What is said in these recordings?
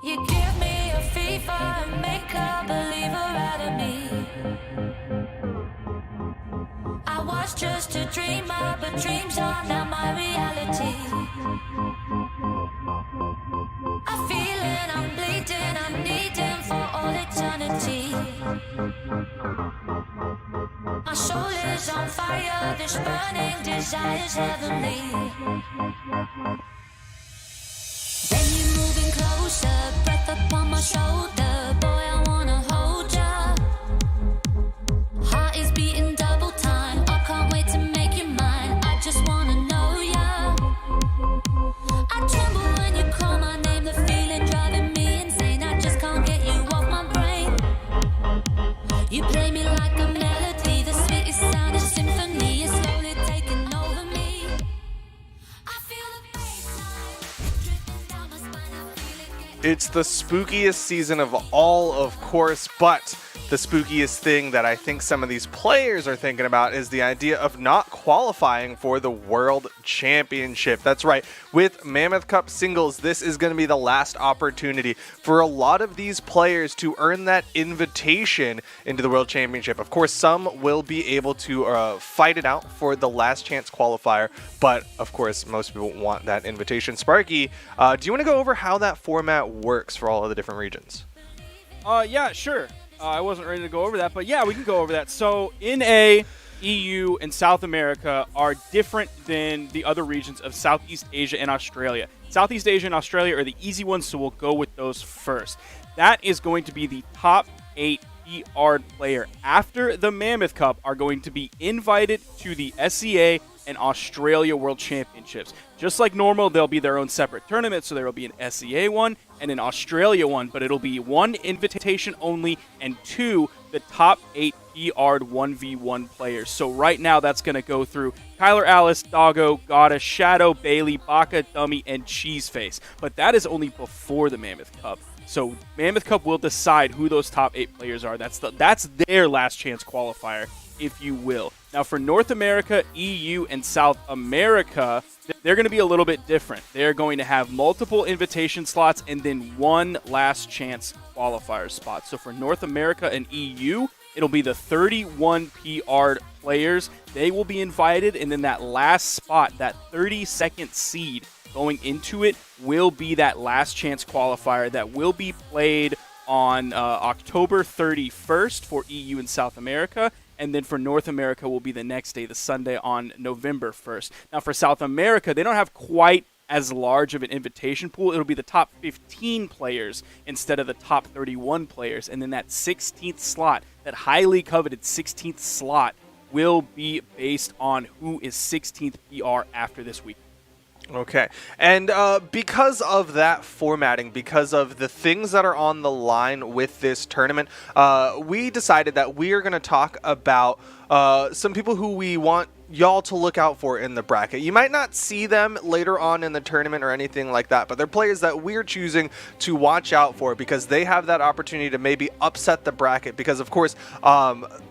You give me a fever and make a believer out of me. I was just a dreamer, but dreams are now my reality. I'm feeling, I'm bleeding, I'm needing for all eternity. My soul is on fire, this burning desire's heavenly. Then you're moving closer, breath upon my shoulder. Boy, I wanna hold ya. Heart is beating double time. I can't wait to make you mine. I just wanna know ya. I tremble when you call my name. The feeling driving me insane. I just can't get you off my brain. You play me like a melody. The sweetest sound is symphony. It's slowly taking over me. I feel the bassline drifting down my spine. I feel it get. It's the spookiest season of all, of course, but the spookiest thing that I think some of these players are thinking about is the idea of not qualifying for the World Championship. That's right. With Mammoth Cup singles, this is going to be the last opportunity for a lot of these players to earn that invitation into the World Championship. Of course, some will be able to fight it out for the last chance qualifier, but of course, most people want that invitation. Sparky, do you want to go over how that format works for all of the different regions? Yeah, sure. I wasn't ready to go over that, but yeah, we can go over that. So NA, EU, and South America are different than the other regions of Southeast Asia and Australia. Southeast Asia and Australia are the easy ones, so we'll go with those first. That is going to be the top 8 PR player after the Mammoth Cup are going to be invited to the SEA and Australia World Championships. Just like normal, they'll be their own separate tournament, so there will be an SEA one and an Australia one, but it'll be 1 invitation only and 2 the top 8 PR'd 1v1 players. So right now that's going to go through Kyler Alice, Doggo, Goddess, Shadow, Bailey, Baka, Dummy, and Cheeseface. But that is only before the Mammoth Cup. So Mammoth Cup will decide who those top 8 players are. That's their last chance qualifier, if you will. Now for North America, EU, and South America, they're going to be a little bit different. They're going to have multiple invitation slots and then 1 last chance qualifier spot. So for North America and EU, it'll be the 31 PR'd players. They will be invited, and then that last spot, that 32nd seed going into it, will be that last chance qualifier that will be played on October 31st for EU and South America. And then for North America will be the next day, the Sunday on November 1st. Now for South America, they don't have quite as large of an invitation pool. It'll be the top 15 players instead of the top 31 players. And then that 16th slot, that highly coveted 16th slot, will be based on who is 16th PR after this week. Okay, and because of that formatting, because of the things that are on the line with this tournament, we decided that we are going to talk about some people who we want y'all to look out for in the bracket. You might not see them later on in the tournament or anything like that, but they're players that we're choosing to watch out for because they have that opportunity to maybe upset the bracket. Because of course,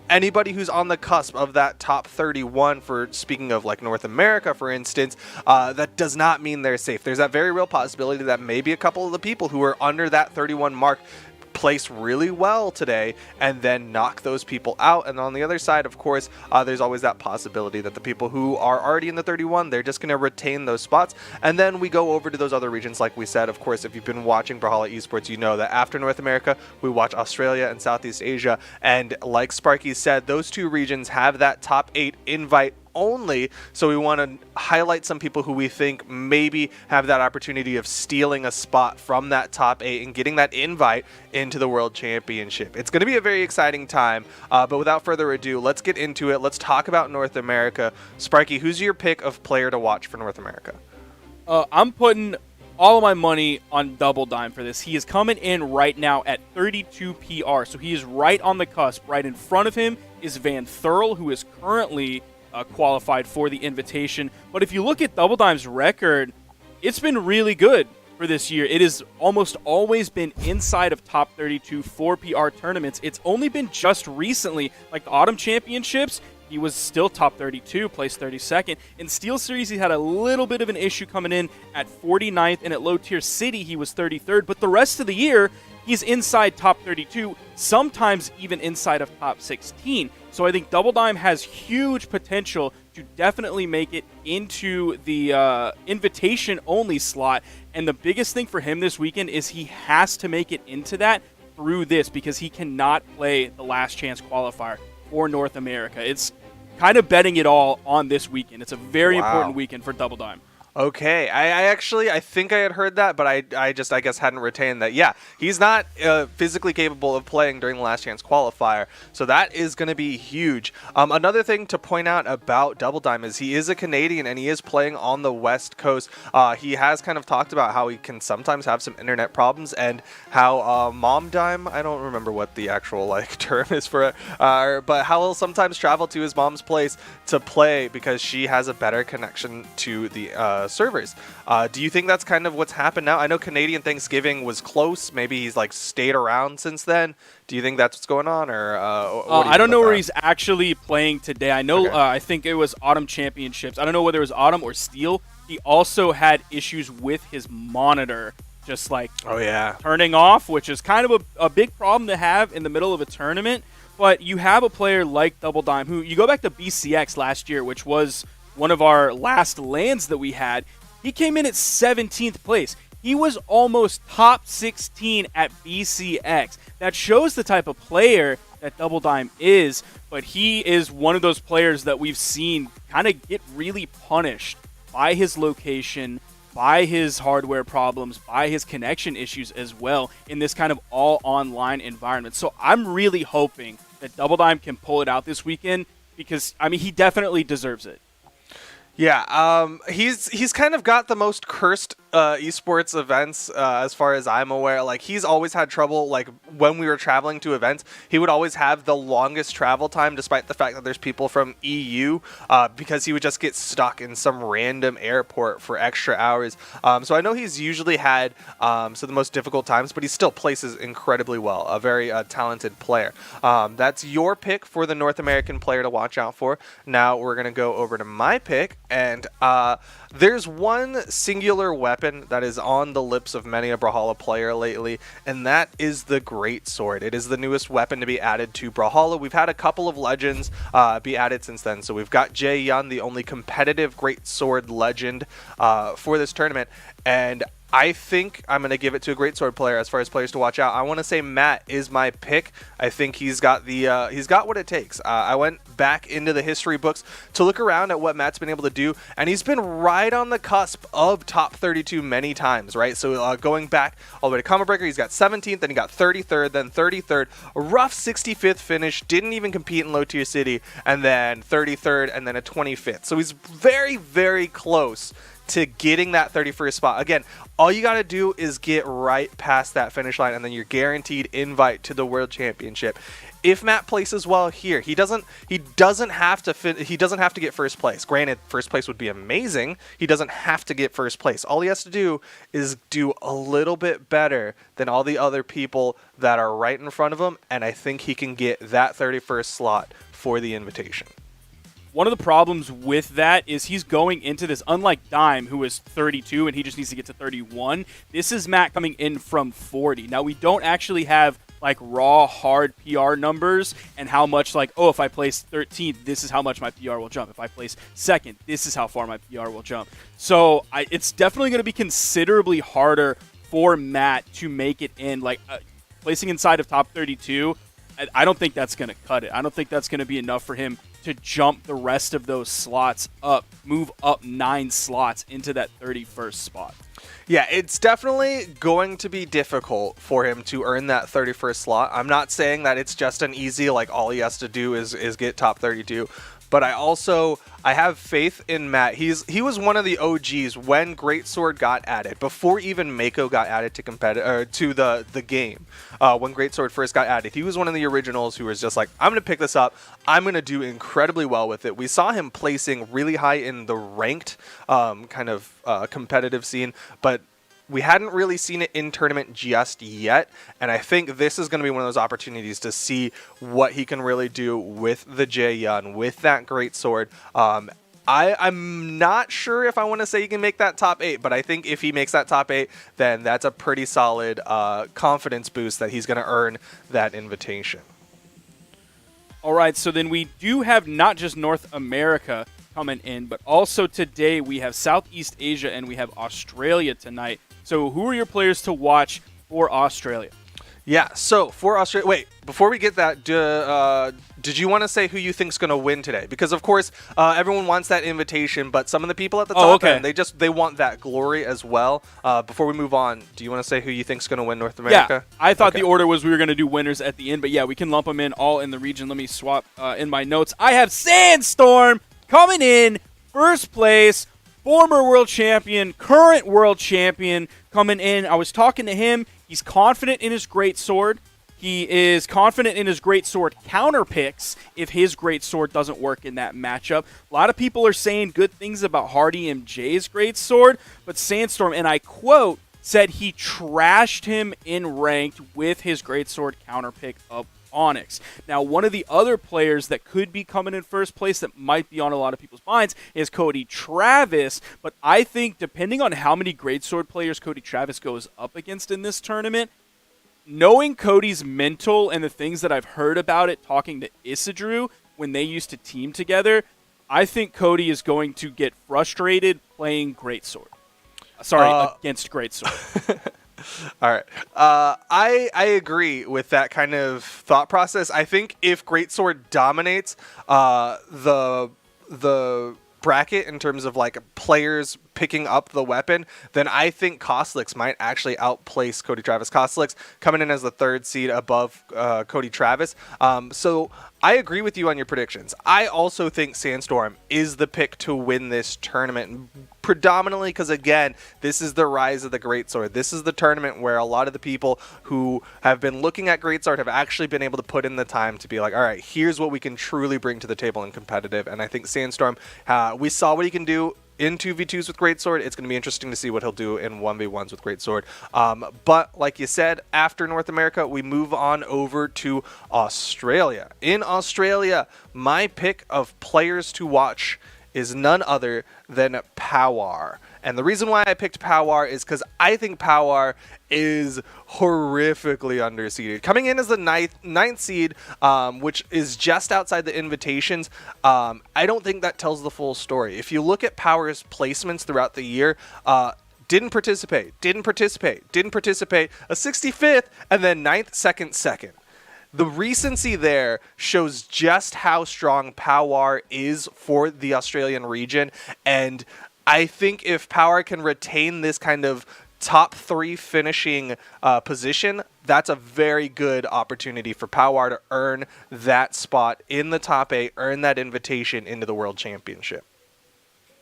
anybody who's on the cusp of that top 31, for speaking of like North America, for instance, that does not mean they're safe. There's that very real possibility that maybe a couple of the people who are under that 31 mark place really well today and then knock those people out. And on the other side, of course, there's always that possibility that the people who are already in the 31, they're just going to retain those spots. And then we go over to those other regions. Like we said, of course, if you've been watching Brawlhalla Esports, you know that after North America, we watch Australia and Southeast Asia. And like Sparky said, those 2 regions have that top 8 invite only, so we want to highlight some people who we think maybe have that opportunity of stealing a spot from that top 8 and getting that invite into the World Championship. It's going to be a very exciting time, but without further ado, let's get into it. Let's talk about North America. Sparky, who's your pick of player to watch for North America? I'm putting all of my money on Double Dime for this. He is coming in right now at 32 PR, so he is right on the cusp. Right in front of him is Van Thurl, who is currently qualified for the invitation. But if you look at Double Dime's record, it's been really good for this year. It has almost always been inside of top 32 for PR tournaments. It's only been just recently, like the Autumn Championships, he was still top 32, placed 32nd. In Steel Series, he had a little bit of an issue coming in at 49th, and at Low Tier City, he was 33rd. But the rest of the year, he's inside top 32, sometimes even inside of top 16. So I think Double Dime has huge potential to definitely make it into the invitation-only slot. And the biggest thing for him this weekend is he has to make it into that through this, because he cannot play the last chance qualifier for North America. It's kind of betting it all on this weekend. It's a very important weekend for Double Dime. Okay, I think I had heard that, but I guess hadn't retained that. Yeah, he's not physically capable of playing during the last chance qualifier, so that is going to be huge. Another thing to point out about Double Dime is he is a Canadian and he is playing on the West Coast. He has kind of talked about how he can sometimes have some internet problems, and how Mom Dime, I don't remember what the actual term is for it, but how he'll sometimes travel to his mom's place to play because she has a better connection to the servers. Do you think that's kind of what's happened now? I know Canadian Thanksgiving was close. Maybe he's stayed around since then. Do you think that's what's going on, or I don't know where he's actually playing today. I know I think it was Autumn Championships. I don't know whether it was Autumn or Steel. He also had issues with his monitor, just turning off, which is kind of a big problem to have in the middle of a tournament. But you have a player like Double Dime, who you go back to BCX last year, which was one of our last lands that we had. He came in at 17th place. He was almost top 16 at BCX. That shows the type of player that Double Dime is, but he is one of those players that we've seen kind of get really punished by his location, by his hardware problems, by his connection issues as well in this kind of all-online environment. So I'm really hoping that Double Dime can pull it out this weekend, because, he definitely deserves it. Yeah, he's kind of got the most cursed esports events as far as I'm aware. He's always had trouble. When we were traveling to events, he would always have the longest travel time, despite the fact that there's people from EU, because he would just get stuck in some random airport for extra hours. So I know he's usually had the most difficult times, but he still places incredibly well. A very talented player. That's your pick for the North American player to watch out for. Now we're gonna go over to my pick. And there's one singular weapon that is on the lips of many a Brawlhalla player lately, and that is the Great Sword. It is the newest weapon to be added to Brawlhalla. We've had a couple of legends be added since then. So we've got Jae Yun, the only competitive Great Sword legend for this tournament, and I think I'm going to give it to a Great Sword player as far as players to watch out. I want to say Matt is my pick. I think he's got what it takes. I went back into the history books to look around at what Matt's been able to do, and he's been right on the cusp of top 32 many times, right? So going back all the way to Combo Breaker, he's got 17th, then he got 33rd, then 33rd, a rough 65th finish, didn't even compete in Low Tier City, and then 33rd, and then a 25th. So he's very, very close to getting that 31st spot. Again, all you got to do is get right past that finish line, and then you're guaranteed invite to the World Championship. If Matt places well here, he doesn't have to get first place. Granted, first place would be amazing. He doesn't have to get first place. All he has to do is do a little bit better than all the other people that are right in front of him, and I think he can get that 31st slot for the invitation. One of the problems with that is he's going into this, unlike Dime, who is 32 and he just needs to get to 31. This is Matt coming in from 40. Now, we don't actually have raw hard PR numbers and how much if I place 13th, this is how much my PR will jump. If I place second, this is how far my PR will jump. So it's definitely going to be considerably harder for Matt to make it in. Placing inside of top 32, I don't think that's going to cut it. I don't think that's going to be enough for him to jump the rest of those slots up, move up 9 slots into that 31st spot. Yeah, it's definitely going to be difficult for him to earn that 31st slot. I'm not saying that it's just an easy, all he has to do is get top 32. But I have faith in Matt. He was one of the OGs when Great Sword got added, before even Mako got added to the game. When Great Sword first got added, he was one of the originals who was just I'm going to pick this up. I'm going to do incredibly well with it. We saw him placing really high in the ranked competitive scene, but we hadn't really seen it in tournament just yet, and I think this is going to be one of those opportunities to see what he can really do with the Jae-Yun, with that great sword. I'm not sure if I want to say he can make that top 8, but I think if he makes that top 8, then that's a pretty solid confidence boost that he's going to earn that invitation. All right, so then we do have not just North America coming in, but also today we have Southeast Asia and we have Australia tonight. So who are your players to watch for Australia? Yeah, so for Australia, wait, before we get that, did you want to say who you think's going to win today? Because of course, everyone wants that invitation, but some of the people at the top end, they want that glory as well. Before we move on, do you want to say who you think's going to win North America? Yeah, I thought the order was we were going to do winners at the end, but yeah, we can lump them in all in the region. Let me swap in my notes. I have Sandstorm coming in first place. Former world champion, current world champion coming in. I was talking to him. He's confident in his great sword. He is confident in his great sword counter picks if his great sword doesn't work in that matchup. A lot of people are saying good things about Hardy MJ's great sword, but Sandstorm, and I quote, said he trashed him in ranked with his great sword counter pick of Onyx. Now, one of the other players that could be coming in first place that might be on a lot of people's minds is Cody Travis, but I think depending on how many greatsword players Cody Travis goes up against in this tournament, knowing Cody's mental and the things that I've heard about it talking to Isidru when they used to team together, I think Cody is going to get frustrated playing greatsword. Against greatsword. All right. I agree with that kind of thought process. I think if Greatsword dominates the bracket in terms of like players picking up the weapon, then I think Kostlix might actually outplace Cody Travis. Kostlix coming in as the 3rd seed above Cody Travis. So I agree with you on your predictions. I also think Sandstorm is the pick to win this tournament, predominantly because, again, this is the rise of the Greatsword. This is the tournament where a lot of the people who have been looking at Greatsword have actually been able to put in the time to be like, all right, here's what we can truly bring to the table in competitive. And I think Sandstorm, we saw what he can do in 2v2s with Greatsword. It's going to be interesting to see what he'll do in 1v1s with Greatsword. But like you said, after North America, we move on over to Australia. In Australia, my pick of players to watch is none other than Powar. And the reason why I picked Powar is because I think Powar is horrifically underseeded. Coming in as the ninth seed, which is just outside the invitations, I don't think that tells the full story. If you look at Powar's placements throughout the year, didn't participate, a 65th, and then 9th, 2nd. The recency there shows just how strong Powar is for the Australian region, and I think if Powar can retain this kind of top 3 finishing position, that's a very good opportunity for Powar to earn that spot in the top 8, earn that invitation into the World Championship.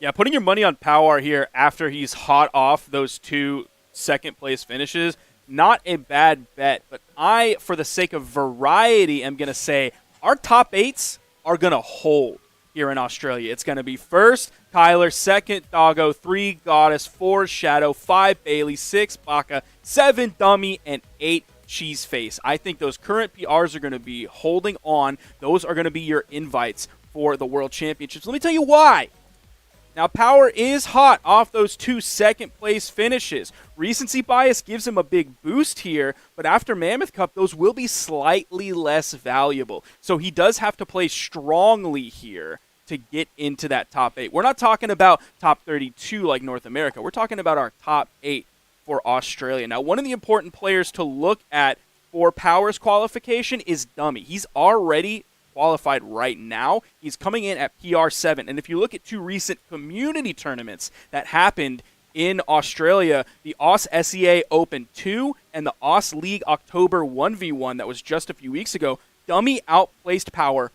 Yeah, putting your money on Powar here after he's hot off those 2 second-place finishes, not a bad bet, but I, for the sake of variety, am going to say our top 8s are going to hold here in Australia. It's going to be 1st, Kyler, 2nd, Doggo, 3, Goddess, 4, Shadow, 5, Bailey, 6, Baka, 7, Dummy, and 8, Cheeseface. I think those current PRs are going to be holding on. Those are going to be your invites for the World Championships. Let me tell you why. Now, Powar is hot off those 2 second-place finishes. Recency bias gives him a big boost here, but after Mammoth Cup, those will be slightly less valuable. So he does have to play strongly here to get into that top 8. We're not talking about top 32 like North America. We're talking about our top 8 for Australia. Now, one of the important players to look at for Powar's qualification is Dummy. He's already qualified right now. He's coming in at PR7. And if you look at 2 recent community tournaments that happened in Australia, the Aus SEA Open 2 and the Aus League October 1v1 that was just a few weeks ago, Dummy outplaced Powar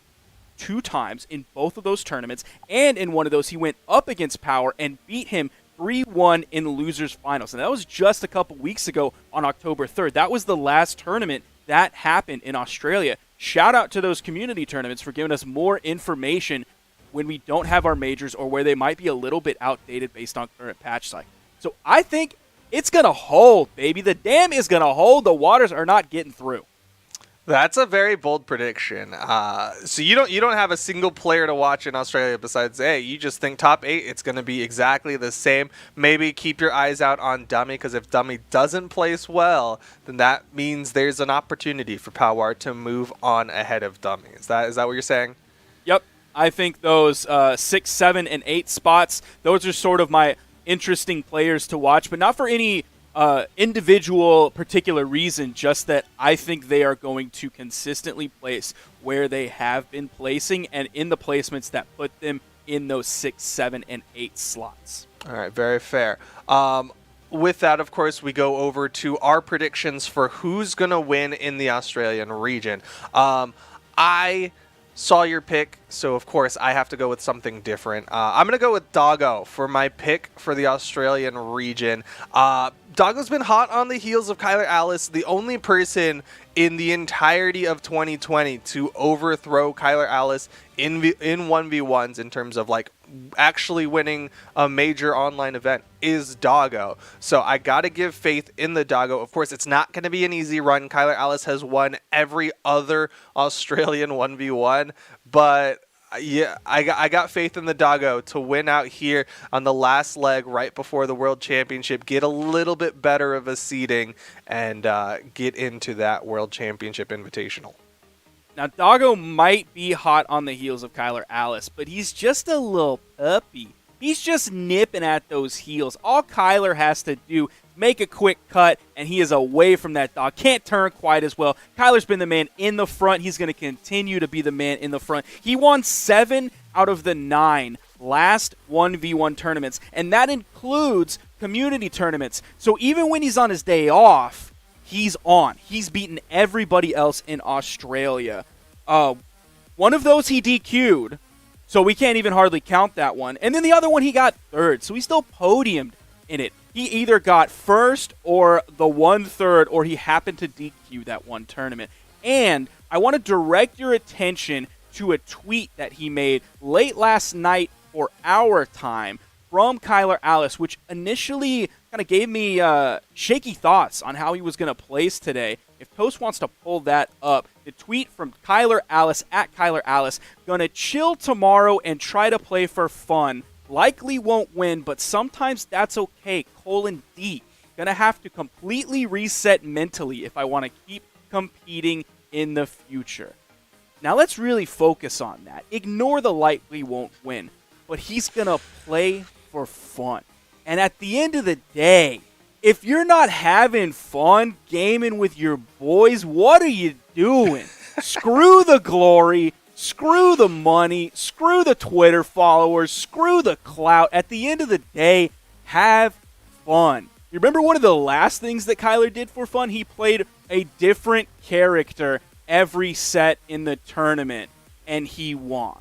2 times in both of those tournaments, and in one of those he went up against Powar and beat him 3-1 in the losers finals. And that was just a couple weeks ago on October 3rd. That was the last tournament that happened in Australia. Shout out to those community tournaments for giving us more information when we don't have our majors or where they might be a little bit outdated based on current patch cycle. So I think it's going to hold, baby. The dam is going to hold. The waters are not getting through. That's a very bold prediction. So you don't have a single player to watch in Australia besides, hey, you just think top 8, it's going to be exactly the same. Maybe keep your eyes out on Dummy, because if Dummy doesn't place well, then that means there's an opportunity for Powar to move on ahead of Dummy. Is that what you're saying? Yep. I think those 6, 7, and 8 spots, those are sort of my interesting players to watch, but not for any individual particular reason, just that I think they are going to consistently place where they have been placing and in the placements that put them in those 6, 7, and 8 slots. All right, very fair. With that, of course, we go over to our predictions for who's going to win in the Australian region. I saw your pick, so of course I have to go with something different. I'm going to go with Doggo for my pick for the Australian region. Doggo's been hot on the heels of Kyler Alice, the only person in the entirety of 2020 to overthrow Kyler Alice in 1v1s in terms of like actually winning a major online event is Doggo. So I got to give faith in the Doggo. Of course, it's not going to be an easy run. Kyler Alice has won every other Australian 1v1, but yeah, I got faith in the Doggo to win out here on the last leg right before the World Championship, get a little bit better of a seeding, and get into that World Championship Invitational. Now, Doggo might be hot on the heels of Kyler Alice, but he's just a little puppy. He's just nipping at those heels. All Kyler has to do is make a quick cut, and he is away from that dog. Can't turn quite as well. Kyler's been the man in the front. He's going to continue to be the man in the front. He won 7 out of the 9 last 1v1 tournaments, and that includes community tournaments. So even when he's on his day off, he's on. He's beaten everybody else in Australia. One of those he DQ'd, so we can't even hardly count that one. And then the other one he got 3rd, so he still podiumed in it. He either got 1st or the 1/3, or he happened to DQ that one tournament. And I want to direct your attention to a tweet that he made late last night for our time from Kyler Alice, which initially kind of gave me shaky thoughts on how he was going to place today. If Toast wants to pull that up, the tweet from Kyler Alice, at Kyler Alice, gonna chill tomorrow and try to play for fun. Likely won't win, but sometimes that's okay. :D. Gonna have to completely reset mentally if I want to keep competing in the future. Now let's really focus on that. Ignore the likely won't win, but he's gonna play for fun. And at the end of the day, if you're not having fun gaming with your boys, what are you doing? Screw the glory, screw the money, screw the Twitter followers, screw the clout. At the end of the day, have fun. You remember one of the last things that Kyler did for fun? He played a different character every set in the tournament, and he won.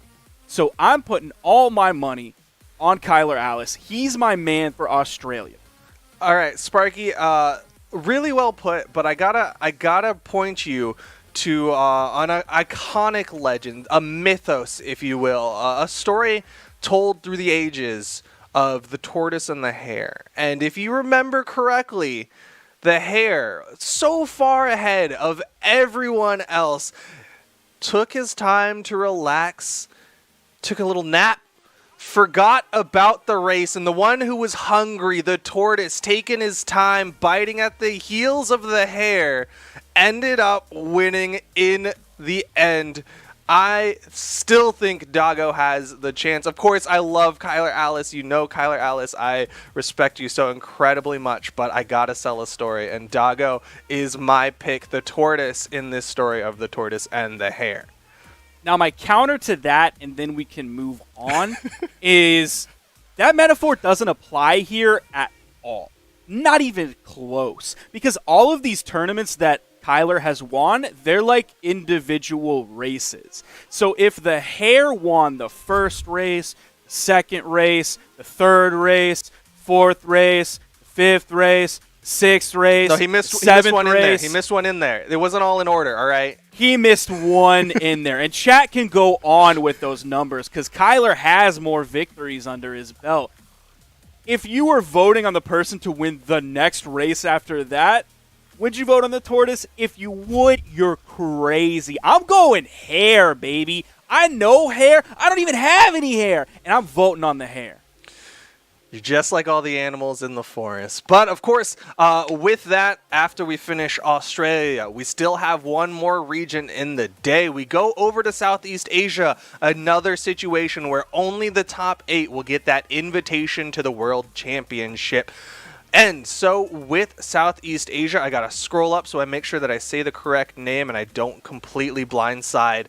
So I'm putting all my money on Kyler Alice. He's my man for Australia. All right, Sparky, really well put, but I gotta point you to an iconic legend, a mythos, if you will, a story told through the ages of the tortoise and the hare. And if you remember correctly, the hare, so far ahead of everyone else, took his time to relax, took a little nap, forgot about the race, and the one who was hungry, the tortoise, taking his time, biting at the heels of the hare, ended up winning in the end. I still think Doggo has the chance. Of course, I love Kyler Alice. You know Kyler Alice. I respect you so incredibly much, but I gotta sell a story, and Doggo is my pick, the tortoise in this story of the tortoise and the hare. Now, my counter to that, and then we can move on, is that metaphor doesn't apply here at all. Not even close. Because all of these tournaments that Kyler has won, they're like individual races. So if the hare won the first race, the second race, the third race, fourth race, the fifth race, sixth race, no, he missed one race. in there. He missed one in there. It wasn't all in order, all right? He missed one in there. And chat can go on with those numbers because Kyler has more victories under his belt. if you were voting on the person to win the next race after that, would you vote on the tortoise? If you would, you're crazy. I'm going hare, baby. I know hare. I don't even have any hair, and I'm voting on the hare. You're just like all the animals in the forest. But, of course, with that, after we finish Australia, we still have one more region in the day. We go over to Southeast Asia, another situation where only the top 8 will get that invitation to the World Championship. And so with Southeast Asia, I got to scroll up so I make sure that I say the correct name and I don't completely blindside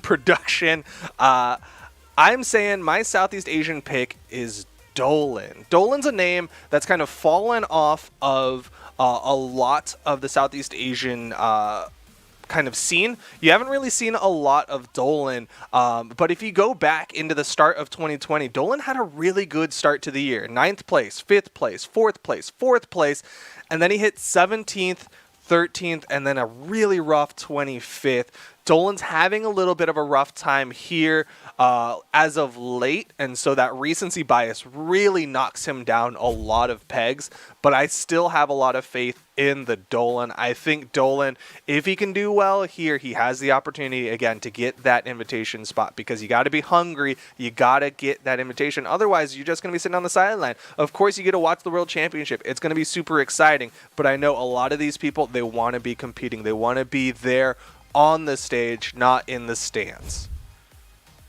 production. I'm saying my Southeast Asian pick is Dolan. Dolan's a name that's kind of fallen off of a lot of the Southeast Asian kind of scene. You haven't really seen a lot of Dolan, but if you go back into the start of 2020, Dolan had a really good start to the year. 9th place, 5th place, 4th place, 4th place, and then he hit 17th, 13th, and then a really rough 25th. Dolan's having a little bit of a rough time here as of late, and so that recency bias really knocks him down a lot of pegs, but I still have a lot of faith in the Dolan. I think Dolan, if he can do well here, he has the opportunity, again, to get that invitation spot, because you got to be hungry, you got to get that invitation, otherwise you're just going to be sitting on the sideline. Of course, you get to watch the World Championship. It's going to be super exciting, but I know a lot of these people, they want to be competing. They want to be there on the stage, not in the stands.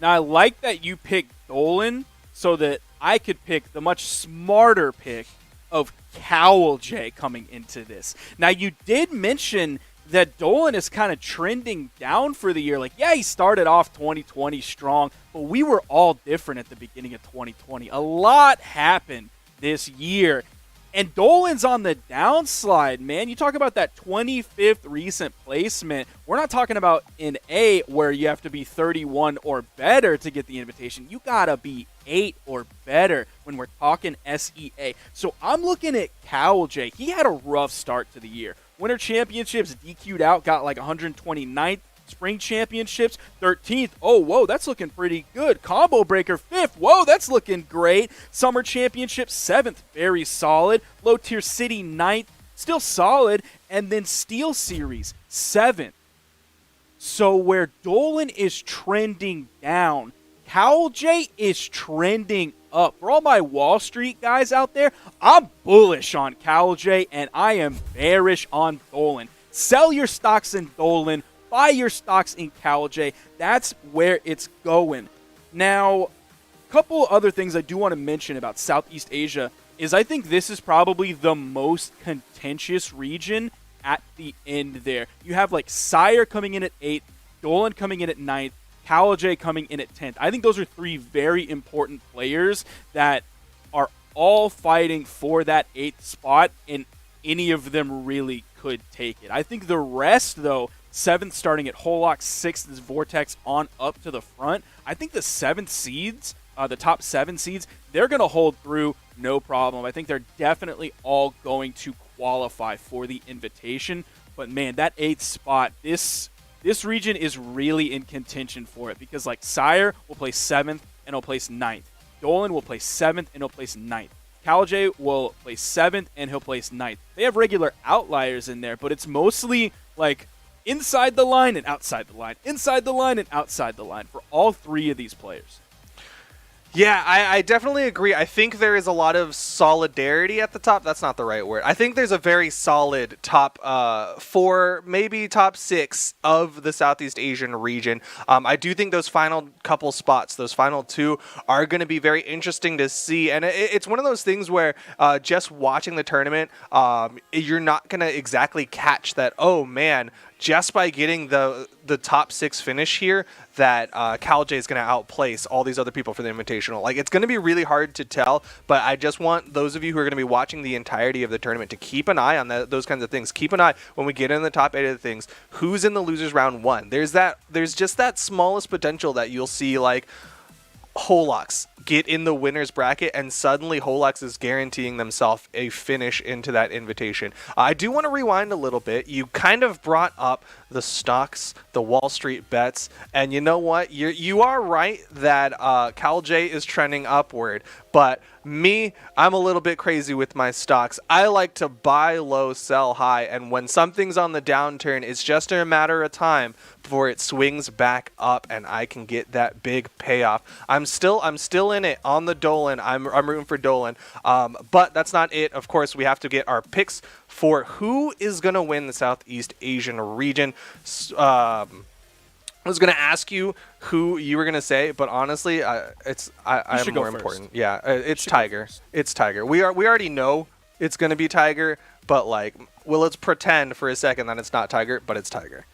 Now, I like that you picked Dolan so that I could pick the much smarter pick of Cowl J coming into this. Now, you did mention that Dolan is kind of trending down for the year. Like, yeah, he started off 2020 strong, but we were all different at the beginning of 2020. A lot happened this year. And Dolan's on the downslide, man. You talk about that 25th recent placement. We're not talking about in A where you have to be 31 or better to get the invitation. You got to be 8 or better when we're talking SEA. So I'm looking at Cowl J. He had a rough start to the year. Winter Championships DQ'd out, got like 129th. Spring Championships, 13th. Oh, whoa, that's looking pretty good. Combo Breaker, 5th. Whoa, that's looking great. Summer Championships, 7th. Very solid. Low Tier City, 9th. Still solid. And then Steel Series, 7th. So where Dolan is trending down, Cowl J is trending up. For all my Wall Street guys out there, I'm bullish on Cowl J, and I am bearish on Dolan. Sell your stocks in Dolan. Buy your stocks in Cowl J. That's where it's going. Now, a couple other things I do want to mention about Southeast Asia is I think this is probably the most contentious region at the end there. You have like Sire coming in at 8th, Dolan coming in at 9th, Cowl J coming in at 10th. I think those are 3 very important players that are all fighting for that 8th spot, and any of them really could take it. I think the rest, though, 7th starting at Hollock, 6th is Vortex on up to the front. I think the 7th seeds, the top 7 seeds, they're going to hold through no problem. I think they're definitely all going to qualify for the invitation. But man, that 8th spot, this region is really in contention for it, because like Sire will place 7th and he'll place 9th. Dolan will place 7th and he'll place 9th. Cowl J will place 7th and he'll place 9th. They have regular outliers in there, but it's mostly like inside the line and outside the line, inside the line and outside the line for all 3 of these players. Yeah, I definitely agree. I think there is a lot of solidarity at the top. That's not the right word. I think there's a very solid top 4, maybe top 6 of the Southeast Asian region. I do think those final couple spots, those final 2, are going to be very interesting to see. And it's one of those things where just watching the tournament, you're not going to exactly catch that, oh man, just by getting the top 6 finish here, that Cowl J is going to outplace all these other people for the Invitational. Like, it's going to be really hard to tell, but I just want those of you who are going to be watching the entirety of the tournament to keep an eye on those kinds of things. Keep an eye when we get in the top 8 of the things, who's in the losers round 1. There's just that smallest potential that you'll see, like, Holox get in the winner's bracket, and suddenly Holox is guaranteeing themselves a finish into that invitation. I do want to rewind a little bit. You kind of brought up the stocks, the Wall Street bets, and you know what? You are right that Cowl J is trending upward, But me, I'm a little bit crazy with my stocks. I like to buy low, sell high, and when something's on the downturn, it's just a matter of time before it swings back up and I can get that big payoff. I'm still in it on the Dolan. I'm rooting for Dolan. But that's not it. Of course, we have to get our picks for who is going to win the Southeast Asian region. I was going to ask you who you were going to say, but honestly, I'm more important. Yeah, it's Tiger. It's Tiger. We already know it's going to be Tiger, but like, well, let's pretend for a second that it's not Tiger, but it's Tiger.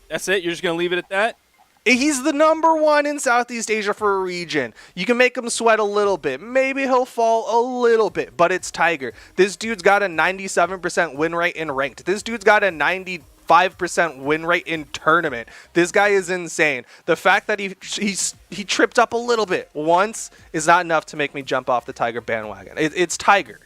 That's it? You're just going to leave it at that? He's the number one in Southeast Asia for a region. You can make him sweat a little bit. Maybe he'll fall a little bit, but it's Tiger. This dude's got a 97% win rate in ranked. This dude's got a 95% win rate in tournament. This guy is insane. The fact that he tripped up a little bit once is not enough to make me jump off the Tiger bandwagon. It's Tiger.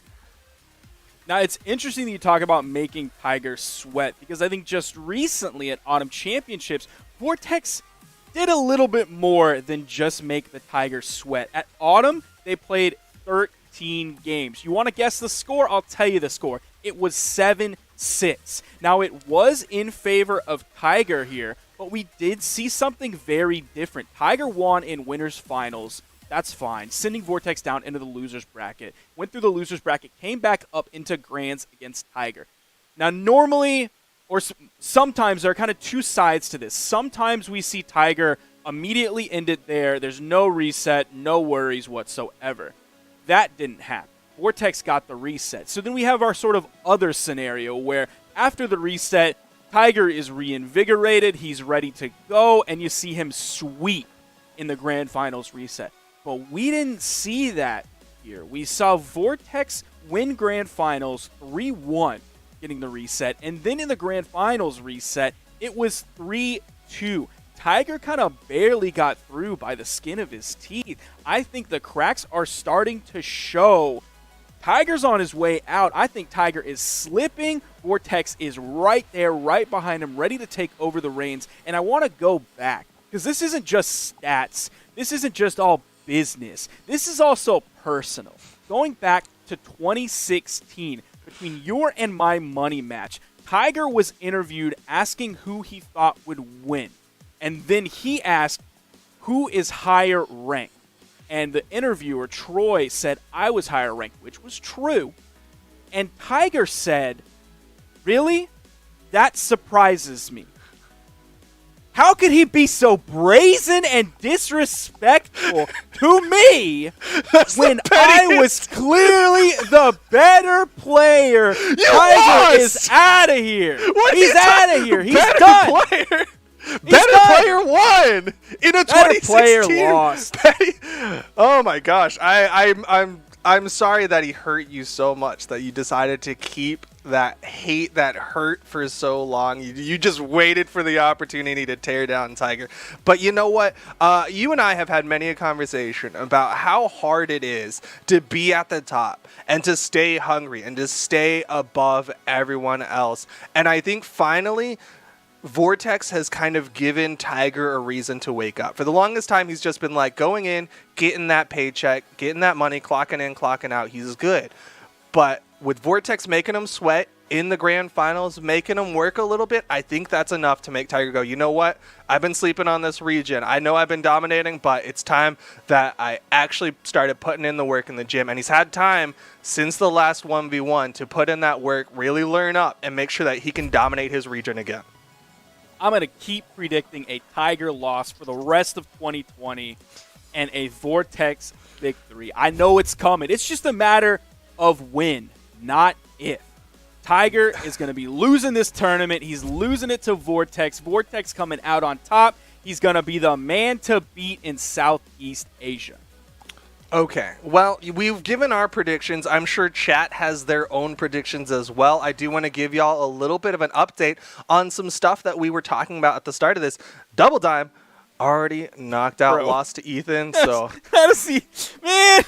Now, it's interesting that you talk about making Tiger sweat, because I think just recently at Autumn Championships, Vortex did a little bit more than just make the Tiger sweat. At Autumn, they played 13 games. You want to guess the score? I'll tell you the score. It was 7-6. Now, it was in favor of Tiger here, but we did see something very different. Tiger won in winners finals. That's fine. Sending Vortex down into the losers bracket. Went through the losers bracket, came back up into grands against Tiger. Now, normally, or sometimes, there are kind of two sides to this. Sometimes we see Tiger immediately end it there. There's no reset, no worries whatsoever. That didn't happen. Vortex got the reset. So then we have our sort of other scenario where after the reset, Tiger is reinvigorated, he's ready to go, and you see him sweep in the grand finals reset. But we didn't see that here. We saw Vortex win grand finals 3-1, getting the reset, and then in the grand finals reset, it was 3-2. Tiger kind of barely got through by the skin of his teeth. I think the cracks are starting to show. Tiger's on his way out. I think Tiger is slipping. Vortex is right there, right behind him, ready to take over the reins. And I want to go back, because this isn't just stats. This isn't just all business. This is also personal. Going back to 2016, between your and my money match, Tiger was interviewed asking who he thought would win. And then he asked, who is higher ranked? And the interviewer, Troy, said, I was higher ranked, which was true. And Tiger said, really? That surprises me. How could he be so brazen and disrespectful to me when I was clearly the better player? Tiger is out of here. He's out of here. He's done. Player. Better player won in a 2016. Better player lost. Oh my gosh! I'm sorry that he hurt you so much that you decided to keep that hate, that hurt for so long. You just waited for the opportunity to tear down Tiger. But you know what? You and I have had many a conversation about how hard it is to be at the top and to stay hungry and to stay above everyone else. And I think finally, Vortex has kind of given Tiger a reason to wake up. For the longest time, he's just been like going in, getting that paycheck, getting that money, clocking in, clocking out. He's good. But with Vortex making him sweat in the grand finals, making him work a little bit, I think that's enough to make Tiger go, you know what? I've been sleeping on this region. I know I've been dominating, but it's time that I actually started putting in the work in the gym. And he's had time since the last 1v1 to put in that work, really learn up, and make sure that he can dominate his region again. I'm going to keep predicting a Tiger loss for the rest of 2020 and a Vortex victory. I know it's coming. It's just a matter of when, not if. Tiger is going to be losing this tournament. He's losing it to Vortex. Vortex coming out on top. He's going to be the man to beat in Southeast Asia. Okay, well, we've given our predictions. I'm sure chat has their own predictions as well. I do want to give y'all a little bit of an update on some stuff that we were talking about at the start of this. Double Dime already knocked out, lost to Ethan, so... Honestly, man,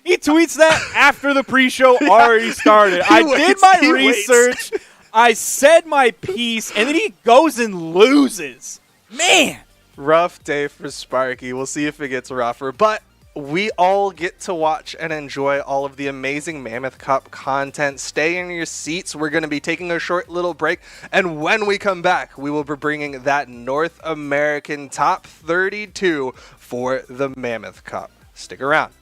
he tweets that after the pre-show already started. I did my research, I said my piece, and then he goes and loses. Man! Rough day for Sparky. We'll see if it gets rougher. But we all get to watch and enjoy all of the amazing Mammoth Cup content. Stay in your seats. We're going to be taking a short little break. And when we come back, we will be bringing that North American top 32 for the Mammoth Cup. Stick around.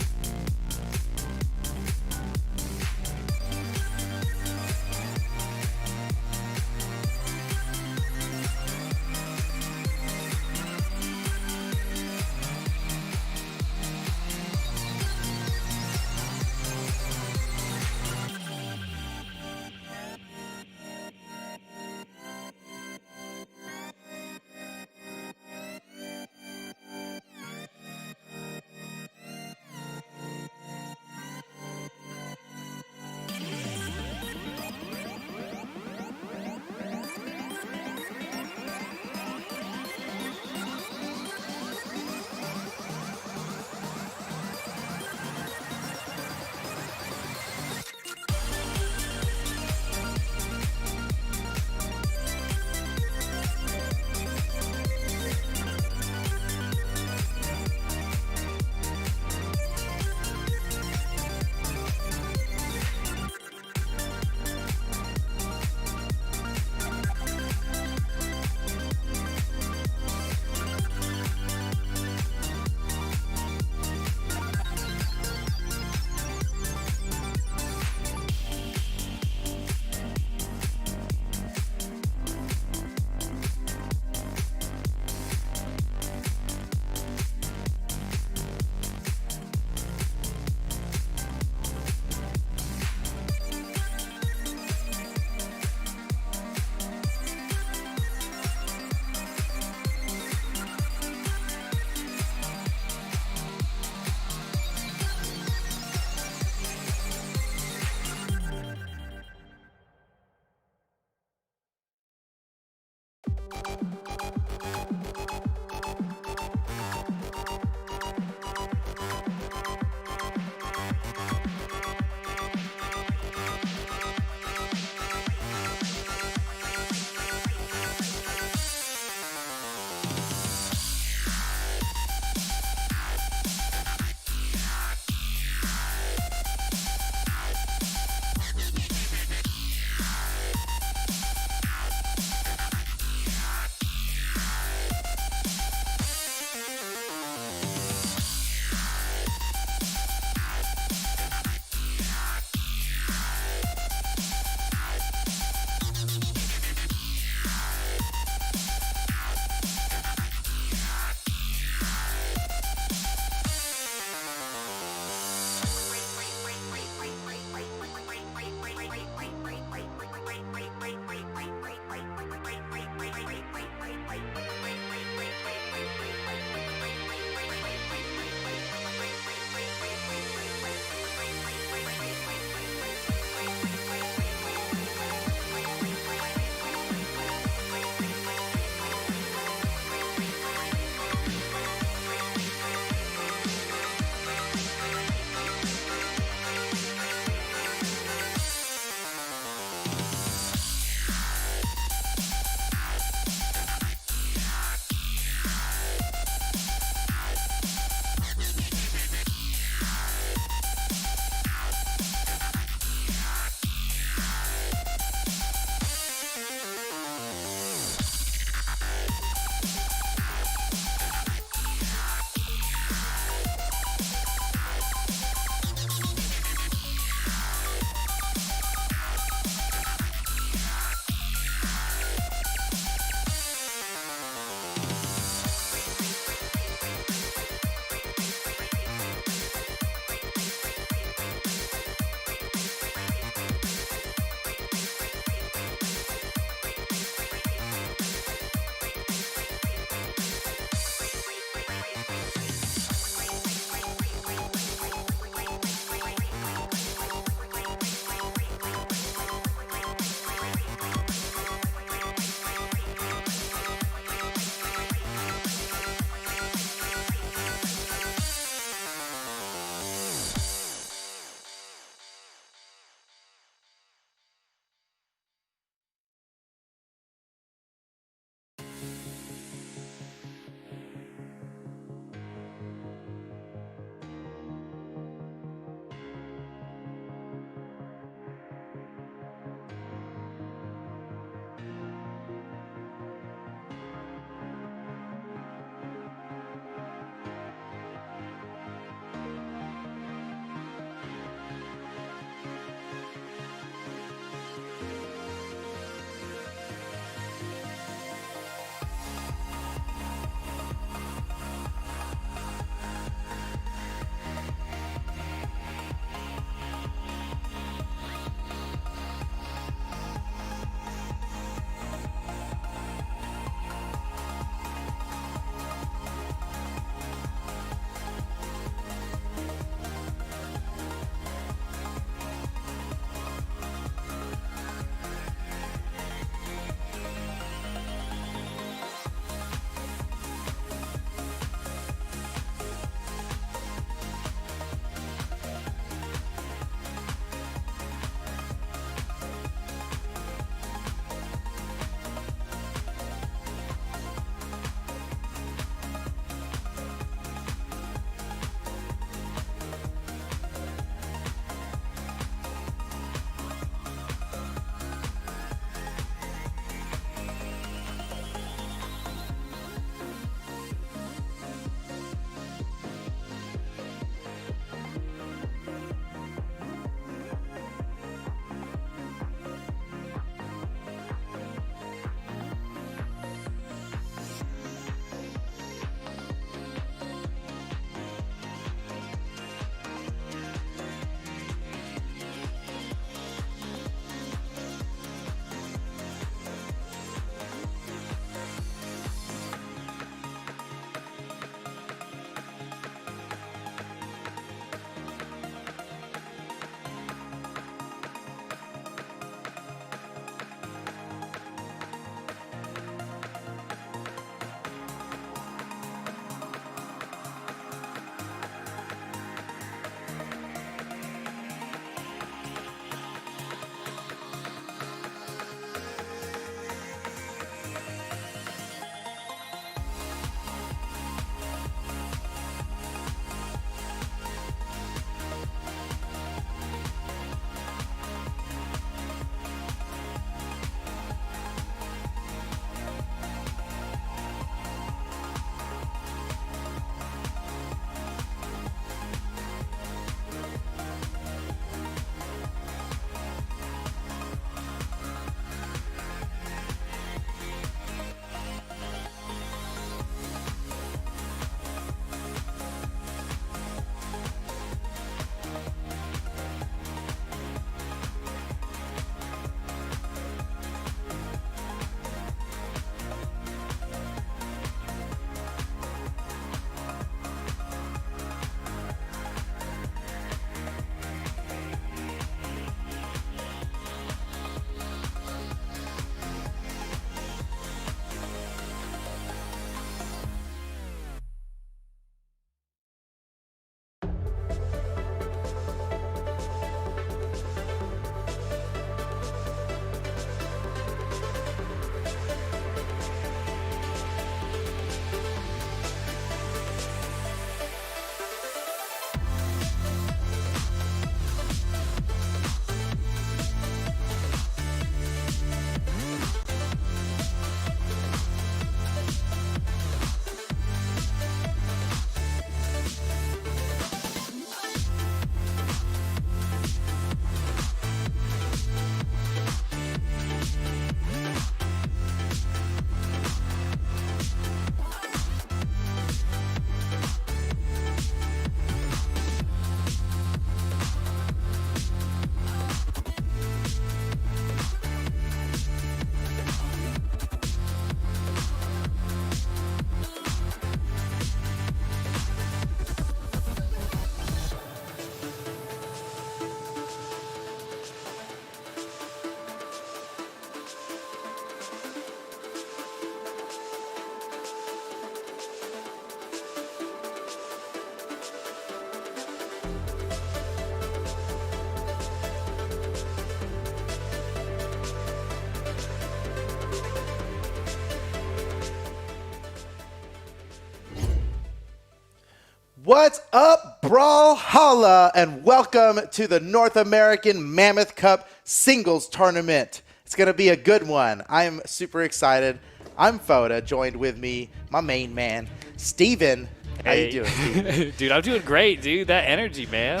What's up, Brawlhalla, and welcome to the North American Mammoth Cup Singles Tournament. It's going to be a good one. I'm super excited. I'm Foda, joined with me, my main man, Steven. How you doing, Steven? Dude, I'm doing great, dude. That energy, man.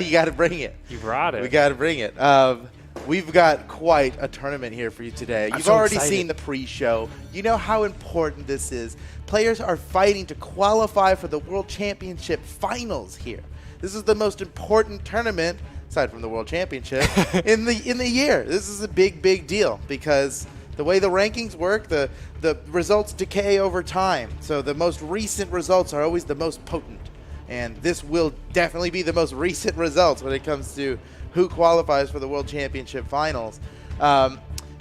You got to bring it. You brought it. We got to bring it. We've got quite a tournament here for you today. You've so already excited. seen the pre-show. You know how important this is. Players are fighting to qualify for the World Championship Finals here. This is the most important tournament, aside from the World Championship, in the year. This is a big deal because the way the rankings work, the results decay over time. So the most recent results are always the most potent. And this will definitely be the most recent results when it comes to who qualifies for the World Championship Finals.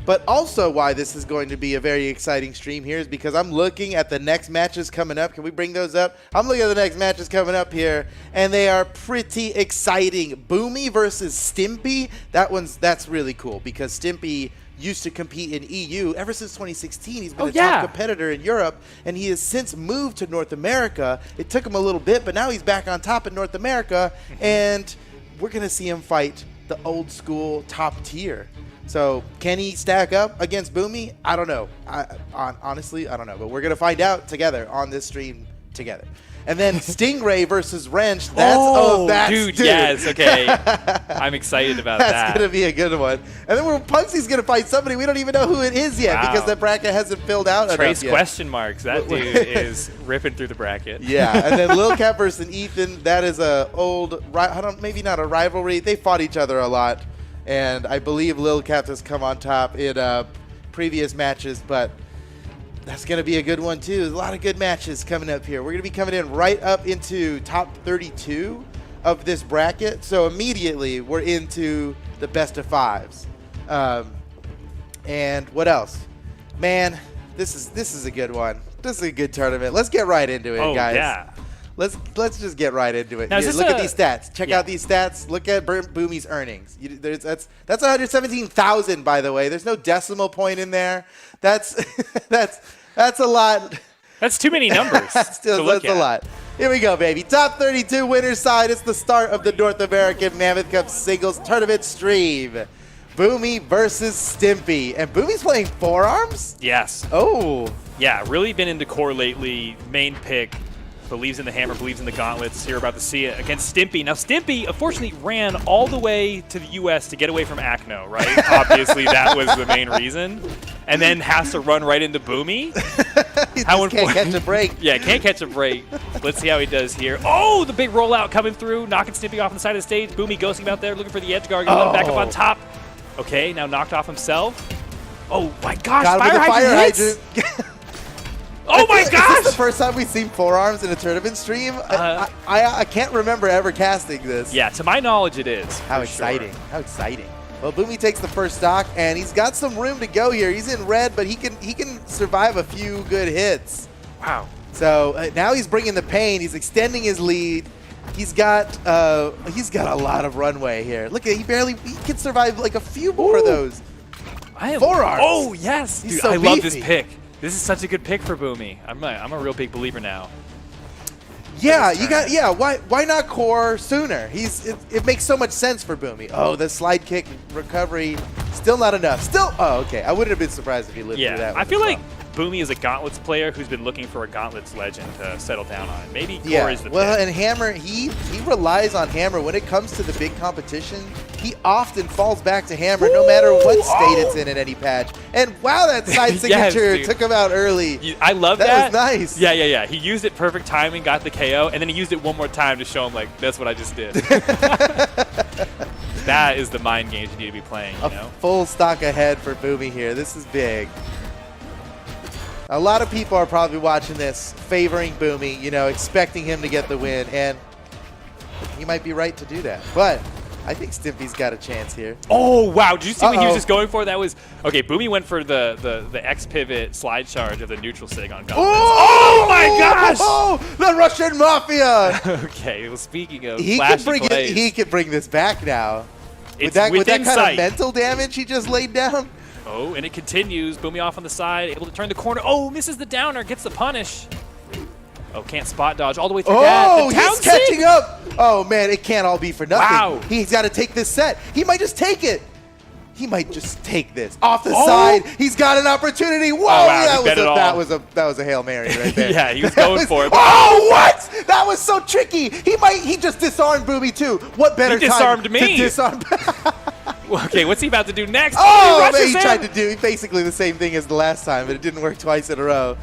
But also why this is going to be a very exciting stream here is because I'm looking at the next matches coming up. Can we bring those up? I'm looking at the next matches coming up here, and they are pretty exciting. Boomy versus Stimpy. That's really cool because Stimpy used to compete in EU ever since 2016. He's been a top competitor in Europe, and he has since moved to North America. It took him a little bit, but now he's back on top in North America, and we're going to see him fight the old school top tier. So can he stack up against Boomy? I don't know. Honestly, I don't know. But we're going to find out together on this stream together. And then Stingray versus Wrench. Dude, yes, okay. I'm excited about that. That's going to be a good one. And then Punksy's going to fight somebody. We don't even know who it is yet because the bracket hasn't filled out Trace enough yet. question marks. That dude is ripping through the bracket. Yeah, and then Lil Cap versus Ethan. That is a old, maybe not a rivalry. They fought each other a lot. And I believe Lil Cap has come on top in previous matches, but that's going to be a good one, too. There's a lot of good matches coming up here. We're going to be coming in right up into top 32 of this bracket. So immediately we're into the best of fives. And what else? Man, this is a good one. This is a good tournament. Let's get right into it, guys. Yeah. Let's just get right into it. Now, Here, look at these stats. Check out these stats. Look at Boomy's earnings. That's 117,000, by the way. There's no decimal point in there. That's a lot. That's too many numbers. That's a lot. Here we go, baby. Top 32 winner's side. It's the start of the North American Mammoth Cup Singles Tournament stream. Boomy versus Stimpy. And Boomy's playing forearms? Yes. Oh. Yeah, really been into core lately. Main pick. Believes in the hammer, believes in the gauntlets. Here about to see it against Stimpy. Now, Stimpy, unfortunately, ran all the way to the U.S. to get away from Acno, right? Obviously, that was the main reason. And then has to run right into Boomy. He can't catch a break. Yeah, can't catch a break. Let's see how he does here. Oh, the big rollout coming through, knocking Stimpy off on the side of the stage. Boomy ghosting him out there, looking for the edge guard, getting back up on top. Okay, now knocked off himself. Oh, my gosh, fire hydrant hits. Oh my gosh! Is this the first time we've seen forearms in a tournament stream? I can't remember ever casting this. Yeah, to my knowledge, it is. How exciting! How exciting! Well, Boomy takes the first stock, and he's got some room to go here. He's in red, but he can survive a few good hits. Wow! So now he's bringing the pain. He's extending his lead. He's got a lot of runway here. Look at he can survive like a few more of those. Forearms. Oh yes, he's dude, so I beefy. love this pick. This is such a good pick for Boomy. I'm a real big believer now. Yeah, why not core sooner? It makes so much sense for Boomy. Oh, the slide kick recovery, still not enough. Okay. I wouldn't have been surprised if he lived through that one. I feel like Boomy is a Gauntlets player who's been looking for a Gauntlets legend to settle down on. Maybe Core is the pick. And Hammer, he relies on Hammer when it comes to the big competition. He often falls back to Hammer no matter what state it's in any patch. And wow, that side signature took him out early. I love that. That was nice. Yeah. He used it perfect timing, got the KO, and then he used it one more time to show him, like, that's what I just did. That is the mind games you need to be playing, you know? Full stock ahead for Boomy here. This is big. A lot of people are probably watching this, favoring Boomy, expecting him to get the win, and he might be right to do that. But I think Stimpy's got a chance here. Oh, wow. Did you see what he was just going for? That was – okay, Boomy went for the X-pivot slide charge of the neutral sig on Gauntlets. Oh, my gosh! Oh, the Russian Mafia! Okay, well, speaking of he can bring this back now. It's with that kind sight. of mental damage he just laid down? Oh, and it continues. Boomy off on the side, able to turn the corner. Oh, misses the downer, gets the punish. Oh, can't spot dodge all the way through that. Oh, The he's down catching sig! up. Oh, man, it can't all be for nothing. Wow. He's got to take this set. He might just take it. He might just take this off the Oh. side. He's got an opportunity. Whoa, wow, he bet it all. that was a Hail Mary right there. Yeah, he was going for it. Oh, what? That was so tricky. He just disarmed Boomy too. What better He time disarmed me. to disarm? Okay, what's he about to do next? Oh, he man, rushes he in. tried to do basically the same thing as the last time, but it didn't work twice in a row.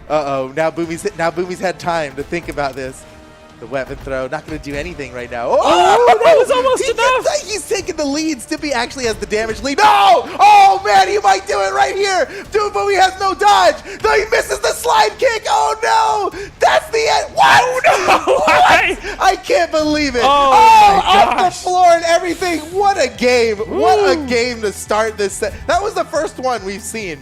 Uh-oh, now Boomy's had time to think about this. The weapon throw, not going to do anything right now. Oh, that was almost enough. He's taking the lead. Stimpy actually has the damage lead. No! Oh, man, he might do it right here. Dude, Boomy has no dodge. No, he misses the slide kick. Oh, no. That's the end. What? Oh, no. What? I can't believe it. Oh, my off gosh. the floor and everything. What a game. What a game to start this set. That was the first one we've seen.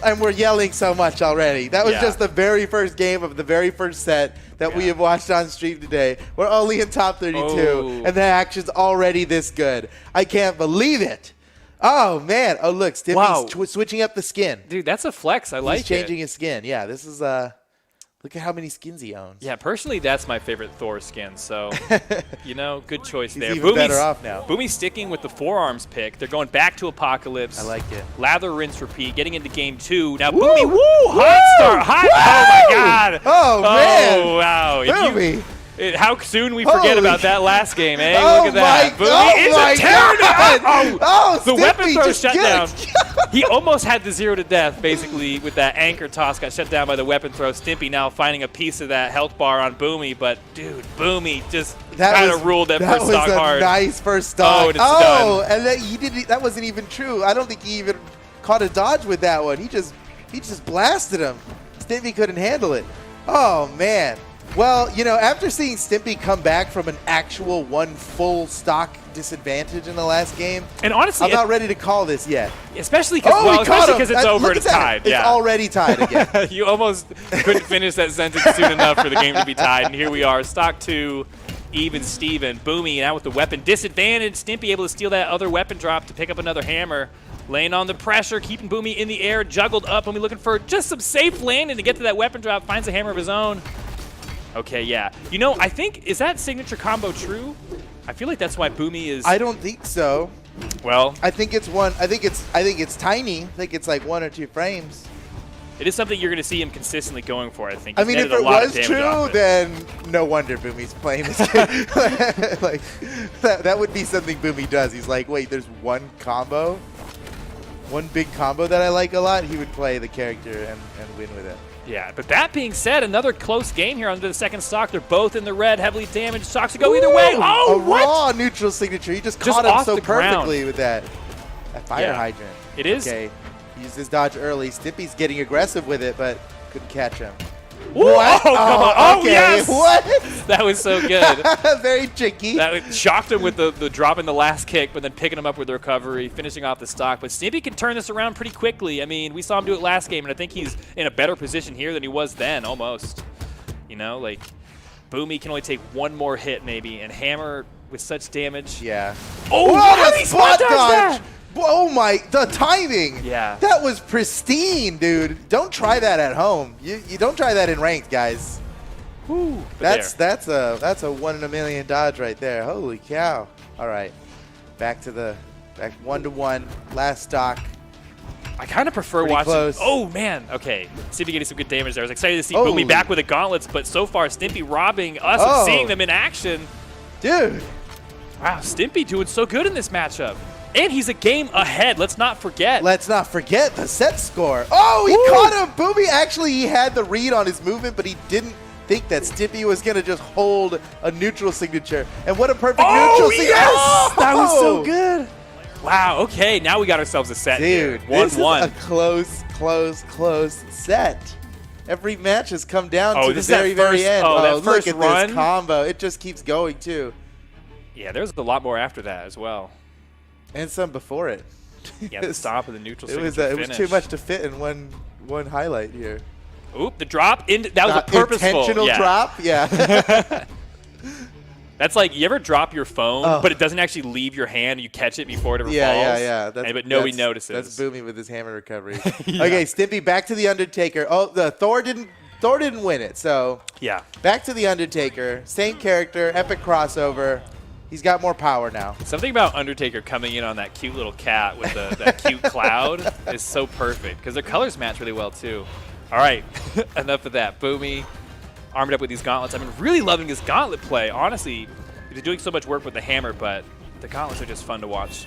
And we're yelling so much already. That was Yeah. just the very first game of the very first set that we have watched on stream today. We're only in top 32, Oh. and the action's already this good. I can't believe it. Oh, man. Oh, look, Stimpy's Wow. switching up the skin. Dude, that's a flex. I like He's changing it. his skin. Yeah, this is, look at how many skins he owns. Yeah, personally, that's my favorite Thor skin. So, you know, good choice He's there. even better off now. Boomy's sticking with the forearms pick. They're going back to Apocalypse. I like it. Lather, rinse, repeat. Getting into game 2. Now, Woo! Boomy, woo! Hot start. Hot. Oh, my God. Oh, man. Oh, wow. If you- Boomy. how soon we forget Holy about that last game, eh? Oh Look at that. my- Boomy oh is my a terror. God. Oh, the Stimpy weapon throw just shut get down. it. He almost had the 0 to death, basically, with that anchor toss. Got shut down by the weapon throw. Stimpy now finding a piece of that health bar on Boomy, but dude, Boomy just kind of ruled that first stock That was hard. a nice first stock. Oh, and it's done. And that wasn't even true. I don't think he even caught a dodge with that one. He just blasted him. Stimpy couldn't handle it. Oh, man. Well, you know, after seeing Stimpy come back from an actual one full stock disadvantage in the last game, And honestly, I'm not ready to call this yet. especially because Oh, we caught him. it's Look over, at it's that. tied. It's Yeah. already tied again. You almost couldn't finish that sentence soon enough for the game to be tied, and here we are, stock 2, even Steven. Boomy now with the weapon disadvantage. Stimpy able to steal that other weapon drop to pick up another hammer. Laying on the pressure, keeping Boomy in the air, juggled up. Boomy looking for just some safe landing to get to that weapon drop, finds a hammer of his own. Okay, yeah. You know, I think, is that signature combo true? I feel like that's why Boomy is, I don't think so. well, I think it's one. I think it's tiny. I think it's like 1 or 2 frames. it is something you're going to see him consistently going for, I think. I He's mean, if netted a it lot of was damage true, off it. then no wonder Boomy's playing this game. Like, that would be something Boomy does. He's like, wait, there's one combo, one big combo that I like a lot. He would play the character and win with it. Yeah, but that being said, another close game here under the second stock. They're both in the red, heavily damaged. Stocks to go either way. Ooh, Oh, a what? raw neutral signature. He just Just caught him off so the ground. perfectly with that fire Yeah. hydrant. It is. Okay, he used his dodge early. Stimpy's getting aggressive with it, but couldn't catch him. Ooh, oh, come on. Oh, okay. yes. What? That was so good. Very tricky. That shocked him with the drop in the last kick, but then picking him up with the recovery, finishing off the stock. But Stimpy can turn this around pretty quickly. I mean, we saw him do it last game, and I think he's in a better position here than he was then, almost. You know, like, Boomy can only take one more hit, maybe, and Hammer with such damage. Yeah. Oh, Whoa, how the did he spot dodge that? Oh my, the timing. Yeah. That was pristine, dude. Don't try that at home. You don't try that in ranked, guys. Whew. That's a 1 in a million dodge right there. Holy cow. All right. Back 1-1. Last stock. I kind of prefer Pretty watching. close. Oh man, okay. Stimpy getting some good damage there. I was excited to see Oh. Boomy back with the gauntlets, but so far Stimpy robbing us Oh. of seeing them in action. Dude. Wow, Stimpy doing so good in this matchup, and he's a game ahead. Let's not forget. Let's not forget the set score. Oh, he Woo. caught him. Boomy actually, he had the read on his movement, but he didn't think that Stimpy was going to just hold a neutral signature. And what a perfect neutral signature. yes! That was so Oh. good. Wow. Okay, now we got ourselves a set Dude, here. this is 1-1. a close set. Every match has come down Oh, to the this is that very first- end. oh, that look first at run. this combo. It just keeps going, too. Yeah, there's a lot more after that as well. And some before it. Yeah, the stop of the neutral It was signature it was too finish. much to fit in one highlight here. Oop, the drop. That was a purposeful. Intentional yeah. drop? Yeah. That's like, you ever drop your phone, Oh. but it doesn't actually leave your hand, and you catch it before it ever falls? Yeah. But nobody notices. That's Boomy with his hammer recovery. Okay, Stimpy back to the Undertaker. Oh, the Thor didn't Thor didn't win it, so Yeah. back to the Undertaker. Same character, epic crossover. He's got more power now. Something about Undertaker coming in on that cute little cat with that cute cloud is so perfect because their colors match really well too. All right, enough of that. Boomy armed up with these gauntlets. I've been really loving his gauntlet play. Honestly, he's doing so much work with the hammer, but the gauntlets are just fun to watch.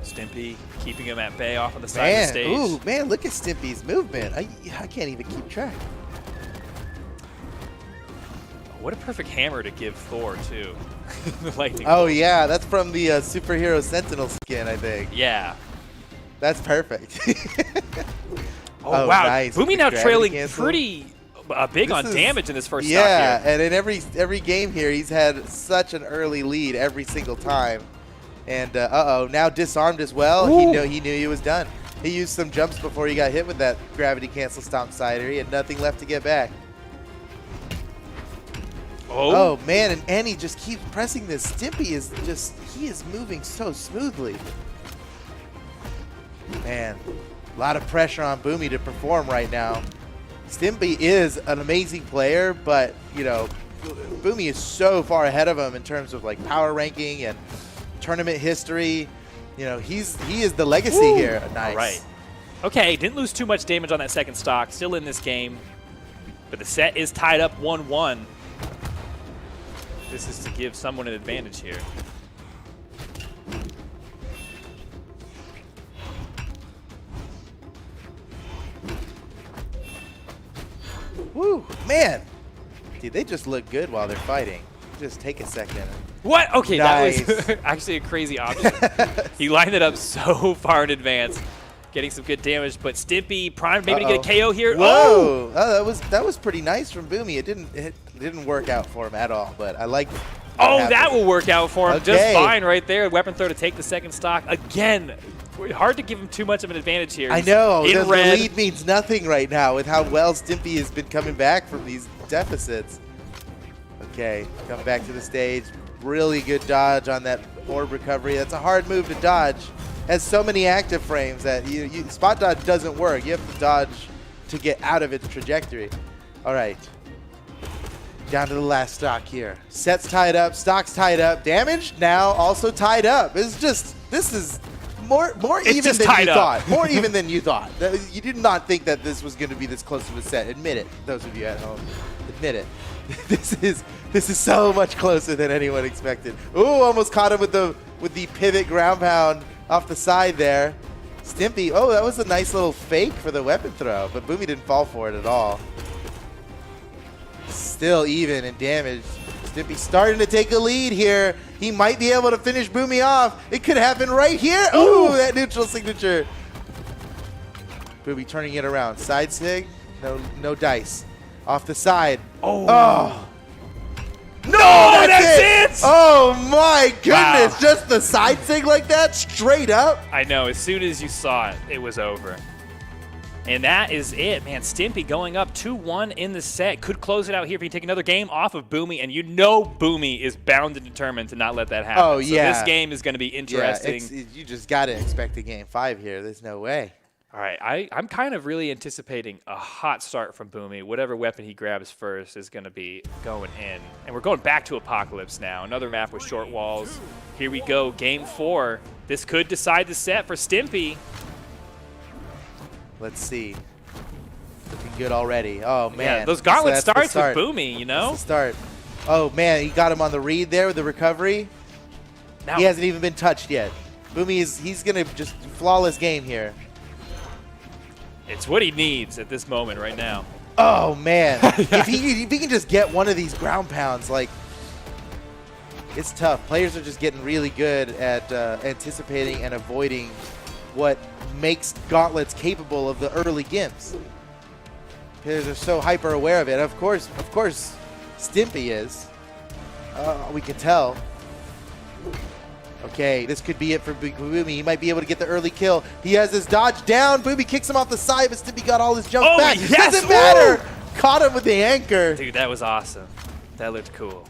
Stimpy keeping him at bay off on the side of the stage. Ooh, man, look at Stimpy's movement. I can't even keep track. What a perfect hammer to give Thor, too. The lightning Oh, bolt. yeah, that's from the Superhero Sentinel skin, I think. Yeah. That's perfect. Oh, wow. Nice. Boomy With now the gravity trailing cancel. pretty big on This is- damage in this first stock Yeah, here. and in every game here, he's had such an early lead every single time. And, uh-oh, now disarmed as well. He knew he was done. He used some jumps before he got hit with that gravity cancel stomp cider. He had nothing left to get back. Oh, man, and he just keeps pressing this. Stimpy is just, he is moving so smoothly. Man, a lot of pressure on Boomy to perform right now. Stimpy is an amazing player, but, you know, Boomy is so far ahead of him in terms of, like, power ranking and tournament history. You know, he is the legacy here. Nice. All right. Okay, didn't lose too much damage on that second stock. Still in this game. But the set is tied up 1-1. This is to give someone an advantage here. Woo, man. Dude, they just look good while they're fighting. Just take a second. What? Okay, Nice. that was actually a crazy option. He lined it up so far in advance, getting some good damage. But Stimpy primed maybe to get a KO here. Whoa! Oh, that was pretty nice from Boomy. It didn't work out for him at all, but I like. Oh, that will work out for him just Okay. fine right there. Weapon throw to take the second stock. Again, hard to give him too much of an advantage here. I know. In The red. lead means nothing right now with how well Stimpy has been coming back from these deficits. Okay, come back to the stage. Really good dodge on that orb recovery. That's a hard move to dodge. Has so many active frames that spot dodge doesn't work. You have to dodge to get out of its trajectory. All right. Down to the last stock here. Set's tied up, stock's tied up. Damage now also tied up. This is more It's even just than tied you up. thought. More even than you thought. You did not think that this was going to be this close of a set. Admit it, those of you at home. Admit it. This is so much closer than anyone expected. Ooh, almost caught him with the pivot ground pound off the side there. Stimpy, oh, that was a nice little fake for the weapon throw, but Boomy didn't fall for it at all. Still even in damage. Stimpy starting to take a lead here. He might be able to finish Boomy off. It could happen right here. Ooh, that neutral signature. Boomy turning it around. Side sig, no dice. Off the side. Oh. No, that's it! Oh my goodness! Wow. Just the side sig like that, straight up. I know. As soon as you saw it, it was over. And that is it, man. Stimpy going up 2-1 in the set. Could close it out here if he take another game off of Boomy. And you know Boomy is bound and determined to not let that happen. Oh, yeah. So this game is going to be interesting. Yeah, you just got to expect a game 5 here. There's no way. All right, I'm kind of really anticipating a hot start from Boomy. Whatever weapon he grabs first is going to be going in. And we're going back to Apocalypse now. Another map with short walls. Here we go, game 4. This could decide the set for Stimpy. Let's see. Looking good already. Oh, man. Yeah, those gauntlet That's the starts start. with Boomy, you know? That's the start. Oh, man, he got him on the read there with the recovery. Now, He hasn't even been touched yet. Boomy he's going to just flawless game here. it's what he needs at this moment right now. Oh, man. if he can just get one of these ground pounds, like, it's tough. Players are just getting really good at anticipating and avoiding what makes gauntlets capable of the early gimps. Players are so hyper aware of it. Of course, Stimpy is. We can tell. Okay, this could be it for Boomy. He might be able to get the early kill. He has his dodge down. Boomy kicks him off the side, but Stimpy got all his jumps Oh, back. yes! Doesn't matter. Caught him with the anchor. Dude, that was awesome. That looked cool.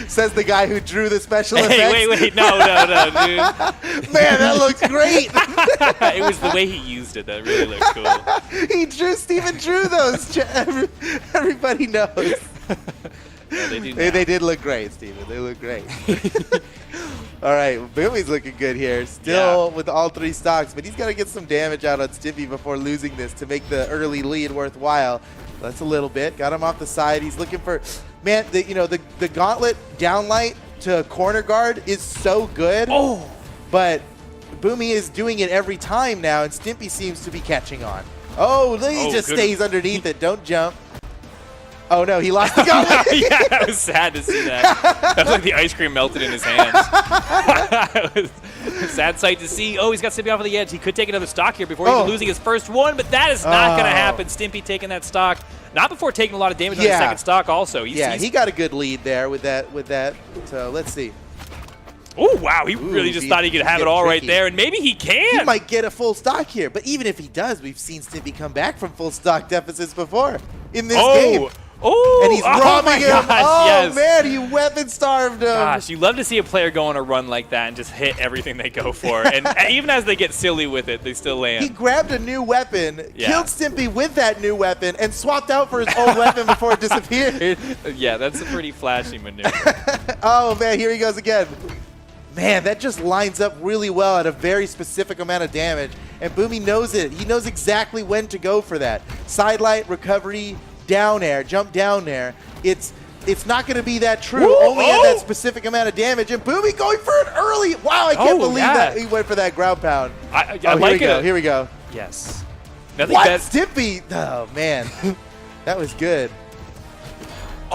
Says the guy who drew the special effects. Hey, wait, no, dude. Man, that looks great. It was the way he used it that really looked cool. Steven drew those. Everybody knows. Yeah, they do. They did look great, Steven. They look great. All right, Boomy's looking good here. Still with all 3 stocks, but he's got to get some damage out on Stimpy before losing this to make the early lead worthwhile. That's a little bit. Got him off the side. He's looking for, man, the gauntlet downlight to corner guard is so good. Oh. But Boomy is doing it every time now, and Stimpy seems to be catching on. Oh, he just stays underneath it. Don't jump. Oh, no, he lost the gauntlet. Yeah, that was sad to see that. That was like the ice cream melted in his hands. It was a sad sight to see. Oh, he's got Stimpy off of the edge. He could take another stock here before even losing his first one, but that is not going to happen. Stimpy taking that stock. Not before taking a lot of damage on his second stock also. He got a good lead there with that. So let's see. Oh, wow. He really just thought he could have it all right there, and maybe he can. He might get a full stock here, but even if he does, we've seen Stimpy come back from full stock deficits before in this game. Oh, and he's robbing him. Gosh, yes. Man, he weapon starved him. Gosh, you love to see a player go on a run like that and just hit everything they go for. And even as they get silly with it, they still land. He grabbed a new weapon, killed Stimpy with that new weapon, and swapped out for his old weapon before it disappeared. Yeah, that's a pretty flashy maneuver. Oh, man, here he goes again. Man, that just lines up really well at a very specific amount of damage. And Boomy knows it. He knows exactly when to go for that. Sidelight, recovery, down air, jump down there. It's not going to be that true, only at that specific amount of damage. And Boomy going for it early. Wow, I can't believe that he went for that ground pound. I like it. Here we go. Yes. What? Stimpy? Oh, man. That was good.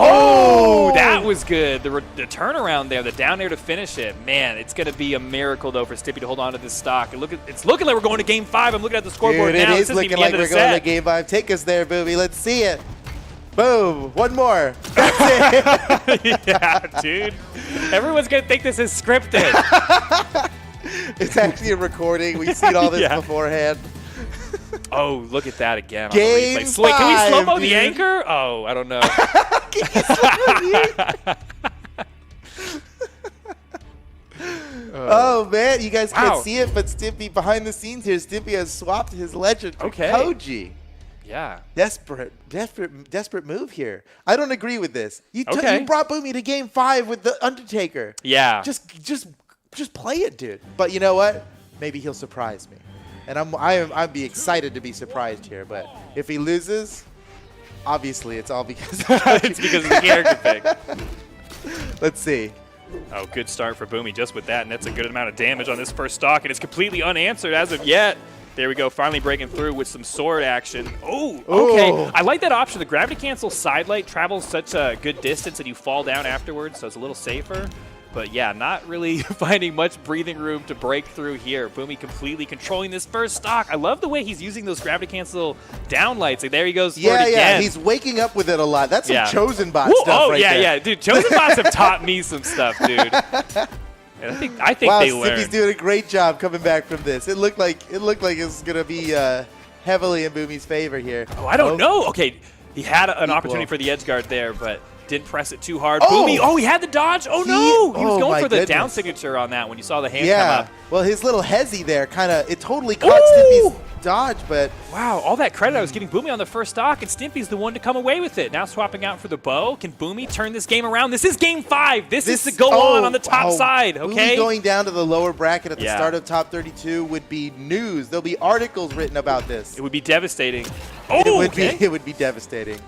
Oh, that was good. The turnaround there, the down air to finish it. Man, it's going to be a miracle, though, for Stimpy to hold on to this stock. And it's looking like we're going to Game 5. I'm looking at the scoreboard now. It is looking like we're going to Game 5. Take us there, Boomy. Let's see it. Boom. One more. That's it. Yeah, dude. Everyone's going to think this is scripted. It's actually a recording. We've seen all this beforehand. Oh, look at that again. Game 5, can we slow-mo the anchor? Oh, I don't know. Oh, man. You guys can't see it, but Stimpy, behind the scenes here, Stimpy has swapped his legend for Koji. Yeah. Desperate move here. I don't agree with this. You brought Boomy to Game 5 with the Undertaker. Yeah. Just play it, dude. But you know what? Maybe he'll surprise me. And I'd be excited to be surprised here. But if he loses, obviously it's all because it's because of the character pick. Let's see. Oh, good start for Boomy just with that, and that's a good amount of damage on this first stock, and it's completely unanswered as of yet. There we go, finally breaking through with some sword action. Oh, okay. I like that option. The gravity cancel sidelight travels such a good distance that you fall down afterwards, so it's a little safer. But yeah, not really finding much breathing room to break through here. Boomy completely controlling this first stock. I love the way he's using those gravity cancel downlights. Like, there he goes for it again. Yeah, he's waking up with it a lot. That's some Chosen Bot stuff right there. Yeah, dude. Chosen Bots have taught me some stuff, dude. And I think they learned. Stimpy's doing a great job coming back from this. It looked like it's gonna be heavily in Boomy's favor here. Oh, I don't know. Okay, he had an opportunity for the edge guard there, but didn't press it too hard. Boomy, he had the dodge. Oh, no. He was going for the down signature on that when you saw the hand come up. Well, his little hezzy there it totally caught Stimpy's dodge, but... Wow, all that credit I was giving Boomy on the first stock, and Stimpy's the one to come away with it. Now swapping out for the bow. Can Boomy turn this game around? This is Game 5. This is to go on the top side, okay? Boomy going down to the lower bracket at the start of top 32 would be news. There'll be articles written about this. It would be devastating. It would be devastating.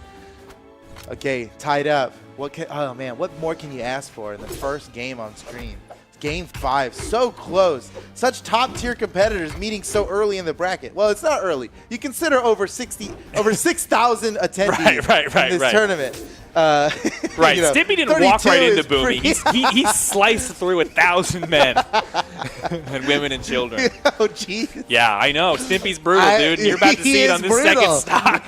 Okay, tied up. What more can you ask for in the first game on screen? Game 5, so close. Such top-tier competitors meeting so early in the bracket. Well, it's not early. You consider over 6,000 attendees in this tournament. Right, Stimpy didn't walk right into Boomy. He sliced through 1,000 men and women and children. Oh, jeez. Yeah, I know. Stimpy's brutal, dude. And you're about to see it on this second stock.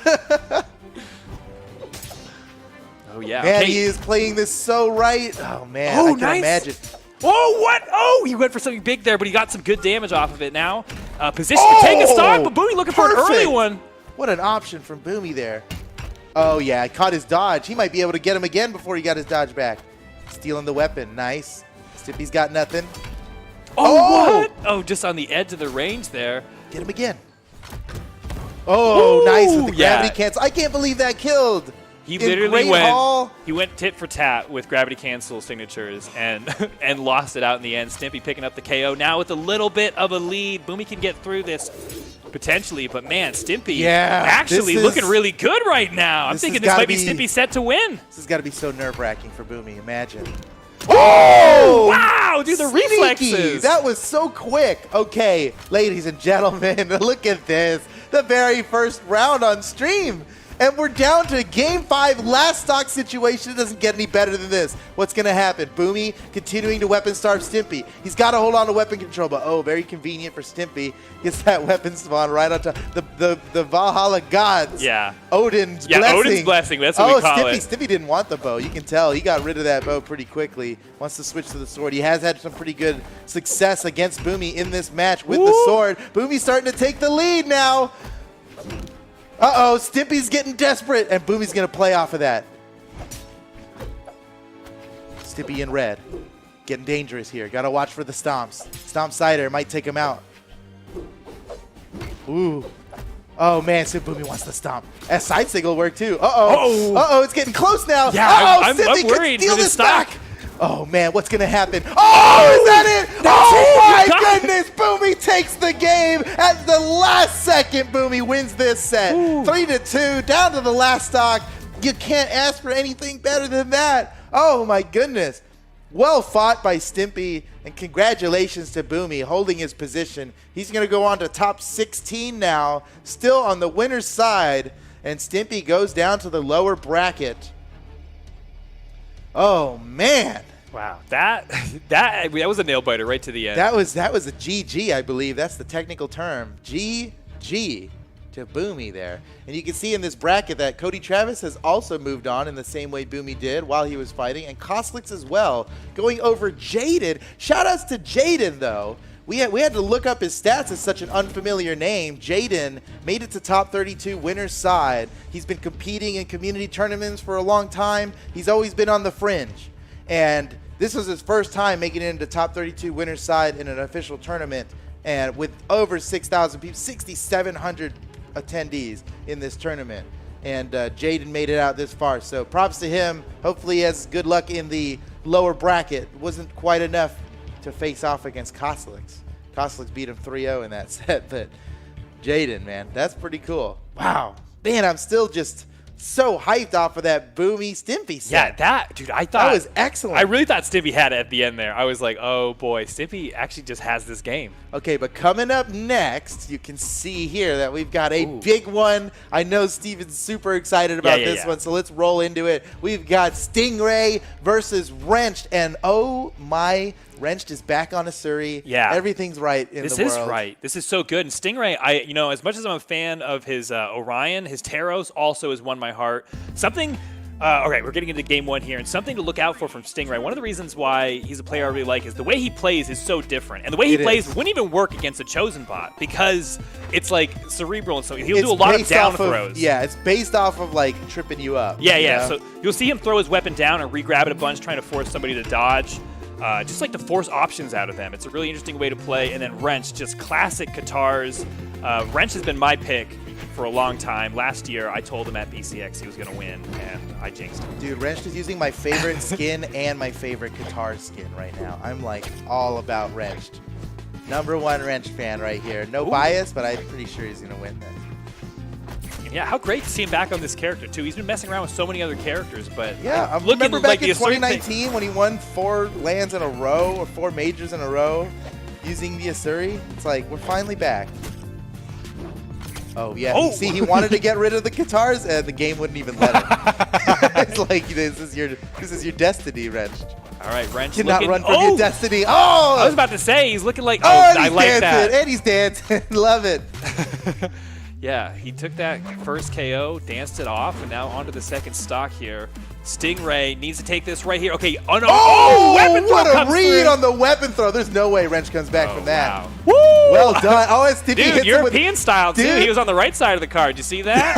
Oh, yeah. Man, he is playing this so right. Oh, man, I can imagine. Oh, what? Oh, he went for something big there, but he got some good damage off of it now. Position to take a stock, but Boomy looking for an early one. What an option from Boomy there. Oh, yeah, caught his dodge. He might be able to get him again before he got his dodge back. Stealing the weapon. Nice. Stimpy's got nothing. Oh, what? Oh, just on the edge of the range there. Get him again. Oh, Ooh, nice with the gravity yeah. cancel. I can't believe that killed. He In literally Great Hall. went tit for tat with gravity cancel signatures and and lost it out in the end. Stimpy picking up the KO now with a little bit of a lead. Boomy can get through this potentially, but man, Stimpy actually looking really good right now. I'm thinking this might be Stimpy set to win. This has got to be so nerve-wracking for Boomy. Imagine. Oh! Wow, dude, the Sneaky. reflexes. That was so quick. Okay, ladies and gentlemen, look at this. The very first round on stream. And we're down to Game 5, last stock situation. It doesn't get any better than this. What's going to happen? Boomy continuing to weapon starve Stimpy. He's got to hold on to weapon control, but oh, very convenient for Stimpy. Gets that weapon spawn right on top. The Brawlhalla gods. Yeah. Odin's Yeah, blessing. Odin's blessing. That's what we call it. Stimpy didn't want the bow. You can tell. He got rid of that bow pretty quickly. Wants to switch to the sword. He has had some pretty good success against Boomy in this match with the sword. Boomy's starting to take the lead now. Uh-oh, Stimpy's getting desperate, and Boomy's going to play off of that. Stimpy in red. Getting dangerous here. Got to watch for the stomps. Stomp Cider might take him out. Ooh. Oh, man, so Boomy wants to stomp. That side signal work, too. Uh-oh. Uh-oh, it's getting close now. Yeah, uh-oh, I'm Stimpy worried can steal for this this stock. back. Oh, man, what's going to happen? Oh, is that it? Oh, my goodness. Boomy takes the game at the last second. Boomy wins this set. 3-2, down to the last stock. You can't ask for anything better than that. Oh, my goodness. Well fought by Stimpy, and congratulations to Boomy holding his position. He's going to go on to top 16 now, still on the winner's side, and Stimpy goes down to the lower bracket. Oh, man. Wow, that was a nail biter right to the end. That was a GG, I believe. That's the technical term. GG to Boomy there. And you can see in this bracket that Cody Travis has also moved on in the same way Boomy did while he was fighting, and Kostlix as well, going over Jaden. Shoutouts to Jaden, though. We had to look up his stats as such an unfamiliar name. Jaden made it to top 32 winner's side. He's been competing in community tournaments for a long time. He's always been on the fringe. And this was his first time making it into top 32 winner's side in an official tournament, and with over 6,000 people, 6,700 attendees in this tournament. And Jaden made it out this far, so props to him. Hopefully he has good luck in the lower bracket. Wasn't quite enough to face off against Kostlix. Kostlix beat him 3-0 in that set, but Jaden, man, that's pretty cool. Wow. Man, I'm still just so hyped off of that Boomy Stimpy set. Yeah, dude, I thought that was excellent. I really thought Stimpy had it at the end there. I was like, oh boy, Stimpy actually just has this game. Okay, but coming up next, you can see here that we've got a big one. I know Steven's super excited about this one, so let's roll into it. We've got Stingray versus Wrenched, and oh my, Wrenched is back on Asuri. Yeah. Everything's right in the world. This is right. This is so good. And Stingray, as much as I'm a fan of his Orion, his Taros also has won my heart. Something, okay, we're getting into game one here, and something to look out for from Stingray. One of the reasons why he's a player I really like is the way he plays is so different. And the way he plays wouldn't even work against a Chosen bot because it's like cerebral, and so he'll do a lot of down throws. Yeah, it's based off of like tripping you up. Yeah. So you'll see him throw his weapon down and re-grab it a bunch, trying to force somebody to dodge. Just like to force options out of them. It's a really interesting way to play. And then Wrench, just classic Katars. Wrench has been my pick for a long time. Last year, I told him at BCX he was going to win, and I jinxed him. Dude, Wrench is using my favorite skin and my favorite Katar skin right now. I'm like all about Wrenched. #1 Wrench fan right here. No bias, but I'm pretty sure he's going to win this. Yeah, how great to see him back on this character, too. He's been messing around with so many other characters, but yeah, I remember back in 2019 when he won 4 lands in a row, or 4 majors in a row, using the Asuri. It's like, we're finally back. Oh, yeah. See, he wanted to get rid of the Katars, and the game wouldn't even let him. It's like, this is your destiny, Wrenched. All right, Wrench cannot run from your destiny. Oh! I was about to say, he's looking like, I like dancing, that. And he's dancing. Love it. Yeah, he took that first KO, danced it off, and now onto the second stock here. Stingray needs to take this right here. Okay, weapon throw what a comes read through. on the weapon throw. There's no way Wrench comes back from that. Wow. Woo! Well done. Oh, it's Dude, European style, too. Dude. He was on the right side of the card. You see that?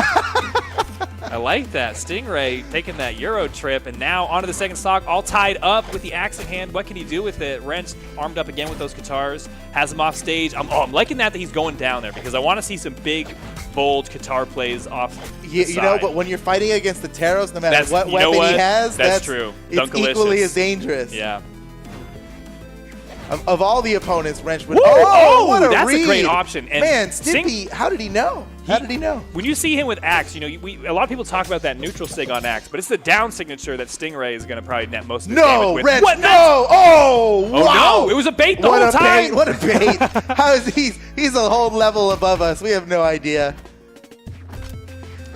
I like that. Stingray taking that Euro trip, and now onto the second stock, all tied up with the axe in hand. What can he do with it? Wrench armed up again with those guitars, has him off stage. I'm liking that he's going down there because I want to see some big, bold guitar plays off the You know, side. but when you're fighting against the Taros, no matter what weapon he has, that's true. It's Dunkalicious. equally as dangerous. Yeah. Of all the opponents, Wrench would. Woo! Oh, what a That's read. a great option. And Man, Stimpy, how did he know? How did he know? When you see him with Axe, you know, a lot of people talk about that neutral sig on Axe, but it's the down signature that Stingray is going to probably net most of his damage with. Wrench, What? no! Oh, Oh, wow! no! It was a bait the What whole a time! bait! What a bait! How is he's a whole level above us. We have no idea.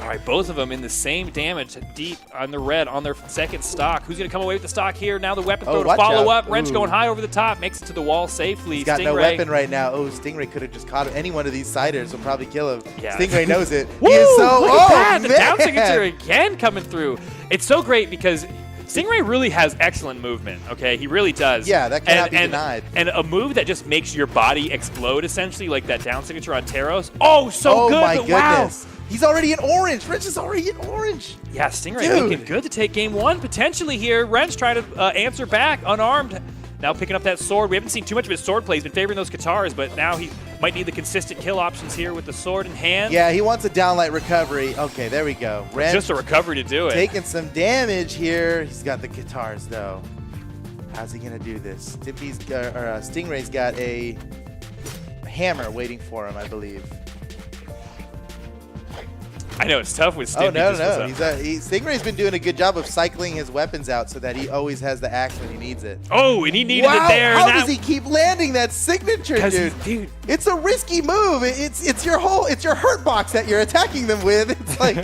All right, both of them in the same damage, deep on the red on their second stock. Who's going to come away with the stock here? Now the weapon throw to watch follow out. up. Wrench Ooh. going high over the top, makes it to the wall safely. He's got Stingray. no weapon right now. Oh, Stingray could have just caught him. Any one of these siders will probably kill him. Yeah. Stingray knows it. Woo! He is so. Look Oh, at that! The man. down signature again coming through. It's so great because Stingray really has excellent movement, okay? He really does. Yeah, that cannot be denied. And a move that just makes your body explode, essentially, like that down signature on Taros. Oh, so Oh good, my but goodness. He's already in orange. Wrench is already in orange. Yeah, Stingray Dude. looking good to take game one, potentially here. Wrench trying to answer back, unarmed. Now picking up that sword. We haven't seen too much of his sword play. He's been favoring those guitars, but now he might need the consistent kill options here with the sword in hand. Yeah, he wants a downlight recovery. Okay, there we go. Wrench Just a recovery to do it. taking some damage here. He's got the guitars, though. How's he going to do this? Stingray's got a hammer waiting for him, I believe. I know, it's tough with Oh, Stimpy. no, just no. with Stingray's been doing a good job of cycling his weapons out so that he always has the axe when he needs it. Oh, and he needed Wow, it there. how and does he keep landing that signature, 'Cause dude? dude. It's a risky move. It's your hurt box that you're attacking them with. It's like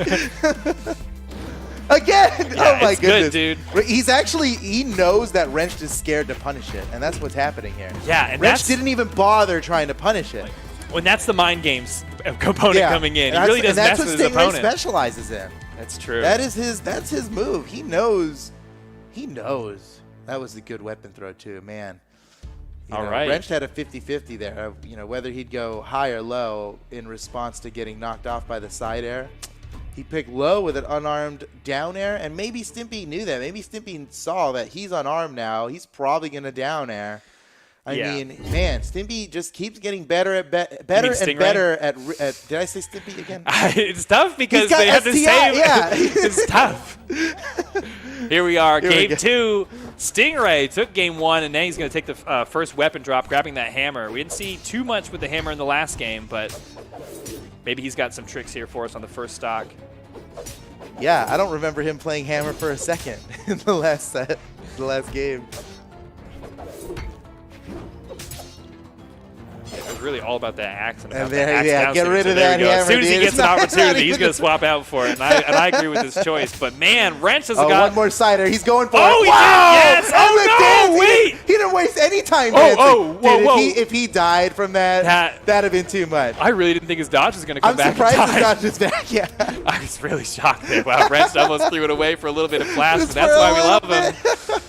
again. Yeah, oh my it's good, goodness, dude. He knows that Wrench is scared to punish it, and that's what's happening here. Yeah, and Wrench that's didn't even bother trying to punish it. when that's the mind games component coming in. He really does mess with his That's what Stingray opponent. specializes in. That's true. That's his move. He knows. That was a good weapon throw too, man. All right. Wrench had a 50-50 there. Whether he'd go high or low in response to getting knocked off by the side air. He picked low with an unarmed down air, and maybe Stimpy knew that. Maybe Stimpy saw that he's unarmed now. He's probably gonna down air. I mean, man, Stimpy just keeps getting better and Stingray? better at. Did I say Stimpy again? It's tough because He's got they have the STI, same. yeah. It's tough. Here we are, Here we game go. two. Stingray took game one, and now he's going to take the first weapon drop, grabbing that hammer. We didn't see too much with the hammer in the last game, but maybe he's got some tricks here for us on the first stock. Yeah, I don't remember him playing hammer for a second in the last set, the last game. It was really all about that axe. And about there- that axe yeah, down get signature. rid of There that we go. As hammer, soon as he dude. gets It's an not opportunity, he's even- going to swap out for it, and I agree with his choice. But man, Wrench has Oh, got one more cider. He's going for Oh, it. he did, Wow! yes! And Oh, the no, dance, wait! He didn't waste any time Oh, dancing. oh, whoa, Dude, whoa. If he died from that'd have been too much. I really didn't think his dodge was going to come I'm back surprised in his time. dodge is back. Yeah. I was really shocked there. Wow, Wrench almost threw it away for a little bit of flash, but Just that's for a why we little love him.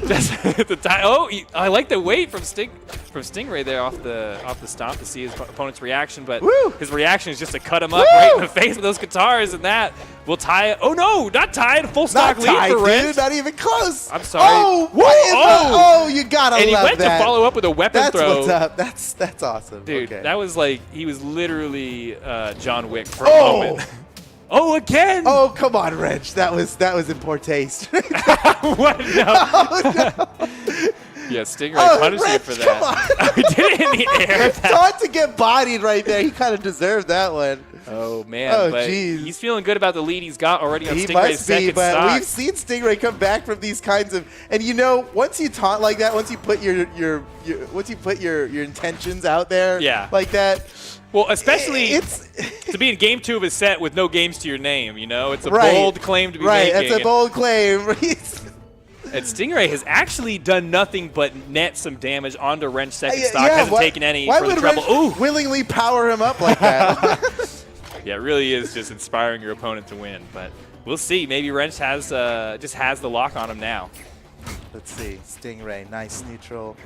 Just at the time. Oh, I like the weight from Stingray there off the stomp to see his opponent's reaction, but Woo! his reaction is just to cut him up right in the face with those guitars, and that will tie it. Oh no, not tied. Full stock Not lead tied, for Wrench. dude. Not even close. I'm sorry. Oh, Whoa, what in oh. the? Oh, you gotta And he love went that. to follow up with a weapon That's throw. what's up. That's awesome. Dude, okay. that was like, he was literally John Wick for a Oh. moment. Oh, again! Oh, come on, Wrench. That was in poor taste. What? No. Yeah, Stingray Oh, punished you Wrench, for come that. He did it in the air. Thought to get bodied right there. He kind of deserved that one. Oh, man. Oh, but jeez. he's feeling good about the lead he's got already on He Stingray's must be, second but stock. we've seen Stingray come back from these kinds of, and once you taunt like that, once you put your intentions out there, Yeah. like that, Well, especially it's to be in game two of a set with no games to your name, It's a Right. bold claim to be right. making. That's a bold claim. And Stingray has actually done nothing but net some damage onto Wrench's second Yeah, stock. Hasn't why- taken any why for the would treble. Wrench Ooh! willingly power him up like that? Yeah, it really is just inspiring your opponent to win. But we'll see. Maybe Wrench has just has the lock on him now. Let's see. Stingray, nice neutral.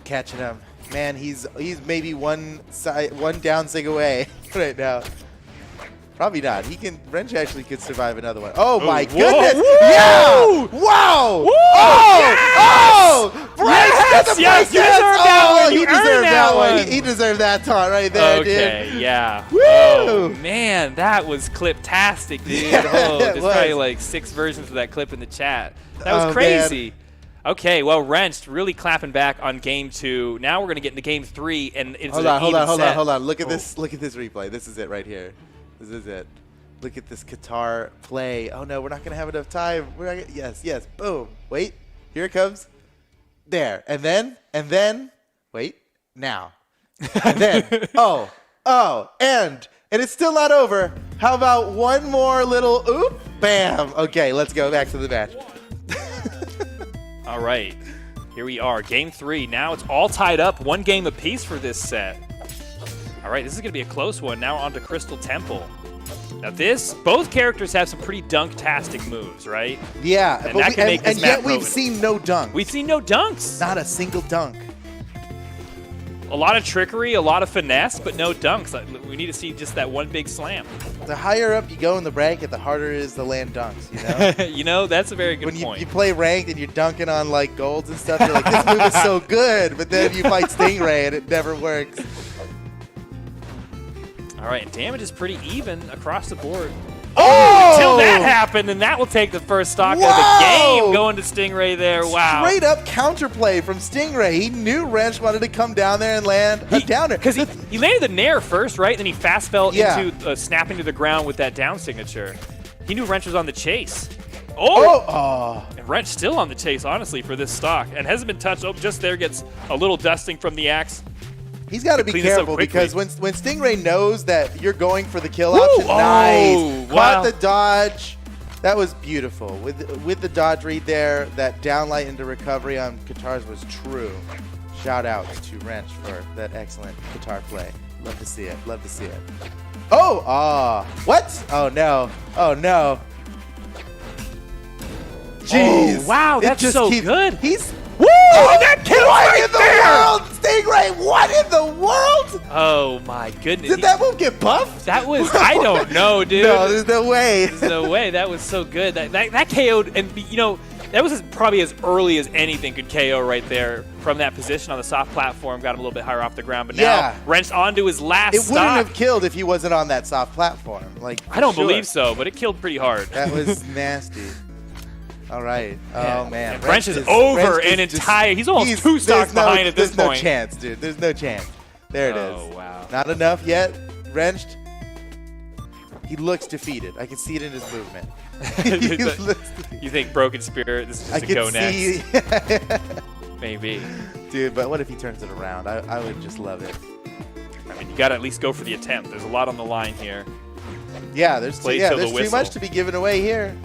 Catching him. Man, he's maybe one down sig away right now. Probably not. Wrench actually could survive another one. Oh my whoa, goodness! woo! Yeah! Wow! Woo! Oh! Yes! Oh! Wrench gets a Yes, break you dance! deserved that Oh, one. he You deserved earned that that one. one. He deserved that taunt right there, Okay, dude. yeah. Woo! Oh, man, that was clip-tastic, dude. Yeah, Oh, it there's probably was. like 6 versions of that clip in the chat. That was Oh, crazy. Okay, well, Wrenched really clapping back on game 2. Now we're going to get into game 3, and it's Hold an on, hold even on, hold set. on, hold on. Look at Oh. this. Look at this replay. This is it right here. This is it. Look at this guitar play. Oh no, we're not gonna have enough time. We're not gonna, yes. Boom. Wait. Here it comes. There. And then. Wait. Now. And then. Oh. And it's still not over. How about one more little oop? Bam. Okay, let's go back to the match. All right, here we are, game 3. Now it's all tied up, 1 game apiece for this set. All right, this is going to be a close one. Now on to Crystal Temple. Now both characters have some pretty dunk-tastic moves, right? Yeah, And that can make this and yet map we've broken. seen no dunk. We've seen no dunks. Not a single dunk. A lot of trickery, a lot of finesse, but no dunks. We need to see just that one big slam. The higher up you go in the bracket, the harder it is to land dunks, you know? You know, that's a very good When point. you play ranked and you're dunking on like golds and stuff, you're like, this move is so good, but then you fight Stingray and it never works. All right, and damage is pretty even across the board. Oh! Until that happened, and that will take the first stock of the Whoa! game going to Stingray there. Wow. Straight up counterplay from Stingray. He knew Wrench wanted to come down there and land a downer. Because he landed the nair first, right? Then he fast fell Yeah. into snapping to the ground with that down signature. He knew Wrench was on the chase. Oh! Oh! And Wrench still on the chase, honestly, for this stock. And hasn't been touched. Oh, just there gets a little dusting from the axe. He's got to be Clean this up careful quickly. because when Stingray knows that you're going for the kill Woo! option, Oh, nice. wow. Caught the dodge. That was beautiful. With the dodge read there, that downlight into recovery on guitars was true. Shout out to Wrench for that excellent guitar play. Love to see it. Love to see it. Oh! What? Oh, no. Oh, no. Jeez. Oh, wow, It that's just so keeps- good. He's... Woo! Oh, that kill what right in the there! world? Stingray, what in the world? Oh, my goodness. Did that move get buffed? That was, I don't know, dude. No, there's no way. There's no way. That was so good. That KO'd, and you know, that was probably as early as anything could KO right there from that position on the soft platform. Got him a little bit higher off the ground, but Yeah. now wrenched onto his last It wouldn't stock. have killed if he wasn't on that soft platform. Like I don't sure. believe so, but it killed pretty hard. That was nasty. All right. Oh man. And Wrench is over Wrench an is entire. He's almost he's- 2 stocks there's no- behind at this There's point. no chance, dude. There's no chance. There it is. Oh wow. Not enough yet. Wrenched. He looks defeated. I can see it in his movement. He looks defeated. You think Broken Spirit? This is I just a go can see. next. Maybe. Dude, but what if he turns it around? I would just love it. I mean, you got to at least go for the attempt. There's a lot on the line here. Yeah, there's Play till the there's too whistle. much to be given away here.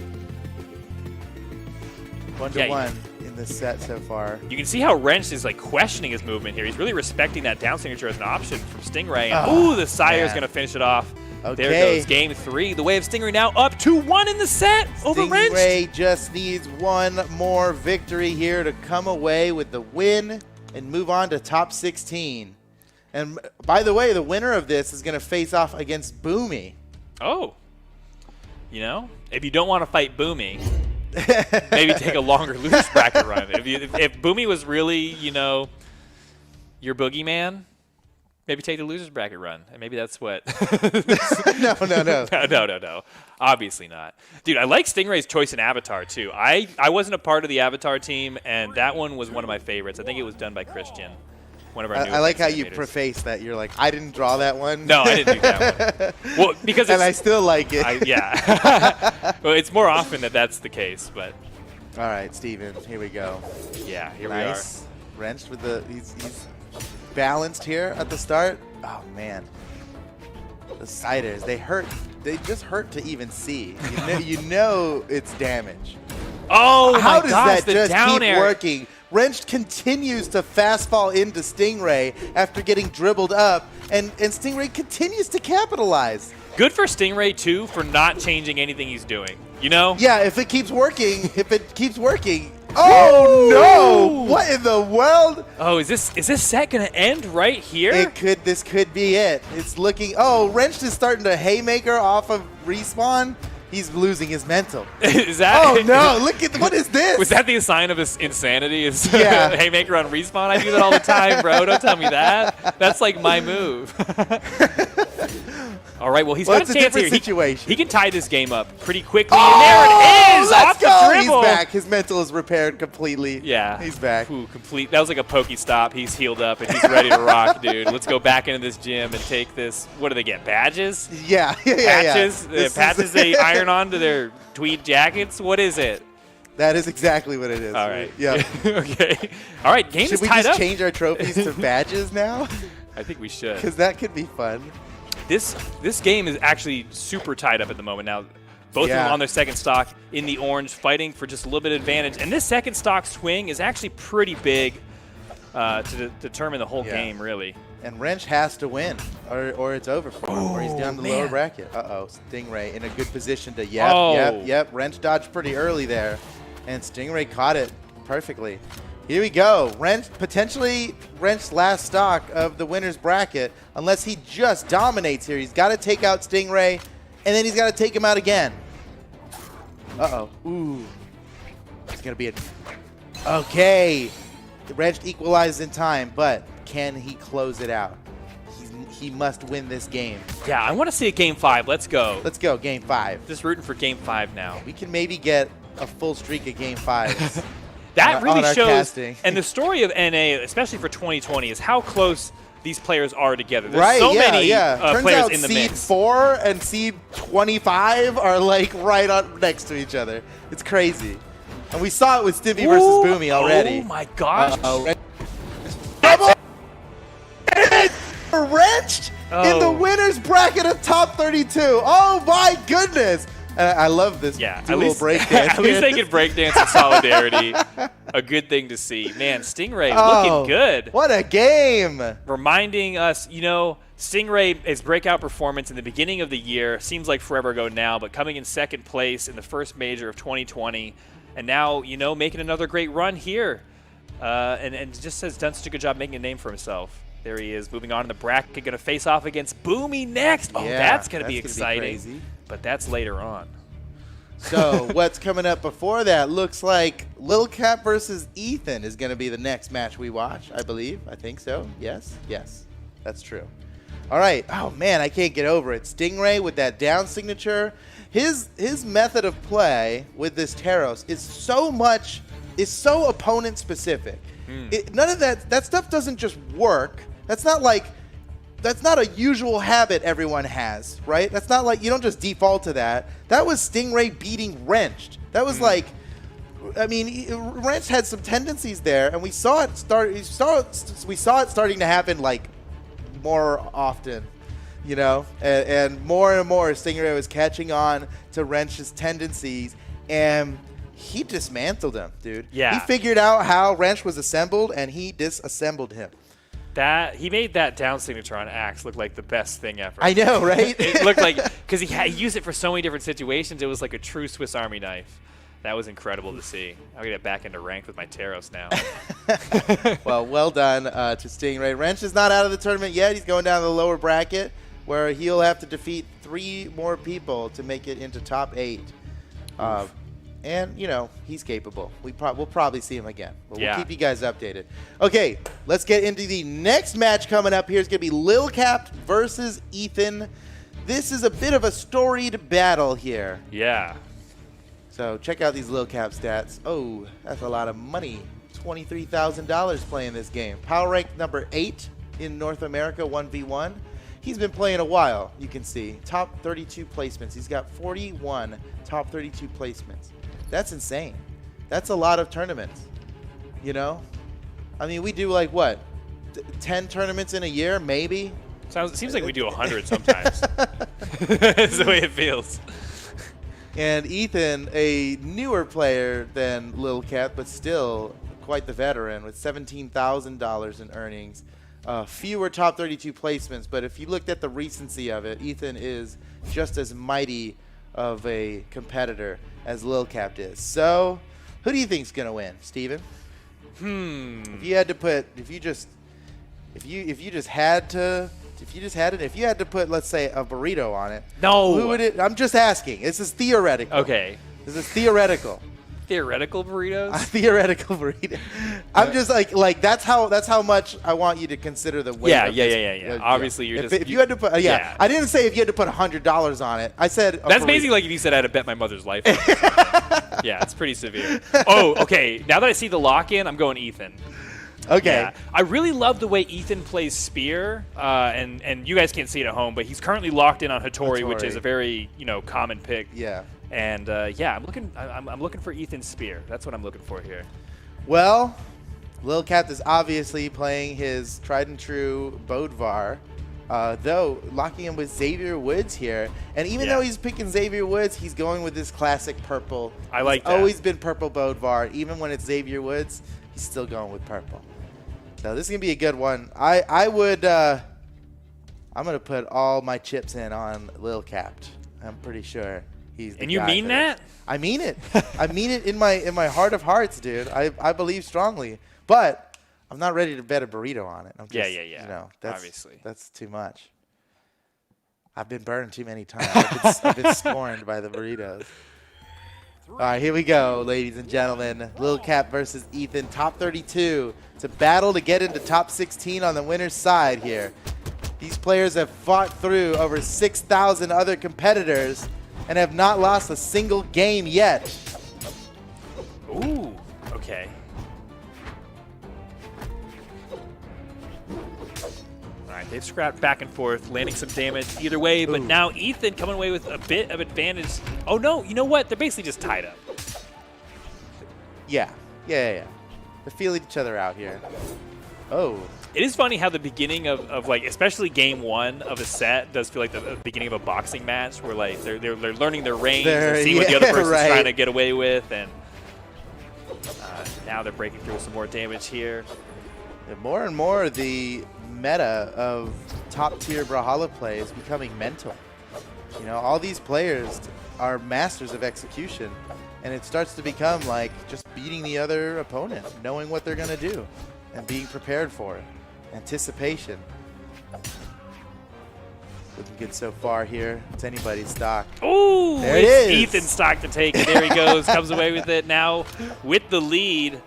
1 to Yeah, 1 in this set so far. You can see how Wrench is like questioning his movement here. He's really respecting that down signature as an option from Stingray. And Oh, ooh, the Sire's man. going to finish it off. Okay. There goes game 3. The way of Stingray now up 2-1 in the set over Wrench. Stingray just needs one more victory here to come away with the win and move on to top 16. And by the way, the winner of this is going to face off against Boomy. Oh. You know, if you don't want to fight Boomy, maybe take a longer losers bracket run. If Boomy was really, you know, your boogeyman, maybe take the losers bracket run. And maybe that's what. No. No. Obviously not. Dude, I like Stingray's choice in Avatar, too. I wasn't a part of the Avatar team, and that one was one of my favorites. I think it was done by Christian, one of our I new like how you animators. preface that. You're like, I didn't draw that one. No, I didn't do that one. Well, because And I it's, still like it. yeah. Well, it's more often that that's the case, but All right, Steven, here we go. yeah, here Nice. Wrenched with the, he's balanced here at the start. Oh man. The Siders, they hurt. They just hurt to even see. You know it's damage. we are. Oh How my does gosh, that the just down keep air. working? Wrenched continues to fast fall into Stingray after getting dribbled up, and Stingray continues to capitalize. Good for Stingray, too, for not changing anything he's doing. You know? Yeah, if it keeps working, Oh no! What in the world? Oh, is this set gonna end right here? This could be it. It's looking. Oh, Wrench is starting to haymaker off of respawn. He's losing his mental. Is that? Oh no! Look at what is this? Was that the sign of his insanity? Is Yeah. haymaker on respawn? I do that all the time, bro. Don't tell me that. That's like my move. All right, well, he's Well, got it's a a chance different here. situation. He can tie this game up pretty quickly. And there it is! Let's Off the go! dribble. He's back. His mental is repaired completely. Yeah. He's back. Ooh, complete. That was like a pokey stop. He's healed up and he's ready to rock, dude. Let's go back into this gym and take this. What do they get? Badges? Yeah. Patches? This Patches is- they iron on to their tweed jackets? What is it? That is exactly what it is. All right. Yeah. Okay. All right, game Should is we tied just up. change our trophies to badges now? I think we should. Because that could be fun. This game is actually super tied up at the moment now. Both of Yeah. them on their second stock in the orange, fighting for just a little bit of advantage. And this second stock swing is actually pretty big to determine the whole Yeah. game, really. And Wrench has to win, or it's over for him, or he's down the lower man. bracket. Uh-oh, Stingray in a good position to, yep. Wrench dodged pretty early there, and Stingray caught it perfectly. Here we go. Potentially Wrench's last stock of the winner's bracket, unless he just dominates here. He's got to take out Stingray, and then he's got to take him out again. Uh-oh. Ooh. It's going to be a... Okay. The Wrench equalized in time, but can he close it out? He must win this game. Yeah, I want to see a game 5. Let's go. Let's go, game 5. Just rooting for game 5 now. We can maybe get a full streak of game 5s. That on really our shows, casting. and the story of NA, especially for 2020, is how close these players are together. There's Right, so yeah, many yeah. Turns players out in the seed mix. 4 and seed 25 are like right up next to each other. It's crazy. And we saw it with Stimpy versus Ooh, Boomy already. Oh my gosh. Double! Wrenched in the Oh. winner's bracket of top 32. Oh my goodness. And I love this Yeah, dual breakdance. at least they can breakdance in solidarity. A good thing to see. Man, Stingray looking good. What a game. Reminding us, Stingray, his breakout performance in the beginning of the year seems like forever ago now, but coming in second place in the first major of 2020, and now, making another great run here. And just has done such a good job making a name for himself. There he is, moving on in the bracket, going to face off against Boomy next. Oh, Yeah, that's going to be that's gonna be exciting. crazy. But that's later on. So what's coming up before that? Looks like Lil Cap versus Ethan is going to be the next match we watch, I believe. I think so. Yes, that's true. All right. Oh man, I can't get over it. Stingray with that down signature. His method of play with this Taros is so opponent specific. None of that stuff doesn't just work. That's not a usual habit everyone has, right? That's not like you don't just default to that. That was Stingray beating Wrenched. That was Wrenched had some tendencies there, and we saw it starting to happen like more often, and more Stingray was catching on to Wrench's tendencies, and he dismantled him, dude. Yeah. He figured out how Wrench was assembled, and he disassembled him. He made that down signature on Axe look like the best thing ever. I know, right? It looked like, because he used it for so many different situations, it was like a true Swiss Army knife. That was incredible to see. I'll get back into ranked with my Taros now. Well done to Stingray. Wrench is not out of the tournament yet. He's going down to the lower bracket, where he'll have to defeat 3 more people to make it into top 8. And, he's capable. We'll probably see him again. But we'll keep you guys updated. Okay, let's get into the next match coming up here. It's going to be Lil Cap versus Ethan. This is a bit of a storied battle here. Yeah. So check out these Lil Cap stats. Oh, that's a lot of money. $23,000 playing this game. Power rank number 8 in North America, 1v1. He's been playing a while, you can see. Top 32 placements. He's got 41 top 32 placements. That's insane. That's a lot of tournaments, we do like, what, 10 tournaments in a year, maybe? Seems like we do 100 sometimes. That's the way it feels. And Ethan, a newer player than Lil Cap, but still quite the veteran with $17,000 in earnings. Fewer top 32 placements, but if you looked at the recency of it, Ethan is just as mighty of a competitor as Lil Cap is. So Who do you think's gonna win, Steven? If you had to put, if you had to put, let's say, a burrito on it. No. Who would it? I'm just asking. This is theoretical. Okay. This is theoretical. Theoretical burritos? Theoretical burrito. I'm just like that's how much I want you to consider the weight. Yeah. Obviously, you're if you had to put, I didn't say if you had to put $100 on it. I said that's basically like if you said I had to bet my mother's life. Yeah, it's pretty severe. Oh, okay. Now that I see the lock-in, I'm going Ethan. Okay. Yeah. I really love the way Ethan plays Spear, and you guys can't see it at home, but he's currently locked in on Hattori, which is a very common pick. Yeah. And I'm looking for Ethan's Spear. That's what I'm looking for here. Well, Lil Cap is obviously playing his tried and true Bodvar, though locking him with Xavier Woods here. And even though he's picking Xavier Woods, he's going with this classic purple. I like that. He's always been purple Bodvar. Even when it's Xavier Woods, he's still going with purple. So this is going to be a good one. I'm going to put all my chips in on Lil Cap. I'm pretty sure he's the And you guy mean for that? this. I mean it. I mean it in my heart of hearts, dude. I believe strongly. But I'm not ready to bet a burrito on it. I'm just, that's, obviously. That's too much. I've been burned too many times. I've been scorned by the burritos. All right, here we go, ladies and gentlemen. Lil Cap versus Ethan, top 32. It's a battle to get into top 16 on the winner's side here. These players have fought through over 6,000 other competitors and have not lost a single game yet. Ooh, okay. All right, they've scrapped back and forth, landing some damage either way, but now Ethan coming away with a bit of advantage. Oh, no, you know what? They're basically just tied up. Yeah. They're feeling each other out here. Oh. It is funny how the beginning of like, especially game one of a set does feel like the beginning of a boxing match where like they're learning their range and see what the other person's trying to get away with, and now they're breaking through some more damage here. And more the meta of top tier Brawlhalla play is becoming mental. All these players are masters of execution, and it starts to become like just beating the other opponent, knowing what they're gonna do, and being prepared for it. Anticipation. Looking good so far here. It's anybody's stock. Ooh, there it is. Ethan's stock to take. There he goes. Comes away with it now with the lead.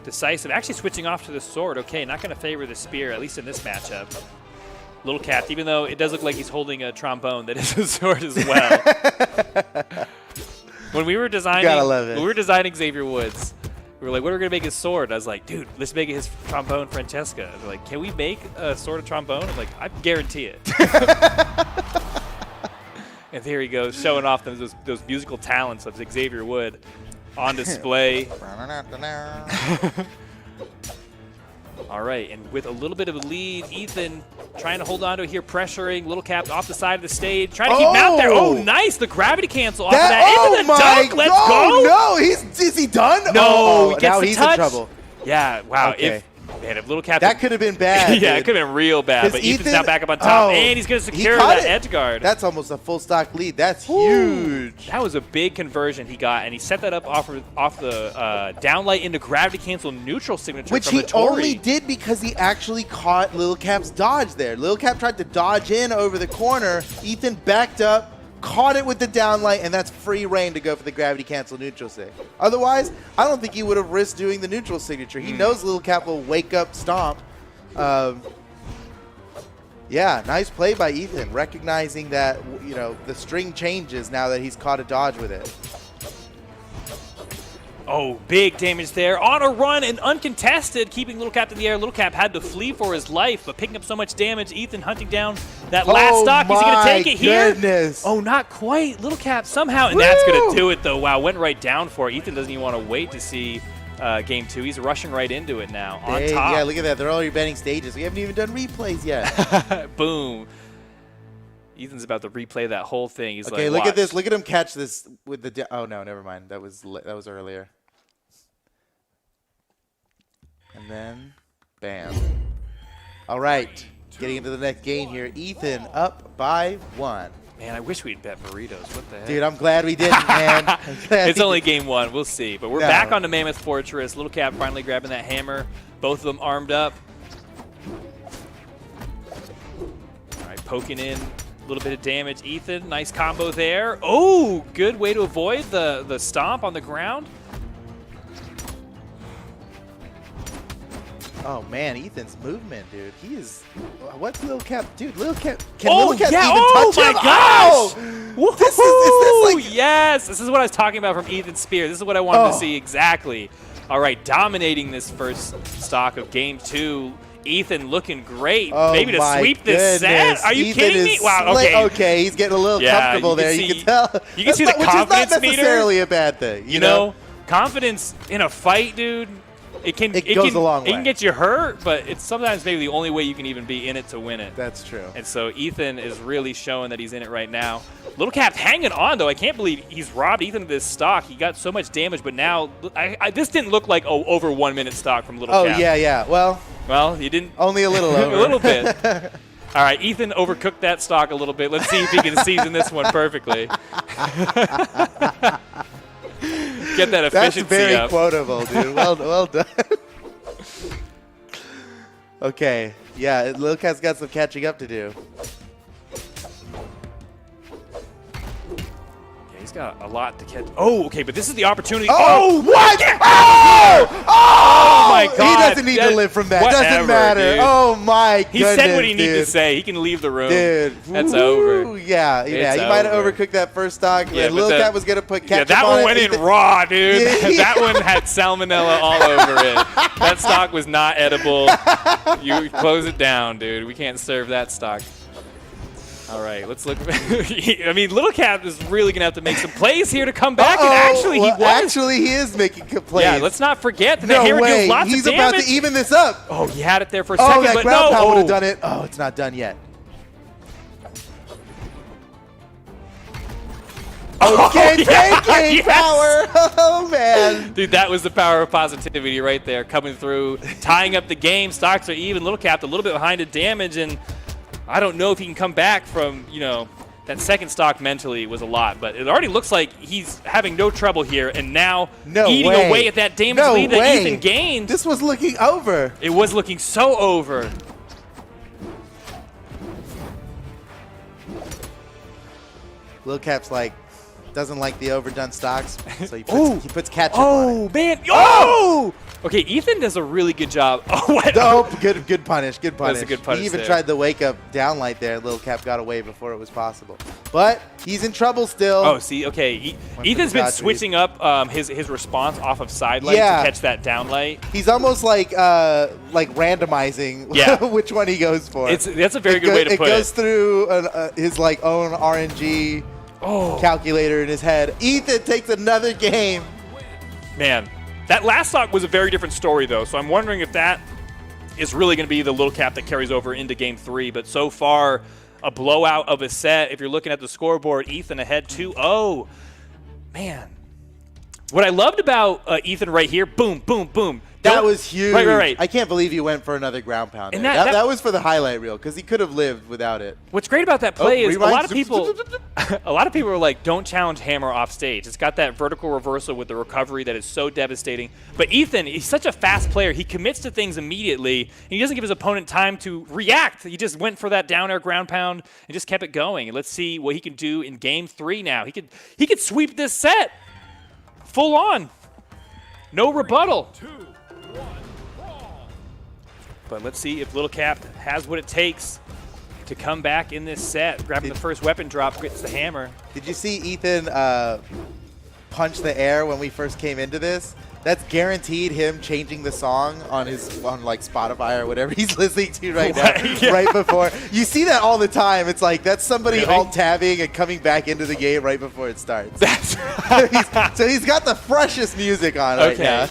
Decisive. Actually switching off to the sword. Okay, not going to favor the spear, at least in this matchup. Little Cap, even though it does look like he's holding a trombone, that is a sword as well. When we were designing Xavier Woods, we were like, what are we going to make his sword? I was like, dude, let's make it his trombone Francesca. They're like, can we make a sword of trombone? I'm like, I guarantee it. And there he goes, showing off those musical talents of Xavier Wood on display. All right, and with a little bit of a lead, Ethan trying to hold on to it here, pressuring Little Cap off the side of the stage, trying to keep him out there. Oh, nice, the gravity cancel off of that into the dunk. Let's go. No, is he done? No, he gets now the he's touch. in trouble. Yeah, wow. Okay. If Little Cap, that could have been bad. Yeah, it could have been real bad. But Ethan's now back up on top, and he's going to secure that edge guard. That's almost a full stock lead. That's huge. That was a big conversion he got, and he set that up off the downlight into gravity cancel neutral signature, which from he only did because he actually caught Lil Cap's dodge there. Lil Cap tried to dodge in over the corner. Ethan backed up, caught it with the downlight, and that's free reign to go for the gravity cancel neutral sig. Otherwise, I don't think he would have risked doing the neutral signature. He knows Lil Cap will wake up stomp. Yeah, nice play by Ethan, recognizing that the string changes now that he's caught a dodge with it. Oh, big damage there. On a run and uncontested, keeping Little Cap in the air. Little Cap had to flee for his life, but picking up so much damage. Ethan hunting down that last stock. Is he going to take it here? Goodness. Oh, not quite. Little Cap somehow, and that's going to do it, though. Wow, went right down for it. Ethan doesn't even want to wait to see game two. He's rushing right into it now. On top. Yeah, look at that. They're already betting stages. We haven't even done replays yet. Boom. Ethan's about to replay that whole thing. He's okay, like, look at this. Look at him catch this with the. Oh no, never mind. That was earlier. And then, bam. All right, getting into the next game here. Ethan up by 1. Man, I wish we'd bet burritos. What the heck? Dude, I'm glad we didn't, man. I'm glad It's we only didn't. game 1. We'll see. But we're No. back onto Mammoth Fortress. Little Cap finally grabbing that hammer. Both of them armed up. All right, poking in. A little bit of damage. Ethan, nice combo there. Oh, good way to avoid the stomp on the ground. Oh man, Ethan's movement, dude. He is. What's Lil Cap, dude? Lil Cap. Can Oh, Lil Cap yeah. even Oh, touch my him? gosh. Oh! This is like. Yes, this is what I was talking about from Ethan's spear. This is what I wanted to Oh. see exactly. All right, dominating this first stock of game 2. Ethan looking great. Oh Maybe to my sweep this goodness. set. Are you Ethan kidding me? is Wow. sla- Okay. He's getting a little Yeah, comfortable you can there. see- You can tell. you can see the Which confidence is not meter. necessarily a bad thing. You know, confidence in a fight, dude. It goes a long It can way. get you hurt, but it's sometimes maybe the only way you can even be in it to win it. That's true. And so Ethan is really showing that he's in it right now. Little Cap hanging on, though. I can't believe he's robbed Ethan of this stock. He got so much damage, but now this didn't look like over 1 minute stock from Little Oh Cap. yeah. Well, you didn't. Only a little over. A little bit. All right, Ethan overcooked that stock a little bit. Let's see if he can season this one perfectly. Get that efficiency That's very up. quotable, dude. Well done. Okay. Yeah, Lil Cap's got some catching up to do. Yeah, he's got a lot to catch. Oh, okay, but this is the opportunity. Oh, what? Yeah. Oh my God. He doesn't need to live from that. Whatever, Doesn't matter. dude. Oh my He goodness, said what he needed to dude. say. He can leave the room. Dude, That's woo, over. Yeah, It's he might have over. overcooked that first stock. Yeah, Yeah, but Lil the- Cap was gonna put Yeah, ketchup that on one it. went in raw, dude. Yeah. That one had salmonella all over it. That stock was not edible. You close it down, dude. We can't serve that stock. All right, let's look. I mean, Little Cap is really going to have to make some plays here to come back. And actually, he was. Actually, he is making complaints. Yeah, let's not forget that No hammer way. deals lots He's of about damage. to even this up. Oh, he had it there for a Oh, second, that but ground no. pound would have Oh. done it. Oh, it's not done yet. Okay, pancake yes. power. Oh, man. Dude, that was the power of positivity right there, coming through, tying up the game. Stocks are even. Little Cap a little bit behind in damage, and I don't know if he can come back from, that second stock mentally was a lot, but it already looks like he's having no trouble here, and now No eating way. away at that damage No lead that way. Ethan gained. This was looking over. It was looking so over. Lil Cap's doesn't like the overdone stocks, so he Ooh. puts ketchup on it. Oh, man. Oh! Okay, Ethan does a really good job. Oh, what? Oh, good punish, good punish. a good punish He even there. tried the wake up down light there. Lil Cap got away before it was possible. But he's in trouble still. Oh, see, okay. for Ethan's the been God switching up his response off of side light Yeah. to catch that down light. He's almost like randomizing Yeah. which one he goes for. That's a very good way to put it. It goes it. through his own RNG calculator in his head. Ethan takes another game. Man, that last stock was a very different story, though, so I'm wondering if that is really going to be the Little Cap that carries over into Game 3. But so far, a blowout of a set. If you're looking at the scoreboard, Ethan ahead 2-0. Man. What I loved about Ethan right here, boom, boom, boom. That was huge. Right. I can't believe you went for another ground pound. And there. that- That was for the highlight reel because he could have lived without it. What's great about that play is rewind. a lot of people are like, don't challenge Hammer off stage. It's got that vertical reversal with the recovery that is so devastating. But Ethan, he's such a fast player. He commits to things immediately, and he doesn't give his opponent time to react. He just went for that down air ground pound and just kept it going. And let's see what he can do in Game 3 now. He could sweep this set full on. No rebuttal. But let's see if Little Cap has what it takes to come back in this set. Grabbing the first weapon drop, gets the hammer. Did you see Ethan punch the air when we first came into this? That's guaranteed him changing the song on Spotify or whatever he's listening to right now, Yeah. right before. You see that all the time. It's like that's somebody Really? alt-tabbing and coming back into the game right before it starts. That's So he's got the freshest music on right okay. now.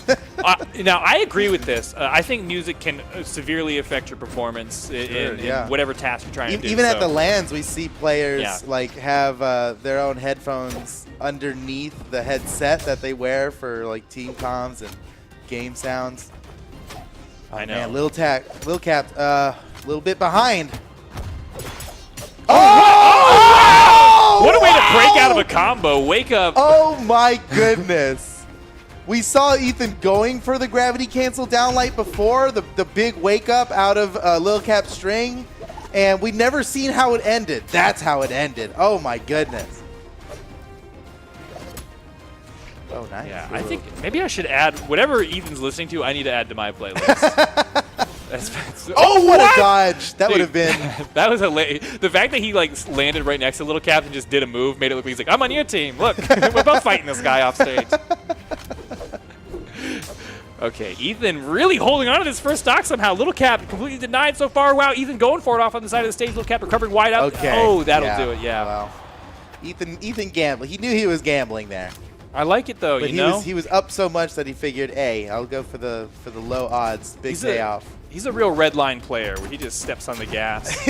Now, I agree with this. I think music can severely affect your performance in yeah. whatever task you're trying to do. Even at so. the LANs, we see players Yeah. have their own headphones underneath the headset that they wear for team comms and game sounds. I know. Man, Lil Cap, a little bit behind. Oh! What a way to break out of a combo. Wake up. Oh my goodness. We saw Ethan going for the gravity cancel down light before, the big wake up out of Lil Cap's string, and we'd never seen how it ended. That's how it ended. Oh my goodness. Oh, nice. Yeah, I think maybe I should add whatever Ethan's listening to. I need to add to my playlist. Oh, what a dodge! That would have been. That was hilarious. The fact that he like landed right next to Little Cap and just did a move made it look like he's like, I'm on your team. Look, we're both fighting this guy off stage. Okay, Ethan really holding on to this first stock somehow. Little Cap completely denied so far. Wow, Ethan going for it off on the side of the stage. Little Cap recovering wide out. Okay. Oh, that'll do it. Yeah. Well, Ethan gambled. He knew he was gambling there. I like it though. But you know, he was up so much that he figured, hey, I'll go for the low odds, big payoff. He's a real red line player where he just steps on the gas,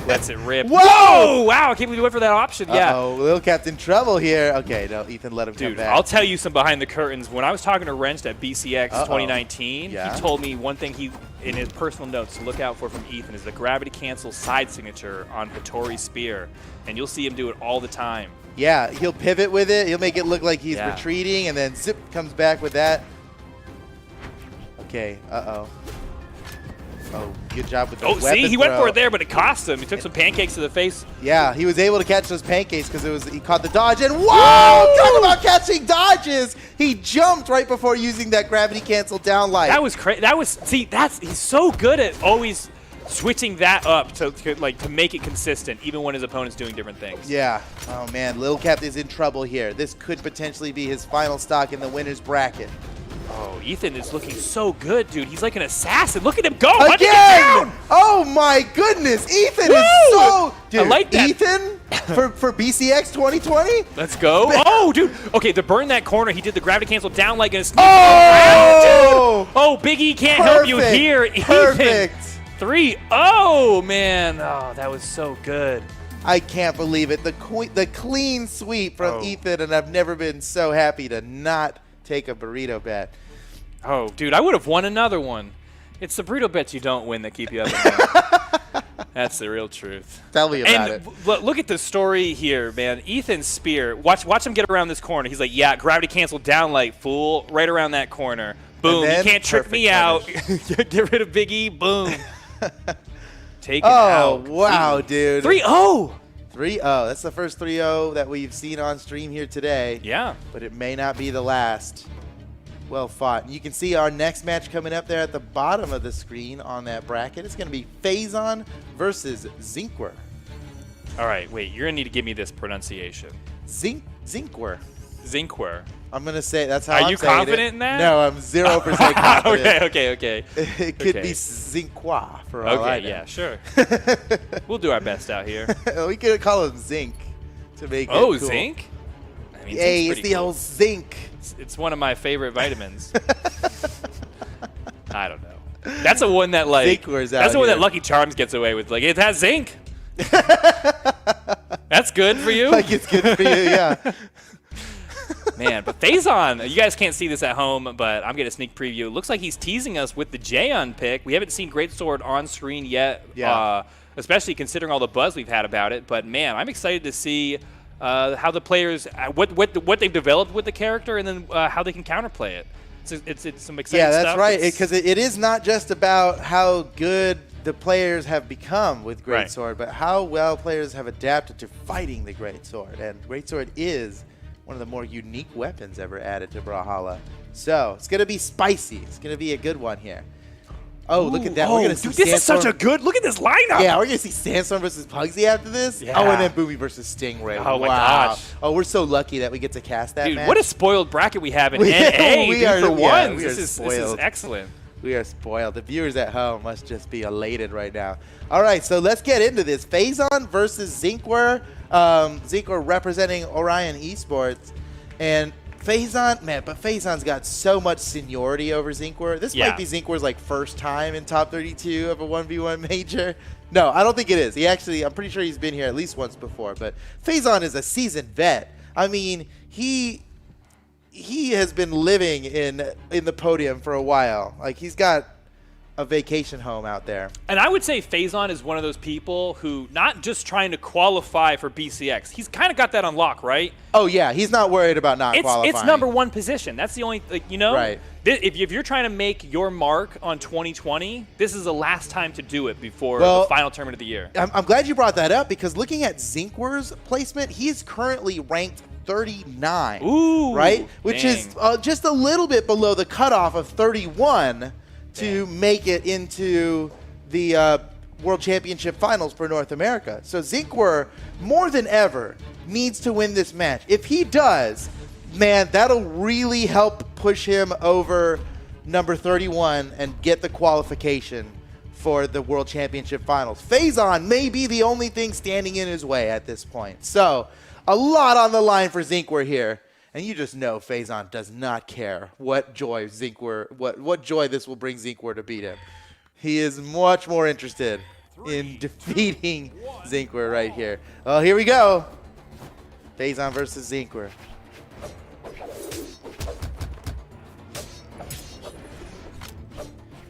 lets it rip. Whoa! Wow, I can't believe he went for that option. Yeah. Uh-oh, Lil Cap's in trouble here. Okay, no, Ethan let him come Dude, back. I'll tell you some behind the curtains. When I was talking to Wrenched at BCX 2019, Yeah. he told me one thing in his personal notes to look out for from Ethan is the gravity cancel side signature on Hattori's spear, and you'll see him do it all the time. Yeah, he'll pivot with it. He'll make it look like he's Yeah. retreating, and then zip comes back with that. Okay, uh-oh. Oh, good job with the Oh, weapon see, he went throw. for it there, but it cost him. He took some pancakes to the face. Yeah, he was able to catch those pancakes because he caught the dodge, and whoa! Talk about catching dodges! He jumped right before using that gravity cancel down light. That was crazy. He's so good at always switching that up to make it consistent, even when his opponent's doing different things. Yeah. Oh man, Lil Cap is in trouble here. This could potentially be his final stock in the winner's bracket. Oh, Ethan is looking so good, dude. He's like an assassin. Look at him go. Hunting it Again! down. Oh my goodness, Ethan Woo! is so. Dude, I like that. Ethan for BCX 2020. Let's go. Oh, dude. Okay, to burn that corner, he did the gravity cancel down like a sneak Oh! around, dude. Oh, Big E can't help you Perfect. here. Ethan. Perfect. 3. Oh, man. Oh, that was so good. I can't believe it. The clean sweep from Oh. Ethan, and I've never been so happy to not take a burrito bet. Oh, dude, I would have won another one. It's the burrito bets you don't win that keep you up at night. That's the real truth. Tell me about And it. look at the story here, man. Ethan's spear. Watch him get around this corner. He's like, yeah, gravity cancel down light, fool. Right around that corner. Boom. You then can't trick me out. perfect Get rid of Big E. Boom. Take it Oh, out. wow, dude. 3-0. 3-0. That's the first 3-0 that we've seen on stream here today. Yeah. But it may not be the last. Well fought. And you can see our next match coming up there at the bottom of the screen on that bracket. It's going to be Phazon versus Zinkwer. All right, wait. You're going to need to give me this pronunciation. Zinkwer. Zinkwer. I'm going to say that's how Are I'm you saying confident it. in that? No, I'm 0% confident. Okay. It could Okay. be Zinkwa for all I Okay, know. yeah, sure. We'll do our best out here. We could call him Zinc to make it Oh, cool. zinc? I mean, Hey, zinc's it's pretty the cool. old zinc. It's one of my favorite vitamins. I don't know. That's the one that like. Zinkwer's out That's the one here. that Lucky Charms gets away with. Like it has zinc. That's good for you, Like it's good for you, yeah. man. But Phazon, you guys can't see this at home, but I'm getting a sneak preview. It looks like he's teasing us with the Jaeon pick. We haven't seen Greatsword on screen yet. Yeah. Especially considering all the buzz we've had about it. But man, I'm excited to see how the players, what they've developed with the character, and then how they can counterplay it. It's some exciting Yeah, stuff. that's right. It's- Because it is not just about how good the players have become with Right. Greatsword, but how well players have adapted to fighting the Greatsword. And Greatsword is one of the more unique weapons ever added to Brawlhalla. So it's going to be spicy. It's going to be a good one here. Oh, look at that. We're Oh, going to see dude, this is such a Sandstorm. good. Look at this lineup. Yeah, we're going to see Sandstorm versus Pugsy after this. Yeah. Oh, and then Boomy versus Stingray. Oh, my wow. gosh. Oh, we're so lucky that we get to cast that Dude, match. what a spoiled bracket we have in We- NA. we dude, are- for yeah, once. we are This is spoiled. excellent. We are spoiled. The viewers at home must just be elated right now. All right, so let's get into this. Phazon versus Zinkwer. Zinkwer representing Orion Esports. And Phazon, man, but Phazon's got so much seniority over Zinkwer. This Yeah. might be Zinkwer's like first time in top 32 of a 1v1 major. No, I don't think it is. I'm pretty sure he's been here at least once before. But Phazon is a seasoned vet. I mean, he has been living in the podium for a while. Like he's got a vacation home out there. And I would say Faison is one of those people who not just trying to qualify for BCX. He's kind of got that on lock, right? Oh, yeah. He's not worried about not qualifying. It's number one position. That's the only, Right. If you're trying to make your mark on 2020, this is the last time to do it before the final tournament of the year. I'm glad you brought that up because looking at Zinkwer's placement, he's currently ranked 39. Ooh, right? Which dang. is just a little bit below the cutoff of 31 to make it into the World Championship Finals for North America. So Zinkwer, more than ever, needs to win this match. If he does, man, that'll really help push him over number 31 and get the qualification for the World Championship Finals. Faison may be the only thing standing in his way at this point. So a lot on the line for Zinkwer here. And you just know Faison does not care what joy what joy this will bring Zinkwer to beat him. He is much more interested in defeating Zinkwer right here. Oh, here we go. Faison versus Zinkwer.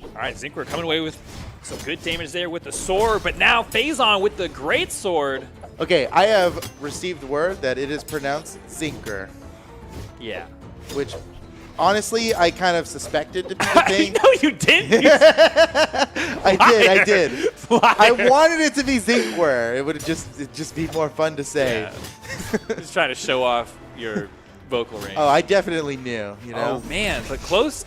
All right, Zinkwer coming away with some good damage there with the sword, but now Faison with the great sword. Okay, I have received word that it is pronounced Zinker, Yeah. which honestly I kind of suspected to be the thing. No, you didn't. I did. Liar. I wanted it to be Zinkwer. It would just be more fun to say. Yeah. Just trying to show off your vocal range. Oh, I definitely knew, you know. Oh, man, but close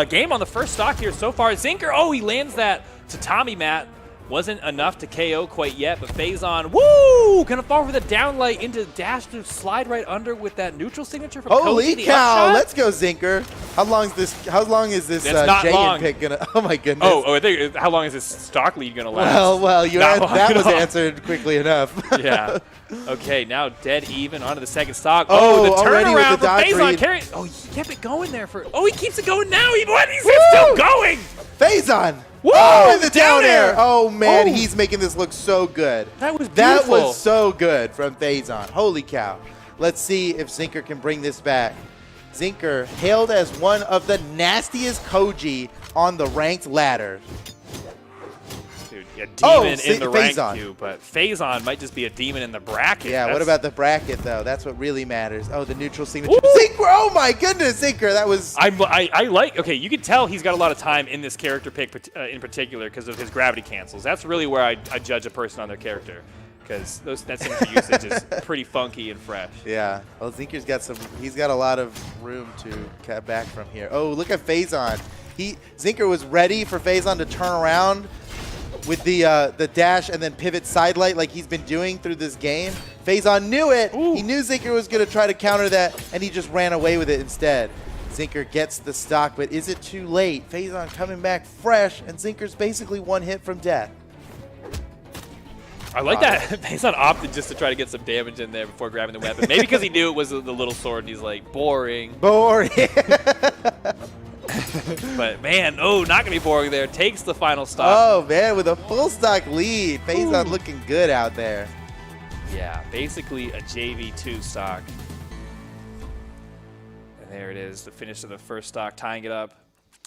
game on the first stock here so far. Zinker, he lands that tatami mat. Wasn't enough to KO quite yet, but Faison, woo! Gonna fall for the downlight into dash to slide right under with that neutral signature from Holy Koji, the cow! upshot. Let's go, Zinker. How long is this That's not Jayan long. pick gonna? Oh my goodness. I think, how long is this stock lead gonna last? Well, Not long that at was all. answered quickly enough. Yeah. Okay, now dead even onto the second stock. Oh, The already with turnaround the for dodge Faison read. carrying. Oh, he kept it going there for. Oh, he keeps it going now. He's still going. Faison. Woo! Oh, and the down air. Oh man, Oh. he's making this look so good. That was That beautiful. was so good from Faison. Holy cow. Let's see if Zinker can bring this back. Zinker hailed as one of the nastiest Koji on the ranked ladder. Dude, a demon see, in the rank Faison. queue, but Faison might just be a demon in the bracket. Yeah, what That's- about the bracket, though? That's what really matters. Oh, the neutral signature. Woo! Zinker! Oh, my goodness, Zinker. That was... I like, okay, you can tell he's got a lot of time in this character pick in particular because of his gravity cancels. That's really where I judge a person on their character because that signature usage is pretty funky and fresh. Yeah. Well, Zinker's got he's got a lot of room to cut back from here. Oh, look at Faison. Zinker was ready for Faison to turn around with the dash and then pivot side light like he's been doing through this game. Faison knew it. Ooh. He knew Zinker was going to try to counter that, and he just ran away with it instead. Zinker gets the stock, but is it too late? Faison coming back fresh, and Zinker's basically one hit from death. I like that. Faison opted just to try to get some damage in there before grabbing the weapon. Maybe because he knew it was the little sword and he's like, boring. Boring. But man, not going to be boring there. Takes the final stop. Oh, man, with a full stock lead. Faison looking good out there. Yeah, basically a JV2 stock. And there it is, the finish of the first stock, tying it up.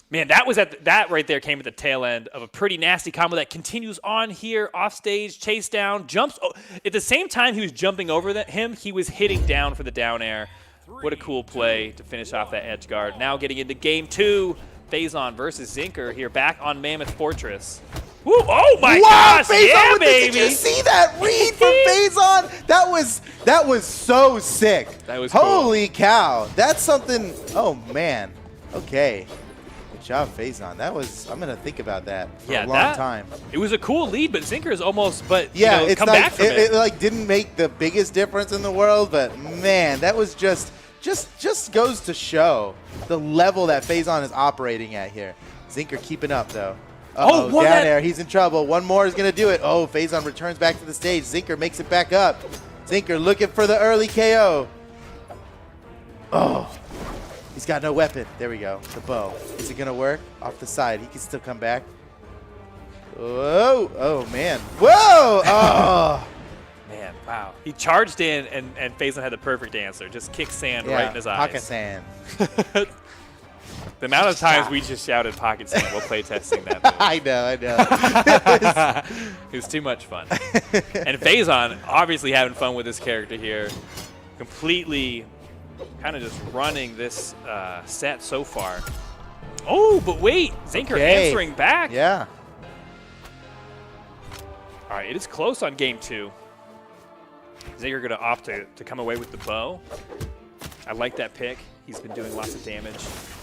Man, that right there came at the tail end of a pretty nasty combo that continues on here, off stage, chase down, jumps. Oh, at the same time he was jumping over him, he was hitting down for the down air. What a cool play to finish off that edge guard. Now getting into game 2, Faison versus Zinker here back on Mammoth Fortress. Woo, oh my Wow, gosh, Faison yeah, with baby. Did you see that read from Faison? That was so sick. That was cool. Holy cow. That's something. Oh man. Okay. Good job, Faison. I'm gonna think about that for a long time. It was a cool lead, but Zinker is almost, Yeah, it's come like back from it. it like didn't make the biggest difference in the world, but man, that was just goes to show the level that Faison is operating at here. Zinker keeping up though. Oh, Down there, he's in trouble. One more is gonna do it. Oh, Faison returns back to the stage. Zinker makes it back up. Zinker looking for the early KO. Oh, he's got no weapon. There we go. The bow. Is it gonna work? Off the side, he can still come back. Whoa! Oh man! Whoa! Oh! Man, wow. He charged in, and Faison had the perfect answer. Just kick sand right in his eyes. Pocket sand. The amount of times we just shouted pocket sand while playtesting that move. I know. It was too much fun. And Phazon obviously having fun with this character here. Completely kind of just running this set so far. Oh, but wait. Zinker answering back. Yeah. All right, it is close on game 2. Zinker going to opt to come away with the bow. I like that pick. He's been doing lots of damage.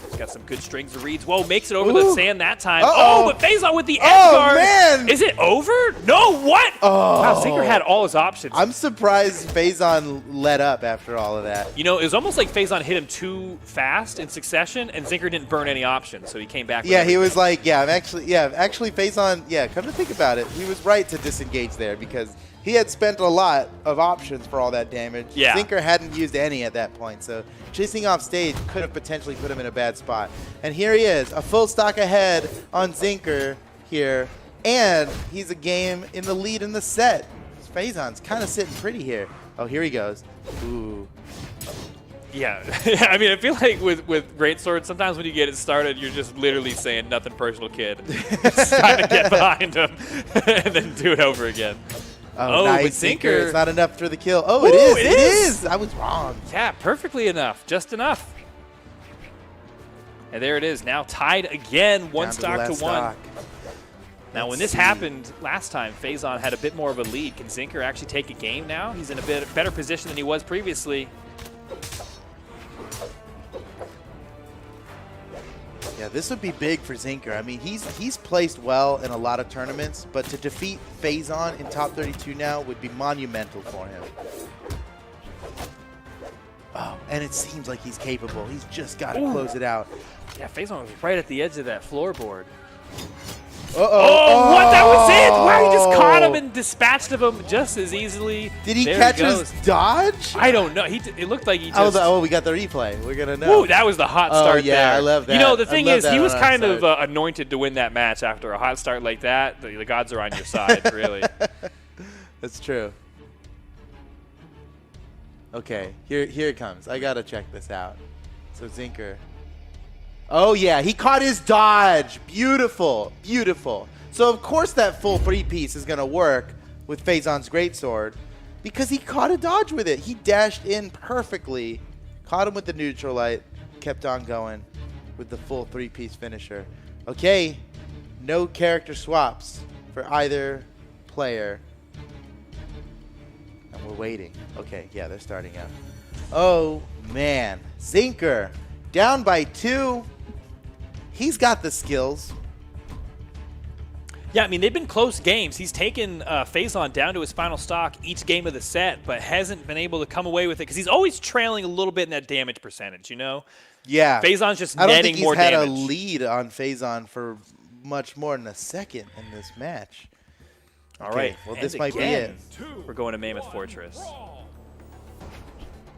He's got some good strings of reads. Whoa, makes it over the sand that time. Oh, but Phazon with the edge guard. Man. Is it over? No, what? Oh. Wow, Zinker had all his options. I'm surprised Phazon let up after all of that. You know, it was almost like Phazon hit him too fast in succession, and Zinker didn't burn any options, so he came back with Yeah, everything. he was like, actually Phazon, come to think about it, he was right to disengage there because he had spent a lot of options for all that damage. Yeah. Zinker hadn't used any at that point, so chasing off stage could have potentially put him in a bad spot. And here he is, a full stock ahead on Zinker here, and he's a game in the lead in the set. Phazon's kind of sitting pretty here. Oh, here he goes. Ooh. Yeah, I mean, I feel like with Greatsword, sometimes when you get it started, you're just literally saying nothing personal, kid. Just trying to get behind him and then do it over again. Oh, nice. But Zinker. It's not enough for the kill. Oh, Ooh, it is. I was wrong. Yeah, perfectly enough. Just enough. And there it is. Now tied again, one stock to one. Stock. Now, when this happened last time, Phazon had a bit more of a lead. Can Zinker actually take a game now? He's in a bit better position than he was previously. Yeah, this would be big for Zinker. I mean, he's placed well in a lot of tournaments, but to defeat Phazon in top 32 now would be monumental for him. Oh, and it seems like he's capable. He's just got to close it out. Yeah, Phazon was right at the edge of that floorboard. Uh-oh. What? That was it! Wow, he just caught him and dispatched of him just as easily. Did he There catch goes. his dodge? I don't know. It looked like he just... Oh, we got the replay. We're going to know. Ooh, that was the hot start yeah, there. I love that. You know, the I thing love is, that he was on kind our of side. anointed to win that match after a hot start like that. The gods are on your side, really. That's true. Okay, here it comes. I got to check this out. So Zinker. Oh, yeah, he caught his dodge. Beautiful, beautiful. So, of course, that full three-piece is going to work with Phazon's Greatsword because he caught a dodge with it. He dashed in perfectly, caught him with the neutral light, kept on going with the full three-piece finisher. Okay, no character swaps for either player. And we're waiting. Okay, yeah, they're starting out. Oh, man. Zinker, down by 2. He's got the skills. Yeah, I mean, they've been close games. He's taken Phazon down to his final stock each game of the set, but hasn't been able to come away with it because he's always trailing a little bit in that damage percentage, you know? Yeah. Phazon's just I don't netting think more he's had damage. a lead on Phazon for much more than a second in this match. All right. Well, and this might be it. again, we're going to Mammoth Fortress.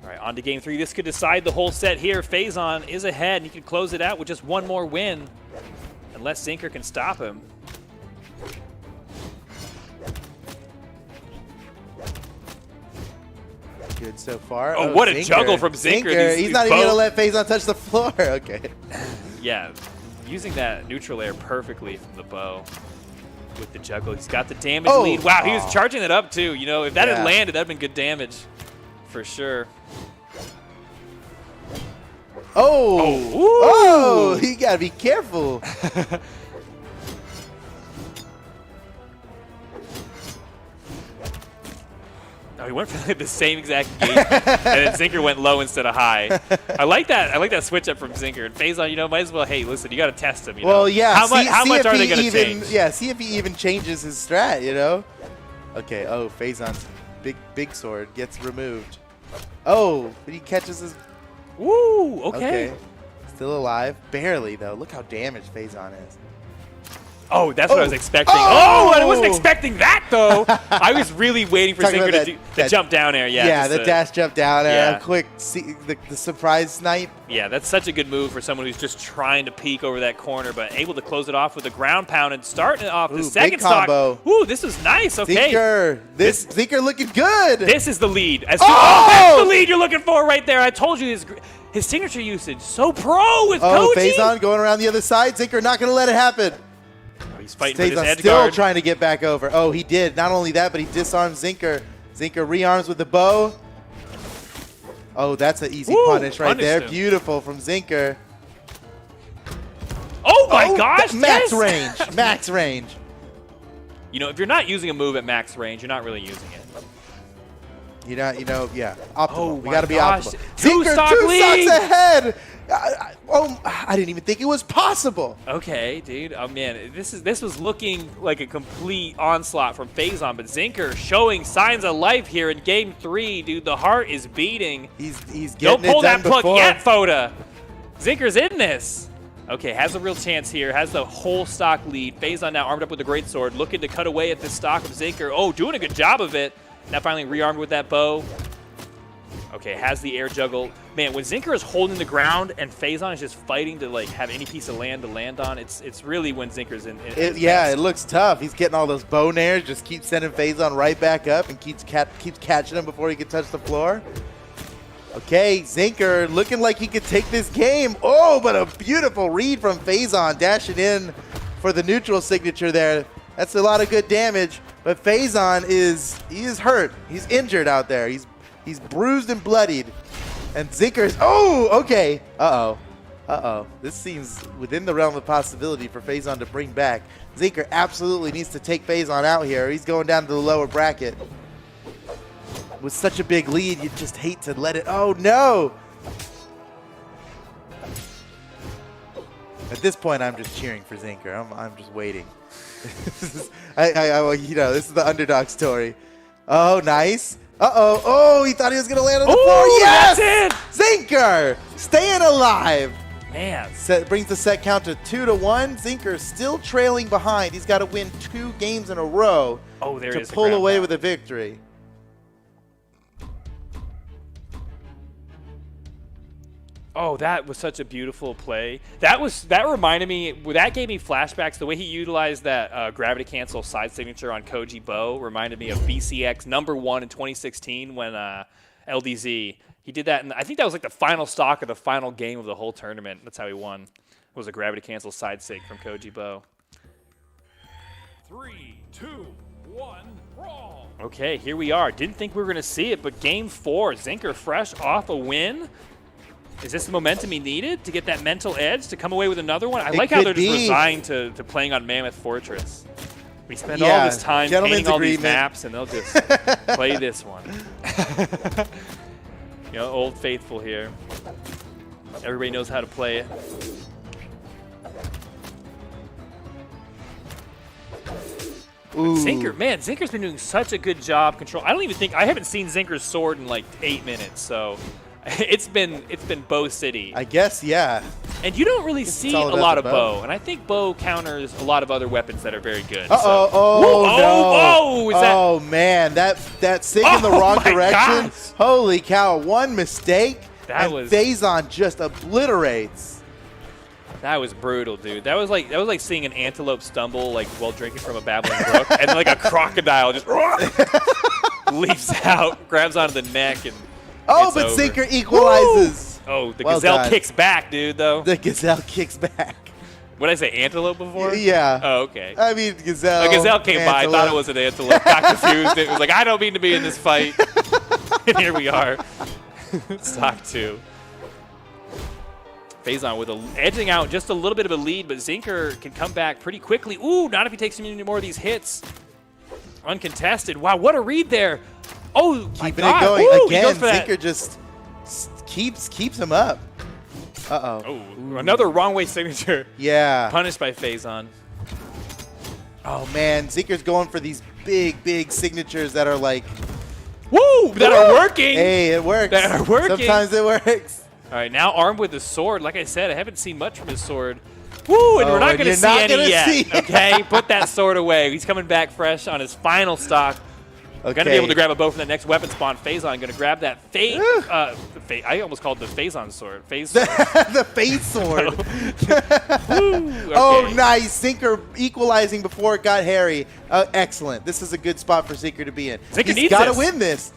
All right, on to game 3. This could decide the whole set here. Phazon is ahead, and he can close it out with just one more win, unless Zinker can stop him. Good so far. Oh, what a juggle from Zinker. He's These not even going to both- let Phazon touch the floor. Okay. Yeah, using that neutral air perfectly from the bow with the juggle. He's got the damage Oh. lead. Wow, he Aw. was charging it up too. You know, if that Yeah. had landed, that'd been good damage for sure. Oh. Oh. Oh, you got to be careful. No, he went for like the same exact engagement, and then Zinker went low instead of high. I like that. I like that switch up from Zinker. And Phazon, you know, might as well. Hey, listen, you got to test him. You know? Well, yeah. How much? see How much if are he they going to even- change? Yeah, see if he even changes his strat, you know? Okay, oh, Phazon's big sword gets removed. Oh, but he catches his... Woo! Okay. Still alive. Barely, though. Look how damaged Phazon is. Oh, that's what I was Oh. expecting. Oh! Oh, I wasn't expecting that, though. I was really waiting for Talking Zinker about to do the that- jump down air. Yeah, Yeah, just the to- dash jump down and Yeah. a quick the surprise snipe. Yeah, that's such a good move for someone who's just trying to peek over that corner, but able to close it off with a ground pound and starting it off the Ooh, second big stock. combo. Ooh, this is nice. Okay. Zinker. Zinker looking good. This is the lead. Oh! That's the lead you're looking for right there. I told you this. His signature usage, so pro with Oh, Koji. Faison going around the other side. Zinker not going to let it happen. Oh, he's fighting for this Faison edge still guard. trying to get back over. Oh, he did. Not only that, but he disarmed Zinker. Zinker rearms with the bow. Oh, that's an easy Woo, punish right punished there. him. Beautiful from Zinker. Oh my gosh, Max yes! range. Max range. You know, if you're not using a move at max range, you're not really using it. Yeah. Optimal. Oh we my got to be gosh. optimal. Two Zinker, stock 2 lead. stocks ahead. I didn't even think it was possible. Okay, dude. Oh man, this was looking like a complete onslaught from Faison, but Zinker showing signs of life here in Game 3, dude. The heart is beating. He's Don't getting pull it done that plug before. yet, Foda. Zinker's in this. Okay, has a real chance here. Has the whole stock lead. Faison now armed up with a greatsword, looking to cut away at the stock of Zinker. Oh, doing a good job of it. Now finally rearmed with that bow. Okay, has the air juggle. Man, when Zinker is holding the ground and Faison is just fighting to like have any piece of land to land on, it's really when Zinker's in. Yeah, it looks tough. He's getting all those bow nairs, just keeps sending Faison right back up and keeps catching him before he can touch the floor. Okay, Zinker looking like he could take this game. Oh, but a beautiful read from Faison, dashing in for the neutral signature there. That's a lot of good damage, but Faison is hurt. He's injured out there. He's bruised and bloodied. And Zinker's, okay. Uh-oh. This seems within the realm of possibility for Faison to bring back. Zinker absolutely needs to take Faison out here. He's going down to the lower bracket. With such a big lead, you just hate to let it, oh no! At this point, I'm just cheering for Zinker. I'm just waiting. This is the underdog story. Oh, nice. Uh-oh. Oh, he thought he was going to land on the floor. Yes! That's it! Zinker staying alive. Man. Brings the set count to 2-1. Zinker still trailing behind. He's got to win 2 games in a row to pull away with a victory. Oh, that was such a beautiful play. That reminded me. That gave me flashbacks. The way he utilized that gravity cancel side signature on Koji Bow reminded me of BCX #1 in 2016 when LDZ he did that, and I think that was like the final stock of the final game of the whole tournament. That's how he won. Was a gravity cancel side sig from Koji Bow. 3, 2, 1, brawl. Okay, here we are. Didn't think we were gonna see it, but Game 4, Zinker fresh off a win. Is this the momentum he needed to get that mental edge to come away with another one? I like how they're just resigned to playing on Mammoth Fortress. We spend all this time painting all these maps, and they'll just play this one. You know, Old Faithful here. Everybody knows how to play it. Zinker, man, Zinker's been doing such a good job control. I haven't seen Zinker's sword in like 8 minutes, so it's been Bow City. I guess, yeah. And you don't really see a lot of bow, and I think bow counters a lot of other weapons that are very good. Uh-oh, oh, no. Oh, man, that sig in the wrong direction. Gosh. Holy cow, one mistake, and Faison just obliterates. That was brutal, dude. That was like seeing an antelope stumble like while drinking from a babbling brook, and like a crocodile just leaps out, grabs onto the neck, and oh, it's but over. Zinker equalizes. Oh, the Well gazelle done. kicks back, dude. Though. The gazelle kicks back. What did I say? Antelope before? Yeah. Oh, okay. I mean, gazelle. A gazelle came by. I antelope. thought it was an antelope. Got confused. It was like, I don't mean to be in this fight. And here we are. Stock 2. Faison with edging out just a little bit of a lead, but Zinker can come back pretty quickly. Ooh, not if he takes any more of these hits. Uncontested. Wow, what a read there. Oh, Keeping my it God. going. Ooh, he Again, goes for that. Zinker just keeps him up. Uh-oh. Oh, another wrong way signature. Yeah. Punished by Faison. Oh, man. Zinker's going for these big signatures that are like... Woo! That are working. Hey, it works. That are working. Sometimes it works. All right, now armed with the sword. Like I said, I haven't seen much from his sword. Woo, and we're not going to see any yet. Okay, put that sword away. He's coming back fresh on his final stock. Okay. Going to be able to grab a bow from that next weapon spawn. Faison going to grab that I almost called it the Faison sword. Phase sword. The face sword. Woo, okay. Oh, nice. Zinker equalizing before it got hairy. Excellent. This is a good spot for Zinker to be in. Zinker He's needs got to this. win this.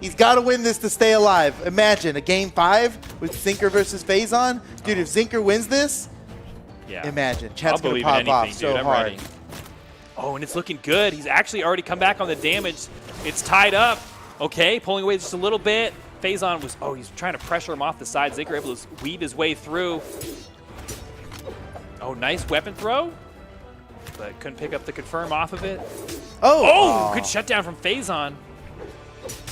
He's got to win this to stay alive. Imagine a game 5 with Zinker versus Phazon. Dude, if Zinker wins this, Yeah. imagine. I'll Chat's going to believe in pop anything, off dude. so I'm hard. ready. Oh, and it's looking good. He's actually already come back on the damage. It's tied up. Okay, pulling away just a little bit. Phazon was, he's trying to pressure him off the side. Zinker able to weave his way through. Oh, nice weapon throw. But couldn't pick up the confirm off of it. Oh, good shutdown from Phazon.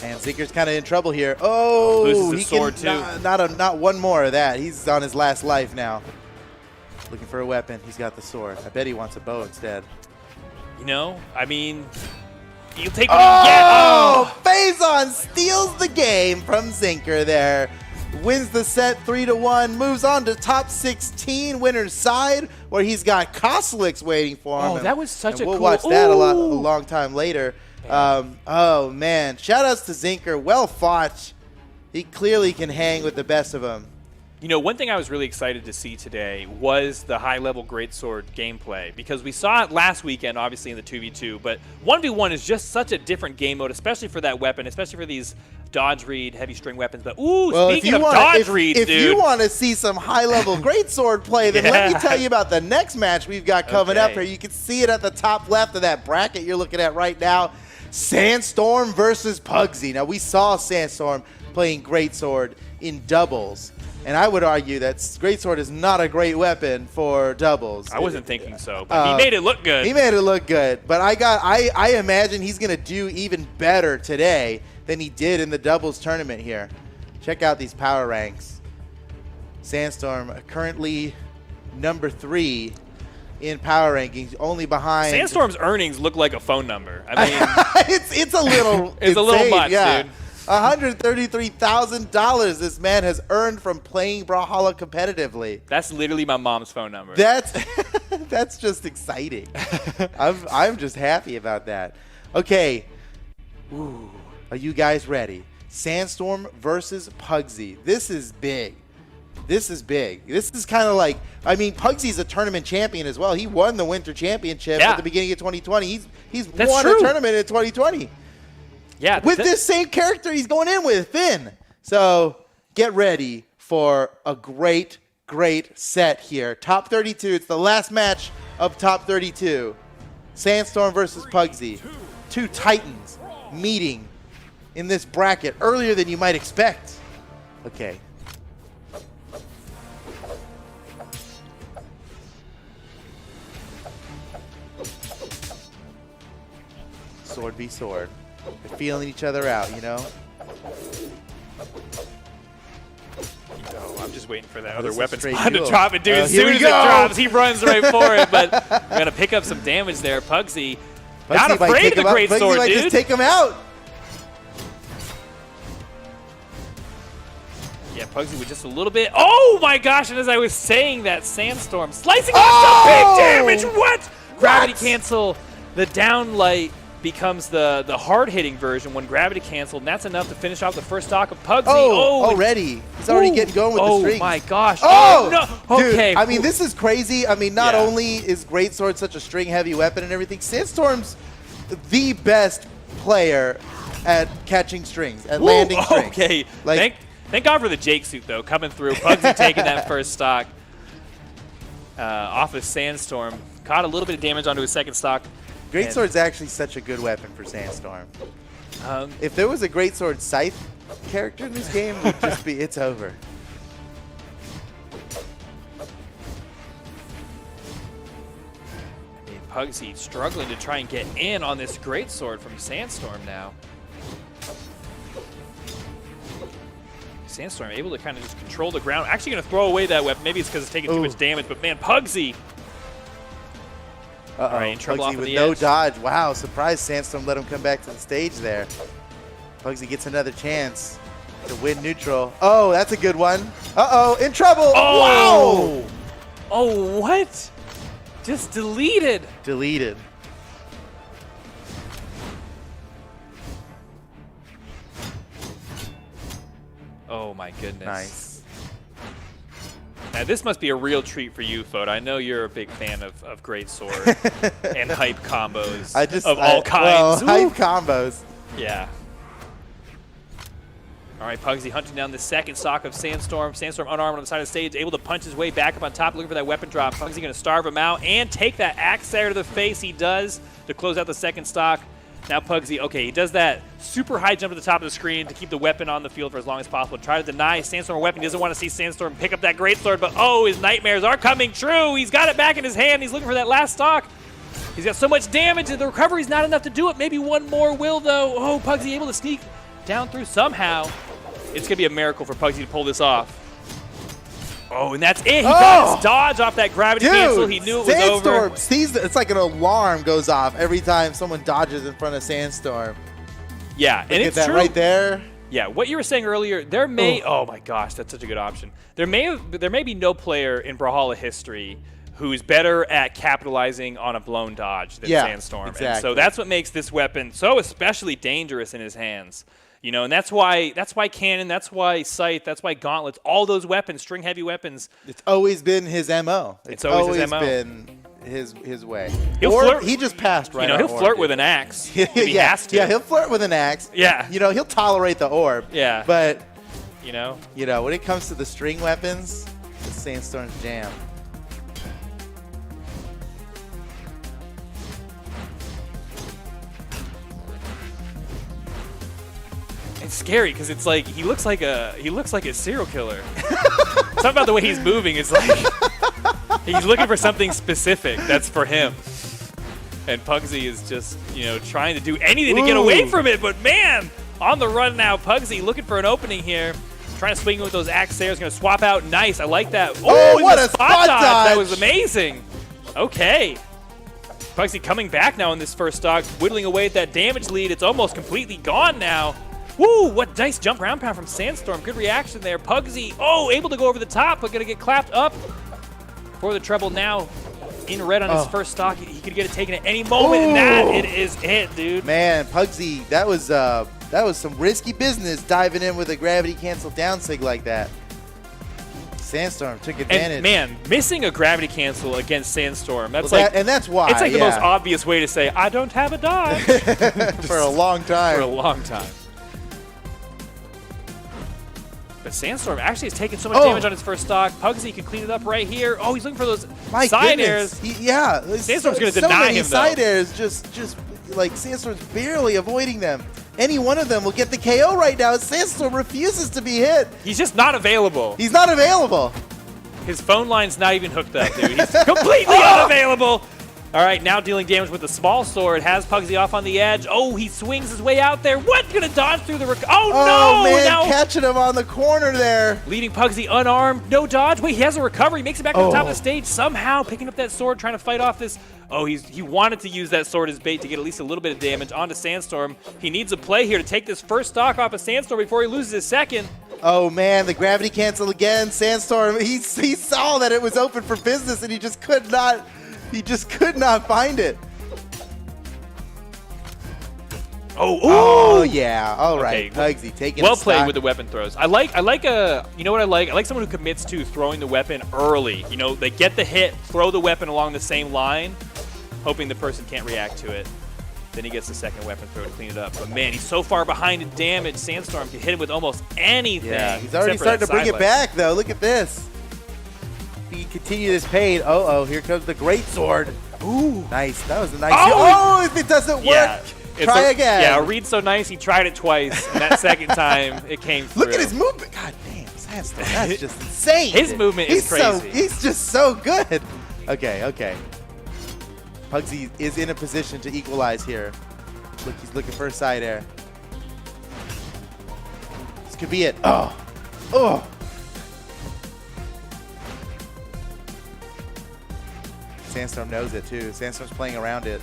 And Zinker's kind of in trouble here. Oh, loses his he sword, can, too. Not one more of that. He's on his last life now. Looking for a weapon. He's got the sword. I bet he wants a bow instead. You know, I mean, you'll take what you can get. Oh, Phazon steals the game from Zinker there. Wins the set 3-1, moves on to top 16 winner's side, where he's got Koslix waiting for him. Oh, that was such a we'll cool- watch that a Ooh. long time later. Oh, man. Shout-outs to Zinker. Well fought. He clearly can hang with the best of them. You know, one thing I was really excited to see today was the high-level greatsword gameplay, because we saw it last weekend, obviously, in the 2v2, but 1v1 is just such a different game mode, especially for that weapon, especially for these dodge read, heavy string weapons. But, speaking of dodge reads, if dude. you want to see some high-level greatsword play, then let me tell you about the next match we've got coming up here. You can see it at the top left of that bracket you're looking at right now. Sandstorm versus Pugsy. Now, we saw Sandstorm playing greatsword in doubles. And I would argue that greatsword is not a great weapon for doubles. I wasn't thinking so, but he made it look good. He made it look good. But I imagine he's going to do even better today than he did in the doubles tournament here. Check out these power ranks. Sandstorm currently number 3 in power rankings, only behind. Sandstorm's earnings look like a phone number. I mean, it's a little it's a little insane, much, yeah. dude. $133,000 this man has earned from playing Brawlhalla competitively. That's literally my mom's phone number. That's just exciting. I'm just happy about that. Okay. Ooh, are you guys ready? Sandstorm versus Pugsy. This is big. This is big. This is kind of like, I mean, Pugsy's a tournament champion as well. He won the Winter Championship at the beginning of 2020. He's won a tournament in 2020. Yeah, With this same character he's going in with, Finn. So get ready for a great, great set here. Top 32. It's the last match of top 32. Sandstorm versus Pugsy. Two titans meeting in this bracket earlier than you might expect. Okay. Sword v sword. They're feeling each other out, you know? Oh, I'm just waiting for that Oh, other this is weapon straight spawn to duel. drop it, dude. As Here soon we as go. it drops, he runs right for it. But we're going to pick up some damage there. Pugsy, not Pugsy might afraid take of the him out. great Pugsy sword, might dude. just take him out. Yeah, Pugsy with just a little bit. Oh my gosh! And as I was saying that, Sandstorm slicing off some big damage. What? Gravity cancel. The downlight becomes the hard-hitting version when gravity canceled, and that's enough to finish off the first stock of Pugsy. Already. He's already getting going with the strings. Oh my gosh. Oh, no. Dude, Okay. I mean, this is crazy. I mean, not Yeah. only is Greatsword such a string-heavy weapon and everything, Sandstorm's the best player at catching strings, at landing strings. Okay. Like, Thank God for the Jake suit, though, coming through. Pugsy taking that first stock off of Sandstorm. Caught a little bit of damage onto his second stock. Greatsword's actually such a good weapon for Sandstorm. Um, If there was a Greatsword Scythe character in this game, it would just be, it's over. I mean, Pugsy struggling to try and get in on this Greatsword from Sandstorm now. Sandstorm able to kind of just control the ground. Actually going to throw away that weapon. Maybe it's because it's taking too much damage, but man, Pugsy. Uh-oh. All right, in trouble Pugsy off of with the no edge. dodge. Wow, surprised Sandstorm let him come back to the stage there. Pugsy gets another chance to win neutral. Oh, that's a good one. Uh-oh, in trouble. Oh! Wow! Oh, what? Just deleted. Deleted. Oh my goodness. Nice. Now this must be a real treat for you, Foda. I know you're a big fan of Greatsword and hype combos of all kinds. Well, hype combos. Yeah. All right, Pugsy hunting down the second stock of Sandstorm. Sandstorm unarmed on the side of the stage, able to punch his way back up on top, looking for that weapon drop. Pugsy going to starve him out and take that axe there to the face. He does to close out the second stock. Now Pugsy, okay, he does that super high jump to the top of the screen to keep the weapon on the field for as long as possible. Try to deny Sandstorm a weapon. He doesn't want to see Sandstorm pick up that greatsword, but oh, his nightmares are coming true. He's got it back in his hand. He's looking for that last stock. He's got so much damage, and the recovery's not enough to do it. Maybe one more will, though. Oh, Pugsy able to sneak down through somehow. It's going to be a miracle for Pugsy to pull this off. Oh, and that's it. He got his dodge off that gravity cancel. He knew it was over. Sandstorm sees it's like an alarm goes off every time someone dodges in front of Sandstorm. Yeah, and it's that true. right there. Yeah, what you were saying earlier, there may oh my gosh, that's such a good option. There may be no player in Brawlhalla history who's better at capitalizing on a blown dodge than Sandstorm. Exactly. And so that's what makes this weapon so especially dangerous in his hands. You know, and that's why Cannon, that's why Scythe, that's why Gauntlets, all those weapons, string heavy weapons. It's always been his MO. It's always his MO. Been his way. He'll or flirt, he just passed right. You know, he'll flirt with an axe if he has to. Yeah, he'll flirt with an axe. Yeah. You know, he'll tolerate the orb. Yeah. But you know, when it comes to the string weapons, it's Sandstorm's jam. it's scary because it's like he looks like a serial killer. Something about the way he's moving is like he's looking for something specific that's for him. And Pugsy is just, you know, trying to do anything to get away from it, but man, on the run now. Pugsy looking for an opening here. Trying to swing with those axe stairs, going to swap out. Nice, I like that. Oh, what the a spot dodge. That was amazing. Okay. Pugsy coming back now in this first stock, whittling away at that damage lead. It's almost completely gone now. Woo, what nice jump ground pound from Sandstorm. Good reaction there. Pugsy, able to go over the top, but going to get clapped up for the treble now. In red on his first stock. He could get it taken at any moment, and that it is it, dude. Man, Pugsy, that was some risky business diving in with a gravity cancel down sig like that. Sandstorm took advantage. And man, missing a gravity cancel against Sandstorm, that's that's why. It's like the most obvious way to say, I don't have a dodge. For a long time. For a long time. But Sandstorm actually has taken so much damage on his first stock. Pugsy can clean it up right here. Oh, he's looking for those side airs. Sandstorm's going to deny him, though. Side airs, just like Sandstorm's barely avoiding them. Any one of them will get the KO right now. Sandstorm refuses to be hit. He's just not available. He's not available. His phone line's not even hooked up, dude. He's completely unavailable. All right, now dealing damage with the small sword. Has Pugsy off on the edge. Oh, he swings his way out there. What? Gonna dodge through the... Oh, no! Man, now catching him on the corner there. Leaving Pugsy unarmed. No dodge. Wait, he has a recovery. Makes it back to the top of the stage. Somehow picking up that sword, trying to fight off this... Oh, he wanted to use that sword as bait to get at least a little bit of damage onto Sandstorm. He needs a play here to take this first stock off of Sandstorm before he loses his second. Oh, man, the gravity cancel again. Sandstorm, he saw that it was open for business, and he just could not... He just could not find it. Oh yeah. All right. Pugsy taking well played with the weapon throws. I like you know what I like? I like someone who commits to throwing the weapon early. You know, they get the hit, throw the weapon along the same line, hoping the person can't react to it. Then he gets the second weapon throw to clean it up. But man, he's so far behind in damage. Sandstorm can hit him with almost anything. Yeah, he's already starting to bring it back though. Look at this. He can continue this pain. Here comes the great sword. Ooh, nice. That was a nice. If it doesn't work, try again. Yeah, Reed's so nice. He tried it twice, and that second time it came through. Look at his movement. God damn, that's just insane. His movement is crazy. He's just so good. Okay. Pugsy is in a position to equalize here. Look, he's looking for a side air. This could be it. Oh. Sandstorm knows it too. Sandstorm's playing around it.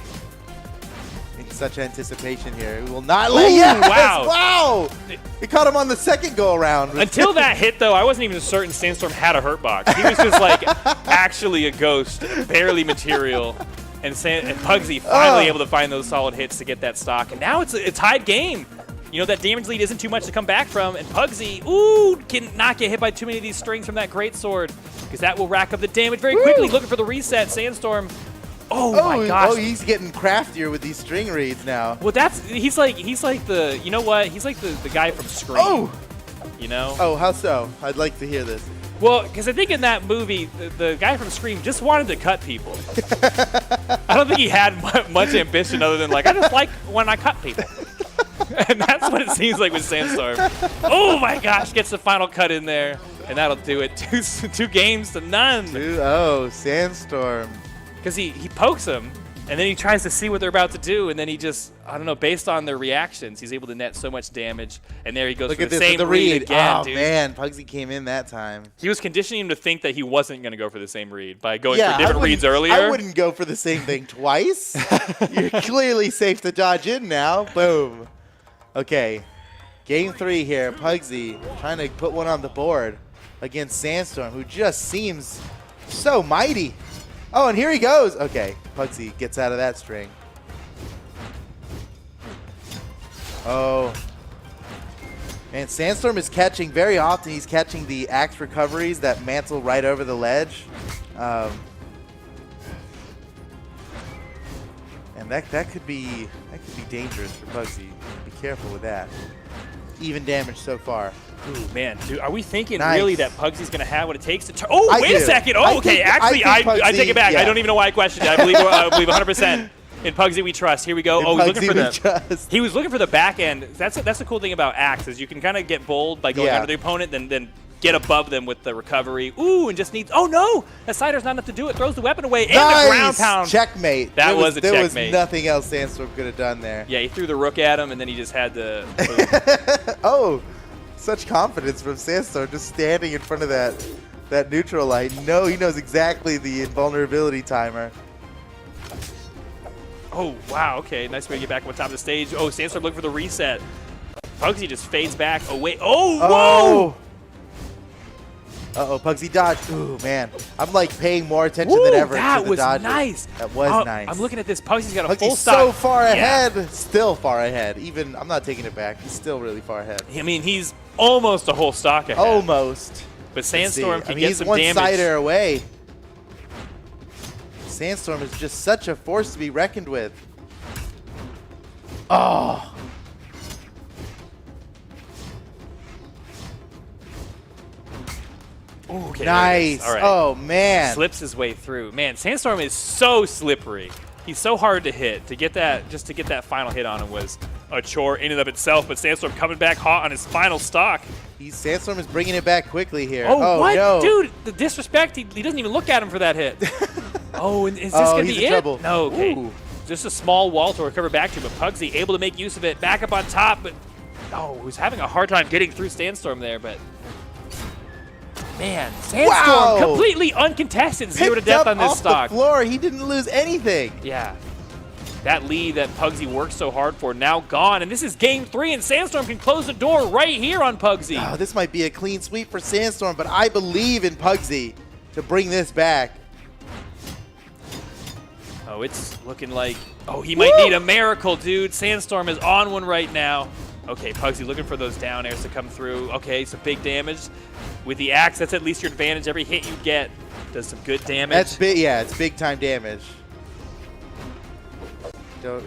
In such anticipation here. We will not let Wow! It caught him on the second go around. Until that hit though, I wasn't even certain Sandstorm had a hurt box. He was just like actually a ghost, barely material. And Pugsy finally able to find those solid hits to get that stock. And now it's a tied game. You know, that damage lead isn't too much to come back from. And Pugsy, can not get hit by too many of these strings from that great sword. Because that will rack up the damage very quickly. Looking for the reset. Sandstorm. Oh my gosh. He's getting craftier with these string reads now. Well, he's like the, you know what? He's like the guy from Scream. You know? Oh, how so? I'd like to hear this. Well, because I think in that movie, the guy from Scream just wanted to cut people. I don't think he had much ambition other than, like, I just like when I cut people. And that's what it seems like with Sandstorm. Oh, my gosh, gets the final cut in there. And that'll do it. Two games to none. Sandstorm. Because he pokes him, and then he tries to see what they're about to do, and then he just, I don't know, based on their reactions, he's able to net so much damage. And there he goes for the same read again, oh, dude. Man, Pugsy came in that time. He was conditioning him to think that he wasn't going to go for the same read by going for different reads earlier. I wouldn't go for the same thing twice. You're clearly safe to dodge in now. Boom. Okay, game 3 here. Pugsy trying to put one on the board against Sandstorm, who just seems so mighty. Oh, and here he goes. Okay, Pugsy gets out of that string. Oh. Man, Sandstorm is catching very often. He's catching the axe recoveries that mantle right over the ledge. And that could be dangerous for Pugsy. Be careful with that. Even damage so far. Ooh, man, dude, are we thinking Nice. really that Pugsy's going to have what it takes to turn? Oh, I wait a do. second. I Oh, okay. think- Actually, I think I take it back. Pugsy- I don't even know why I questioned it. I believe 100%. In Pugsy we trust. Here we go. In Oh, he's looking Pugsy for we the. trust. He was looking for the back end. That's the cool thing about Axe is you can kind of get bold by going Yeah. under the opponent, then get above them with the recovery. Ooh, and just needs. Oh no, that Sider's not enough to do it. Throws the weapon away and the ground pound. Checkmate. That was a There checkmate. was nothing else Sandstorm could have done there. Yeah, he threw the rook at him, and then he just had to. Oh, such confidence from Sandstorm just standing in front of that neutral light. No, he knows exactly the invulnerability timer. Oh, wow, okay. Nice way to get back on top of the stage. Oh, Sandstorm looking for the reset. Pugsy just fades back. Oh, wait. Oh, whoa! Uh-oh, Pugsy dodged. Ooh, man. I'm, like, paying more attention than ever that to the was dodges. nice. That was nice. I'm looking at this. Pugsy's got a full Pugsy's stock. so far Yeah. ahead. Still far ahead. Even, I'm not taking it back. He's still really far ahead. I mean, he's almost a whole stock ahead. Almost. But Sandstorm can get he's some one damage. cider away. Sandstorm is just such a force to be reckoned with. Oh. Ooh, okay, there it is. Nice. All right. Oh, man. Slips his way through. Man, Sandstorm is so slippery. He's so hard to hit. To get that final hit on him was a chore in and of itself. But Sandstorm coming back hot on his final stock. Sandstorm is bringing it back quickly here. Oh, what? No. Dude, the disrespect. He doesn't even look at him for that hit. Oh, and is this going to he's be in it? trouble. No, okay. Ooh. Just a small wall to recover back to, but Pugsy able to make use of it. Back up on top, but oh, he was having a hard time getting through Sandstorm there, but man, Sandstorm Wow. completely uncontested, 0 to Picked death up on this off stock. the floor. He didn't lose anything. Yeah. That lead that Pugsy worked so hard for now gone, and this is game 3, and Sandstorm can close the door right here on Pugsy. Oh, this might be a clean sweep for Sandstorm, but I believe in Pugsy to bring this back. Oh, it's looking like, oh, he might need a miracle, dude. Sandstorm is on one right now. Okay, Pugsy looking for those down airs to come through. Okay, some big damage. With the axe, that's at least your advantage. Every hit you get does some good damage. That's big. Yeah, it's big time damage. Don't.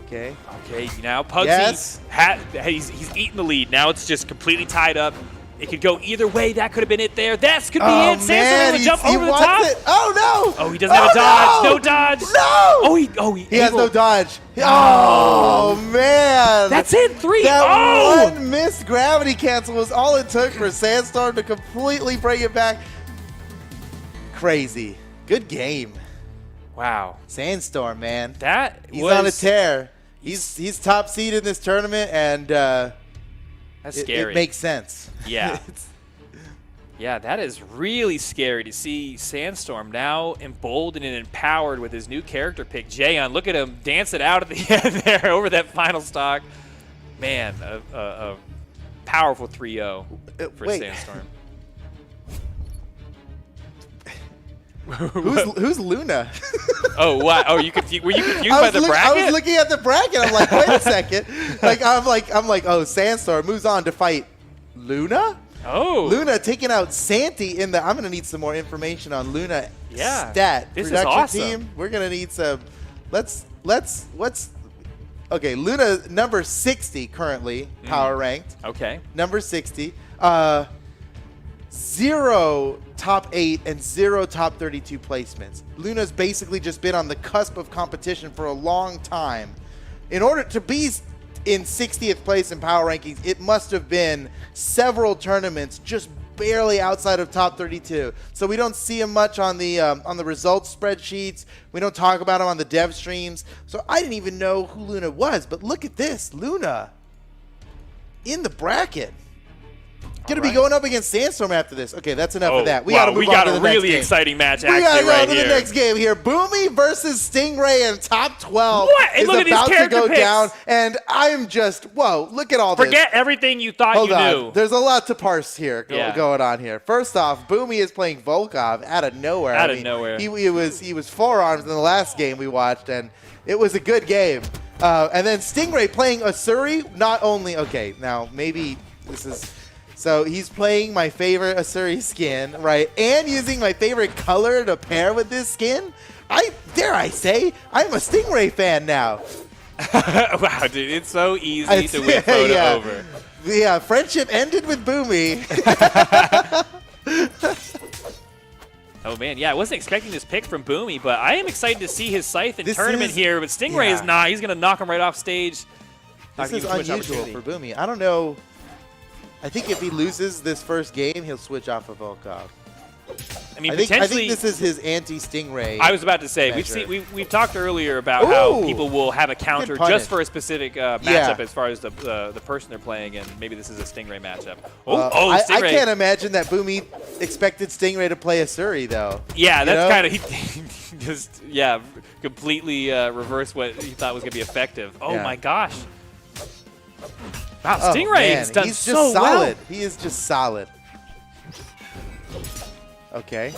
Okay. Okay, now Pugsy, Yes. he's eating the lead. Now it's just completely tied up. It could go either way. That could have been it there. That could be Oh, it. Sandstorm able to jump he over the wants top. it. Oh, no. Oh, he doesn't have a dodge. No dodge. No. He He has no dodge. Oh, man. That's it. 3. That Oh! one missed gravity cancel was all it took for Sandstorm to completely bring it back. Crazy. Good game. Wow. Sandstorm, man. That He's was on a tear. He's top seed in this tournament, and That's it scary. makes sense. Yeah. It's- Yeah, that is really scary to see Sandstorm now emboldened and empowered with his new character pick, Jayon. Look at him dance it out at the end there over that final stock. Man, a powerful 3-0 for wait. Sandstorm. who's Luna? Oh, what? Oh, were you confused by the I bracket? was looking at the bracket. I'm like, wait a second. I'm like, oh, Sandstorm moves on to fight Luna. Oh. Luna taking out Santi in the. I'm gonna need some more information on Luna. Yeah, Stat this is production awesome. team. We're gonna need some. Let's Okay, Luna number 60 currently, power ranked. Okay. Number 60. 0 top 8 and 0 top 32 placements. Luna's basically just been on the cusp of competition for a long time. In order to be in 60th place in power rankings, it must have been several tournaments just barely outside of top 32. So we don't see him much on the results spreadsheets. We don't talk about him on the dev streams. So I didn't even know who Luna was. But look at this, Luna in the bracket. Going to be going up against Sandstorm after this. Okay, that's enough of that. We got to move on to the next game. We got a really exciting match We got to actually go right to here. the next game here. Boomy versus Stingray in top 12 What? And is look at these about to character go picks. down. And I'm just, whoa, look at all this. Forget everything you thought Hold you on. knew. There's a lot to parse here Yeah. going on here. First off, Boomy is playing Volkov out of nowhere. Out of nowhere. He was forearms in the last game we watched, and it was a good game. And then Stingray playing Asuri, not only, okay, now maybe this is... So he's playing my favorite Asuri skin, right? And using my favorite color to pair with this skin. Dare I say, I'm a Stingray fan now. Wow, dude, it's so easy to win photo yeah. over. Yeah, friendship ended with Boomy. Oh, man, yeah, I wasn't expecting this pick from Boomy, but I am excited to see his Scythe in This tournament is- here, but Stingray is yeah. not. He's going to knock him right off stage. Not This gonna is give him too much unusual for opportunity. Boomy. I don't know. I think if he loses this first game, he'll switch off of Volkov. I mean, I potentially. think this is his anti-Stingray. I was about to say, measure. we've talked earlier about how Ooh. people will have a counter punish. just for a specific matchup Yeah. as far as the person they're playing, and maybe this is a Stingray matchup. I Stingray. can't imagine that Boomy expected Stingray to play Asuri, though. Yeah, You that's know? kind of he just completely reversed what he thought was gonna be effective. Oh Yeah. my gosh! Wow, Oh, Stingray man, has done he's so just solid. well. He is just solid. Okay.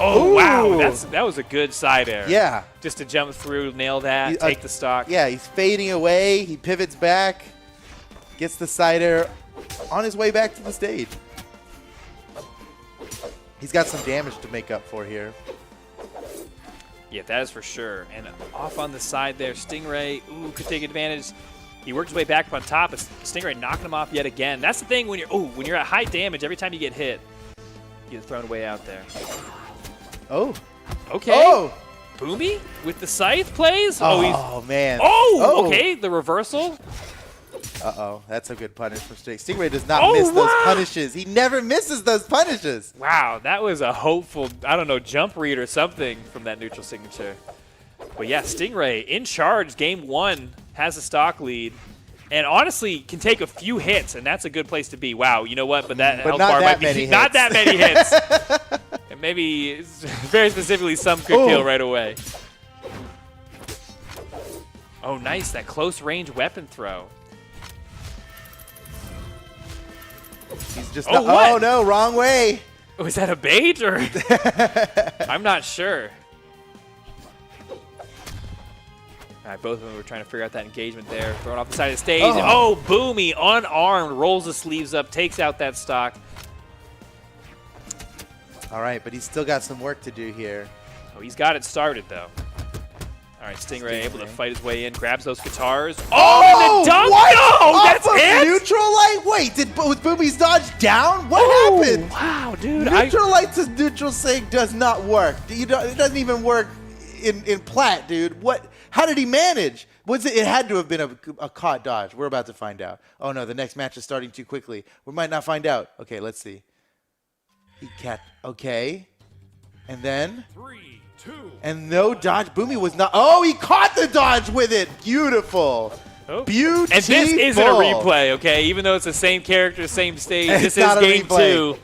Oh wow, Ooh. that was a good side air. Yeah. Just to jump through, nail that, He- take the stock. Yeah, he's fading away. He pivots back, gets the side air on his way back to the stage. He's got some damage to make up for here. Yeah, that is for sure. And off on the side there, Stingray, could take advantage. He worked his way back up on top, but Stingray knocking him off yet again. That's the thing when you're at high damage, every time you get hit, you get thrown way out there. Oh. Okay. Oh. Boomy with the scythe plays. Oh, man. Okay, the reversal. Uh-oh. That's a good punish for Stingray. Stingray does not Oh, miss those wow. punishes. He never misses those punishes. Wow, that was a hopeful, I don't know, jump read or something from that neutral signature. But yeah, Stingray in charge, game one, has a stock lead. And honestly, can take a few hits, and that's a good place to be. Wow, you know what? But that health not bar that might be many not hits. that many hits. And maybe, very specifically, some could kill right away. Oh, nice, that close range weapon throw. He's just Oh, not, what? oh, no, wrong way. Was that a bait or? I'm not sure. All right, both of them were trying to figure out that engagement there. Throwing off the side of the stage. Oh, Boomy, unarmed, rolls the sleeves up, takes out that stock. All right, but he's still got some work to do here. Oh, he's got it started, though. All right, Stingray able to fight his way in, grabs those guitars. Oh, and the dunk! What? No, Off that's of it? neutral light? Wait, was Boomy's dodge down? What Oh, happened? wow, dude. Neutral light to neutral sig does not work. It doesn't even work in plat, dude. What? How did he manage? It had to have been a caught dodge. We're about to find out. Oh no, the next match is starting too quickly. We might not find out. Okay, let's see. Okay. And then? 3, 2, And no dodge. Boomy was not. Oh, he caught the dodge with it. Beautiful. Oh. Beautiful. And this isn't a replay, okay? Even though it's the same character, same stage, It's this not is a game replay. 2.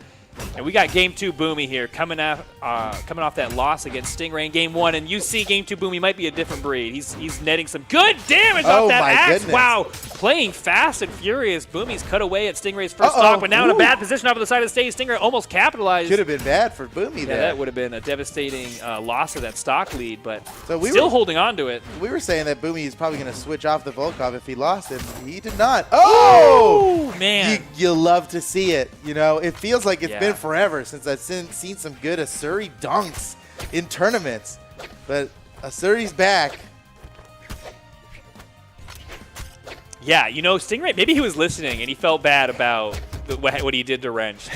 And we got game 2 Boomy here coming off that loss against Stingray in game 1. And you see game 2 Boomy might be a different breed. He's netting some good damage off that my axe. goodness. Wow, playing fast and furious. Boomy's cut away at Stingray's first stock, but now in a bad position off to the side of the stage. Stingray almost capitalized. Could have been bad for Boomy Yeah, there. that would have been a devastating loss of that stock lead, but So we still were- holding on to it. We were saying that Boomy is probably going to switch off the Volkov if he lost, and he did not. Oh! Man. You love to see it. You know, it feels like it's Yeah. been forever since I've seen some good Asuri dunks in tournaments. But Asuri's back. Yeah, you know, Stingray, maybe he was listening and he felt bad about what he did to Wrench.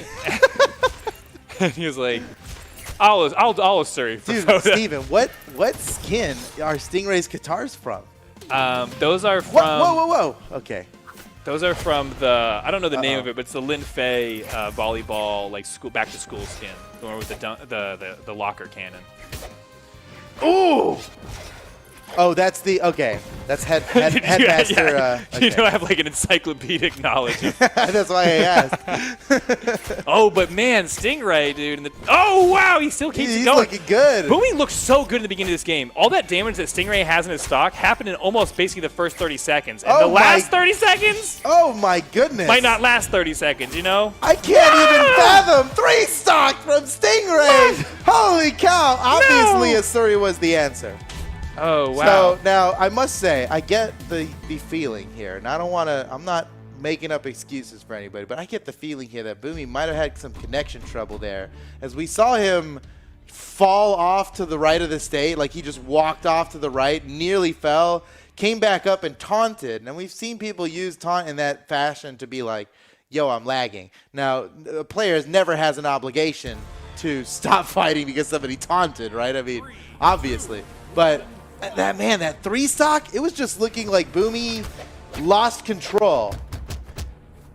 And he was like, I'll assert for Dude, photo. Steven, what skin are Stingray's guitars from? Those are from. Whoa. Okay. Those are from the. I don't know the name of it, but it's the Lin Fei volleyball like back to school skin, the one with the locker cannon. Ooh. Oh, that's the That's headmaster. Yeah. Okay. You know, I have like an encyclopedic knowledge. That's why I asked. Oh, but man, Stingray, dude. Oh wow, he still keeps He's going. looking good. Boomy looks so good in the beginning of this game. All that damage that Stingray has in his stock happened in almost basically the first 30 seconds. And the last 30 seconds Oh my goodness. might not last 30 seconds, you know? I can't even fathom 3 stock from Stingray. Holy cow! Obviously, Asuri was the answer. Oh, wow. So now I must say I get the feeling here, and I don't want to. I'm not making up excuses for anybody, but I get the feeling here that Boomy might have had some connection trouble there, as we saw him fall off to the right of the stage, like he just walked off to the right, nearly fell, came back up and taunted. And we've seen people use taunt in that fashion to be like, "Yo, I'm lagging." Now, a player never has an obligation to stop fighting because somebody taunted, right? I mean, obviously, but. That 3 stock, it was just looking like Boomy lost control.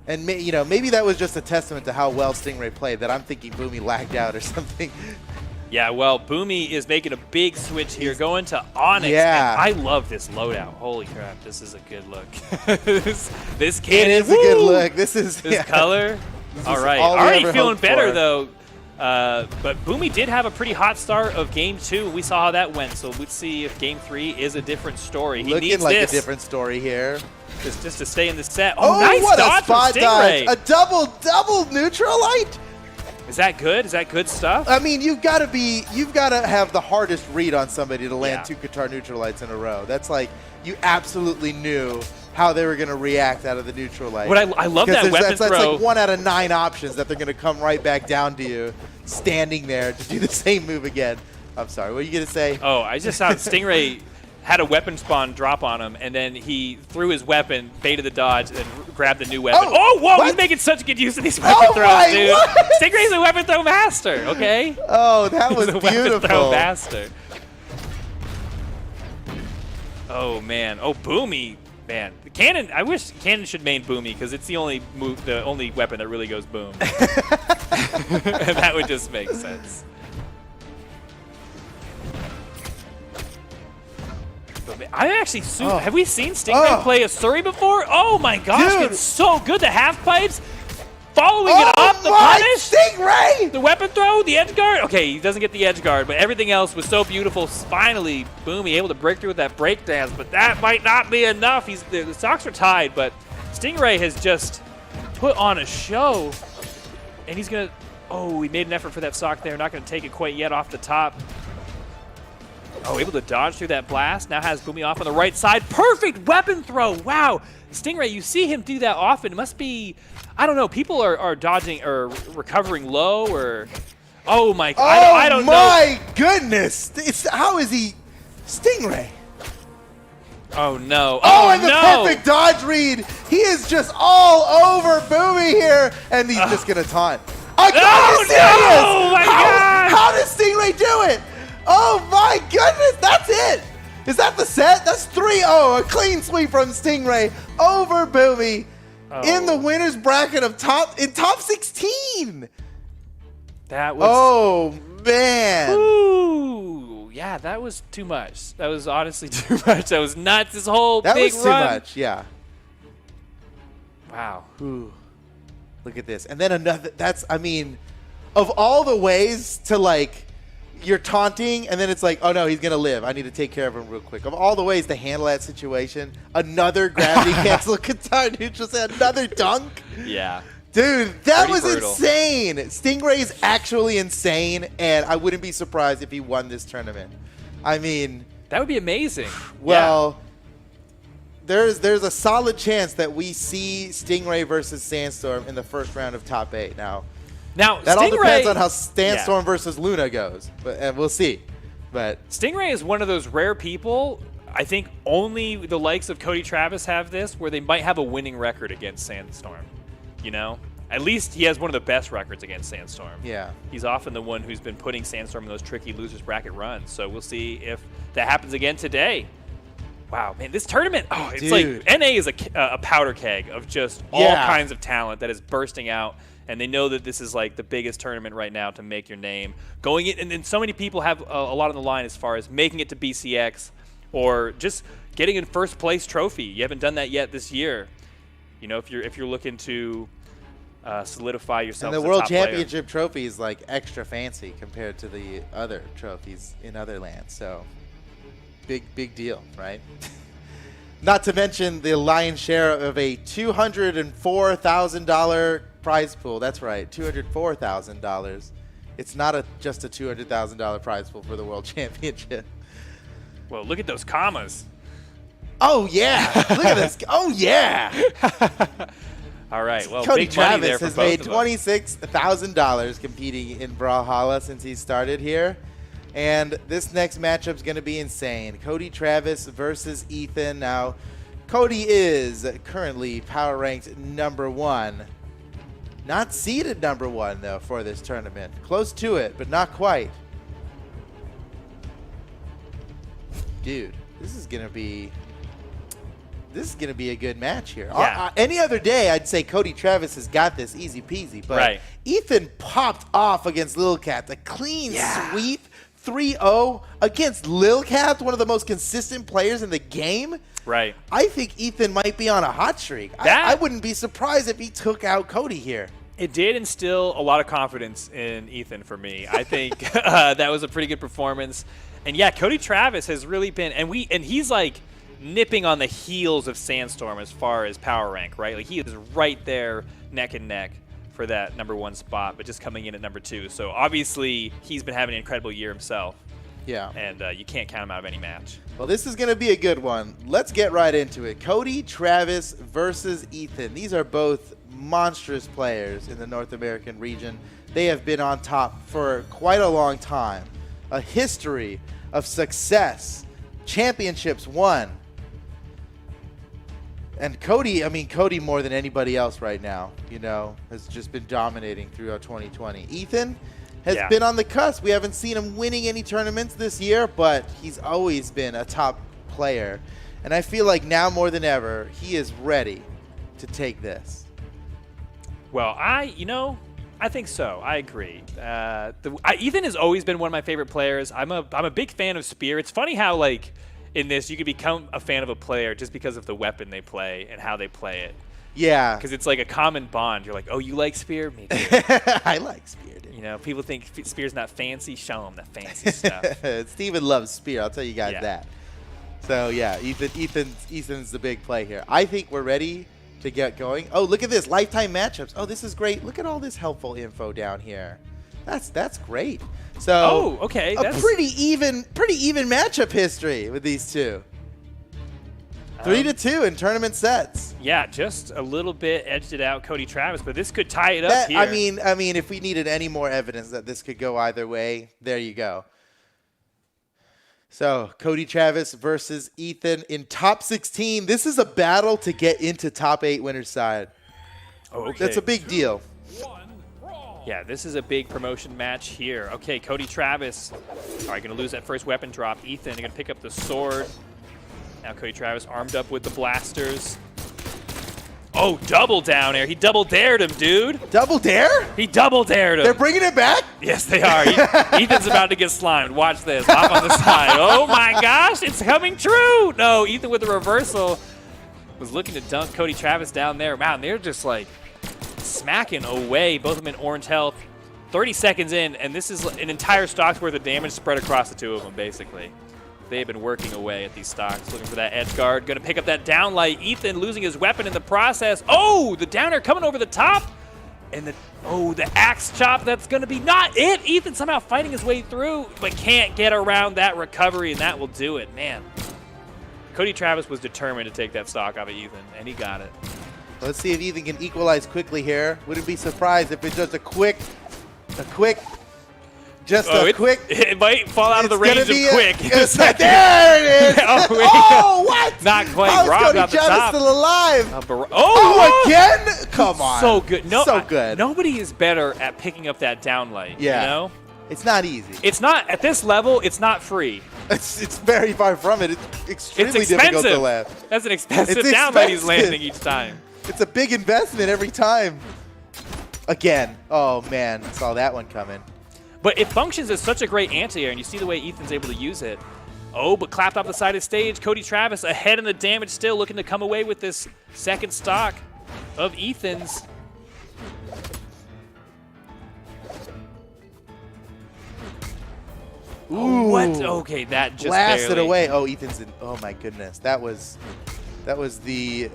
And maybe that was just a testament to how well Stingray played, that I'm thinking Boomy lagged out or something. Yeah, well, Boomy is making a big switch here, going to Onyx. Yeah. And I love this loadout. Holy crap, this is a good look. this kid It is a good look. This color. All right. all we Already ever feeling hoped better, for. though. But Boomy did have a pretty hot start of Game 2. We saw how that went, so let's see if Game 3 is a different story. He Looking needs like this a different story here. just to stay in the set. Oh, nice what dodge a spot from Stingray. dodge. A double Neutralite? Is that good? Is that good stuff? I mean, you've got to have the hardest read on somebody to land 2 Qatar Neutralites in a row. That's like, you absolutely knew how they were going to react out of the Neutralite. What I love that weapon that's throw. like 1 out of 9 options that they're going to come right back down to you, standing there to do the same move again. I'm sorry, what are you going to say? Oh, I just thought Stingray had a weapon spawn drop on him, and then he threw his weapon, baited the dodge, and grabbed the new weapon. Oh, Whoa, what? he's making such good use of these weapon throws, my, dude. what? Stingray's a weapon throw master, okay? Oh, that was He's a weapon beautiful. throw master. Oh, man. Oh, Boomy. Man, the cannon. I wish cannon should main Boomy because it's the only weapon that really goes boom. That would just make sense. I actually have we seen Stingray play Asuri before? Oh my gosh, Dude. it's so good. The half pipes, following it up, the my punish, Stingray! the weapon throw, the edge guard. Okay, he doesn't get the edge guard, but everything else was so beautiful. Finally, Boomy able to break through with that break dance, but that might not be enough. The stocks are tied, but Stingray has just put on a show, and he's gonna. Oh, he made an effort for that stock there. Not gonna take it quite yet off the top. Oh, able to dodge through that blast. Now has Boomy off on the right side. Perfect weapon throw. Wow. Stingray, you see him do that often. It must be, I don't know, people are dodging or recovering low or, oh my, I don't know. Oh my goodness. How is he Stingray? Oh no. Oh, and the no. perfect dodge read. He is just all over Boomy here, and he's just going to taunt. Are you serious? No! My God! How does Stingray do it? Oh my goodness, that's it. Is that the set? That's 3-0, a clean sweep from Stingray over Boomy in the winner's bracket of top 16. That was. Oh man. Ooh, yeah, that was too much. That was honestly too much. That was nuts. This whole That big was too run. much, yeah. Wow. Ooh. Look at this. And then another, I mean, of all the ways to like, you're taunting, and then it's like, oh no, he's going to live. I need to take care of him real quick. Of all the ways to handle that situation, another gravity cancel Qatar neutral set, another dunk. Yeah. Dude, that Pretty was brutal. insane. Stingray is actually insane, and I wouldn't be surprised if he won this tournament. I mean, That would be amazing. well, there's a solid chance that we see Stingray versus Sandstorm in the first round of top 8. Now Now, that Stingray, all depends on how Sandstorm versus Luna goes, and we'll see. But Stingray is one of those rare people. I think only the likes of Cody Travis have this, where they might have a winning record against Sandstorm. You know? At least he has one of the best records against Sandstorm. Yeah. He's often the one who's been putting Sandstorm in those tricky losers bracket runs. So we'll see if that happens again today. Wow, man, this tournament, it's Dude. like NA is a powder keg of just all kinds of talent that is bursting out. And they know that this is like the biggest tournament right now to make your name. Going in, and then so many people have a lot on the line as far as making it to BCX or just getting a first place trophy. You haven't done that yet this year. You know, if you're looking to solidify yourself. And as the a World top player. Championship trophy is like extra fancy compared to the other trophies in other lands. So big deal, right? Not to mention the lion's share of a $204,000 prize pool. That's right, $204,000. It's not just a $200,000 prize pool for the World Championship. Well, look at those commas. Oh yeah! Look at this. Oh yeah! All right. Well, Cody big money there Travis for has both made of them. $26,000 competing in Brawlhalla since he started here. And this next matchup is going to be insane. Cody Travis versus Ethan. Now, Cody is currently power ranked #1. Not seeded #1, though, for this tournament. Close to it, but not quite. Dude, this is going to be a good match here. Yeah. Any other day, I'd say Cody Travis has got this easy peasy. But Right. Ethan popped off against Lil Cat. A clean sweep, 3-0 against Lil Cat, one of the most consistent players in the game. Right. I think Ethan might be on a hot streak. I wouldn't be surprised if he took out Cody here. It did instill a lot of confidence in Ethan for me. I think that was a pretty good performance. And yeah, Cody Travis has really been, and he's like nipping on the heels of Sandstorm as far as power rank, right? Like he is right there neck and neck for that #1 spot, but just coming in at #2. So obviously he's been having an incredible year himself. Yeah. And you can't count him out of any match. Well, this is going to be a good one. Let's get right into it. Cody Travis versus Ethan. These are both monstrous players in the North American region. They have been on top for quite a long time. A history of success, championships won. And Cody, Cody more than anybody else right now, has just been dominating throughout 2020. Ethan has been on the cusp. We haven't seen him winning any tournaments this year, but he's always been a top player. And I feel like now more than ever, he is ready to take this. Well, I think so. I agree. Ethan has always been one of my favorite players. I'm a big fan of Spear. It's funny how, like, in this, you could become a fan of a player just because of the weapon they play and how they play it. Yeah. Because it's like a common bond. You're like, oh, you like Spear? Me too. I like Spear, dude. People think Spear's not fancy. Show them the fancy stuff. Steven loves Spear. I'll tell you guys that. So, yeah, Ethan's the big play here. I think we're ready to get going. Oh, look at this. Lifetime matchups. Oh, this is great. Look at all this helpful info down here. That's great. So, okay. A pretty even matchup history with these two. 3-2 in tournament sets. Yeah, just a little bit edged it out, Cody Travis, but this could tie it up here. I mean, if we needed any more evidence that this could go either way, there you go. So, Cody Travis versus Ethan in top 16. This is a battle to get into top 8 winner's side. Oh, okay. That's a big deal. Yeah, this is a big promotion match here. Okay, Cody Travis. All right, going to lose that first weapon drop. Ethan going to pick up the sword. Now Cody Travis armed up with the blasters. Oh, double down air. He double dared him, dude. Double dare? He double dared him. They're bringing it back? Yes, they are. Ethan's about to get slimed. Watch this. Off on the side. Oh, my gosh. It's coming true. No, Ethan with the reversal was looking to dunk Cody Travis down there. Wow, and they're just like smacking away. Both of them in orange health. 30 seconds in, and this is an entire stock's worth of damage spread across the two of them, basically. They've been working away at these stocks, looking for that edge guard. Going to pick up that downlight. Ethan losing his weapon in the process. Oh, the down air coming over the top. And the axe chop, that's going to be not it. Ethan somehow fighting his way through, but can't get around that recovery, and that will do it. Man, Cody Travis was determined to take that stock off of Ethan, and he got it. Let's see if Ethan can equalize quickly here. Wouldn't be surprised if it's just a quick Just Oh, a quick. It might fall out of the It's gonna range of be quick. It's like, there it is. Oh, wait. Oh, what? Not quite. How is Robbed Cody off the Travis top. still alive? Oh, Oh, again? Come on. So good. No, so good. Nobody is better at picking up that down light. Yeah. You know? It's not easy. It's not, at this level, it's not free. It's very far from it. It's extremely It's difficult to expensive. land. That's an expensive It's down light he's expensive. landing each time. It's a big investment every time. Again. Oh, man. Saw that one coming. But it functions as such a great anti-air, and you see the way Ethan's able to use it. Oh, but clapped off the side of the stage. Cody Travis ahead in the damage still, looking to come away with this second stock of Ethan's. Ooh. What? Okay, that just Blasted barely. away. Oh, Ethan's in. Oh, my goodness. That was the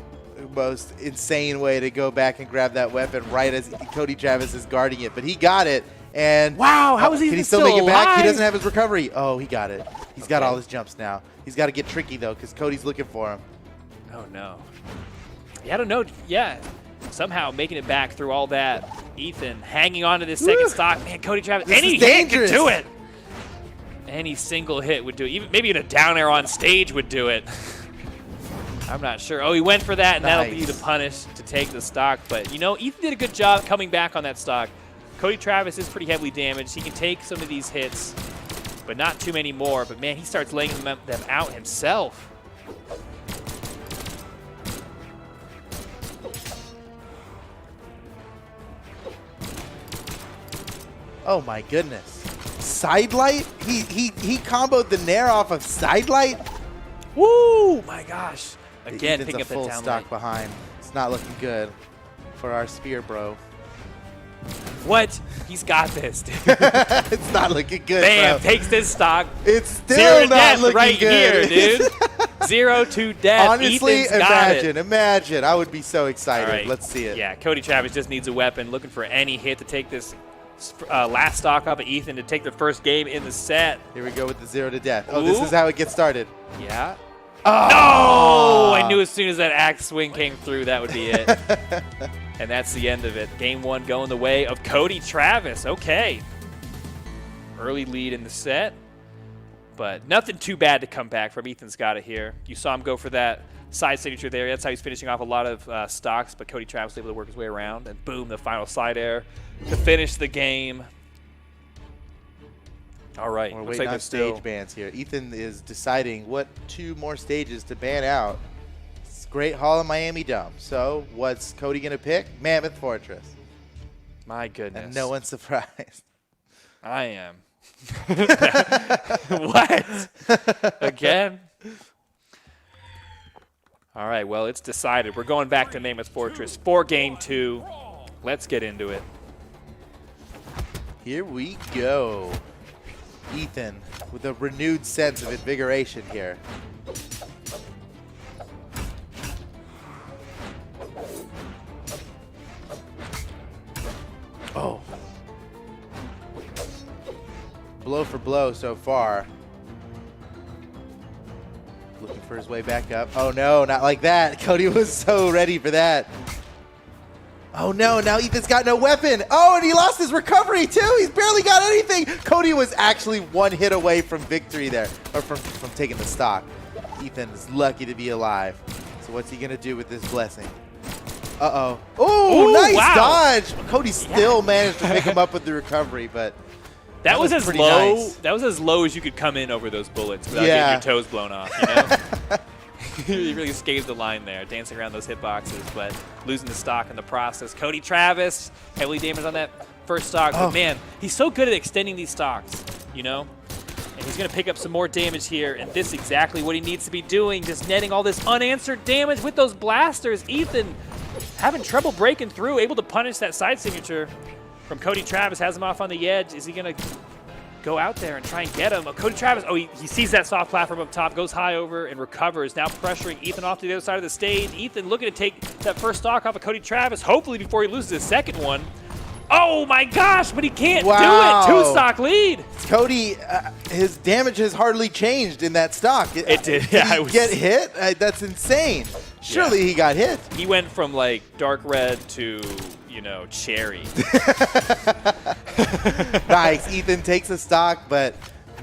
most insane way to go back and grab that weapon right as Cody Travis is guarding it. But he got it. And Wow, how is he can he even still still make it back? He alive? doesn't have his recovery. Oh, he got it. He's got Okay. all his jumps now. He's got to get tricky, though, because Cody's looking for him. Oh, no. Yeah, I don't know. Yeah. Somehow making it back through all that. Ethan hanging on to this second Woo. stock. Man, Cody Travis. This Any is hit dangerous. could do it. Any single hit would do it. Even maybe in a down air on stage would do it. I'm not sure. Oh, he went for that, and that'll be Nice. the punish to take the stock. But, you know, Ethan did a good job coming back on that stock. Cody Travis is pretty heavily damaged. He can take some of these hits, but not too many more. But, man, he starts laying them out himself. Oh, my goodness. Side light? He comboed the Nair off of side light? Woo! My gosh. Again, Ethan's picking a up that full down stock light. behind. It's not looking good for our spear bro. What? He's got this, dude. It's not looking good, Bam, bro. takes this stock. It's Zero still to not death looking right good. here, dude. 0 to death. Honestly, Ethan's got it. imagine. I would be so All excited. right. Let's see it. Yeah, Cody Travis just needs a weapon, looking for any hit to take this last stock off of Ethan to take the first game in the set. Here we go with the 0 to death. Oh, this Ooh. is how it gets started. Yeah. Oh! No! I knew as soon as that axe swing came through, that would be it. And that's the end of it. Game one going the way of Cody Travis. Okay. Early lead in the set, but nothing too bad to come back from. Ethan's got it here. You saw him go for that side signature there. That's how he's finishing off a lot of stocks, but Cody Travis was able to work his way around, and boom, the final side air to finish the game. All right. We're Looks waiting like on there's still stage bans here. Ethan is deciding what 2 more stages to ban out. It's Great Hall of Miami Dome. So what's Cody going to pick? Mammoth Fortress. My goodness. And no one's surprised. I am. What? Again? All right, well, it's decided. We're going back to Mammoth Fortress for game 2. Let's get into it. Here we go. Ethan with a renewed sense of invigoration here. Oh. Blow for blow so far. Looking for his way back up. Oh no, not like that. Cody was so ready for that. Oh no, now Ethan's got no weapon. Oh, and he lost his recovery too. He's barely got anything. Cody was actually 1 hit away from victory there, or from taking the stock. Ethan is lucky to be alive. So what's he gonna do with this blessing? Uh-oh. Oh, Ooh, nice wow. dodge. Cody still managed to pick him up with the recovery, but That was as pretty low. nice. That was as low as you could come in over those bullets without Yeah. getting your toes blown off. You know, he really scathed the line there, dancing around those hitboxes, but losing the stock in the process. Cody Travis heavily damaged on that first stock, Oh. but man, he's so good at extending these stocks. You know, and he's gonna pick up some more damage here, and this is exactly what he needs to be doing, just netting all this unanswered damage with those blasters. Ethan having trouble breaking through, able to punish that side signature from Cody Travis, has him off on the edge. Is he going to go out there and try and get him? Oh, Cody Travis, oh, he sees that soft platform up top, goes high over and recovers, now pressuring Ethan off to the other side of the stage. Ethan looking to take that first stock off of Cody Travis, hopefully before he loses his second one. Oh my gosh, but he can't Wow. do it. 2-stock lead. Cody, his damage has hardly changed in that stock. It did, yeah, Did it he was- get hit? That's insane. Surely he got hit. He went from like dark red to, you know, cherry. Nice. Ethan takes a stock, but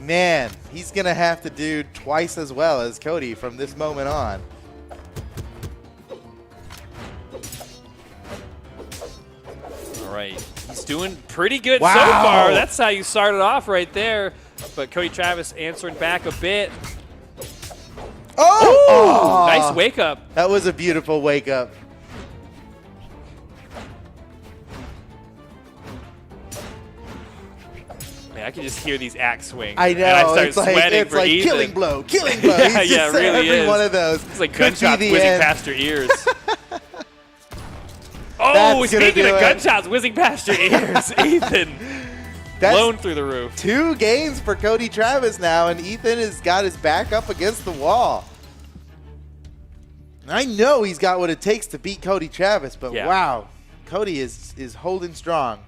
man, he's going to have to do twice as well as Cody from this moment on. All right. He's doing pretty good Wow. so far. That's how you started off right there. But Cody Travis answering back a bit. Oh! Nice wake up. That was a beautiful wake up. Man, I can just hear these axe swings. I know. And I start it's like, sweating it's for like Ethan. killing blow, killing blow. Yeah, He's yeah, just it really every is. one of those. It's like Could be gunshots the whizzing end. past your ears. That's Oh, gonna speaking do of it. gunshots whizzing past your ears, Ethan That's blown through the roof. 2 games for Cody Travis now, and Ethan has got his back up against the wall. I know he's got what it takes to beat Cody Travis, but Yeah. wow, Cody is holding strong.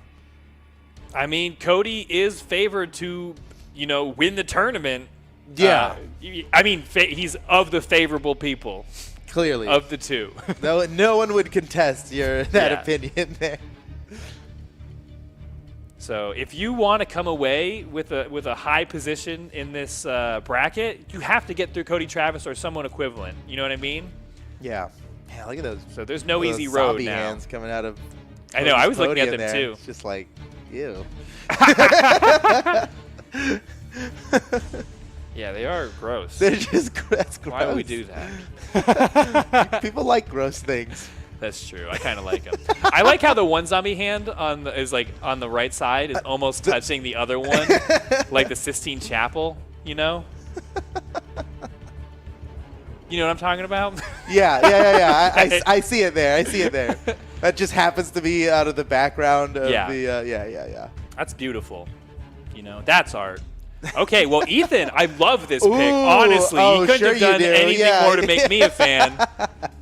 I mean, Cody is favored to, win the tournament. Yeah. I mean, he's of the favorable people Clearly. of the two. No one would contest that Yeah. opinion there. So if you want to come away with a high position in this bracket, you have to get through Cody Travis or someone equivalent. You know what I mean? Yeah. Man, look at those. So there's no those easy road zombie now. hands coming out of I know. I was Cody's looking at podium them there. too. It's just like, ew. Yeah, they are gross. They're just that's gross. Why would we do that? People like gross things. That's true. I kind of like them. I like how the one zombie hand is like on the right side is almost touching the other one, like the Sistine Chapel. You know what I'm talking about? Yeah. I see it there. I see it there. That just happens to be out of the background of Yeah. the yeah. That's beautiful. That's art. Okay, well, Ethan, I love this pick. Ooh, Honestly, he couldn't sure have done you do. anything Yeah. more to make me a fan.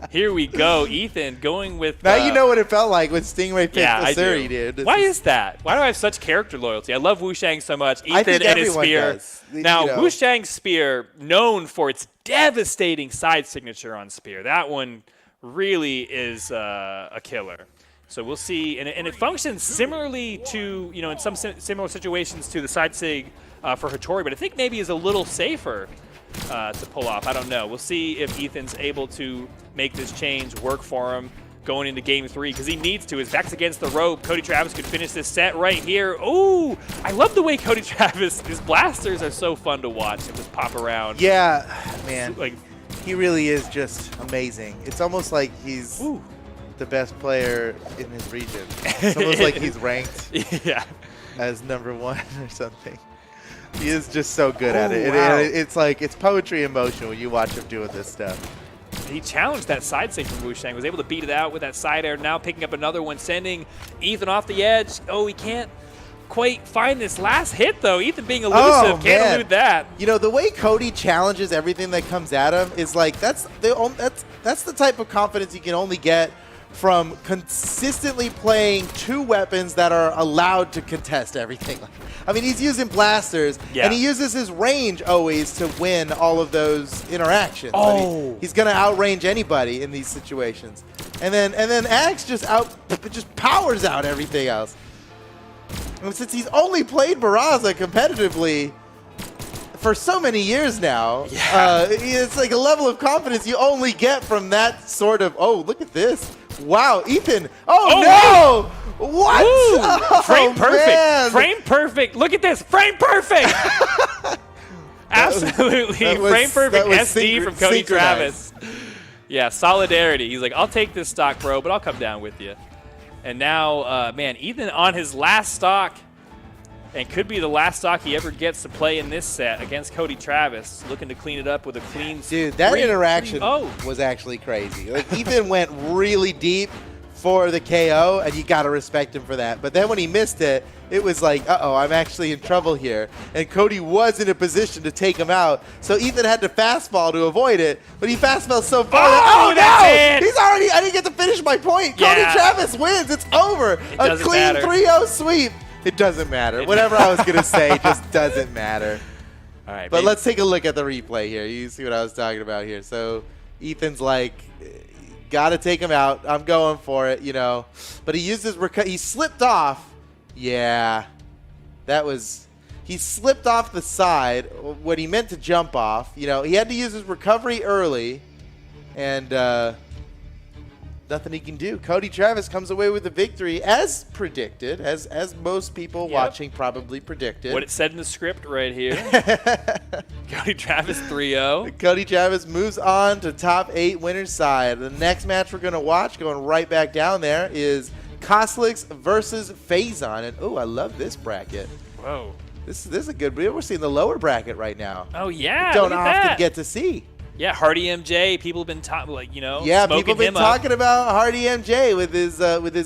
Here we go, Ethan, going with. Now you know what it felt like when Stingray picked Yeah, I Missouri, do. dude. Why is that? Why do I have such character loyalty? I love Wu Shang so much. I think Ethan and his everyone spear. does. Now, Wu Shang's spear, known for its devastating side signature on spear. That one really is a killer. So we'll see, and it functions similarly to, in some similar situations to the side sig for Hattori, but I think maybe is a little safer to pull off. I don't know. We'll see if Ethan's able to make this change work for him going into game 3, because he needs to. His back's against the rope. Cody Travis could finish this set right here. Ooh, I love the way Cody Travis, his blasters are so fun to watch and just pop around. Yeah, man. Like, He really is just amazing. It's almost like he's ooh. the best player in his region. It's almost like he's ranked Yeah. as #1 or something. He is just so good at Oh, it. wow. It's like, it's poetry in motion when you watch him doing this stuff. He challenged that side sig from Wu Shang, was able to beat it out with that side air, now picking up another one, sending Ethan off the edge. Oh, he can't quite find this last hit, though. Ethan being elusive, can't man. elude that. You know, the way Cody challenges everything that comes at him is like, that's the type of confidence you can only get from consistently playing 2 weapons that are allowed to contest everything. I mean, he's using blasters, Yeah. and he uses his range always to win all of those interactions. Oh. He's going to outrange anybody in these situations. And then Axe just powers out everything else. And since he's only played Barraza competitively for so many years now, it's like a level of confidence you only get from that sort of, oh, look at this. Wow, Ethan. Oh, no! What? Ooh, Oh, frame perfect. man. Frame perfect. Look at this. Frame perfect. Absolutely. that was- Frame perfect that was SD from Cody synchronized. Travis. Yeah, solidarity. He's like, I'll take this stock, bro, but I'll come down with you. And now, man, Ethan on his last stock, and could be the last stock he ever gets to play in this set against Cody Travis, looking to clean it up with a clean. Dude, that interaction Oh, was actually crazy. Like, Ethan went really deep for the KO, and you got to respect him for that. But then when he missed it, it was like, uh-oh, I'm actually in trouble here. And Cody was in a position to take him out, so Ethan had to fastball to avoid it, but he fastballed so far Oh, that, that's it! He's already, I didn't get to finish my point. Yeah. Cody Travis wins. It's over. A doesn't clean matter. 3-0 sweep. It doesn't matter. Whatever I was going to say just doesn't matter. all right. But maybe- let's take a look at the replay here. You see what I was talking about here. So Ethan's like, got to take him out. I'm going for it, But he used his he slipped off. Yeah. That was, he slipped off the side when he meant to jump off. You know, he had to use his recovery early, and nothing he can do. Cody Travis comes away with the victory as predicted, as most people watching probably predicted. What it said in the script right here. Cody Travis 3-0. Cody Travis moves on to top 8 winner's side. The next match we're going to watch, going right back down there, is Koslix versus Phazon. And, oh, I love this bracket. Whoa. This is a good, we're seeing the lower bracket right now. Oh, yeah. Don't look at often that. get to see. Yeah, Hardy MJ. People have been talking, like, Yeah, smoking people have been him up. talking about Hardy MJ with his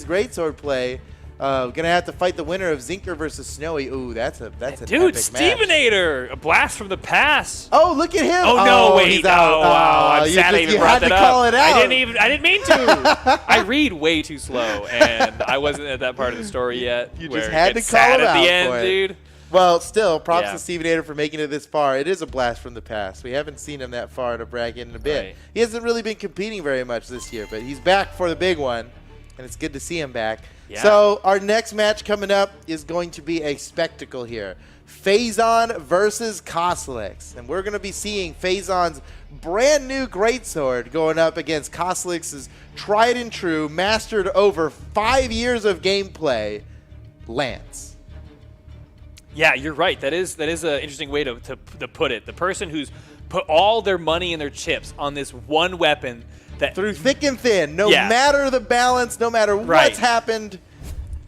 greatsword play. Gonna have to fight the winner of Zinker versus Snowy. Ooh, that's an Dude, epic match. Stevenator, a blast from the past. Oh, look at him! Oh no, wait! He's out. Oh wow! I'm you sad I just- even you brought had that to up. call it out. I didn't mean to. I read way too slow, and I wasn't at that part of the story yet. You where just it had to gets call sad him at the out end, for it. dude. Well, still, props Yeah. to Stevenator for making it this far. It is a blast from the past. We haven't seen him that far in a bracket in a bit. Right. He hasn't really been competing very much this year, but he's back for the big one, and it's good to see him back. Yeah. So our next match coming up is going to be a spectacle here. Phazon versus Koslix. And we're going to be seeing Phazon's brand new greatsword going up against Koslix's tried and true, mastered over 5 years of gameplay, Lance. Yeah, you're right. That is an interesting way to put it. The person who's put all their money and their chips on this one weapon that Through thick and thin, no Yeah. matter the balance, no matter Right. what's happened,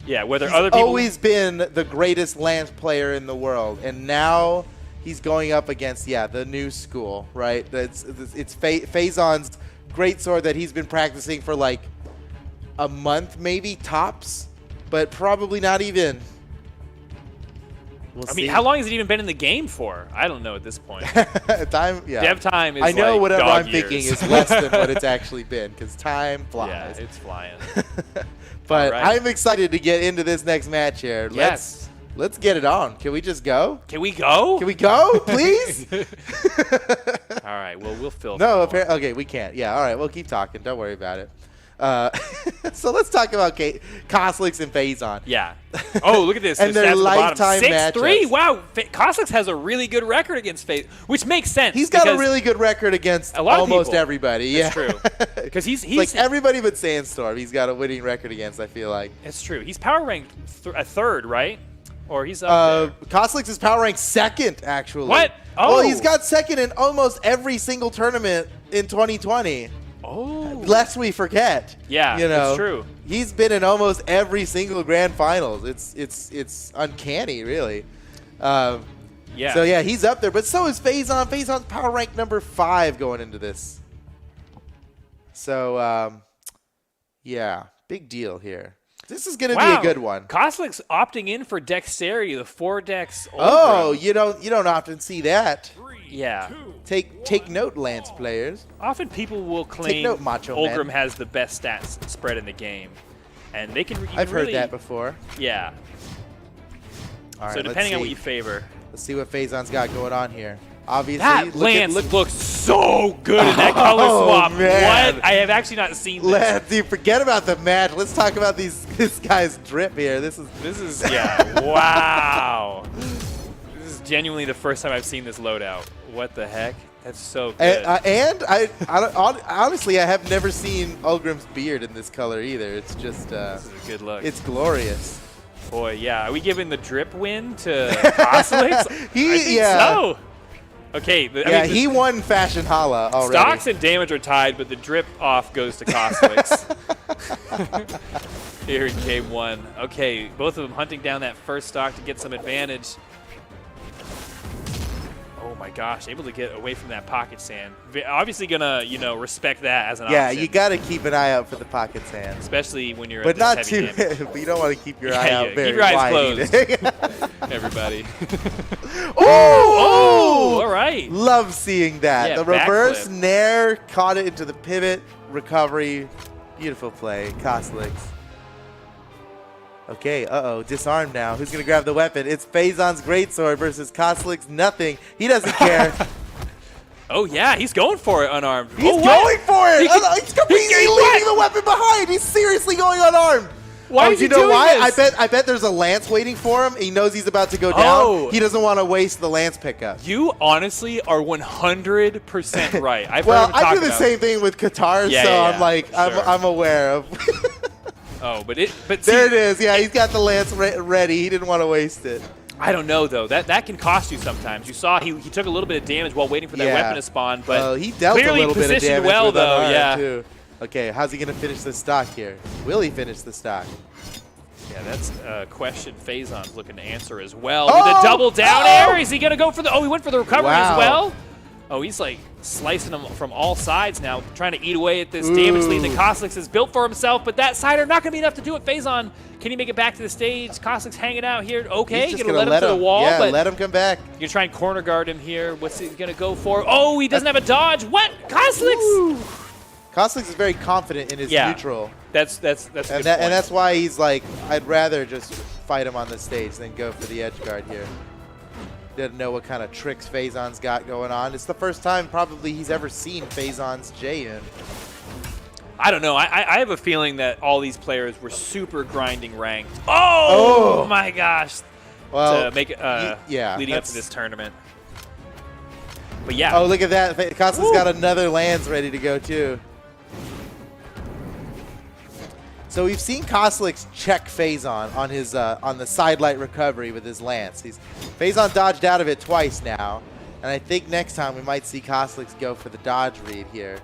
yeah, whether he's other people always been the greatest Lance player in the world. And now he's going up against, the new school, right? It's Phazon's greatsword that he's been practicing for like a month, maybe, tops, but probably not even. We'll I see. mean, how long has it even been in the game for? I don't know at this point. Time, yeah. Dev time is I know like whatever dog I'm thinking years. is less than what it's actually been, because time Yeah, flies. it's flying. But All right. I'm excited to get into this next match here. Yes. Let's get it on. Can we just go? Can we go? Can we go, please? All right. Well, we'll fill. No, apparently. Okay, we can't. Yeah, all right. We'll keep talking. Don't worry about it. So let's talk about Koslix and Phazon. Yeah. Oh, look at this. And There's their stats at the bottom. lifetime 6-3. matchups. Wow. Koslix has a really good record against FaZe, which makes sense. He's got a because really good record against a lot of almost people. everybody. Yeah, It's true. Because he's like everybody but Sandstorm. He's got a winning record against, I feel like. It's true. He's power ranked a third, right? Or he's up there. Koslix is power ranked second, actually. What? Well, Oh. he's got second in almost every single tournament in 2020. Oh. Lest we forget. Yeah, you know, it's true. He's been in almost every single grand finals. It's uncanny, really. Yeah. So yeah, he's up there, but so is Phazon. Phazon's power rank number 5 going into this. So yeah, big deal here. This is going to be a good one. Koslix opting in for dexterity, the 4 dex. Oh, Ulgrim. you don't often see that. Yeah. Take note, Lance players. Often people will claim note, Macho Ulgrim Man. has the best stats spread in the game, and they can. I've heard that before. Yeah. All right, So let's depending on see. what you favor. Let's see what Phazon's got going on here. Obviously, That Lance look. looks so good in that color Oh, swap. man. What? I have actually not seen this. Let's forget about the match. Let's talk about this guy's drip here. This is Yeah. Wow. This is genuinely the first time I've seen this loadout. What the heck? That's so good. and honestly, I have never seen Ulgrim's beard in this color either. It's just this is a good look. it's glorious. Boy, yeah. Are we giving the drip win to Koslix? I think yeah. so. Okay. Yeah, he won Fashion Hala already. Stocks and damage are tied, but the drip off goes to Koslix. Here in game 1. Okay, both of them hunting down that first stock to get some advantage. Oh my gosh, able to get away from that pocket sand. Obviously gonna, respect that as an Yeah, option. you got to keep an eye out for the pocket sand. Especially when you're But at not this too. heavy damage. You don't want to keep your Yeah, eye yeah, out very keep your eyes wide closed. either. Everybody. Oh! All right. Love seeing that. Yeah, The reverse backflip. nair caught it into the pivot. Recovery. Beautiful play. Koslix. Okay, disarmed now. Who's going to grab the weapon? It's Phazon's greatsword versus Koslix. Nothing. He doesn't care. Oh yeah, he's going for it unarmed. He's Oh, what? going for it. He can- He's completely he can- leaving the weapon behind. He's seriously going unarmed. Why is you he know doing why? this? I bet there's a lance waiting for him. He knows he's about to go down. Oh. He doesn't want to waste the lance pickup. You honestly are 100% right. I've Well, heard him talk I do the about same thing with Qatar, Yeah, so yeah, I'm yeah. like, Sure. I'm aware of. Oh, but see, There it is. Yeah, he's got the lance ready. He didn't want to waste it. I don't know though. That can cost you sometimes. You saw he took a little bit of damage while waiting for that Yeah. weapon to spawn, but he dealt a clearly little bit of positioned damage well with though. unarmed, Yeah. Too. Okay, how's he going to finish the stock here? Will he finish the stock? Yeah, that's a question Faison's looking to answer as well. Oh! With a double down Oh! air, is he going to go for the... Oh, he went for the recovery as Wow. well? Oh, he's like slicing them from all sides now, trying to eat away at this damage lead that Kosliks has built for himself, but that sider not going to be enough to do it. Faison, can he make it back to the stage? Kosliks hanging out here. Okay, He's just going to let him to the wall, Yeah, but let him come back. you're going to try and corner guard him here. What's he going to go for? Oh, he doesn't have a dodge. What? Kosliks? Kosliks is very confident in his Yeah. neutral. That's a good And, point. and that's why he's like, I'd rather just fight him on the stage than go for the edge guard here. Doesn't know what kind of tricks Faison's got going on. It's the first time probably he's ever seen Faison's J in. I don't know. I have a feeling that all these players were super grinding ranked. Oh, my gosh. Well, To make it yeah, leading up to that's- this tournament. But yeah. Oh, look at that. Kosliks got another lance ready to go too. So we've seen Kosliks check Faison on his on the sidelight recovery with his lance. Faison dodged out of it twice now, and I think next time we might see Kosliks go for the dodge read here.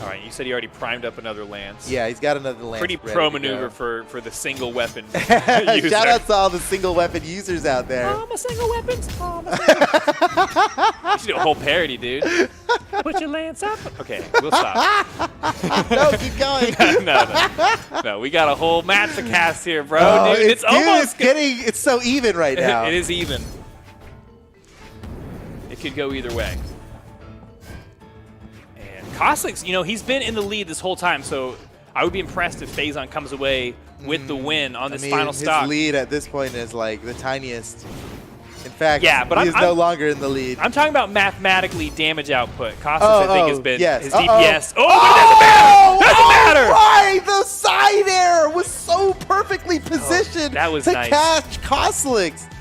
All right, you said he already primed up another lance. Yeah, he's got another lance. Pretty ready pro to maneuver go. for the single weapon user. Shout out to all the single weapon users out there. I'm a single weapons. You should do a whole parody, dude. Put your lance up. Okay, we'll stop. No, keep going. No, we got a whole match to cast here, bro. Oh, dude, it's almost it's so even right now. It is even. It could go either way. And Kosliks, he's been in the lead this whole time, so I would be impressed if Faison comes away with the win on this final his stock. lead at this point is like the tiniest. In fact, Yeah, but he is no longer in the lead. I'm talking about mathematically damage output. Kosliks, I think, has been yes. his DPS. Oh, Oh, but it doesn't matter! Doesn't matter! Right, the side air was so perfectly positioned that was to nice. catch Kosliks.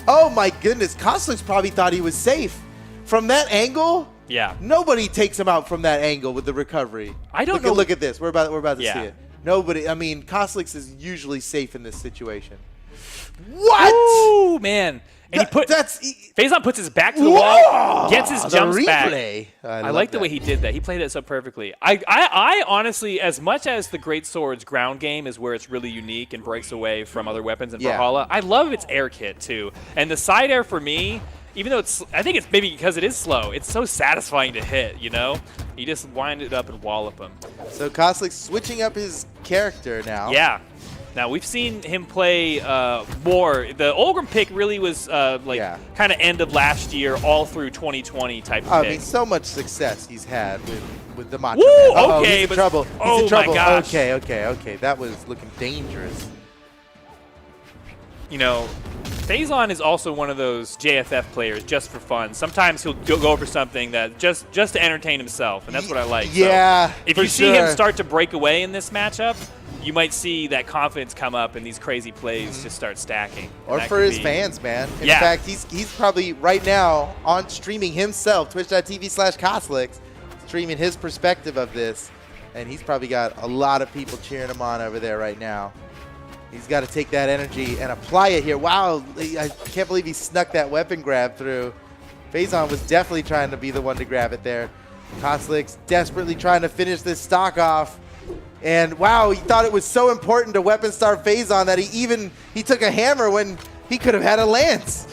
Oh my goodness, Kosliks probably thought he was safe. From that angle, Yeah. nobody takes him out from that angle with the recovery. I don't look know- Look at this. We're about to Yeah. see it. Nobody. I mean, Kosliks is usually safe in this situation. What? Ooh, man. And he put That's Faison puts his back to the wall, gets his the jumps back. replay. I love like the that. way he did that. He played it so perfectly. I honestly, as much as the Great Sword's ground game is where it's really unique and breaks away from other weapons in Yeah. Brawlhalla, I love its air kit too. And the side air for me, even though I think it's maybe because it is slow, it's so satisfying to hit, You just wind it up and wallop him. So Kosliks switching up his character now. Yeah. Now, we've seen him play more. The Olgrim pick really was Yeah. kind of end of last year, all through 2020 type of I pick. mean, so much success he's had with the Macho Woo, Man. Uh-oh, okay, he's in but- trouble. He's oh in my trouble. gosh. Okay. That was looking dangerous. Faison is also one of those JFF players just for fun. Sometimes he'll go for something that just to entertain himself, and that's what I like. Yeah, So if for you see him sure. start to break away in this matchup, you might see that confidence come up and these crazy plays just start stacking. And Or that for could his be- fans, man. In Yeah. fact, he's probably right now on streaming himself, twitch.tv/Kosliks, streaming his perspective of this. And he's probably got a lot of people cheering him on over there right now. He's got to take that energy and apply it here. Wow, I can't believe he snuck that weapon grab through. Faison was definitely trying to be the one to grab it there. Kosliks desperately trying to finish this stock off. And wow, he thought it was so important to weapon star Faison that he took a hammer when he could have had a lance.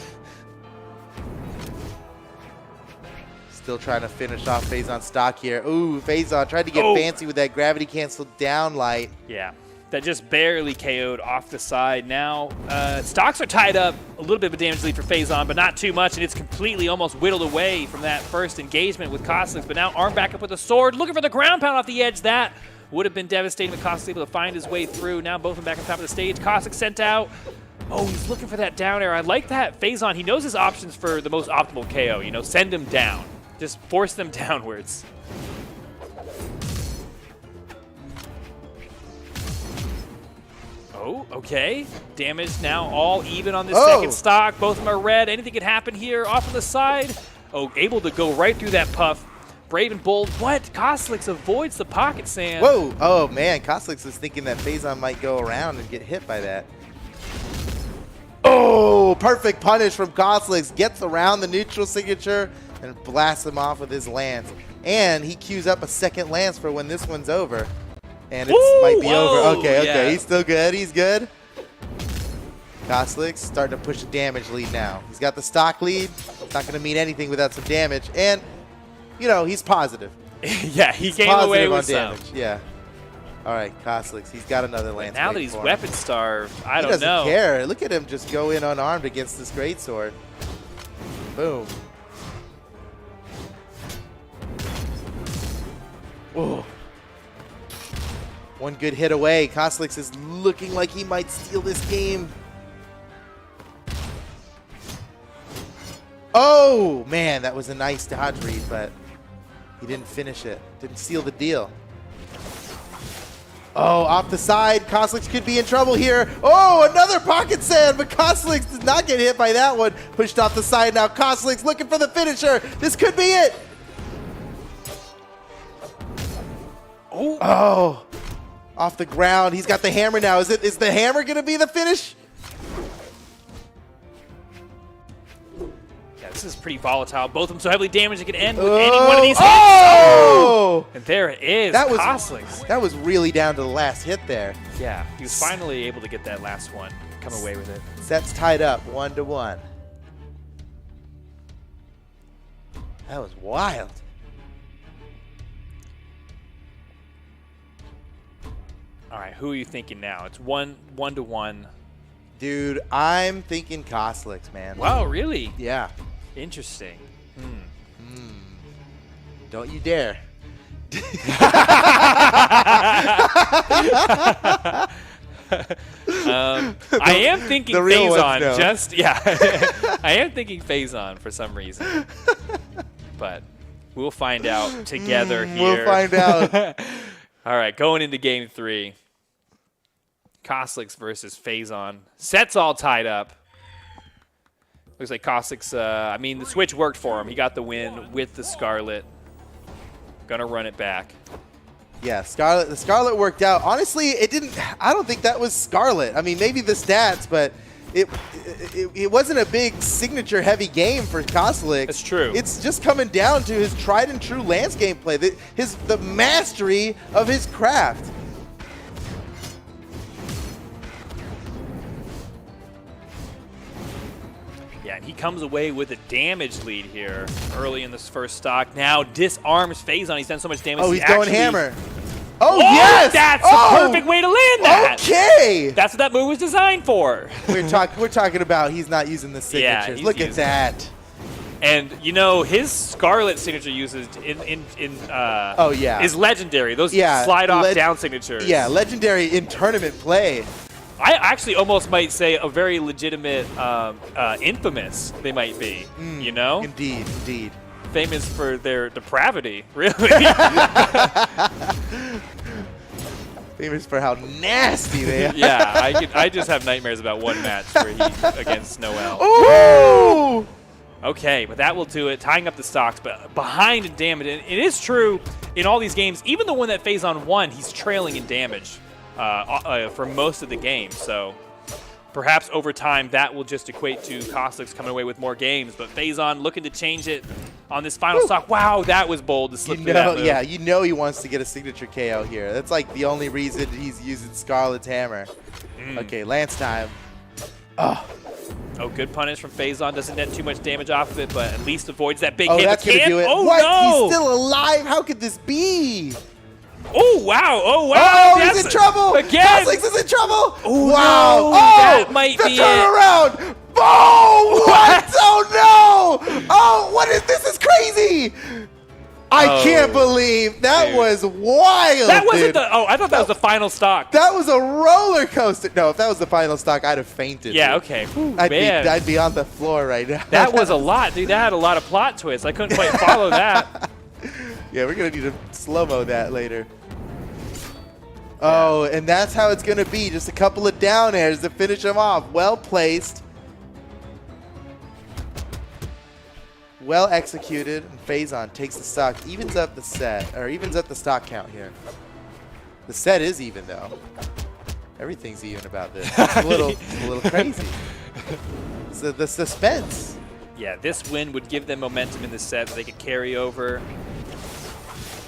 Still trying to finish off Faison's stock here. Ooh, Faison tried to get fancy with that gravity cancel down light. Yeah, that just barely KO'd off the side. Now, stocks are tied up. A little bit of a damage lead for Faison, but not too much, and it's completely almost whittled away from that first engagement with Kosliks. But now arm back up with a sword, looking for the ground pound off the edge. That would have been devastating, but Kosliks able to find his way through. Now both of them back on top of the stage. Kosliks sent out. Oh, he's looking for that down air. I like that. Faison, he knows his options for the most optimal KO. Send him down. Just force them downwards. Oh, okay. Damage now all even on this Oh. second stock. Both of them are red. Anything could happen here off on the side. Oh, able to go right through that puff. Brave and bold. What? Kostlix avoids the pocket sand. Whoa! Oh man, Kostlix is thinking that Phazon might go around and get hit by that. Oh, perfect punish from Kostlix. Gets around the neutral signature and blasts him off with his lance. And he queues up a second lance for when this one's over. And it might be over. Okay, yeah. he's still good. He's good. Kostlix starting to push a damage lead now. He's got the stock lead. It's not going to mean anything without some damage. And, you know, he's positive. Yeah, he He's came positive away on with some. damage. Yeah. All right, Kostlix. He's got another lance. Now that waiting he's for him. weapon starved, I He don't doesn't know. care. Look at him just go in unarmed against this greatsword. Boom. Whoa. One good hit away. Kostlix is looking like he might steal this game. Oh, man, that was a nice dodge read, but he didn't finish it. Didn't seal the deal. Oh, off the side. Kostlix could be in trouble here. Oh, another pocket sand, but Kostlix did not get hit by that one. Pushed off the side now. Kostlix looking for the finisher. This could be it. Oh, off the ground. He's got the hammer now. Is the hammer going to be the finish? Yeah, this is pretty volatile. Both of them so heavily damaged it could end with any one of these hits. Oh! And there it is. That was Kostlix. That was really down to the last hit there. Yeah, he was finally able to get that last one, come away with it. Sets tied up 1-1. That was wild. All right, who are you thinking now? It's 1-1. Dude, I'm thinking Kostlix, man. Wow, really? Yeah. Interesting. Don't you dare. I am thinking the real ones Phazon. know. I am thinking Phazon for some reason. But we'll find out together here. We'll find out. All right, going into game 3. Kostlix versus Phazon. Sets all tied up. Looks like Kostlix, I mean, the switch worked for him. He got the win with the Scarlet. Gonna run it back. Yeah, the Scarlet worked out. Honestly, it didn't. I don't think that was Scarlet. I mean, maybe the stats, but it wasn't a big signature heavy game for Kostlix. That's true. It's just coming down to his tried and true lance gameplay, the mastery of his craft. Yeah, and he comes away with a damage lead here early in this first stock. Now disarms Phazon. He's done so much damage. Oh, he he's going actually- hammer. Oh, Oh, yes! that's Oh! the perfect way to land that. Okay. That's what that move was designed for. We're talking about he's not using the signatures. he's Look at using- that. And you know his Scarlet signature uses Oh, yeah. is legendary. Those Yeah, slide off down signatures. Yeah, legendary in tournament play. I actually almost might say a very legitimate infamous they might be. You know, Indeed, indeed. famous for their depravity, really. Famous for how nasty they are. Yeah, I just have nightmares about one match where he against Noel. Ooh! Okay, but that will do it, tying up the stocks, but behind in damage. And it is true in all these games, even the one that Phazon won, he's trailing in damage for most of the game. So perhaps over time that will just equate to Kostlix coming away with more games. But Phazon looking to change it on this final stock. Wow, that was bold to slip through that move. Yeah, you know he wants to get a signature KO here. That's like the only reason he's using Scarlet's hammer. Okay, lance time. Oh, good punish from Phazon. Doesn't net too much damage off of it, but at least avoids that big Oh, hit. that's But gonna can't- do it. Oh, what? no! He's still alive? How could this be? Oh, wow. Oh, wow. Oh, That's he's in trouble. Again. Kostlix is in trouble. Oh, wow. no, Oh, that might the be it. turnaround. Oh, what? Oh, no. Oh, what is this? Is crazy. I can't believe that dude. was wild. That wasn't dude. the. Oh, I thought that was the final stock. That was a roller coaster. No, if that was the final stock, I'd have fainted. Yeah, dude. okay. Whew, I'd man. be on the floor right now. That was a lot, dude. That had a lot of plot twists. I couldn't quite follow that. Yeah, we're gonna need to slow-mo that later. Oh, and that's how it's going to be. Just a couple of down airs to finish him off. Well placed. Well executed. And Faison takes the stock, evens up the set, or evens up the stock count here. The set is even, though. Everything's even about this. It's a little crazy. So the suspense. Yeah, this win would give them momentum in the set that they could carry over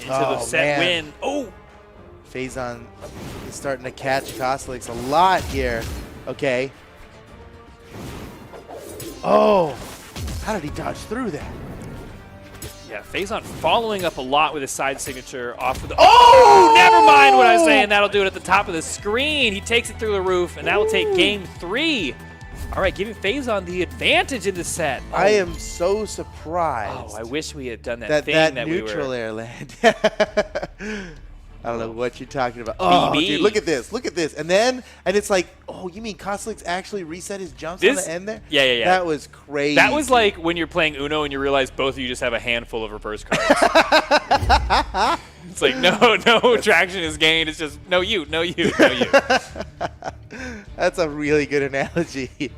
into the set win. Oh! Faison is starting to catch Kostelix a lot here. Okay. Oh! How did he dodge through that? Yeah, Faison following up a lot with his side signature off of the... Oh! Never mind what I was saying. That'll do it at the top of the screen. He takes it through the roof, and that will take game 3. All right, giving Faison the advantage in the set. Oh. I am so surprised. Oh, I wish we had done that thing that we were... neutral air land. I don't know what you're talking about. Oh, BB. dude, look at this. Look at this. And it's like, oh, you mean Kostelix actually reset his jumps on the end there? Yeah. That was crazy. That was like when you're playing Uno and you realize both of you just have a handful of reverse cards. It's like, no traction is gained. It's just, no you. That's a really good analogy.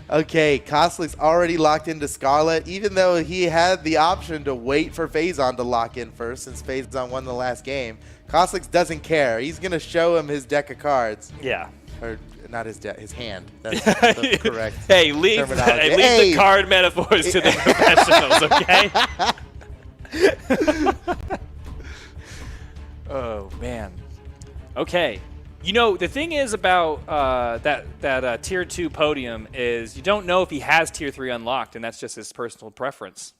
Okay, Kostelix already locked into Scarlet, even though he had the option to wait for Faison to lock in first since Faison won the last game. Kostelix doesn't care. He's going to show him his deck of cards. Yeah. Or not his deck, his hand. That's the correct Hey, leave terminology. the card metaphors to the professionals, okay? Oh, man. Okay. You know, the thing is about that Tier 2 podium is you don't know if he has Tier 3 unlocked, and that's just his personal preference.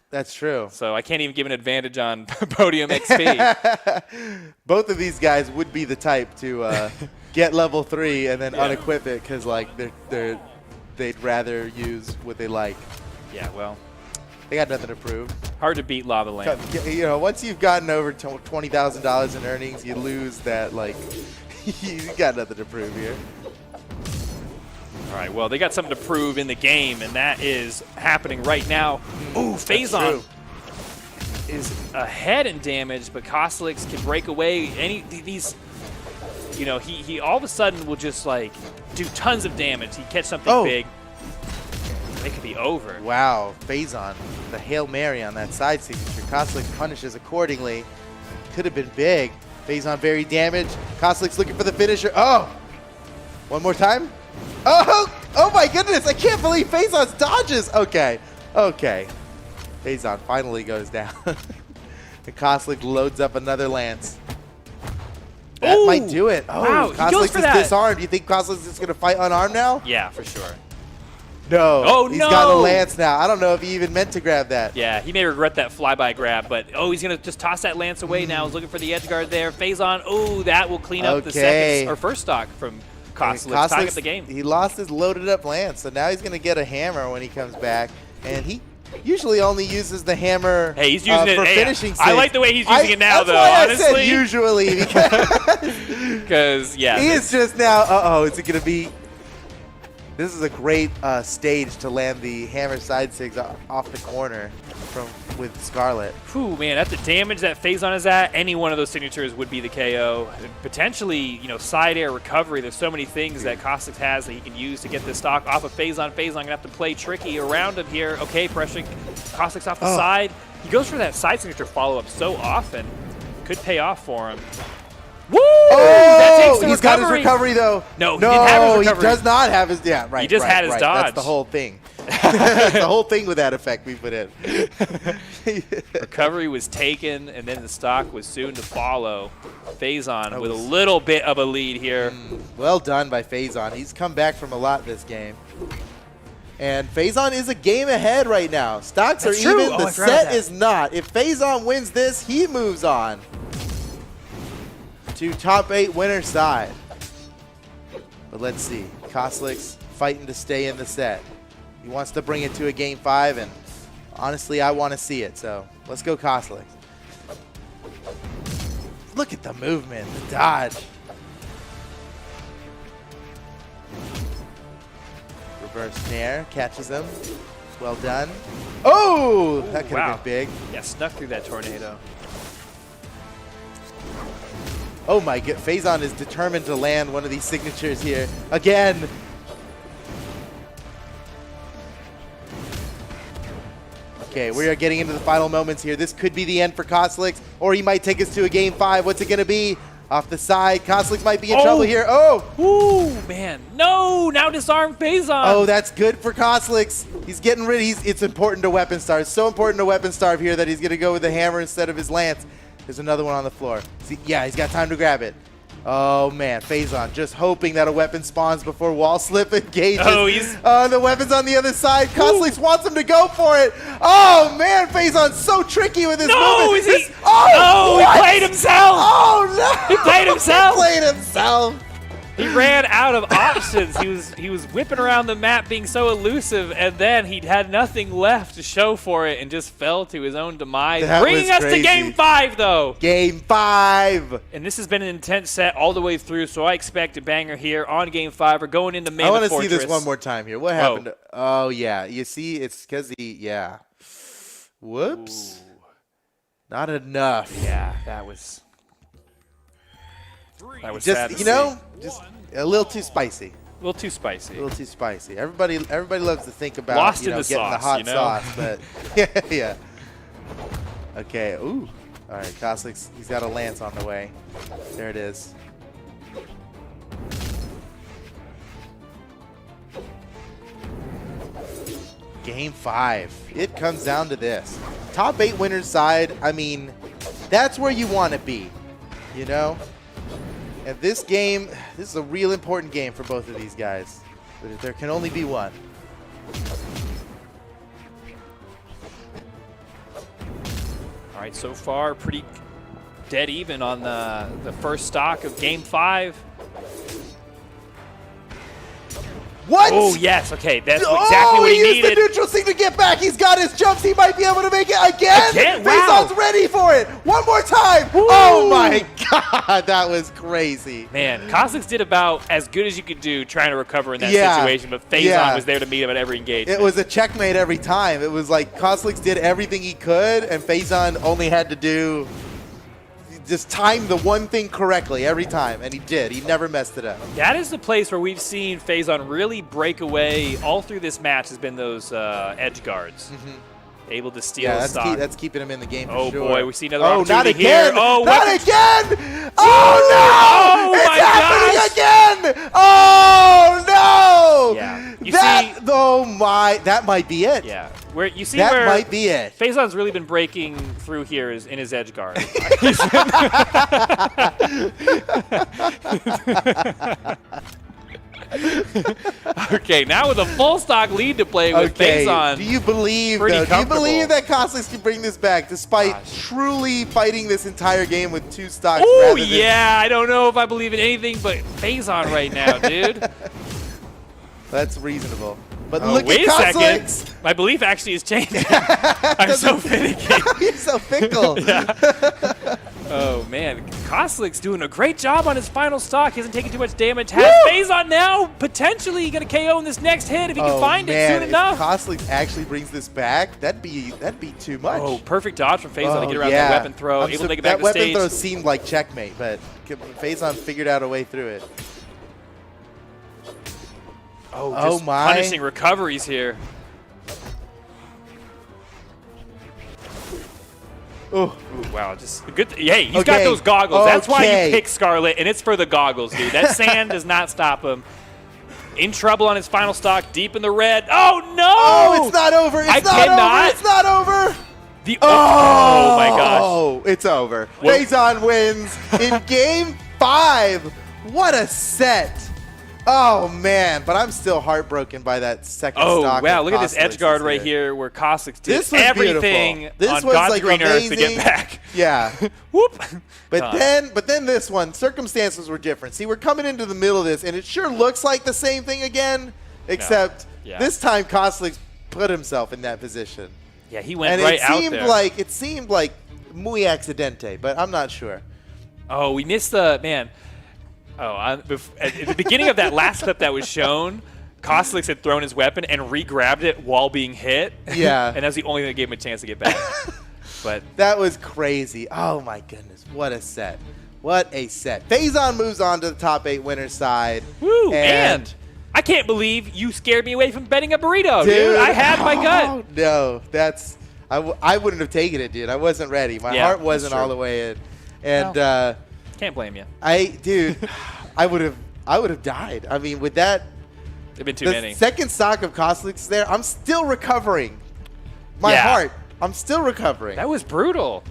That's true. So I can't even give an advantage on podium XP. Both of these guys would be the type to get level 3 and then unequip it because, like, they'd rather use what they like. Yeah, well. They got nothing to prove. Hard to beat Lava Land. You know, once you've gotten over $20,000 in earnings, you lose that, like, you got nothing to prove here. All right, well, they got something to prove in the game, and that is happening right now. Ooh, Faison is ahead in damage, but Kostelix can break away. These, you know, he all of a sudden will just, like, do tons of damage. He catch something big. It could be over. Wow, Faison, the Hail Mary on that side signature. Kostelix punishes accordingly. Could have been big. Faison very damaged. Kostelix looking for the finisher. Oh! One more time. Oh my goodness, I can't believe Faison's dodges. Okay. Faison finally goes down. And Kostelix loads up another lance. That might do it. Oh, wow, he goes for Kostelix is that. disarmed. Do you think Kostelix is going to fight unarmed now? Yeah, for sure. No. Oh, He's no. got a lance now. I don't know if he even meant to grab that. Yeah, he may regret that flyby grab, but he's going to just toss that lance away now. He's looking for the edge guard there. Faison, that will clean up the second or first stock from Kostelix, tying up the game. He lost his loaded up lance, so now he's going to get a hammer when he comes back, and he usually only uses the hammer he's using it for finishing saves. I like the way he's using it now, that's though, why honestly. I said usually, because, yeah. he is just now, is it going to be... This is a great stage to land the hammer side sigs off the corner with Scarlet. Whew, man, at the damage that Faison is at, any one of those signatures would be the KO. Potentially, you know, side air recovery. There's so many things that Kostelix has that he can use to get this stock off of Faison. Faison going to have to play tricky around him here. Okay, pressuring Kostelix off the side. He goes for that side signature follow-up so often. Could pay off for him. Woo! That takes the he's got his recovery, though. No, he didn't have his recovery. He does not have his, right. He just had his dodge. That's the whole thing. That's the whole thing with that effect we put in. Recovery was taken, and then the stock was soon to follow. Faison with a little bit of a lead here. Well done by Faison. He's come back from a lot this game. And Faison is a game ahead right now. Stocks are even. The set is not. If Faison wins this, he moves on to top 8 winner side. But let's see. Kostelix fighting to stay in the set. He wants to bring it to a game 5, and honestly, I want to see it. So let's go, Kostelix. Look at the movement, the dodge. Reverse nair, catches him. Well done. Oh, that could have been big. Yeah, snuck through that tornado. Oh my god, Faison is determined to land one of these signatures here. Again. Okay, we are getting into the final moments here. This could be the end for Koslix, or he might take us to a game 5. What's it going to be? Off the side, Koslix might be in trouble here. Oh! Ooh, man. No! Now disarm Faison. Oh, that's good for Koslix. He's getting rid. It's important to weapon starve. It's so important to weapon starve here that he's going to go with the hammer instead of his lance. There's another one on the floor. See, yeah, he's got time to grab it. Oh, man. Faison just hoping that a weapon spawns before wall slip engages. Oh, the weapon's on the other side. Koslix wants him to go for it. Oh, man. Faison's so tricky with his movement. Is he? Oh, he played himself. Oh, no. He played himself. He played himself. He ran out of options. He was whipping around the map being so elusive, and then he had nothing left to show for it and just fell to his own demise. That Bringing was us to crazy. Game 5, though. Game 5. And this has been an intense set all the way through, so I expect a banger here on Game 5. We're going into Mammoth I want to see Fortress. this one more time here. What happened? Oh, yeah. You see, it's because yeah. Whoops. Ooh. Not enough. Yeah, that was sad Just, to you see. know, just a little too spicy. A little too spicy. A little too spicy. Everybody loves to think about Lost you know, in the getting the sauce, hot you know? sauce, but yeah. Okay. Ooh. All right. Koslix, he's got a lance on the way. There it is. Game 5. It comes down to this. Top 8 winners side. I mean, that's where you want to be. You know. And this game, this is a real important game for both of these guys. But there can only be one. All right, so far pretty dead even on the first stock of Game 5. What? Oh, yes. Okay, that's exactly what he used needed. the neutral thing to get back. He's got his jumps. He might be able to make it again. Again? Wow. Faison's ready for it. One more time. Woo. Oh, my God. That was crazy. Man, Koslix did about as good as you could do trying to recover in that Yeah. situation, but Faison Yeah. was there to meet him at every engagement. It was a checkmate every time. It was like Koslix did everything he could, and Faison only had to do just time the one thing correctly every time, and he did. He never messed it up. That is the place where we've seen Faison really break away all through this match has been those edge guards. Able to steal Yeah, stock. that's keeping him in the game for Oh, sure. boy, we see another Oh, not opportunity again! here. Oh, not weapons- again! Oh, no! Oh, it's my happening again! Oh, no! Yeah. You that, see- oh, my. That might be it. Yeah. Where you see That where might be it. Faison's really been breaking through here is in his edge guard. Okay, now with a full stock lead to play with Okay, Faison. do you believe, Pretty though, do you believe comfortable. that Koslix can bring this back despite Gosh. truly fighting this entire game with 2 stocks? Oh, rather than yeah. I don't know if I believe in anything but Faison right now, dude. That's reasonable. But Oh, look wait a at second. Koslix. My belief actually is changing. I'm so finicky. You're so fickle. Oh, man. Koslix doing a great job on his final stock. He hasn't taken too much damage. Has Faison now potentially going to KO in this next hit if he can find it soon if enough. Koslix actually brings this back, that'd be too much. Oh, perfect dodge from Faison to get around yeah. that weapon throw. I'm Able so- to make it back that to weapon stage. throw seemed like checkmate, but Faison figured out a way through it. Oh, Oh just my. punishing recoveries here. Oh, Ooh, wow, just good. Hey, he's got Okay, those goggles. That's why okay. you pick Scarlet, and it's for the goggles, dude. That sand does not stop him. In trouble on his final stock, deep in the red. Oh no! oh, it's not over. It's I not cannot. over. It's not over. Oh my gosh! Oh, it's over. What- Faison wins in Game 5. What a set. Oh, man. But I'm still heartbroken by that second Oh stock. wow! of Look at this Koslix edge guard this right year. here, where Koslix did This was everything beautiful. This on was God's like green earth to amazing. get back. Yeah. Whoop! But Done. then this one, circumstances were different. See, we're coming into the middle of this, and it sure looks like the same thing again, except Yeah. this time Koslix put himself in that position. Yeah, he went And right it out seemed there. like muy accidente, but I'm not sure. Oh, we missed the man. Oh, at the beginning of that last clip that was shown, Koslix had thrown his weapon and re-grabbed it while being hit. Yeah. And that's the only thing that gave him a chance to get back. But That was crazy. Oh my goodness, what a set. What a set. Faison moves on to the top 8 winner side. Woo, man. I can't believe you scared me away from betting a burrito, dude. I had my gut. No, that's I wouldn't have taken it, dude. I wasn't ready. My heart wasn't all the way in. And can't blame you. Dude, I would have died. I mean, with that, There've been too the many. second stock of Costlix there, I'm still recovering. My heart, I'm still recovering. That was brutal.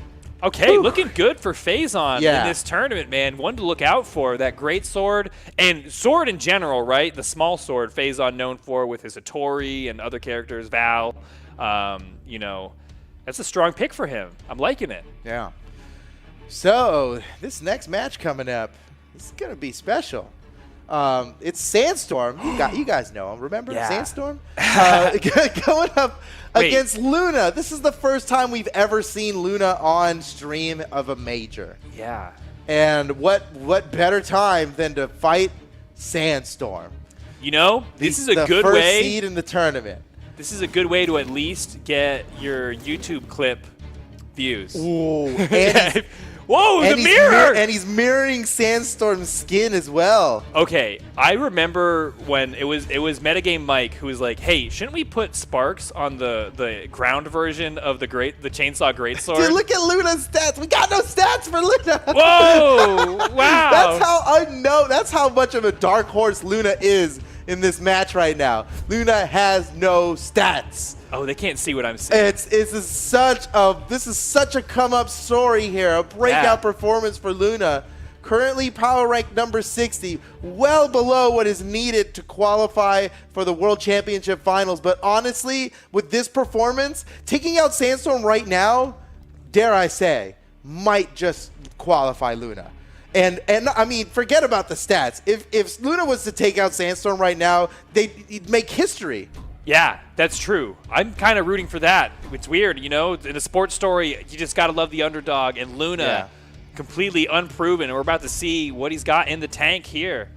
Okay, looking good for Faison in this tournament, man. One to look out for, that great sword. And sword in general, right? The small sword Faison known for with his Hattori and other characters, Val. You know, that's a strong pick for him. I'm liking it. Yeah. So, this next match coming up, this is going to be special. It's Sandstorm. You guys know him, remember? Yeah. Sandstorm? Going up against Luna. This is the first time we've ever seen Luna on stream of a major. Yeah. And what better time than to fight Sandstorm? You know, this is a good the first way. seed in the tournament. This is a good way to at least get your YouTube clip views. Ooh. And Whoa, the he's mirror! and he's mirroring Sandstorm's skin as well. Okay, I remember when it was Metagame Mike who was like, "Hey, shouldn't we put sparks on the ground version of the chainsaw greatsword?" Dude, look at Luna's stats. We got no stats for Luna. Whoa! Wow. That's how I know. That's how much of a dark horse Luna is in this match right now. Luna has no stats. Oh, they can't see what I'm saying. This is such a come up story here, a breakout performance for Luna. Currently power rank number 60, well below what is needed to qualify for the World Championship Finals. But honestly, with this performance, taking out Sandstorm right now, dare I say, might just qualify Luna. And I mean, forget about the stats. If Luna was to take out Sandstorm right now, they'd make history. Yeah, that's true. I'm kind of rooting for that. It's weird, you know? In a sports story, you just got to love the underdog. And Luna, completely unproven. And we're about to see what he's got in the tank here.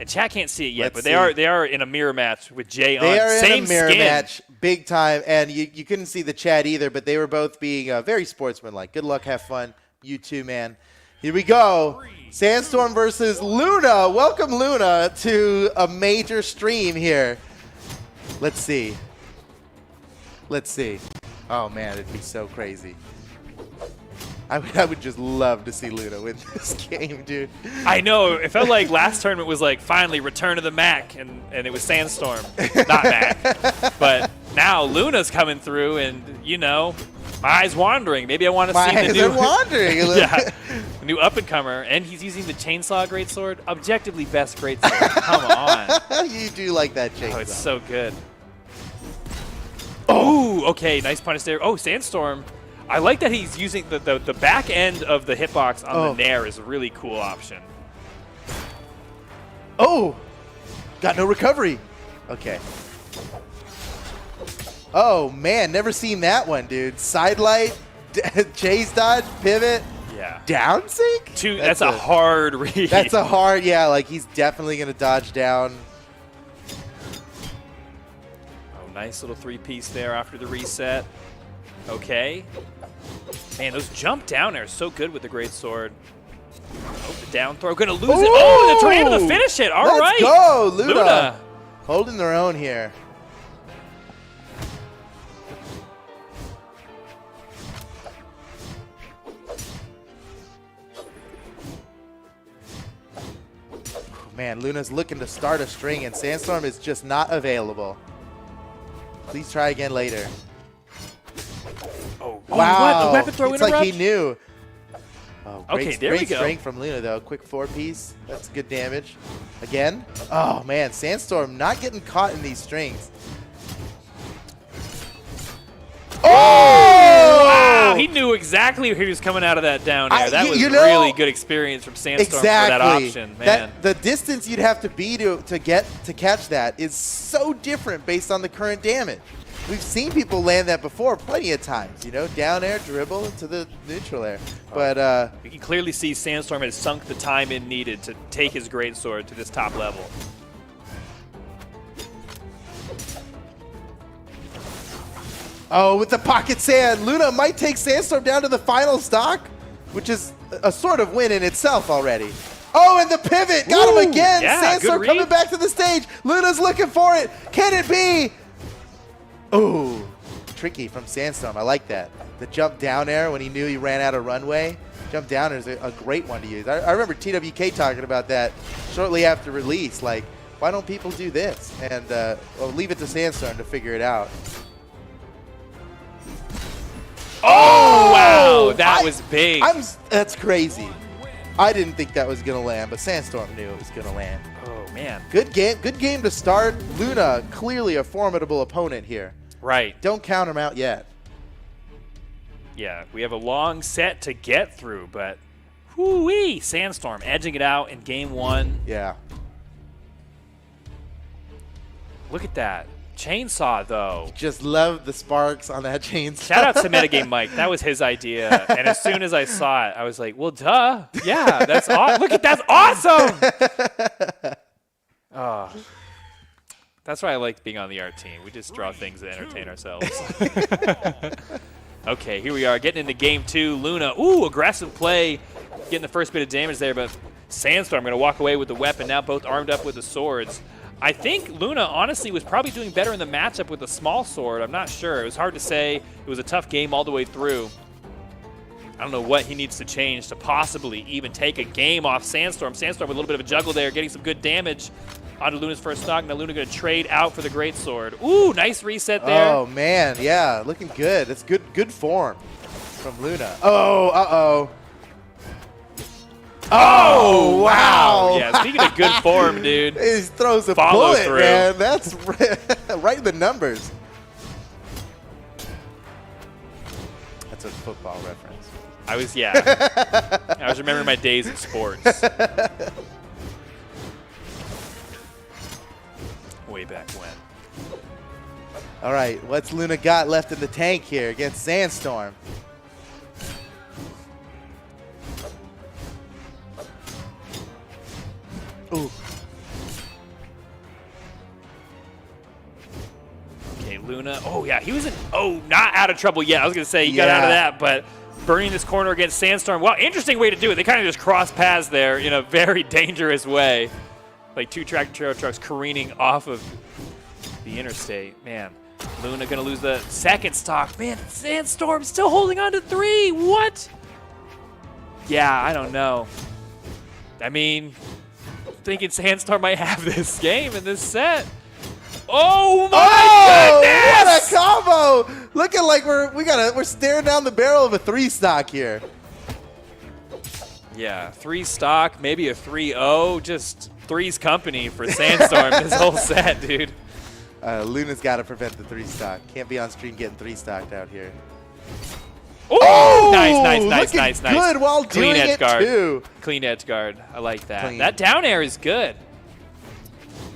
And chat can't see it yet, but they are in a mirror match with Jay on. They are Same in a mirror skin. match, big time. And you couldn't see the chat either, but they were both being very sportsmanlike. Good luck, have fun. You too, man. Here we go. Sandstorm versus Luna. Welcome, Luna, to a major stream here. Let's see. Oh, man, it'd be so crazy. I would just love to see Luna win this game, dude. I know. It felt like last tournament was like, finally, return of the Mac, and it was Sandstorm, not Mac. But now Luna's coming through, and, you know, my eyes wandering. Maybe I want to see the new... My eyes are wandering. Yeah, the new up-and-comer, and he's using the chainsaw greatsword. Objectively best greatsword. Come on. You do like that chainsaw. Oh, it's so good. Oh, okay, nice punish there. Oh, Sandstorm. I like that he's using the back end of the hitbox on the Nair is a really cool option. Oh, got no recovery. Okay. Oh, man, never seen that one, dude. Sidelight, chase dodge, pivot, Yeah. down sync? That's a hard read. That's a hard, yeah, like he's definitely going to dodge down. Oh, nice little three-piece there after the reset. Okay. Man, those jump down there are so good with the greatsword. Oh, the down throw. Gonna lose it. Oh, they're able to finish it. All right. Let's go, Luna. Luna. Holding their own here. Man, Luna's looking to start a string, and Sandstorm is just not available. Please try again later. Oh, Wow. what? A weapon throw it's interrupt? like he knew. Oh, Okay, there we great go. string from Luna, though. Quick 4-piece. That's good damage. Again. Oh, man. Sandstorm not getting caught in these strings. Oh! Wow, he knew exactly where he was coming out of that down air. That was really good experience from Sandstorm for that option, man. The distance you'd have to be to catch that is so different based on the current damage. We've seen people land that before plenty of times, you know, down air, dribble into the neutral air. But You can clearly see Sandstorm has sunk the time in needed to take his greatsword to this top level. oh, with the pocket sand, Luna might take Sandstorm down to the final stock, which is a sort of win in itself already. Oh, and the pivot got him again. Yeah, Sandstorm good coming read. back to the stage. Luna's looking for it. Can it be? Oh, tricky from Sandstorm. I like that. The jump down air when he knew he ran out of runway. Jump down air is a great one to use. I remember TWK talking about that shortly after release. Like, why don't people do this? And well, leave it to Sandstorm to figure it out. Oh, wow. That was big. That's crazy. I didn't think that was going to land, but Sandstorm knew it was going to land. Oh, man. Good game to start. Luna, clearly a formidable opponent here. Right. Don't count him out yet. Yeah, we have a long set to get through, but whoo-wee, Sandstorm edging it out in game 1. Yeah. Look at that. Chainsaw, though. Just love the sparks on that chainsaw. Shout out to Metagame Mike. That was his idea. And as soon as I saw it, I was like, well, duh. Yeah, that's awesome. Look at that's awesome. Oh. That's why I like being on the art team. We just draw things to entertain ourselves. Okay, here we are getting into game 2. Luna, ooh, aggressive play. Getting the first bit of damage there, but Sandstorm going to walk away with the weapon, now both armed up with the swords. I think Luna, honestly, was probably doing better in the matchup with the small sword. I'm not sure. It was hard to say. It was a tough game all the way through. I don't know what he needs to change to possibly even take a game off Sandstorm. Sandstorm with a little bit of a juggle there, getting some good damage onto Luna's first stock. Now Luna going to trade out for the great sword. Ooh, nice reset there. Oh, man. Yeah, looking good. It's good form from Luna. Oh, uh-oh. Oh, wow. Yeah, speaking of good form, dude. He throws a Follow bullet, through. man. That's right in the numbers. That's a football reference. I was remembering my days in sports. Way back when. All right, what's Luna got left in the tank here against Sandstorm? Ooh. Okay, Luna. Oh, yeah, he was not out of trouble yet. I was going to say he got out of that, but burning this corner against Sandstorm. Well, interesting way to do it. They kind of just cross paths there in a very dangerous way. Like two tractor-trailer trucks careening off of the interstate. Man, Luna going to lose the second stock. Man, Sandstorm still holding on to 3. What? Yeah, I don't know. I mean, thinking Sandstorm might have this game in this set. Oh my goodness! What a combo! Looking like we're staring down the barrel of a 3 stock here. Yeah, 3 stock, maybe a 3-0. Just 3's company for Sandstorm this whole set, dude. Luna's got to prevent the 3 stock. Can't be on stream getting 3 stocked out here. Oh, nice. Good while Clean doing edge it guard. too. Clean edge guard. I like that. Clean. That down air is good.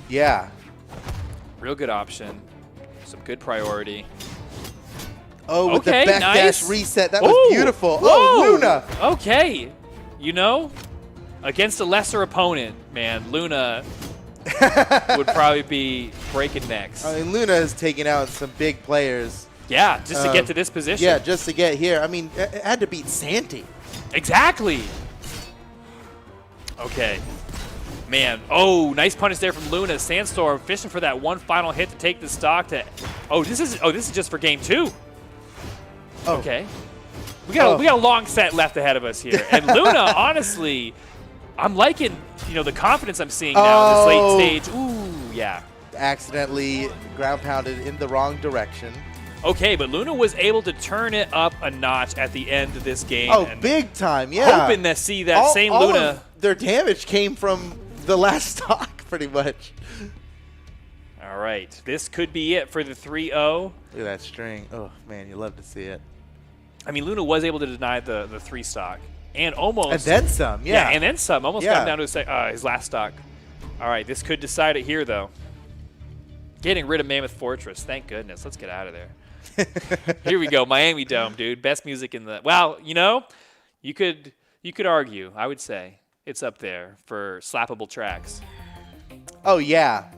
Yeah. Real good option. Some good priority. Oh, with Okay, the backdash nice. reset. That was Ooh, beautiful. whoa. Oh, Luna. Okay. You know, against a lesser opponent, man, Luna would probably be breaking necks. I mean, Luna has taken out some big players. Yeah, just to get to this position. Yeah, just to get here. I mean, it had to beat Santi. Exactly. Okay. Man. Oh, nice punish there from Luna. Sandstorm fishing for that one final hit to take the stock to. This is just for game 2. Oh. Okay. We got a long set left ahead of us here. And Luna, honestly, I'm liking, the confidence I'm seeing now in this late stage. Ooh, yeah. Accidentally ground pounded in the wrong direction. Okay, but Luna was able to turn it up a notch at the end of this game. Oh, and big time, yeah. hoping to see that same all Luna. of their damage came from the last stock, pretty much. All right, this could be it for the 3-0. Look at that string. Oh, man, you love to see it. I mean, Luna was able to deny the 3 stock. And almost. And then some, yeah. And then some. Almost Yeah. got him down to his last stock. All right, this could decide it here, though. Getting rid of Mammoth Fortress. Thank goodness. Let's get out of there. Here we go. Miami Dome, dude. Best music in the. Well, you could argue. I would say it's up there for slappable tracks. Oh, yeah.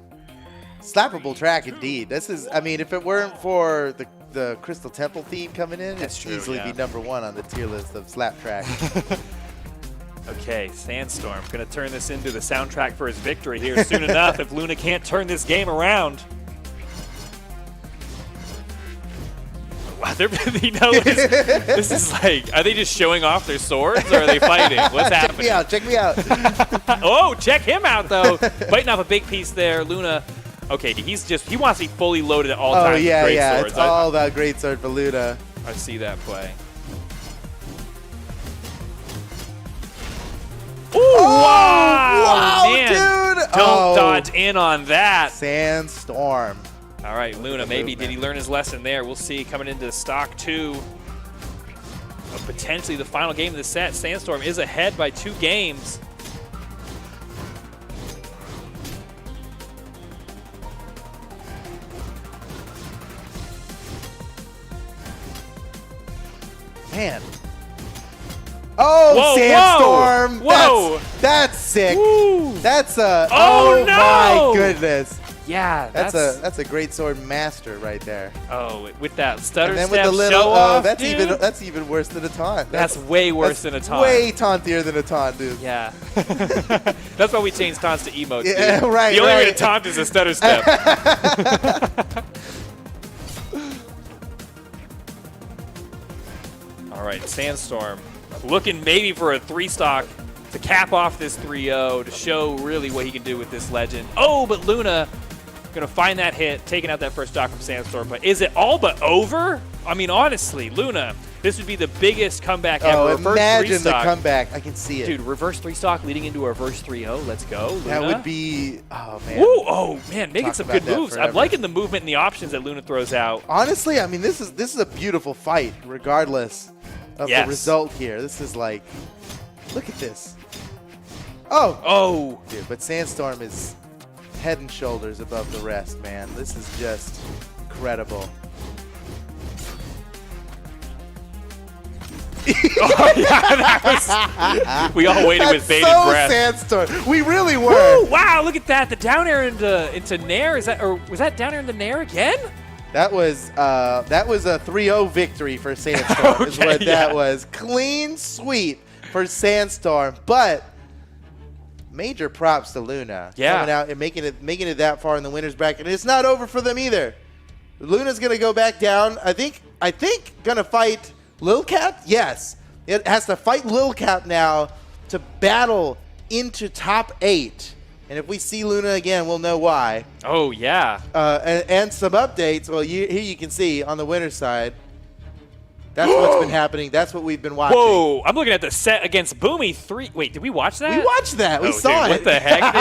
Slappable track, indeed. This is, I mean, if it weren't for the Crystal Temple theme coming in, That's it'd true, easily yeah. be #1 on the tier list of slap tracks. Okay, Sandstorm going to turn this into the soundtrack for his victory here soon enough if Luna can't turn this game around. Wow, this is like, are they just showing off their swords or are they fighting? What's happening? Check me out. Oh, check him out though. Biting off a big piece there. Luna, okay, he wants to be fully loaded at all Oh, times with yeah, great yeah. swords. It's all about greatsword for Luna. I see that play. Ooh, wow, man. Dude. Don't dodge in on that. Sandstorm. All right, Luna, maybe did he learn his lesson there? We'll see coming into stock 2 of potentially the final game of the set. Sandstorm is ahead by 2 games. Man. Oh, Whoa, Sandstorm. whoa. That's sick. Woo. That's a Oh, no. my goodness. Yeah, That's a great sword master right there. Oh, with that stutter And then step with the little show off, that's even worse than a taunt. That's way worse than a taunt. Way tauntier than a taunt, dude. Yeah. That's why we changed taunts to emotes. Yeah, dude. right, The only way right. to taunt is a stutter step. All right, Sandstorm looking maybe for a 3-stock to cap off this 3-0 to show really what he can do with this legend. Oh, but Luna going to find that hit, taking out that first stock from Sandstorm. But is it all but over? I mean, honestly, Luna, this would be the biggest comeback ever. Oh, Reverse imagine the 3-stock. comeback. I can see it. Dude, reverse 3-stock leading into a reverse 3-0. Let's go, Luna. That would be, oh, man. Woo! Oh, man, making Talk some about good that moves. I'm forever. liking the movement and the options that Luna throws out. Honestly, I mean, this is a beautiful fight, regardless of Yes. the result here. This is like, look at this. Oh, Oh, dude, but Sandstorm is head and shoulders above the rest, man. This is just incredible. we all waited with bated so breath. Sandstorm. We really were. Woo, wow, look at that. The down air into Nair. Is that, or was that down air into Nair again? That was a 3-0 victory for Sandstorm. Is Okay, what that yeah. was. Clean sweep for Sandstorm, but major props to Luna. Yeah. Coming out and making it that far in the winners bracket. And it's not over for them either. Luna's gonna go back down. I think gonna fight Lil Cap? Yes. It has to fight Lil Cap now to battle into top 8. And if we see Luna again, we'll know why. Oh, yeah. And some updates. Well, here you can see on the winner's side. That's what's been happening. That's what we've been watching. Whoa, I'm looking at the set against Boomy 3. Wait, did we watch that? We watched that. We Oh, saw dude, it. What the heck,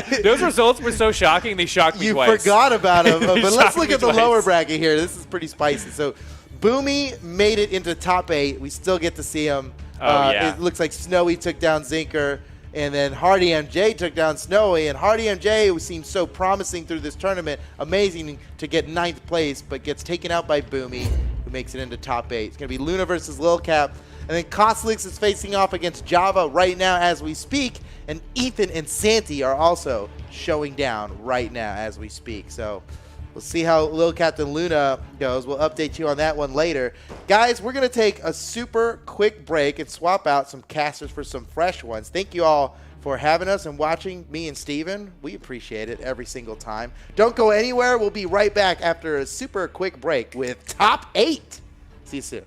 dude? Those results were so shocking, they shocked me You twice. forgot about him. But let's Shocked look me at the twice. lower bracket here. This is pretty spicy. So, Boomy made it into top 8. We still get to see him. Oh, yeah. It looks like Snowy took down Zinker. And then Hardy MJ took down Snowy. And Hardy MJ, who seems so promising through this tournament, amazing to get 9th place, but gets taken out by Boomy, who makes it into top 8. It's going to be Luna versus Lil Cap. And then Koslix is facing off against Java right now as we speak. And Ethan and Santi are also showing down right now as we speak. So we'll see how Lil Captain Luna goes. We'll update you on that one later. Guys, we're going to take a super quick break and swap out some casters for some fresh ones. Thank you all for having us and watching me and Steven. We appreciate it every single time. Don't go anywhere. We'll be right back after a super quick break with Top 8. See you soon.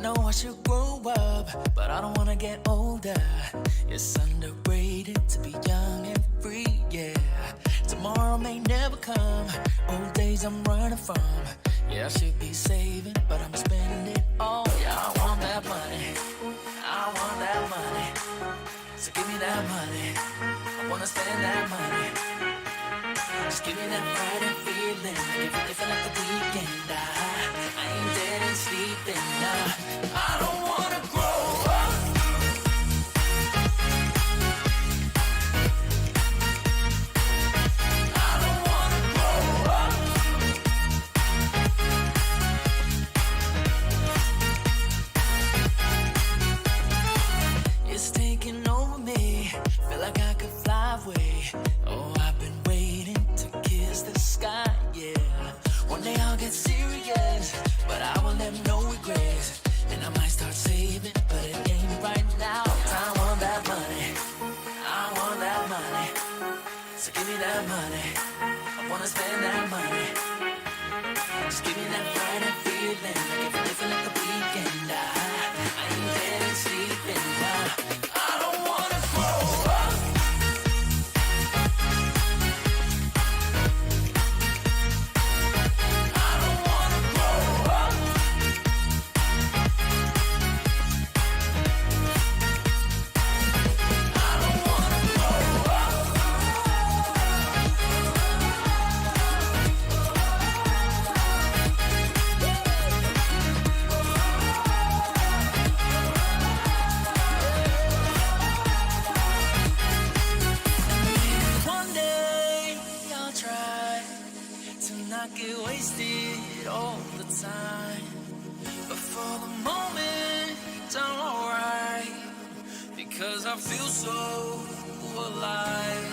know I should grow up, but I don't wanna get older. It's underrated to be young and free, yeah. Tomorrow may never come, old days I'm running from. Yeah, I should be saving, but I'm spending it all. Yeah, I want that money, I want that money. So give me that money, I wanna spend that money. Just give me that Friday feeling, like if I like the weekend. I ain't dead and sleeping, I don't wanna grow up. I don't wanna grow up. It's taking over me, feel like I could fly away. Oh, I've been waiting to kiss the sky, yeah. One day I'll get serious, but I will have no regrets. And I might start saving, but it ain't right now. I want that money, I want that money. So give me that money, I wanna spend that money. Just give me that Friday feeling, like if I'm living like the weekend. I ain't dead and sleeping, I don't wanna grow up. I don't wanna grow up. I don't wanna grow up. One day I'll try to not get wasted all the time, but for the moment I'm alright because I feel so alive.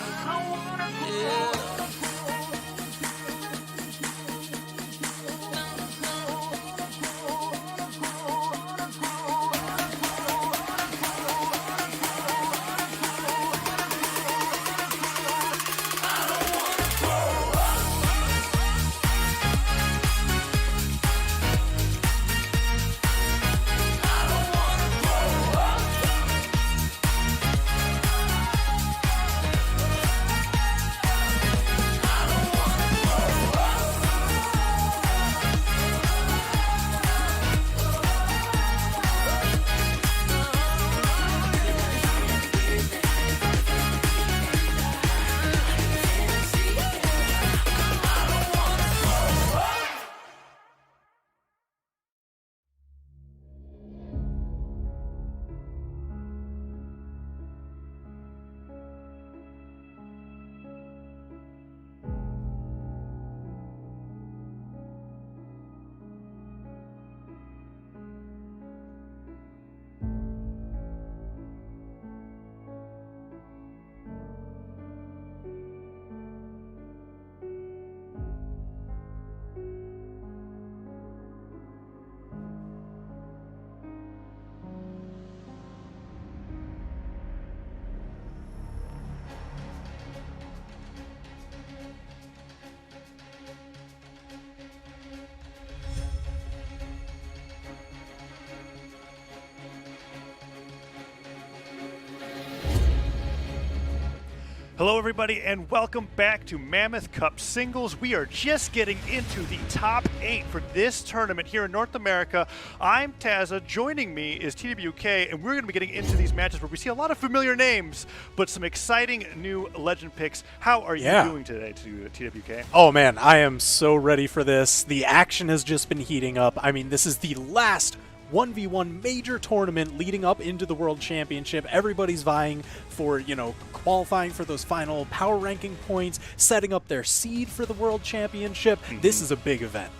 Yeah. Hello, everybody, and welcome back to Mammoth Cup Singles. We are just getting into the top 8 for this tournament here in North America. I'm Tazza. Joining me is TWK, and we're going to be getting into these matches where we see a lot of familiar names, but some exciting new legend picks. How are you doing today, TWK? Oh, man, I am so ready for this. The action has just been heating up. I mean, this is the last 1v1 major tournament leading up into the World Championship. Everybody's vying for, qualifying for those final power ranking points, setting up their seed for the World Championship. This is a big event.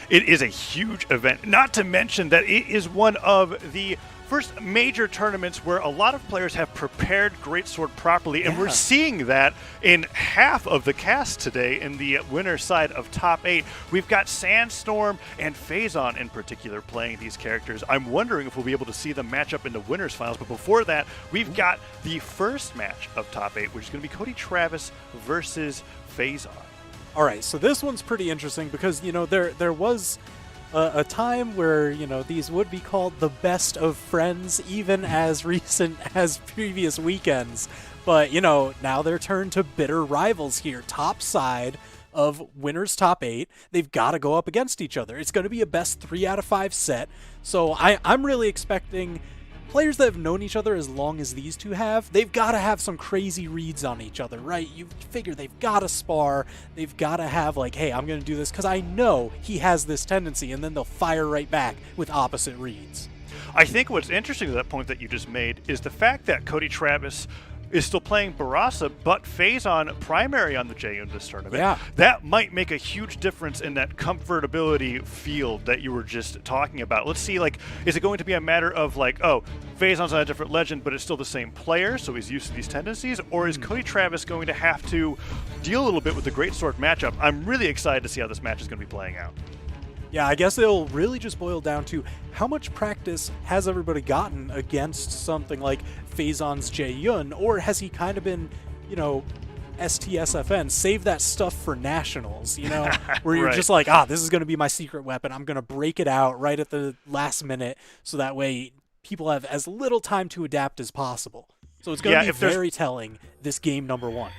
It is a huge event, not to mention that it is one of the first major tournaments where a lot of players have prepared Greatsword properly, and we're seeing that in half of the cast today in the winner's side of top 8. We've got Sandstorm and Phazon in particular playing these characters. I'm wondering if we'll be able to see them match up in the winner's finals, but before that, we've got the first match of top 8, which is going to be Cody Travis versus Phazon. All right, so this one's pretty interesting because, there was a time where, these would be called the best of friends, even as recent as previous weekends. But, now they're turned to bitter rivals here. Top side of winners top 8. They've got to go up against each other. It's going to be a best 3 out of 5 set. So I'm really expecting players that have known each other as long as these two have, they've got to have some crazy reads on each other, right? You figure they've got to spar. They've got to have like, hey, I'm going to do this because I know he has this tendency, and then they'll fire right back with opposite reads. I think what's interesting to that point that you just made is the fact that Cody Travis is still playing Barasa, but Phazon primary on the J in this tournament. Yeah. That might make a huge difference in that comfortability field that you were just talking about. Let's see, is it going to be a matter of Phazon's on a different legend, but it's still the same player, so he's used to these tendencies, or is Cody Travis going to have to deal a little bit with the Greatsword matchup? I'm really excited to see how this match is going to be playing out. Yeah, I guess it'll really just boil down to how much practice has everybody gotten against something like Phazon's Jae-yun, or has he kind of been, STSFN, save that stuff for nationals, where you're Right. just like, this is going to be my secret weapon. I'm going to break it out right at the last minute so that way people have as little time to adapt as possible. So it's going to be very telling this game number 1.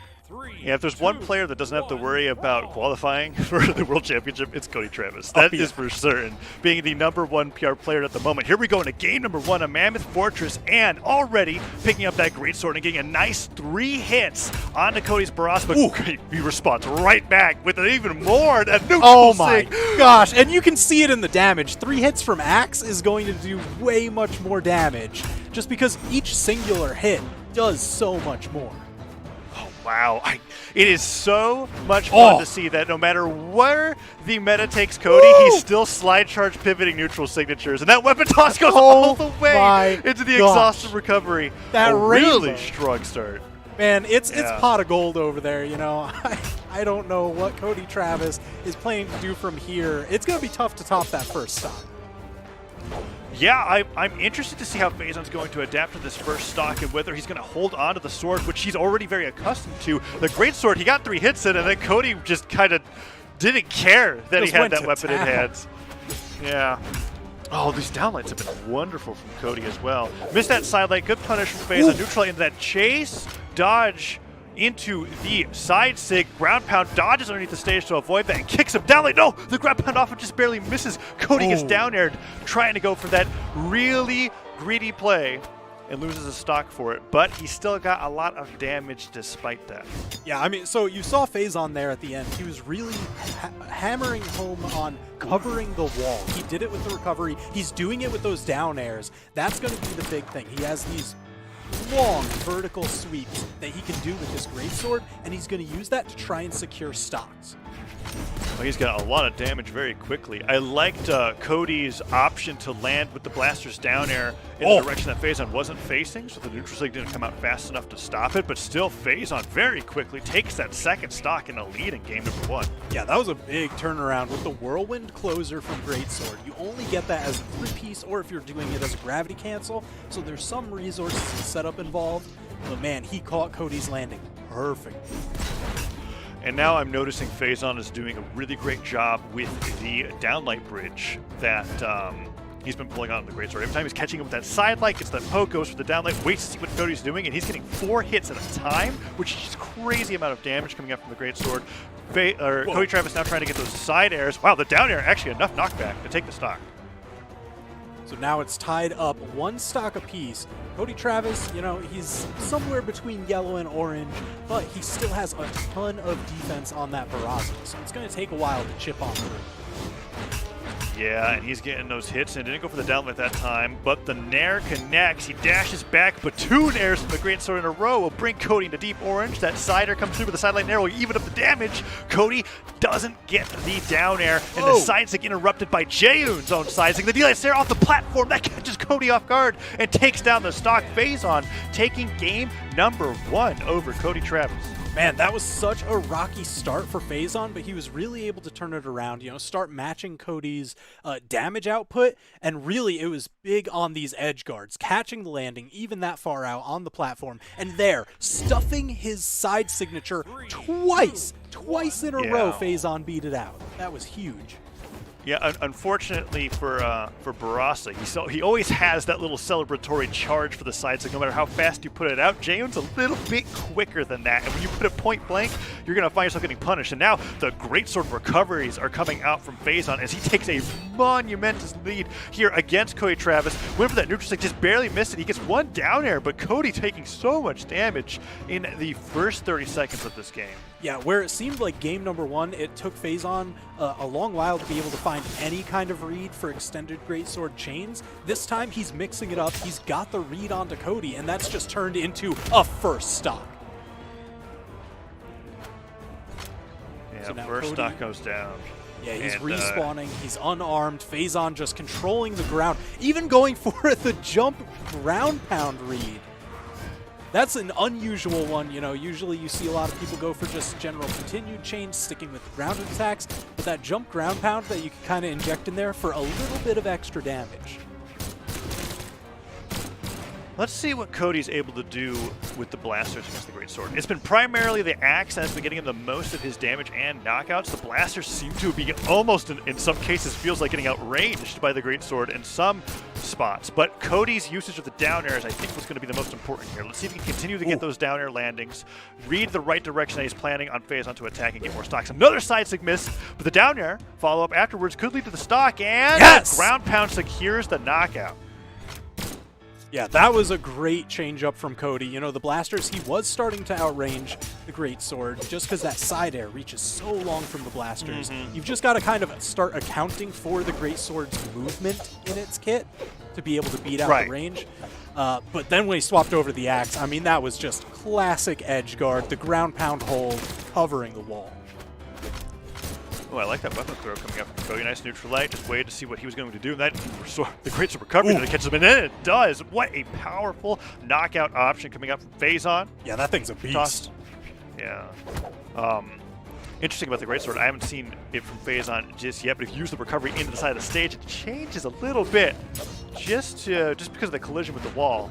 Yeah, if there's one player that doesn't have to worry about qualifying for the World Championship, it's Cody Travis. That is for certain. Being the number 1 PR player at the moment. Here we go into game number 1 of Mammoth Fortress, and already picking up that Greatsword and getting a nice 3 hits onto Cody's Barasa, but he responds right back with an even more. That neutral Oh my sig. gosh, and you can see it in the damage. 3 hits from Axe is going to do way much more damage, just because each singular hit does so much more. Wow, it is so much fun to see that no matter where the meta takes Cody, he's still slide charge pivoting neutral signatures, and that weapon toss goes all the way into the exhaustive recovery. That really strong start. Man, it's pot of gold over there, I don't know what Cody Travis is planning to do from here. It's going to be tough to top that first stop. Yeah, I'm interested to see how Phazon's going to adapt to this first stock and whether he's going to hold on to the sword, which he's already very accustomed to. The Greatsword, he got 3 hits in, and then Cody just kind of didn't care that he had that weapon in hands. Yeah. Oh, these downlights have been wonderful from Cody as well. Missed that side light. Good punish from Phazon. Neutral into that chase, dodge into the side sig. Ground pound dodges underneath the stage to avoid that and kicks him down. No, the ground pound off and just barely misses. Cody gets down aired, trying to go for that really greedy play and loses a stock for it, but he still got a lot of damage despite that. Yeah, I mean, so you saw Phazon there at the end. He was really hammering home on covering the wall. He did it with the recovery. He's doing it with those down airs. That's going to be the big thing. He has these long vertical sweeps that he can do with this Greatsword, and he's going to use that to try and secure stocks. Well, he's got a lot of damage very quickly. I liked Cody's option to land with the blaster's down air in the direction that Phazon wasn't facing, so the neutral sig didn't come out fast enough to stop it, but still Phazon very quickly takes that second stock in a lead in game number 1. Yeah, that was a big turnaround with the Whirlwind Closer from Greatsword. You only get that as a 3-piece, or if you're doing it as a gravity cancel, so there's some resources and setup involved, but man, he caught Cody's landing perfect. And now I'm noticing Phazon is doing a really great job with the downlight bridge that he's been pulling on the Greatsword. Every time he's catching him with that side light, gets that poke, goes for the downlight, waits to see what Cody's doing, and he's getting 4 hits at a time, which is just crazy amount of damage coming up from the Greatsword. Cody Travis now trying to get those side airs. Wow, the down air actually enough knockback to take the stock. So now it's tied up 1 stock apiece. Cody Travis, he's somewhere between yellow and orange, but he still has a ton of defense on that Barasa, so it's going to take a while to chip on through. Yeah, and he's getting those hits, and didn't go for the downlight that time, but the Nair connects. He dashes back, but 2 Nairs from the Greatsword in a row will bring Cody into deep orange. That side air comes through with the sideline Nair will even up the damage. Cody doesn't get the down air, and the side sig interrupted by Jaehoon's own side sig. The D-Light Snare off the platform, that catches Cody off guard and takes down the stock. Phazon taking game number 1 over Cody Travis. Man, that was such a rocky start for Phazon, but he was really able to turn it around, start matching Cody's damage output, and really it was big on these edge guards, catching the landing even that far out on the platform, and there, stuffing his side signature twice in a row, Phazon beat it out. That was huge. Yeah, unfortunately for Barasa, he always has that little celebratory charge for the side, so no matter how fast you put it out, Jaehoon's a little bit quicker than that. And when you put it point blank, you're going to find yourself getting punished. And now the greatsword recoveries are coming out from Phazon as he takes a monumentous lead here against Cody Travis. Went for that neutral stick, just barely missed it. He gets one down air, but Cody taking so much damage in the first 30 seconds of this game. Yeah, where it seemed like game number one, it took Phazon a long while to be able to find any kind of read for extended greatsword chains. This time he's mixing it up. He's got the read onto Cody, and that's just turned into a first stock. Yeah, So now first Cody- stock goes down. Yeah, he's And, respawning. He's unarmed. Phazon just controlling the ground, even going for the jump ground pound read. That's an unusual one, you know. Usually you see a lot of people go for just general continued chains, sticking with grounded attacks, but that jump ground pound that you can kind of inject in there for a little bit of extra damage. Let's see what Cody's able to do with the blasters against the greatsword. It's been primarily the axe that's been getting him the most of his damage and knockouts. The blasters seem to be almost, in some cases, feels like getting outranged by the greatsword in some spots. But Cody's usage of the down airs, I think, was going to be the most important here. Let's see if he can continue to get those down air landings, read the right direction that he's planning on Phazon to attack and get more stocks. Another side stick miss, but the down air follow-up afterwards could lead to the stock, and Yes! ground pound secures the knockout. Yeah, that was a great change up from Cody. You know, the blasters, he was starting to outrange the greatsword just because that side air reaches so long from the blasters. You've just got to kind of start accounting for the greatsword's movement in its kit to be able to beat out Right. the range. But then when he swapped over the axe, I mean, that was just classic edge guard, the ground pound hold covering the wall. Oh, I like that weapon throw coming up from Cody. Nice neutral light. Just waited to see what he was going to do. That the great recovery that catches him, and then it does. What a powerful knockout option coming up from Phazon. Yeah, that thing's a beast. Tossed. Yeah. Interesting about the greatsword. I haven't seen it from Phazon just yet, but if you use the recovery into the side of the stage, it changes a little bit, just because of the collision with the wall.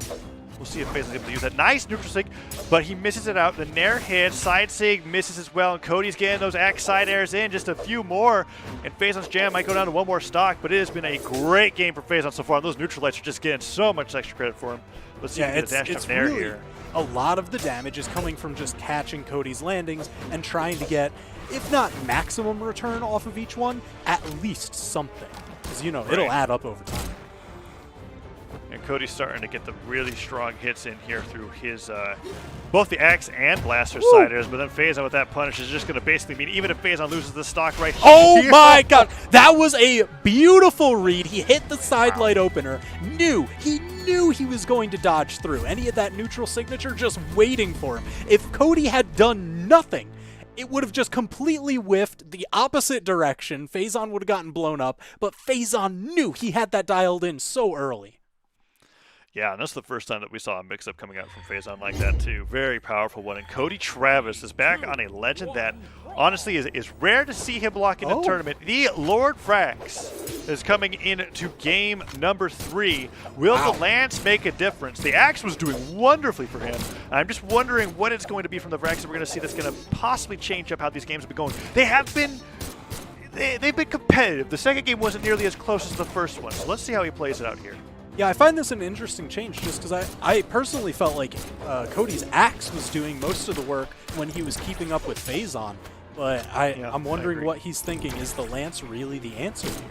We'll see if Phazon's able to use that. Nice neutral sig, but he misses it out. The nair hit, side sig misses as well, and Cody's getting those axe side airs in, just a few more, and Phazon's jam might go down to one more stock, but it has been a great game for Phazon so far, and those neutral lights are just getting so much extra credit for him. Let's see if he can get a dash up nair really, here. a lot of the damage is coming from just catching Cody's landings and trying to get, if not maximum return off of each one, at least something. Because, you know, it'll add up over time. And Cody's starting to get the really strong hits in here through his both the axe and blaster side airs, but then Phazon with that punish is just going to basically mean even if Phazon loses the stock right here. Oh my god! That was a beautiful read. He hit the side light opener. He knew he was going to dodge through. And he had that neutral signature just waiting for him. If Cody had done nothing, it would have just completely whiffed the opposite direction. Phazon would have gotten blown up, but Phazon knew he had that dialed in so early. Yeah, and that's the first time that we saw a mix-up coming out from Phazon like that, too. Very powerful one. And Cody Travis is back on a legend that, honestly, is rare to see him block in a tournament. The Lord Frax is coming into game number 3. Will the Lance make a difference? The Axe was doing wonderfully for him. I'm just wondering what it's going to be from the Frax that we're going to see that's going to possibly change up how these games have been going. They have been... They've been competitive. The second game wasn't nearly as close as the first one, so let's see how he plays it out here. Yeah, I find this an interesting change just because I personally felt like Cody's axe was doing most of the work when he was keeping up with Phazon. But I'm wondering what he's thinking. Is the Lance really the answer here?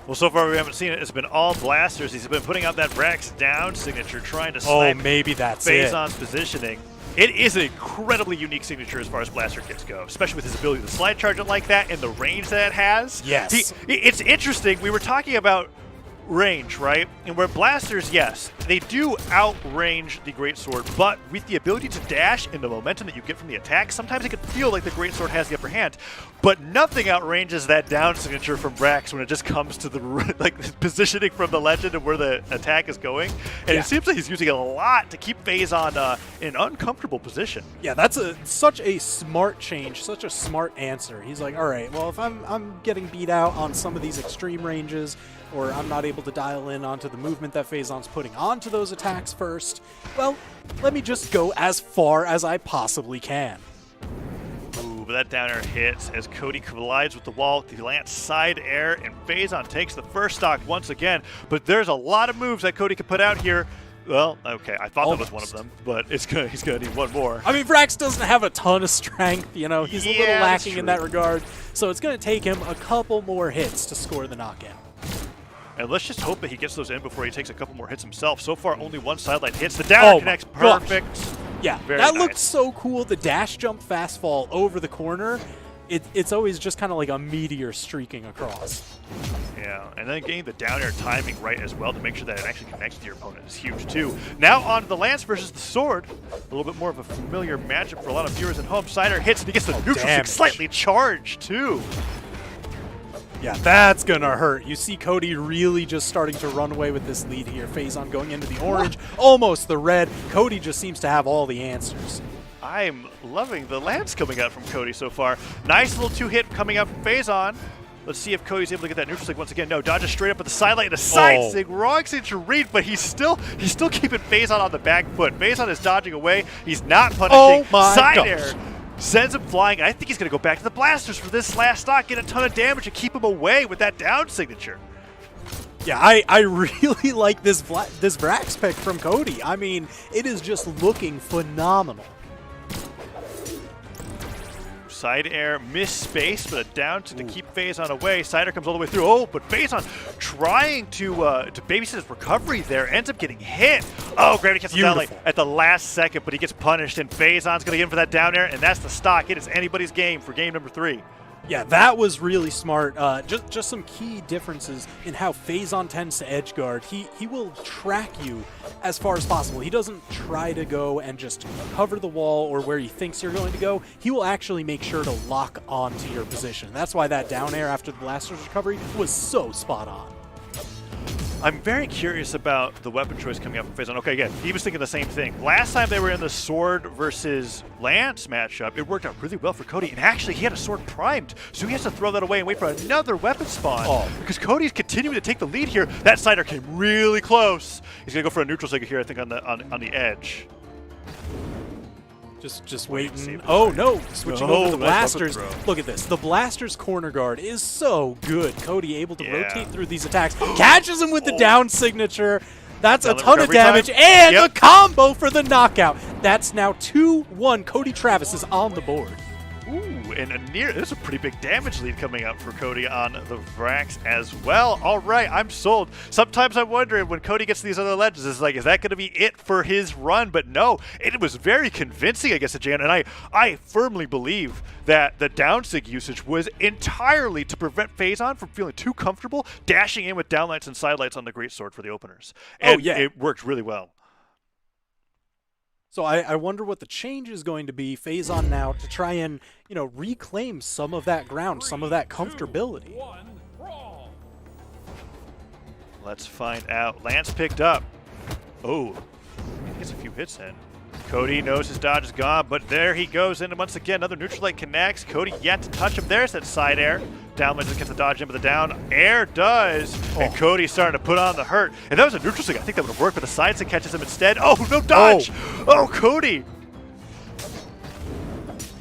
Well, so far we haven't seen it. It's been all blasters. He's been putting out that Brax down signature, trying to snipe maybe that's Phazon's positioning. It is an incredibly unique signature as far as blaster kits go, especially with his ability to slide charge it like that and the range that it has. Yes. It's interesting. We were talking about range, right? And where blasters, yes, they do outrange the greatsword, but with the ability to dash and the momentum that you get from the attack, sometimes it can feel like the greatsword has the upper hand. But nothing outranges that down signature from Brax when it just comes to the positioning from the legend and where the attack is going. And it seems like he's using it a lot to keep Phazon in an uncomfortable position. Yeah, that's such a smart change, such a smart answer. He's like, all right, well, if I'm getting beat out on some of these extreme ranges, or I'm not able to dial in onto the movement that Phazon's putting onto those attacks first, well, let me just go as far as I possibly can. Ooh, but that down air hits as Cody collides with the wall. He lands side air, and Phazon takes the first stock once again. But there's a lot of moves that Cody can put out here. Well, okay, I thought that was one of them, but he's gonna need one more. I mean, Vrax doesn't have a ton of strength, you know. He's a little lacking in that regard. So it's going to take him a couple more hits to score the knockout. And let's just hope that he gets those in before he takes a couple more hits himself. So far, only one sideline hits. The down connects perfect. Yeah, Very that nice. looked so cool. The dash jump fast fall over the corner. It's always just kind of like a meteor streaking across. Yeah, and then getting the down air timing right as well to make sure that it actually connects to your opponent is huge too. Now on to the lance versus the sword. A little bit more of a familiar matchup for a lot of viewers at home. Sider hits and he gets the neutral stick slightly charged too. Yeah, that's gonna hurt. You see Cody really just starting to run away with this lead here. Phazon going into the orange, almost the red. Cody just seems to have all the answers. I'm loving the lance coming out from Cody so far. Nice little two-hit coming out from Phazon. Let's see if Cody's able to get that neutral stick once again. No, dodges straight up at the sideline. A side stick, wrong signature read, but he's still keeping Phazon on the back foot. Phazon is dodging away. He's not punishing. Side air sends him flying. I think he's going to go back to the blasters for this last stock, get a ton of damage, and keep him away with that down signature. Yeah, I really like this Vrax pick from Cody. I mean, it is just looking phenomenal. Side air, miss space, but a down to keep Phazon away. Side air comes all the way through. Oh, but Phazon trying to babysit his recovery there, ends up getting hit. Oh, gravity cancels down like at the last second, but he gets punished, and Phazon's going to get him for that down air, and that's the stock. It is anybody's game for game number 3. Yeah, that was really smart. Just some key differences in how Phazon tends to edge guard. He will track you as far as possible. He doesn't try to go and just cover the wall or where he thinks you're going to go. He will actually make sure to lock onto your position. That's why that down air after the blaster's recovery was so spot on. I'm very curious about the weapon choice coming up from Phazon. Okay, again, he was thinking the same thing. Last time they were in the sword versus lance matchup, it worked out really well for Cody, and actually he had a sword primed, so he has to throw that away and wait for another weapon spawn. Because Cody's continuing to take the lead here. That sider came really close. He's gonna go for a neutral stick here, I think, on the edge. Just waiting. Oh no, switching over to the blasters. Look at this. The blaster's corner guard is so good. Cody able to rotate through these attacks. Catches him with the down signature. That's a ton of damage. And a combo for the knockout. That's now 2-1. Cody Travis is on the board. Ooh, and there's a pretty big damage lead coming out for Cody on the Vrax as well. All right, I'm sold. Sometimes I'm wondering when Cody gets these other legends, is that going to be it for his run? But no, it was very convincing against Jan, and I firmly believe that the down sig usage was entirely to prevent Phazon from feeling too comfortable dashing in with downlights and sidelights on the greatsword for the openers. And it worked really well. So I wonder what the change is going to be, Phazon now, to try and, reclaim some of that ground, some of that comfortability. Let's find out. Lance picked up. Oh, he gets a few hits in. Cody knows his dodge is gone, but there he goes in, and once again, another neutral light connects. Cody yet to touch him. There's that side air. Down just gets the dodge in, but the down air does. And Cody's starting to put on the hurt. And that was a neutral stick. I think that would have worked, but the side stick catches him instead. Oh, no dodge! Oh, Cody!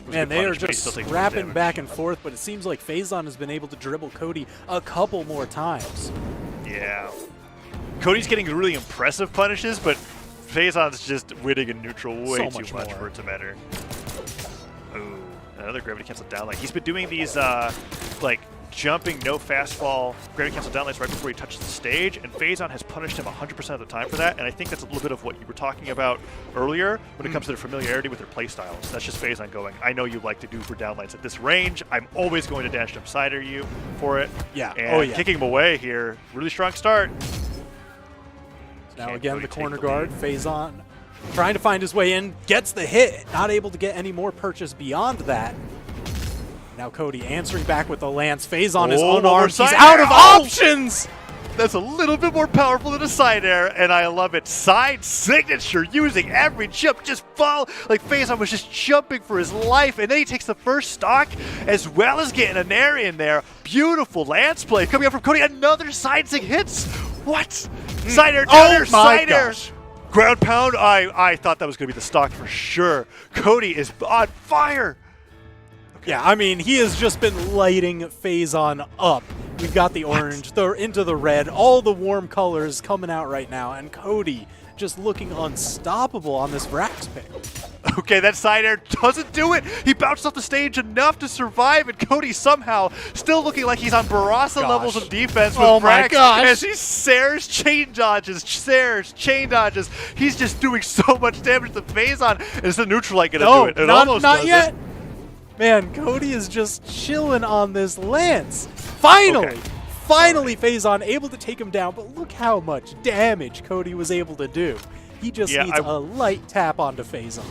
Man, they are just scrapping back and forth, but it seems like Phazon has been able to dribble Cody a couple more times. Yeah. Cody's getting really impressive punishes, but Phazon's just winning in neutral way too much for it to matter. Ooh, another gravity cancel down light. He's been doing these jumping, no fast fall, gravity cancel down lights right before he touches the stage, and Phazon has punished him 100% of the time for that, and I think that's a little bit of what you were talking about earlier when it comes to their familiarity with their playstyles. That's just Phazon going, I know you like to do for down lights at this range, I'm always going to dash jump cider you for it. Yeah. And kicking him away here, really strong start. Now again, the corner guard, Phazon, trying to find his way in, gets the hit, not able to get any more purchase beyond that. Now Cody answering back with the lance. Phazon is unarmed. He's out of options! That's a little bit more powerful than a side air, and I love it. Side signature, using every jump, just fall. Like Phazon was just jumping for his life, and then he takes the first stock, as well as getting an air in there. Beautiful lance play coming up from Cody. Another side sig hits. What? Side air, down air, side air. Ground pound. I thought that was going to be the stock for sure. Cody is on fire. Yeah, I mean, he has just been lighting Phazon up. We've got the orange, into the red, all the warm colors coming out right now, and Cody just looking unstoppable on this Vrax pick. Okay, that side air doesn't do it. He bounced off the stage enough to survive, and Cody somehow still looking like he's on Barasa levels of defense with my Vrax gosh. as he Sairs, chain dodges, Sairs, chain dodges. He's just doing so much damage to Phazon. Is the Neutralite going to do it? It almost not does yet. it. Man, Cody is just chilling on this Lance. Finally! Okay. Finally, Phazon able to take him down, but look how much damage Cody was able to do. He just needs a light tap onto Phazon.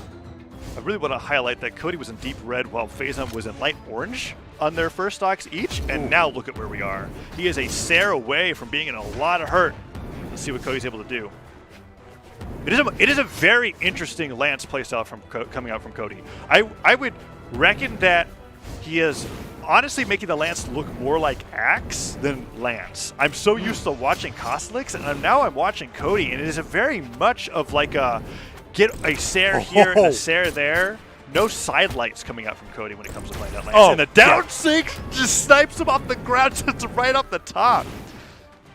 I really want to highlight that Cody was in deep red while Phazon was in light orange on their first stocks each, and now look at where we are. He is a Sair away from being in a lot of hurt. Let's see what Cody's able to do. It is a very interesting Lance playstyle coming out from Cody. I would reckon that he is honestly making the Lance look more like Axe than Lance. I'm so used to watching Kostelix, and now I'm watching Cody, and it is a very much of like a get a Sair here and a Sair there. No side lights coming out from Cody when it comes to playing that Lance. And the down sync just snipes him off the ground, sits right off the top.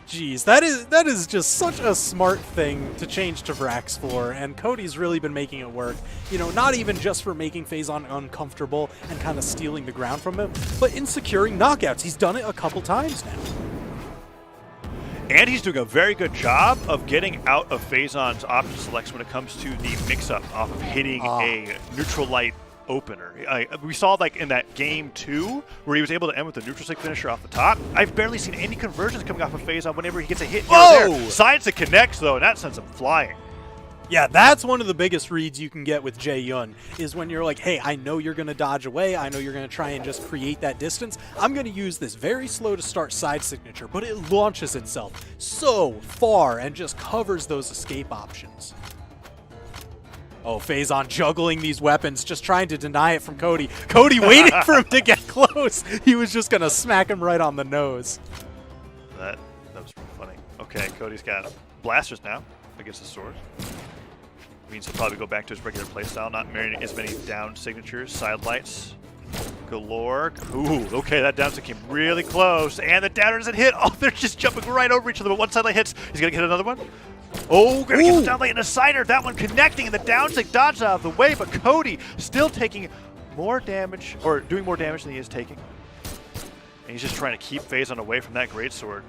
Jeez, that is just such a smart thing to change to Vrax for, and Cody's really been making it work. You know, not even just for making Phazon uncomfortable and kind of stealing the ground from him, but in securing knockouts. He's done it a couple times now. And he's doing a very good job of getting out of Phazon's option selects when it comes to the mix-up off of hitting a neutral light opener. We saw like in that game 2 where he was able to end with the neutral stick finisher off the top. I've barely seen any conversions coming off of Phazon whenever he gets a hit here or there. Sides to connect though, and that sends him flying. Yeah, that's one of the biggest reads you can get with Jae-Yun, is when you're like, hey, I know you're going to dodge away, I know you're going to try and just create that distance. I'm going to use this very slow to start side signature, but it launches itself so far and just covers those escape options. Oh, Phazon juggling these weapons, just trying to deny it from Cody. Cody waiting for him to get close. He was just going to smack him right on the nose. That was pretty funny. Okay, Cody's got blasters now against the sword. Means he'll probably go back to his regular playstyle, not marrying as many down signatures, side lights galore. Ooh, okay, that down came really close, and the downer doesn't hit. Oh, they're just jumping right over each other, but one side light hits. He's gonna get another one. Oh, gonna get the down light in a cider. That one connecting, and the down sig dodged out of the way, but Cody still taking more damage, or doing more damage than he is taking. And he's just trying to keep Phazon away from that greatsword.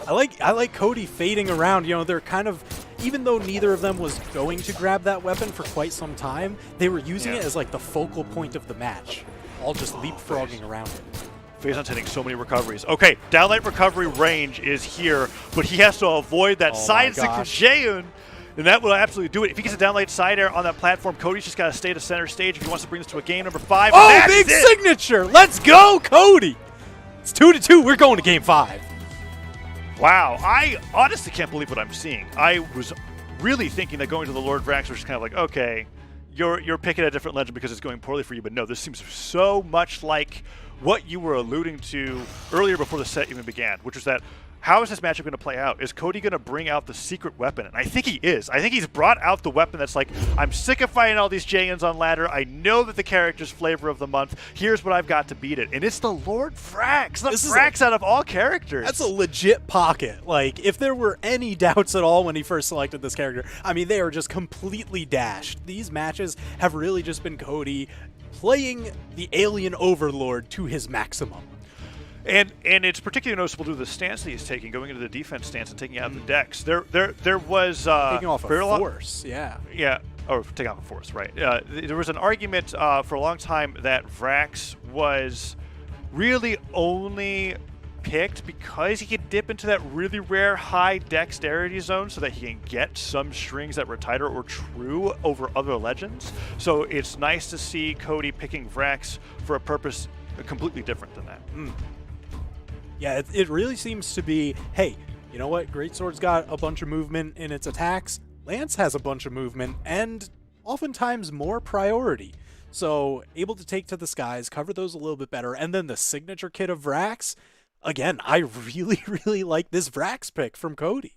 I like Cody fading around. You know, they're kind of, even though neither of them was going to grab that weapon for quite some time, they were using it as like the focal point of the match, all just leapfrogging around it. Phazon's hitting so many recoveries. Okay, downlight recovery range is here, but he has to avoid that side stick from Jae-Yun, and that will absolutely do it. If he gets a downlight side air on that platform, Cody's just got to stay to center stage if he wants to bring this to a game number 5. Oh, big signature! Let's go, Cody! It's 2-2. We're going to game 5. Wow, I honestly can't believe what I'm seeing. I was really thinking that going to the Lord Vrax was just kind of like, okay, you're picking a different legend because it's going poorly for you, but no, this seems so much like what you were alluding to earlier before the set even began, which was that how is this matchup going to play out? Is Cody going to bring out the secret weapon? And I think he is. I think he's brought out the weapon that's like, I'm sick of fighting all these Jae-Yuns on ladder. I know that the character's flavor of the month. Here's what I've got to beat it. And it's the Lord Vrax. The Vrax out of all characters. That's a legit pocket. Like, if there were any doubts at all when he first selected this character, I mean, they are just completely dashed. These matches have really just been Cody playing the alien overlord to his maximum. And it's particularly noticeable to the stance that he's taking, going into the defense stance and taking out the decks. There was taking off a force, or taking off a force, right? There was an argument for a long time that Vrax was really only picked because he could dip into that really rare high dexterity zone so that he can get some strings that were tighter or true over other legends. So it's nice to see Cody picking Vrax for a purpose completely different than that. Yeah, it really seems to be, hey, you know what? Greatsword's got a bunch of movement in its attacks. Lance has a bunch of movement and oftentimes more priority. So able to take to the skies, cover those a little bit better. And then the signature kit of Vrax, again, I really, really like this Vrax pick from Cody.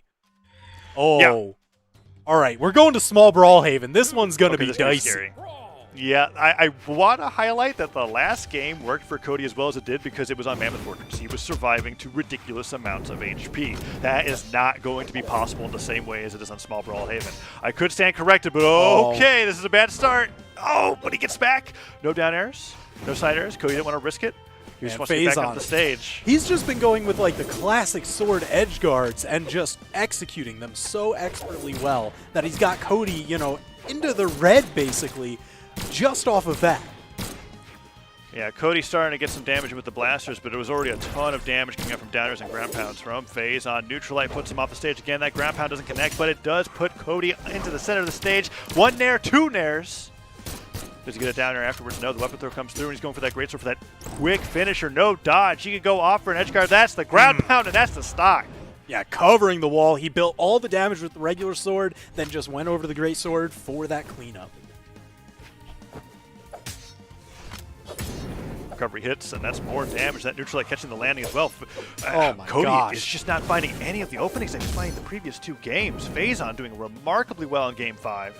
Oh. Yeah. All right, we're going to small Brawlhaven. This one's going to be dicey. Scary. Yeah, I want to highlight that the last game worked for Cody as well as it did because it was on Mammoth Fortress. He was surviving to ridiculous amounts of HP. That is not going to be possible in the same way as it is on Small Brawlhaven. I could stand corrected, but okay, this is a bad start. Oh, but he gets back. No down airs, no side airs. Cody didn't want to risk it. He just wants to get back up the stage. He's just been going with like the classic sword edge guards and just executing them so expertly well that he's got Cody, you know, into the red basically just off of that. Yeah, Cody's starting to get some damage with the blasters, but it was already a ton of damage coming up from downers and ground pounds from FaZe on. Neutralite puts him off the stage again. That ground pound doesn't connect, but it does put Cody into the center of the stage. One nair, two nairs. Does he get a down air afterwards? No, the weapon throw comes through, and he's going for that greatsword for that quick finisher. No dodge. He could go off for an edge guard. That's the ground pound, and that's the stock. Yeah, covering the wall. He built all the damage with the regular sword, then just went over to the greatsword for that cleanup. Recovery hits, and that's more damage. That Neutralite catching the landing as well. Oh my Cody gosh. is just not finding any of the openings that he's finding the previous two games. FaZe doing remarkably well in Game 5.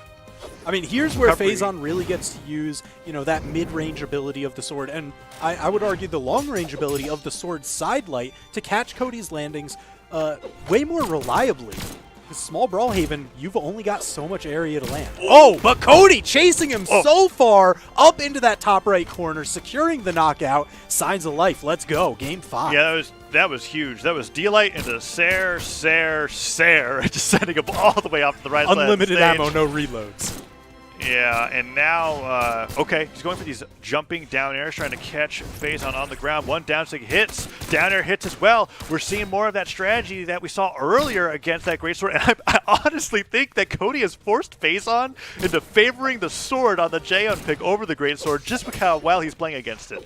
I mean, here's where Recovery. FaZe really gets to use, you know, that mid-range ability of the sword, and I would argue the long-range ability of the sword sidelight to catch Cody's landings way more reliably. With Small Brawlhaven, you've only got so much area to land. Oh, but Cody chasing him so far up into that top right corner, securing the knockout. Signs of life. Let's go. Game 5. Yeah, that was huge. That was D-Light into Sair, just sending him all the way off to the right side. Unlimited ammo, no reloads. Yeah, and now, okay, he's going for these jumping down airs, trying to catch FaZe on the ground. One down stick hits, down air hits as well. We're seeing more of that strategy that we saw earlier against that greatsword, and I honestly think that Cody has forced FaZe into favoring the sword on the Jaeon pick over the greatsword just because how well he's playing against it.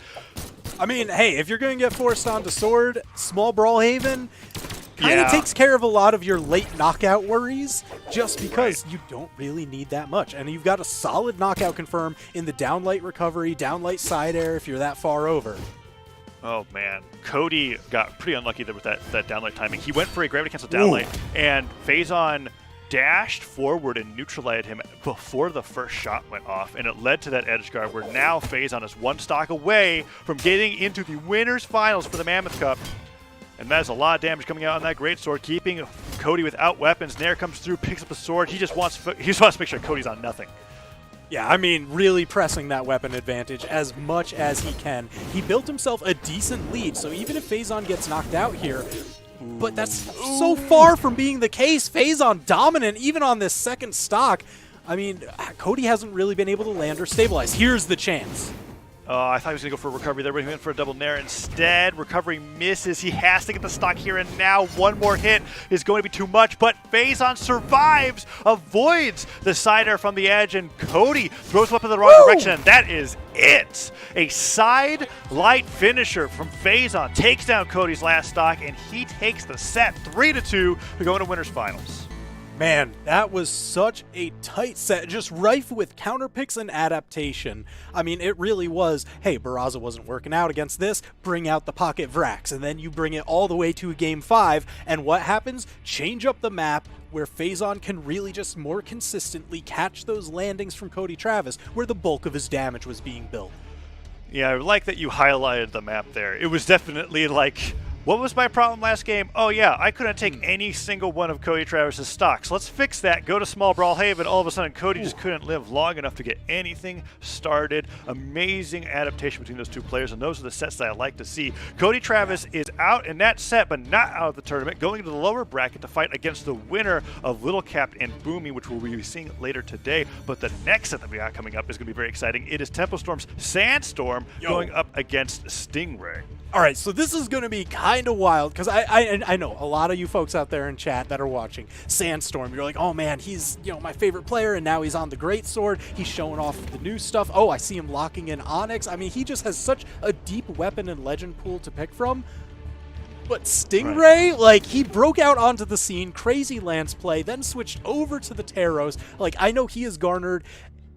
I mean, hey, if you're going to get forced onto sword, Small Brawlhaven kind of Yeah. takes care of a lot of your late knockout worries just because you don't really need that much. And you've got a solid knockout confirm in the downlight recovery, downlight side air if you're that far over. Oh, man. Cody got pretty unlucky there with that downlight timing. He went for a gravity cancel downlight, and Phazon dashed forward and neutralized him before the first shot went off, and it led to that edge guard where now Phazon is one stock away from getting into the winner's finals for the Mammoth Cup. And that is a lot of damage coming out on that greatsword, keeping Cody without weapons. Nair comes through, picks up the sword. He just wants to make sure Cody's on nothing. Yeah, I mean, really pressing that weapon advantage as much as he can. He built himself a decent lead, so even if Phazon gets knocked out here, but that's so far from being the case. Phazon dominant even on this second stock. I mean, Cody hasn't really been able to land or stabilize. Here's the chance. I thought he was going to go for a recovery there, but he went for a double nair instead. Recovery misses. He has to get the stock here and now. One more hit is going to be too much, but Phazon survives, avoids the side air from the edge, and Cody throws up in the wrong direction, and that is it. A side light finisher from Phazon takes down Cody's last stock, and he takes the set 3-2 to go into winners finals. Man, that was such a tight set, just rife with counter picks and adaptation. I mean, it really was, hey, Barraza wasn't working out against this, bring out the pocket Vrax, and then you bring it all the way to Game 5, and what happens? Change up the map, where Phazon can really just more consistently catch those landings from Cody Travis, where the bulk of his damage was being built. Yeah, I like that you highlighted the map there. It was definitely like, what was my problem last game? Oh yeah, I couldn't take any single one of Cody Travis's stocks. Let's fix that. Go to Small Brawlhaven. All of a sudden, Cody just couldn't live long enough to get anything started. Amazing adaptation between those two players, and those are the sets that I like to see. Cody Travis is out in that set, but not out of the tournament, going into the lower bracket to fight against the winner of Little Capped and Boomy, which we'll be seeing later today. But the next set that we got coming up is going to be very exciting. It is Tempo Storm's Sandstorm going up against Stingray. All right, so this is going to be kind of wild because I know a lot of you folks out there in chat that are watching Sandstorm. You're like, oh man, he's my favorite player, and now he's on the Greatsword. He's showing off the new stuff. Oh, I see him locking in Onyx. I mean, he just has such a deep weapon and legend pool to pick from. But Stingray, like, he broke out onto the scene, crazy lance play, then switched over to the Taros. Like, I know he has garnered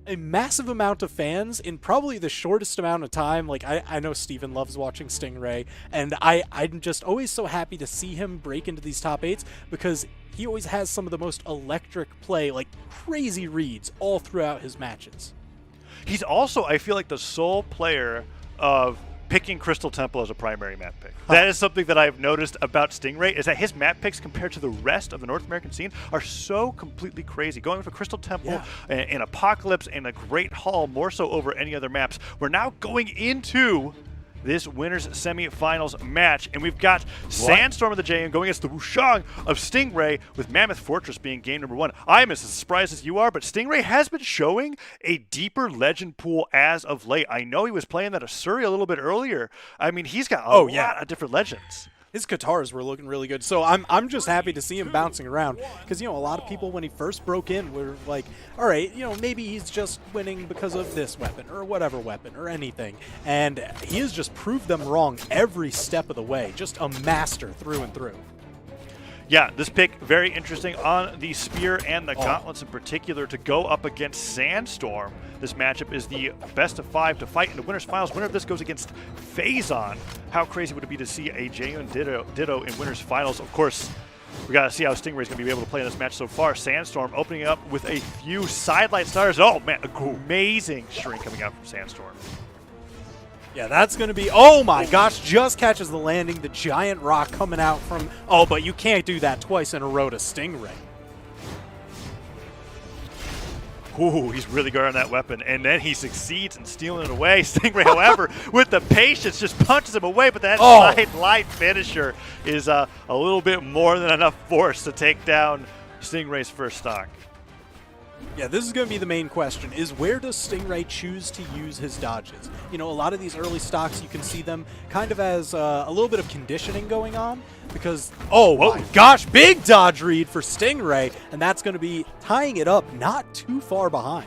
a massive amount of fans in probably the shortest amount of time. Like, I know Steven loves watching Stingray, and I'm just always so happy to see him break into these top 8s because he always has some of the most electric play, like crazy reads all throughout his matches. He's also, I feel like, the sole player of picking Crystal Temple as a primary map pick. That is something that I've noticed about Stingray, is that his map picks compared to the rest of the North American scene are so completely crazy. Going for Crystal Temple and Apocalypse and a Great Hall more so over any other maps. We're now going into this winners semifinals match, and we've got Sandstorm of the JM going against the Wushang of Stingray, with Mammoth Fortress being game number 1. I'm as surprised as you are, but Stingray has been showing a deeper legend pool as of late. I know he was playing that Asuri a little bit earlier. I mean, he's got a lot of different legends. His Katars were looking really good. So I'm just happy to see him bouncing around, because, you know, a lot of people when he first broke in were like, all right, you know, maybe he's just winning because of this weapon or whatever weapon or anything. And he has just proved them wrong every step of the way. Just a master through and through. Yeah, this pick, very interesting on the Spear and the Gauntlets in particular to go up against Sandstorm. This matchup is the best of 5 to fight in the winners finals. Winner of this goes against Phazon. How crazy would it be to see a Jayun Ditto in winners finals? Of course, we got to see how Stingray is going to be able to play in this match so far. Sandstorm opening it up with a few sidelight stars. Oh, man, amazing string coming out from Sandstorm. Yeah, that's going to be, oh my gosh, just catches the landing. The giant rock coming out from, oh, but you can't do that twice in a row to Stingray. Ooh, he's really guarding that weapon, and then he succeeds in stealing it away. Stingray, however, with the patience, just punches him away, but that light finisher is a little bit more than enough force to take down Stingray's first stock. Yeah, this is going to be the main question, is where does Stingray choose to use his dodges? You know, a lot of these early stocks, you can see them kind of as a little bit of conditioning going on, because, oh my gosh, big dodge read for Stingray, and that's going to be tying it up not too far behind.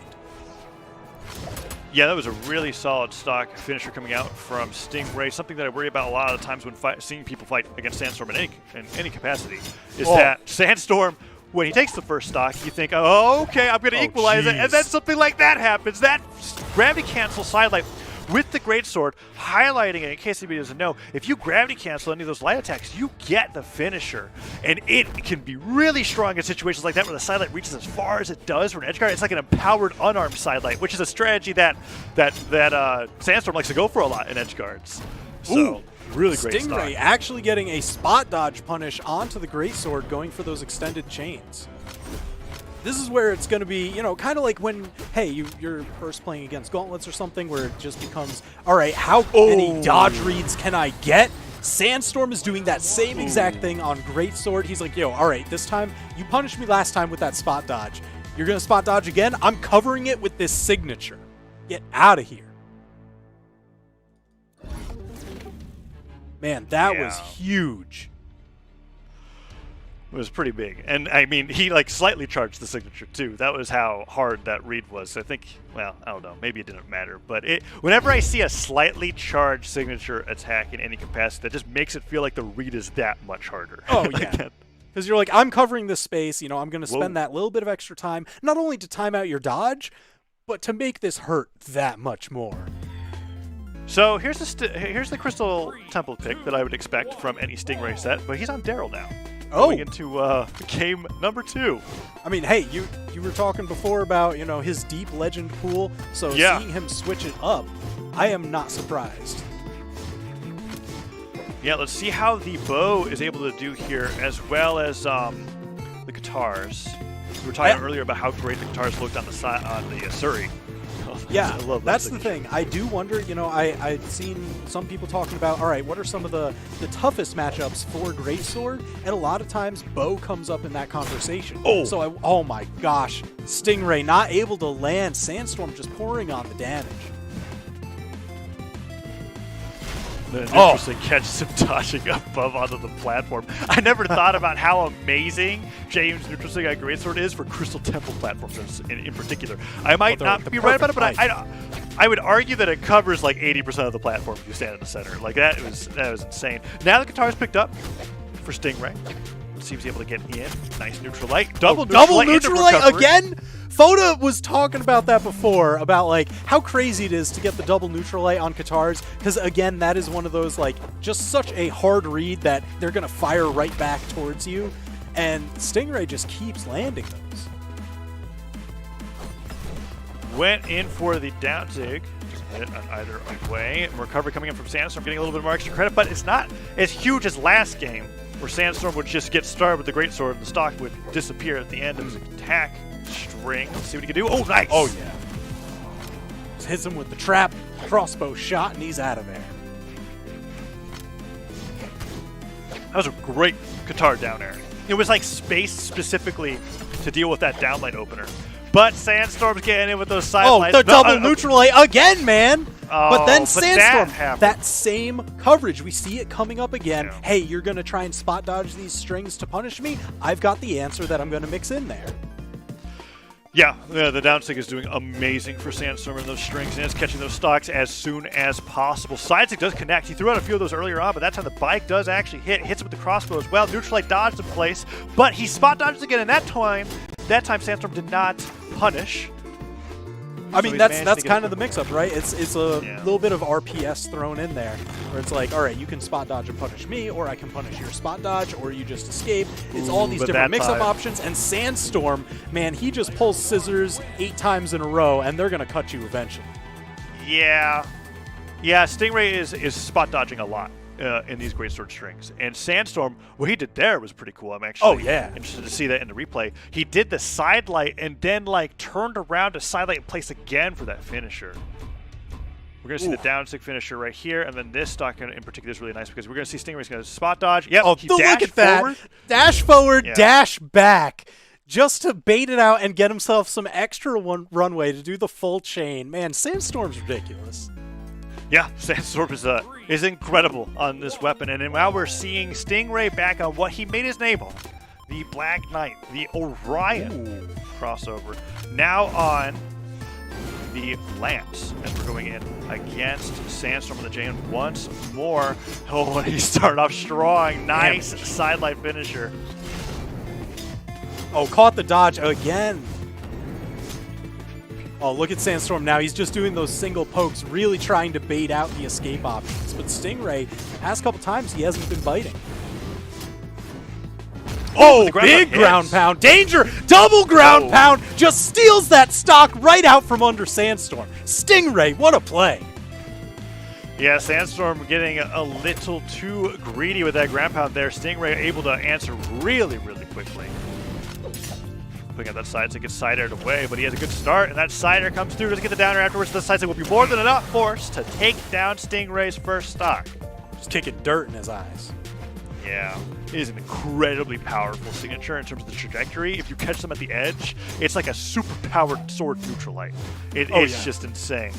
Yeah, that was a really solid stock finisher coming out from Stingray. Something that I worry about a lot of the times when seeing people fight against Sandstorm in any capacity is that Sandstorm, when he takes the first stock, you think, oh, okay, I'm going to equalize it, and then something like that happens. That gravity cancel sidelight with the greatsword, highlighting it in case anybody doesn't know. If you gravity cancel any of those light attacks, you get the finisher, and it can be really strong in situations like that where the sidelight reaches as far as it does for an edge guard. It's like an empowered unarmed sidelight, which is a strategy that Sandstorm likes to go for a lot in edge guards. So. Really great Stingray actually getting a spot dodge punish onto the greatsword, going for those extended chains. This is where it's going to be, you know, kind of like when, hey, you're first playing against Gauntlets or something, where it just becomes, all right, how many dodge reads can I get? Sandstorm is doing that same exact thing on greatsword. He's like, yo, all right, this time, you punished me last time with that spot dodge. You're going to spot dodge again? I'm covering it with this signature. Get out of here. Man, that was huge. It was pretty big. And, I mean, he, like, slightly charged the signature, too. That was how hard that read was. I think, well, I don't know. Maybe it didn't matter. But whenever I see a slightly charged signature attack in any capacity, that just makes it feel like the read is that much harder. Oh, yeah. Because you're like, I'm covering this space. You know, I'm going to spend that little bit of extra time, not only to time out your dodge, but to make this hurt that much more. So here's the Crystal Temple pick that I would expect from any Stingray set, but he's on Daryl now. Going into game number 2. I mean, hey, you were talking before about, you know, his deep legend pool, so seeing him switch it up, I am not surprised. Yeah, let's see how the bow is able to do here, as well as the guitars. We were talking earlier about how great the guitars looked on the side on the Asuri. Yeah, I love that's the thing. I do wonder, you know, I've seen some people talking about, all right, what are some of the toughest matchups for Greatsword? And a lot of times, bow comes up in that conversation. So, oh my gosh, Stingray not able to land, Sandstorm just pouring on the damage. The interesting catches him dodging above onto the platform. I never thought about how amazing James' Neutral Sting Greatsword is for Crystal Temple platforms in particular. I might not be right about it, but I would argue that it covers like 80% of the platform if you stand in the center. Like that was insane. Now the guitar's picked up for Stingray. Seems able to get in. Nice neutral light. Double neutral light again? Foda was talking about that before, about like how crazy it is to get the double neutral light on Katars, because again, that is one of those like just such a hard read that they're going to fire right back towards you, and Stingray just keeps landing those. went in for the down zig. Just hit on either way. Recovery coming in from Sandstorm, getting a little bit more extra credit, but it's not as huge as last game, where Sandstorm would just get started with the Greatsword and the stock would disappear at the end of his attack string. Let's see what he can do. Oh, nice! Oh, yeah. Just hits him with the trap, crossbow shot, and he's out of there. That was a great Qatar down air. It was like spaced specifically to deal with that downlight opener. But Sandstorm's getting in with those sidelights. Oh, the double neutral light again, man! But then but Sandstorm, happened. that same coverage, we see it coming up again. Yeah. Hey, you're going to try and spot dodge these strings to punish me? I've got the answer that I'm going to mix in there. Yeah, the down stick is doing amazing for Sandstorm in those strings, and it's catching those stocks as soon as possible. Side stick does connect. He threw out a few of those earlier on, but that time the bike does actually hit. Hits him with the crossbow as well. Neutral light dodged in place, but he spot dodges again, and that time Sandstorm did not punish. I So mean, he's that's managed to get kind it of the mix-up, right? It's a little bit of RPS thrown in there, where it's like, all right, you can spot dodge and punish me, or I can punish your spot dodge, or you just escape. It's all these but different that mix-up time- options, and Sandstorm, man, he just pulls scissors 8 times in a row, and they're going to cut you eventually. Yeah. Yeah, Stingray is spot dodging a lot in these Greatsword strings. And Sandstorm, what he did there was pretty cool. I'm actually interested to see that in the replay. He did the side light and then like turned around to side light in place again for that finisher. We're going to see the down stick finisher right here, and then this stock in particular is really nice because we're going to see Stingray's going to spot dodge. Yep, he Look dashed at that. forward. Dash forward, Yeah. dash back. Just to bait it out and get himself some extra runway to do the full chain. Man, Sandstorm's ridiculous. Yeah, Sandstorm is incredible on this weapon, and now we're seeing Stingray back on what he made his name on, the Black Knight, the Orion crossover. Now on the Lance, as we're going in against Sandstorm on the Jane once more. Oh, he started off strong. Nice sidelight finisher. Oh, caught the dodge again. Oh, look at Sandstorm now. He's just doing those single pokes, really trying to bait out the escape options. But Stingray, the past couple times, he hasn't been biting. Oh, big ground pound. Danger! Double ground pound! Just steals that stock right out from under Sandstorm. Stingray, what a play. Yeah, Sandstorm getting a little too greedy with that ground pound there. Stingray able to answer really, really quickly. Putting out that side stick, gets side aired away, but he has a good start, and that side air comes through, doesn't get the downer afterwards. The side stick will be more than enough force to take down Stingray's first stock. Just kicking dirt in his eyes. Yeah, it is an incredibly powerful signature in terms of the trajectory. If you catch them at the edge, it's like a super powered sword neutral light. It's just insane.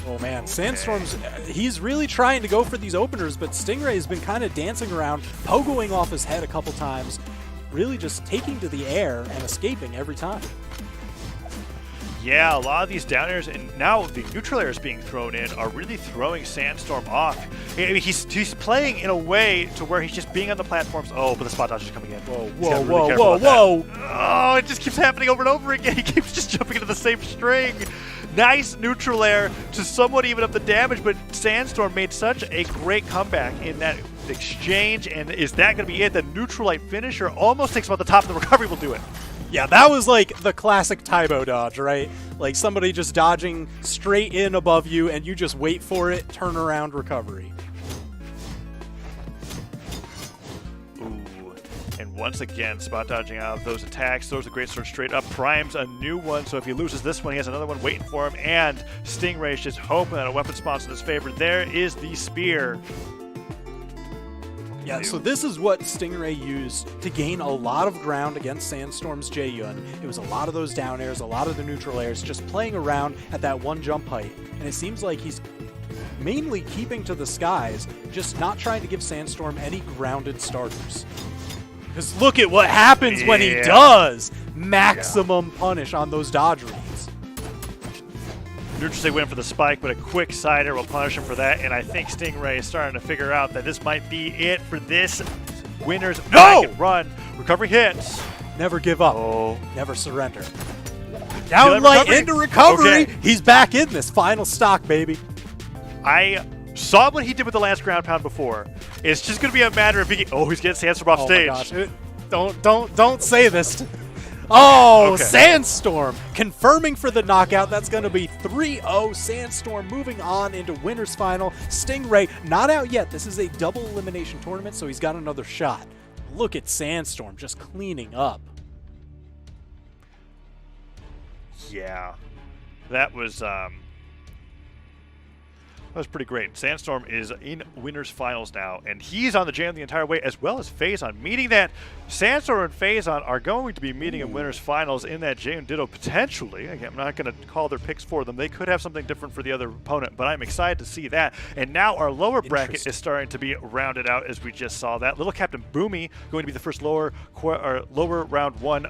Oh man, Sandstorm's, he's really trying to go for these openers, but Stingray has been kind of dancing around, pogoing off his head a couple times, really just taking to the air and escaping every time. Yeah, a lot of these down airs, and now the neutral airs being thrown in are really throwing Sandstorm off. I mean, he's playing in a way to where he's just being on the platforms. Oh, but the spot dodge is coming in. Whoa, He's gotta whoa, be really whoa, careful whoa, about that. whoa. Oh, it just keeps happening over and over again. He keeps just jumping into the same string. Nice neutral air to somewhat even up the damage, but Sandstorm made such a great comeback in that exchange, and is that going to be it? The neutral light finisher almost takes him out the top, and the recovery will do it. Yeah, that was like the classic Tybo dodge, right? Like somebody just dodging straight in above you, and you just wait for it, turn around, recovery. Ooh, and once again, spot dodging out of those attacks, throws a Greatsword straight up, primes a new one, so if he loses this one, he has another one waiting for him, and Stingray's just hoping that a weapon spawns in his favor. There is the spear. Yeah, so this is what Stingray used to gain a lot of ground against Sandstorm's Jaeyun. It was a lot of those down airs, a lot of the neutral airs, just playing around at that one jump height. And it seems like he's mainly keeping to the skies, just not trying to give Sandstorm any grounded starters. Because look at what happens when he does! Maximum punish on those dodge reads. Neutral State went for the spike, but a quick sider will punish him for that, and I think Stingray is starting to figure out that this might be it for this winner's run. Recovery hits. Never give up. Oh. Never surrender. Down light into recovery. Okay. He's back in this final stock, baby. I saw what he did with the last ground pound before. It's just going to be a matter of he's getting Sandstorm off stage. My gosh. Don't say this. Oh, Okay. Sandstorm confirming for the knockout. That's going to be 3-0. Sandstorm moving on into winner's final. Stingray not out yet. This is a double elimination tournament, so he's got another shot. Look at Sandstorm just cleaning up. Yeah, that was pretty great. Sandstorm is in winners finals now, and he's on the jam the entire way, as well as Phazon. Meaning that Sandstorm and Phazon are going to be meeting in winners finals in that Jay and Ditto potentially. Again, I'm not going to call their picks for them. They could have something different for the other opponent, but I'm excited to see that. And now our lower bracket is starting to be rounded out, as we just saw that. Little Captain Boomy going to be the first lower round one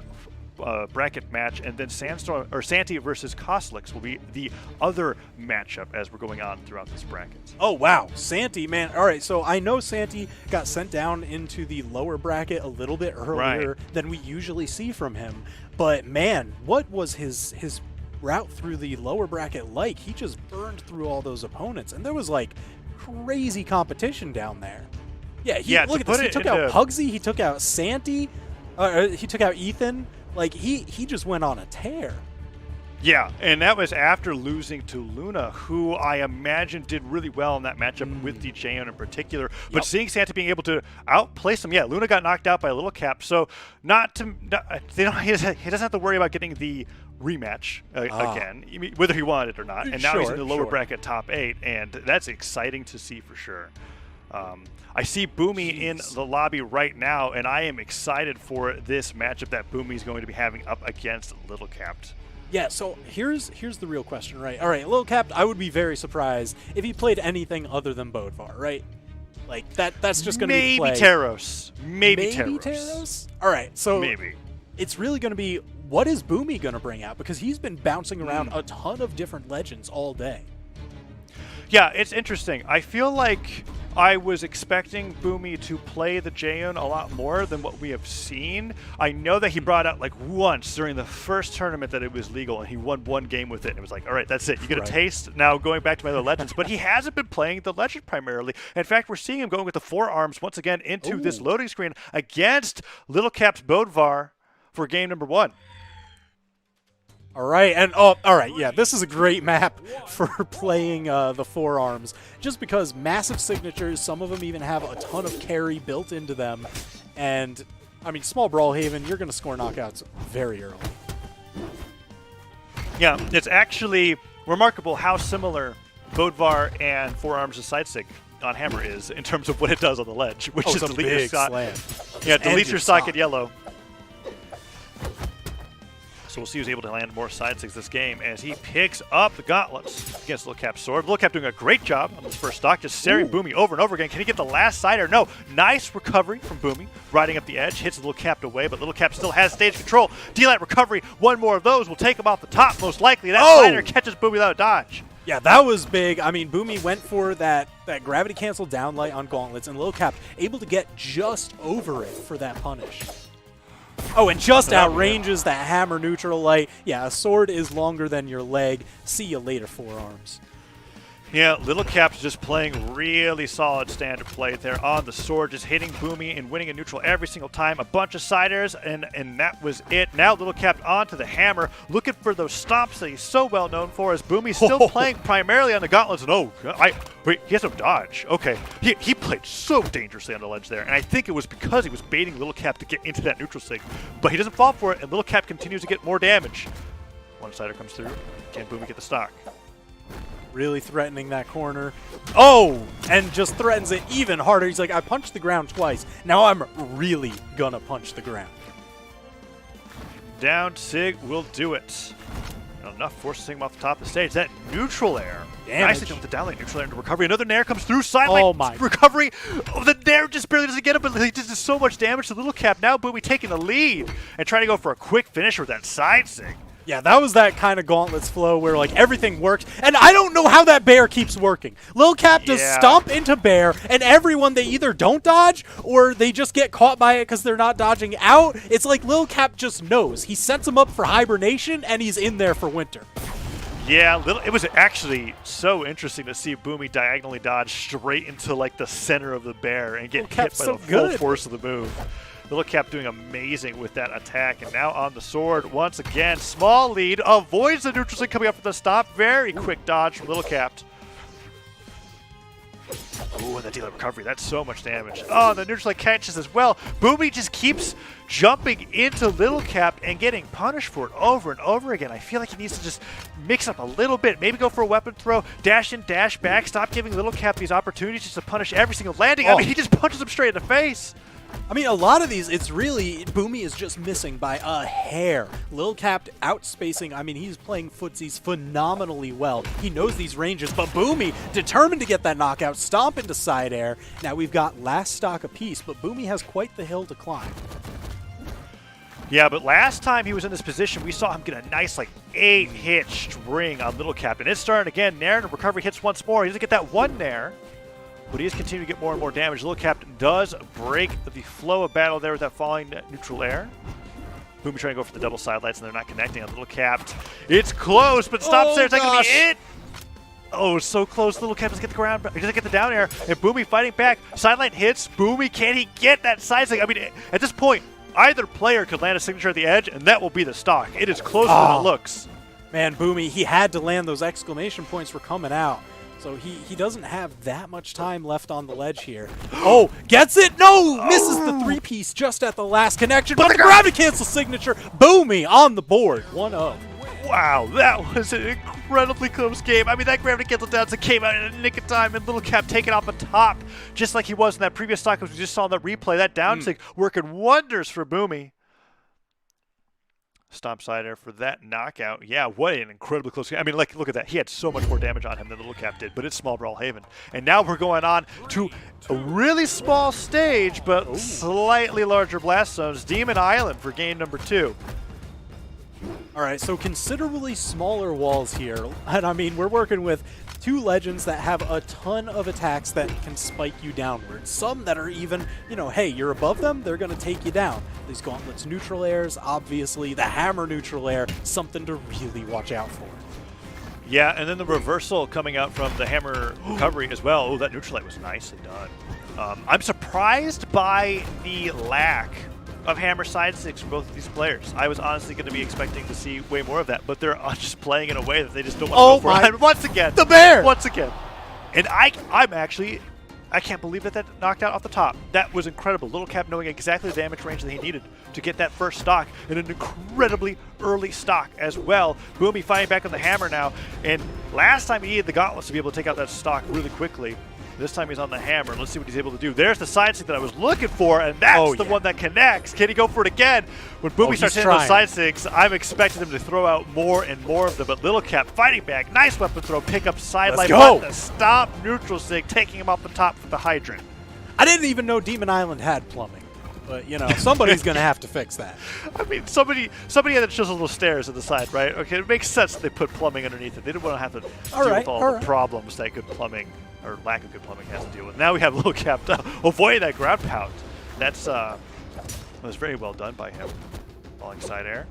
bracket match, and then Sandstorm or Santi versus Koslix will be the other matchup as we're going on throughout this bracket. Oh, wow. Santi, man. All right, so I know Santi got sent down into the lower bracket a little bit earlier than we usually see from him. But, man, what was his route through the lower bracket like? He just burned through all those opponents, and there was, like, crazy competition down there. Yeah, look at this. He took out Pugsy. He took out Santi. He took out Ethan. Like, he just went on a tear. Yeah, and that was after losing to Luna, who I imagine did really well in that matchup with the Jayon in particular. But seeing Santa being able to outplace him, Luna got knocked out by Little Cap, so he doesn't have to worry about getting the rematch again, whether he wanted it or not. And now he's in the lower bracket top 8, and that's exciting to see for sure. I see Boomy in the lobby right now, and I am excited for this matchup that Boomy is going to be having up against Little Capped. Yeah, so here's the real question, right? All right, Little Capped, I would be very surprised if he played anything other than Bodvar, right? Like, that's just going to be maybe Taros. Maybe Taros? All right, so maybe. It's really going to be, what is Boomy going to bring out? Because he's been bouncing around a ton of different legends all day. Yeah, it's interesting. I feel like I was expecting Boomy to play the Jayon a lot more than what we have seen. I know that he brought out like once during the first tournament that it was legal, and he won one game with it. And it was like, all right, that's it. You get a taste now going back to my other legends. But he hasn't been playing the legend primarily. In fact, we're seeing him going with the forearms once again into this loading screen against Little Cap's Bodvar for game number 1. All right, and all right, yeah, this is a great map for playing the forearms, just because massive signatures, some of them even have a ton of carry built into them, and, I mean, small Brawlhaven, you're going to score knockouts very early. Yeah, it's actually remarkable how similar Bodvar and forearms of Sidesig on Hammer is in terms of what it does on the ledge, which is delete your stock. Yeah, delete your stock at yellow. So we'll see who's able to land more side six this game as he picks up the gauntlets against Little Cap's sword. Little Cap doing a great job on this first stock, just staring Boomy over and over again. Can he get the last sider? No. Nice recovery from Boomy, riding up the edge, hits Little Cap away, but Little Cap still has stage control. D-Light recovery, one more of those will take him off the top, most likely. That sider catches Boomy without a dodge. Yeah, that was big. I mean, Boomy went for that gravity cancel downlight on gauntlets, and Little Cap able to get just over it for that punish. Oh, and just outranges that hammer neutral light. Yeah, a sword is longer than your leg. See you later, forearms. Yeah, Little Cap's just playing really solid standard play there on the sword, just hitting Boomy and winning a neutral every single time. A bunch of siders, and that was it. Now Little Cap onto the hammer, looking for those stomps that he's so well known for, as Boomy's still playing primarily on the gauntlets. And wait, he has no dodge. Okay, he played so dangerously on the ledge there, and I think it was because he was baiting Little Cap to get into that neutral sig. But he doesn't fall for it, and Little Cap continues to get more damage. One sider comes through. Can Boomy get the stock? Really threatening that corner. Oh, and just threatens it even harder. He's like, I punched the ground twice. Now I'm really gonna punch the ground. Down Sig will do it. Not enough, forces him off the top of the stage. That neutral air. Nicely done with the downlight neutral air into recovery. Another nair comes through. Sidelight recovery. Oh, the nair just barely doesn't get him, but he does so much damage to Little Cap. Now Boomy taking the lead and trying to go for a quick finish with that side sig. Yeah, that was that kind of gauntlets flow where, like, everything works. And I don't know how that bear keeps working. Lil Cap does stomp into bear, and everyone, they either don't dodge or they just get caught by it because they're not dodging out. It's like Lil Cap just knows. He sets him up for hibernation, and he's in there for winter. Yeah, it was actually so interesting to see Boomy diagonally dodge straight into, like, the center of the bear and get hit by the full force of the move. Little Cap doing amazing with that attack. And now on the sword once again. Small lead. Avoids the neutral stick coming up for the stop. Very quick dodge from Little Cap. Ooh, and the dealer recovery. That's so much damage. Oh, the neutral catches as well. Boomy just keeps jumping into Little Cap and getting punished for it over and over again. I feel like he needs to just mix up a little bit. Maybe go for a weapon throw, dash in, dash back. Stop giving Little Cap these opportunities just to punish every single landing. I mean, he just punches him straight in the face. I mean, a lot of these, it's really, Boomy is just missing by a hair. Lil Cap outspacing, I mean, he's playing footsies phenomenally well. He knows these ranges, but Boomy, determined to get that knockout, stomp into side air. Now we've got last stock apiece, but Boomy has quite the hill to climb. Yeah, but last time he was in this position, we saw him get a nice, like, 8-hit string on Little Cap. And it's starting again. Nair and recovery hits once more. He doesn't get that one Nair, but he is continuing to get more and more damage. Little Cap does break the flow of battle there with that falling neutral air. Boomy trying to go for the double side lights, and they're not connecting on Little Cap. It's close, but stops there. It's not going to be it. Oh, so close. Little Cap doesn't get the ground. He doesn't get the down air. And Boomy fighting back. Sideline hits. Boomy, can he get that side stick? I mean, at this point, either player could land a signature at the edge, and that will be the stock. It is closer than it looks. Man, Boomy, he had to land. Those exclamation points were coming out. So he doesn't have that much time left on the ledge here. Oh, gets it? No! Misses the three-piece just at the last connection, but the gravity cancel signature. Boomy on the board. 1-0. Wow, that was an incredibly close game. I mean, that gravity cancel down came out in a nick of time, and Little Cap taking off the top, just like he was in that previous stock, as we just saw in the replay. That down sig working wonders for Boomy. Stomp side air for that knockout. Yeah, what an incredibly close game. I mean, like, look at that. He had so much more damage on him than Little Cap did, but it's small Brawlhalla. And now we're going on to a really small stage, but slightly larger blast zones. Demon Island for game number 2. All right, so considerably smaller walls here. And I mean, we're working with two legends that have a ton of attacks that can spike you downward. Some that are even, you know, hey, you're above them, they're going to take you down. These gauntlets neutral airs, obviously. The hammer neutral air, something to really watch out for. Yeah, and then the reversal coming out from the hammer recovery as well. Oh, that neutral air was nicely done. I'm surprised by the lack of hammer side sticks from both of these players. I was honestly going to be expecting to see way more of that, but they're just playing in a way that they just don't want to go for it. And once again, the bear! Once again. And I can't believe that knocked out off the top. That was incredible. Little Cap knowing exactly the damage range that he needed to get that first stock, and an incredibly early stock as well. Boomy fighting back on the hammer now, and last time he needed the gauntlets to be able to take out that stock really quickly. This time he's on the hammer. Let's see what he's able to do. There's the side stick that I was looking for, and that's the one that connects. Can he go for it again? When Boomy starts hitting those side sticks, I'm expecting him to throw out more and more of them, but Little Cap fighting back. Nice weapon throw. Pick up sideline. The stop neutral stick, taking him off the top for the hydrant. I didn't even know Demon Island had plumbing. But, you know, somebody's going to have to fix that. I mean, somebody had to chisel little stairs at the side, right? Okay, it makes sense that they put plumbing underneath it. They didn't want to have to deal with all the problems that good plumbing, or lack of good plumbing, has to deal with. Now we have Little Cap avoiding that ground pound. That's was very well done by him. Falling side air.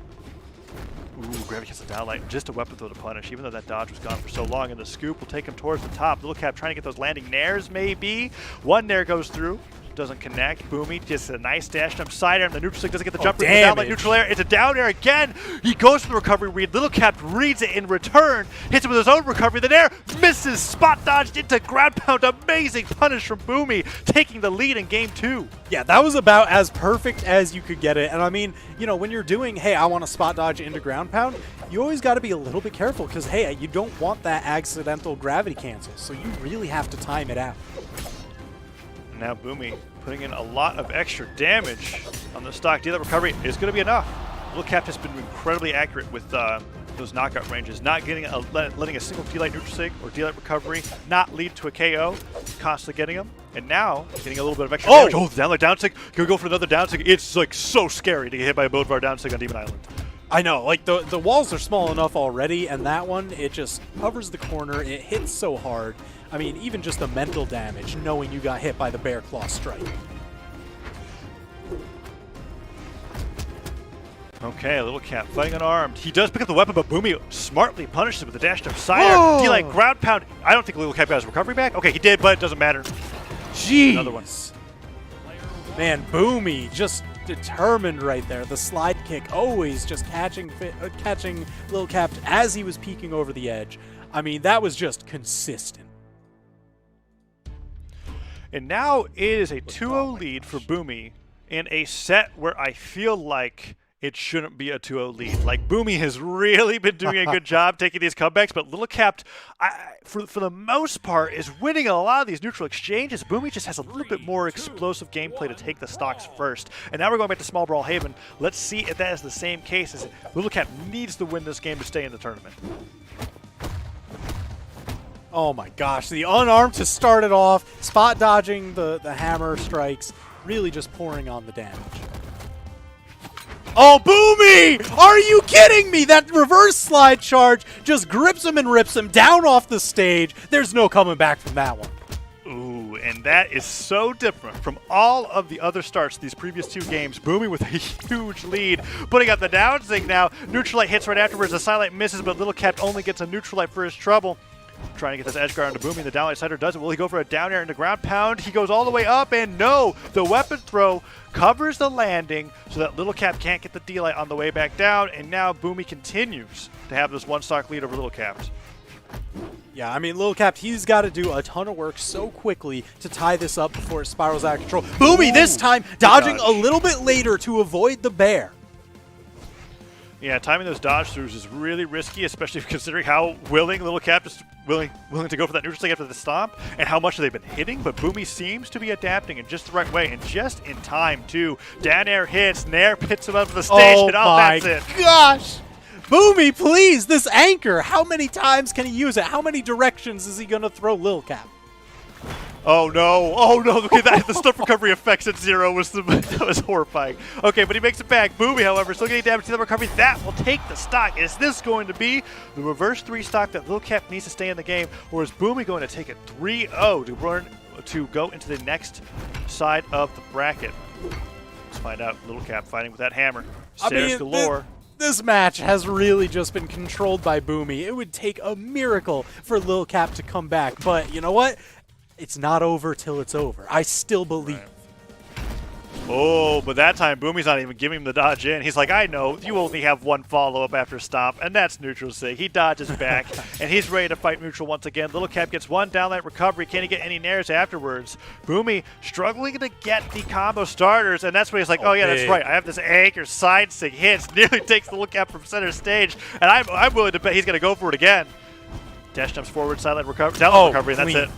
Ooh, gravity hits the downlight. Just a weapon throw to punish, even though that dodge was gone for so long. And the scoop will take him towards the top. Little Cap trying to get those landing nairs, maybe. One nair goes through. Doesn't connect. Boomy just a nice dash jump side air, and the neutral stick doesn't get the jump. Down like neutral air. It's a down air again. He goes for the recovery read. Little Cap reads it in return. Hits it with his own recovery. The air misses. Spot dodged into ground pound. Amazing punish from Boomy, taking the lead in game 2. Yeah, that was about as perfect as you could get it. And I mean, you know, when you're doing, hey, I want to spot dodge into ground pound, you always got to be a little bit careful because, hey, you don't want that accidental gravity cancel. So you really have to time it out. Now Boomy putting in a lot of extra damage on the stock. Dealer recovery is going to be enough. Little Cap has been incredibly accurate with those knockout ranges, not getting letting a single D-Light neutral sig or D-Light recovery not lead to a KO, constantly getting them. And now getting a little bit of extra damage. Oh, downlight down sig. Can we go for another down sig? It's like so scary to get hit by a both of our down sig on Demon Island. I know, like the walls are small enough already, and that one, it just covers the corner. It hits so hard. I mean, even just the mental damage, knowing you got hit by the Bear Claw strike. Okay, Little Cap fighting unarmed. He does pick up the weapon, but Boomy smartly punishes it with a dash jump side air. D-Light ground pound. I don't think Little Cap got his recovery back. Okay, he did, but it doesn't matter. Jeez. Another one. Man, Boomy just determined right there. The slide kick always just catching Lil Cap as he was peeking over the edge. I mean, that was just consistent. And now it is a 2-0 lead for Boomy in a set where I feel like it shouldn't be a 2-0 lead. Like, Boomy has really been doing a good job taking these comebacks, but Lil Cap, for the most part, is winning a lot of these neutral exchanges. Boomy just has a little bit more explosive gameplay to take the stocks first. And now we're going back to Small Brawl Haven. Let's see if that is the same case, as Lil Cap needs to win this game to stay in the tournament. Oh my gosh, the unarmed to start it off, spot dodging the hammer strikes, really just pouring on the damage. Oh, Boomy! Are you kidding me? That reverse slide charge just grips him and rips him down off the stage. There's no coming back from that one. Ooh, and that is so different from all of the other starts these previous two games. Boomy with a huge lead, putting up the down zig now. Neutral light hits right afterwards. The silent misses, but Lil Cap only gets a neutral light for his trouble. Trying to get this edge guard onto Boomy. The downlight sider does it. Will he go for a down air into ground pound? He goes all the way up, and no! The weapon throw covers the landing so that Lil Cap can't get the D-light on the way back down, and now Boomy continues to have this one-stock lead over Lil Cap. Yeah, I mean, Lil Cap, he's got to do a ton of work so quickly to tie this up before it spirals out of control. Boomy this time dodging a little bit later to avoid the bear. Yeah, timing those dodge throughs is really risky, especially considering how willing Lil Cap is willing to go for that neutral stick after the stomp, and how much they've been hitting. But Boomy seems to be adapting in just the right way, and just in time too. Down air hits, Nair pits him up to the stage, and that's it. Gosh! Boomy, please, this anchor. How many times can he use it? How many directions is he gonna throw Lil Cap? Oh no! Oh no! Look at that! The stuff recovery effects at 0 that was horrifying. Okay, but he makes it back. Boomy, however, still getting damage to the recovery. That will take the stock. Is this going to be the reverse 3 stock that Lil Cap needs to stay in the game, or is Boomy going to take it 3-0 to go into the next side of the bracket? Let's find out. Lil Cap fighting with that hammer. Stairs galore. This match has really just been controlled by Boomy. It would take a miracle for Lil Cap to come back, but you know what? It's not over till it's over. I still believe. Right. Oh, but that time Boomy's not even giving him the dodge in. He's like, I know, you only have one follow-up after stomp, and that's neutral sig. He dodges back, and he's ready to fight neutral once again. Lil Cap gets one downlight recovery. Can he get any nairs afterwards? Boomy struggling to get the combo starters, and that's when he's like, oh yeah, that's right. I have this anchor side sig hits. Nearly takes the Lil Cap from center stage, and I'm willing to bet he's going to go for it again. Dash jumps forward, sideline recovery, downlight recovery, and that's it.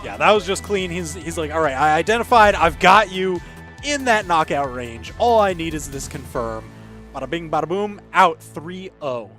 Yeah, that was just clean. He's like, all right, I identified. I've got you in that knockout range. All I need is this confirm. Bada bing, bada boom, out 3-0.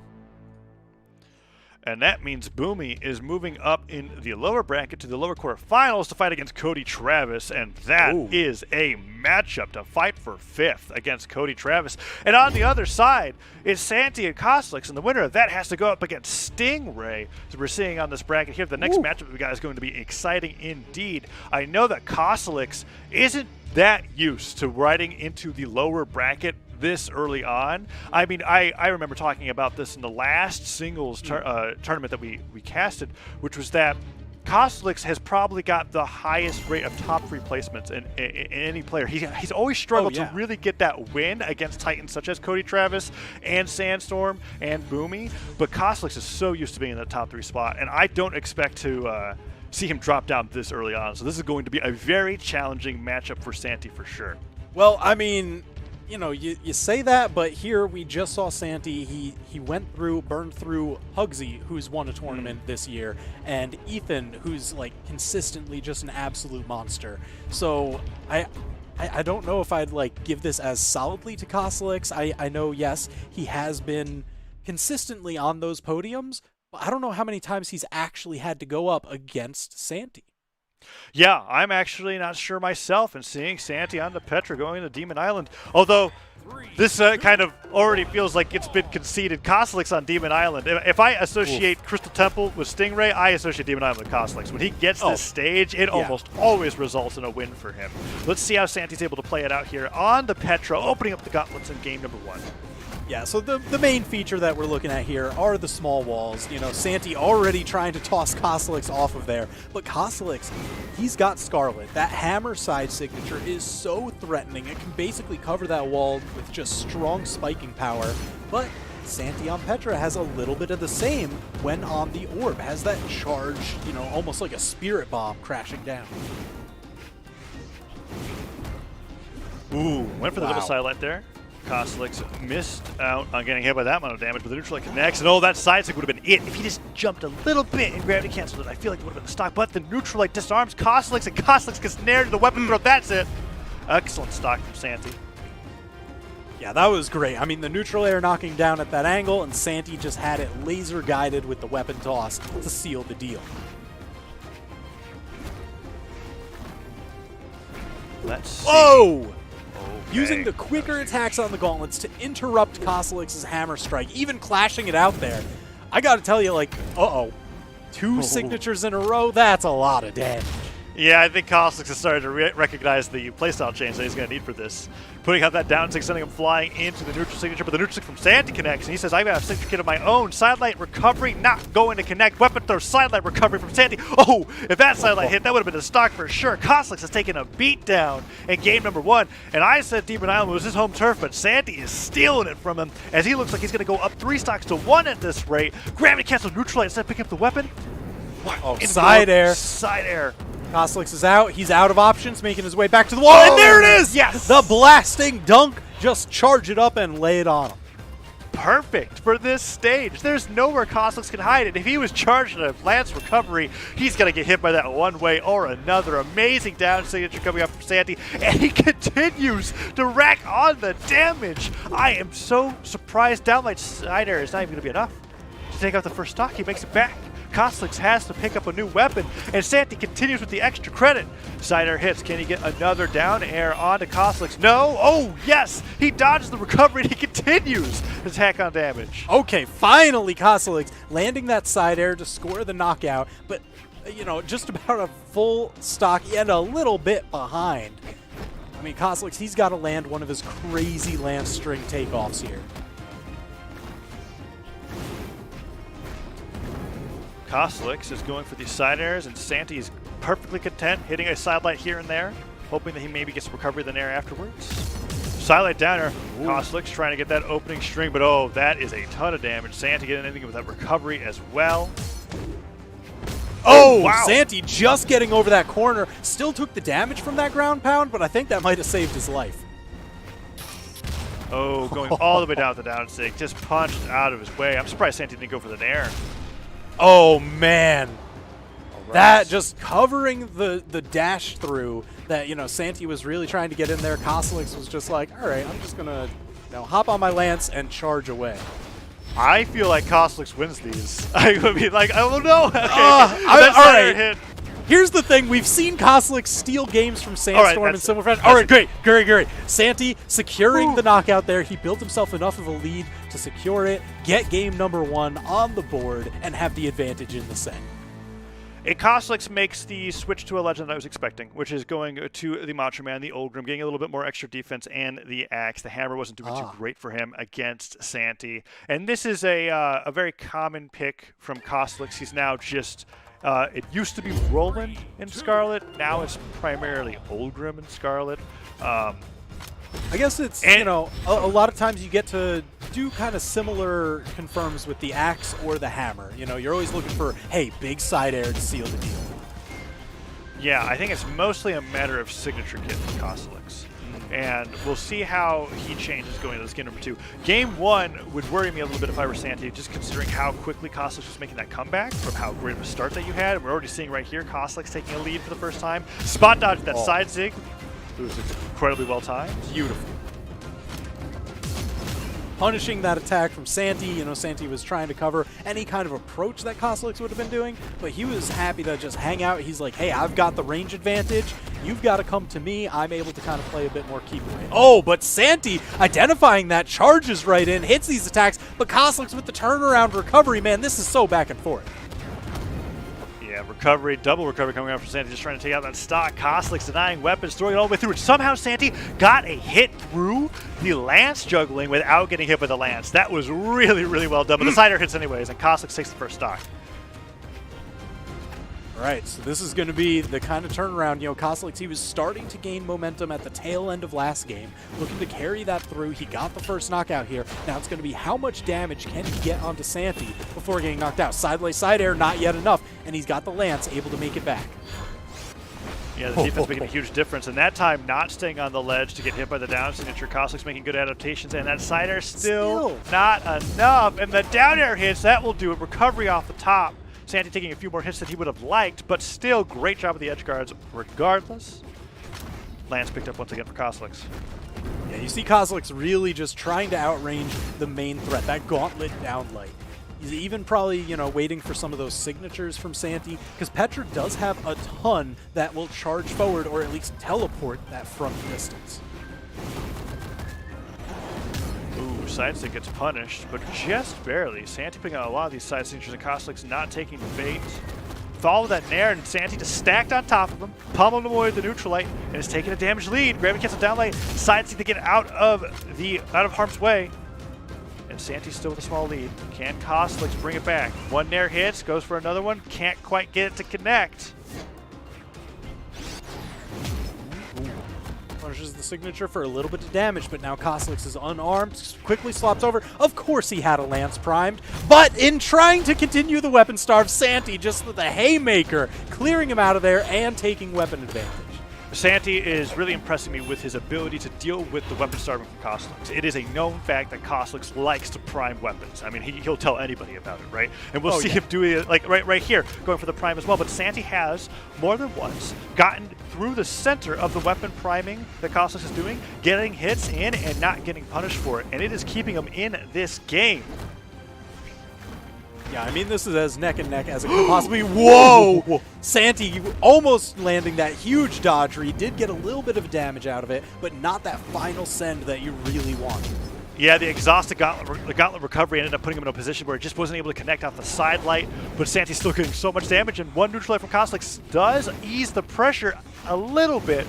And that means Boomy is moving up in the lower bracket to the lower quarterfinals to fight against Cody Travis, and that is a matchup to fight for 5th against Cody Travis. And on the other side is Santi and Koslix, and the winner of that has to go up against Stingray. So we're seeing on this bracket here, the next matchup we got is going to be exciting indeed. I know that Koslix isn't that used to riding into the lower bracket this early on. I mean, I remember talking about this in the last singles tournament that we casted, which was that Koslix has probably got the highest rate of top 3 placements in any player. He's always struggled to really get that win against titans such as Cody Travis and Sandstorm and Boomy, but Koslix is so used to being in the top 3 spot, and I don't expect to see him drop down this early on. So this is going to be a very challenging matchup for Santi for sure. Well, I mean, you know, you say that, but here we just saw Santi. He burned through Hugsy, who's won a tournament this year, and Ethan, who's like consistently just an absolute monster. So I don't know if I'd like give this as solidly to Koslix. I know, yes, he has been consistently on those podiums, but I don't know how many times he's actually had to go up against Santi. Yeah, I'm actually not sure myself, and seeing Santi on the Petra going to Demon Island, although this kind of already feels like it's been conceded. Koslix on Demon Island. If I associate Crystal Temple with Stingray, I associate Demon Island with Koslix. When he gets this stage, it almost always results in a win for him. Let's see how Santi's able to play it out here on the Petra, opening up the gauntlets in game number 1. Yeah, so the main feature that we're looking at here are the small walls. You know, Santi already trying to toss Kosalix off of there, but Kosalix, he's got Scarlet. That hammer side signature is so threatening. It can basically cover that wall with just strong spiking power, but Santi on Petra has a little bit of the same when on the orb, has that charge, you know, almost like a spirit bomb crashing down. Ooh, went for the little Wow. sidelight there. Kosalix missed out on getting hit by that amount of damage, but the neutral light connects, and oh, that side stick would have been it. If he just jumped a little bit and gravity canceled it, I feel like it would have been the stock, but the neutral light disarms Kosalix, and Kosalix gets nared to the weapon throw. That's it. Excellent stock from Santi. Yeah, that was great. I mean, the neutral air knocking down at that angle, and Santi just had it laser guided with the weapon toss to seal the deal. Let's see. Whoa! Okay. Using the quicker attacks on the gauntlets to interrupt Kosalix's hammer strike, even clashing it out there. I gotta tell you, like, two signatures in a row, that's a lot of damage. Yeah, I think Kosalix has started to recognize the playstyle change that he's going to need for this. Putting out that down six, sending him flying into the neutral signature, but the neutral signature from Santi connects, and he says, I have a signature kit of my own. Sidelight recovery not going to connect. Weapon throw, sidelight recovery from Santi. Oh, if that sidelight hit, that would have been a stock for sure. Kosalix has taken a beat down in game number 1, and I said Demon Island was his home turf, but Santi is stealing it from him as he looks like he's going to go up 3 stocks to 1 at this rate. Gravity cancel, neutral light instead of picking up the weapon. Oh, side air. Side air. Kosalix is out. He's out of options, making his way back to the wall. And there it is! Yes! The blasting dunk. Just charge it up and lay it on him. Perfect for this stage. There's nowhere Kosalix can hide it. If he was charging a Lance recovery, he's going to get hit by that one way or another. Amazing down signature coming up from Santi, and he continues to rack on the damage. I am so surprised. Downlight side air is not even going to be enough to take out the first stock. He makes it back. Kosalix has to pick up a new weapon, and Santi continues with the extra credit. Side air hits. Can he get another down air onto Kosalix? No. Oh, yes. He dodges the recovery, and he continues his attack on damage. Okay, finally Kosalix landing that side air to score the knockout, but, you know, just about a full stock and a little bit behind. I mean, Kosalix, he's got to land one of his crazy Lance string takeoffs here. Kosalix is going for these side airs, and Santi is perfectly content hitting a sidelight here and there, hoping that he maybe gets a recovery of the nair afterwards. Sidelight downer. Kosalix trying to get that opening string, but oh, that is a ton of damage. Santi getting anything with that recovery as well. Oh, wow. Santi just getting over that corner. Still took the damage from that ground pound, but I think that might have saved his life. Oh, going all the way down with the down stick, just punched out of his way. I'm surprised Santi didn't go for the nair. Oh, man. That just covering the dash through that, you know, Santi was really trying to get in there. Kosalix was just like, all right, I'm just going to, you know, hop on my Lance and charge away. I feel like Kosalix wins these. I would be like, oh no. Okay. All right. Hit. Here's the thing. We've seen Kosalix steal games from Sandstorm and similar friends. All right, great. Santi securing the knockout there. He built himself enough of a lead to secure it, get game number 1 on the board, and have the advantage in the set. Kosalix makes the switch to a legend that I was expecting, which is going to the Macho Man, the Olgrim, getting a little bit more extra defense, and the Axe. The Hammer wasn't doing too great for him against Santi. And this is a very common pick from Kosalix. He's now just... it used to be Roland in Scarlet. Now it's primarily Olgrim in Scarlet. I guess it's, you know, a lot of times you get to do kind of similar confirms with the Axe or the Hammer. You know, you're always looking for, hey, big side air to seal the deal. Yeah, I think it's mostly a matter of signature kit for Kosalix. And we'll see how he changes going into this game number 2. Game 1 would worry me a little bit if I were Santi, just considering how quickly Kosalix was making that comeback from how great of a start that you had. We're already seeing right here Kosalix taking a lead for the first time. Spot dodge that side zig. It was incredibly well timed. Beautiful. Punishing that attack from Santi. You know, Santi was trying to cover any kind of approach that Kosalix would have been doing, but he was happy to just hang out. He's like, hey, I've got the range advantage. You've got to come to me. I'm able to kind of play a bit more keep away. Oh, but Santi identifying that, charges right in, hits these attacks, but Kosalix with the turnaround recovery, man, this is so back and forth. Yeah, recovery, double recovery coming out from Santi, just trying to take out that stock. Kosalix denying weapons, throwing it all the way through, and somehow Santi got a hit through the lance juggling without getting hit by the lance. That was really, really well done. But the sider hits anyways, and Koslik takes the first stock. All right, so this is going to be the kind of turnaround. You know, Koslik, he was starting to gain momentum at the tail end of last game, looking to carry that through. He got the first knockout here. Now it's going to be how much damage can he get onto Santi before getting knocked out. Sidelay side air, not yet enough, and he's got the lance, able to make it back. Yeah, the defense making a huge difference, and that time not staying on the ledge to get hit by the down signature. Koslik's making good adaptations, and that side air still not enough. And the down air hits, that will do it. Recovery off the top. Santi taking a few more hits than he would have liked, but still great job of the edge guards regardless. Lance picked up once again for Koslik's. Yeah, you see Koslik's really just trying to outrange the main threat, that gauntlet down light. He's even probably, you know, waiting for some of those signatures from Santi, because Petra does have a ton that will charge forward or at least teleport that front distance. Ooh, side stick gets punished, but just barely. Santi picking out a lot of these side signatures, and Koslik's not taking the bait. Follow that nair, and Santi just stacked on top of him, pummeled him away with the neutral light, and is taking a damage lead. Gravity cancel down light, side stick to get out of harm's way. And Santi's still with a small lead. Can Koslik bring it back? One nair hits, goes for another one, can't quite get it to connect. Punishes the signature for a little bit of damage, but now Koslik is unarmed, quickly slops over. Of course he had a lance primed, but in trying to continue the weapon starve, Santi just with a haymaker, clearing him out of there and taking weapon advantage. Santi is really impressing me with his ability to deal with the weapon starving from Koslik. It is a known fact that Koslik likes to prime weapons. I mean, he'll tell anybody about it, right? And we'll see him doing it like right here, going for the prime as well. But Santi has more than once gotten through the center of the weapon priming that Koslik is doing, getting hits in and not getting punished for it. And it is keeping him in this game. Yeah, I mean, this is as neck and neck as it could possibly. Whoa! Santi almost landing that huge dodge where he did get a little bit of damage out of it, but not that final send that you really want. Yeah, the exhausted gauntlet recovery ended up putting him in a position where he just wasn't able to connect off the side light, but Santi's still getting so much damage, and one neutral light from Koslik does ease the pressure a little bit.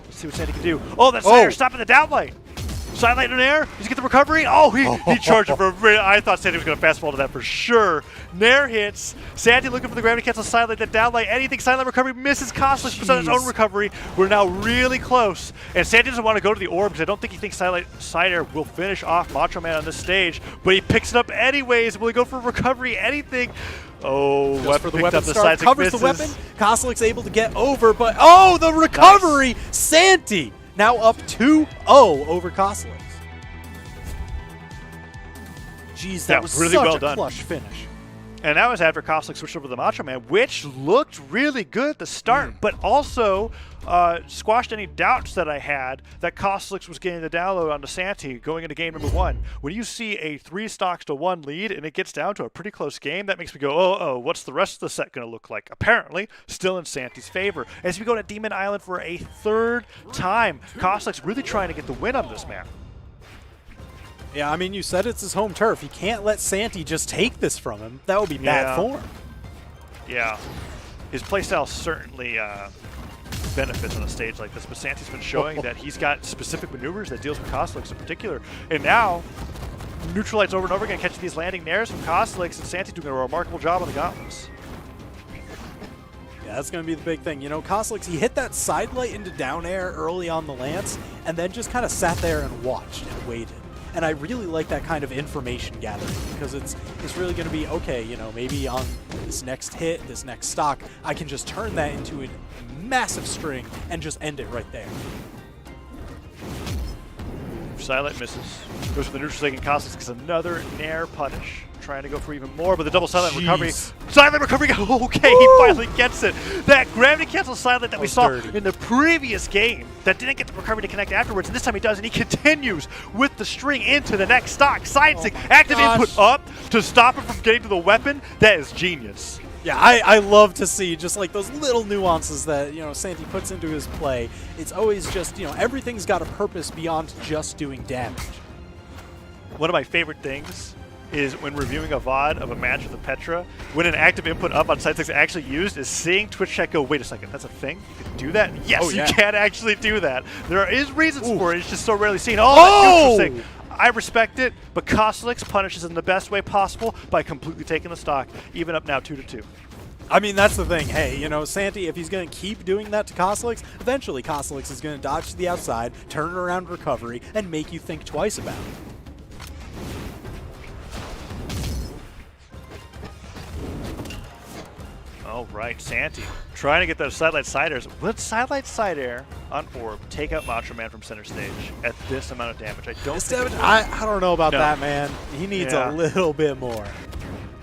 Let's see what Santi can do. Oh, that sider stopping the down light. Side light in air. Does he get the recovery? Oh, he charged it for a minute. I thought Santi was going to fastball to that for sure. Nair hits. Santi looking for the gravity cancel side light, that down light. Anything side light recovery misses Koslik on his own recovery. We're now really close. And Santi doesn't want to go to the orb because I don't think he thinks side air will finish off Macho Man on this stage. But he picks it up anyways. Will he go for recovery? Anything? Oh, weapon for the picked weapon up the start, side stick, covers misses. the weapon. Koslik's able to get over, but oh, the recovery! Nice. Santi now up 2-0 over Koslik. Jeez, that was really such well a done. clutch finish. And that was after Koslik switched over to the Macho Man, which looked really good at the start, but also squashed any doubts that I had that Koslik was getting the download onto Santi going into game number 1. When you see a 3-1 lead and it gets down to a pretty close game, that makes me go, oh, what's the rest of the set going to look like? Apparently, still in Santi's favor. As we go to Demon Island for a 3rd time, Koslik's really trying to get the win on this map. Yeah, I mean, you said it's his home turf. You can't let Santi just take this from him. That would be bad form. Yeah. His playstyle certainly benefits on a stage like this, but Santi's been showing that he's got specific maneuvers that deals with Koslik in particular. And now, neutral lights over and over again, catching these landing nairs from Koslik, and Santi's doing a remarkable job on the gauntlets. Yeah, that's going to be the big thing. You know, Koslik, he hit that side light into down air early on the lance, and then just kind of sat there and watched and waited. And I really like that kind of information gathering because it's really going to be, okay, you know, maybe on this next hit, this next stock, I can just turn that into a massive string and just end it right there. Silent misses. Goes for the neutral leg, and Koslik gets another nair punish. Trying to go for even more, but the double silent recovery. Silent recovery, okay, he finally gets it. That gravity cancel silent that we saw in the previous game that didn't get the recovery to connect afterwards, and this time he does, and he continues with the string into the next stock. Side stick, active input up to stop him from getting to the weapon. That is genius. Yeah, I love to see just like those little nuances that, you know, Santi puts into his play. It's always just, you know, everything's got a purpose beyond just doing damage. One of my favorite things is when reviewing a VOD of a match with a Petra, when an active input up on side 6 actually used, is seeing Twitch chat go, wait a second, that's a thing? You can do that? Yes, you can actually do that. There is reasons for it, it's just so rarely seen. Oh, that neutral sig. I respect it, but Costelix punishes in the best way possible by completely taking the stock, even up now 2-2. I mean, that's the thing. Hey, you know, Santi, if he's going to keep doing that to Costelix, eventually Costelix is going to dodge to the outside, turn around recovery, and make you think twice about it. All right, Santi trying to get those sidelight side airs. Would sidelight side air on Orb take out Macho Man from center stage at this amount of damage? I don't think it would. I don't know about that, man. He needs a little bit more.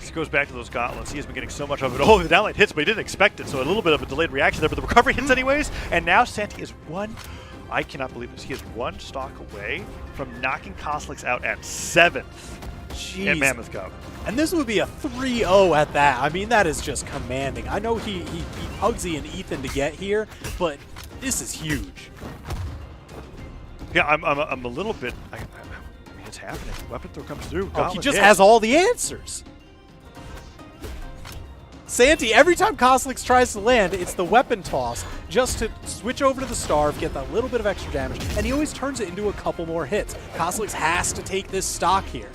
This goes back to those gauntlets. He has been getting so much of it. Oh, the downlight hits, but he didn't expect it, so a little bit of a delayed reaction there, but the recovery hits anyways, and now Santi is one. I cannot believe this. He is one stock away from knocking Costelix out at 7th at Mammoth Cup. And this would be a 3-0 at that. I mean, that is just commanding. I know he Pugsy and Ethan to get here, but this is huge. Yeah, I'm a little bit. It's happening. Weapon throw comes through. Oh, he just has all the answers. Santi, every time Costelix tries to land, it's the weapon toss just to switch over to the Starve, get that little bit of extra damage, and he always turns it into a couple more hits. Costelix has to take this stock here.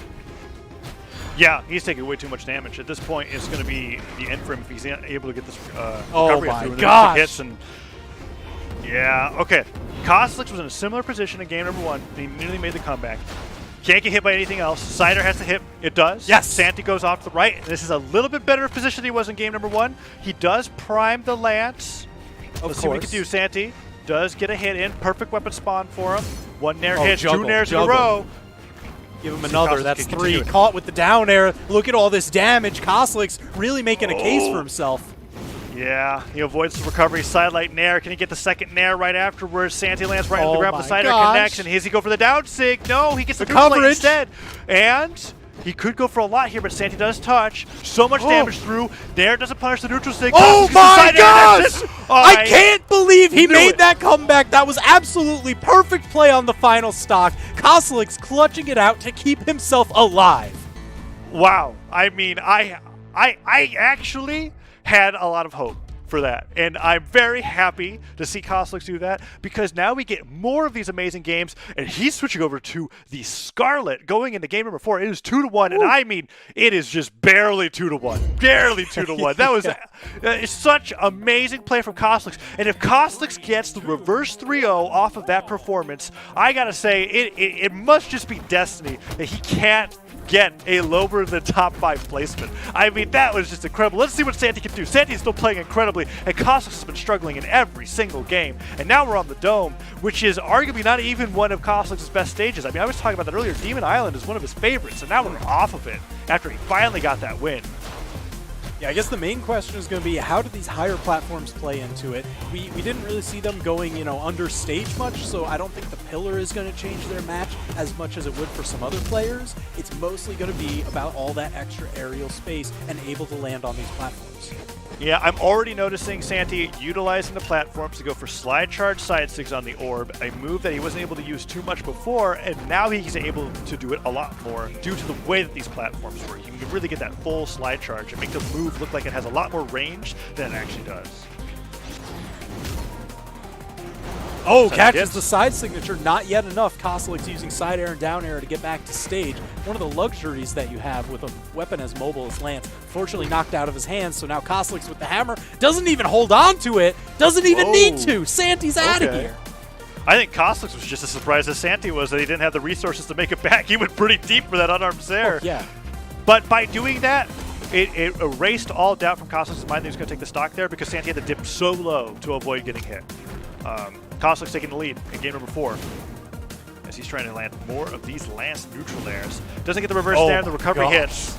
Yeah, he's taking way too much damage. At this point, it's going to be the end for him if he's able to get this recovery my through gosh. hits. And yeah, okay. Costelix was in a similar position in game number 1. He nearly made the comeback. Can't get hit by anything else. Cider has to hit. It does. Yes. Santi goes off to the right. This is a little bit better position than he was in game number 1. He does prime the lance. Let's see what he can do. Santi does get a hit in. Perfect weapon spawn for him. One nair hit, juggle, 2 nairs juggle. in a row. Give him another. That's can 3. continue it. Caught with the down air. Look at all this damage. Costelix really making a case for himself. Yeah, he avoids the recovery. Sidelight nair. Can he get the second nair right afterwards? Santi lands right into the ground. Cider connects, and does he go for the down sig? No, he gets the coverage instead. And he could go for a lot here, but Santi does touch. So much damage through. Nair doesn't punish the neutral sig. Oh my gosh! I I can't believe he knew made it. that comeback. That was absolutely perfect play on the final stock. Costelix clutching it out to keep himself alive. Wow. I mean, I actually had a lot of hope for that, and I'm very happy to see Costelix do that, because now we get more of these amazing games, and he's switching over to the Scarlet going into game number 4. It is 2-1, and I mean, it is just barely 2-1. Barely 2-1. That was it's such amazing play from Costelix, and if Costelix gets the reverse 3-0 off of that performance, I gotta say, it must just be destiny that he can't get a lower than top 5 placement. I mean, that was just incredible. Let's see what Santi can do. Santi's still playing incredibly, and Costelix has been struggling in every single game. And now we're on the Dome, which is arguably not even one of Costelix's best stages. I mean, I was talking about that earlier. Demon Island is one of his favorites, and now we're off of it after he finally got that win. Yeah, I guess the main question is going to be, how do these higher platforms play into it? We didn't really see them going, under stage much, so I don't think the pillar is going to change their match as much as it would for some other players. It's mostly going to be about all that extra aerial space and able to land on these platforms. Yeah, I'm already noticing Santi utilizing the platforms to go for slide charge side sticks on the orb, a move that he wasn't able to use too much before, and now he's able to do it a lot more due to the way that these platforms work. You can really get that full slide charge and make the move look like it has a lot more range than it actually does. Oh, catches the side signature. Not yet enough. Costelix using side air and down air to get back to stage. One of the luxuries that you have with a weapon as mobile as Lance. Fortunately knocked out of his hands, so now Costelix with the hammer doesn't even hold on to it. Doesn't even need to. Santi's out of here. I think Costelix was just as surprised as Santi was that he didn't have the resources to make it back. He went pretty deep for that unarmed Zare. Yeah. But by doing that, it erased all doubt from Costelix's mind that he was going to take the stock there, because Santi had to dip so low to avoid getting hit. Costelix taking the lead in game number 4 as he's trying to land more of these Lance neutral airs. Doesn't get the reverse there, the recovery hits.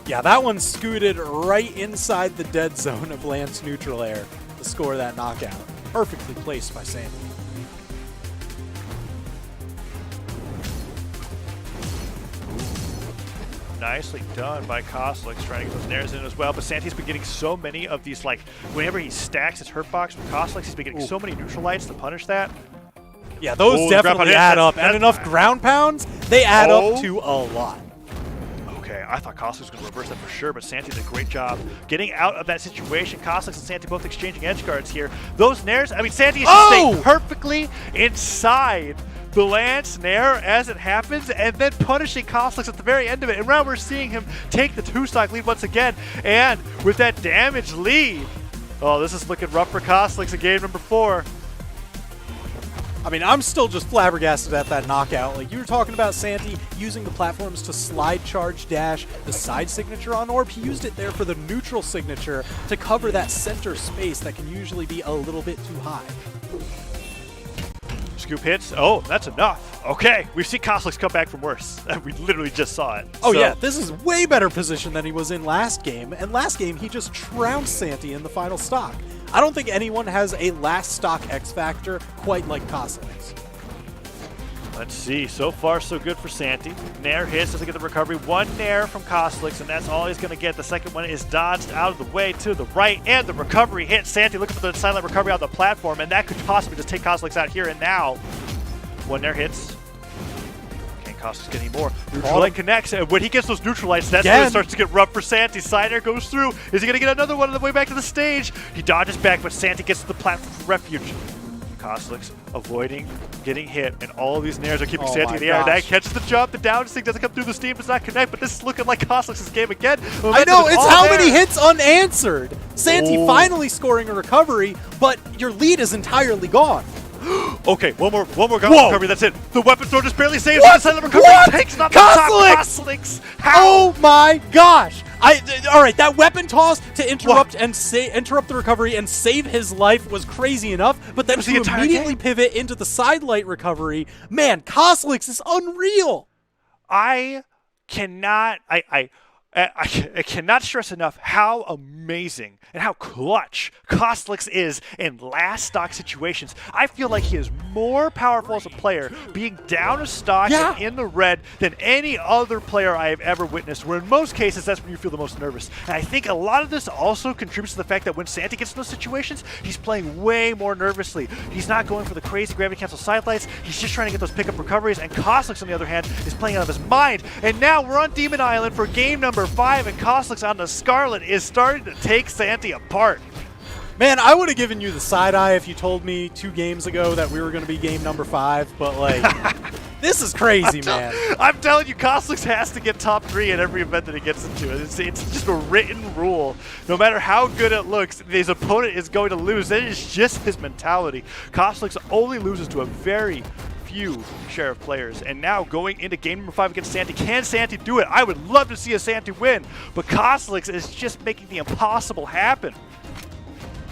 Yeah, that one scooted right inside the dead zone of Lance neutral air to score that knockout. Perfectly placed by Santi. Nicely done by Costelix, trying to get those nairs in as well. But Santi's been getting so many of these, like, whenever he stacks his hurt box with Costelix, he's been getting so many neutral lights to punish that. Yeah, those definitely add up. And enough ground pounds, they add up to a lot. I thought Koslick was going to reverse that for sure, but Santi did a great job getting out of that situation. Koslick and Santi both exchanging edge guards here. Those nairs, I mean, Santi is just staying perfectly inside the Lance Nair as it happens, and then punishing Koslick at the very end of it. And now we're seeing him take the 2-stock lead once again, and with that damage lead, oh, this is looking rough for Koslick in game number 4. I mean, I'm still just flabbergasted at that knockout. Like, you were talking about Santi using the platforms to slide charge dash the side signature on Orb. He used it there for the neutral signature to cover that center space that can usually be a little bit too high. Scoop hits. Oh, that's enough. Okay, we've seen Koslick come back from worse. We literally just saw it. Oh, yeah, this is way better position than he was in last game. And last game, he just trounced Santi in the final stock. I don't think anyone has a last stock X Factor quite like Koslick's. Let's see. So far, so good for Santi. Nair hits, doesn't get the recovery. One Nair from Koslick, and that's all he's going to get. The second one is dodged out of the way to the right, and the recovery hits. Santi looking for the silent recovery on the platform, and that could possibly just take Koslick out here and now. One Nair hits. Can't Koslick get any more. Neutral light connects, and when he gets those neutral lights, that's when it starts to get rough for Santi. Side air goes through. Is he going to get another one on the way back to the stage? He dodges back, but Santi gets to the platform for refuge. Koslick's avoiding getting hit, and all of these nairs are keeping Santi in the air. That catches the jump, the down stick doesn't come through, the steam does not connect, but this is looking like Koslick's game again. I know, it's how many hits unanswered. Santi finally scoring a recovery, but your lead is entirely gone. Okay, one more recovery, that's it. The weapon throw just barely saves the silent recovery. Takes not the top. Koslick's. Oh my gosh! All right, that weapon toss to interrupt interrupt the recovery and save his life was crazy enough, but then to immediately pivot into the side light recovery, man, Koslick's is unreal. I cannot stress enough how amazing and how clutch Koslick is in last stock situations. I feel like he is more powerful as a player being down a stock and in the red than any other player I have ever witnessed, where in most cases that's when you feel the most nervous. And I think a lot of this also contributes to the fact that when Santi gets in those situations, he's playing way more nervously. He's not going for the crazy gravity cancel sidelights. He's just trying to get those pickup recoveries, and Koslick, on the other hand, is playing out of his mind. And now we're on Demon Island for game number 5, and Koslick on the Scarlet is starting to take Santi apart. Man, I would have given you the side eye if you told me 2 games ago that we were going to be game number 5, but like, this is crazy, man. I'm telling you, Koslick has to get top 3 in every event that he gets into. It's just a written rule. No matter how good it looks, his opponent is going to lose. That is just his mentality. Koslick only loses to a very few share of players, and now going into game number 5 against Santi, can Santi do it? I would love to see a Santi win, but Koslick is just making the impossible happen.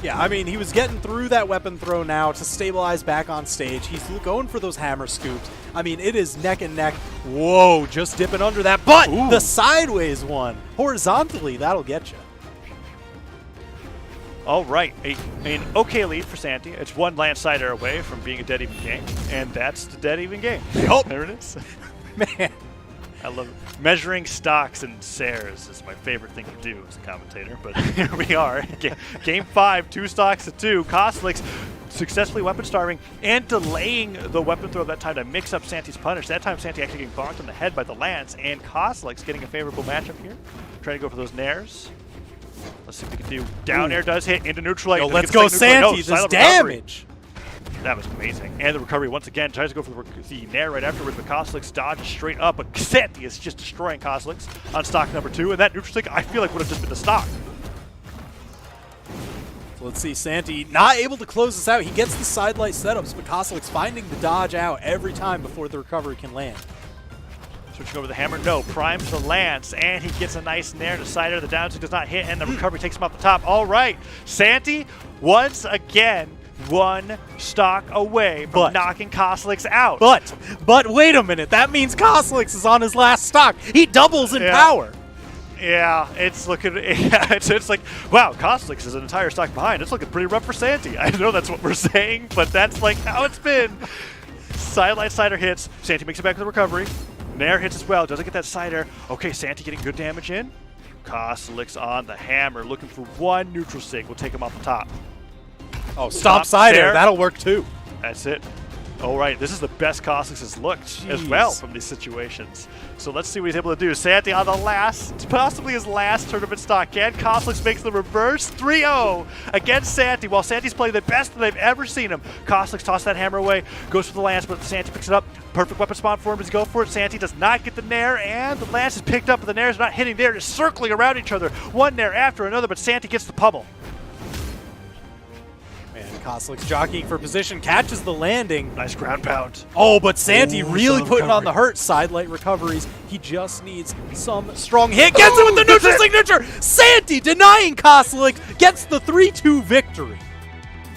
Yeah, I mean, he was getting through that weapon throw now to stabilize back on stage. He's going for those hammer scoops. I mean, it is neck and neck. Whoa, just dipping under that, but the sideways one, horizontally, that'll get you. All right, an okay lead for Santi. It's one Lance side air away from being a dead even game, and that's the dead even game. Yup. There it is. Man. I love it. Measuring stocks and shares is my favorite thing to do as a commentator, but here we are. Game 5, 2 stocks to 2. Koslick successfully weapon starving and delaying the weapon throw that time to mix up Santi's punish. That time Santi actually getting bonked on the head by the Lance, and Koslick's getting a favorable matchup here. Trying to go for those nairs. Let's see if we can do. Down air does hit into neutral light. Yo, let's go Santi, this damage. That was amazing. And the recovery once again tries to go for the nair right afterwards, but Koslick dodges straight up, but Santi is just destroying Koslick on stock number 2, and that neutral stick I feel like would have just been the stock. So let's see, Santi not able to close this out. He gets the side light setups, but Koslick's finding the dodge out every time before the recovery can land. Switching over the hammer, no, primes the Lance, and he gets a nice nair to side air. The down stick does not hit, and the recovery takes him off the top. All right, Santi once again 1 stock away from knocking Koslick out. But wait a minute, that means Koslick is on his last stock. He doubles in power. Yeah, it's looking. Yeah, it's like, wow, Koslick is an entire stock behind. It's looking pretty rough for Santi. I know that's what we're saying, but that's like how it's been. Sidelight sider hits. Santi makes it back with the recovery. Nair hits as well. Doesn't get that side air. Okay, Santi getting good damage in. Koslick's on the hammer, looking for 1 neutral sig. We'll take him off the top. Oh, stomp side air. That'll work too. That's it. All right, this is the best Cossax has looked as well Jeez. from these situations. So let's see what he's able to do. Santi on the last, possibly his last tournament stock. Can Cossax makes the reverse 3-0 against Santi while Santi's playing the best that they've ever seen him. Cossax tosses that hammer away, goes for the lance, but Santi picks it up. Perfect weapon spawn for him as he go for it. Santi does not get the nair, and the lance is picked up, but the nair's not hitting there, just circling around each other. One nair after another, but Santi gets the pummel. Man, Koslik's jockeying for position, catches the landing. Nice ground pound. Oh, but Santi Ooh, really some putting on the recovery. hurt. Sidelight recoveries. He just needs some strong hit. Gets it with the neutral signature. Santi denying Koslik. Gets the 3-2 victory.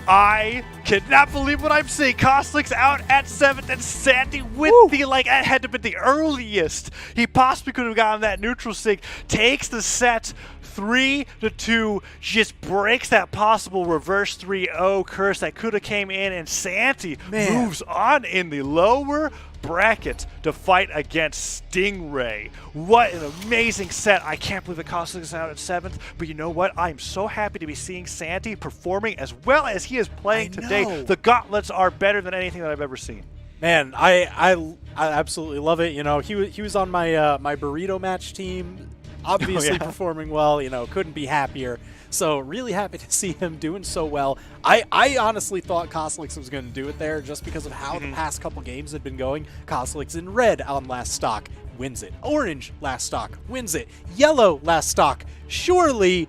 I cannot believe what I'm seeing. Koslik's out at 7th, and Santi with the, like, that had to be the earliest he possibly could have gotten that neutral sig. Takes the set 3-2, just breaks that possible reverse 3-0 curse that could have came in, and Santi moves on in the lower bracket to fight against Stingray. What an amazing set. I can't believe that Koslik is out at 7th, but you know what? I'm so happy to be seeing Santi performing as well as he is playing today. The gauntlets are better than anything that I've ever seen. Man, I absolutely love it. You know, he was on my my burrito match team, obviously performing well. You know, couldn't be happier. So really happy to see him doing so well. I honestly thought Koslik was going to do it there just because of how the past couple games had been going. Koslik's in red on last stock, wins it. Orange last stock, wins it. Yellow last stock, surely.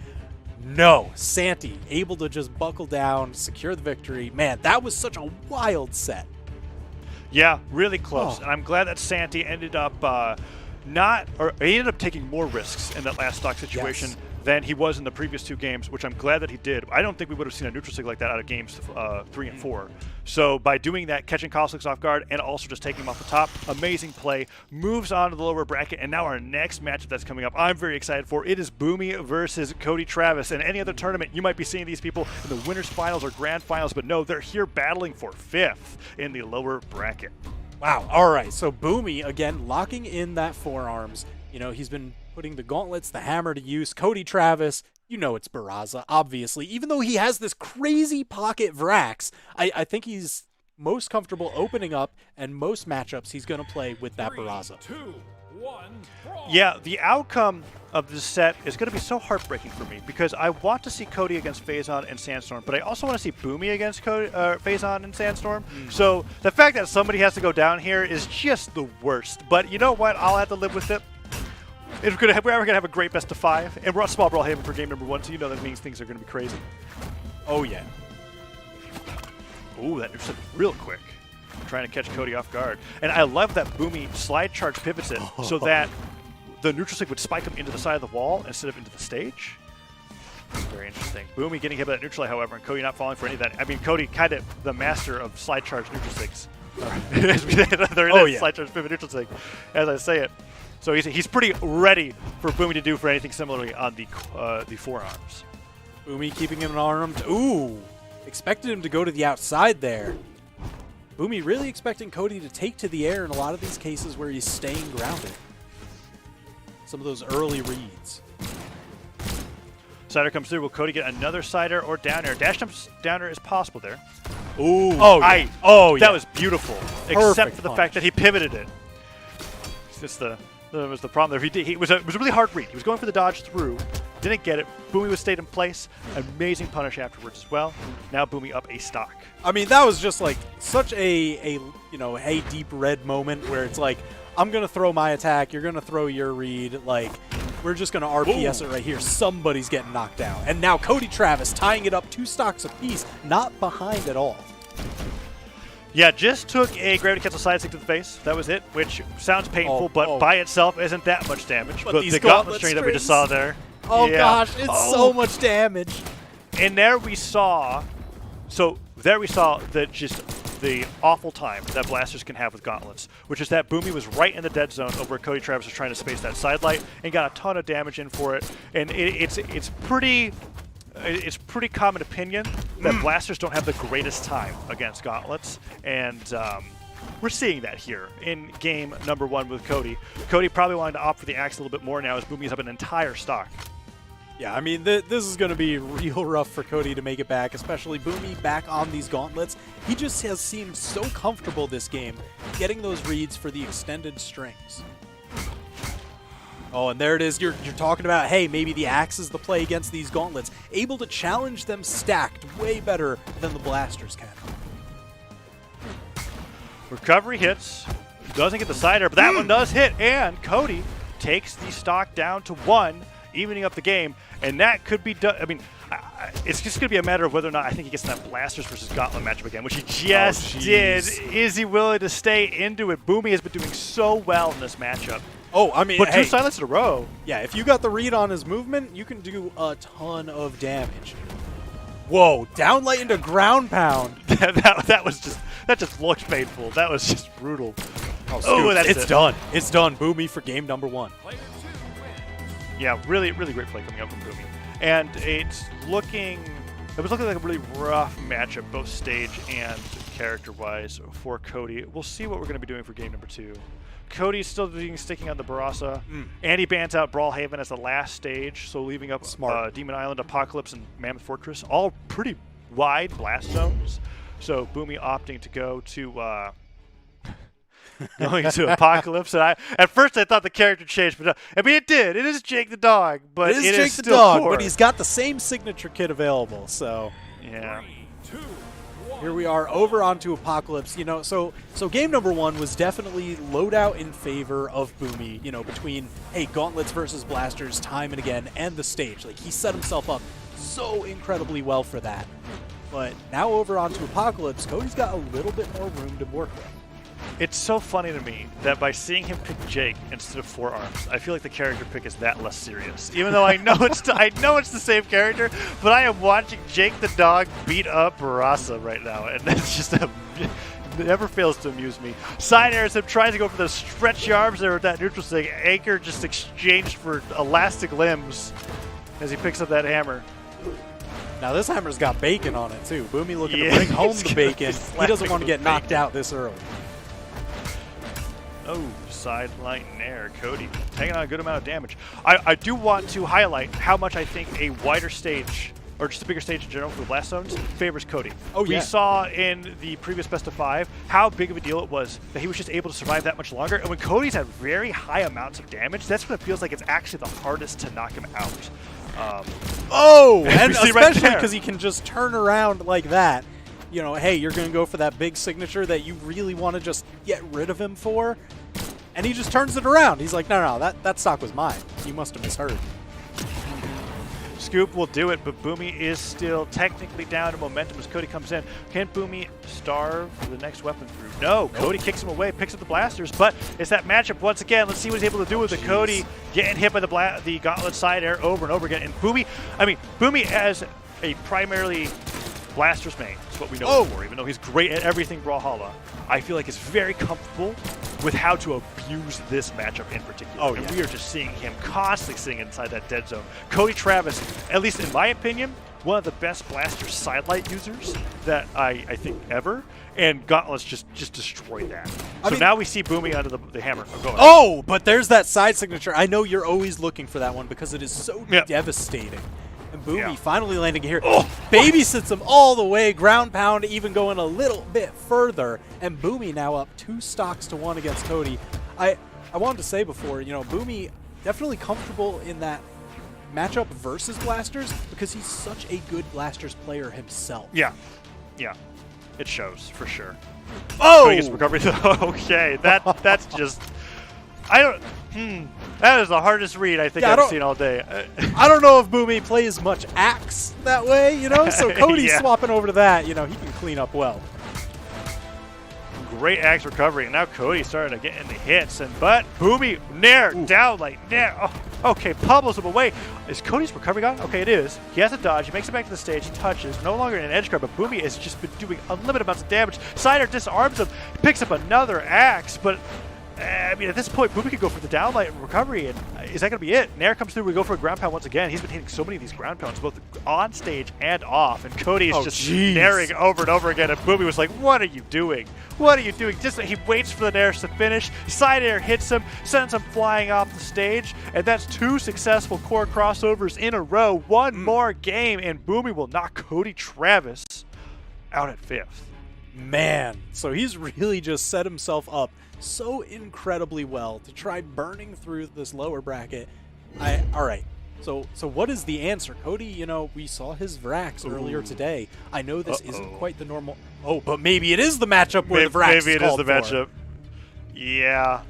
No, Santi able to just buckle down, secure the victory. Man, that was such a wild set. Yeah, really close. And I'm glad that Santi ended up he ended up taking more risks in that last stock situation than he was in the previous 2 games, which I'm glad that he did. I don't think we would have seen a neutral sig like that out of games 3 and 4. So by doing that, catching Koslik off guard and also just taking him off the top, amazing play, moves on to the lower bracket, and now our next matchup that's coming up, I'm very excited for. It is Boomy versus Cody Travis. And any other tournament, you might be seeing these people in the winners finals or grand finals, but no, they're here battling for 5th in the lower bracket. Wow. All right. So Boomy, again, locking in that forearms. You know, he's been putting the gauntlets, the hammer to use. Cody Travis, you know it's Barraza, obviously. Even though he has this crazy pocket Vrax, I think he's most comfortable opening up, and most matchups he's going to play with that Barraza. 3, 2, 1, brawl. Yeah, the outcome of this set is going to be so heartbreaking for me because I want to see Cody against Phazon and Sandstorm, but I also want to see Boomy against Phazon and Sandstorm. So the fact that somebody has to go down here is just the worst. But you know what? I'll have to live with it. We're ever going to have a great best of 5, and we're on Small Brawlhalla for game number 1, so you know that means things are going to be crazy. Oh, yeah. Ooh, that intercepted real quick. Trying to catch Cody off guard. And I love that Boomy slide charge pivots it so that the neutral stick would spike him into the side of the wall instead of into the stage. Very interesting. Boomy getting hit by that neutral, however, and Cody not falling for any of that. I mean, Cody kind of the master of slide charge neutral sticks. Slide charge pivot neutral stick, as I say it. So he's pretty ready for Boomy to do for anything similarly on the forearms. Boomy keeping him armed. Ooh. Expected him to go to the outside there. Boomy really expecting Cody to take to the air in a lot of these cases where he's staying grounded. Some of those early reads. Cider comes through. Will Cody get another cider or down air? Dash jump down air is possible there. Ooh. Oh, yeah. That was beautiful. Except Perfect for the punch. fact that he pivoted it. It's just was the problem there. It was a really hard read. He was going for the dodge through. Didn't get it. Boomy was stayed in place. Amazing punish afterwards as well. Now Boomy up a stock. I mean, that was just like such a hey deep red moment where it's like, I'm gonna throw my attack, you're gonna throw your read, like we're just gonna RPS it right here. Somebody's getting knocked out. And now Cody Travis tying it up 2 stocks apiece, not behind at all. Yeah, just took a gravity cancel side stick to the face. That was it, which sounds painful, but by itself isn't that much damage. But But these the gauntlet gauntlet string that we just strings. saw there. Oh yeah. gosh, it's so much damage. And there we saw, the awful time that blasters can have with gauntlets, which is that Boomy was right in the dead zone over where Cody Travis was trying to space that sidelight and got a ton of damage in for it. And it's pretty common opinion that blasters don't have the greatest time against gauntlets, and we're seeing that here in game number 1 with Cody. Cody probably wanted to opt for the axe a little bit more now as Boomy's up an entire stock. Yeah, I mean, this is going to be real rough for Cody to make it back, especially Boomy back on these gauntlets. He just has seemed so comfortable this game, getting those reads for the extended strings. Oh, and there it is. You're talking about, hey, maybe the axe is the play against these gauntlets. Able to challenge them stacked way better than the blasters can. Recovery hits. Doesn't get the side air, but that one does hit. And Cody takes the stock down to 1, evening up the game. And that could be done. I mean, it's just going to be a matter of whether or not I think he gets in that Blasters versus Gauntlet matchup again, which he just did. Is he willing to stay into it? Boomy has been doing so well in this matchup. Oh, I mean, But hey, 2 silence in a row. yeah, if you got the read on his movement, you can do a ton of damage. Whoa, down light into ground pound. that just looks painful. That was just brutal. Oh, that's it's it. done. It's done. Boomy for game number 1. Yeah, really, really great play coming out from Boomy. And it was looking like a really rough matchup, both stage and character-wise for Cody. We'll see what we're going to be doing for game number 2. Cody's still sticking on the Barasa, and he bans out Brawlhalla as the last stage, so leaving up Demon Island, Apocalypse, and Mammoth Fortress, all pretty wide blast zones. So Boomy opting to go to going to Apocalypse, and at first I thought the character changed, but I mean it did. It is Jake the dog, but It is Jake the still dog, core. but he's got the same signature kit available. So yeah. here we are over onto Apocalypse. You know, so game number 1 was definitely loadout in favor of Boomy. You know, between gauntlets versus blasters time and again, and the stage. Like he set himself up so incredibly well for that. But now over onto Apocalypse, Cody's got a little bit more room to work with. It's so funny to me that by seeing him pick Jake instead of 4 Arms, I feel like the character pick is that less serious. Even though I know it's the same character, but I am watching Jake the dog beat up Barasa right now, and that's just it never fails to amuse me. Side airs him, tries to go for the stretchy arms there with that neutral stick. Anchor just exchanged for elastic limbs as he picks up that hammer. Now this hammer's got bacon on it too. Boomy looking Yeah, to bring home he's the gonna bacon. be He doesn't slapping want to the get knocked bacon. out this early. Oh, side light and air. Cody taking on a good amount of damage. I do want to highlight how much I think a wider stage, or just a bigger stage in general for the blast zones, favors Cody. Oh, yeah. We saw in the previous best of 5 how big of a deal it was that he was just able to survive that much longer. And when Cody's at very high amounts of damage, that's when it feels like it's actually the hardest to knock him out. Oh, and we see right especially there. because he can just turn around like that. You know, hey, you're going to go for that big signature that you really want to just get rid of him for. And he just turns it around. He's like, no, that stock was mine. You must have misheard. Scoop will do it, but Boomy is still technically down to momentum as Cody comes in. Can Boomy starve the next weapon through? No, Cody kicks him away, picks up the blasters, but it's that matchup once again. Let's see what he's able to do with it. Cody getting hit by the gauntlet side air over and over again. And Boomy as a primarily blasters main, is what we know him for, even though he's great at everything Brawlhalla. I feel like he's very comfortable with how to abuse this matchup in particular. Oh, and yeah. we are just seeing him constantly sitting inside that dead zone. Cody Travis, at least in my opinion, one of the best blaster sidelight users that I think ever, and Gauntlets just destroyed that. So mean- now we see Boomy under the hammer. Oh, go ahead. Oh, but there's that side signature. I know you're always looking for that one because it is so Yeah. devastating. And Boomy Yeah. finally landing here. Babysits him all the way. Ground pound, even going a little bit further. And Boomy now up 2 stocks to 1 against Cody. I wanted to say before, you know, Boomy definitely comfortable in that matchup versus Blasters because he's such a good Blasters player himself. Yeah. It shows, for sure. Oh! Cody gets recovery. Okay, that's just... That is the hardest read I think Yeah, I I've don't- seen all day. I don't know if Boomy plays much axe that way, you know? So Cody's Yeah. swapping over to that. You know, he can clean up well. Great axe recovery, and now Cody starting to get in the hits, but Boomy nair down like nair. Oh, okay, pummels him away. Is Cody's recovery gone? Okay, it is. He has a dodge. He makes it back to the stage. He touches. No longer in an edge guard, but Boomy has just been doing unlimited amounts of damage. Sider disarms him, picks up another axe, but I mean, at this point, Boomy could go for the downlight and recovery, and is that going to be it? Nair comes through, we go for a ground pound once again. He's been hitting so many of these ground pounds, both on stage and off, and Cody is just nairing over and over again, and Boomy was like, what are you doing? What are you doing? Just he waits for the nairs to finish, side air hits him, sends him flying off the stage, and that's 2 successful core crossovers in a row. One more game, and Boomy will knock Cody Travis out at 5th. Man, so he's really just set himself up so incredibly well to try burning through this lower bracket. All right. So what is the answer? Cody, you know, we saw his Vrax earlier today. I know this isn't quite the normal. Oh, but maybe it is the matchup where the Vrax maybe it is the matchup. Yeah.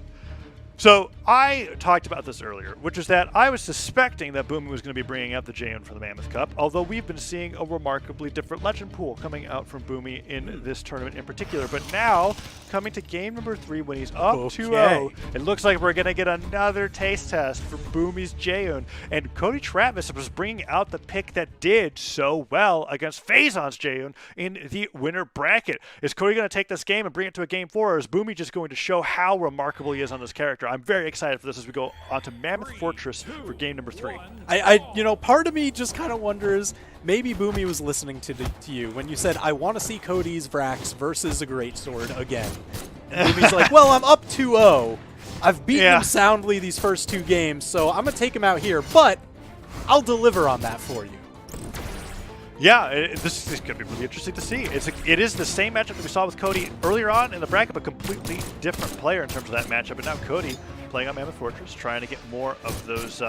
So I talked about this earlier, which is that I was suspecting that Boomy was going to be bringing out the Jayon for the Mammoth Cup, although we've been seeing a remarkably different legend pool coming out from Boomy in this tournament in particular. But now, coming to game number 3 when he's up 2-0, it looks like we're going to get another taste test for Boomy's Jayon. And Cody Travis was bringing out the pick that did so well against Phazon's Jayon in the winner bracket. Is Cody going to take this game and bring it to a game 4, or is Boomy just going to show how remarkable he is on this character? I'm very excited for this as we go on to Mammoth Fortress for game number 3. You know, part of me just kind of wonders, maybe Boomy was listening to you when you said, I want to see Cody's Vrax versus a Greatsword again. And Boomy's like, well, I'm up 2-0. I've beaten him soundly these first 2 games, so I'm going to take him out here, but I'll deliver on that for you. Yeah, this is going to be really interesting to see. It is the same matchup that we saw with Cody earlier on in the bracket, but completely different player in terms of that matchup. And now Cody playing on Mammoth Fortress, trying to get more of those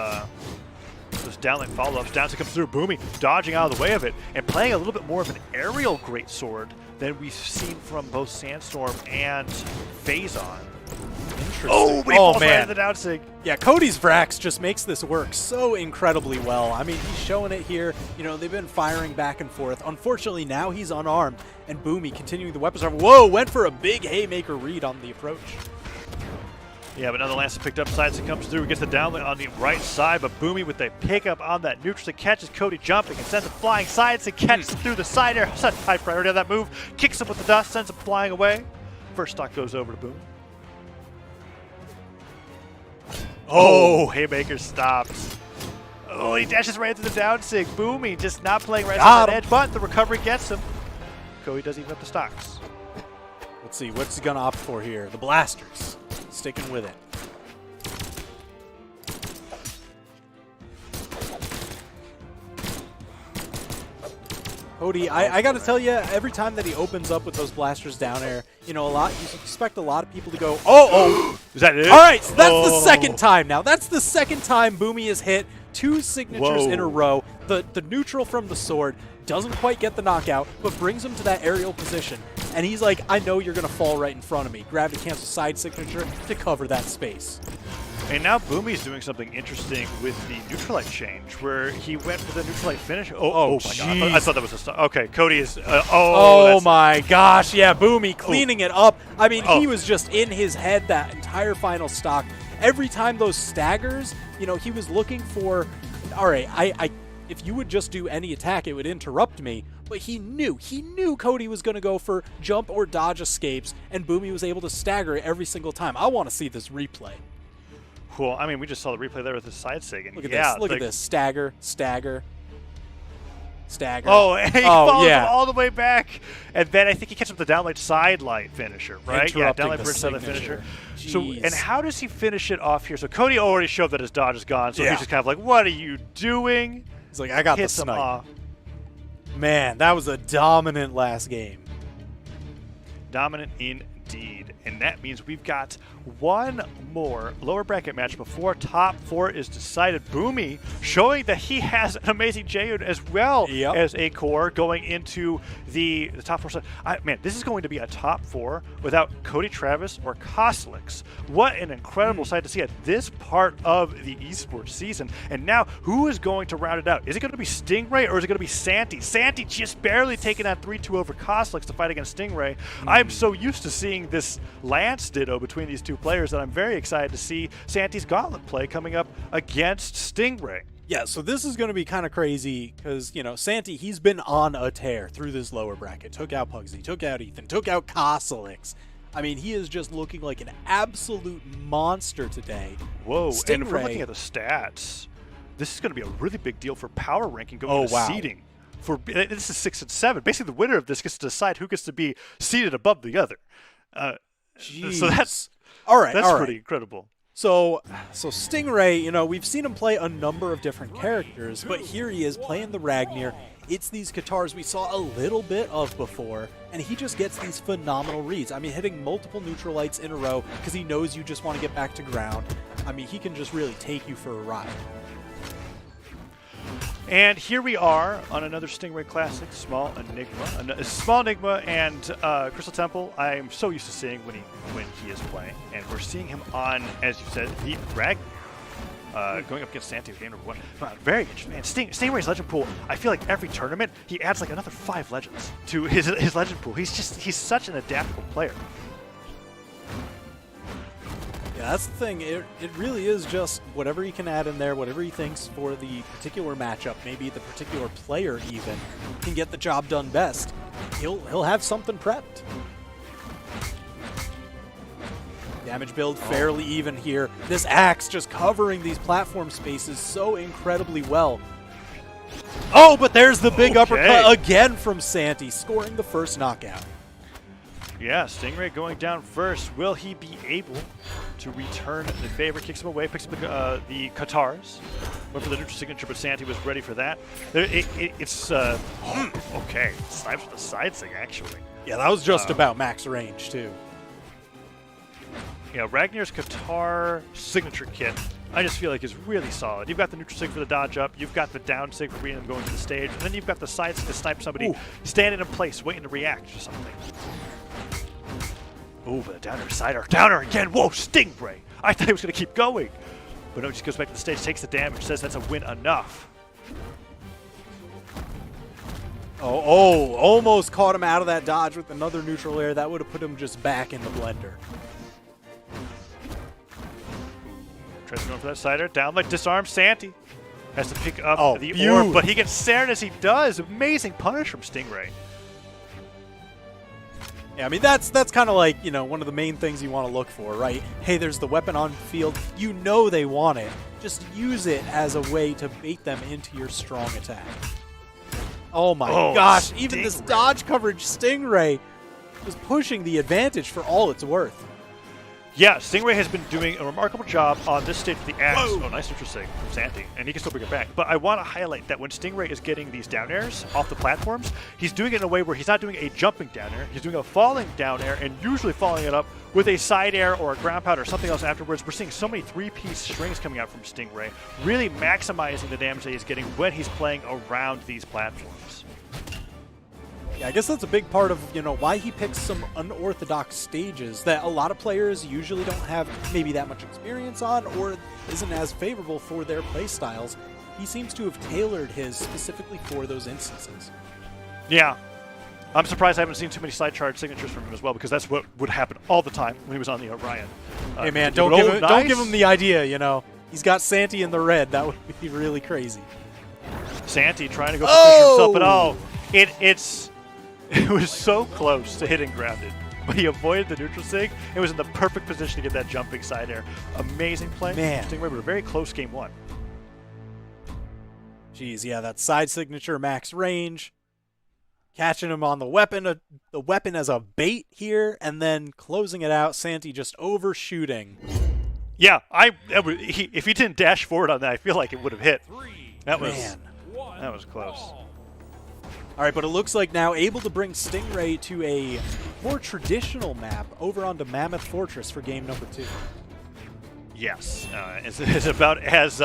downlight follow-ups. Down to comes through, Boomy dodging out of the way of it, and playing a little bit more of an aerial greatsword than we've seen from both Sandstorm and Phazon. Oh, but he falls right into the down sig. Yeah, Cody's Vrax just makes this work so incredibly well. I mean, he's showing it here. You know, they've been firing back and forth. Unfortunately, now he's unarmed, and Boomy continuing the weapons arm. Whoa, went for a big haymaker read on the approach. Yeah, but nonetheless, picked up sides and comes through, gets the downlight on the right side, but Boomy with the pickup on that neutral stick catches Cody jumping and sends him flying sides and catches through the side air. Such high priority on that move. Kicks him with the dust, sends him flying away. First stock goes over to Boomy. Oh, haymaker stops. Oh, he dashes right into the down sig. Boomy just not playing right on that edge, but the recovery gets him. Cody does even up the stocks. Let's see, what's he going to opt for here? The blasters. Sticking with it. Cody, I got to tell you, every time that he opens up with those blasters down air, you know, you expect a lot of people to go, oh. Is that it? All right, so that's the second time now. That's the second time Boomy has hit 2 signatures in a row. The neutral from the sword doesn't quite get the knockout, but brings him to that aerial position. And he's like, I know you're going to fall right in front of me. Gravity cancel side signature to cover that space. And now Boomy's doing something interesting with the neutralite change, where he went for the neutralite finish. Oh my god. I thought that was a stop. Okay, Cody is... oh my gosh. Yeah, Boomy cleaning it up. I mean, he was just in his head that entire final stock. Every time those staggers, you know, he was looking for... All right, if you would just do any attack, it would interrupt me. But he knew Cody was going to go for jump or dodge escapes, and Boomy was able to stagger it every single time. I want to see this replay. Cool. I mean, we just saw the replay there with the side sig. And look at this. Look at this. Stagger, stagger, stagger. Oh, and he follows him all the way back. And then I think he catches up the downlight side light finisher, right? Yeah, downlight bridge side light finisher. So, and how does he finish it off here? So Cody already showed that his dodge is gone. So he's just kind of like, what are you doing? He's like, I got the snipe. Man, that was a dominant last game. Dominant indeed. And that means we've got one more lower bracket match before top 4 is decided. Boomy showing that he has an amazing Jayon as well as a core going into the top 4 side. Man, this is going to be a top 4 without Cody Travis or Koslix. What an incredible sight to see at this part of the esports season. And now, who is going to round it out? Is it going to be Stingray or is it going to be Santi? Santi just barely taking that 3-2 over Koslix to fight against Stingray. I'm so used to seeing this Lance ditto between these two players that I'm very excited to see Santi's gauntlet play coming up against Stingray. Yeah, so this is going to be kind of crazy because, you know, Santi, he's been on a tear through this lower bracket. Took out Pugsy, took out Ethan, took out Koslix. I mean, he is just looking like an absolute monster today. Whoa, and if we're Stingray. looking at the stats, this is going to be a really big deal for power ranking going into wow. seeding. This is 6 and 7. Basically, the winner of this gets to decide who gets to be seated above the other. So that's all right. pretty incredible. So Stingray, you know, we've seen him play a number of different characters, but here he is playing the Ragnir. It's these Katars we saw a little bit of before, and he just gets these phenomenal reads. I mean, hitting multiple neutralites in a row because he knows you just want to get back to ground. I mean, he can just really take you for a ride. And here we are on another Stingray Classic, Small Enigma. Small Enigma and Crystal Temple, I'm so used to seeing when he is playing. And we're seeing him on, as you said, the Ragnir. Going up against Santi, game number 1. Very interesting. Man, Stingray's legend pool, I feel like every tournament, he adds like another 5 legends to his legend pool. He's such an adaptable player. Yeah, that's the thing. It really is just whatever he can add in there, whatever he thinks for the particular matchup, maybe the particular player even, can get the job done best. He'll have something prepped. Damage build fairly even here. This axe just covering these platform spaces so incredibly well. Oh, but there's the big uppercut again from Santi, scoring the first knockout. Yeah, Stingray going down first. Will he be able to return the favor? Kicks him away, picks up the Katars. Went for the neutral signature, but Santi was ready for that. It's okay. Snipes with the side sig, actually. Yeah, that was just about max range, too. Yeah, Ragnar's Katar signature kit, I just feel like is really solid. You've got the neutral sig for the dodge up, you've got the down sig for being them going to the stage, and then you've got the side sig to snipe somebody standing in place, waiting to react to something. Ooh, but the downer, sider, downer again. Whoa, Stingray! I thought he was going to keep going. But no, he just goes back to the stage, takes the damage, says that's a win enough. Oh, almost caught him out of that dodge with another neutral air. That would have put him just back in the blender. Tries to go for that sider, down like disarm Santi. Has to pick up the orb, but he gets Saren as he does. Amazing punish from Stingray. Yeah, I mean, that's kind of like, you know, one of the main things you want to look for, right? Hey, there's the weapon on field. You know they want it. Just use it as a way to bait them into your strong attack. Oh my gosh, even this dodge coverage Stingray was pushing the advantage for all it's worth. Yeah, Stingray has been doing a remarkable job on this stage with the axe. Oh, nice interesting from Santi, and he can still bring it back. But I want to highlight that when Stingray is getting these down airs off the platforms, he's doing it in a way where he's not doing a jumping down air, he's doing a falling down air, and usually following it up with a side air or a ground pound or something else afterwards. We're seeing so many three-piece strings coming out from Stingray, really maximizing the damage that he's getting when he's playing around these platforms. Yeah, I guess that's a big part of, you know, why he picks some unorthodox stages that a lot of players usually don't have maybe that much experience on or isn't as favorable for their play styles. He seems to have tailored his specifically for those instances. Yeah. I'm surprised I haven't seen too many side charge signatures from him as well, because that's what would happen all the time when he was on the Orion. Hey man, don't give him the idea, you know. He's got Santi in the red. That would be really crazy. Santi trying to go for himself, but it was so close to hitting grounded, but he avoided the neutral sig. It was in the perfect position to get that jumping side air. Amazing play. Man. Stingray with a very close game 1. Jeez, yeah, that side signature max range. Catching him on the weapon as a bait here, and then closing it out. Santi just overshooting. Yeah, if he didn't dash forward on that, I feel like it would have hit. That was close. All right, but it looks like now able to bring Stingray to a more traditional map over onto Mammoth Fortress for game number 2. Yes, it's about as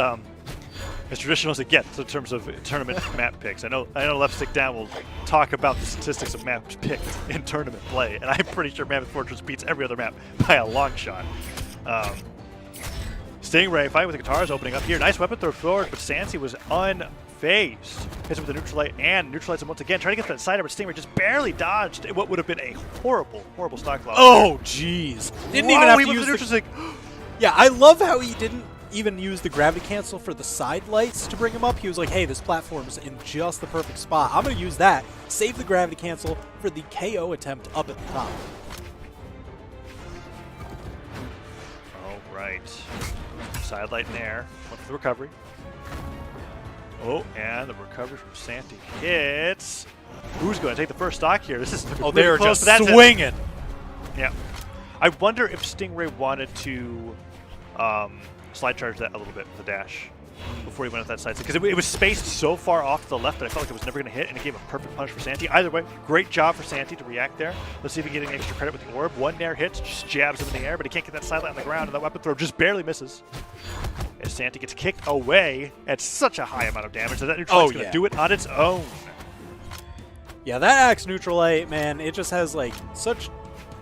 traditional as it gets in terms of tournament map picks. I know Left Stick Down will talk about the statistics of maps picked in tournament play, and I'm pretty sure Mammoth Fortress beats every other map by a long shot. Stingray fighting with the guitars opening up here. Nice weapon throw forward, but Santi was unfazed. Hits him with the neutralite and neutralizes him once again. Trying to get that side, but Stingray just barely dodged what would have been a horrible stock loss. Oh, jeez. Didn't even have to use the neutral sig. Yeah, I love how he didn't even use the gravity cancel for the side lights to bring him up. He was like, hey, this platform's in just the perfect spot. I'm going to use that. Save the gravity cancel for the KO attempt up at the top. right. Sidelight in there. Went for the recovery. Oh, and the recovery from Santi hits. Who's going to take the first stock here? This is Oh, really they're close, just but that's it. swinging. Yeah. I wonder if Stingray wanted to slide charge that a little bit with the dash before he went up that side. Because it was spaced so far off to the left that I felt like it was never going to hit, and it gave a perfect punch for Santi. Either way, great job for Santi to react there. Let's see if he can get any extra credit with the orb. One nair hits, just jabs him in the air, but he can't get that sidelight on the ground, and that weapon throw just barely misses. As Santi gets kicked away at such a high amount of damage that neutral is going to do it on its own. Yeah, that axe neutral light, man, it just has like such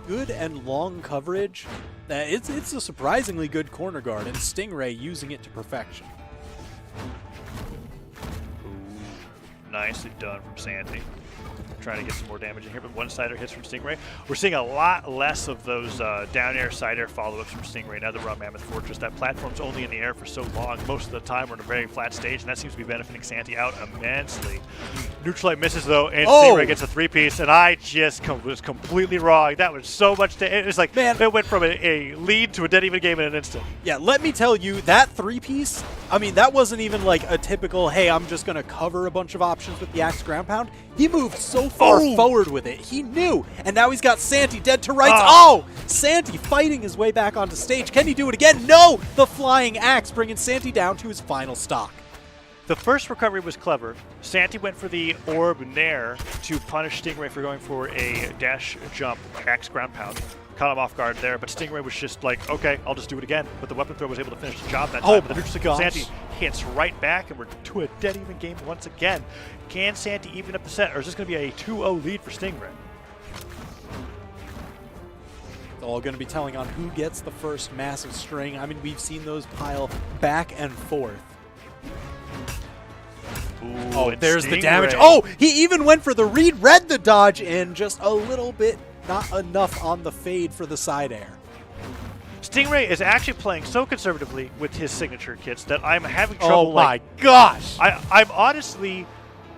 good and long coverage that it's a surprisingly good corner guard, and Stingray using it to perfection. Ooh, nicely done from Santi. Trying to get some more damage in here, but one-sider hits from Stingray. We're seeing a lot less of those down air, side air follow-ups from Stingray now that we're on Mammoth Fortress. That platform's only in the air for so long. Most of the time we're in a very flat stage, and that seems to be benefiting Santi out immensely. Neutral light misses, though, and Stingray gets a three-piece, and I just was completely wrong. That was so much it was like, man, it went from a lead to a dead-even game in an instant. Yeah, let me tell you, that three-piece, I mean, that wasn't even like a typical, hey, I'm just going to cover a bunch of options with the axe ground pound. He moved so far forward with it. He knew. And now he's got Santi dead to rights. Oh! Santi fighting his way back onto stage. Can he do it again? No! The flying axe bringing Santi down to his final stock. The first recovery was clever. Santi went for the orb nair to punish Stingray for going for a dash jump axe ground pound. Caught him off guard there, but Stingray was just like, okay, I'll just do it again. But the weapon throw was able to finish the job that time. But the neutral skill Santi hits right back, and we're to a dead-even game once again. Can Santi even up the set, or is this going to be a 2-0 lead for Stingray? It's all going to be telling on who gets the first massive string. I mean, we've seen those pile back and forth. Ooh, Oh, there's the Stingray. damage. Oh, he even went for the read, read the dodge in, just a little bit, not enough on the fade for the side air. Stingray is actually playing so conservatively with his signature kits that I'm having trouble. Oh my gosh! I'm honestly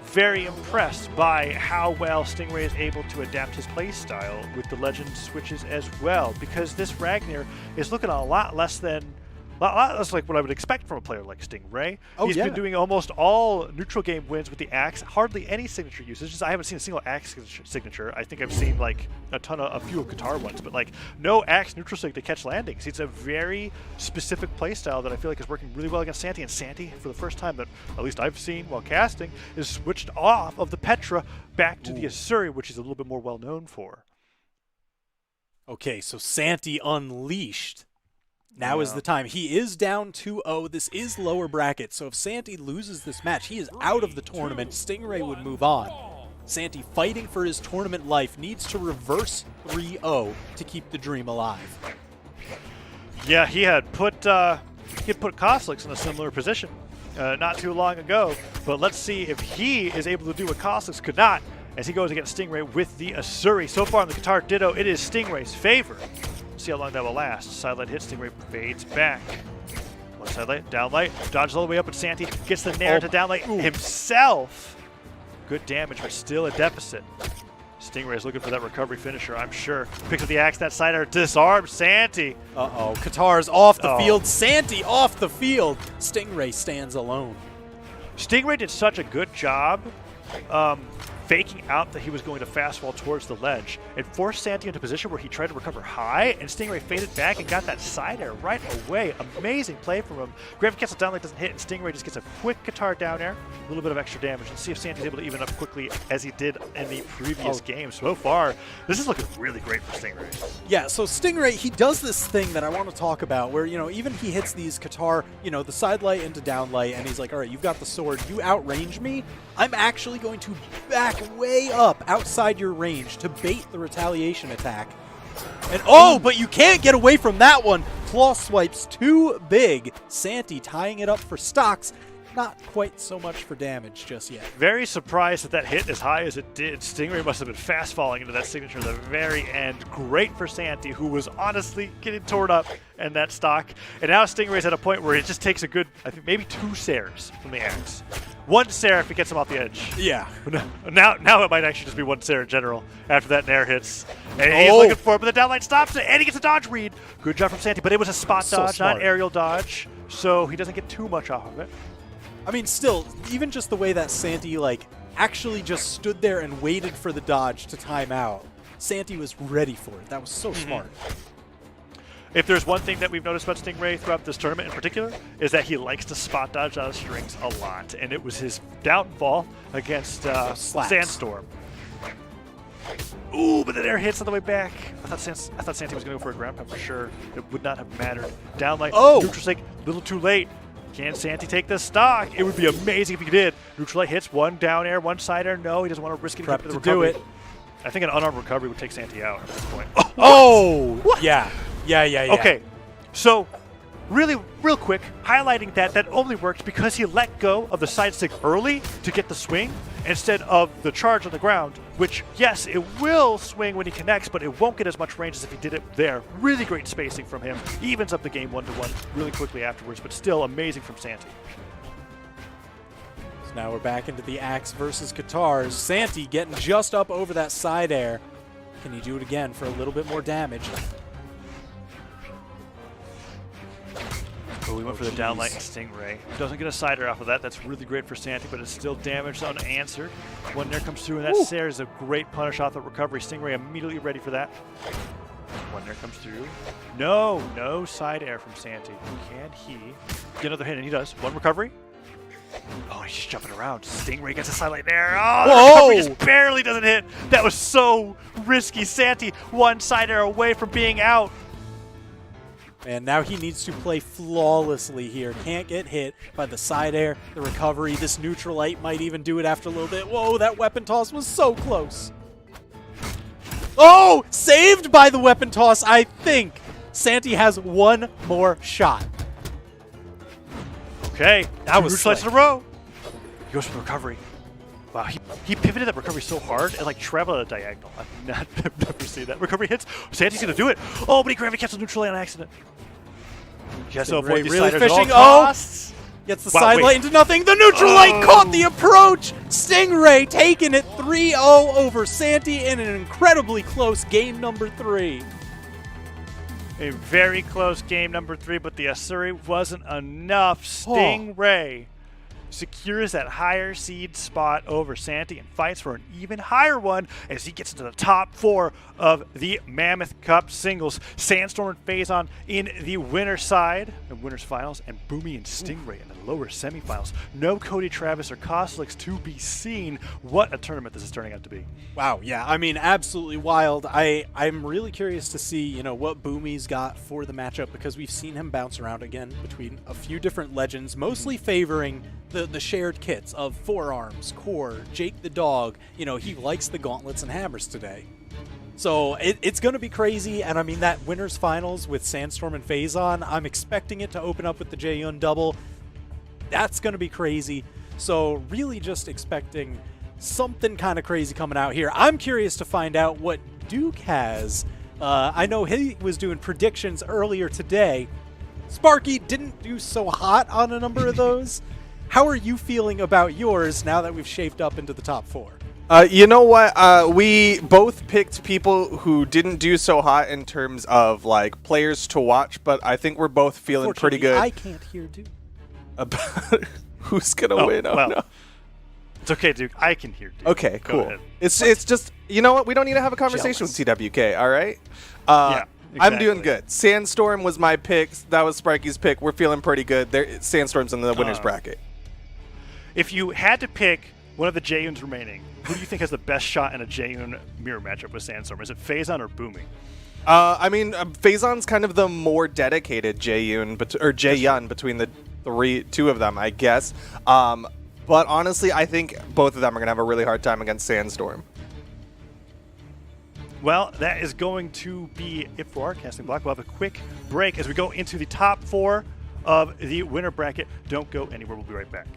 very impressed by how well Stingray is able to adapt his playstyle with the legend switches as well, because this Ragnar is looking a lot less like what I would expect from a player like Stingray. He's been doing almost all neutral game wins with the axe, hardly any signature usage. I haven't seen a single axe signature. I think I've seen like a few Qatar ones, but like no axe neutral sig to catch landings. It's a very specific playstyle that I feel like is working really well against Santi, and Santi, for the first time that at least I've seen while casting, is switched off of the Petra back to the Asuri, which he's a little bit more well known for. Okay, so Santi unleashed. Now is the time. He is down 2-0. This is lower bracket, so if Santi loses this match, he is out of the tournament. Stingray would move on. Santi, fighting for his tournament life, needs to reverse 3-0 to keep the dream alive. Yeah, he had put Koslix in a similar position not too long ago, but let's see if he is able to do what Koslix could not as he goes against Stingray with the Asuri. So far in the Qatar Ditto, it is Stingray's favor. See how long that will last. Sidelight hits, Stingray fades back. One sidelight, downlight, dodges all the way up, and Santi gets the nair to downlight himself. Good damage, but still a deficit. Stingray is looking for that recovery finisher, I'm sure. Picks up the axe, that side air disarms Santi. Uh-oh, Qatar's off the field. Santi off the field. Stingray stands alone. Stingray did such a good job faking out that he was going to fast fall towards the ledge. It forced Santi into a position where he tried to recover high, and Stingray faded back and got that side air right away. Amazing play from him. Gravity Cancel downlight doesn't hit, and Stingray just gets a quick Qatar down air, a little bit of extra damage. Let's see if Santi's able to even up quickly as he did in the previous game. So far, this is looking really great for Stingray. Yeah, so Stingray, he does this thing that I want to talk about where, you know, even he hits these Qatar, you know, the side light into down light, and he's like, all right, you've got the sword, you outrange me, I'm actually going to back way up outside your range to bait the retaliation attack. And but you can't get away from that one. Claw swipes too big. Santi tying it up for stocks. Not quite so much for damage just yet. Very surprised that hit as high as it did. Stingray must have been fast falling into that signature at the very end. Great for Santi, who was honestly getting torn up in that stock. And now Stingray's at a point where it just takes a good, I think, maybe 2 sares from the axe. One Sarah if it gets him off the edge. Yeah. Now it might actually just be one Sarah in general after that nair hits. And he's looking for it, but the down line stops it, and he gets a dodge read. Good job from Santi, but it was a spot So dodge, not smart. an aerial dodge, so he doesn't get too much off of it. I mean, still, even just the way that Santi, like, actually just stood there and waited for the dodge to time out. Santi was ready for it. That was so smart. If there's one thing that we've noticed about Stingray throughout this tournament in particular, is that he likes to spot dodge out of strings a lot, and it was his downfall against slaps. Sandstorm. Ooh, but the air hits on the way back. I thought Santi was going to go for a ground pound for sure. It would not have mattered. Down like neutral stake, a little too late. Can Santi take the stock? It would be amazing if he did. Neutral light hits, one down air, one side air. No, he doesn't want to risk it. Prep for to the do recovery. it. I think an unarmed recovery would take Santi out at this point. Oh! Yeah. Yeah. Okay, so real quick, highlighting that only worked because he let go of the side stick early to get the swing instead of the charge on the ground, which, yes, it will swing when he connects, but it won't get as much range as if he did it there. Really great spacing from him. Evens up the game 1-1 really quickly afterwards, but still amazing from Santi. So now we're back into the axe versus guitars. Santi getting just up over that side air. Can he do it again for a little bit more damage? Oh, we went for the downlight and Stingray. Doesn't get a sider off of that. That's really great for Santi, but it's still damaged unanswered. One there comes through, and that Sarah is a great punish off the recovery. Stingray immediately ready for that. One there comes through. No side air from Santi. Can he get another hit? And he does. One recovery. Oh, he's just jumping around. Stingray gets a sidelight there. Oh, the recovery just barely doesn't hit. That was so risky. Santi one side air away from being out. And now he needs to play flawlessly here. Can't get hit by the side air, the recovery. This neutral light might even do it after a little bit. Whoa, that weapon toss was so close. Oh, saved by the weapon toss, I think. Santi has one more shot. Okay, That was neutral lights in slick. a row. He goes for the recovery. Wow, he pivoted that recovery so hard and like traveled at a diagonal. I've never seen that. Recovery hits. Santi's gonna do it. Oh, but he gravity cancels neutral light on accident. He has to avoid these really sliders at all fishing. costs. Gets the Wow, side wait. light into nothing. The neutral light caught the approach. Stingray taking it 3-0 over Santi in an incredibly close game number 3. A very close game number 3, but the Asuri wasn't enough. Stingray secures that higher seed spot over Santi and fights for an even higher one as he gets into the top 4 of the Mammoth Cup singles. Sandstorm and Phazon in the winner's side, the winner's finals, and Boomy and Stingray in the lower semifinals. No Cody Travis or Kostelix to be seen. What a tournament this is turning out to be. Wow, yeah, I mean, absolutely wild. I'm really curious to see, what Boomy's got for the matchup because we've seen him bounce around again between a few different legends, mostly favoring the shared kits of Forearms, Core, Jake the Dog. He likes the gauntlets and hammers today. So it's going to be crazy, and I mean, that winner's finals with Sandstorm and Phazon, I'm expecting it to open up with the Jaehyun double. That's going to be crazy. So really just expecting something kind of crazy coming out here. I'm curious to find out what Duke has. I know he was doing predictions earlier today. Sparky didn't do so hot on a number of those. How are you feeling about yours now that we've shaped up into the top 4? You know what? We both picked people who didn't do so hot in terms of like players to watch, but I think we're both feeling pretty good I can't hear Duke. about who's gonna win. Oh well, no. It's okay, Duke. I can hear Duke. Okay, Go cool. ahead. It's just you know what? We don't need to have a conversation with TWK. All right. Yeah, I'm doing exactly. good. Sandstorm was my pick. That was Sparky's pick. We're feeling pretty good. Sandstorm's in the winner's bracket. If you had to pick one of the Jaehyuns remaining, who do you think has the best shot in a Jaehyun mirror matchup with Sandstorm? Is it Phazon or Boomy? I mean, Phazon's kind of the more dedicated Jaehyun between the two of them, I guess. But honestly, I think both of them are going to have a really hard time against Sandstorm. Well, that is going to be it for our casting block. We'll have a quick break as we go into the top 4 of the winner bracket. Don't go anywhere. We'll be right back.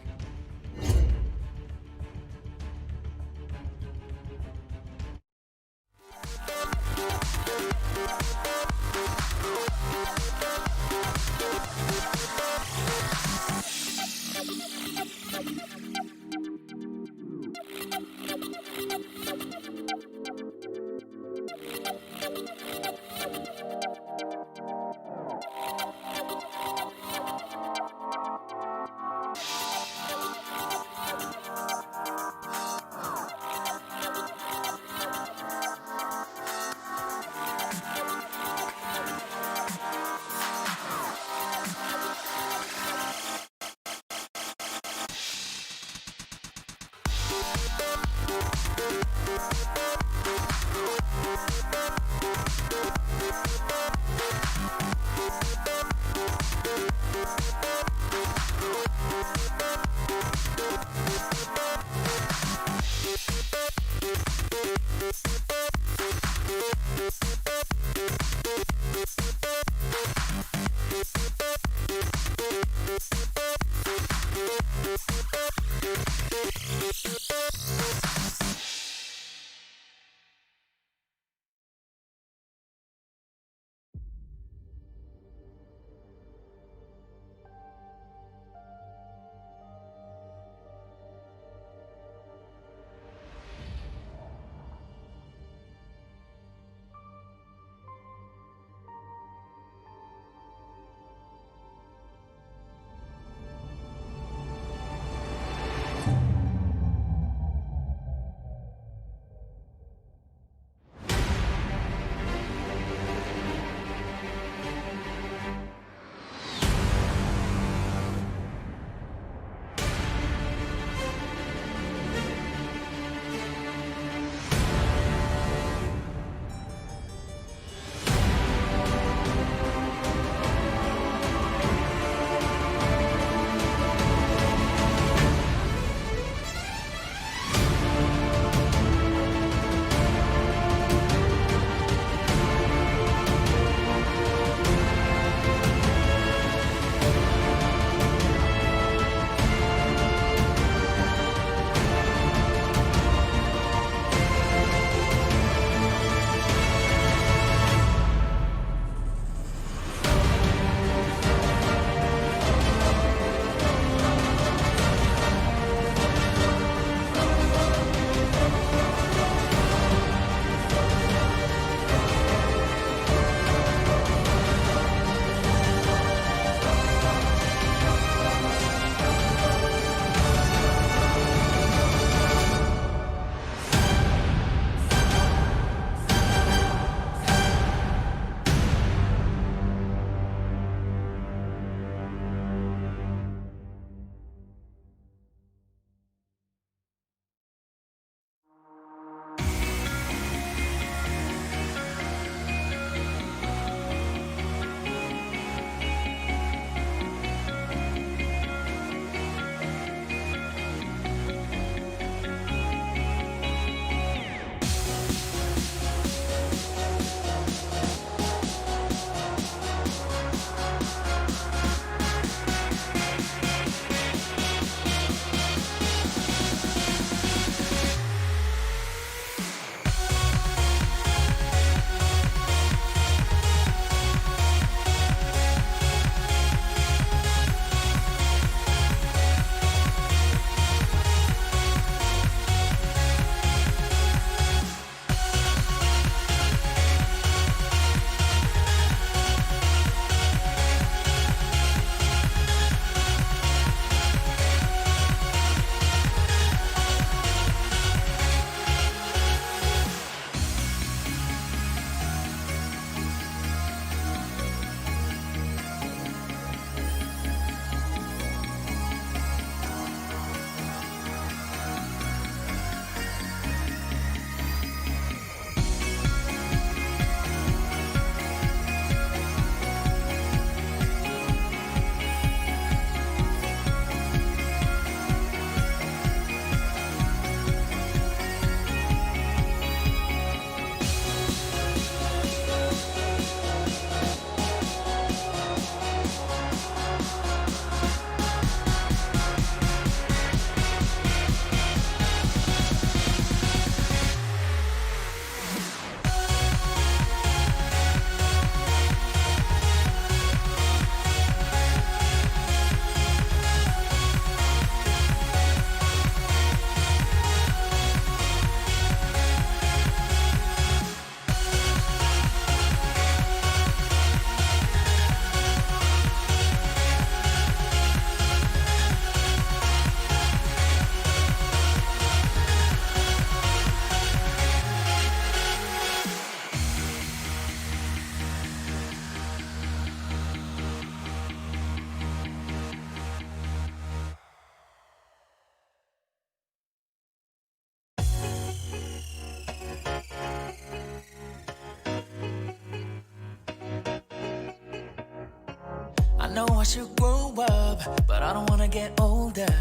know I should grow up, but I don't wanna get older.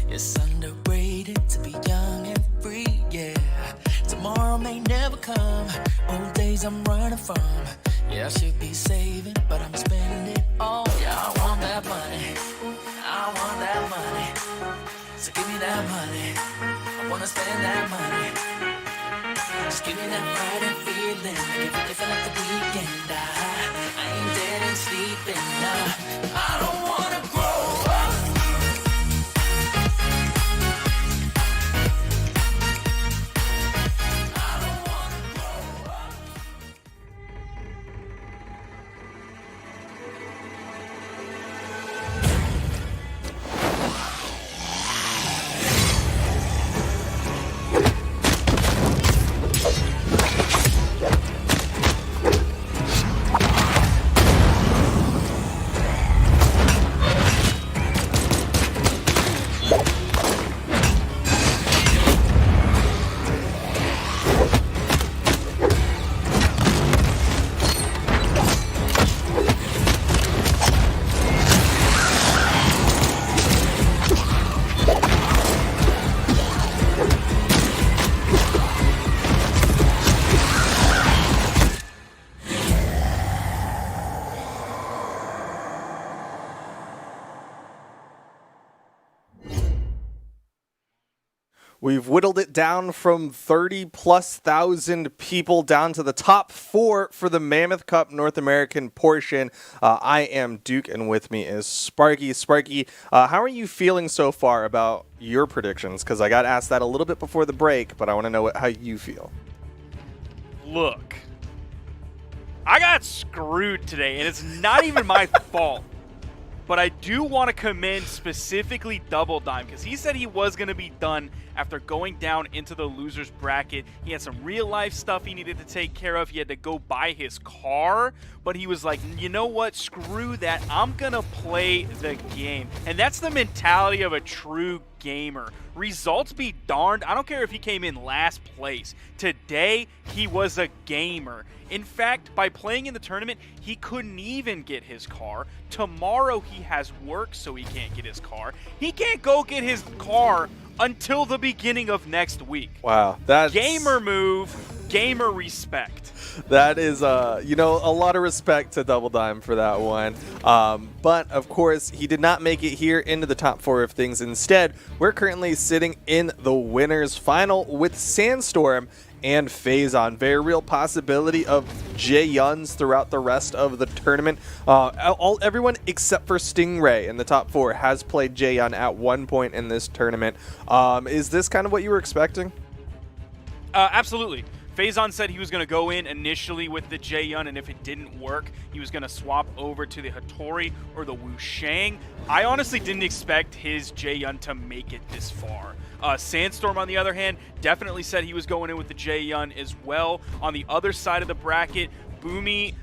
It's underrated to be young and free, yeah. Tomorrow may never come, old days memories I'm running from. Yeah, I should be saving, but I'm spending it all. Yeah, I want that money. I want that money. So give me that money. I wanna spend that money. Just give me that Friday feeling. Give it like the weekend. I ain't dead and sleeping. I don't wanna grow up. I don't wanna grow up. We've whittled it down from 30,000+ people down to the top 4 for the Mammoth Cup North American portion. I am Duke, and with me is Sparky. Sparky, how are you feeling so far about your predictions? Because I got asked that a little bit before the break, but I want to know how you feel. Look, I got screwed today, and it's not even my fault. But I do want to commend specifically Double Dime, because he said he was going to be done after going down into the loser's bracket. He had some real life stuff he needed to take care of. He had to go buy his car, but he was like, you know what, screw that. I'm going to play the game. And that's the mentality of a true gamer. Results be darned. I don't care if he came in last place. Today, he was a gamer. In fact, by playing in the tournament, he couldn't even get his car. Tomorrow, he has work, so he can't get his car. He can't go get his car until the beginning of next week. Wow. That's Gamer move, gamer respect. That is, a lot of respect to Double Dime for that one. But, of course, he did not make it here into the top 4 of things. Instead, we're currently sitting in the winner's final with Sandstorm and Phazon. Very real possibility of J-Yuns throughout the rest of the tournament. Everyone except for Stingray in the top 4 has played J-Yun at one point in this tournament. Is this kind of what you were expecting? Absolutely. Phazon said he was going to go in initially with the J-Yun, and if it didn't work, he was going to swap over to the Hattori or the Wushang. I honestly didn't expect his J-Yun to make it this far. Sandstorm, on the other hand, definitely said he was going in with the J-Yun as well. On the other side of the bracket, Boomy,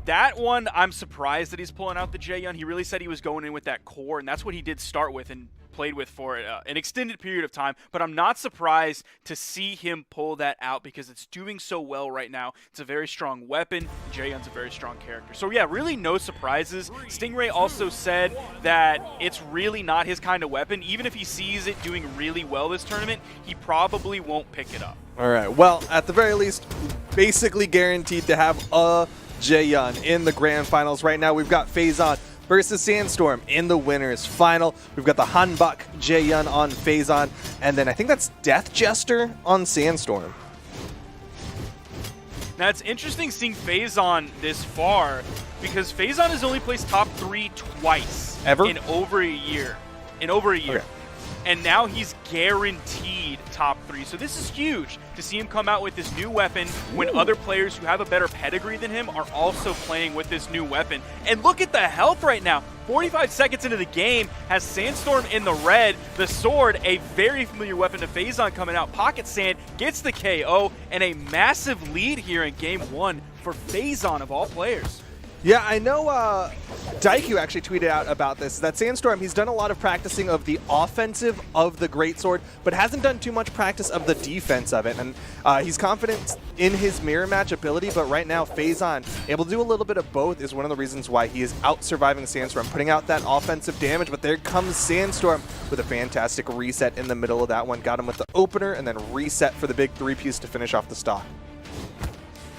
that one, I'm surprised that he's pulling out the J-Yun. He really said he was going in with that core, and that's what he did start with and played with for an extended period of time. But I'm not surprised to see him pull that out because it's doing so well right now. It's a very strong weapon. J-Yun's a very strong character. So yeah, really no surprises. Stingray also said that it's really not his kind of weapon. Even if he sees it doing really well this tournament, he probably won't pick it up. All right. Well, at the very least, basically guaranteed to have a J-Yun in the grand finals. Right now, we've got Phazon versus Sandstorm in the winners final. We've got the Hanbok J-Yun on Phazon, and then I think that's Death Jester on Sandstorm. Now, it's interesting seeing Phazon this far because Phazon has only placed top 3 twice. Ever? In over a year. Okay. And now he's guaranteed top 3. So this is huge to see him come out with this new weapon when other players who have a better pedigree than him are also playing with this new weapon. And look at the health right now. 45 seconds into the game, has Sandstorm in the red. The sword, a very familiar weapon to Phazon, coming out. Pocket Sand gets the KO, and a massive lead here in game 1 for Phazon of all players. Yeah, I know Daikyu actually tweeted out about this, that Sandstorm, he's done a lot of practicing of the offensive of the Greatsword, but hasn't done too much practice of the defense of it. And he's confident in his mirror match ability, but right now Phazon, able to do a little bit of both, is one of the reasons why he is out-surviving Sandstorm, putting out that offensive damage. But there comes Sandstorm with a fantastic reset in the middle of that one. Got him with the opener and then reset for the big 3-piece to finish off the stock.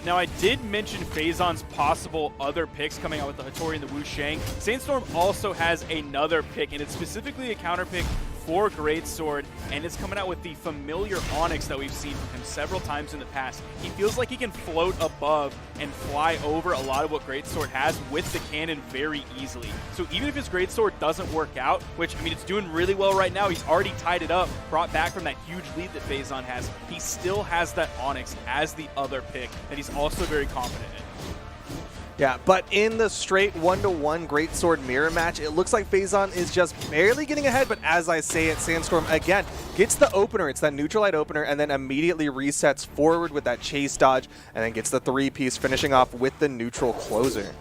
Now, I did mention Phazon's possible other picks coming out with the Hattori and the Wu Shang. Sandstorm also has another pick, and it's specifically a counter pick for Greatsword, and it's coming out with the familiar Onyx that we've seen from him several times in the past. He feels like he can float above and fly over a lot of what Greatsword has with the cannon very easily. So even if his Greatsword doesn't work out, which, I mean, it's doing really well right now, he's already tied it up, brought back from that huge lead that Phazon has, he still has that Onyx as the other pick that he's also very confident in. Yeah, but in the straight 1-to-1 Greatsword mirror match, it looks like Phazon is just barely getting ahead, but as I say it, Sandstorm, again, gets the opener. It's that neutral light opener, and then immediately resets forward with that chase dodge, and then gets the 3-piece, finishing off with the neutral closer.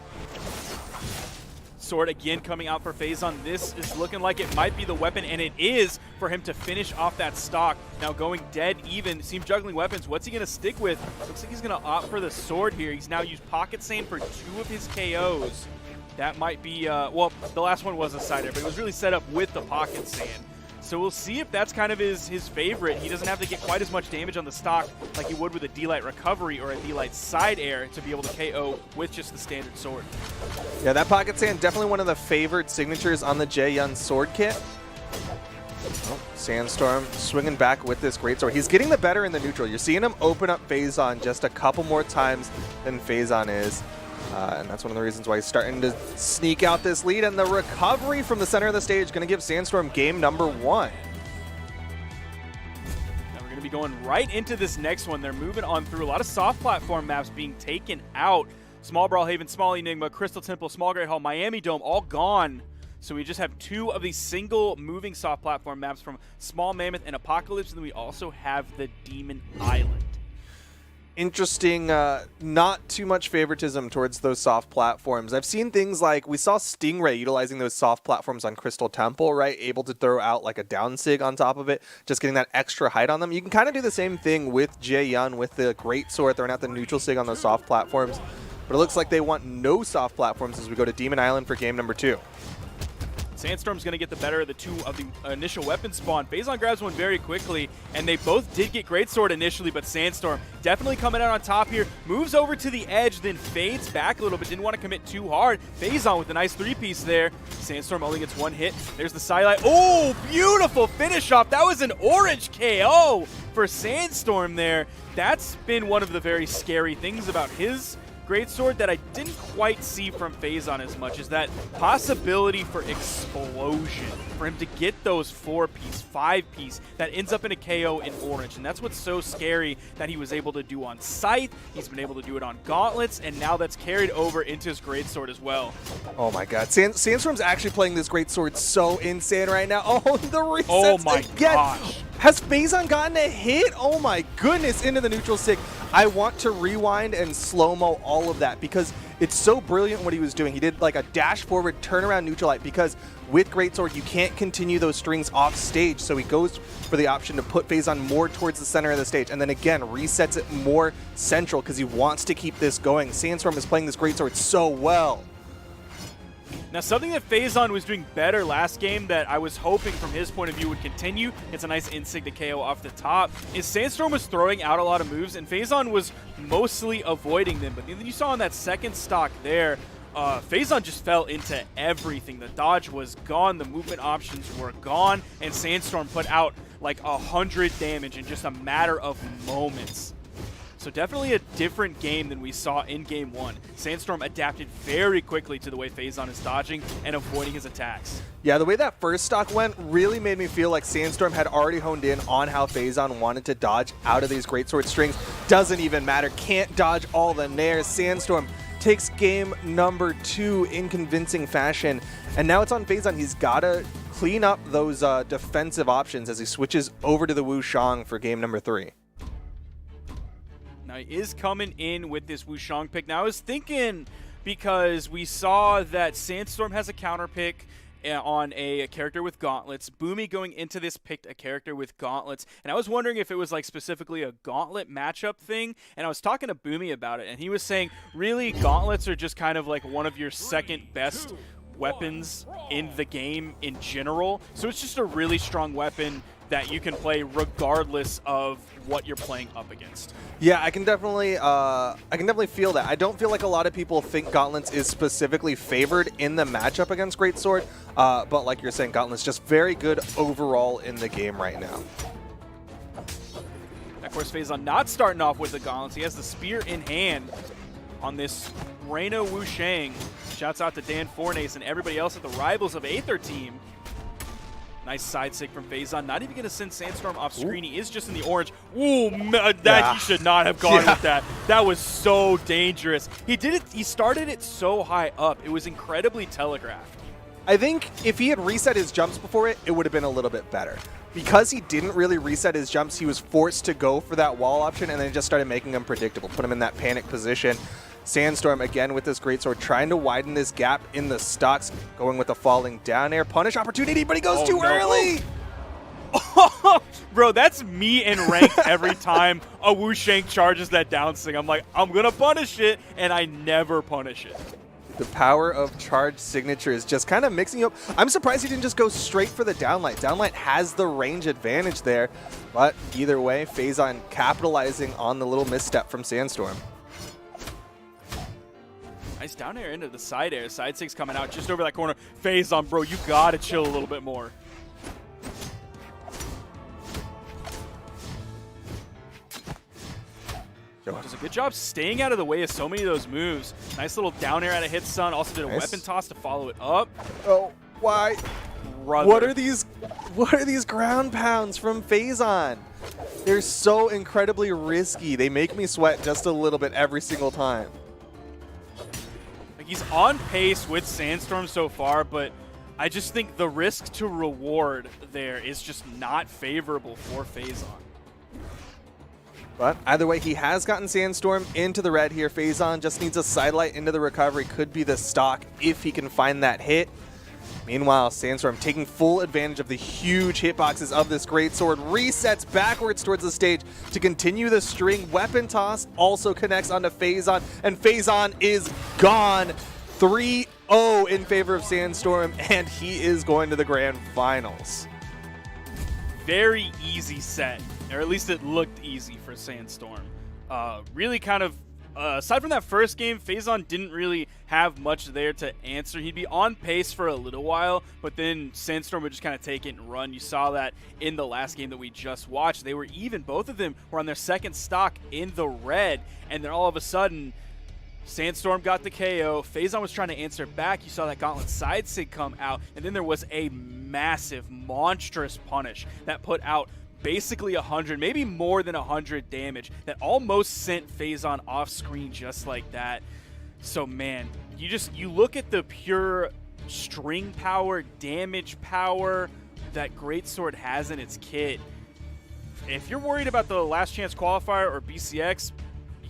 Sword again coming out for Phazon. This is looking like it might be the weapon, and it is for him to finish off that stock. Now going dead even, seems juggling weapons. What's he going to stick with? Looks like he's going to opt for the sword here. He's now used Pocket Sand for 2 of his KOs. That might be, well, the last one was a side air, but it was really set up with the Pocket Sand. So we'll see if that's kind of his favorite. He doesn't have to get quite as much damage on the stock like he would with a D-Light recovery or a D-Light side air to be able to KO with just the standard sword. Yeah, that Pocket Sand, definitely one of the favorite signatures on the Jae-Yun sword kit. Oh, Sandstorm swinging back with this Greatsword. He's getting the better in the neutral. You're seeing him open up Phazon just a couple more times than Phazon is. And that's one of the reasons why he's starting to sneak out this lead. And the recovery from the center of the stage going to give Sandstorm game number 1. Now we're going to be going right into this next one. They're moving on through a lot of soft platform maps being taken out. Small Brawlhaven, Small Enigma, Crystal Temple, Small Great Hall, Miami Dome, all gone. So we just have 2 of these single moving soft platform maps from Small Mammoth and Apocalypse. And then we also have the Demon Island. Interesting, not too much favoritism towards those soft platforms. I've seen things like, we saw Stingray utilizing those soft platforms on Crystal Temple, right? Able to throw out like a down sig on top of it, just getting that extra height on them. You can kind of do the same thing with Jae-Yun with the Greatsword, throwing out the neutral sig on those soft platforms. But it looks like they want no soft platforms as we go to Demon Island for game number 2. Sandstorm's going to get the better of the 2 of the initial weapon spawn. Phazon grabs one very quickly, and they both did get Greatsword initially, but Sandstorm definitely coming out on top here. Moves over to the edge, then fades back a little bit. Didn't want to commit too hard. Phazon with a nice 3-piece there. Sandstorm only gets 1 hit. There's the sidelight. Oh, beautiful finish off. That was an orange KO for Sandstorm there. That's been one of the very scary things about his Greatsword that I didn't quite see from Phazon as much, is that possibility for explosion, for him to get those 4-piece, 5-piece that ends up in a KO in orange. And that's what's so scary that he was able to do on Scythe, he's been able to do it on Gauntlets, and now that's carried over into his Greatsword as well. Oh my god, Sandstorm's actually playing this Greatsword so insane right now. Oh, the resets Oh my again. gosh. Has Phazon gotten a hit? Oh my goodness, into the neutral stick. I want to rewind and slow-mo all of that because it's so brilliant what he was doing. He did like a dash forward, turnaround neutral light because with Greatsword, you can't continue those strings off stage. So he goes for the option to put Phazon more towards the center of the stage and then again resets it more central because he wants to keep this going. Sandstorm is playing this Greatsword so well. Now, something that Phazon was doing better last game that I was hoping from his point of view would continue, it's a nice insig to KO off the top, is Sandstorm was throwing out a lot of moves, and Phazon was mostly avoiding them. But then you saw on that second stock there, Phazon just fell into everything. The dodge was gone, the movement options were gone, and Sandstorm put out like 100 damage in just a matter of moments. So definitely a different game than we saw in Game 1. Sandstorm adapted very quickly to the way Phazon is dodging and avoiding his attacks. Yeah, the way that first stock went really made me feel like Sandstorm had already honed in on how Phazon wanted to dodge out of these Greatsword strings. Doesn't even matter, can't dodge all the nairs. Sandstorm takes game number 2 in convincing fashion. And now it's on Phazon. He's got to clean up those defensive options as he switches over to the Wu Shang for game number 3. Now he is coming in with this Wushang pick. Now I was thinking, because we saw that Sandstorm has a counter pick on a character with gauntlets. Boomy going into this picked a character with gauntlets. And I was wondering if it was like specifically a gauntlet matchup thing. And I was talking to Boomy about it. And he was saying, really, gauntlets are just kind of like one of your second best weapons in the game in general. So it's just a really strong weapon that you can play regardless of what you're playing up against. Yeah, I can definitely feel that. I don't feel like a lot of people think Gauntlets is specifically favored in the matchup against Greatsword, but like you're saying, Gauntlets just very good overall in the game right now. Of course, Faison not starting off with the Gauntlets. He has the spear in hand on this Reina Wushang. Shouts out to Dan Fornace and everybody else at the Rivals of Aether team. Nice side sig from Faison. Not even going to send Sandstorm off screen. He is just in the orange. Ooh, he should not have gone with that. That was so dangerous. He did it. He started it so high up. It was incredibly telegraphed. I think if he had reset his jumps before it would have been a little bit better. Because he didn't really reset his jumps, he was forced to go for that wall option, and then it just started making him predictable, put him in that panic position. Sandstorm again with this greatsword, trying to widen this gap in the stocks, going with a falling down air. Punish opportunity, but he goes too early! Bro, that's me in ranked every time a Wushang charges that down swing. I'm like, I'm going to punish it, and I never punish it. The power of charge signature is just kind of mixing you up. I'm surprised he didn't just go straight for the downlight. Downlight has the range advantage there, but either way, Faison capitalizing on the little misstep from Sandstorm. Nice down air into the side air. Side six coming out just over that corner. Faison, bro, you got to chill a little bit more. Does a good job staying out of the way of so many of those moves. Nice little down air out of Hitsun. Also did a weapon toss to follow it up. Oh, why? Brother. What are these ground pounds from Faison? They're so incredibly risky. They make me sweat just a little bit every single time. Like, he's on pace with Sandstorm so far, but I just think the risk to reward there is just not favorable for Faison. But either way, he has gotten Sandstorm into the red here. Faison just needs a sidelight into the recovery. Could be the stock if he can find that hit. Meanwhile, Sandstorm taking full advantage of the huge hitboxes of this greatsword. Resets backwards towards the stage to continue the string. Weapon toss also connects onto Faison, and Faison is gone. 3-0 in favor of Sandstorm, and he is going to the grand finals. Very easy set, or at least it looked easy for Sandstorm. Really kind of, aside from that first game, Faison didn't really have much there to answer. He'd be on pace for a little while, but then Sandstorm would just kind of take it and run. You saw that in the last game that we just watched. They were even, both of them were on their second stock in the red, and then all of a sudden, Sandstorm got the KO. Faison was trying to answer back. You saw that Gauntlet side sig come out, and then there was a massive, monstrous punish that put out basically 100, maybe more than 100 damage that almost sent Faison off screen just like that. So man, you look at the pure string power, damage power that Greatsword has in its kit. If you're worried about the last chance qualifier or BCX,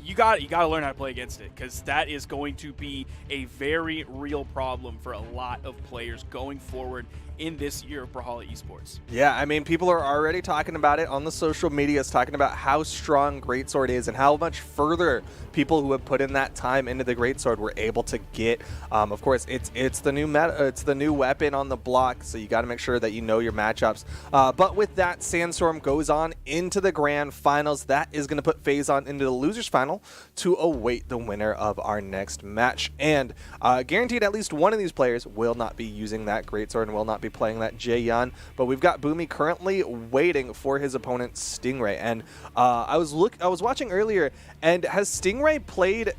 you got to learn how to play against it, because that is going to be a very real problem for a lot of players going forward in this year of Brawlhalla Esports. Yeah, I mean, people are already talking about it on the social medias, talking about how strong Greatsword is and how much further people who have put in that time into the Greatsword were able to get. Of course, it's the new meta, it's the new weapon on the block, so you got to make sure that you know your matchups. But with that, Sandstorm goes on into the grand finals. That is going to put Faison into the losers final to await the winner of our next match. And guaranteed at least one of these players will not be using that Greatsword and will not be playing that Jaehyun, but we've got Boomy currently waiting for his opponent Stingray. And I was watching earlier, and has Stingray played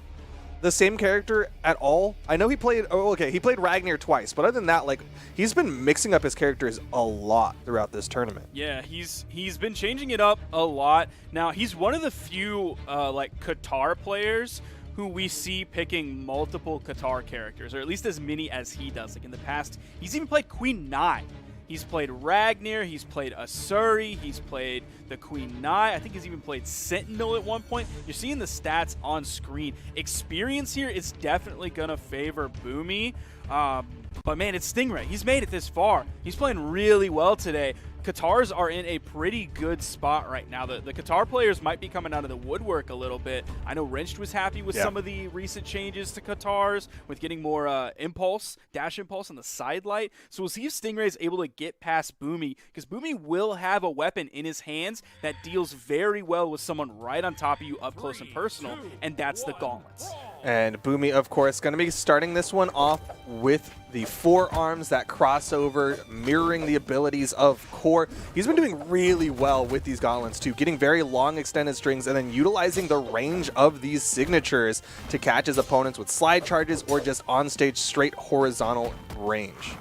the same character at all? I know he played he played Ragnar twice, but other than that, like, he's been mixing up his characters a lot throughout this tournament. Yeah, he's been changing it up a lot. Now, he's one of the few like Qatar players who we see picking multiple Qatar characters, or at least as many as he does. Like in the past, he's even played Queen Nai. He's played Ragnar, he's played Asuri, he's played the Queen Nai. I think he's even played Sentinel at one point. You're seeing the stats on screen. Experience here is definitely going to favor Boomy. But man, it's Stingray. He's made it this far. He's playing really well today. Qatars are in a pretty good spot right now. The Qatar players might be coming out of the woodwork a little bit. I know Wrenched was happy with some of the recent changes to Qatars, with getting more impulse, dash impulse on the side light. So we'll see if Stingray is able to get past Boomy, because Boomy will have a weapon in his hands that deals very well with someone right on top of you up close and personal, and that's the gauntlets. And Boomy, of course, going to be starting this one off with the forearms, that crossover, mirroring the abilities of Core. He's been doing really well with these gauntlets, too, getting very long extended strings and then utilizing the range of these signatures to catch his opponents with slide charges or just on-stage straight horizontal range.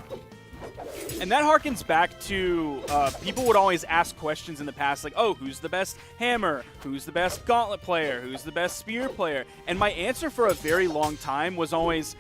And that harkens back to people would always ask questions in the past like, oh, who's the best hammer? Who's the best gauntlet player? Who's the best spear player? And my answer for a very long time was always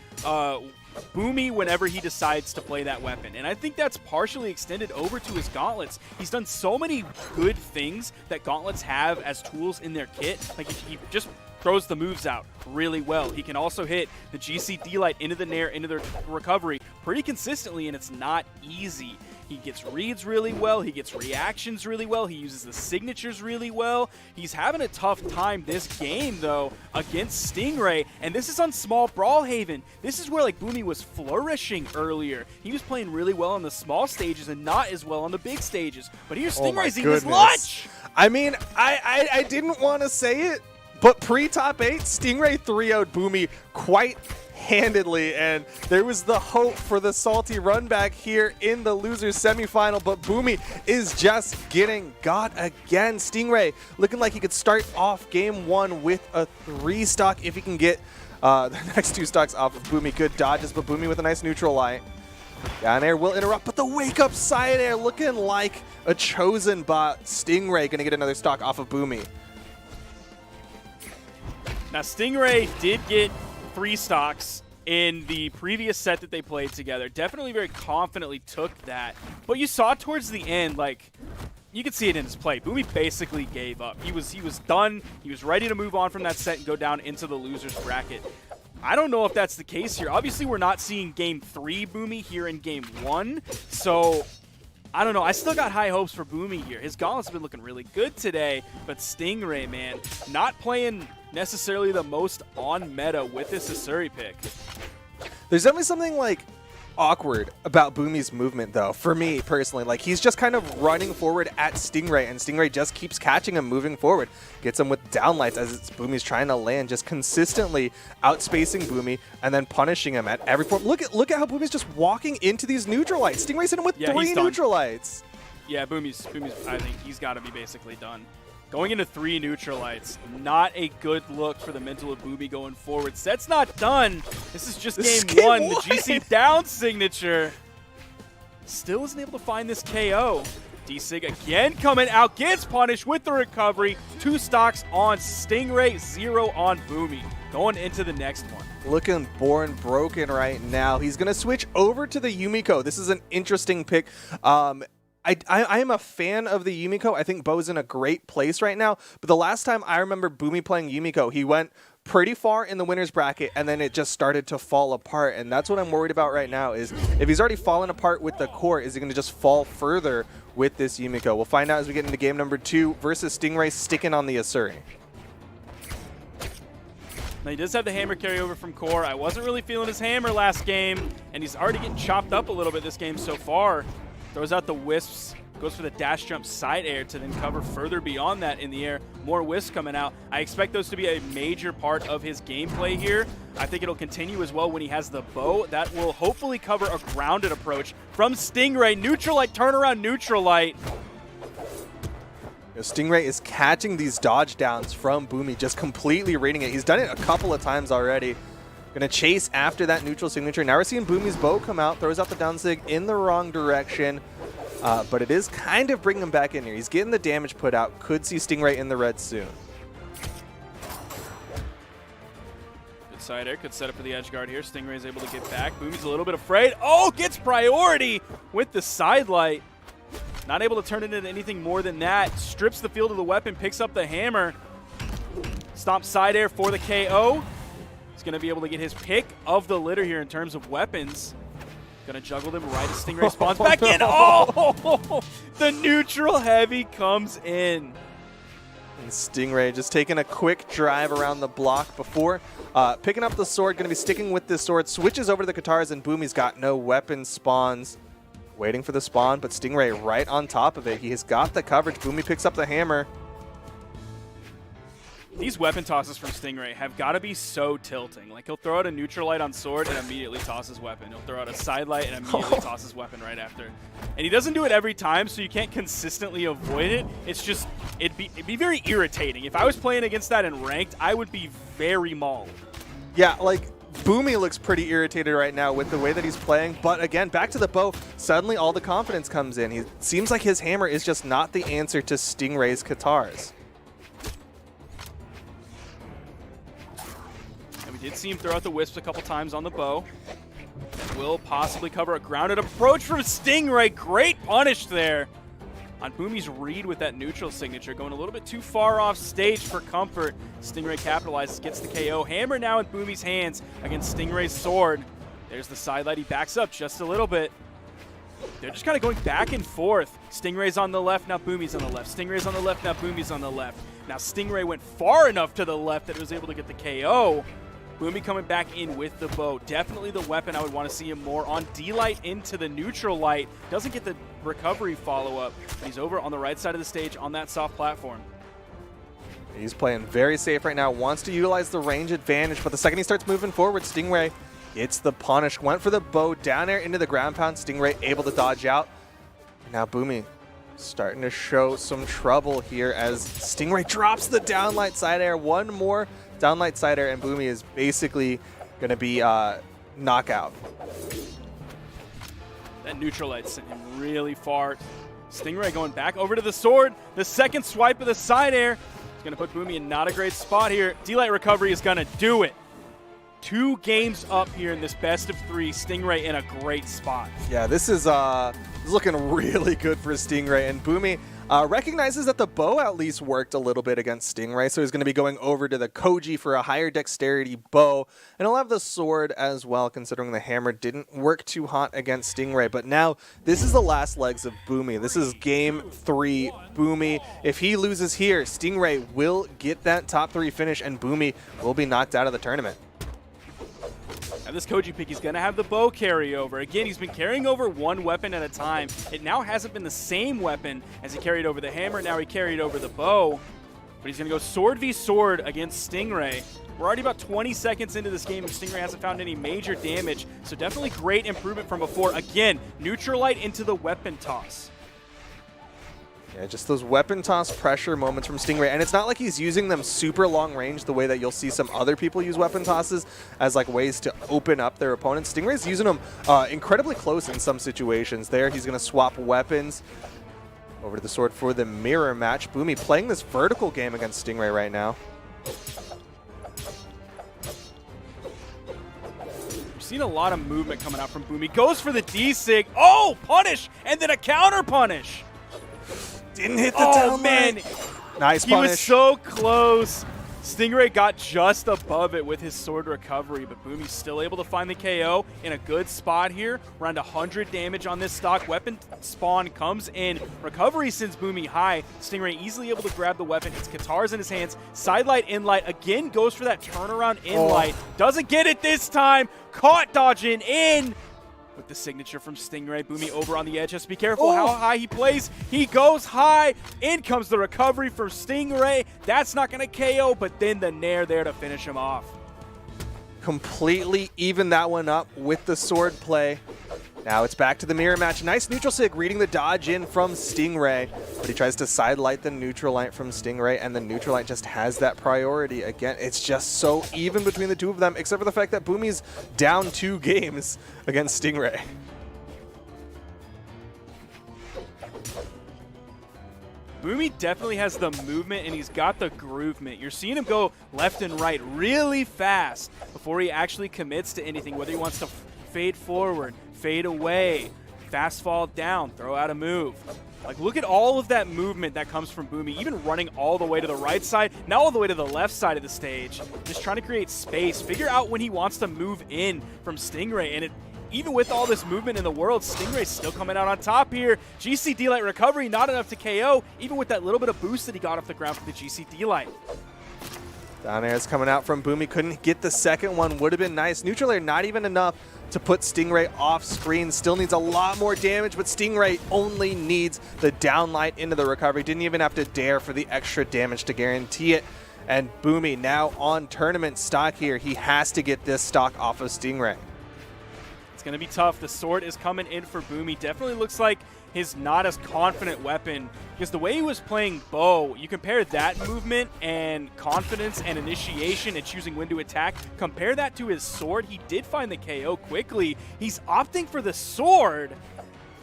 Boomy whenever he decides to play that weapon. And I think that's partially extended over to his gauntlets. He's done so many good things that gauntlets have as tools in their kit. Like he just throws the moves out really well. He can also hit the GC D-Light into the nair, into the recovery pretty consistently, and it's not easy. He gets reads really well. He gets reactions really well. He uses the signatures really well. He's having a tough time this game, though, against Stingray, and this is on small Brawlhaven. This is where, like, Boomy was flourishing earlier. He was playing really well on the small stages and not as well on the big stages. But here's Stingray's eating his lunch! I mean, I didn't want to say it, but pre-top 8, Stingray 3-0'd Boomy quite handedly, and there was the hope for the salty run back here in the losers semifinal, but Boomy is just getting got again. Stingray looking like he could start off game 1 with a 3-stock if he can get the next 2 stocks off of Boomy. Good dodges, but Boomy with a nice neutral light. Down air will interrupt, but the wake-up side air looking like a chosen bot. Stingray gonna get another stock off of Boomy. Now, Stingray did get 3 stocks in the previous set that they played together. Definitely very confidently took that. But you saw towards the end, like, you could see it in his play. Boomy basically gave up. He was done. He was ready to move on from that set and go down into the loser's bracket. I don't know if that's the case here. Obviously, we're not seeing Game 3 Boomy here in Game 1. So, I don't know. I still got high hopes for Boomy here. His gauntlets have been looking really good today. But Stingray, man, not playing necessarily the most on meta with this Asuri pick. There's definitely something like awkward about Boomy's movement, though, for me personally. Like, he's just kind of running forward at Stingray, and Stingray just keeps catching him moving forward. Gets him with downlights as Boomy's trying to land, just consistently outspacing Boomy and then punishing him at every form. Look at how Boomy's just walking into these neutral lights. Stingray's hit him with 3 neutral lights. Yeah, Boomy's, I think he's got to be basically done. Going into 3 neutral lights, not a good look for the mental of Boomy going forward. Set's not done. This is just game 1. The GC down signature. Still isn't able to find this KO. D-Sig again coming out, gets punished with the recovery. 2 stocks on Stingray, 0 on Boomy. Going into the next one. Looking born broken right now. He's going to switch over to the Yumiko. This is an interesting pick. I am a fan of the Yumiko. I think Bo's in a great place right now. But the last time I remember Boomy playing Yumiko, he went pretty far in the winner's bracket, and then it just started to fall apart. And that's what I'm worried about right now is if he's already fallen apart with the core, is he going to just fall further with this Yumiko? We'll find out as we get into game number 2 versus Stingray sticking on the Asuri. Now, he does have the hammer carryover from core. I wasn't really feeling his hammer last game, and he's already getting chopped up a little bit this game so far. Throws out the wisps, goes for the dash jump side air to then cover further beyond that in the air. More wisps coming out. I expect those to be a major part of his gameplay here. I think it'll continue as well when he has the bow. That will hopefully cover a grounded approach from Stingray. Neutral light, turnaround neutral light. Stingray is catching these dodge downs from Boomy, just completely reading it. He's done it a couple of times already. Gonna chase after that neutral signature. Now we're seeing Boomy's bow come out, throws out the down sig in the wrong direction, but it is kind of bringing him back in here. He's getting the damage put out. Could see Stingray in the red soon. Good side air, could set up for the edge guard here. Stingray is able to get back. Boomy's a little bit afraid. Oh, gets priority with the side light. Not able to turn it into anything more than that. Strips the field of the weapon, picks up the hammer. Stomp side air for the KO. He's going to be able to get his pick of the litter here in terms of weapons. Gonna juggle them right as Stingray spawns back in. Oh! The neutral heavy comes in. And Stingray just taking a quick drive around the block before picking up the sword, going to be sticking with this sword, switches over to the Katars, and Boomy's got no weapon spawns. Waiting for the spawn, but Stingray right on top of it. He has got the coverage. Boomy picks up the hammer. These weapon tosses from Stingray have got to be so tilting. Like, he'll throw out a neutral light on sword and immediately toss his weapon. He'll throw out a side light and immediately toss his weapon right after. And he doesn't do it every time, so you can't consistently avoid it. It's just, it'd be very irritating. If I was playing against that in ranked, I would be very mauled. Yeah, like, Boomy looks pretty irritated right now with the way that he's playing, but again, back to the bow, suddenly all the confidence comes in. He seems like his hammer is just not the answer to Stingray's Katars. And we did see him throw out the wisps a couple times on the bow. Will possibly cover a grounded approach from Stingray. Great punish there on Boomy's read with that neutral signature, going a little bit too far off stage for comfort. Stingray capitalizes, gets the KO. Hammer now in Boomy's hands against Stingray's sword. There's the side light. He backs up just a little bit. They're just kind of going back and forth. Stingray's on the left, now Boomy's on the left. Stingray's on the left, now Boomy's on the left. Now Stingray went far enough to the left that he was able to get the KO. Boomy coming back in with the bow. Definitely the weapon I would want to see him more on. D-light into the neutral light. Doesn't get the recovery follow-up. He's over on the right side of the stage on that soft platform. He's playing very safe right now. Wants to utilize the range advantage, but the second he starts moving forward, Stingray gets the punish. Went for the bow down air into the ground pound. Stingray able to dodge out. Now Boomy starting to show some trouble here as Stingray drops the downlight side air. One more downlight side air, and Boomy is basically going to be knockout. That neutral light sent him really far. Stingray going back over to the sword. The second swipe of the side air is going to put Boomy in not a great spot here. D-light recovery is going to do it. 2 games up here in this best of 3. Stingray in a great spot. Yeah, this is looking really good for Stingray, and Boomy recognizes that the bow at least worked a little bit against Stingray, so he's going to be going over to the Koji for a higher dexterity bow, and he'll have the sword as well, considering the hammer didn't work too hot against Stingray. But now, this is the last legs of Boomy. This is game 3. Boomy, if he loses here, Stingray will get that top 3 finish, and Boomy will be knocked out of the tournament. Now this Koji pick, he's going to have the bow carryover. Again, he's been carrying over one weapon at a time. It now hasn't been the same weapon as he carried over the hammer. Now he carried over the bow. But he's going to go sword v sword against Stingray. We're already about 20 seconds into this game, and Stingray hasn't found any major damage. So definitely great improvement from before. Again, neutral light into the weapon toss. Yeah, just those weapon toss pressure moments from Stingray. And it's not like he's using them super long range the way that you'll see some other people use weapon tosses as like ways to open up their opponents. Stingray's using them incredibly close in some situations. There, he's going to swap weapons over to the sword for the mirror match. Boomy playing this vertical game against Stingray right now. We've seen a lot of movement coming out from Boomy. Goes for the D-sig. Oh, punish! And then a counter punish. Didn't hit the down man. Nice He punish. was so close. Stingray got just above it with his sword recovery, but Boomy's still able to find the KO in a good spot here. Around 100 damage on this stock. Weapon spawn comes in. Recovery sends Boomy high. Stingray easily able to grab the weapon. It's Katars in his hands. Sidelight, inlight. Again goes for that turnaround inlight. Doesn't get it this time. Caught dodging in. With the signature from Stingray. Boomy over on the edge. Just be careful how high he plays. He goes high. In comes the recovery for Stingray. That's not going to KO, but then the nair there to finish him off. Completely even that one up with the sword play. Now it's back to the mirror match. Nice neutral sig, reading the dodge in from Stingray, but he tries to sidelight the neutral light from Stingray, and the neutral light just has that priority. Again, it's just so even between the two of them, except for the fact that Boomy's down 2 games against Stingray. Boomy definitely has the movement, and he's got the groovement. You're seeing him go left and right really fast before he actually commits to anything, whether he wants to fade forward, fade away, fast fall down, throw out a move. Like, look at all of that movement that comes from Boomy, even running all the way to the right side, now all the way to the left side of the stage. Just trying to create space, figure out when he wants to move in from Stingray, and even with all this movement in the world, Stingray's still coming out on top here. GC D-Light recovery, not enough to KO, even with that little bit of boost that he got off the ground for the GC D-Light. Down air is coming out from Boomy. Couldn't get the second one. Would have been nice. Neutral air not even enough to put Stingray off screen. Still needs a lot more damage, but Stingray only needs the downlight into the recovery. Didn't even have to dare for the extra damage to guarantee it. And Boomy now on tournament stock here. He has to get this stock off of Stingray. It's going to be tough. The sword is coming in for Boomy. Definitely looks like his not as confident weapon, because the way he was playing bow, you compare that movement and confidence and initiation and choosing when to attack, compare that to his sword. He did find the KO quickly. He's opting for the sword.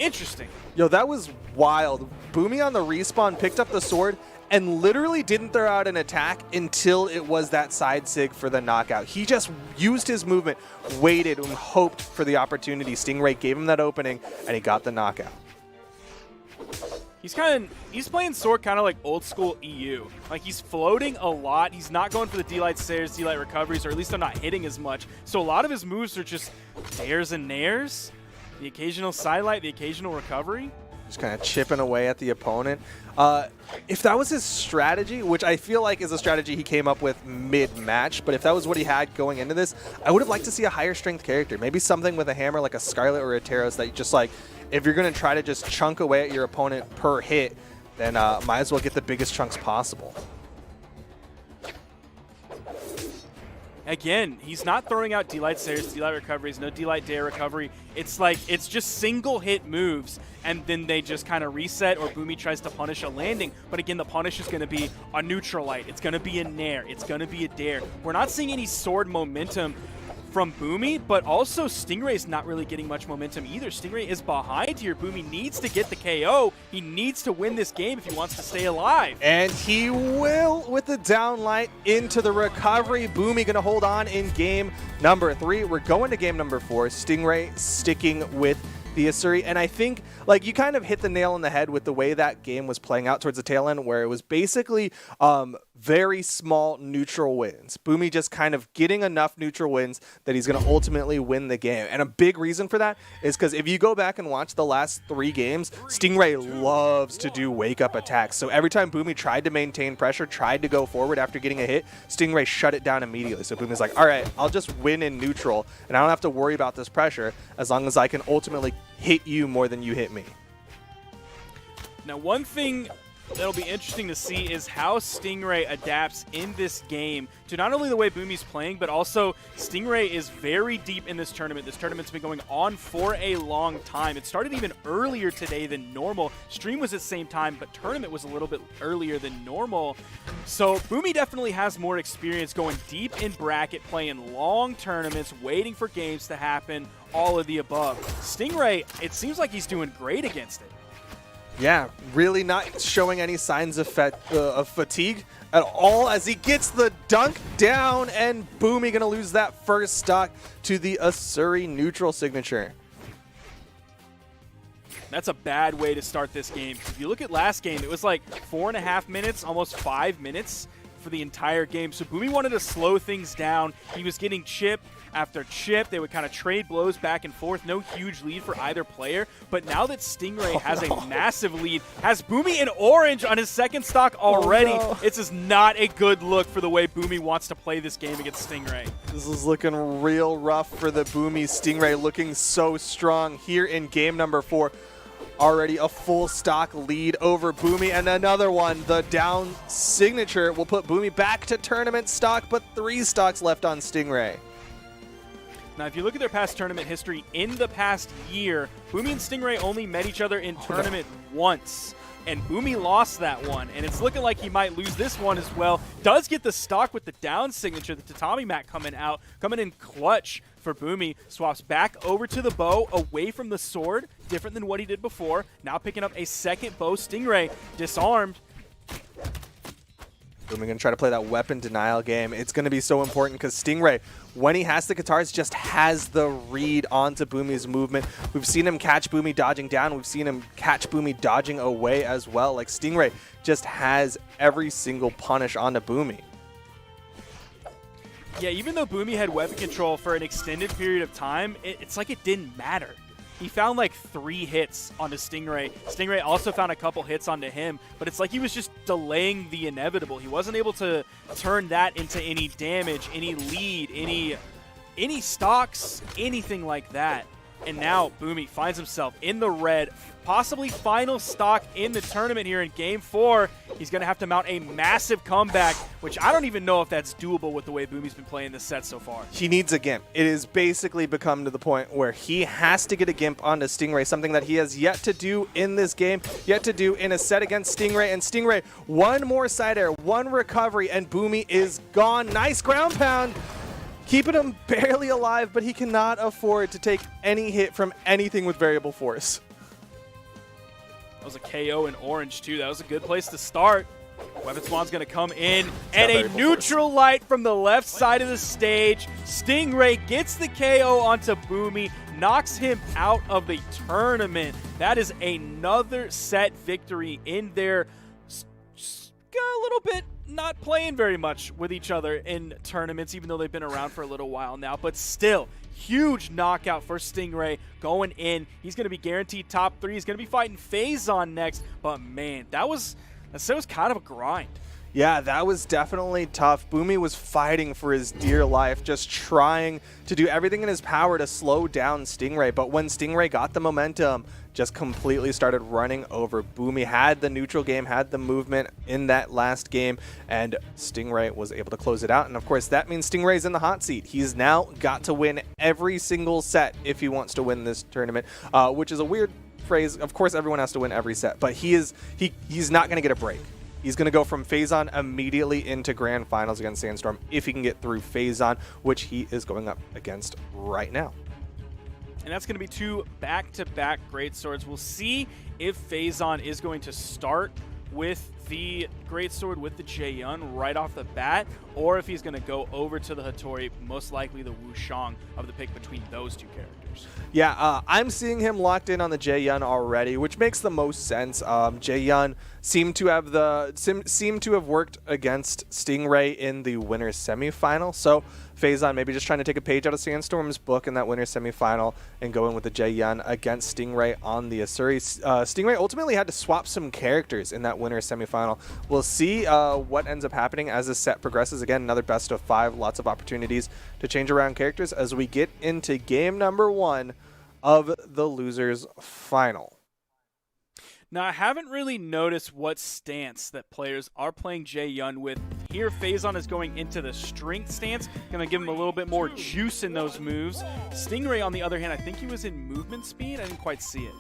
Interesting. Yo, that was wild. Boomy on the respawn picked up the sword and literally didn't throw out an attack until it was that side sig for the knockout. He just used his movement, waited, and hoped for the opportunity. Stingray gave him that opening, and he got the knockout. He's playing sword kind of like old school EU. Like, he's floating a lot. He's not going for the D-Light stairs, D-Light recoveries, or at least they're not hitting as much. So a lot of his moves are just dares and nairs, the occasional sidelight, the occasional recovery. Just kind of chipping away at the opponent. If that was his strategy, which I feel like is a strategy he came up with mid-match, but if that was what he had going into this, I would have liked to see a higher strength character. Maybe something with a hammer like a Scarlet or a Taros that you just like, if you're going to try to just chunk away at your opponent per hit, then might as well get the biggest chunks possible. Again, he's not throwing out D-Light stairs, D-Light recoveries, no D-Light dare recovery. It's like, it's just single hit moves, and then they just kind of reset, or Boomy tries to punish a landing. But again, the punish is going to be a neutral light. It's going to be a nair. It's going to be a dare. We're not seeing any sword momentum from Boomy, but also Stingray's not really getting much momentum either. Stingray is behind here. Boomy needs to get the KO. He needs to win this game if he wants to stay alive. And he will with the downlight into the recovery. Boomy going to hold on in game number 3. We're going to game number 4. Stingray sticking with the Asuri. And I think, like, you kind of hit the nail on the head with the way that game was playing out towards the tail end, where it was basically very small neutral wins. Boomy just kind of getting enough neutral wins that he's going to ultimately win the game. And a big reason for that is because if you go back and watch the last 3 games, Stingray loves to do wake-up attacks. So every time Boomy tried to maintain pressure, tried to go forward after getting a hit, Stingray shut it down immediately. So Boomy's like, all right, I'll just win in neutral, and I don't have to worry about this pressure as long as I can ultimately hit you more than you hit me. Now, one thing that'll be interesting to see is how Stingray adapts in this game to not only the way Boomy's playing, but also Stingray is very deep in this tournament. This tournament's been going on for a long time. It started even earlier today than normal. Stream was at the same time, but tournament was a little bit earlier than normal. So Boomy definitely has more experience going deep in bracket, playing long tournaments, waiting for games to happen, all of the above. Stingray, it seems like he's doing great against it. Yeah, really not showing any signs of fatigue at all as he gets the dunk down, and Boomy going to lose that first stock to the Asuri neutral signature. That's a bad way to start this game. If you look at last game, it was like 4.5 minutes, almost 5 minutes for the entire game. So Boomy wanted to slow things down. He was getting chip after chip. They would kind of trade blows back and forth. No huge lead for either player. But now that Stingray has a massive lead, has Boomy in orange on his second stock already, It's just not a good look for the way Boomy wants to play this game against Stingray. This is looking real rough for the Boomy. Stingray looking so strong here in game number 4. Already a full stock lead over Boomy, and another one. The down signature will put Boomy back to tournament stock, but 3 stocks left on Stingray. Now, if you look at their past tournament history, in the past year, Boomy and Stingray only met each other in tournament once. And Boomy lost that one, and it's looking like he might lose this one as well. Does get the stock with the down signature, the Tatami Mat coming in clutch for Boomy. Swaps back over to the bow, away from the sword, different than what he did before. Now picking up a second bow. Stingray disarmed. Boomy going to try to play that weapon denial game. It's going to be so important because Stingray, when he has the guitars, just has the read onto Boomy's movement. We've seen him catch Boomy dodging down. We've seen him catch Boomy dodging away as well. Like, Stingray just has every single punish onto Boomy. Yeah, even though Boomy had weapon control for an extended period of time, it's like it didn't matter. He found like 3 hits onto Stingray. Stingray also found a couple hits onto him, but it's like he was just delaying the inevitable. He wasn't able to turn that into any damage, any lead, any stocks, anything like that. And now Boomy finds himself in the red, possibly final stock in the tournament here in Game 4. He's going to have to mount a massive comeback, which I don't even know if that's doable with the way Boomy's been playing this set so far. He needs a Gimp. It has basically become to the point where he has to get a Gimp onto Stingray, something that he has yet to do in this game, yet to do in a set against Stingray. And Stingray, one more side air, one recovery, and Boomy is gone. Nice ground pound. Keeping him barely alive, but he cannot afford to take any hit from anything with variable force. That was a KO in orange, too. That was a good place to start. Weapon Spawn's going to come in, and a neutral light from the left side of the stage. Stingray gets the KO onto Boomy, knocks him out of the tournament. That is another set victory in there. A little bit not playing very much with each other in tournaments, even though they've been around for a little while now. But still, huge knockout for Stingray going in. He's going to be guaranteed top 3. He's going to be fighting Phazon next. But, man, that was kind of a grind. Yeah, that was definitely tough. Boomy was fighting for his dear life, just trying to do everything in his power to slow down Stingray. But when Stingray got the momentum, just completely started running over. Boomy had the neutral game, had the movement in that last game, and Stingray was able to close it out. And of course, that means Stingray's in the hot seat. He's now got to win every single set if he wants to win this tournament, which is a weird phrase. Of course, everyone has to win every set, but he's not going to get a break. He's going to go from Phazon immediately into Grand Finals against Sandstorm if he can get through Phazon, which he is going up against right now. And that's going to be 2 back-to-back greatswords. We'll see if Phazon is going to start with the greatsword with the Jaeyun right off the bat, or if he's going to go over to the Hattori, most likely the Wushang of the pick between those 2 characters. Yeah, I'm seeing him locked in on the Jaeyun already, which makes the most sense. Jaeyun seemed to have worked against Stingray in the winner's semifinal, so Phazon maybe just trying to take a page out of Sandstorm's book in that winner's semifinal and go in with the Jaeyun against Stingray on the Asuri. Stingray ultimately had to swap some characters in that winner's semifinal. We'll see what ends up happening as the set progresses. Again, another best of 5, lots of opportunities to change around characters as we get into game number 1 of the losers final. Now, I haven't really noticed what stance that players are playing Jaeyun with. Here, Phazon is going into the strength stance, going to give him a little bit more juice in those moves. Stingray, on the other hand, I think he was in movement speed. I didn't quite see it.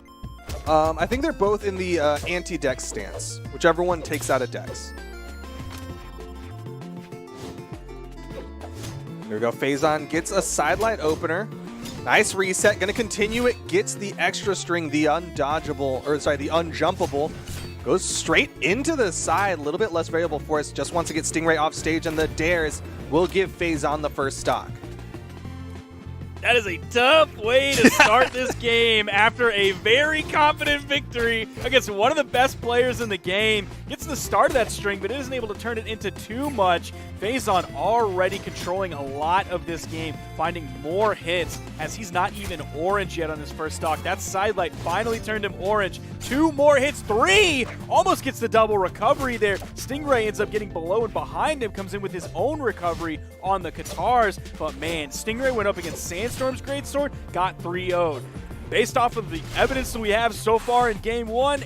I think they're both in the anti-dex stance, whichever one takes out a dex. There we go. Phazon gets a sidelight opener. Nice reset. Going to continue it. Gets the extra string, the unjumpable. Goes straight into the side. A little bit less variable force. Just wants to get Stingray off stage, and the dares will give Phazon the first stock. That is a tough way to start this game after a very confident victory against one of the best players in the game. Gets the start of that string, but isn't able to turn it into too much. Phazon already controlling a lot of this game, finding more hits as he's not even orange yet on his first stock. That sidelight finally turned him orange. 2 more hits, 3! Almost gets the double recovery there. Stingray ends up getting below and behind him, comes in with his own recovery on the Katars. But man, Stingray went up against Sandstorm's greatsword, got 3-0'd. Based off of the evidence that we have so far in game 1,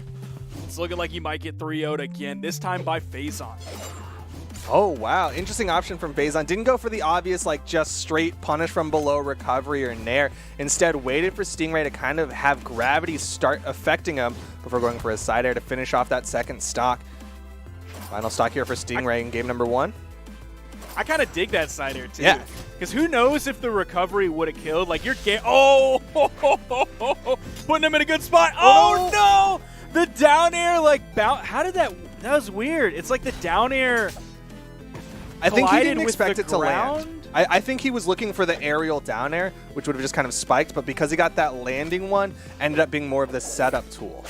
it's looking like he might get 3-0'd again, this time by Phazon. Oh, wow. Interesting option from Phazon. Didn't go for the obvious, like, just straight punish from below recovery or nair. Instead, waited for Stingray to kind of have gravity start affecting him before going for a side air to finish off that second stock. Final stock here for Stingray in game number 1. I kind of dig that side air, too. Yeah. Because who knows if the recovery would have killed. Like, you're oh, putting him in a good spot. Oh, no! The down air, like, bounce. How did that? That was weird. It's like the down air. I think he didn't expect it to land. I think he was looking for the aerial down air, which would have just kind of spiked, but because he got that landing one, ended up being more of the setup tool.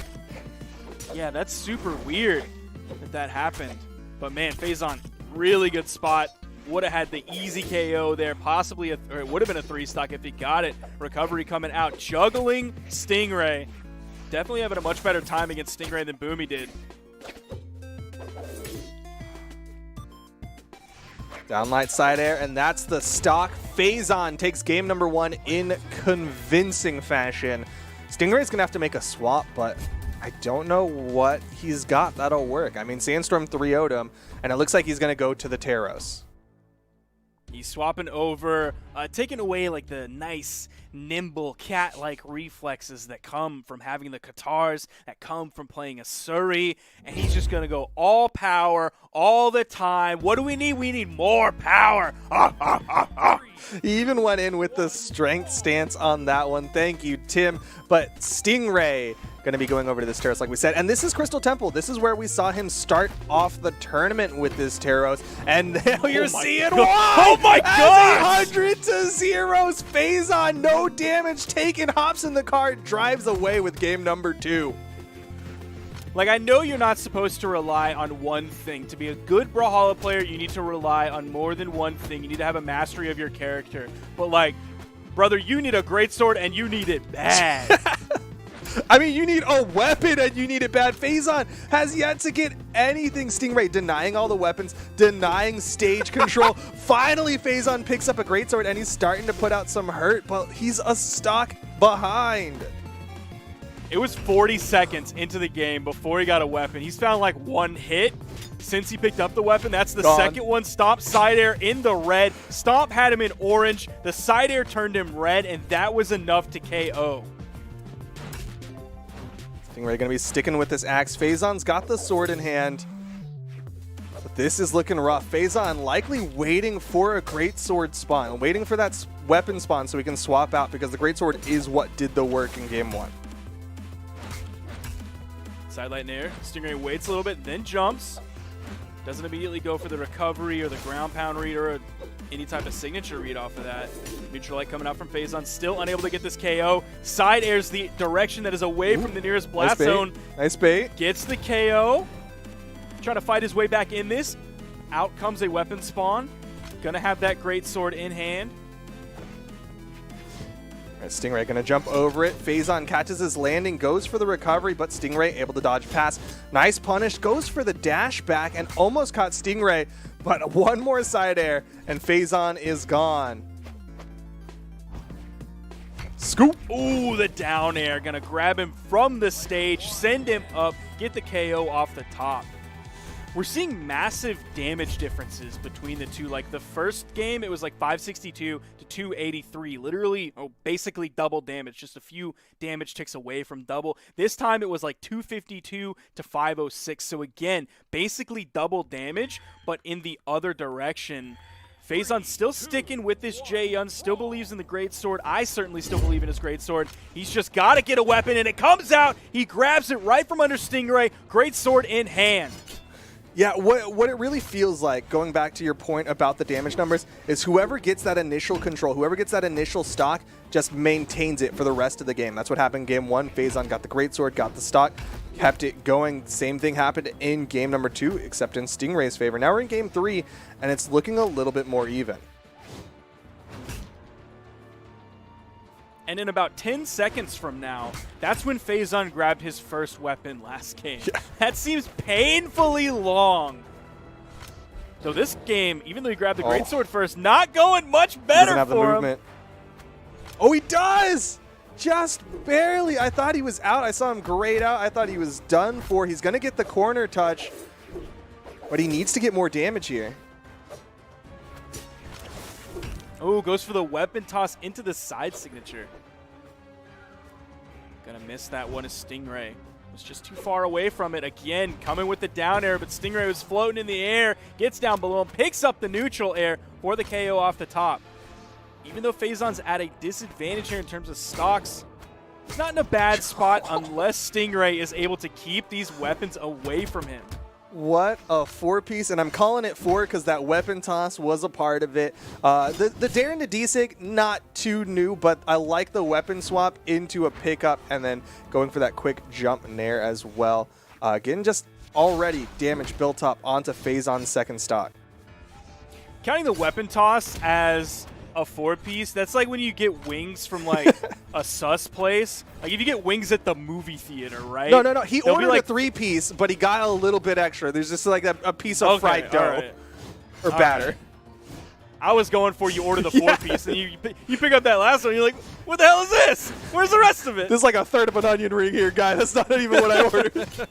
Yeah, that's super weird that happened. But man, Phazon, really good spot. would have had the easy KO there, possibly, or it would have been a 3-stock if he got it. Recovery coming out, juggling Stingray. Definitely having a much better time against Stingray than Boomy did. Downlight side air, and that's the stock. Phazon takes game number 1 in convincing fashion. Stingray's going to have to make a swap, but I don't know what he's got that'll work. I mean, Sandstorm 3-0'd him, and it looks like he's going to go to the Taros. He's swapping over, taking away like the nice, nimble, cat-like reflexes that come from having the Katars, that come from playing a Surrey, and he's just going to go all power, all the time. What do we need? We need more power. He even went in with the strength stance on that one. Thank you, Tim. But Stingray going to be going over to this Taros, like we said. And this is Crystal Temple. This is where we saw him start off the tournament with this Taros. And now you're seeing why! Oh my God! 100 to 0s. Phazon, no damage taken. Hops in the car, drives away with game number 2. Like, I know you're not supposed to rely on one thing. To be a good Brawlhalla player, you need to rely on more than one thing. You need to have a mastery of your character. But, like, brother, you need a greatsword, and you need it bad. I mean, you need a weapon, and you need it bad. Phazon has yet to get anything. Stingray denying all the weapons, denying stage control. Finally, Phazon picks up a greatsword, and he's starting to put out some hurt, but he's a stock behind. It was 40 seconds into the game before he got a weapon. He's found like one hit since he picked up the weapon. That's the second one. Stomp side air in the red. Stomp had him in orange. The side air turned him red, and that was enough to KO. Stingray going to be sticking with this axe. Phazon's got the sword in hand. But this is looking rough. Phazon likely waiting for a greatsword spawn, waiting for that weapon spawn so he can swap out, because the greatsword is what did the work in game 1. Sidelight in air. Stingray waits a little bit, then jumps. Doesn't immediately go for the recovery or the ground pound read or any type of signature read off of that. Neutral light coming out from Phazon. Still unable to get this KO. Side airs the direction that is away from the nearest blast zone. Nice bait. Gets the KO. Trying to fight his way back in this. Out comes a weapon spawn. Gonna have that greatsword in hand. Stingray going to jump over it. Phazon catches his landing, goes for the recovery, but Stingray able to dodge past. Nice punish, goes for the dash back, and almost caught Stingray, but one more side air, and Phazon is gone. Scoop! Ooh, the down air. Gonna grab him from the stage, send him up, get the KO off the top. We're seeing massive damage differences between the two. Like the first game, it was like 562 to 283. Literally, basically double damage. Just a few damage ticks away from double. This time, it was like 252 to 506. So again, basically double damage, but in the other direction. Phazon still sticking with this Jae-Yun, still believes in the greatsword. I certainly still believe in his greatsword. He's just got to get a weapon, and it comes out. He grabs it right from under Stingray. Greatsword in hand. Yeah, what it really feels like, going back to your point about the damage numbers, is whoever gets that initial control, whoever gets that initial stock, just maintains it for the rest of the game. That's what happened in game 1. Phazon got the greatsword, got the stock, kept it going. Same thing happened in game number 2, except in Stingray's favor. Now we're in game 3, and it's looking a little bit more even. And in about 10 seconds from now, that's when Phazon grabbed his first weapon last game. Yeah. That seems painfully long. So this game, even though he grabbed the greatsword first, not going much better have for the movement. Oh, he does! Just barely. I thought he was out. I saw him grayed out. I thought he was done for. He's going to get the corner touch, but he needs to get more damage here. Oh, goes for the weapon toss into the side signature. Gonna miss that one as Stingray was just too far away from it. Again, coming with the down air, but Stingray was floating in the air, gets down below him, picks up the neutral air for the KO off the top. Even though Phazon's at a disadvantage here in terms of stocks, he's not in a bad spot unless Stingray is able to keep these weapons away from him. What a 4-piece, and I'm calling it 4 because that weapon toss was a part of it. The Dare into D-Sig, not too new, but I like the weapon swap into a pickup and then going for that quick jump nair as well. Getting just already damage built up onto Phazon's second stock. counting the weapon toss as a 4-piece, that's like when you get wings from like a sus place. Like if you get wings at the movie theater, right? No. He They'll be ordered like, a 3-piece, but he got a little bit extra. There's just like a piece of Okay, fried dough alright. or batter. Alright. I was going for you order the 4-piece, and you pick up that last one, and you're like, what the hell is this? Where's the rest of it? This is like a third of an onion ring here, guy. That's not even what I ordered.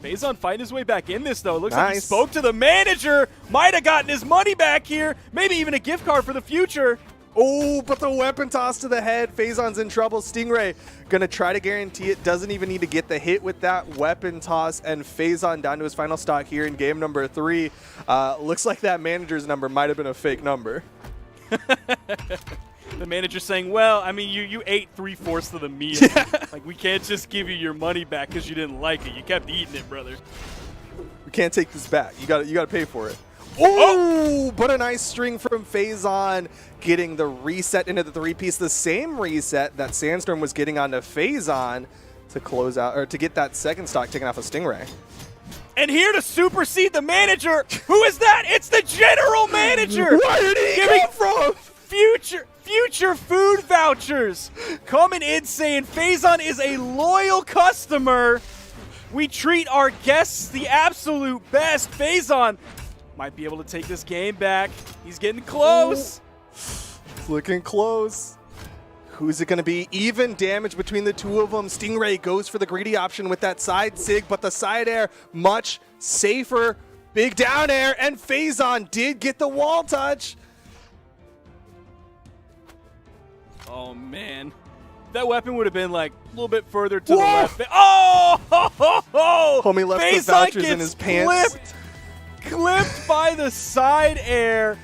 Faison fighting his way back in this, though. Looks like he Nice. spoke to the manager. Might have gotten his money back here. Maybe even a gift card for the future. Oh, but the weapon toss to the head. Faison's in trouble. Stingray gonna try to guarantee it. Doesn't even need to get the hit with that weapon toss. And Faison down to his final stock here in game number 3. Looks like that manager's number might have been a fake number. The manager saying, well, I mean, you ate 3/4 of the meal. Like, we can't just give you your money back because you didn't like it. You kept eating it, brother. We can't take this back. You got to pay for it. Oh, but a nice string from Faison, getting the reset into the 3-piece, the same reset that Sandstorm was getting onto Faison to close out, or to get that second stock taken off of Stingray. And here to supersede the manager, who is that? It's the general manager. Where did he Giving come from? future food vouchers. Coming in saying Faison is a loyal customer. We treat our guests the absolute best. Faison might be able to take this game back. He's getting close. It's looking close. Who's it going to be? Even damage between the two of them. Stingray goes for the greedy option with that side sig, but the side air much safer. Big down air, and Faison did get the wall touch. Oh, man. That weapon would have been like a little bit further to the Whoa! left. Oh! Ho, ho, ho. Homie left the Faison vouchers in gets his pants. Clipped by the side air.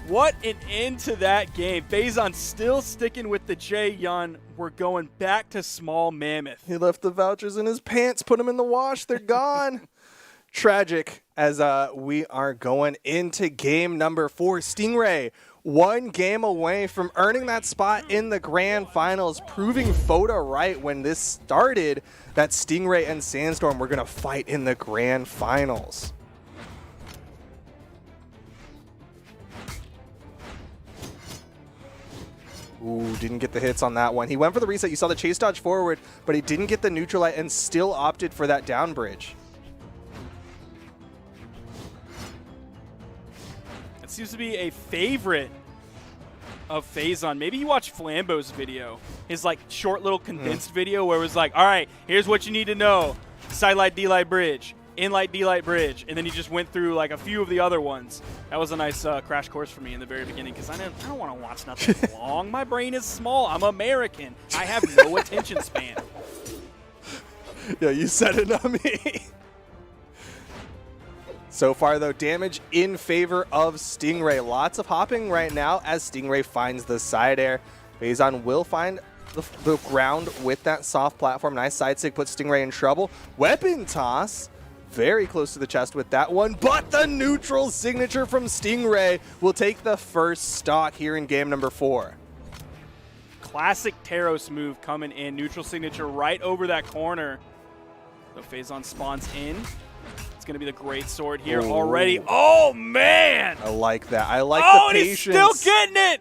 What an end to that game. Faison still sticking with the J-Yun. We're going back to small Mammoth. He left the vouchers in his pants, put them in the wash. They're gone. Tragic as we are going into game number 4. Stingray, one game away from earning that spot in the grand finals, proving Foda right when this started that Stingray and Sandstorm were going to fight in the grand finals. Ooh, didn't get the hits on that one. He went for the reset. You saw the chase dodge forward, but he didn't get the neutral light and still opted for that down bridge. That seems to be a favorite of Faison. Maybe you watched Flambeau's video, his like short little condensed video where it was like, all right, here's what you need to know. Side light, D-light bridge, in light, D-light bridge. And then he just went through like a few of the other ones. That was a nice crash course for me in the very beginning because I don't want to watch nothing long. My brain is small. I'm American. I have no attention span. Yeah, you said it, not me. So far, though, damage in favor of Stingray. Lots of hopping right now as Stingray finds the side air. Faison will find the ground with that soft platform. Nice side stick, puts Stingray in trouble. Weapon toss. Very close to the chest with that one, but the neutral signature from Stingray will take the first stock here in game number 4. Classic Taros move coming in. Neutral signature right over that corner. So Faison spawns in. It's going to be the great sword here already. Oh, man! I like that. I like Oh, the and he's patience. still getting it!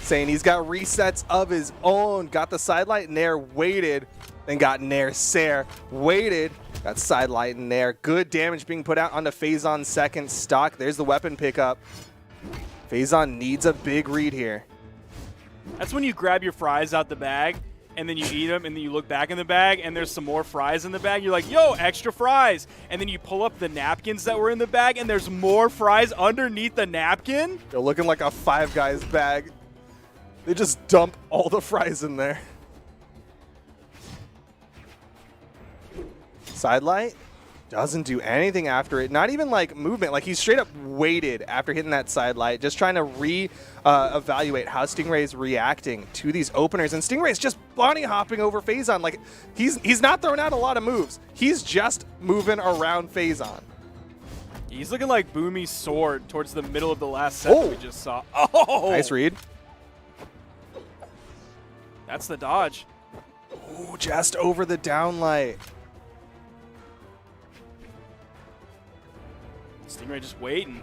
Saying he's got resets of his own. Got the side light in there, waited, then got Nair Sair. Waited, got side light in there. Good damage being put out onto Faison's second stock. There's the weapon pickup. Faison needs a big read here. That's when you grab your fries out the bag, and then you eat them, and then you look back in the bag, and there's some more fries in the bag. You're like, yo, extra fries. And then you pull up the napkins that were in the bag, and there's more fries underneath the napkin. They're looking like a Five Guys bag. They just dump all the fries in there. Side light doesn't do anything after it. Not even like movement. Like he straight up waited after hitting that side light, just trying to evaluate how Stingray's reacting to these openers. And Stingray's just bunny hopping over Faison. Like he's not throwing out a lot of moves. He's just moving around Faison. He's looking like Boomy's sword towards the middle of the last set that we just saw. Oh! Nice read. That's the dodge. Ooh, just over the downlight. Stingray just waiting.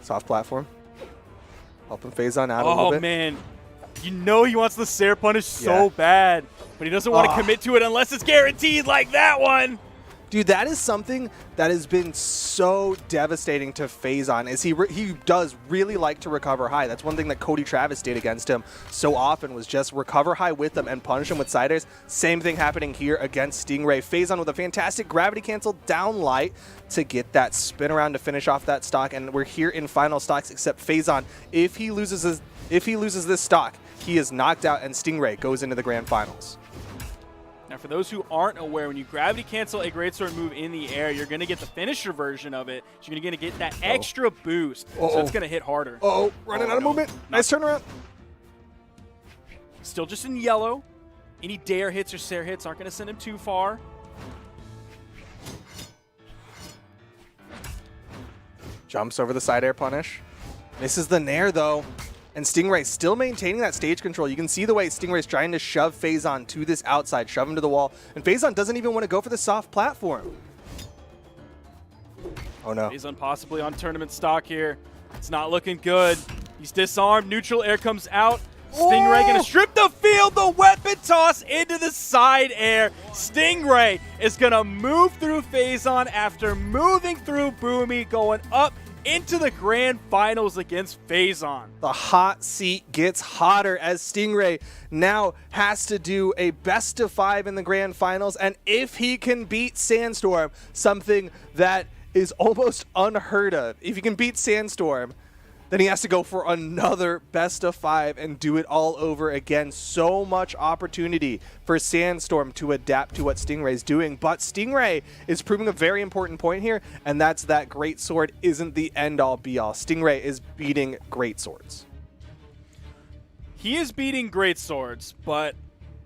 Soft platform. Helping Phazon out a little bit. Oh, man. You know he wants the Sair punish so Yeah. bad, but he doesn't want to commit to it unless it's guaranteed like that one. Dude, that is something that has been so devastating to Phazon. Is he does really like to recover high. That's one thing that Cody Travis did against him so often, was just recover high with him and punish him with side airs. Same thing happening here against Stingray. Phazon with a fantastic gravity cancel down light to get that spin around to finish off that stock. And we're here in final stocks, except Phazon, if he loses this stock, he is knocked out and Stingray goes into the grand finals. Now, for those who aren't aware, when you gravity cancel a greatsword move in the air, you're going to get the finisher version of it. So you're going to get that extra boost. So it's going to hit harder. Running out of movement. Nice turnaround. Still just in yellow. Any dare hits or Sair hits aren't going to send him too far. Jumps over the side air punish. Misses the nair, though. And Stingray still maintaining that stage control. You can see the way Stingray's trying to shove Phazon to this outside, shove him to the wall. And Phazon doesn't even want to go for the soft platform. Oh, no. Phazon possibly on tournament stock here. It's not looking good. He's disarmed. Neutral air comes out. Stingray going to strip the field. The weapon toss into the side air. Stingray is going to move through Phazon after moving through Boomy, going up into the grand finals against Phazon. The hot seat gets hotter as Stingray now has to do a best of 5 in the grand finals. And if he can beat Sandstorm, something that is almost unheard of, if he can beat Sandstorm, then he has to go for another best of 5 and do it all over again. So much opportunity for Sandstorm to adapt to what Stingray's doing. But Stingray is proving a very important point here, and that's that Greatsword isn't the end-all be-all. Stingray is beating Greatswords. He is beating Greatswords, but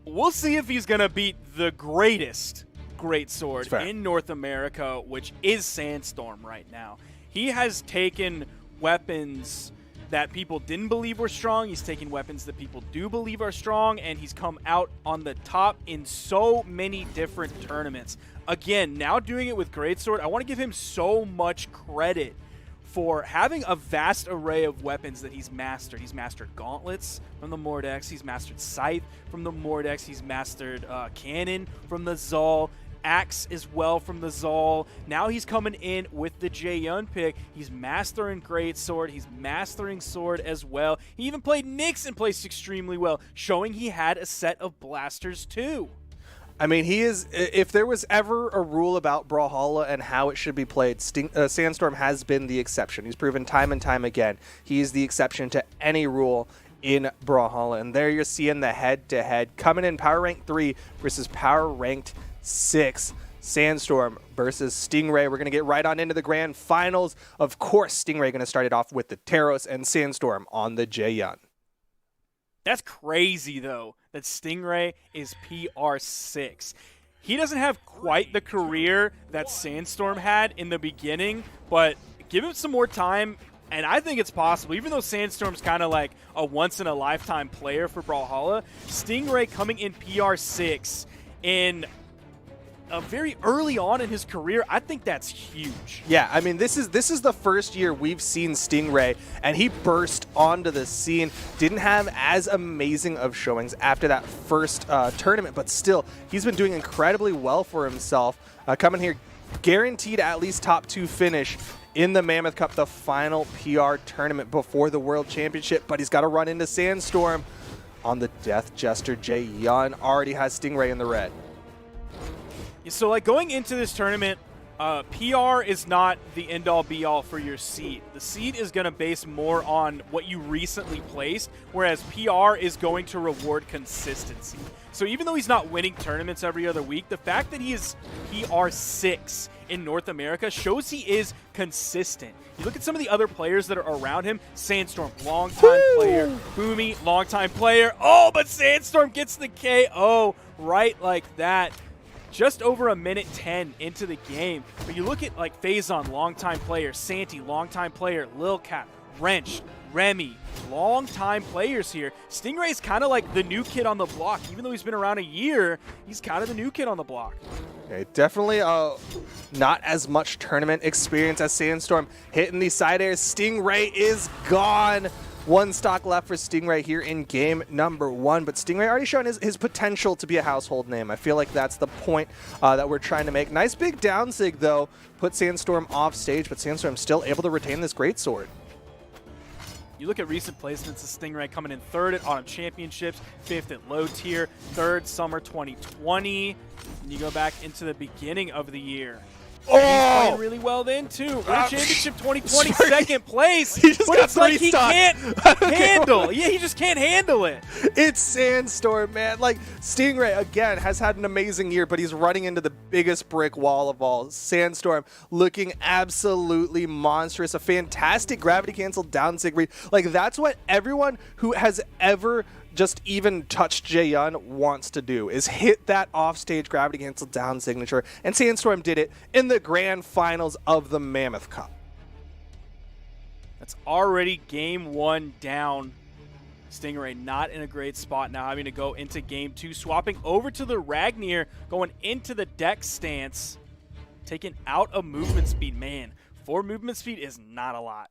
we'll see if he's going to beat the greatest Greatsword in North America, which is Sandstorm right now. He has taken weapons that people didn't believe were strong. He's taken weapons that people do believe are strong, and he's come out on the top in so many different tournaments. Again, now doing it with Greatsword, I want to give him so much credit for having a vast array of weapons that he's mastered. He's mastered Gauntlets from the Mordex. He's mastered Scythe from the Mordex. He's mastered Cannon from the Zal. Axe as well from the Zal. Now he's coming in with the Jae-Yun pick. He's mastering Greatsword. He's mastering Sword as well. He even played Nyx and placed extremely well, showing he had a set of blasters too. I mean, he is. If there was ever a rule about Brawlhalla and how it should be played, Sandstorm has been the exception. He's proven time and time again he is the exception to any rule in Brawlhalla. And there you're seeing the head-to-head coming in power rank 3 versus power ranked 6. Sandstorm versus Stingray. We're going to get right on into the grand finals. Of course, Stingray going to start it off with the Taros and Sandstorm on the Jae-Yun. That's crazy, though, that Stingray is PR6. He doesn't have quite the career that Sandstorm had in the beginning, but give him some more time, and I think it's possible. Even though Sandstorm's kind of like a once-in-a-lifetime player for Brawlhalla, Stingray coming in PR6 in very early on in his career, I think that's huge. Yeah, I mean, this is the first year we've seen Stingray, and he burst onto the scene. Didn't have as amazing of showings after that first tournament, but still, he's been doing incredibly well for himself. Coming here, guaranteed at least top 2 finish in the Mammoth Cup, the final PR tournament before the World Championship, but he's got to run into Sandstorm on the Death Jester. Jae-Yun already has Stingray in the red. So, like, going into this tournament, PR is not the end-all, be-all for your seed. The seed is going to base more on what you recently placed, whereas PR is going to reward consistency. So even though he's not winning tournaments every other week, the fact that he is PR6 in North America shows he is consistent. You look at some of the other players that are around him. Sandstorm, long-time player. Boomy, long-time player. Oh, but Sandstorm gets the KO right like that. Just over a minute 10 into the game. But you look at like Phazon, longtime player, Santi, longtime player, Lil Cap, Wrench, Remy, long-time players here. Stingray's kind of like the new kid on the block. Even though he's been around a year, he's kind of the new kid on the block. Okay, definitely not as much tournament experience as Sandstorm. Hitting the side airs. Stingray is gone. One stock left for Stingray here in game number 1, but Stingray already shown his potential to be a household name. I feel like that's the point that we're trying to make. Nice big down sig, though, put Sandstorm off stage, but Sandstorm still able to retain this greatsword. You look at recent placements of Stingray coming in 3rd at Autumn Championships, 5th at Low Tier, 3rd Summer 2020, and you go back into the beginning of the year. He's playing really well then, too. Winter Championship 2020, second place. He just but got it's like 3 he stocks. can't handle. Yeah, he just can't handle it. It's Sandstorm, man. Like, Stingray, again, has had an amazing year, but he's running into the biggest brick wall of all. Sandstorm looking absolutely monstrous. A fantastic gravity-canceled down sig read. Like, that's what everyone who has ever just even touched Jaehyun wants to do, is hit that offstage gravity canceled down signature, and Sandstorm did it in the grand finals of the Mammoth Cup. That's already game 1 down. Stingray not in a great spot now, having to go into game 2, swapping over to the Ragnir, going into the deck stance, taking out a movement speed. Man, 4 movement speed is not a lot.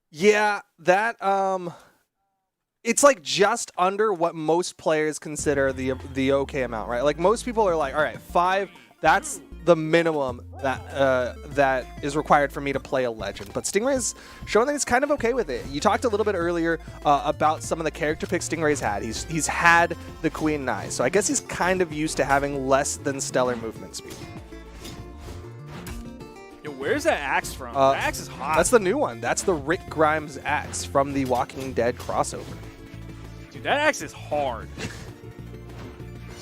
Yeah, that it's like just under what most players consider the okay amount, right? Like, most people are like, all right, 5, that's the minimum that is required for me to play a legend. But Stingray's showing that he's kind of okay with it. You talked a little bit earlier about some of the character picks Stingray's had. He's had the Queen Nai, so I guess he's kind of used to having less than stellar movement speed. Yo, where's that axe from? That axe is hot. That's the new one. That's the Rick Grimes axe from the Walking Dead crossover. Dude, that axe is hard.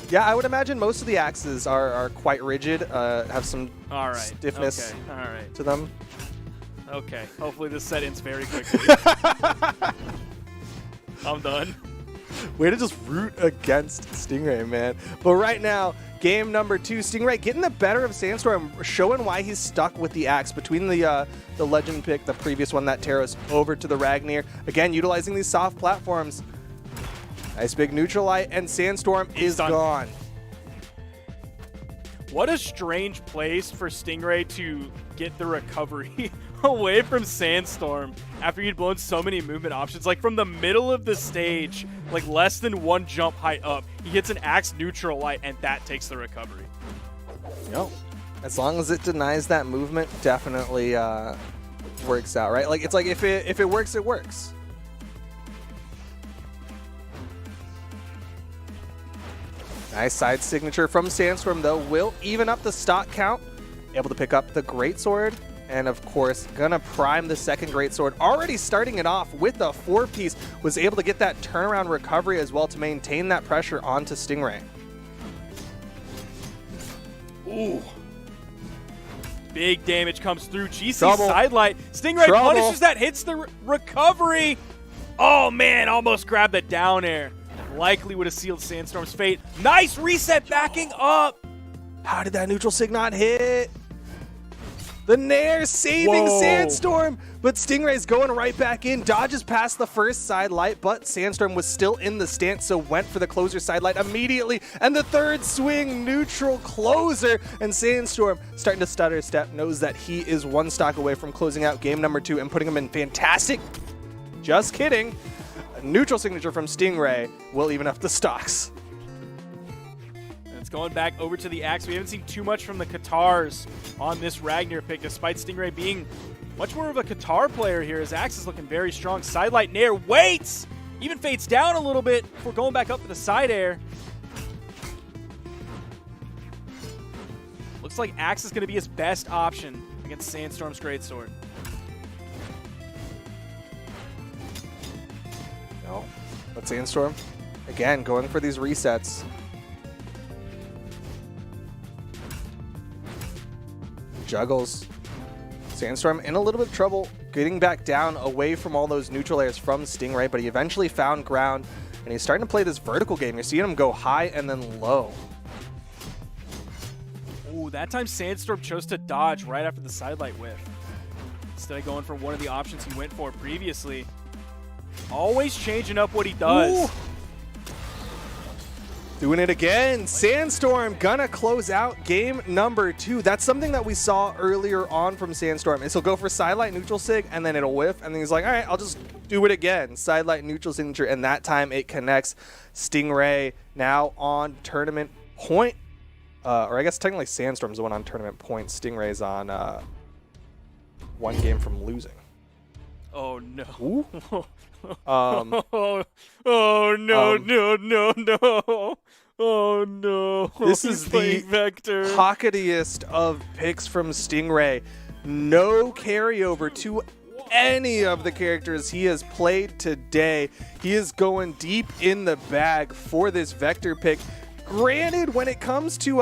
Yeah, I would imagine most of the axes are quite rigid, have some All right. stiffness Okay. All right. to them. Okay. Hopefully this set ends very quickly. I'm done. Way to just root against Stingray, man. But right now, game number 2, Stingray getting the better of Sandstorm, showing why he's stuck with the axe between the legend pick, the previous one that Taros, over to the Ragnir. Again, utilizing these soft platforms. Nice big neutral light, and Sandstorm is gone. What a strange place for Stingray to get the recovery away from Sandstorm after he'd blown so many movement options. Like, from the middle of the stage, like less than 1 jump height up, he hits an axe neutral light, and that takes the recovery. No. As long as it denies that movement, definitely works out, right? Like, it's like if it works, it works. Nice side signature from Sandstorm, though. Will even up the stock count. Able to pick up the greatsword. And, of course, gonna prime the second greatsword. Already starting it off with a 4-piece. Was able to get that turnaround recovery as well to maintain that pressure onto Stingray. Ooh. Big damage comes through. GC Trouble. sidelight. Stingray Trouble. punishes that, hits the recovery. Oh, man, almost grabbed the down air. Likely would have sealed Sandstorm's fate. Nice reset, backing up. How did that neutral sig not hit? The Nair saving Sandstorm, but Stingray's going right back in. Dodges past the first side light, but Sandstorm was still in the stance, so went for the closer side light immediately. And the third swing neutral closer, and Sandstorm starting to stutter step, knows that he is 1 stock away from closing out game number 2 and putting him in fantastic. Just kidding. A neutral signature from Stingray will even up the stocks. And it's going back over to the axe. We haven't seen too much from the Katars on this Ragnir pick, despite Stingray being much more of a Katar player here. His axe is looking very strong. Sidelight Nair waits, even fades down a little bit before going back up for the side air. Looks like axe is going to be his best option against Sandstorm's greatsword. No, but Sandstorm, again, going for these resets. Juggles. Sandstorm in a little bit of trouble, getting back down away from all those neutral airs from Stingray, but he eventually found ground, and he's starting to play this vertical game. You're seeing him go high and then low. Ooh, that time Sandstorm chose to dodge right after the sidelight whiff. Instead of going for one of the options he went for previously. Always changing up what he does. Ooh. Doing it again. Sandstorm gonna close out game number 2. That's something that we saw earlier on from Sandstorm. Is he'll go for sidelight neutral sig and then it'll whiff, and then he's like, all right, I'll just do it again. Sidelight neutral signature, and that time it connects. Stingray now on tournament point. Or I guess technically Sandstorm's the one on tournament point. Stingray's on 1 game from losing. Oh no. Ooh. Oh no, no, no, no. Oh no. This He's is the playing Vector. pocketiest of picks from Stingray. No carryover to any of the characters he has played today. He is going deep in the bag for this Vector pick. Granted, when it comes to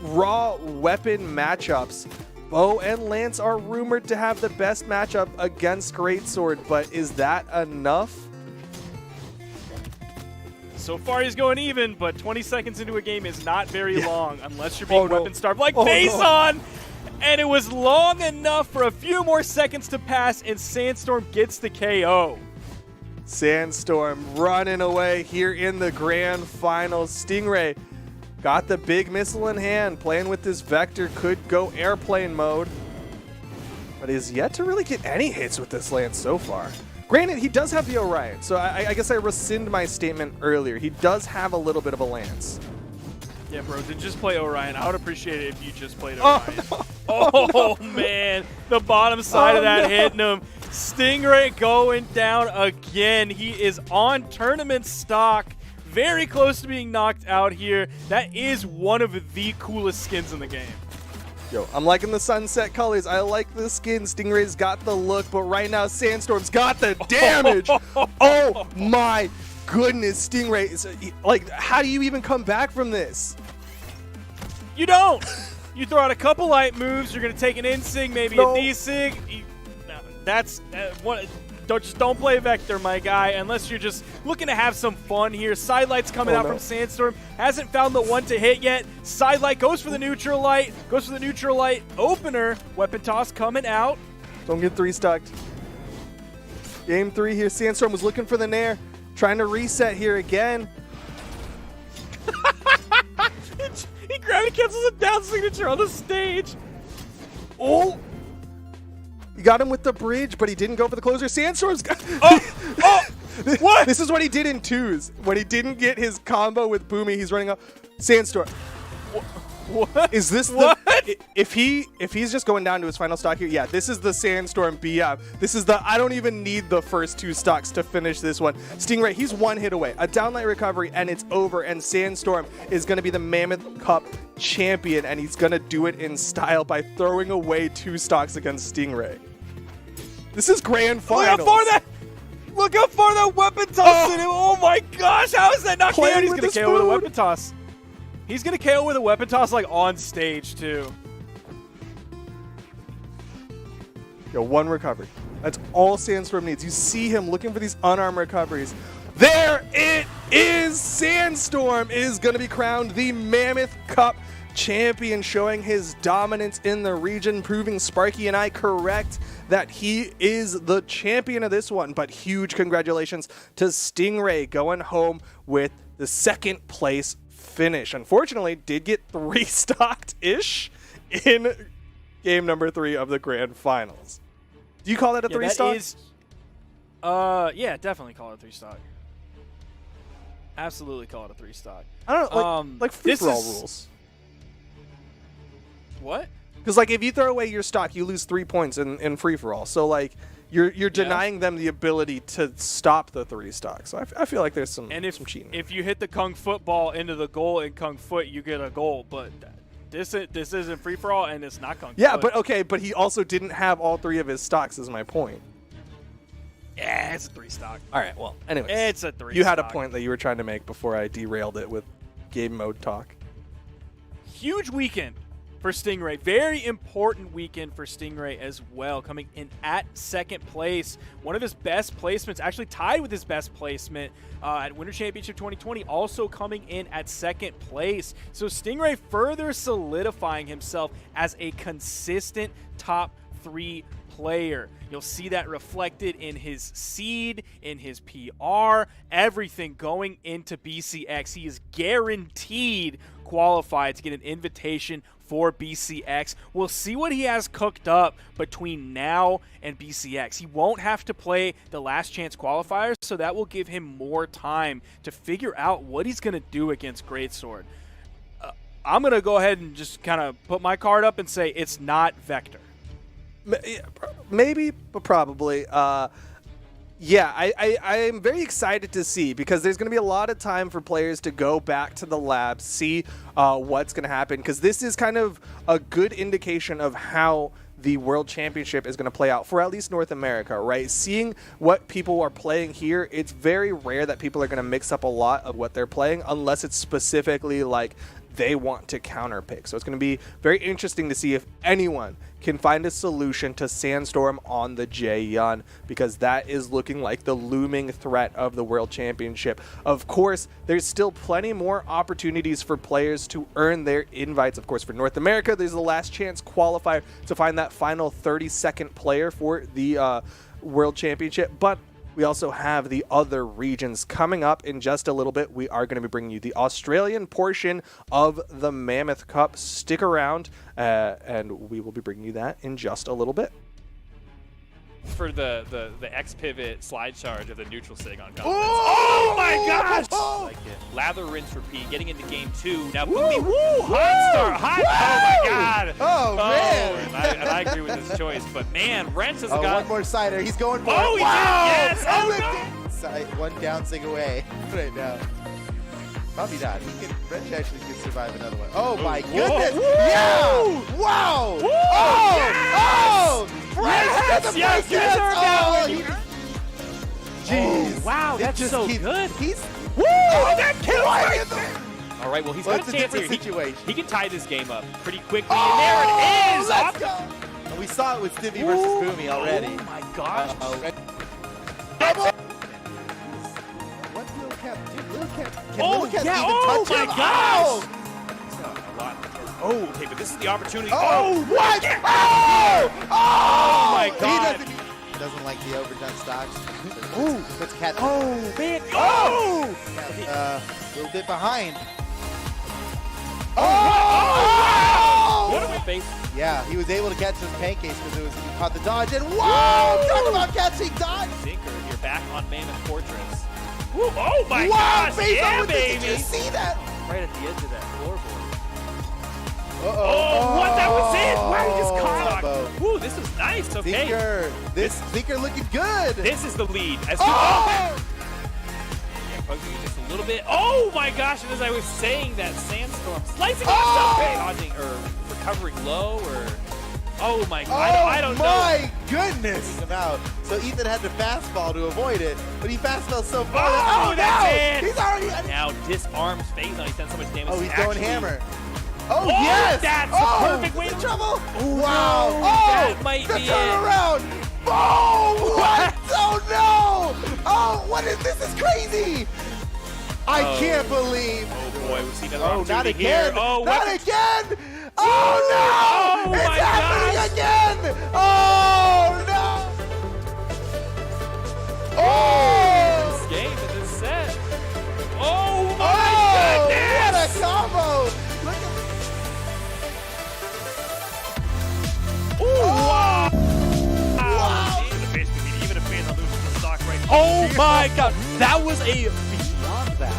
raw weapon matchups, Bow and Lance are rumored to have the best matchup against Greatsword, but is that enough? So far he's going even, but 20 seconds into a game is not very long unless you're being Oh, no. weapon starved like Oh, Faison! And it was long enough for a few more seconds to pass, and Sandstorm gets the KO. Sandstorm running away here in the grand finals. Stingray got the big missile in hand, playing with this Vector, could go airplane mode, but is yet to really get any hits with this Lance so far. Granted, he does have the Orion, so I guess I rescind my statement earlier. He does have a little bit of a Lance. Yeah, bro, then just play Orion. I would appreciate it if you just played Oh, Orion. no. Oh, man. The bottom side Oh, of that no. hitting him. Stingray going down again. He is on tournament stock. Very close to being knocked out here. That is one of the coolest skins in the game. Yo, I'm liking the sunset colors. I like the skin. Stingray's got the look, but right now Sandstorm's got the damage. Oh my goodness, Stingray is like, how do you even come back from this? You don't. You throw out a couple light moves. You're going to take an in-sig, maybe No. a D-sig. No, that's what. Don't play Vector, my guy, unless you're just looking to have some fun here. Sidelights coming out from Sandstorm. Hasn't found the one to hit yet. Sidelight goes for the neutral light. Goes for the neutral light opener. Weapon toss coming out. Don't get 3-stocked. Game 3 here. Sandstorm was looking for the Nair. Trying to reset here again. He gravity cancels a down signature on the stage. Oh! He got him with the bridge, but he didn't go for the closer. Sandstorm's got... What? This is what he did in 2s. When he didn't get his combo with Boomy, he's running up. Sandstorm. What? Is this What? the... If he's just going down to his final stock here, yeah, this is the Sandstorm BF. This is the... I don't even need the first 2 stocks to finish this one. Stingray, he's 1 hit away. A downlight recovery, and it's over, and Sandstorm is going to be the Mammoth Cup champion, and he's going to do it in style by throwing away 2 stocks against Stingray. This is grand finals. Look how far that weapon toss hit him. Oh my gosh, how is that not KO? Playing He's with going his to KO with a food. weapon toss. He's going to KO with a weapon toss like on stage too. Yo, 1 recovery. That's all Sandstorm needs. You see him looking for these unarmed recoveries. There it is! Sandstorm is going to be crowned the Mammoth Cup champion, showing his dominance in the region, proving Sparky and I correct that he is the champion of this one. But huge congratulations to Stingray going home with the 2nd place finish. Unfortunately, did get 3-stocked-ish in game number 3 of the grand finals. Do you call that a 3-stock? Yeah, definitely call it a 3-stock. Absolutely call it a 3-stock. I don't know, like free-for-all rules. What? Because like if you throw away your stock, you lose 3 points in free-for-all. So like you're denying them the ability to stop the 3-stock. So I feel like there's some cheating. If you hit the Kung football into the goal in Kung Foot, you get a goal. But this isn't free for all, and it's not Kung Yeah, Foot. but okay, but he also didn't have all 3 of his stocks. Is my point. Yeah, it's a 3-stock. All right. Well, anyways, It's a 3-stock. you had a point that you were trying to make before I derailed it with game mode talk. Huge weekend for Stingray. Very important weekend for Stingray as well, coming in at 2nd place. One of his best placements, actually tied with his best placement at Winter Championship 2020, also coming in at 2nd place. So Stingray further solidifying himself as a consistent top 3 player. You'll see that reflected in his seed, in his PR, everything going into BCX. He is guaranteed qualified to get an invitation for BCX. We'll see what he has cooked up between now and BCX. He won't have to play the last chance qualifiers, so that will give him more time to figure out what he's going to do against Greatsword. I'm going to go ahead and just kind of put my card up and say it's not Vector. Maybe, but probably. Yeah, I am very excited to see, because there's going to be a lot of time for players to go back to the lab, see what's going to happen, because this is kind of a good indication of how the World Championship is going to play out for at least North America, right? Seeing what people are playing here, it's very rare that people are going to mix up a lot of what they're playing unless it's specifically like they want to counter pick. So it's going to be very interesting to see if anyone can find a solution to Sandstorm on the Jaeyun, because that is looking like the looming threat of the World Championship. Of course, there's still plenty more opportunities for players to earn their invites. Of course, for North America, there's the last chance qualifier to find that final 32nd player for the World Championship, but we also have the other regions coming up in just a little bit. We are going to be bringing you the Australian portion of the Mammoth Cup. Stick around, and we will be bringing you that in just a little bit. For the X pivot slide charge of the neutral sig on Gauntlet. Oh my gosh! Like it. Lather, rinse, repeat. Getting into game 2. Now, Boomy, hot start. Hot. Oh my god. Oh, man. And I agree with this choice, but man, Wrench has got one more cider. He's going for it. Oh, he did. Yes. Oh no. One down sig away right now. Probably not. Wrench actually can survive another one. Oh my goodness! Yeah! Wow! Woo! Oh! Yes! Oh! Yes! Yes! You deserve that one. Jeez! Wow, that's so good. He's Woo! Oh, that kills right me! All right, well, he's got it's a a chance here. different situation. He can tie this game up pretty quickly, Oh, and there it is! let's go! And we saw it with Stibby versus Boomy already. Oh my gosh! What's Lil Cap? Dude, Lil Cap. Can Oh, Lil Cap yeah. even Oh, touch my him? gosh. Oh! He's got a lot. Oh, okay, but this is the opportunity. Oh, what? Oh! Oh! my God. He doesn't like the overdone stocks. Ooh, puts Cat. Oh, man. Oh! A little bit behind. Oh! What do we face? Yeah, he was able to catch those pancakes because he caught the dodge. And whoa! Talk about catching dodge! Zinker, you're back on Mammoth Fortress. Woo, oh my Wow, gosh, face yeah, on with this. baby. Did you see that? Right at the edge of that floorboard. Uh-oh. What? That was it? Wow, he just caught Combo. it. Woo, this is nice. Okay. Zinker. Zinker looking good. This is the lead. As Oh! Yeah, poking you just a little bit. Oh my gosh, and as I was saying that, Sandstorm slicing Oh! dodging or recovering low or oh my Oh god, I don't know. my goodness! Him out. So Ethan had to fastball to avoid it, but he fastball so far. Oh, that's no! it! He's already. Now disarms Phazon. He's done so much damage. Oh, he's going Actually- hammer. Oh, Oh, yes! that's a oh, perfect way in to- trouble. Oh, Wow! no, Oh, that might the be it. turnaround. Oh, what? Oh no! Oh, what is this? Is crazy! I Oh. can't believe. Oh boy, we've seen another Oh, not opportunity here. again! Oh, not what? again! Oh no! Oh, it's my happening gosh. again! Oh no! Oh! This game and this set. Oh my Oh! goodness! What a combo! Look at. Wow! Wow! Even if Phazon loses the stock right now. Oh my god, that was a beyond that.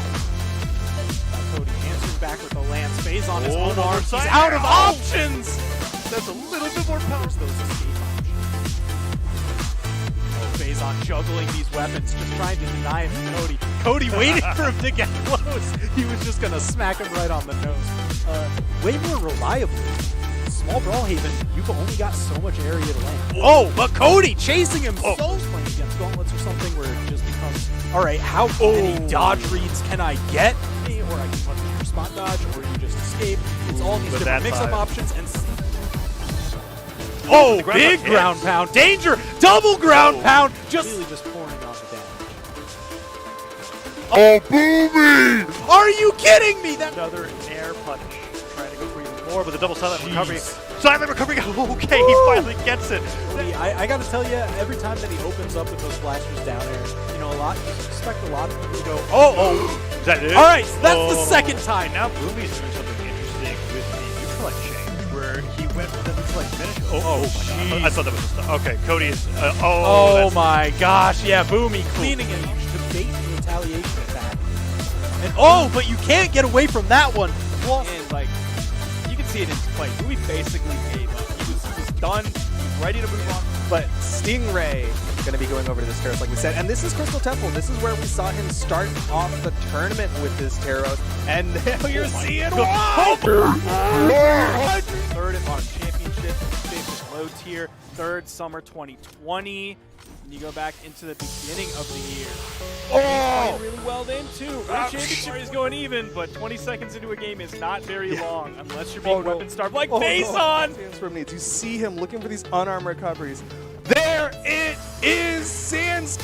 Cody answers back with a lance phase on his Oh, own arms. He's side. out of Oh! options. That's a little bit more power. Those escape options. Oh, Phazon juggling these weapons, just trying to deny it to Cody. Cody waiting for him to get close. He was just gonna smack him right on the nose. Way more reliably. Small Brawlhaven, you've only got so much area to land. Oh, but Cody chasing him so playing against gauntlets or something where it just becomes, all right, how many dodge reads can I get? Or I can punish your spot dodge, or you just escape. It's all these With different that mix-up vibe. options. And oh, ground big pound ground hits. pound. Danger! Double ground pound! Just really just pouring on the damage. Oh, Boomy! Are you kidding me? That Another air punish. Trying to go for even more, but the double silent recovery Silent recovery. Okay, he finally gets it. I got to tell you, every time that he opens up with those blasters down there, you know, you expect a lot of people to go, Is that it? all right, so that's the second time. Now Boomy's doing something interesting with the neutral exchange, where he went for the neutral finish. Jeez. I thought that was a stop. Okay, Cody's. Oh my gosh, yeah, Boomy cleaning it. You should bait the retaliation attack. And but you can't get away from that one. Well, And like, you can see it in his play. Louis basically gave up. He was done. He was ready to move on. But Stingray going to be going over to this Terrace, like we said. And this is Crystal Temple. This is where we saw him start off the tournament with this Terrace. And now you're seeing why! Third at Modern Championship, fifth at low tier, third summer 2020. And you go back into the beginning of the year. Playing really well then too. World Championship is going even, but 20 seconds into a game is not very long unless you're being weapon starved like Mason. Transform needs. You see him looking for these unarmed recoveries. There it is, Sans.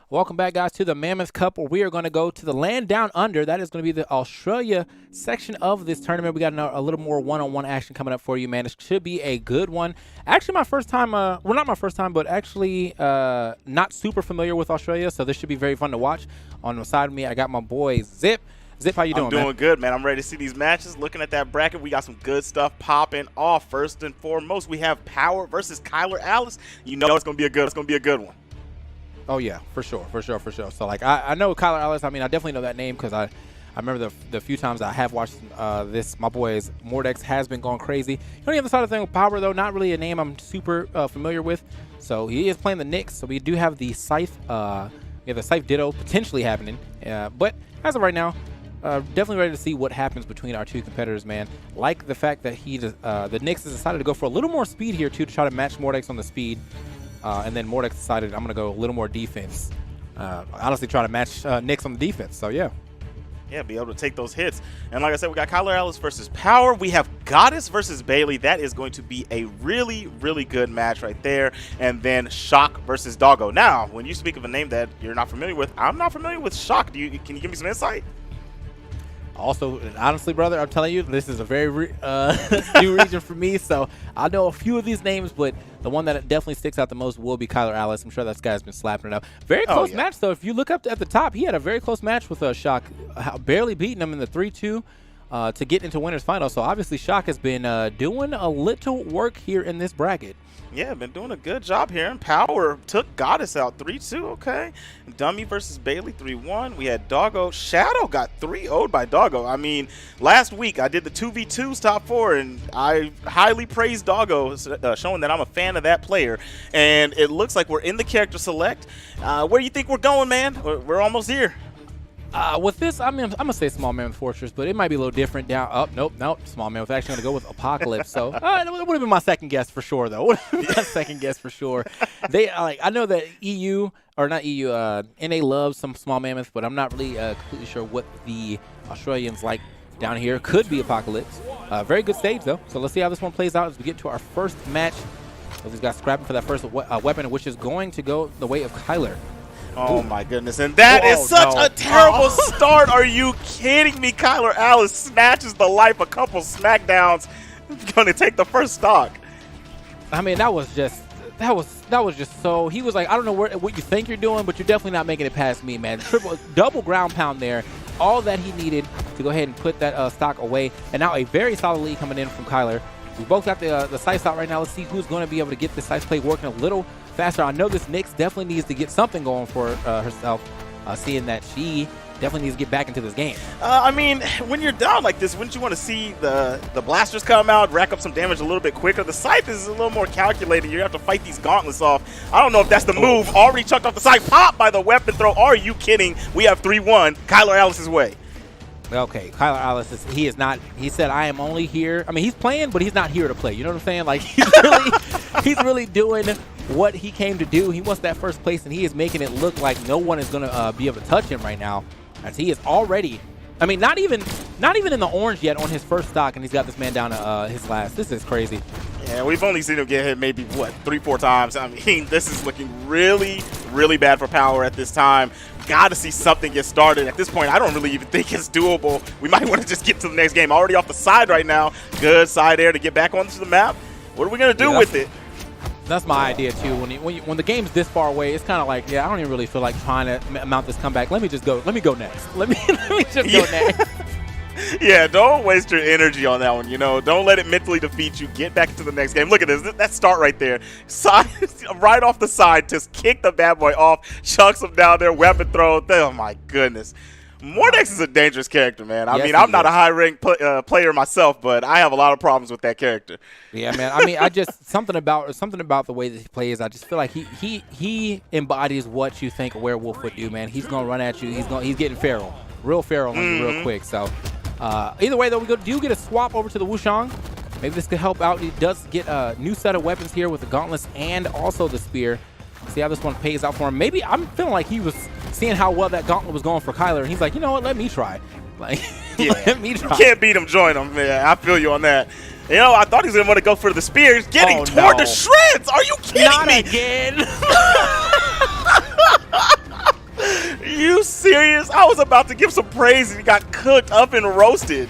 Welcome back, guys, to the Mammoth Cup, where we are going to go to the land down under. That is going to be the Australia section of this tournament. We got a little more one-on-one action coming up for you, man. It should be a good one. Actually, my first time, well, not my first time, but actually not super familiar with Australia, so this should be very fun to watch. On the side of me, I got my boy Zip. Zip, how you doing, man? I'm doing good, man. I'm ready to see these matches. Looking at that bracket, we got some good stuff popping off. First and foremost, we have Power versus Kyler Alice. You know it's gonna be a good one. Oh yeah, for sure. So like I know Kyler Alice. I mean, I definitely know that name because I remember the few times I have watched this. My boy's Mordex has been going crazy. On the other side of the thing with Power, though, not really a name I'm super familiar with. So he is playing the Nyx. So we do have the Scythe. We have the Scythe Ditto potentially happening. But as of right now, definitely ready to see what happens between our two competitors, man. Like the fact that the Nyx has decided to go for a little more speed here, too, to try to match Mordex on the speed. And then Mordex decided I'm going to go a little more defense. Honestly, try to match Nyx on the defense. So, yeah. Yeah, be able to take those hits. And like I said, we got Kyler Alice versus Power. We have Goddess versus Bailey. That is going to be a really, really good match right there. And then Shock versus Doggo. Now, when you speak of a name that you're not familiar with, I'm not familiar with Shock. Can you give me some insight? Also, honestly, brother, I'm telling you, this is a very new region for me. So I know a few of these names, but the one that definitely sticks out the most will be Kyler Alice. I'm sure that guy's been slapping it up. Very close match, though. If you look up at the top, he had a very close match with Shock, barely beating him in the 3-2 to get into winner's final. So obviously, Shock has been doing a little work here in this bracket. Yeah, been doing a good job here. And Power took Goddess out 3-2. Okay. Dummy versus Bailey 3-1. We had Doggo. Shadow got 3-0'd by Doggo. I mean, last week I did the 2v2s top 4, and I highly praised Doggo, showing that I'm a fan of that player. And it looks like we're in the character select. Where do you think we're going, man? We're almost here. With this, I mean, I'm going to say Small Mammoth Fortress, but it might be a little different down. Oh, nope. Small Mammoth. Actually going to go with Apocalypse. So it would have been my second guess for sure, though. Would have been my second guess for sure. I know that NA loves some Small Mammoth, but I'm not really completely sure what the Australians like down here. Could be Apocalypse. Very good stage, though. So let's see how this one plays out as we get to our first match. So these guys scrapping for that first weapon, which is going to go the way of Kyler. Oh, my goodness. And that is such a terrible start. Are you kidding me? Kyler Alice snatches the life a couple smackdowns. Going to take the first stock. I mean, that was just so. He was like, I don't know what you think you're doing, but you're definitely not making it past me, man. Double ground pound there. All that he needed to go ahead and put that stock away. And now a very solid lead coming in from Kyler. We both got the sights out right now. Let's see who's going to be able to get the sights play working a little faster. I know this Nyx definitely needs to get something going for herself, seeing that she definitely needs to get back into this game. I mean, when you're down like this, wouldn't you want to see the blasters come out, rack up some damage a little bit quicker? The scythe is a little more calculated. You have to fight these gauntlets off. I don't know if that's the move. Already chucked off the scythe. Pop by the weapon throw. Are you kidding? We have 3-1. Kyler Alice's way. Okay, Kyler Alice he said, I am only here. I mean, he's playing, but he's not here to play. You know what I'm saying? Like, he's really doing what he came to do. He wants that first place, and he is making it look like no one is going to be able to touch him right now, as he is already, I mean, not even in the orange yet on his first stock, and he's got this man down to his last. This is crazy. Yeah, we've only seen him get hit maybe, 3-4 times. I mean, this is looking really, really bad for Power at this time. Got to see something get started. At this point, I don't really even think it's doable. We might want to just get to the next game. Already off the side right now. Good side air to get back onto the map. What are we going to do with it? That's my idea, too. When the game's this far away, it's kind of like, yeah, I don't even really feel like trying to mount this comeback. Let me just go. Let me go next. Let me just go next. Yeah, don't waste your energy on that one, you know. Don't let it mentally defeat you. Get back into the next game. Look at this. That start right there. Side, right off the side, just kick the bad boy off, chucks him down there, weapon throw. Oh, my goodness. Mordex is a dangerous character, man. I mean, I'm not a high-ranked player myself, but I have a lot of problems with that character. Yeah, man. I mean, I just something about the way that he plays. I just feel like he embodies what you think a werewolf would do, man. He's gonna run at you. He's getting feral, real feral on you real quick. So either way, though, we do get a swap over to the Wushang. Maybe this could help out. He does get a new set of weapons here with the gauntlets and also the spear. See how this one pays out for him. Maybe I'm feeling like he was seeing how well that gauntlet was going for Kyler, and he's like, you know what, let me try. Like, yeah. Let me try. You can't beat him, join him. Yeah, I feel you on that. You know, I thought he was going to want to go for the spear. He's getting torn to shreds. Are you kidding Not me? Again. You serious? I was about to give some praise and he got cooked up and roasted.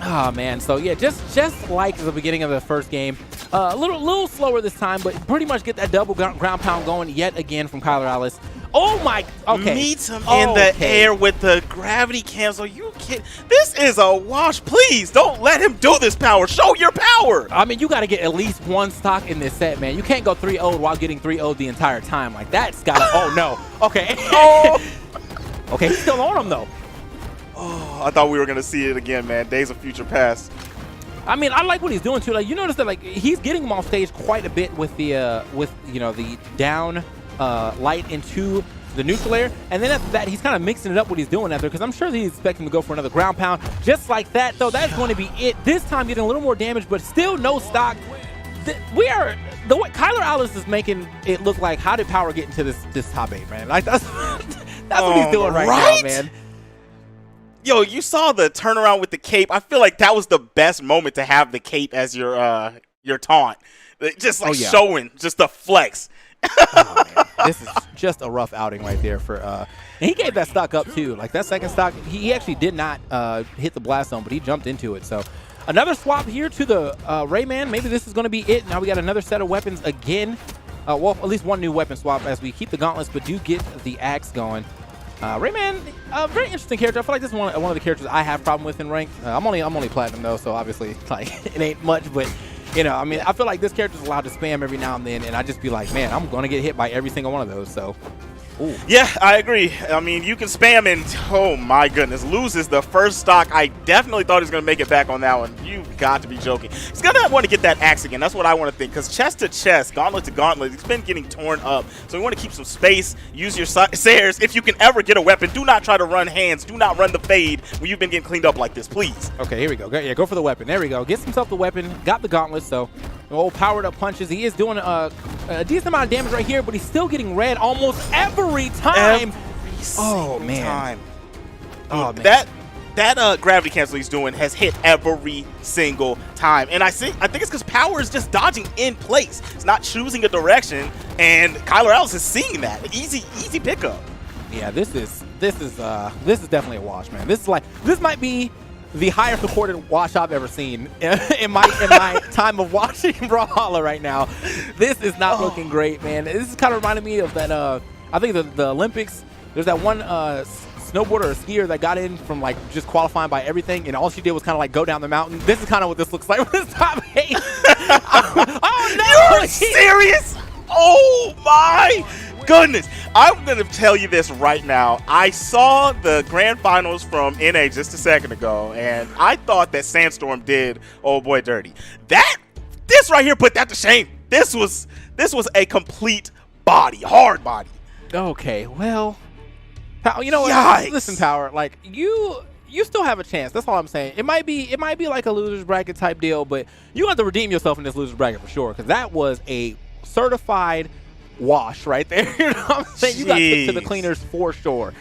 Oh, man. So, yeah, just like the beginning of the first game, a little slower this time, but pretty much get that double ground pound going yet again from Kyler Alice. Oh, my. Okay. Meets him in the air with the gravity cancel. You kidding? This is a wash. Please don't let him do this, Power. Show your power. I mean, you got to get at least one stock in this set, man. You can't go 3-0 while getting 3-0 the entire time. Like, that's got to. Oh, no. Okay. Oh. Okay, he's still on him, though. Oh, I thought we were going to see it again, man. Days of future past. I mean, I like what he's doing too. Like, you notice that, like, he's getting him off stage quite a bit with the the down light into the neutral air, and then after that, he's kind of mixing it up what he's doing out there, because I'm sure that he's expecting to go for another ground pound just like that. Though that's going to be it. This time, getting a little more damage, but still no stock. We are the way Kyler Alice is making it look like, how did Power get into this top 8, man? Like that's what he's doing right now, man. Yo, you saw the turnaround with the cape. I feel like that was the best moment to have the cape as your taunt. Just like showing, just the flex. Oh, man. This is just a rough outing right there for and he gave that stock up too. Like that second stock, he actually did not hit the blast zone, but he jumped into it. So another swap here to the Rayman. Maybe this is going to be it. Now we got another set of weapons again. Well, at least one new weapon swap as we keep the gauntlets, but do get the axe going. Rayman, a very interesting character. I feel like this is one of the characters I have problem with in rank. I'm only platinum though, so obviously like it ain't much, but you know, I mean, I feel like this character is allowed to spam every now and then, and I just be like, man, I'm gonna get hit by every single one of those. So, ooh. Yeah, I agree. I mean, you can spam and oh my goodness, loses the first stock. I definitely thought he was gonna make it back on that one. You've got to be joking. He's gonna want to get that axe again. That's what I want to think, because chest to chest, gauntlet to gauntlet, it's been getting torn up. So we want to keep some space. Use your Sayers. If you can ever get a weapon, do not try to run hands. Do not run the fade when you've been getting cleaned up like this, please. Okay, here we go. Yeah, go for the weapon. There we go. Gets himself the weapon. Got the gauntlet. So, old powered up punches. He is doing a decent amount of damage right here, but he's still getting red almost every time. Oh man. Oh man. That gravity cancel he's doing has hit every single time, and I think it's because Power is just dodging in place. It's not choosing a direction, and Kyler Alice is seeing that. Easy pickup. Yeah, this is definitely a wash, man. This might be the highest recorded wash I've ever seen in my time of watching Brawlhalla right now. This is not looking great, man. This is kind of reminding me of that. I think the Olympics. There's that one snowboarder or skier that got in from like just qualifying by everything, and all she did was kind of like go down the mountain. This is kind of what this looks like with this top 8. Oh no! You're serious? Oh my goodness! I'm gonna tell you this right now. I saw the grand finals from NA just a second ago, and I thought that Sandstorm did old boy dirty. This right here put that to shame. This was a complete hard body. Okay, well, you know what? Yikes. Listen, Power, like you still have a chance. That's all I'm saying. It might be like a loser's bracket type deal, but you have to redeem yourself in this loser's bracket for sure, because that was a certified wash right there. You know what I'm saying? You got to the cleaners for sure.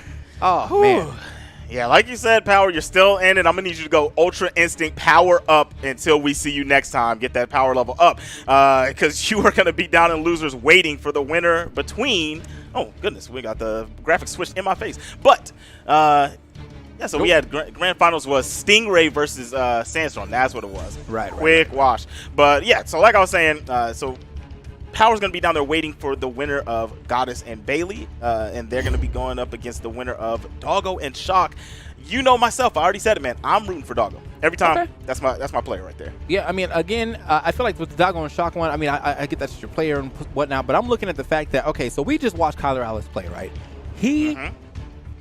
Oh man. Yeah, like you said, Power, you're still in it. I'm going to need you to go Ultra Instinct power up until we see you next time. Get that power level up, because you are going to be down in losers waiting for the winner between – oh, goodness, we got the graphics switched in my face. But, yeah, so we had grand finals was Stingray versus Sandstorm. That's what it was. Right. Quick wash. But, yeah, so like I was saying, so Power's going to be down there waiting for the winner of Goddess and Bailey, and they're going to be going up against the winner of Doggo and Shock. You know myself, I already said it, man. I'm rooting for Doggo every time. Okay. That's my player right there. Yeah, I mean, again, I feel like with the Doggo and Shock one, I mean, I get that's your player and whatnot, but I'm looking at the fact that, okay, so we just watched Kyler Alice play, right? He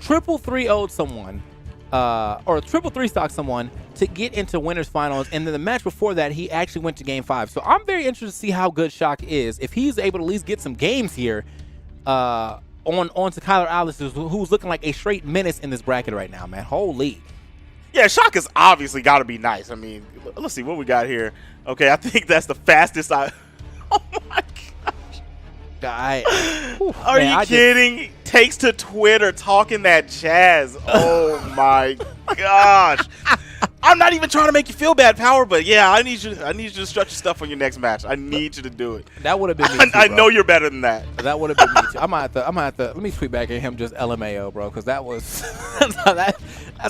triple 3-0'd someone, or triple 3-stocked someone to get into winners finals, and then the match before that, he actually went to game 5. So I'm very interested to see how good Shock is. If he's able to at least get some games here, on to Kyler Alice, who's looking like a straight menace in this bracket right now, man. Holy. Yeah, Shock has obviously got to be nice. I mean, let's see what we got here. Okay, I think that's the fastest I... Oh, my gosh. Are you kidding? Takes to Twitter talking that jazz. Oh, my gosh. I'm not even trying to make you feel bad, Power, but yeah, I need you to stretch your stuff on your next match. I need you to do it. That would have been me too, I know you're better than that. That would have been me too. I might have to let me tweet back at him just LMAO, bro, because that was that's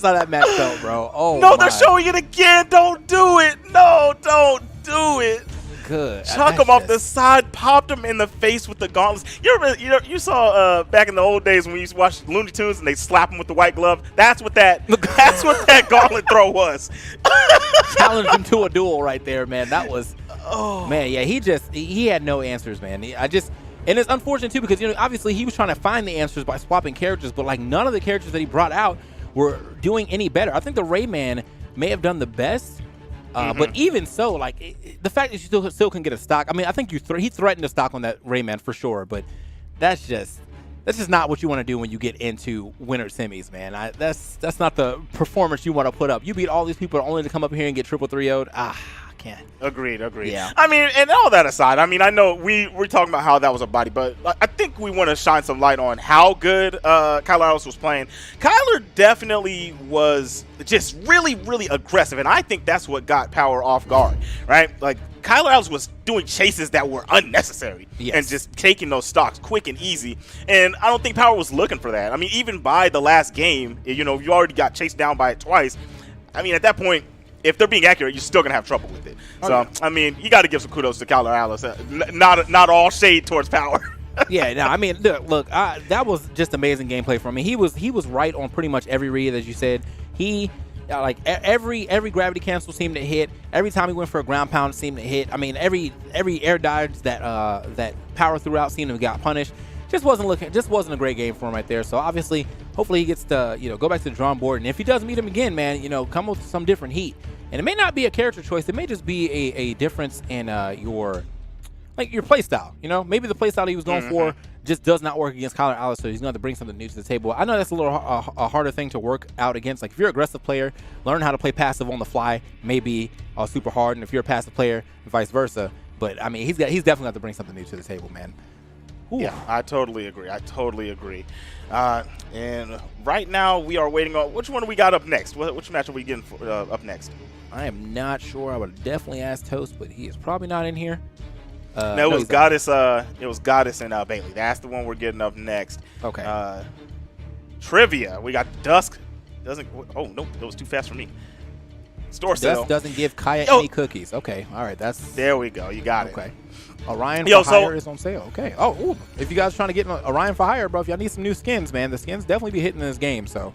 how that match felt, bro. Oh no, they're showing it again. Don't do it. No, don't do it. Good. Chuck him off the side, popped him in the face with the gauntlets. You saw back in the old days when you used to watch Looney Tunes and they slap him with the white glove. That's what that gauntlet throw was. Challenged him to a duel right there, man. That was, man. Yeah, he had no answers, man. And it's unfortunate too, because obviously he was trying to find the answers by swapping characters, but like none of the characters that he brought out were doing any better. I think the Rayman may have done the best But even so, like the fact that you still can get a stock. I mean, I think he threatened a stock on that Rayman for sure, but that's just not what you want to do when you get into winter semis, man. That's not the performance you want to put up. You beat all these people only to come up here and get triple 3-0'd. I can't. Agreed. Yeah. I mean, and all that aside, I mean, I know we're talking about how that was a body, but I think we want to shine some light on how good Kyler Ellis was playing. Kyler definitely was just really, really aggressive, and I think that's what got Power off guard, right? Like, Kyler Ellis was doing chases that were unnecessary and just taking those stocks quick and easy, and I don't think Power was looking for that. I mean, even by the last game, you already got chased down by it twice. I mean, at that point, if they're being accurate, you're still going to have trouble with it. So, I mean, you got to give some kudos to Kyler Ellis. Not all shade towards Power. Yeah, no, I mean, look, that was just amazing gameplay from him. He was right on pretty much every read, as you said. He, like, every gravity cancel seemed to hit. Every time he went for a ground pound seemed to hit. I mean, every air dodge that Power threw out seemed to have got punished. Just wasn't a great game for him right there. So obviously, hopefully he gets to go back to the drawing board. And if he does meet him again, man, come with some different heat. And it may not be a character choice. It may just be a difference in your play style. Maybe the play style he was going for just does not work against Kyler Ellis. So he's going to have to bring something new to the table. I know that's a little a harder thing to work out against. Like if you're an aggressive player, learn how to play passive on the fly may be super hard. And if you're a passive player, vice versa. But I mean, he's definitely got to bring something new to the table, man. Ooh. Yeah, I totally agree. And right now we are waiting on which one we got up next. Which match are we getting up next? I am not sure. I would have definitely asked Toast, but he is probably not in here. No, it was Goddess. It was Goddess and Bailey. That's the one we're getting up next. Okay. Trivia. We got Dusk. Oh no, that was too fast for me. Store sale. Dusk doesn't give Kaya any cookies. Okay. All right. There we go. You got it. Okay. Orion for Hire is on sale. Okay. Oh, ooh. If you guys are trying to get Orion for Hire, bro, if y'all need some new skins, man, the skins definitely be hitting in this game. So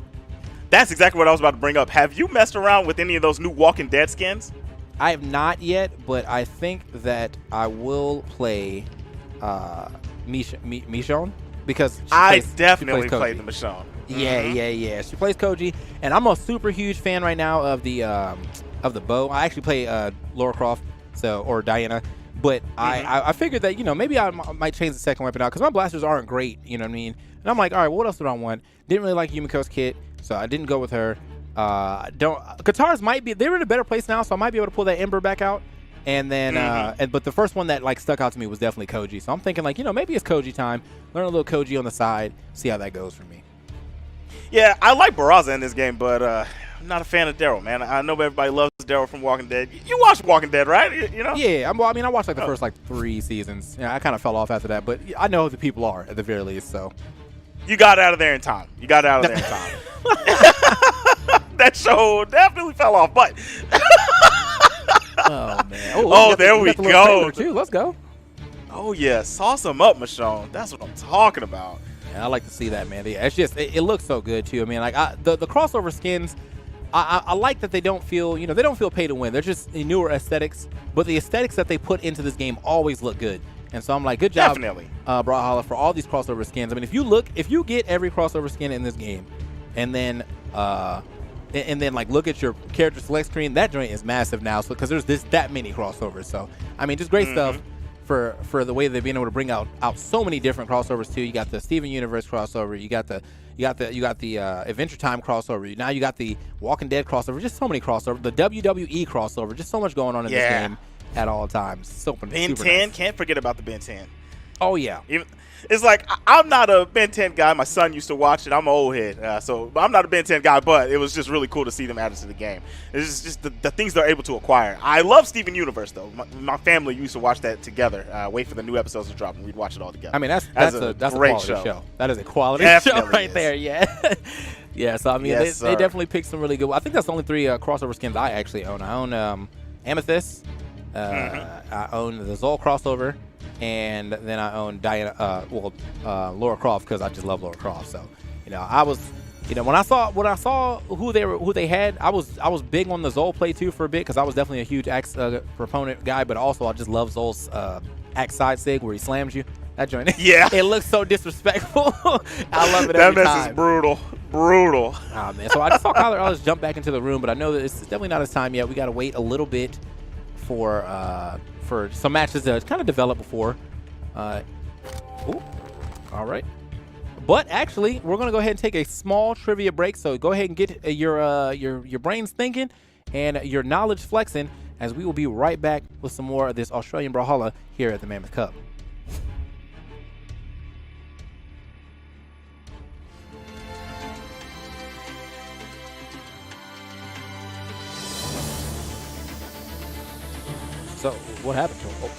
that's exactly what I was about to bring up. Have you messed around with any of those new Walking Dead skins? I have not yet, but I think that I will play Michonne because I definitely played the Michonne. Yeah. She plays Koji, and I'm a super huge fan right now of the bow. I actually play Lara Croft, or Diana. But I figured that, maybe I might change the second weapon out because my blasters aren't great, you know what I mean? And I'm like, all right, well, what else do I want? Didn't really like Yumiko's kit, so I didn't go with her. Katara's they're in a better place now, so I might be able to pull that Ember back out. And then, but the first one that stuck out to me was definitely Koji. So I'm thinking maybe it's Koji time. Learn a little Koji on the side, see how that goes for me. Yeah, I like Barraza in this game, but I'm not a fan of Daryl, man. I know everybody loves Daryl from Walking Dead. You watched Walking Dead, right? Yeah, I watched the first 3 seasons. Yeah, I kind of fell off after that, but I know who the people are at the very least. So you got out of there in time. That show definitely fell off, but oh man! There we go. Too. Let's go. Oh yeah, sauce them up, Michonne. That's what I'm talking about. Yeah, I like to see that, man. Yeah, it's just it looks so good too. I mean, the crossover skins. I like that they don't feel pay to win. They're just newer aesthetics, but the aesthetics that they put into this game always look good. And so I'm like, good job, definitely, Brawlhalla, for all these crossover skins. I mean, if you get every crossover skin in this game, and then look at your character select screen, that joint is massive now. So because there's that many crossovers. So I mean, just great stuff for the way they've been able to bring out so many different crossovers too. You got the Steven Universe crossover. You got the Adventure Time crossover. Now you got the Walking Dead crossover. Just so many crossovers. The WWE crossover. Just so much going on in this game at all times. Ben 10, nice. Can't forget about the Ben 10. Oh yeah. It's like I'm not a Ben 10 guy. My son used to watch it. I'm an old head, so I'm not a Ben 10 guy. But it was just really cool to see them added to the game. It's just the things they're able to acquire. I love Steven Universe though. My family used to watch that together. Wait for the new episodes to drop, and we'd watch it all together. I mean, that's a great show. That is a quality show right there. Yeah. Yeah. So I mean, they definitely picked some really good. I think that's the only 3 crossover skins I actually own. I own Amethyst. I own the Zol crossover. And then I own Diana, Lara Croft, because I just love Lara Croft. So, I was, when I saw who they had, I was big on the Zol play too for a bit because I was definitely a huge axe proponent guy, but also I just love Zol's axe side sig where he slams you. That joint, yeah, it looks so disrespectful. I love it. That mess is brutal. brutal. Ah, man. So I just saw Kyler Ellis jump back into the room, but I know that it's definitely not his time yet. We got to wait a little bit for some matches that kind of developed before. Ooh, all right. But actually, we're going to go ahead and take a small trivia break. So go ahead and get your brains thinking and your knowledge flexing, as we will be right back with some more of this Australian Brawlhalla here at the Mammoth Cup. So, what happened to him? Oh.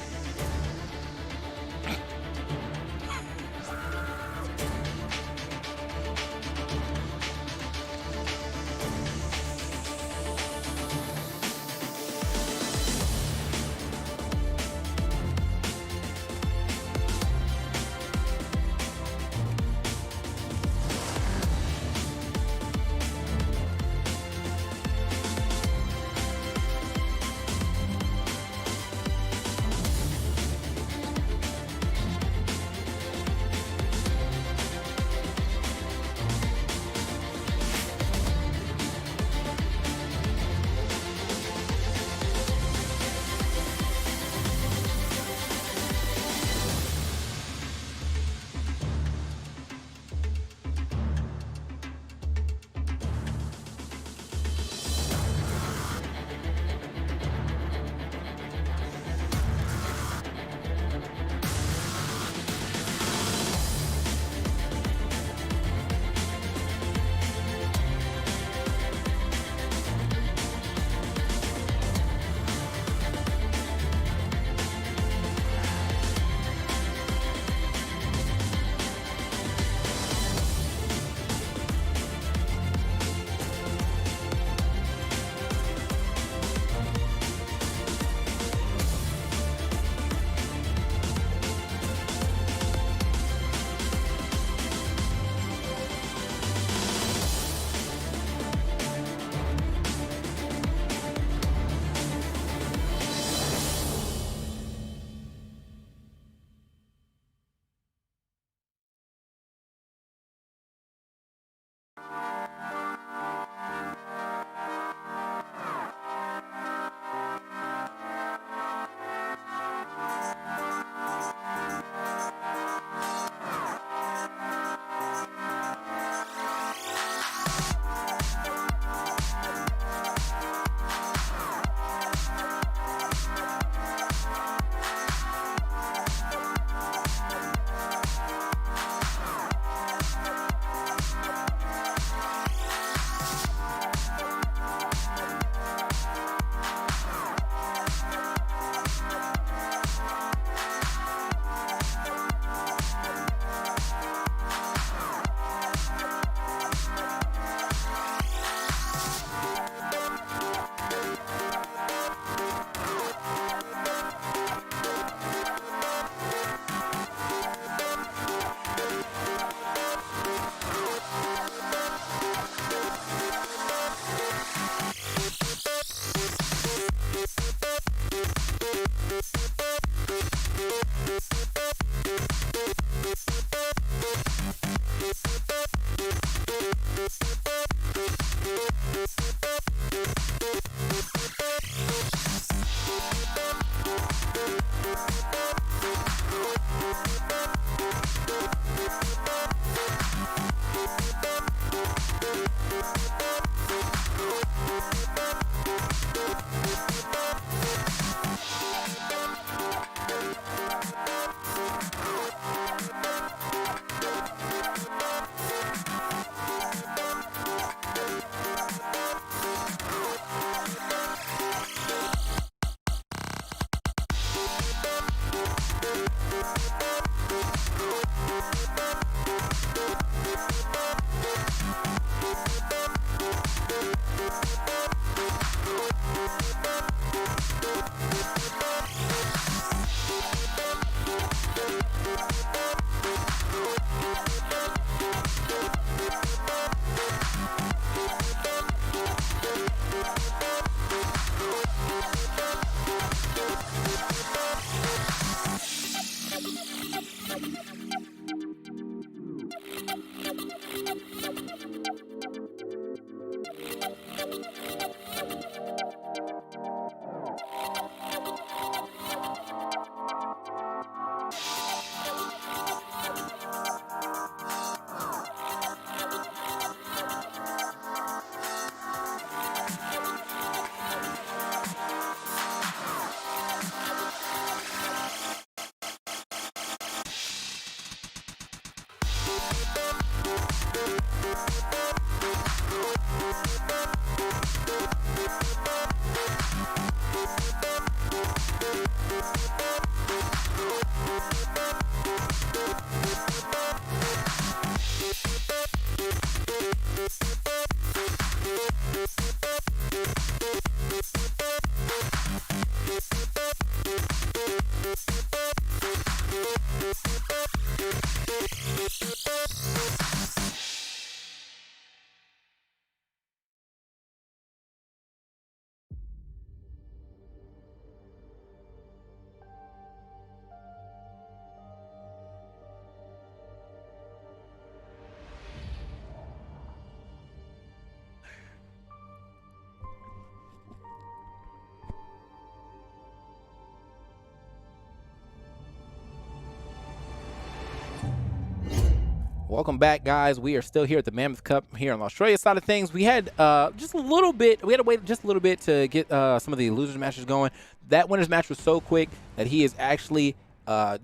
Welcome back, guys. We are still here at the Mammoth Cup here on the Australia side of things. We had just a little bit. We had to wait just a little bit to get some of the losers matches going. That winners match was so quick that he has actually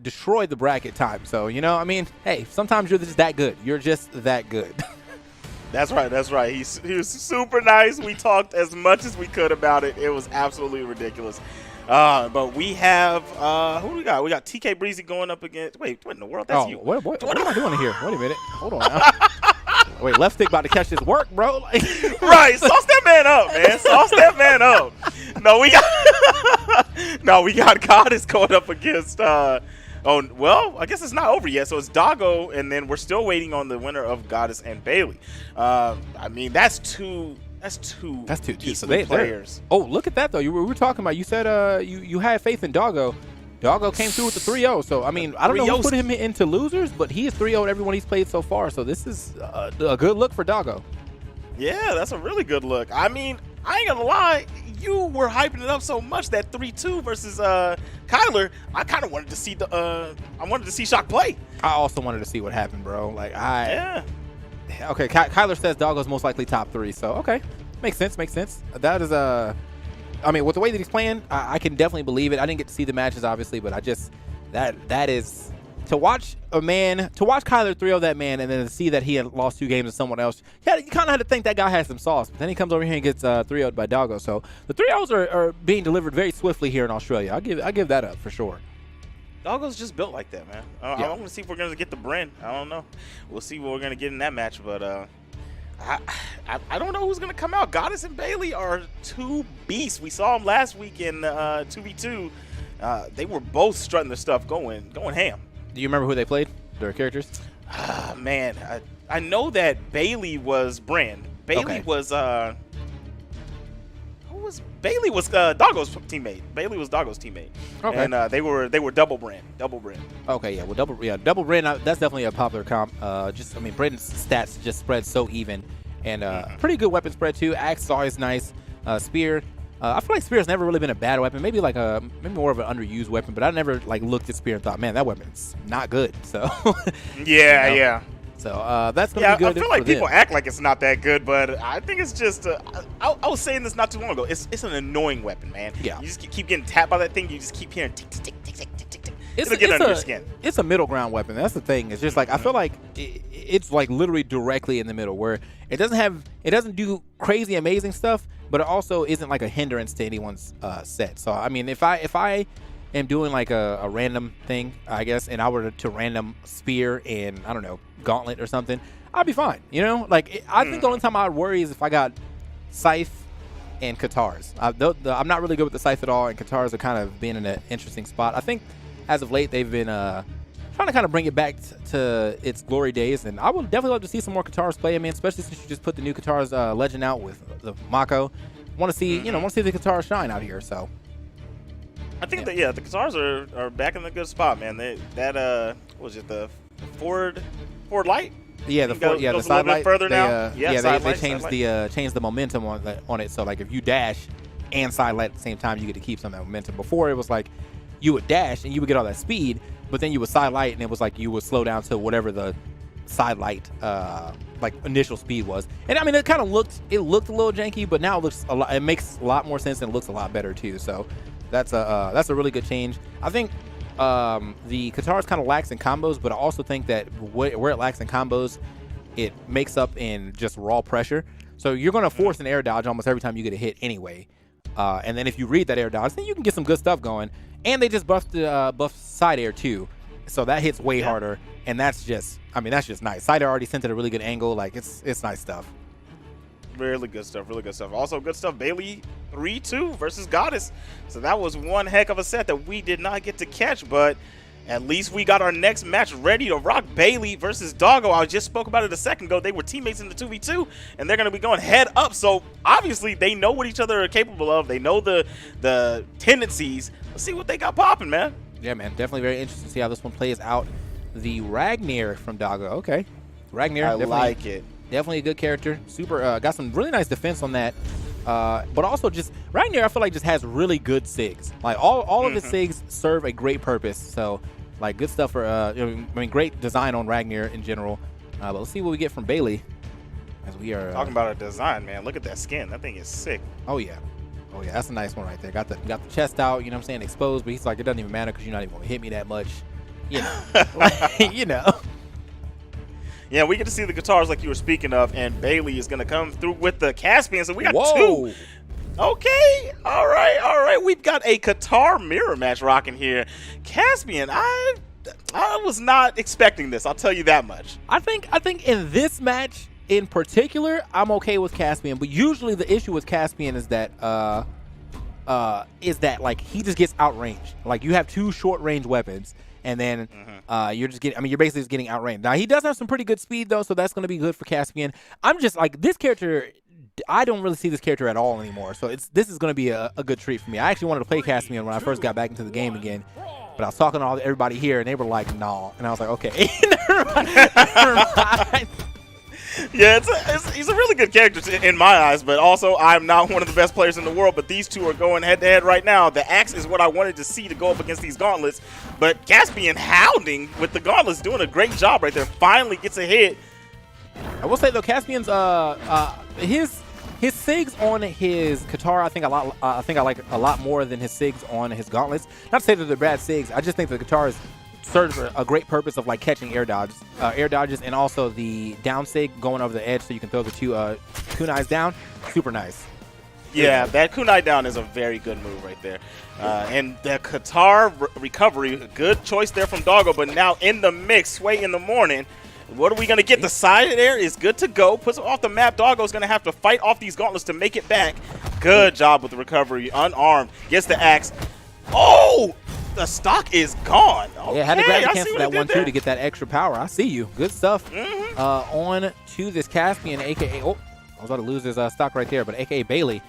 destroyed the bracket time. So, you know, I mean, hey, sometimes you're just that good. You're just that good. That's right. That's right. He was super nice. We talked as much as we could about it. It was absolutely ridiculous. But we have who do we got? We got TK Breezy going up against. Wait, what in the world? That's you. What am I doing here? Wait a minute. Hold on now. Wait, left stick about to catch this work, bro. Right, sauce that man up, man. Sauce that man up. We got Goddess going up against. Oh well, I guess it's not over yet. So it's Doggo, and then we're still waiting on the winner of Goddess and Bailey. I mean, that's two. That's two So they players. Oh, look at that though. We were talking about. You said you had faith in Doggo. Doggo came through with the 3-0. So I mean, I don't know who put him into losers, but he is 3-0 everyone he's played so far. So this is a good look for Doggo. Yeah, that's a really good look. I mean, I ain't gonna lie. You were hyping it up so much that 3-2 versus Kyler. I kind of wanted to see I wanted to see Shock play. I also wanted to see what happened, bro. Like yeah. Okay, Kyler says Doggo's most likely top 3, so okay. Makes sense. That is I mean, with the way that he's playing, I can definitely believe it. I didn't get to see the matches, obviously, but I just that is to watch Kyler 3-0 that man, and then to see that he had lost 2 games to someone else. Yeah, you kind of had to think that guy has some sauce, but then he comes over here and gets 3-0'd by Doggo. So the 3-0s are being delivered very swiftly here in Australia. I give that up for sure. Doggo's just built like that, man. I want to see if we're going to get the Bren. I don't know. We'll see what we're going to get in that match, but I don't know who's going to come out. Goddess and Bailey are 2 beasts. We saw them last week in 2v2. They were both strutting their stuff, going ham. Do you remember who they played? Their characters? Man, I know that Bailey was Bren. Bailey was Bailey was Doggo's teammate. Bailey was Doggo's teammate. Okay. And they were double Bren. Okay, yeah. Well, double Bren. That's definitely a popular comp. I mean, Bren's stats just spread so even, and pretty good weapon spread too. Axe is always nice. Spear. I feel like Spear's never really been a bad weapon. Maybe more of an underused weapon. But I never looked at Spear and thought, man, that weapon's not good. So. Yeah, you know? Yeah. So that's gonna be good. I feel like people act like it's not that good, but I think it's just. I was saying this not too long ago. It's an annoying weapon, man. Yeah. You just keep getting tapped by that thing. You just keep hearing tick tick tick tick tick tick tick. It'll get under your skin. It's a middle ground weapon. That's the thing. It's just like I feel like it's like literally directly in the middle where it doesn't do crazy amazing stuff, but it also isn't like a hindrance to anyone's set. So I mean, if I am doing like a random thing, I guess, and I were to random Spear and I don't know, Gauntlet or something, I'd be fine. You know, like I think the only time I would worry is if I got Scythe and Katars. I'm not really good with the Scythe at all, and Katars are kind of being in an interesting spot. I think as of late they've been trying to kind of bring it back to its glory days, and I would definitely love to see some more Katars play. I mean, especially since you just put the new Katars legend out with the Mako. Want to see the Katars shine out here. So. I think that the Katars are back in a good spot, man. What was it, the Ford Light? Yeah, the side light. Further now. They changed the momentum on it. So like if you dash and side light at the same time, you get to keep some of that momentum. Before it was like you would dash and you would get all that speed, but then you would side light and it was like you would slow down to whatever the side light like initial speed was. And I mean it looked a little janky, but now it looks a lot. It makes a lot more sense and it looks a lot better too. So. That's a really good change. I think the Katars kind of lacks in combos, but I also think that where it lacks in combos, it makes up in just raw pressure. So you're going to force an air dodge almost every time you get a hit anyway. And then if you read that air dodge, then you can get some good stuff going. And they just buffed side air too. So that hits way harder. And that's just nice. Side air already sent at a really good angle. Like, it's nice stuff. Really good stuff, really good stuff. Also good stuff, Bailey 3-2 versus Goddess. So that was one heck of a set that we did not get to catch, but at least we got our next match ready to rock. Bailey versus Doggo. I just spoke about it a second ago. They were teammates in the 2v2, and they're going to be going head up. So obviously they know what each other are capable of. They know the tendencies. Let's see what they got popping, man. Yeah, man. Definitely very interesting to see how this one plays out. The Ragnar from Doggo. Okay. Ragnar. I like it. Definitely a good character. Super. Got some really nice defense on that. But also just Ragnar, I feel like just has really good SIGs. Like all of his SIGs serve a great purpose. So like good stuff for great design on Ragnar in general. But let's see what we get from Bailey as we are talking about a design, man. Look at that skin. That thing is sick. Oh yeah, that's a nice one right there. Got the chest out. You know what I'm saying? Exposed, but he's like, it doesn't even matter because you're not even gonna hit me that much. You know, you know. Yeah, we get to see the guitars like you were speaking of, and Bailey is going to come through with the Caspian. So we got two. Okay, all right. We've got a guitar mirror match rocking here. Caspian, I was not expecting this. I'll tell you that much. I think in this match in particular, I'm okay with Caspian. But usually the issue with Caspian is that like he just gets outranged. Like you have two short range weapons. And then you're basically just getting outranged. Now, he does have some pretty good speed, though, so that's going to be good for Caspian. I'm just like, this character, I don't really see this character at all anymore. So this is going to be a good treat for me. I actually wanted to play Caspian when I first got back into the game again. But I was talking to everybody here, and they were like, no. And I was like, okay. Never mind. Yeah, he's a really good character in my eyes, but also I'm not one of the best players in the world, but these two are going head-to-head right now. The axe is what I wanted to see to go up against these gauntlets, but Caspian hounding with the gauntlets, doing a great job right there. Finally gets a hit. I will say, though, Caspian's his SIGs on his Katara, I like a lot more than his SIGs on his gauntlets. Not to say that they're bad SIGs, I just think the Katara's serves a great purpose of like catching air dodges, and also the down sig going over the edge so you can throw the two kunais down. Super nice. Yeah, that kunai down is a very good move right there. And the Qatar recovery, good choice there from Doggo, but now in the mix, Sway in the morning. What are we going to get? The side air is good to go. Puts it off the map. Doggo's going to have to fight off these gauntlets to make it back. Good job with the recovery. Unarmed. Gets the axe. Oh! The stock is gone. Okay, yeah, had to grab the cancel that 1-2 to get that extra power. I see you. Good stuff. On to this Caspian, a.k.a. Oh, I was about to lose his stock right there, but a.k.a. Bailey.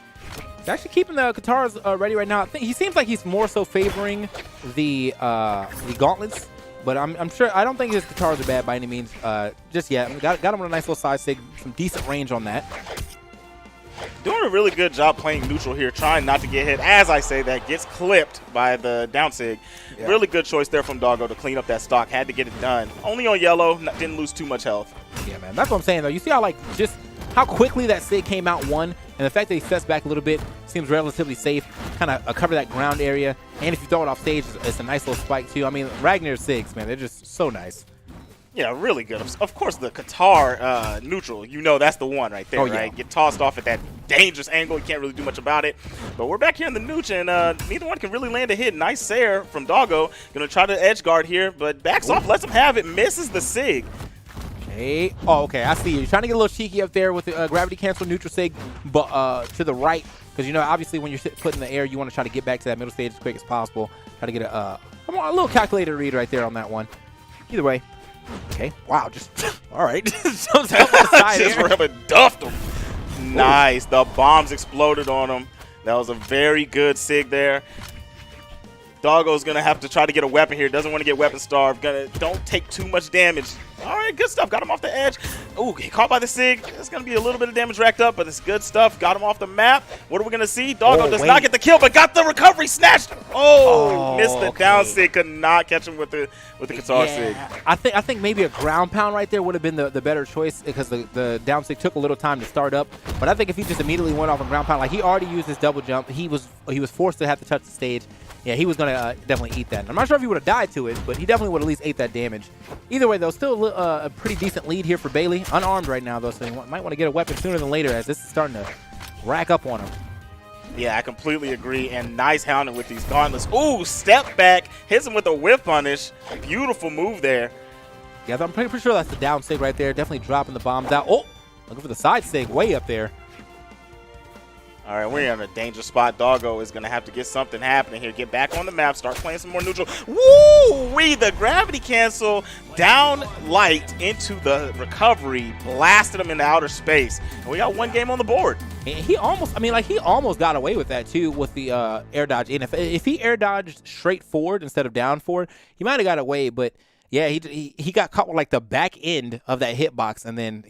He's actually keeping the Katars ready right now. I think he seems like he's more so favoring the gauntlets, but I'm sure. I don't think his Katars are bad by any means just yet. Got him on a nice little side sig, some decent range on that. Doing a really good job playing neutral here, trying not to get hit. As I say, that gets clipped by the down sig. Yeah. Really good choice there from Doggo to clean up that stock. Had to get it done. Only on yellow, didn't lose too much health. Yeah, man. That's what I'm saying, though. You see how, like, just how quickly that sig came out one, and the fact that he sets back a little bit seems relatively safe. Kind of cover that ground area. And if you throw it off stage, it's a nice little spike, too. I mean, Ragnar's sigs, man, they're just so nice. Yeah, really good. Of course, the Qatar neutral, you know that's the one right there, right? Get tossed off at that dangerous angle. You can't really do much about it. But we're back here in the neutral, and neither one can really land a hit. Nice Sair from Doggo. Going to try to edge guard here, but backs off, lets him have it, misses the sig. Okay. Oh, okay. I see you. You're trying to get a little cheeky up there with the gravity cancel neutral sig, but to the right, because, you know, obviously when you're put in the air, you want to try to get back to that middle stage as quick as possible. Try to get a little calculated read right there on that one. Either way. Okay. Wow. Just all right. Just duffed him. Nice. The bombs exploded on him. That was a very good sig there. Doggo's gonna have to try to get a weapon here. Doesn't want to get weapon starved. Don't take too much damage. All right, good stuff. Got him off the edge. Ooh, he caught by the sig. There's gonna be a little bit of damage racked up, but it's good stuff. Got him off the map. What are we gonna see? Doggo does not get the kill, but got the recovery snatched. Oh, missed the down sig. Could not catch him with the Qatar sig. I think maybe a ground pound right there would have been the better choice because the down sig took a little time to start up. But I think if he just immediately went off a ground pound, like he already used his double jump, he was forced to have to touch the stage. Yeah, he was going to definitely eat that. I'm not sure if he would have died to it, but he definitely would at least ate that damage. Either way, though, still a pretty decent lead here for Bailey. Unarmed right now, though, so he might want to get a weapon sooner than later as this is starting to rack up on him. Yeah, I completely agree. And nice hounding with these gauntlets. Ooh, step back. Hits him with a whip punish. Beautiful move there. Yeah, I'm pretty sure that's the down sig right there. Definitely dropping the bombs out. Oh, looking for the side sig way up there. All right, we're in a dangerous spot. Doggo is going to have to get something happening here. Get back on the map. Start playing some more neutral. Woo-wee! The gravity cancel down light into the recovery. Blasted him into outer space. And we got one game on the board. And he almost, he almost got away with that, too, with the air dodge. And if he air dodged straight forward instead of down forward, he might have got away, but... Yeah, he got caught with like the back end of that hitbox, and then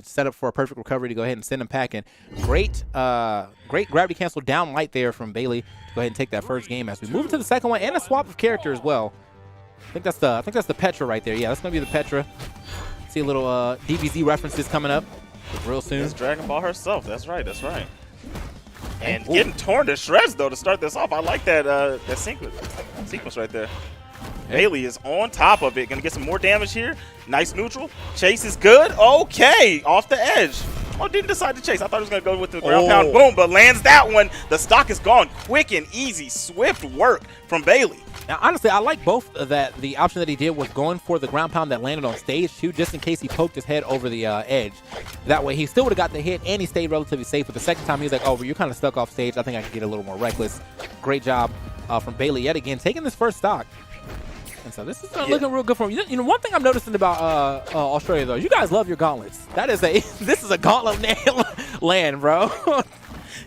set up for a perfect recovery to go ahead and send him packing. Great gravity cancel down light there from Bailey to go ahead and take that first game as we move into the second one and a swap of character as well. I think that's the Petra right there. Yeah, that's gonna be the Petra. See a little DBZ references coming up real soon. It's Dragon Ball herself. That's right. That's right. And getting torn to shreds though to start this off. I like that sequence right there. Bailey is on top of it. Going to get some more damage here. Nice neutral. Chase is good. Okay. Off the edge. Oh, didn't decide to chase. I thought he was going to go with the ground pound. Boom. But lands that one. The stock is gone. Quick and easy. Swift work from Bailey. Now, honestly, I like both of that. The option that he did was going for the ground pound that landed on stage, too, just in case he poked his head over the edge. That way, he still would have got the hit, and he stayed relatively safe. But the second time, he was like, oh, you're kind of stuck off stage. I think I can get a little more reckless. Great job from Bailey yet again, taking this first stock. And so this is looking real good for him. You know, one thing I'm noticing about Australia though, you guys love your gauntlets. This is a gauntlet land, bro.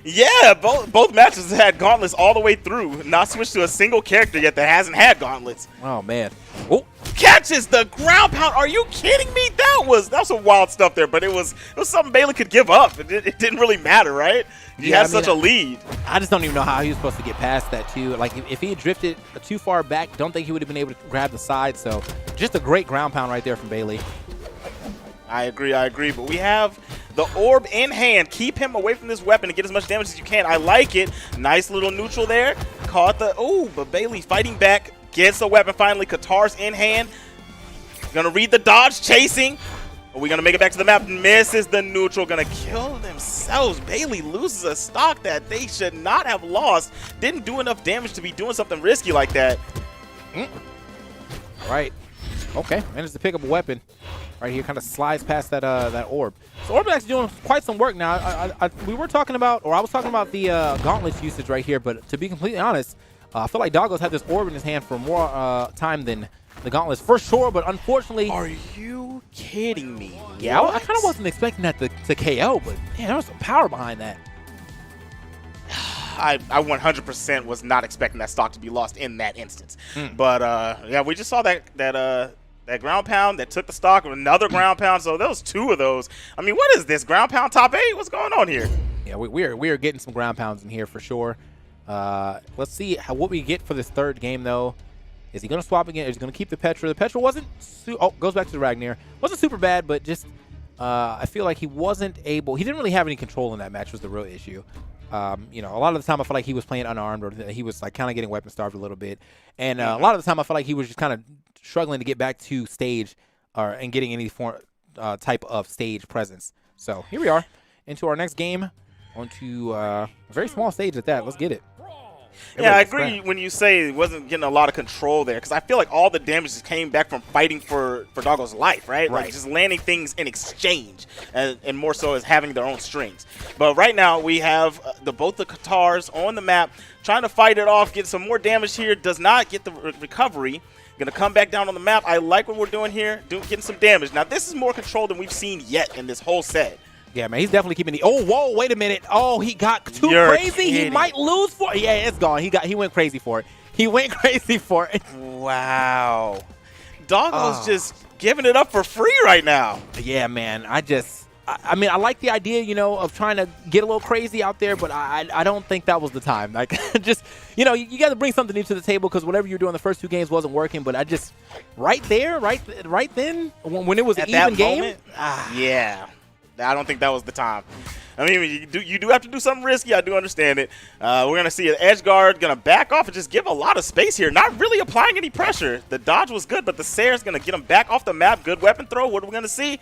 Yeah, both matches had gauntlets all the way through. Not switched to a single character yet that hasn't had gauntlets. Oh man. Oh, catches the ground pound. Are you kidding me? That was some wild stuff there, but it was something Bailey could give up. It didn't really matter, right? He had such a lead. I just don't even know how he was supposed to get past that too. Like if he had drifted too far back, don't think he would have been able to grab the side. So just a great ground pound right there from Bailey. I agree, but we have the orb in hand. Keep him away from this weapon and get as much damage as you can. I like it. Nice little neutral there. Caught but Bailey fighting back. Gets the weapon finally. Qatar's in hand. Gonna read the dodge, chasing. Are we gonna make it back to the map? Misses the neutral. Gonna kill themselves. Bailey loses a stock that they should not have lost. Didn't do enough damage to be doing something risky like that. All right. Okay. Managed to pick up a weapon. Right here, kind of slides past that orb. So Orb is actually doing quite some work now. We were talking about, or I was talking about the gauntlets usage right here, but to be completely honest, I feel like Doggo's had this orb in his hand for more time than the gauntlets for sure, but unfortunately... Are you kidding me? Yeah, I kind of wasn't expecting that to KO, but man, there was some power behind that. I 100% was not expecting that stock to be lost in that instance. But yeah, we just saw that ground pound that took the stock of another ground pound. So there was two of those. I mean, what is this? Ground pound top 8? What's going on here? Yeah, we are getting some ground pounds in here for sure. Let's see what we get for this third game, though. Is he going to swap again? Is he going to keep the Petra? The Petra wasn't... goes back to the Ragnar. Wasn't super bad, but just... I feel like he wasn't able... He didn't really have any control in that match was the real issue. You know, a lot of the time I feel like he was playing unarmed, or he was like kind of getting weapon starved a little bit. And a lot of the time I feel like he was just kind of struggling to get back to stage and getting any form type of stage presence. So here we are into our next game onto a very small stage at that. Let's get it. Yeah, I agree when you say it wasn't getting a lot of control there, because I feel like all the damage just came back from fighting for Doggo's life, right? Like just landing things in exchange, and more so as having their own strings. But right now we have both the Qatars on the map trying to fight it off, get some more damage here. Does not get the recovery. Going to come back down on the map. I like what we're doing here, getting some damage. Now this is more control than we've seen yet in this whole set. Yeah, man, he's definitely keeping the... Oh, whoa, wait a minute. Oh, he got too crazy. Kidding. He might lose for it. Yeah, it's gone. He went crazy for it. He went crazy for it. Wow. Doggo's just giving it up for free right now. Yeah, man. I mean, I like the idea, you know, of trying to get a little crazy out there, but I don't think that was the time. Like, just, you know, you got to bring something new to the table, because whatever you're doing the first two games wasn't working. But I just, right then, when it was an even game. Yeah. I don't think that was the time. I mean, you do have to do something risky. I do understand it. We're going to see an edge guard going to back off and just give a lot of space here. Not really applying any pressure. The dodge was good, but the Sayer's going to get him back off the map. Good weapon throw. What are we going to see?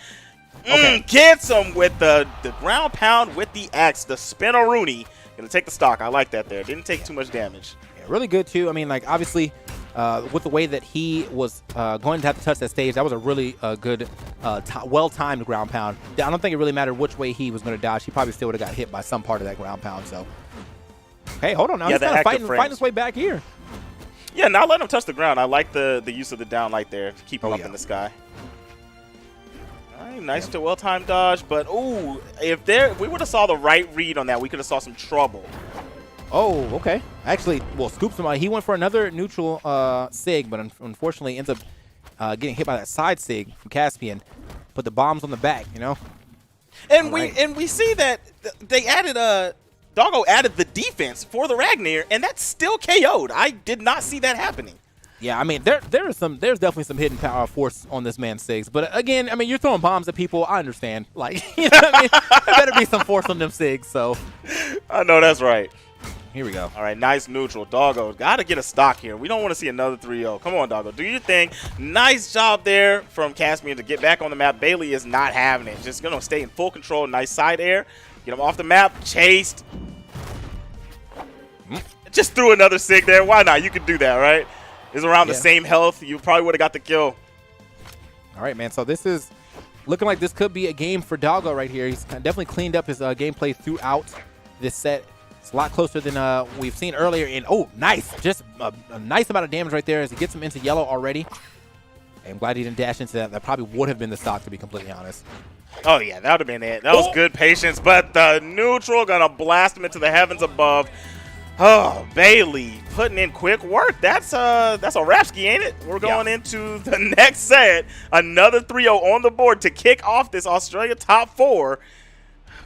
Gets him with the ground pound with the axe. The spin-a-rooney. Going to take the stock. I like that there. Didn't take too much damage. Yeah, really good, too. I mean, like, obviously, with the way that he was going to have to touch that stage, that was a really good, well-timed ground pound. I don't think it really mattered which way he was going to dodge. He probably still would have got hit by some part of that ground pound. So, hey, hold on now. Yeah, He's kind of fighting his way back here. Yeah, not letting him touch the ground. I like the use of the down light there to keep him up in the sky. All right, nice to well-timed dodge, but if we would have saw the right read on that, we could have saw some trouble. Oh, okay. Actually, well, scoops him out. He went for another neutral sig, but unfortunately ends up getting hit by that side sig from Caspian. Put the bombs on the back, you know. And we see that they added Doggo added the defense for the Ragnar, and that's still KO'd. I did not see that happening. Yeah, I mean, there's definitely some hidden power force on this man's SIGs. But again, I mean, you're throwing bombs at people. I understand. Like, you know what I mean? There better be some force on them SIGs. So I know that's right. Here we go. All right, nice neutral. Doggo, got to get a stock here. We don't want to see another 3-0. Come on, Doggo. Do your thing. Nice job there from Caspian to get back on the map. Bailey is not having it. Just going to stay in full control. Nice side air. Get him off the map. Chased. Just threw another sig there. Why not? You could do that, right? It's around the same health. You probably would have got the kill. All right, man. So this is looking like this could be a game for Doggo right here. He's definitely cleaned up his gameplay throughout this set. It's a lot closer than we've seen earlier. And, nice. Just a nice amount of damage right there as he gets him into yellow already. I'm glad he didn't dash into that. That probably would have been the stock, to be completely honest. Oh, yeah. That would have been it. That was good patience. But the neutral going to blast him into the heavens above. Oh, Bailey putting in quick work. That's a Rapski, ain't it? We're going into the next set. Another 3-0 on the board to kick off this Australia top 4.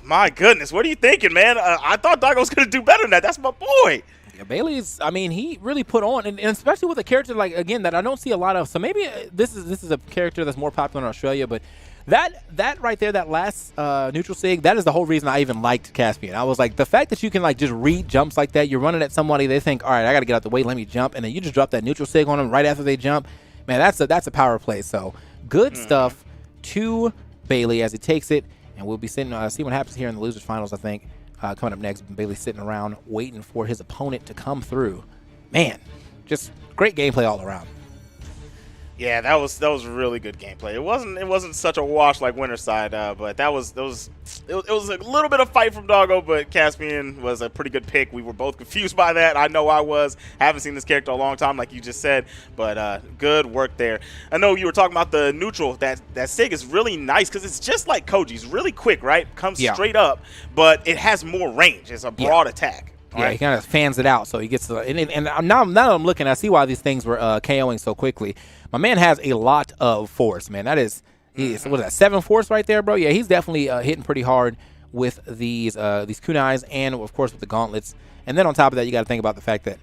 My goodness, what are you thinking, man? I thought Doggo was going to do better than that. That's my boy. Yeah, Bailey's, I mean, he really put on, and especially with a character like, again, that I don't see a lot of. So maybe this is a character that's more popular in Australia, but that right there, that last neutral sig, that is the whole reason I even liked Caspian. I was like, the fact that you can like just read jumps like that, you're running at somebody, they think, all right, I got to get out the way, let me jump, and then you just drop that neutral sig on them right after they jump. Man, that's a power play. So good stuff to Bailey as he takes it, and we'll be sitting see what happens here in the losers finals. I think coming up next, Bailey sitting around waiting for his opponent to come through. Man, just great gameplay all around. Yeah, that was really good gameplay. It wasn't such a wash like Winterside, but it was a little bit of fight from Doggo, but Caspian was a pretty good pick. We were both confused by that. I know I was. Haven't seen this character a long time, like you just said, but good work there. I know you were talking about the neutral. That sig is really nice because it's just like Koji's, really quick, right? Comes straight up, but it has more range. It's a broad attack. Yeah, he kind of fans it out, so he gets and now that I'm looking, I see why these things were KOing so quickly. My man has a lot of force, man. That is, what is that, 7 force right there, bro? Yeah, he's definitely hitting pretty hard with these kunais and, of course, with the gauntlets. And then on top of that, you got to think about the fact that,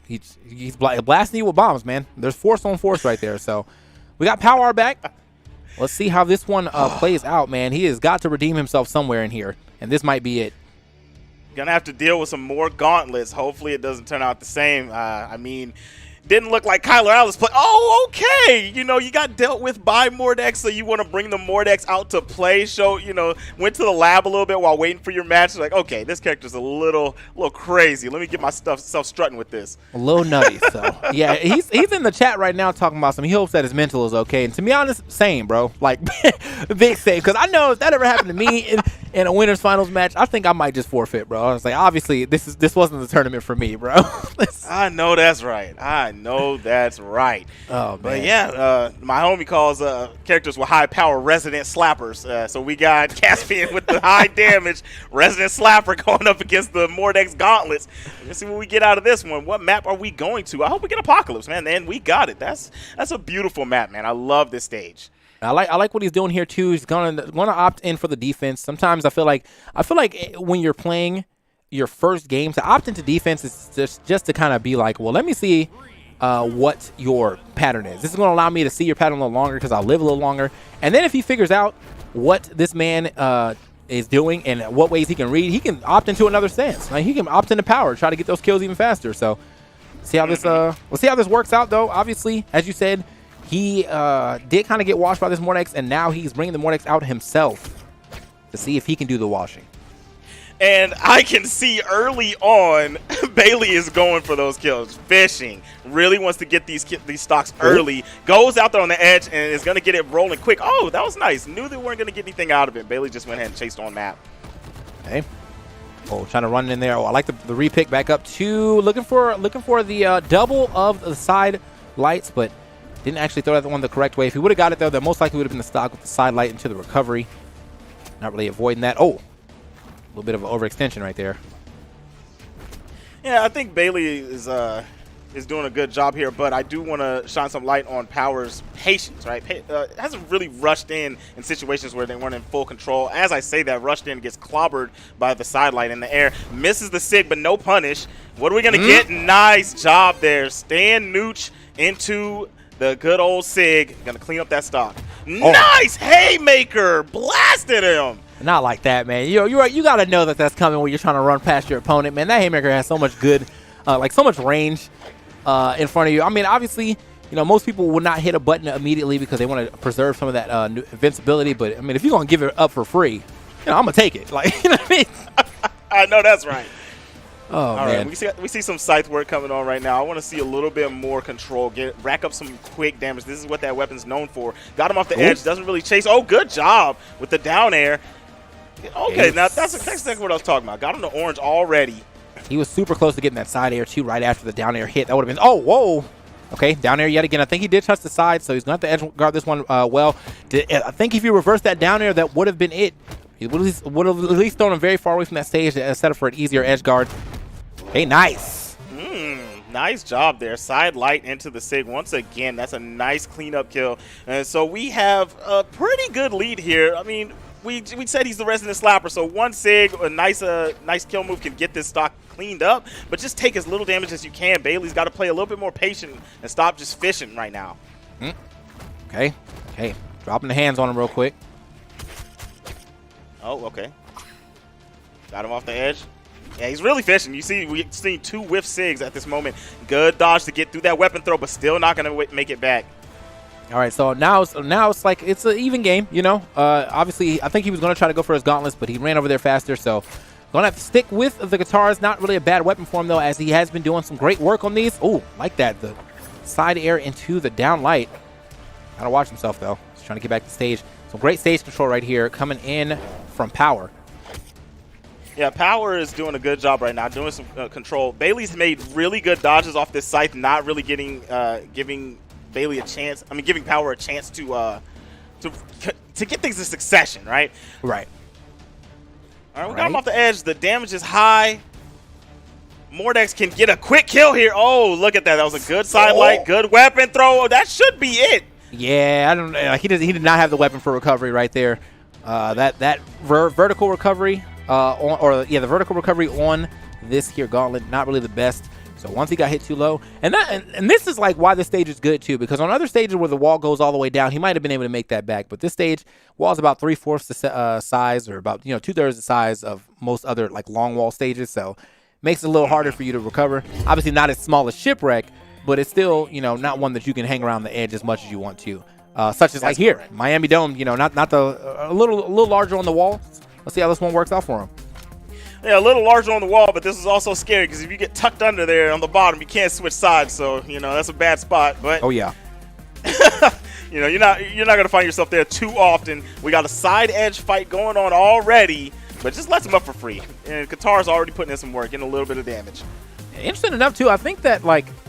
he's blasting you with bombs, man. There's force on force right there. So we got Power back. Let's see how this one plays out, man. He has got to redeem himself somewhere in here, and this might be it. Gonna have to deal with some more gauntlets. Hopefully it doesn't turn out the same. I mean, didn't look like Kyler Alice play. Oh, okay. You got dealt with by Mordex, so you want to bring the Mordex out to play. So, went to the lab a little bit while waiting for your match. Like, okay, this character's a little crazy. Let me get my self strutting with this. A little nutty. So, yeah, he's in the chat right now talking about some. He hopes that his mental is okay. And to be honest, same, bro. Like, big same. Because I know if that ever happened to me in a winners finals match, I think I might just forfeit, bro. I was like, obviously, this wasn't the tournament for me, bro. I know that's right. Oh, man. But yeah, my homie calls characters with high power resident slappers. So we got Caspian with the high damage resident slapper going up against the Mordex gauntlets. Let's see what we get out of this one. What map are we going to? I hope we get Apocalypse, man. And we got it. That's a beautiful map, man. I love this stage. I like what he's doing here too. He's gonna opt in for the defense. Sometimes I feel like when you're playing your first game, to opt into defense is just to kind of be like, well, let me see what your pattern is. This is going to allow me to see your pattern a little longer because I'll live a little longer. And then if he figures out what this man is doing and what ways he can read, he can opt into another stance. Like, he can opt into power, try to get those kills even faster. So see how this we'll see how this works out, though. Obviously, as you said, he did kind of get washed by this Mordex, and now he's bringing the Mordex out himself to see if he can do the washing. And I can see early on, Bailey is going for those kills. Fishing. Really wants to get these stocks early. Goes out there on the edge and is going to get it rolling quick. Oh, that was nice. Knew they weren't going to get anything out of it. Bailey just went ahead and chased on map. Okay. Oh, trying to run in there. Oh, I like the repick back up to looking for the double of the side lights, but didn't actually throw that one the correct way. If he would have got it, though, that most likely would have been the stock with the side light into the recovery. Not really avoiding that. Oh. A little bit of an overextension right there. Yeah, I think Bailey is doing a good job here, but I do want to shine some light on Power's patience, right? Hasn't really rushed in situations where they weren't in full control. As I say that, rushed in, gets clobbered by the sidelight in the air, misses the sig, but no punish. What are we going to get? Nice job there. Stan Nooch into the good old sig. Going to clean up that stock. Nice haymaker. Blasted him. Not like that, man. You got to know that that's coming when you're trying to run past your opponent, man. That haymaker has so much good, so much range in front of you. I mean, obviously, most people will not hit a button immediately because they want to preserve some of that invincibility. But I mean, if you're gonna give it up for free, I'm gonna take it. Like, you know what I mean? I know that's right. Oh, all man. right, we see some scythe work coming on right now. I want to see a little bit more control, rack up some quick damage. This is what that weapon's known for. Got him off the edge, doesn't really chase. Oh, good job with the down air. Okay, now that's exactly what I was talking about. Got him the orange already. He was super close to getting that side air, too, right after the down air hit. That would have been, oh, whoa. Okay, down air yet again. I think he did touch the side, so he's going to have to edge guard this one well. I think if you reverse that down air, that would have been it. He would have at least thrown him very far away from that stage to set up for an easier edge guard. Hey, nice. Nice job there. Side light into the sig once again. That's a nice cleanup kill. And so we have a pretty good lead here. I mean, we said he's the resident slapper, so one sig, a nice kill move can get this stock cleaned up, but just take as little damage as you can. Bailey's got to play a little bit more patient and stop just fishing right now. Okay. Dropping the hands on him real quick. Oh, okay. Got him off the edge. Yeah, he's really fishing. You see, we've seen 2 whiff sigs at this moment. Good dodge to get through that weapon throw, but still not going to make it back. All right, so now it's like it's an even game, Obviously, I think he was going to try to go for his gauntlets, but he ran over there faster, so going to have to stick with the guitars. Not really a bad weapon for him, though, as he has been doing some great work on these. Oh, like that. The side air into the down light. Got to watch himself, though. He's trying to get back to stage. Some great stage control right here coming in from Power. Yeah, Power is doing a good job right now, doing some control. Bailey's made really good dodges off this scythe, not really giving Bailey a chance. I mean, giving Power a chance to get things in succession, right? Right. All right, we got him off the edge. The damage is high. Mordex can get a quick kill here. Oh, look at that. That was a good side light, good weapon throw. That should be it. Yeah, I don't. He did not have the weapon for recovery right there. That vertical recovery the vertical recovery on this here gauntlet, not really the best. So once he got hit too low, and this is like why this stage is good too, because on other stages where the wall goes all the way down, he might have been able to make that back. But this stage, wall's about 3/4 the size, or about 2/3 the size of most other like long wall stages. So makes it a little harder for you to recover. Obviously not as small as Shipwreck, but it's still not one that you can hang around the edge as much as you want to. Such as like here, Miami Dome. Not a little larger on the wall. Let's see how this one works out for him. Yeah, a little larger on the wall, but this is also scary because if you get tucked under there on the bottom, you can't switch sides. So that's a bad spot. But oh yeah, you're not gonna find yourself there too often. We got a side edge fight going on already, but just lets him up for free. And Qatar's already putting in some work, getting a little bit of damage. Interesting enough too. I think that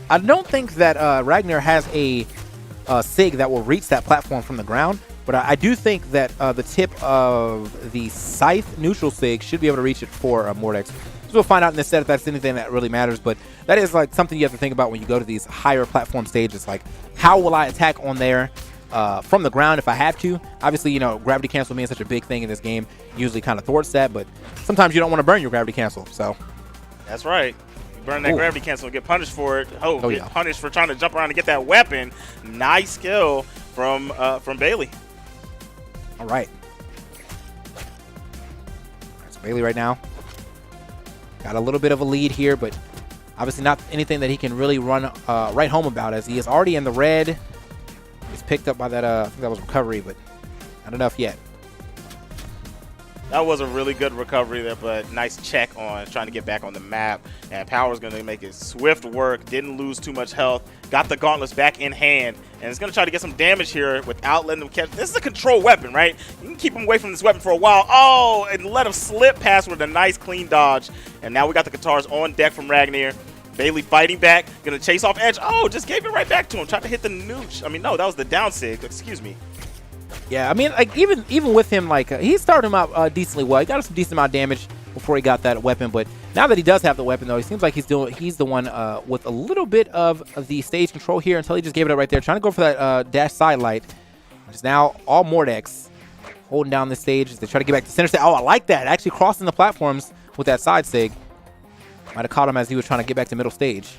I don't think that Ragnar has a sig that will reach that platform from the ground. But I do think that the tip of the Scythe neutral sig should be able to reach it for Mordex. So we'll find out in this set if that's anything that really matters. But that is like something you have to think about when you go to these higher platform stages. Like, how will I attack on there from the ground if I have to? Obviously, gravity cancel being such a big thing in this game usually kind of thwarts that. But sometimes you don't want to burn your gravity cancel. So that's right. You burn that gravity cancel and get punished for it. Get yeah. Punished for trying to jump around and get that weapon. Nice skill from Bailey. All right. So Bailey right now got a little bit of a lead here, but obviously not anything that he can really run right home about, as he is already in the red. He's picked up by that, I think that was recovery, but not enough yet. That was a really good recovery there, but nice check on trying to get back on the map. And Power's going to make it swift work. Didn't lose too much health. Got the gauntlets back in hand. And it's going to try to get some damage here without letting him catch. This is a control weapon, right? You can keep him away from this weapon for a while. Oh, and let him slip past with a nice clean dodge. And now we got the Katars on deck from Ragnar. Bailey fighting back. Going to chase off Edge. Oh, just gave it right back to him. Tried to hit the nooch. I mean, no, that was the down sig. Excuse me. Yeah, I mean, like even with him, like he started him out decently well. He got some decent amount of damage before he got that weapon, but now that he does have the weapon, though, he seems like he's the one with a little bit of the stage control here until he just gave it up right there, trying to go for that dash side light. Which is now all Mordex holding down the stage as they try to get back to center stage. Oh, I like that! Actually crossing the platforms with that side sig. Might have caught him as he was trying to get back to middle stage.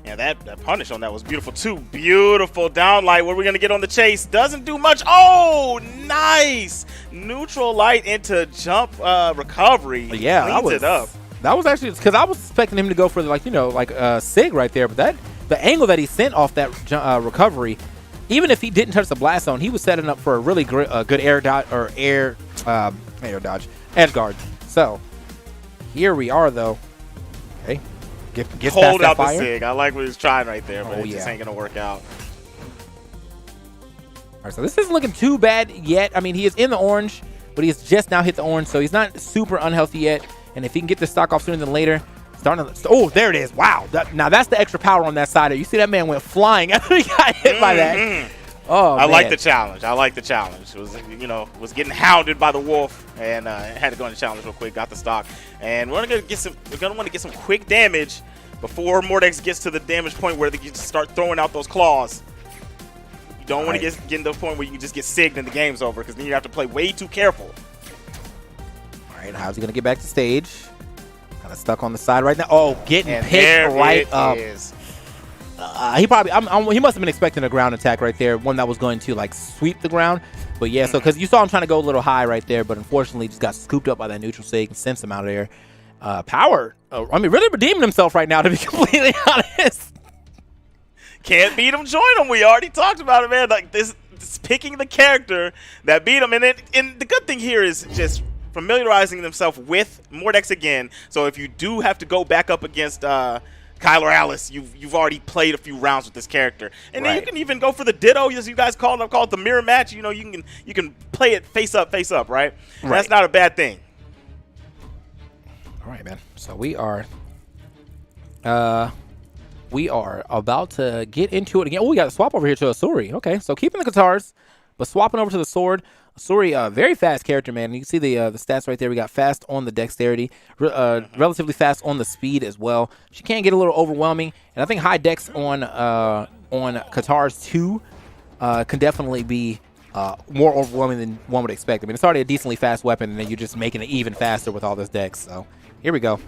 Yeah, that punish on that was beautiful too. Beautiful down light. What are we going to get on the chase? Doesn't do much. Oh, nice. Neutral light into jump recovery. Yeah, that was actually, because I was expecting him to go for sig right there, but the angle that he sent off that recovery, even if he didn't touch the blast zone, he was setting up for a really good air dodge or air dodge, edge guard. So here we are though. Okay. Get hold out fire. the sig. I like what he's trying right there, but it just ain't gonna work out. All right, so this isn't looking too bad yet. I mean, he is in the orange, but he has just now hit the orange, so he's not super unhealthy yet. And if he can get the stock off sooner than later, oh, there it is. Wow. Now that's the extra power on that side. You see that man went flying after he got hit by that. Oh, I like the challenge. It was, was getting hounded by the wolf, and had to go in the challenge real quick. Got the stock, and we're gonna want to get some quick damage before Mordex gets to the damage point where they can start throwing out those claws. You don't want to get to the point where you can just get sigged and the game's over, because then you have to play way too careful. All right, how's he gonna get back to stage? Kind of stuck on the side right now. Oh, getting picked right up. He must have been expecting a ground attack right there, one that was going to like sweep the ground. But yeah, so because you saw him trying to go a little high right there, but unfortunately just got scooped up by that neutral sig and sent him out of there. Power, really redeeming himself right now, to be completely honest. Can't beat him, join him. We already talked about it, man. Like this picking the character that beat him, and the good thing here is just familiarizing himself with Mordex again. So if you do have to go back up against Kyler Alice, you've already played a few rounds with this character, and then you can even go for the ditto, as you guys call it the mirror match. You can play it face up, right? That's not a bad thing. All right, man. So we are about to get into it again. Oh, we got to swap over here to Asuri. Okay, so keeping the Katars, but swapping over to the sword. Asuri, very fast character, man. You can see the stats right there. We got fast on the dexterity, relatively fast on the speed as well. She can get a little overwhelming, and I think high dex on Katars too can definitely be more overwhelming than one would expect. I mean, it's already a decently fast weapon, and then you're just making it even faster with all this dex. So here we go.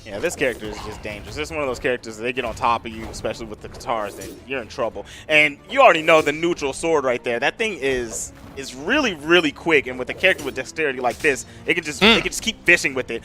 Yeah, this character is just dangerous. This is one of those characters that they get on top of you, especially with the Katars, then you're in trouble. And you already know the neutral sword right there. That thing is really, really quick. And with a character with dexterity like this, they can just keep fishing with it.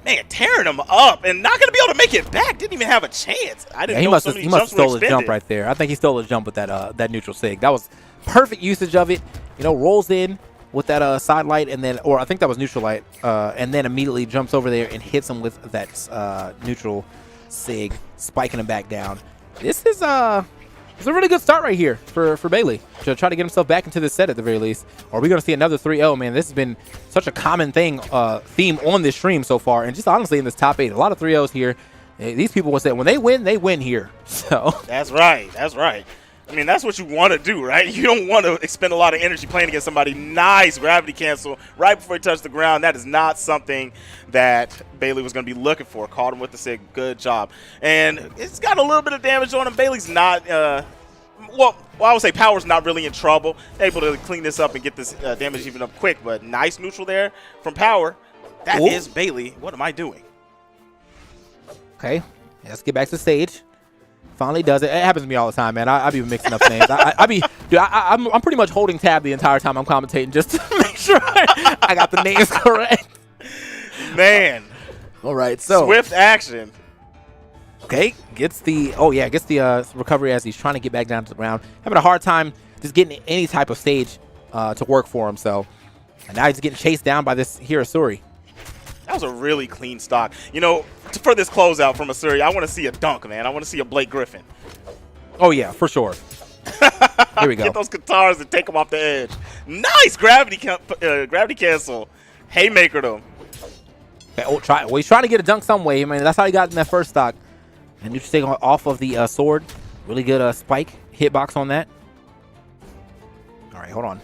Man, tearing him up and not going to be able to make it back. Didn't even have a chance. I didn't know he must have stole his jump right there. I think he stole his jump with that neutral sig. That was perfect usage of it. Rolls in with that side light, and then, or I think that was neutral light, and then immediately jumps over there and hits him with that neutral sig, spiking him back down. This is a really good start right here for Bailey to try to get himself back into this set at the very least. Or are we going to see another 3-0? Man, this has been such a common theme on this stream so far, and just honestly in this top 8, a lot of 3-0s here. These people will say when they win here. So that's right. I mean, that's what you want to do, right? You don't want to expend a lot of energy playing against somebody. Nice gravity cancel right before he touched the ground. That is not something that Bailey was going to be looking for. Caught him with the sig. Good job. And it's got a little bit of damage on him. Bailey's not, well, I would say Power's not really in trouble. Able to clean this up and get this damage even up quick. But nice neutral there from Power. That is Bailey. What am I doing? Okay, let's get back to the stage. Finally does it. It happens to me all the time, man. I be mixing up names. I be Dude, I'm pretty much holding tab the entire time I'm commentating just to make sure I got the names correct. Man. All right, so Swift action. okay, gets the recovery as he's trying to get back down to the ground. Having a hard time just getting any type of stage to work for him. So, and now he's getting chased down by this Hirasuri. That was a really clean stock. You know, for this closeout from Asuri, I want to see a dunk, man. I want to see a Blake Griffin. Oh yeah, for sure. Here we go. Get those guitars and take them off the edge. Nice gravity cancel. Haymaker them. Okay, well, he's trying to get a dunk some way. I mean, that's how he got in that first stock. And interesting off of the sword. Really good spike hitbox on that. All right, hold on.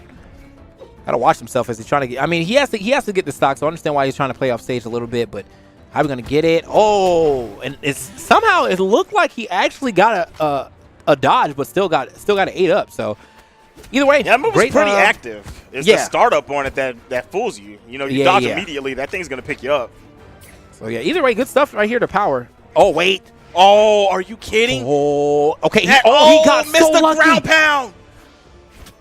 Got to watch himself as he's trying to get. I mean, he has to get the stock, so I understand why he's trying to play off stage a little bit. But how are we gonna get it? Oh, and somehow it looked like he actually got a dodge, but still got an 8 up. So either way, yeah, that move was pretty active. It's the startup on it that fools you. You know, you dodge immediately, that thing's gonna pick you up. So yeah, either way, good stuff right here to power. Oh wait. Oh, are you kidding? Oh, okay. He got missed so the lucky. ground pound.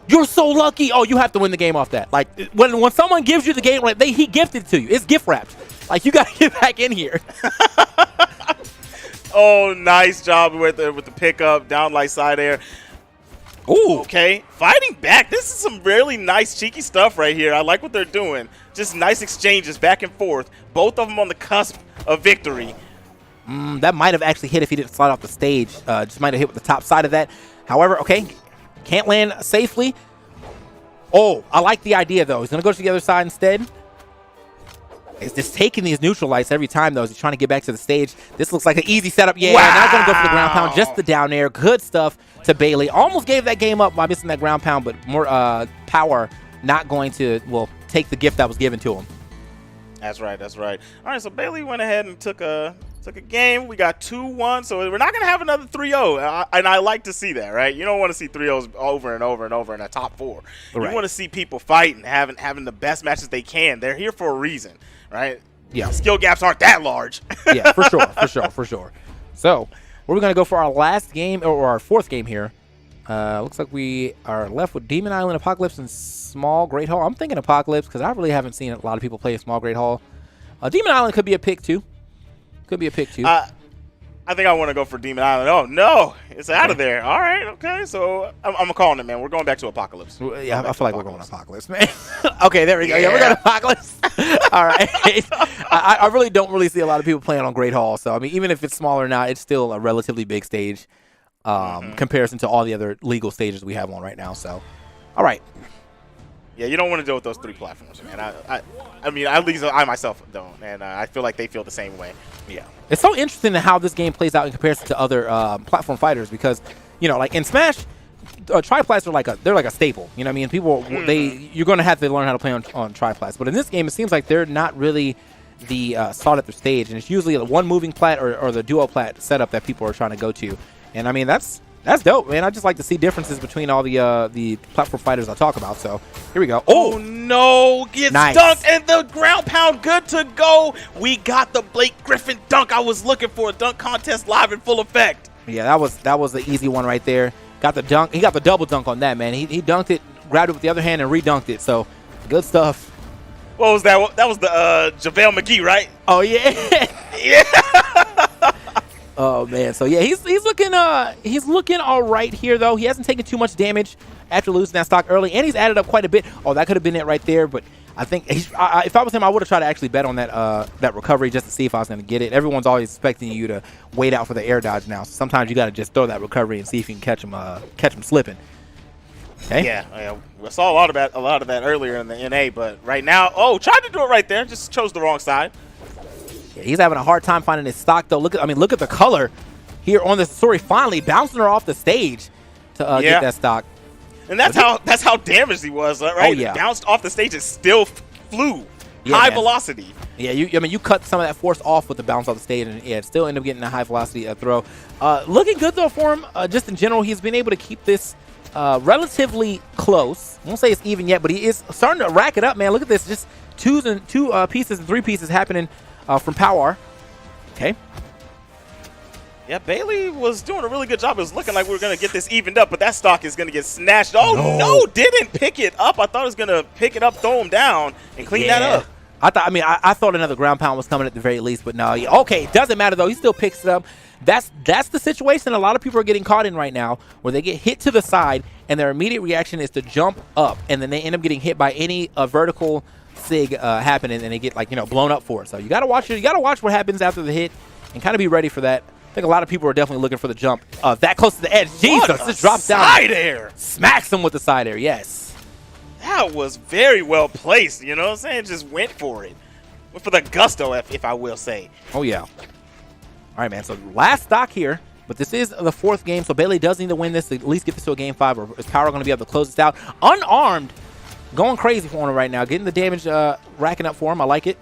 You're so lucky. Oh, you have to win the game off that. Like when someone gives you the game, like he gifted it to you. It's gift wrapped. Like you gotta get back in here. Oh, nice job with the pickup, down light side air. Ooh. Okay, fighting back. This is some really nice cheeky stuff right here. I like what they're doing. Just nice exchanges back and forth. Both of them on the cusp of victory. That might have actually hit if he didn't slide off the stage. Just might have hit with the top side of that. However, okay, can't land safely. Oh, I like the idea, though. He's going to go to the other side instead. He's just taking these neutral lights every time, though, as he's trying to get back to the stage. This looks like an easy setup. Yeah, wow. Now going to go for the ground pound. Just the down air. Good stuff to Bailey. Almost gave that game up by missing that ground pound, but more power not going to, well, take the gift that was given to him. That's right. That's right. All right, so Bailey went ahead and took a game. We got 2-1, so we're not going to have another 3-0, and I like to see that, right? You don't want to see 3-0s over and over and over in a top 4. Right. You want to see people fight and having the best matches they can. They're here for a reason, right? Yeah. Skill gaps aren't that large. Yeah, for sure. So we're going to go for our last game, or our 4th game here. Looks like we are left with Demon Island, Apocalypse, and Small Great Hall. I'm thinking Apocalypse because I really haven't seen a lot of people play Small Great Hall. Demon Island could be a pick, too. I think I want to go for Demon Island. Oh, no. It's out of there. All right. Okay. So I'm calling it, man. We're going back to Apocalypse. Yeah, I feel like we're going to Apocalypse, man. Okay, there we go. Yeah, we're going to Apocalypse. All right. I really don't see a lot of people playing on Great Hall. So, I mean, even if it's small or not, it's still a relatively big stage comparison to all the other legal stages we have on right now. So, all right. Yeah, you don't want to deal with those 3 platforms, man. I mean, at least I myself don't, and I feel like they feel the same way. Yeah, it's so interesting how this game plays out in comparison to other platform fighters because, you know, like in Smash, triplats are like a staple. You know what I mean? People you're going to have to learn how to play on triplats, but in this game, it seems like they're not really the sought after stage, and it's usually the one moving plat or the duo plat setup that people are trying to go to, and I mean that's dope, man. I just like to see differences between all the platform fighters I talk about. So here we go. Oh no, gets dunked and the ground pound good to go. We got the Blake Griffin dunk I was looking for. A dunk contest live in full effect. Yeah, that was the easy one right there. Got the dunk. He got the double dunk on that, man. He dunked it, grabbed it with the other hand, and re-dunked it. So good stuff. What was that? That was the JaVale McGee, right? Oh yeah. Yeah. Oh man, so yeah, he's looking all right here though. He hasn't taken too much damage after losing that stock early, and he's added up quite a bit. Oh, that could have been it right there, but I think if I was him, I would have tried to actually bet on that recovery just to see if I was going to get it. Everyone's always expecting you to wait out for the air dodge now. So sometimes you got to just throw that recovery and see if you can catch him slipping. Okay. Yeah, we saw a lot of that earlier in the NA, but right now, tried to do it right there, just chose the wrong side. Yeah, he's having a hard time finding his stock though. Look at the color here on this story. Finally bouncing her off the stage to get that stock. And that's how damaged he was, right? Oh yeah, bounced off the stage and still flew high velocity. Yeah, you cut some of that force off with the bounce off the stage, and it still ended up getting a high velocity throw. Looking good though for him. Just in general, he's been able to keep this relatively close. I won't say it's even yet, but he is starting to rack it up, man. Look at this, just two pieces and 3 pieces happening from Power. Okay. Yeah, Bailey was doing a really good job. It was looking like we were going to get this evened up, but that stock is going to get snatched. Oh, no, didn't pick it up. I thought it was going to pick it up, throw him down, and clean that up. I thought another ground pound was coming at the very least, but no. Okay, it doesn't matter, though. He still picks it up. That's the situation a lot of people are getting caught in right now, where they get hit to the side, and their immediate reaction is to jump up, and then they end up getting hit by any vertical sig happening, and they get blown up for it. So you got to watch it. You got to watch what happens after the hit, and kind of be ready for that. I think a lot of people are definitely looking for the jump that close to the edge. Jesus, just drops down. Side air. Smacks him with the side air, yes. That was very well placed, you know what I'm saying? Just went for it. Went for the gusto, if I will say. Oh, yeah. All right, man. So last stock here, but this is the 4th game, so Bailey does need to win this to at least get this to a game 5, or is Power going to be able to close this out? Unarmed, going crazy for him right now, getting the damage racking up for him. I like it.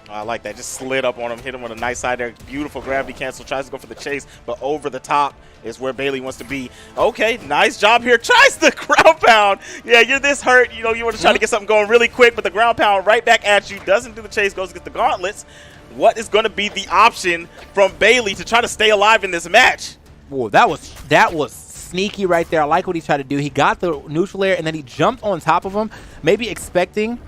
I like that. Just slid up on him, hit him with a nice side there. Beautiful gravity cancel. Tries to go for the chase, but over the top is where Bailey wants to be. Okay, nice job here. Tries the ground pound. Yeah, you're this hurt. You want to try to get something going really quick, but the ground pound right back at you. Doesn't do the chase, goes to get the gauntlets. What is going to be the option from Bailey to try to stay alive in this match? Whoa, that was sneaky right there. I like what he tried to do. He got the neutral air, and then he jumped on top of him, maybe expecting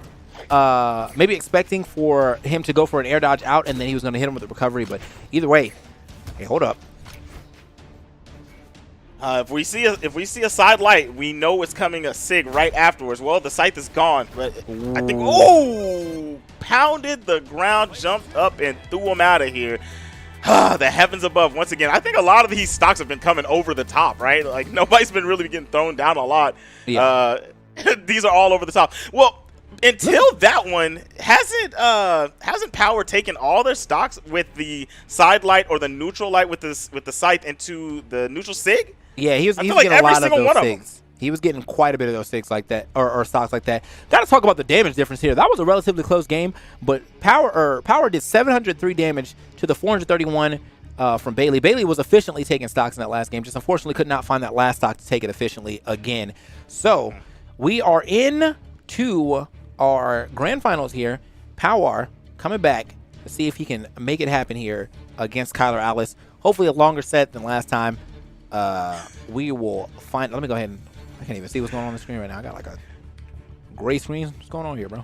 for him to go for an air dodge out, and then he was going to hit him with the recovery. But either way, hey, hold up. If we see a side light, we know it's coming a sig right afterwards. Well, the scythe is gone, but I think pounded the ground, jumped up and threw him out of here. The heavens above once again. I think a lot of these stocks have been coming over the top, right? Like nobody's been really getting thrown down a lot. Yeah. These are all over the top. Well, until that one, hasn't Power taken all their stocks with the side light or the neutral light with the scythe into the neutral sig? Yeah, he was getting a lot of those sigs. He was getting quite a bit of those sigs like that, or stocks like that. Got to talk about the damage difference here. That was a relatively close game, but Power did 703 damage to the 431 from Bailey. Bailey was efficiently taking stocks in that last game, just unfortunately could not find that last stock to take it efficiently again. So we are in to our grand finals here. Power coming back to see if he can make it happen here against Kyler Alice. Hopefully a longer set than last time. We will find. Let me go ahead and I can't even see what's going on the screen right now. I got like a gray screen. What's going on here, bro?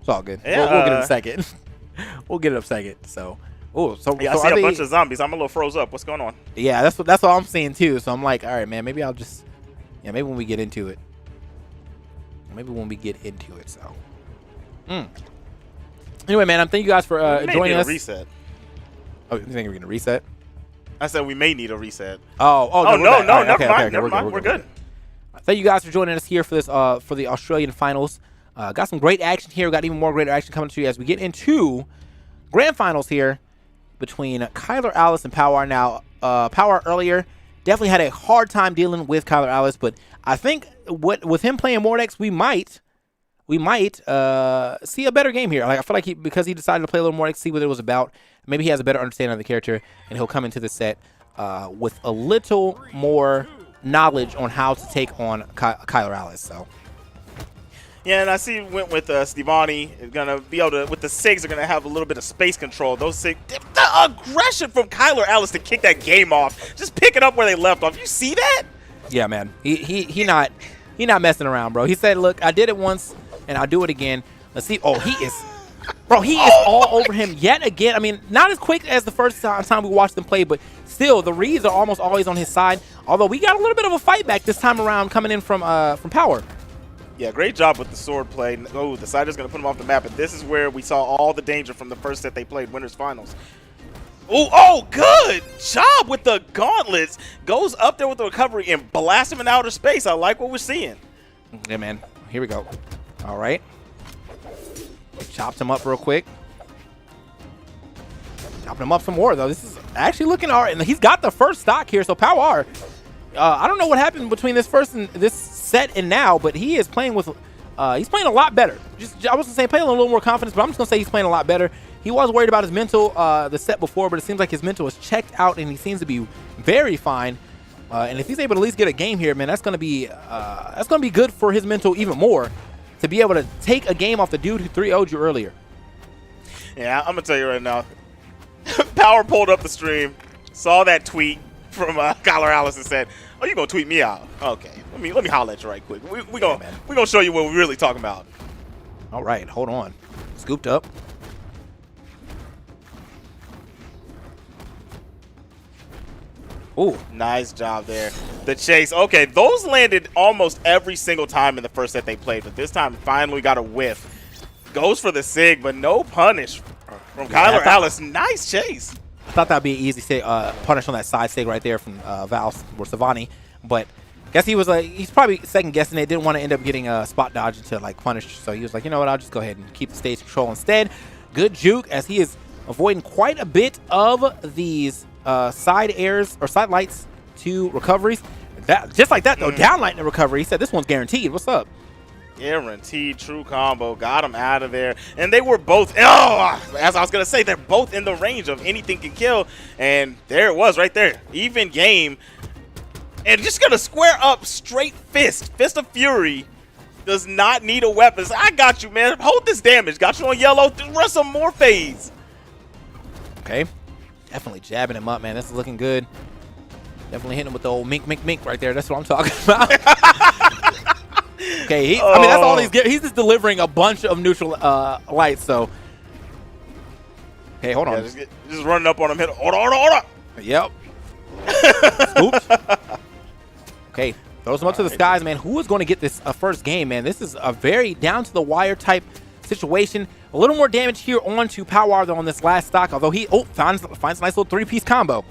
It's all good. Yeah, we'll get it in a second. We'll get it up a second. So, I see a bunch of zombies. I'm a little froze up. What's going on? Yeah, that's what I'm seeing too. So I'm like, all right, man. Maybe I'll just maybe when we get into it. So. Anyway, man, I'm thanking you guys for joining us. Reset. Oh, you think we're gonna reset? I said we may need a reset. No, Never mind. We're good. Thank you guys for joining us here for this for the Australian finals. Got some great action here. Got even more greater action coming to you as we get into grand finals here between Kyler Alice and Power. Now, Power earlier definitely had a hard time dealing with Kyler Alice, but I think with him playing Mordex, we might see a better game here. Like I feel like because he decided to play a little Mordex, see what it was about. Maybe he has a better understanding of the character, and he'll come into the set with a little more knowledge on how to take on Kyler Alice. So. Yeah, and I see you went with Stevani. Is gonna be able to with the SIGs are gonna have a little bit of space control. Those SIGs, the aggression from Kyler Alice to kick that game off, just pick it up where they left off. You see that? Yeah, man. He not messing around, bro. He said, "Look, I did it once, and I'll do it again." Let's see. Oh, he is all over him yet again. I mean, not as quick as the first time we watched them play, but still, the reads are almost always on his side. Although we got a little bit of a fight back this time around coming in from Power. Yeah, great job with the sword play. Oh, the Cider's going to put him off the map, and this is where we saw all the danger from the first set they played, Winners Finals. Oh, good job with the gauntlets. Goes up there with the recovery and blasts him in outer space. I like what we're seeing. Yeah, man. Here we go. All right. Chopped him up real quick. Chopping him up some more, though. This is actually looking all right. And he's got the first stock here, so Power. I don't know what happened between this set and now, but he is playing with. He's playing a lot better. I wasn't saying playing a little more confidence, but I'm just gonna say he's playing a lot better. He was worried about his mental the set before, but it seems like his mental is checked out, and he seems to be very fine. And if he's able to at least get a game here, man, that's gonna be good for his mental even more to be able to take a game off the dude who 3-0'd you earlier. Yeah, I'm gonna tell you right now. Power pulled up the stream. Saw that tweet from Kyler Alice and said, "Oh, you gonna tweet me out? Okay, let me holler at you right quick. We gonna show you what we're really talking about." All right, hold on. Scooped up. Ooh, Nice job there. The chase. Okay, those landed almost every single time in the first set they played, but this time finally got a whiff. Goes for the sig, but no punish from Kyler Alice. Nice chase. I thought that'd be an easy punish on that side sig right there from Val or Savani, but guess he's probably second guessing it. Didn't want to end up getting a spot dodge to like punish, so he was like, you know what, I'll just go ahead and keep the stage control instead. Good juke as he is avoiding quite a bit of these side airs or side lights to recoveries. That just like that though, down light in the recovery. He said this one's guaranteed. What's up? Guaranteed true combo. Got him out of there. And they were both, as I was going to say, they're both in the range of anything can kill. And there it was right there. Even game. And just going to square up straight fist. Fist of Fury does not need a weapon. So I got you, man. Hold this damage. Got you on yellow. Run some more phase. Okay. Definitely jabbing him up, man. This is looking good. Definitely hitting him with the old mink right there. That's what I'm talking about. Okay, I mean, that's all he's getting. He's just delivering a bunch of neutral lights, so. Okay, hold on. Just running up on him. Hit. Hold on. Yep. Oops. Okay, throws him up to the skies, man. Who is going to get this first game, man? This is a very down-to-the-wire type situation. A little more damage here onto Power though on this last stock, although he finds a nice little three-piece combo.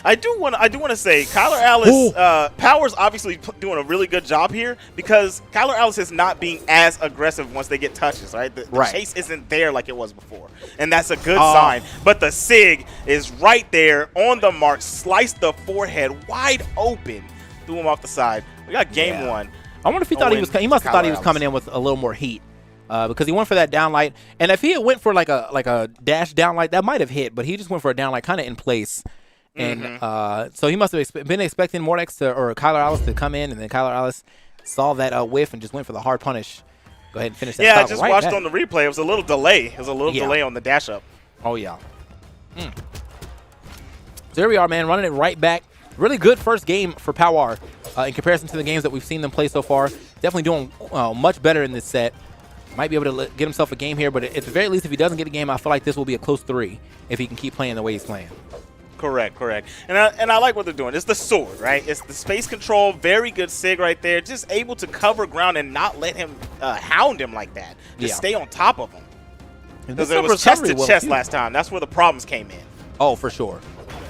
I do want to say Kyler Alice, Power's obviously doing a really good job here because Kyler Alice is not being as aggressive once they get touches, right? The chase isn't there like it was before, and that's a good sign. But the SIG is right there on the mark, sliced the forehead wide open, threw him off the side. We got game one. I wonder if he thought he must have thought he was coming in with a little more heat. Because he went for that downlight, and if he had went for like a dash downlight, that might have hit, but he just went for a downlight kind of in place. And so he must have been expecting Mordex or Kyler Alice to come in, and then Kyler Alice saw that whiff and just went for the hard punish. Go ahead and finish that. Yeah, I just watched on the replay. It was a little delay. It was a little delay on the dash up. Oh, yeah. So there we are, man, running it right back. Really good first game for Power in comparison to the games that we've seen them play so far. Definitely doing much better in this set. Might be able to get himself a game here, but at the very least, if he doesn't get a game, I feel like this will be a close 3 if he can keep playing the way he's playing. Correct. And I like what they're doing. It's the sword, right? It's the space control. Very good SIG right there. Just able to cover ground and not let him hound him like that. Just stay on top of him. Because it was chest to chest last time. That's where the problems came in. Oh, for sure.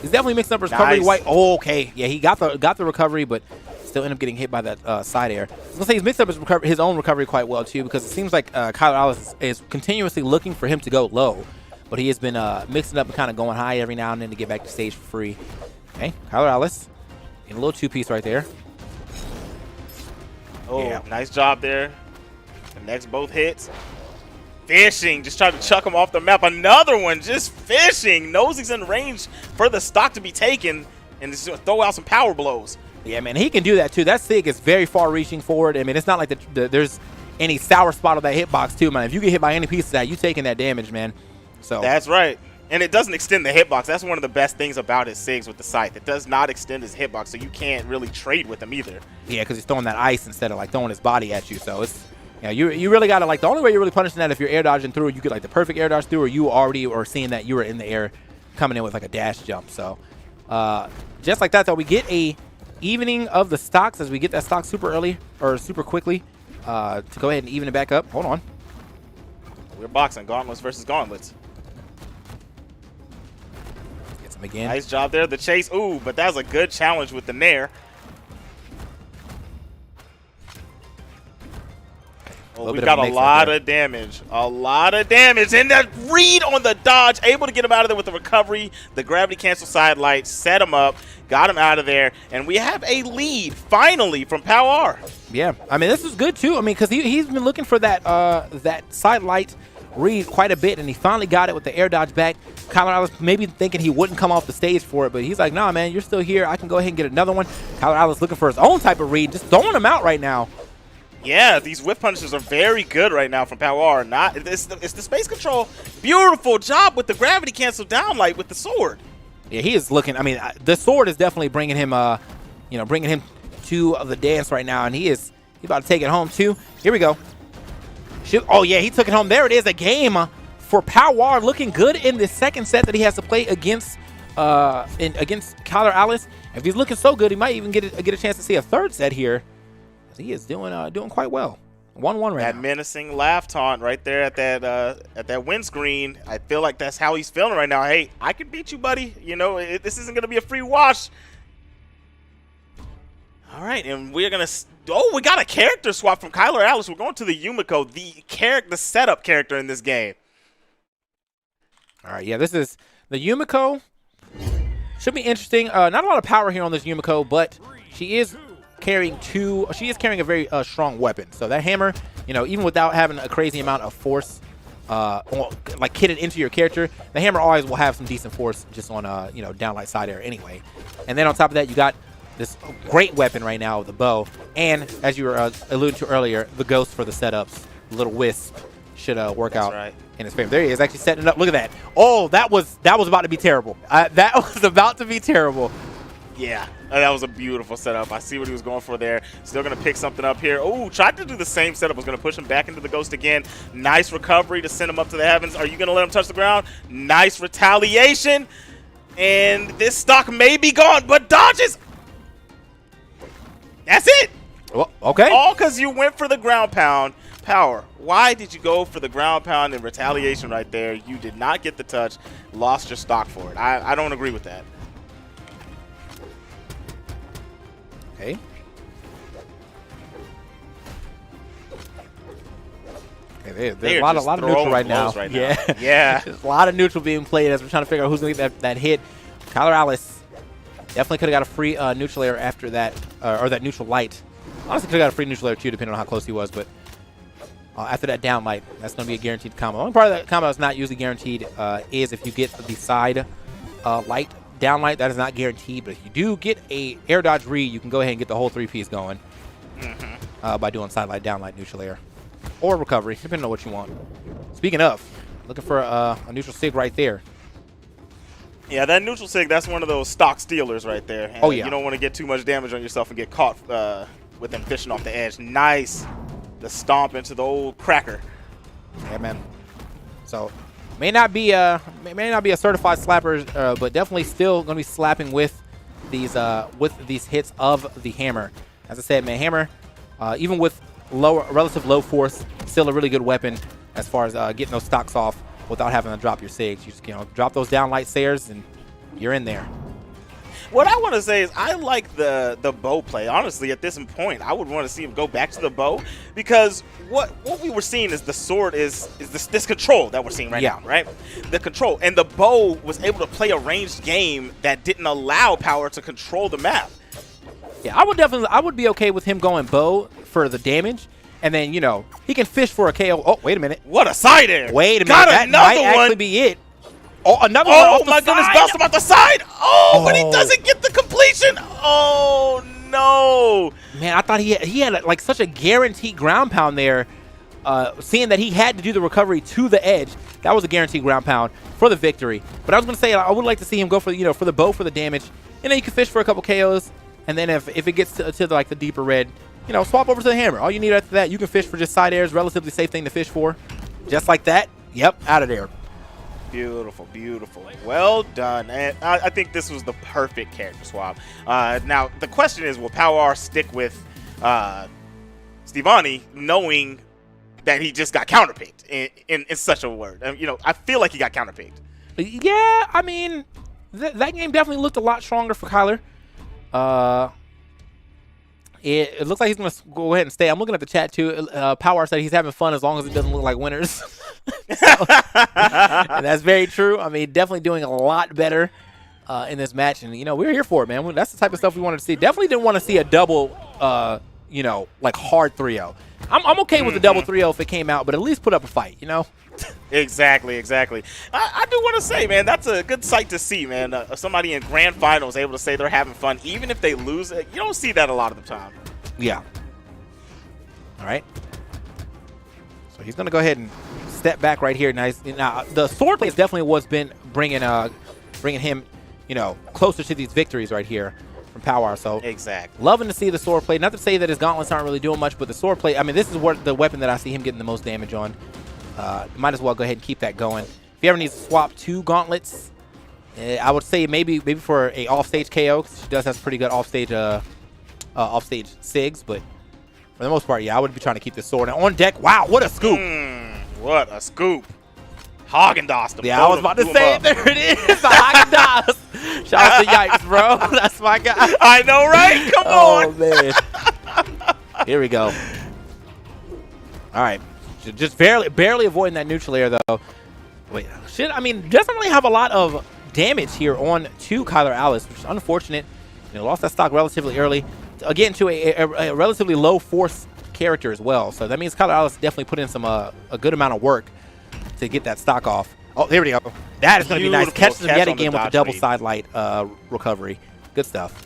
He's definitely mixed up recovery. Oh, okay. Yeah, he got the recovery, but still end up getting hit by that side air. I was going to say he's mixed up his own recovery quite well, too, because it seems like Kyler Alice is continuously looking for him to go low. But he has been mixing up and kind of going high every now and then to get back to stage for free. Okay, Kyler Alice. In a little two-piece right there. Oh, yeah. Nice job there. Connects both hits. Fishing. Just trying to chuck him off the map. Another one just fishing. Knows he's in range for the stock to be taken. And just throw out some power blows. Yeah, man, he can do that, too. That SIG is very far-reaching forward. I mean, it's not like there's any sour spot on that hitbox, too, man. If you get hit by any piece of that, you're taking that damage, man. So that's right. And it doesn't extend the hitbox. That's one of the best things about his SIGs with the scythe. It does not extend his hitbox, so you can't really trade with him either. Yeah, because he's throwing that ice instead of like throwing his body at you. So it's, you really got to, like, the only way you're really punishing that if you're air dodging through, you get like the perfect air dodge through, or you already are seeing that you were in the air coming in with like a dash jump. So just like that, though, we get a evening of the stocks as we get that stock super early or super quickly to go ahead and even it back up. Hold on. We're boxing gauntlets versus gauntlets. Gets him again. Nice job there. The chase. Ooh, but that was a good challenge with the Nair. Oh, we got a lot of damage. A lot of damage. And that read on the dodge. Able to get him out of there with the recovery. The gravity cancel side light. Set him up. Got him out of there. And we have a lead, finally, from Power. Yeah. I mean, this is good, too. I mean, because he's been looking for that that side light read quite a bit. And he finally got it with the air dodge back. Kyler Alice maybe thinking he wouldn't come off the stage for it. But he's like, nah, man, you're still here. I can go ahead and get another one. Kyler Alice looking for his own type of read. Just throwing him out right now. Yeah, these whiff punishes are very good right now from Power. It's the space control. Beautiful job with the gravity cancel down light with the sword. Yeah, he is looking. I mean, the sword is definitely bringing him, bringing him to the dance right now, and he's about to take it home too. Here we go. Shoot. Oh yeah, he took it home. There it is, a game for Power, looking good in the second set that he has to play against Kyler Alice. If he's looking so good, he might even get a chance to see a third set here. He is doing quite well. 1-1 right That now. menacing laugh taunt right there at that windscreen. I feel like that's how he's feeling right now. Hey, I can beat you, buddy. You know, this isn't gonna be a free wash. All right, and we're gonna. Oh, we got a character swap from Kyler Alice. We're going to the Yumiko, the setup character in this game. All right, yeah, this is the Yumiko. Should be interesting. Not a lot of power here on this Yumiko, but she is carrying a very strong weapon. So that hammer, even without having a crazy amount of force, like kitted into your character, the hammer always will have some decent force just on downlight side air anyway. And then on top of that, you got this great weapon right now, the bow, and as you were alluding to earlier, the ghost for the setups, little wisp should work out in his favor. There he is, actually setting it up. Look at that. Oh, that was about to be terrible. That was about to be terrible. Yeah, that was a beautiful setup. I see what he was going for there. Still going to pick something up here. Oh, tried to do the same setup. Was going to push him back into the ghost again. Nice recovery to send him up to the heavens. Are you going to let him touch the ground? Nice retaliation. And this stock may be gone, but dodges. That's it. Well, okay. All because you went for the ground pound. Power, why did you go for the ground pound and retaliation right there? You did not get the touch. Lost your stock for it. I don't agree with that. Okay. There's a lot of neutral right now. Yeah. Yeah. There's a lot of neutral being played as we're trying to figure out who's going to get that hit. Kyler Alice definitely could have got a free neutral air after that, or that neutral light. Honestly, could have got a free neutral air too, depending on how close he was, but after that down light, that's going to be a guaranteed combo. The only part of that combo that's not usually guaranteed is if you get the side light down light. That is not guaranteed, but if you do get a air dodge read, you can go ahead and get the whole three-piece going by doing side light, down light, neutral air, or recovery, depending on what you want. Speaking of, looking for a neutral sig right there. Yeah, that neutral sig, that's one of those stock stealers right there. And oh, yeah. You don't want to get too much damage on yourself and get caught with them fishing off the edge. Nice. The stomp into the old cracker. Yeah, man. So may not be a certified slapper, but definitely still going to be slapping with these hits of the hammer. As I said, man, hammer, even with relative low force, still a really good weapon as far as getting those stocks off without having to drop your sigs. You just drop those down light sayers and you're in there. What I want to say is I like the bow play. Honestly, at this point, I would want to see him go back to the bow because what we were seeing is the sword is this control that we're seeing right now, right? The control. And the bow was able to play a ranged game that didn't allow Power to control the map. Yeah, I would be okay with him going bow for the damage. And then, he can fish for a KO. Oh, wait a minute. What a side air. Wait a minute. That might actually be it. Oh, another one off the side. Goodness, bounced him off the side. Oh, but he doesn't get the completion. Oh, no. Man, I thought he had like such a guaranteed ground pound there. Seeing that he had to do the recovery to the edge, that was a guaranteed ground pound for the victory. But I was going to say, I would like to see him go for, for the bow for the damage. And then you can fish for a couple KOs. And then if it gets to the deeper red, swap over to the hammer. All you need after that, you can fish for just side airs, relatively safe thing to fish for. Just like that. Yep, out of there. Beautiful, beautiful. Well done. And I think this was the perfect character swap. Now, the question is, will Power stick with Stevani knowing that he just got counterpicked in such a word? I feel like he got counterpicked. Yeah, I mean, that game definitely looked a lot stronger for Kyler. It looks like he's going to go ahead and stay. I'm looking at the chat, too. Power said he's having fun as long as it doesn't look like winners. And that's very true. I mean, definitely doing a lot better in this match. And, we're here for it, man. That's the type of stuff we wanted to see. Definitely didn't want to see a double, like hard 3-0. I'm okay with the double 3-0 if it came out, but at least put up a fight, Exactly. I do want to say, man, that's a good sight to see, man. Somebody in grand finals able to say they're having fun, even if they lose. You don't see that a lot of the time. Yeah. All right. So he's going to go ahead and step back right here. Nice. Now, the sword play is definitely what's been bringing him closer to these victories right here from Power. So Exactly. loving to see the sword play. Not to say that his gauntlets aren't really doing much, but the sword play, I mean, this is the weapon that I see him getting the most damage on. Might as well go ahead and keep that going. If he ever needs to swap 2 gauntlets, I would say maybe for a offstage KO, because she does have pretty good offstage SIGs, but for the most part, yeah, I would be trying to keep this sword. And on deck, wow, what a scoop. What a scoop. Haagen-Dazs. Yeah, I was about to say it. There it is. The Haagen-Dazs. Shout out to Yikes, bro. That's my guy. I know, right? Come Oh, on. man. Here we go. All right. Just barely avoiding that neutral air, though. Wait, I mean, doesn't really have a lot of damage here on to Kyler Alice, which is unfortunate. Lost that stock relatively early. Again, to a relatively low force character as well. So that means Kyler Alice definitely put in some a good amount of work to get that stock off. Oh, there we go. That is going to be nice. Catches him yet again with the double side light recovery. Good stuff.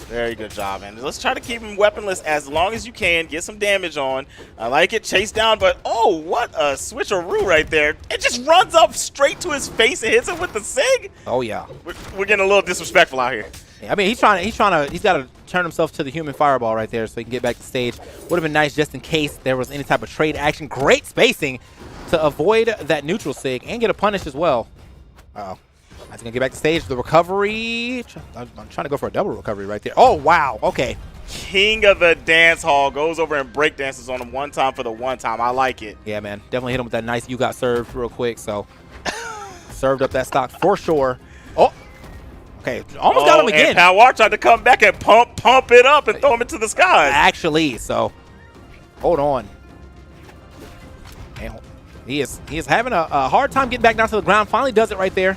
Very good job, man. Let's try to keep him weaponless as long as you can. Get some damage on. I like it. Chase down, but oh, what a switcheroo right there. It just runs up straight to his face and hits him with the SIG. Oh, yeah. We're getting a little disrespectful out here. Yeah, I mean, he's got to turn himself to the human fireball right there so he can get back to stage. Would have been nice just in case there was any type of trade action. Great spacing to avoid that neutral SIG and get a punish as well. Uh-oh. He's going to get back to stage. The recovery. I'm trying to go for a double recovery right there. Oh, wow. Okay. King of the dance hall goes over and break dances on him one time for the one time. I like it. Yeah, man. Definitely hit him with that nice you got served real quick. So served up that stock for sure. Oh. Okay. Almost got him again. And Power tried to come back and pump it up and throw him into the sky. Actually, so hold on. And he is having a hard time getting back down to the ground. Finally does it right there.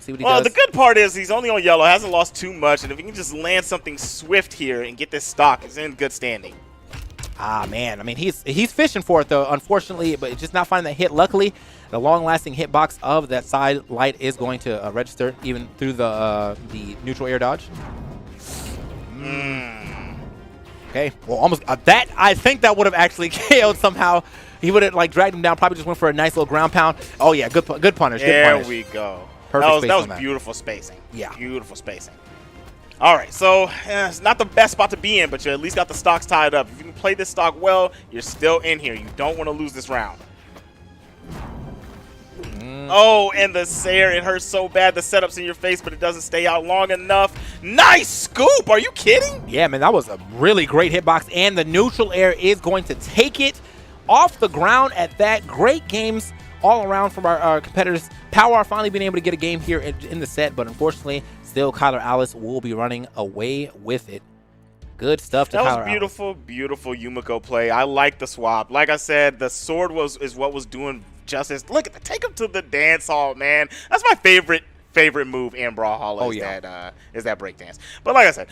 See what he does. The good part is he's only on yellow, hasn't lost too much, and if he can just land something swift here and get this stock, he's in good standing. Ah, man. I mean, he's fishing for it, though, unfortunately, but just not finding that hit. Luckily, the long-lasting hitbox of that side light is going to register even through the neutral air dodge. Okay. Well, almost that. I think that would have actually KO'd somehow. He would have dragged him down. Probably just went for a nice little ground pound. Oh yeah, good punish. There we go. Perfect. That was beautiful spacing. Yeah. Beautiful spacing. All right, so it's not the best spot to be in, but you at least got the stocks tied up. If you can play this stock well, you're still in here. You don't want to lose this round. Oh, and the Sayer, it hurts so bad. The setup's in your face, but it doesn't stay out long enough. Nice scoop. Are you kidding? Yeah, man, that was a really great hitbox, and the neutral air is going to take it off the ground at that. Great games all around from our competitors. Power finally being able to get a game here in the set, but unfortunately, still Kyler Alice will be running away with it. Good stuff to Kyler Alice. That was beautiful, beautiful Yumiko play. I like the swap. Like I said, the sword is what was doing justice. Look, take him to the dance hall, man. That's my favorite move in Brawlhalla. Oh, yeah. Is that breakdance. But like I said,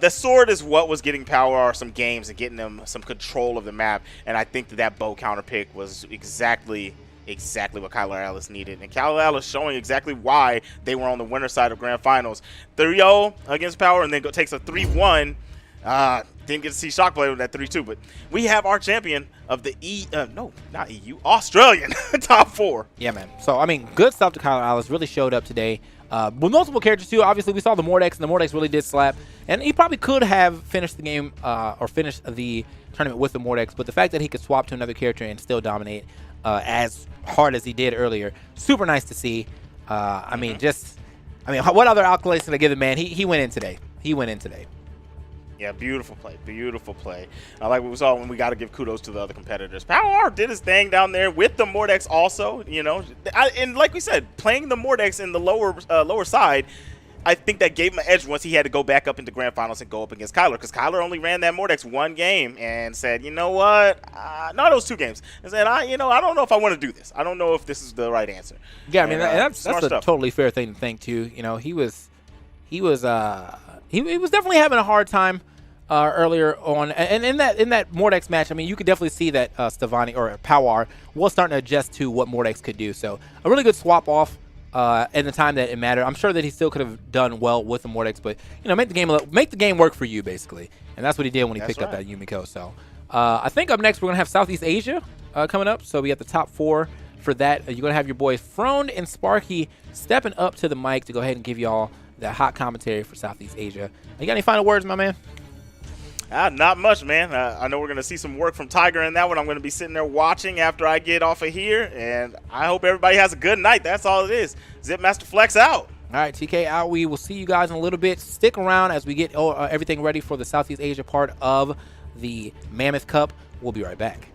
the sword is what was getting Power some games and getting them some control of the map. And I think that bow counter pick was exactly what Kyler Alice needed. And Kyler Alice showing exactly why they were on the winner side of Grand Finals. 3-0 against Power, and then takes a 3-1. Didn't get to see Shockblade with that 3-2, but we have our champion of the Australian top 4. Yeah, man. So, I mean, good stuff to Kyler Alice. Really showed up today. With multiple characters, too. Obviously, we saw the Mordex, and the Mordex really did slap. And he probably could have finished the game or finished the tournament with the Mordex, but the fact that he could swap to another character and still dominate as hard as he did earlier, super nice to see. I mean, what other accolades can I give the man? He went in today. Yeah, beautiful play. Beautiful play. Like we saw when we got to give kudos to the other competitors. Power did his thing down there with the Mordex also, and like we said, playing the Mordex in the lower side, I think that gave him an edge once he had to go back up into Grand Finals and go up against Kyler, because Kyler only ran that Mordex one game and said, you know what? No, it was 2 games. And said, I don't know if I want to do this. I don't know if this is the right answer. Yeah, I mean, that's a totally fair thing to think too. He was definitely having a hard time earlier on, and in that Mordex match, I mean, you could definitely see that Stevani or Power was starting to adjust to what Mordex could do. So a really good swap off in the time that it mattered. I'm sure that he still could have done well with the Mordex, but make the game work for you basically, and that's what he did when he picked up that Yumiko. So I think up next we're gonna have Southeast Asia coming up. So we got the top 4 for that, you're going to have your boys Frone and Sparky stepping up to the mic to go ahead and give y'all that hot commentary for Southeast Asia. You got any final words, my man? Not much, man. I know we're going to see some work from Tiger in that one. I'm going to be sitting there watching after I get off of here, and I hope everybody has a good night. That's all it is. Zipmaster Flex out. All right, TK out. We will see you guys in a little bit. Stick around as we get everything ready for the Southeast Asia part of the Mammoth Cup. We'll be right back.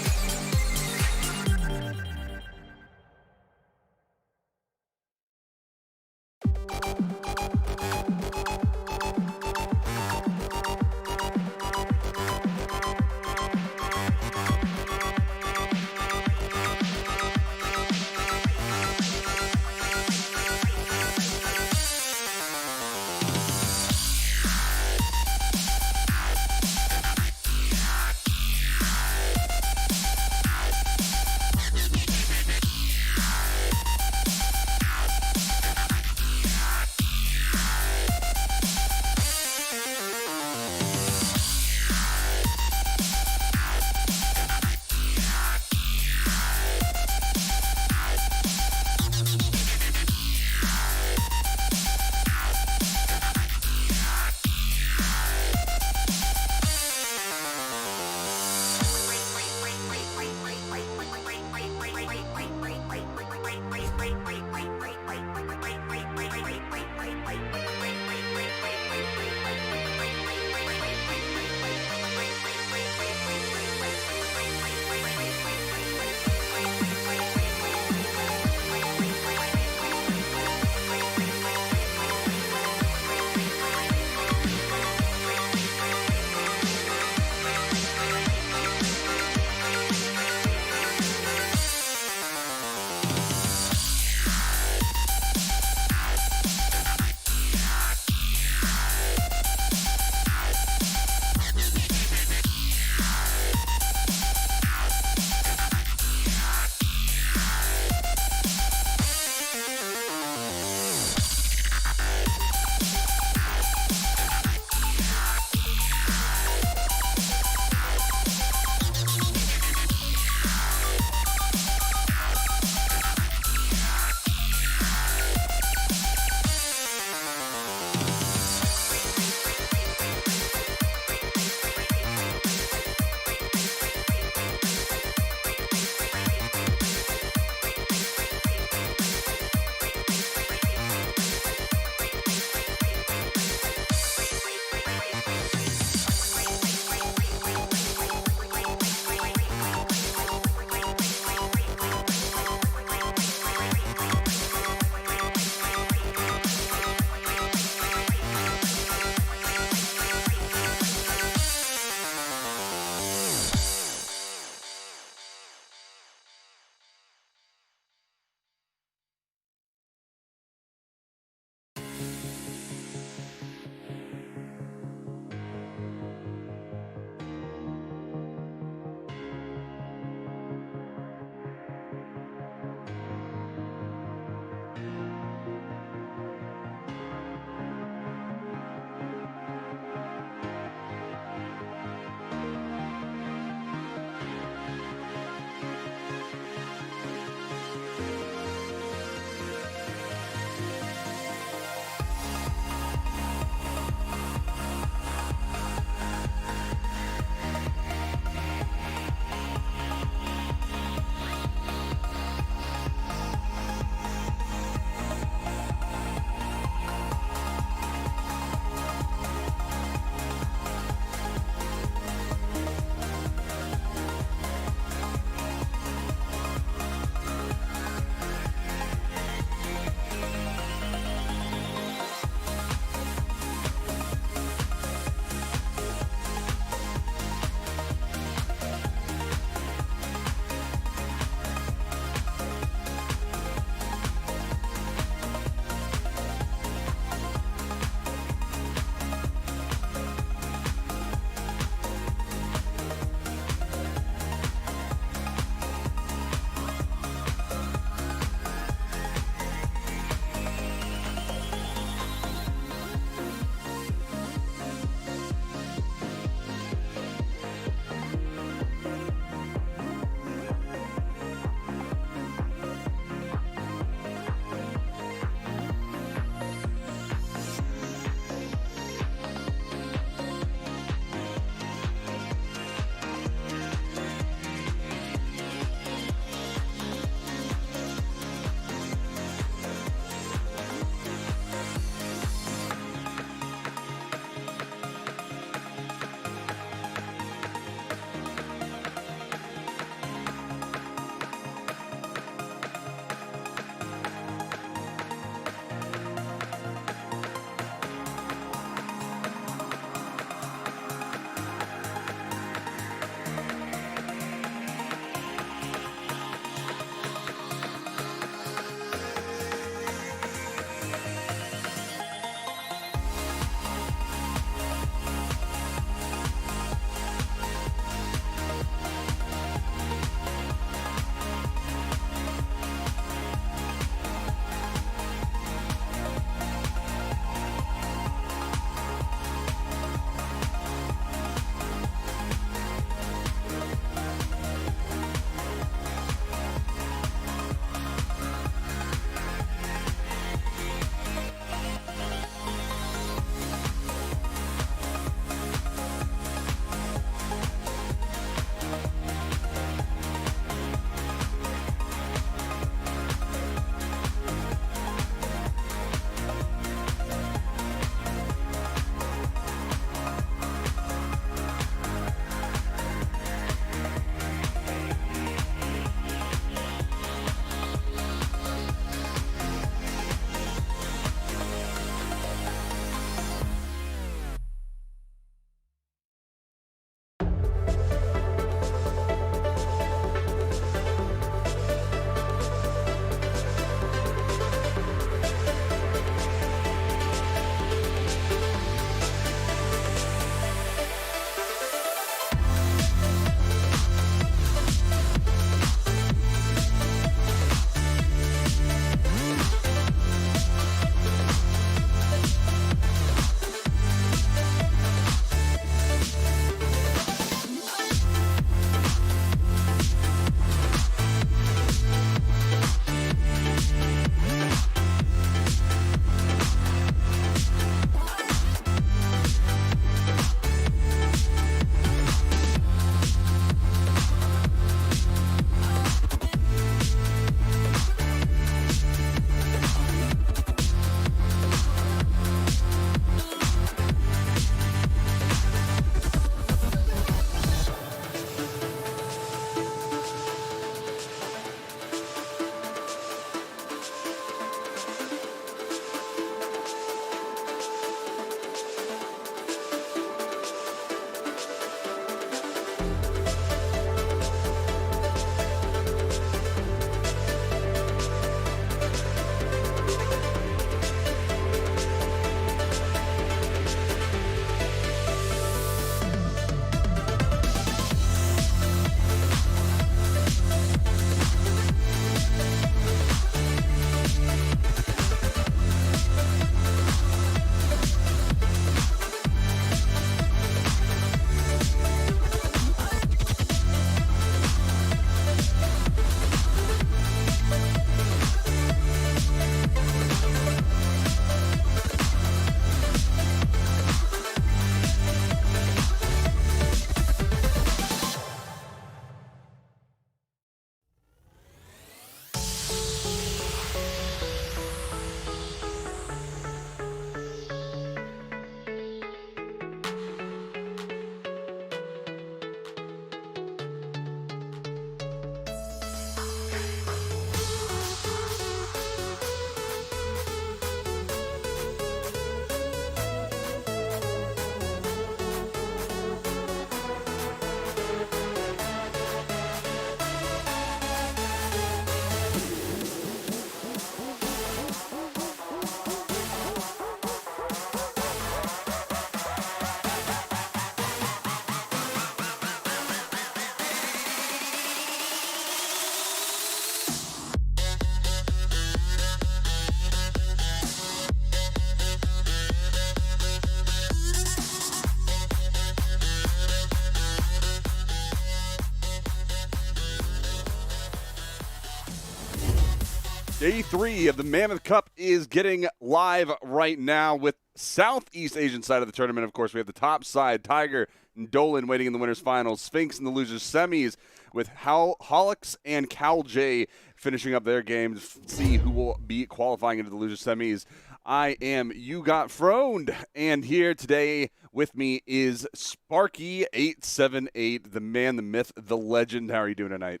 Day 3 of the Mammoth Cup is getting live right now with Southeast Asian side of the tournament. Of course, we have the top side, Tiger and Dolan waiting in the winners finals, Sphinx in the losers semis, with Holix and Cal J finishing up their games to see who will be qualifying into the losers semis. I am You Got Froned, and here today with me is Sparky878, the man, the myth, the legend. How are you doing tonight?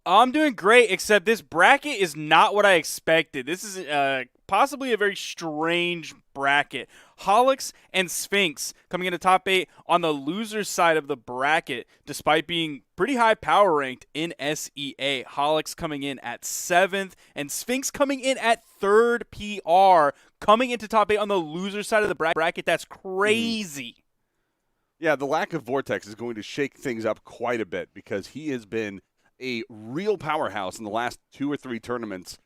I'm doing great, except this bracket is not what I expected. This is possibly a very strange bracket. Holix and Sphinx coming into top 8 on the loser's side of the bracket, despite being pretty high power ranked in SEA. Holix coming in at 7th, and Sphinx coming in at 3rd PR, coming into top 8 on the loser's side of the bracket. That's crazy. Yeah, the lack of Vortex is going to shake things up quite a bit because he has been a real powerhouse in the last 2 or 3 tournaments,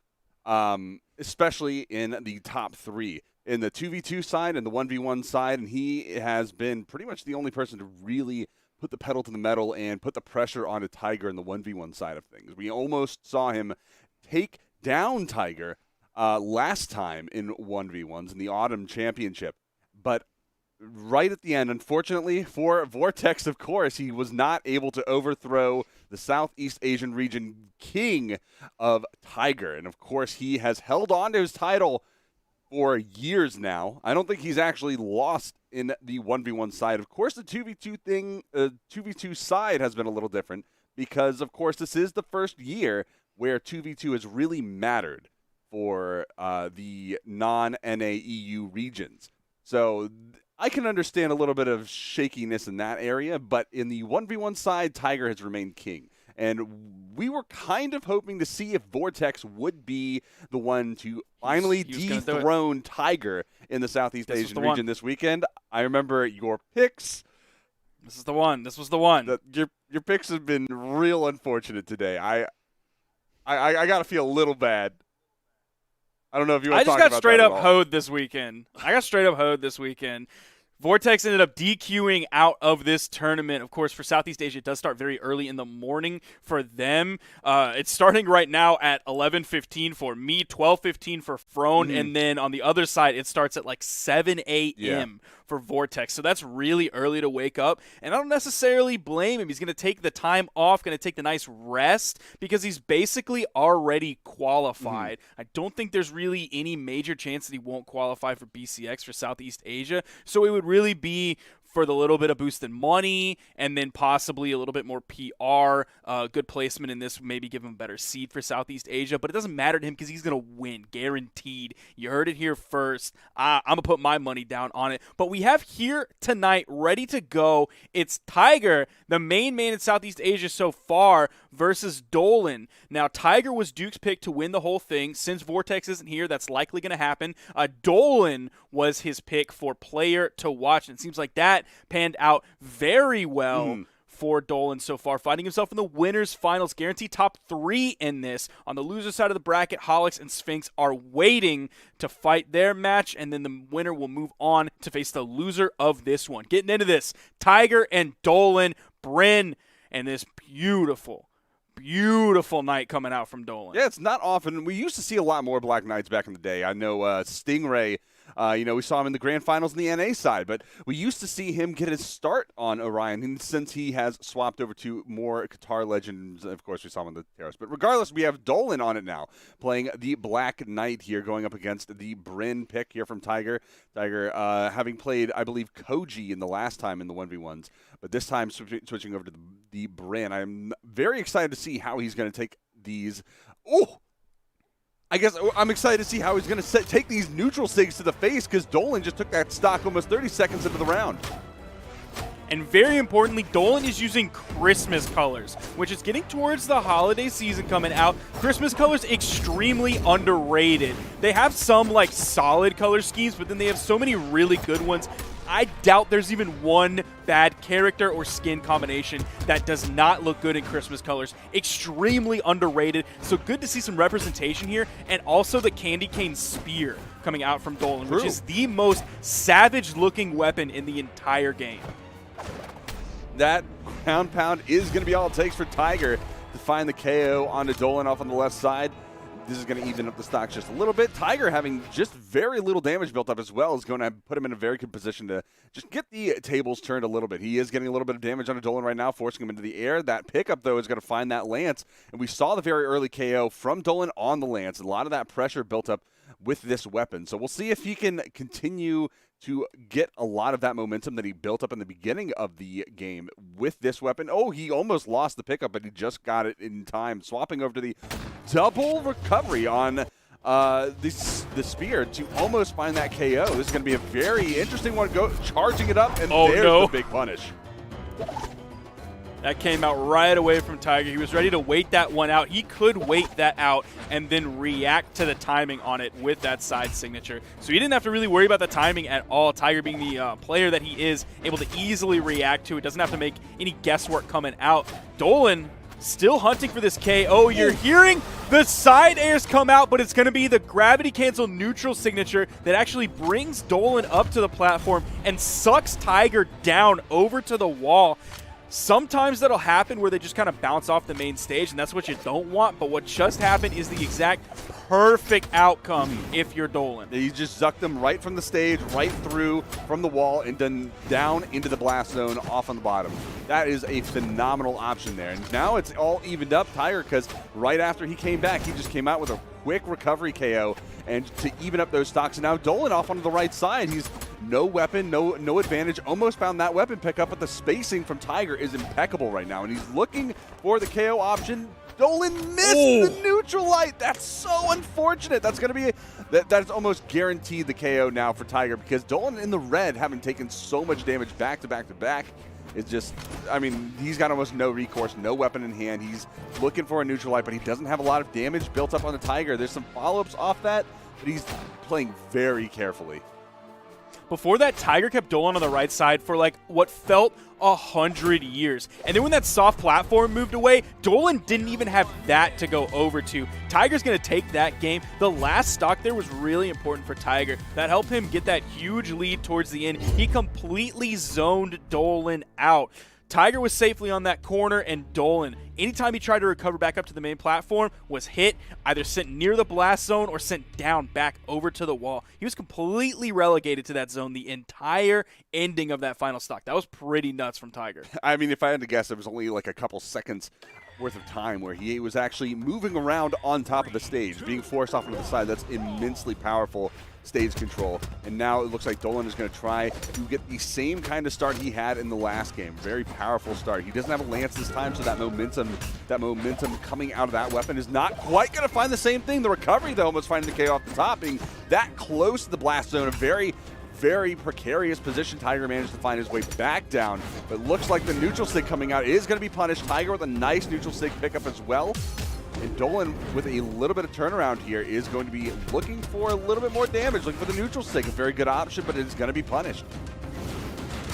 especially in the top 3. In the 2v2 side and the 1v1 side, and he has been pretty much the only person to really put the pedal to the metal and put the pressure onto Tiger in the 1v1 side of things. We almost saw him take down Tiger last time in 1v1s in the Autumn Championship, but right at the end, unfortunately for Vortex, of course, he was not able to overthrow the Southeast Asian region king of Tiger. And, of course, he has held on to his title for years now. I don't think he's actually lost in the 1v1 side. Of course, the 2v2 side has been a little different because, of course, this is the first year where 2v2 has really mattered for the non-NAEU regions. So I can understand a little bit of shakiness in that area, but in the 1v1 side, Tiger has remained king. And we were kind of hoping to see if Vortex would be the one to finally dethrone Tiger in the Southeast Asian region this weekend. I remember your picks. This is the one. This was the one. Your picks have been real unfortunate today. I got to feel a little bad. I don't know if you want to talk about that. I just got straight up hoed this weekend. Vortex ended up DQing out of this tournament. Of course, for Southeast Asia, it does start very early in the morning for them. It's starting right now at 11:15 for me, 12:15 for Frone, and then on the other side, it starts at like 7 a.m. for Vortex. So that's really early to wake up, and I don't necessarily blame him. He's going to take the time off, going to take the nice rest, because he's basically already qualified. I don't think there's really any major chance that he won't qualify for BCX for Southeast Asia. So it would really be for the little bit of boost in money and then possibly a little bit more PR, good placement in this, maybe give him a better seed for Southeast Asia. But it doesn't matter to him because he's going to win, guaranteed. You heard it here first. I'm going to put my money down on it. But we have here tonight, ready to go, it's Tiger, the main man in Southeast Asia so far, versus Dolan. Now, Tiger was Duke's pick to win the whole thing. Since Vortex isn't here, that's likely going to happen. Dolan was his pick for player to watch, and it seems like that panned out very well for Dolan so far, finding himself in the winners finals, guaranteed top 3 in this. On the loser side of the bracket, Holix and Sphinx are waiting to fight their match, and then the winner will move on to face the loser of this one. Getting into this, Tiger and Dolan, Bryn, and this beautiful night coming out from Dolan. Yeah, it's not often. We used to see a lot more Black Knights back in the day. I know Stingray, we saw him in the grand finals in the NA side, but we used to see him get his start on Orion, and since he has swapped over to more Qatar Legends, of course, we saw him in the Terrace. But regardless, we have Dolan on it now, playing the Black Knight here, going up against the Bryn pick here from Tiger. Tiger having played, I believe, Koji in the last time in the 1v1s, but this time switching over to the Bryn. I'm very excited to see how he's going to take these. I guess I'm excited to see how he's going to take these neutral SIGs to the face, because Dolan just took that stock almost 30 seconds into the round. And very importantly, Dolan is using Christmas colors, which is getting towards the holiday season coming out. Christmas colors extremely underrated. They have some like solid color schemes, but then they have so many really good ones. I doubt there's even one bad character or skin combination that does not look good in Christmas colors. Extremely underrated. So good to see some representation here. And also the Candy Cane Spear coming out from Dolan, which is the most savage-looking weapon in the entire game. That ground pound is going to be all it takes for Tiger to find the KO onto Dolan off on the left side. This is going to even up the stocks just a little bit. Tiger, having just very little damage built up as well, is going to put him in a very good position to just get the tables turned a little bit. He is getting a little bit of damage on Dolan right now, forcing him into the air. That pickup, though, is going to find that Lance. And we saw the very early KO from Dolan on the Lance. A lot of that pressure built up with this weapon. So we'll see if he can continue to get a lot of that momentum that he built up in the beginning of the game with this weapon. Oh, he almost lost the pickup, but he just got it in time. Swapping over to the double recovery on the spear to almost find that KO. This is going to be a very interesting one. Charging it up, and there's the big punish. That came out right away from Tiger. He was ready to wait that one out. He could wait that out and then react to the timing on it with that side signature. So he didn't have to really worry about the timing at all. Tiger, being the player that he is, able to easily react to it. Doesn't have to make any guesswork coming out. Dolan still hunting for this KO. You're hearing the side airs come out, but it's going to be the gravity cancel neutral signature that actually brings Dolan up to the platform and sucks Tiger down over to the wall. Sometimes that'll happen where they just kind of bounce off the main stage, and that's what you don't want. But what just happened is the exact perfect outcome if you're Dolan. He just zucked them right from the stage, right through from the wall, and then down into the blast zone off on the bottom. That is a phenomenal option there. And now it's all evened up, Tiger, because right after he came back, he just came out with a quick recovery KO and to even up those stocks. And now Dolan off onto the right side. He's no weapon, no advantage. Almost found that weapon pickup, but the spacing from Tiger is impeccable right now. And he's looking for the KO option. Dolan missed the neutral light. That's so unfortunate. That's going to be that's almost guaranteed the KO now for Tiger, because Dolan in the red, having taken so much damage back to back to back, is just, I mean, he's got almost no recourse, no weapon in hand. He's looking for a neutral light, but he doesn't have a lot of damage built up on the Tiger. There's some follow-ups off that, but he's playing very carefully. Before that, Tiger kept Dolan on the right side for like what felt 100 years. And then when that soft platform moved away, Dolan didn't even have that to go over to. Tiger's going to take that game. The last stock there was really important for Tiger. That helped him get that huge lead towards the end. He completely zoned Dolan out. Tiger was safely on that corner, and Dolan, anytime he tried to recover back up to the main platform, was hit, either sent near the blast zone or sent down back over to the wall. He was completely relegated to that zone the entire ending of that final stock. That was pretty nuts from Tiger. I mean, if I had to guess, it was only like a couple seconds worth of time where he was actually moving around on top of the stage, being forced off to the side. That's immensely powerful stage control. And now it looks like Dolan is going to try to get the same kind of start he had in the last game. Very powerful start. He doesn't have a lance this time, so that momentum coming out of that weapon is not quite going to find the same thing. The recovery, though, almost finding the KO off the top, being that close to the blast zone. A very precarious position. Tiger managed to find his way back down, but looks like the neutral sig coming out is going to be punished. Tiger with a nice neutral sig pickup as well. And Dolan, with a little bit of turnaround here, is going to be looking for a little bit more damage, looking for the neutral sig. A very good option, but it's going to be punished.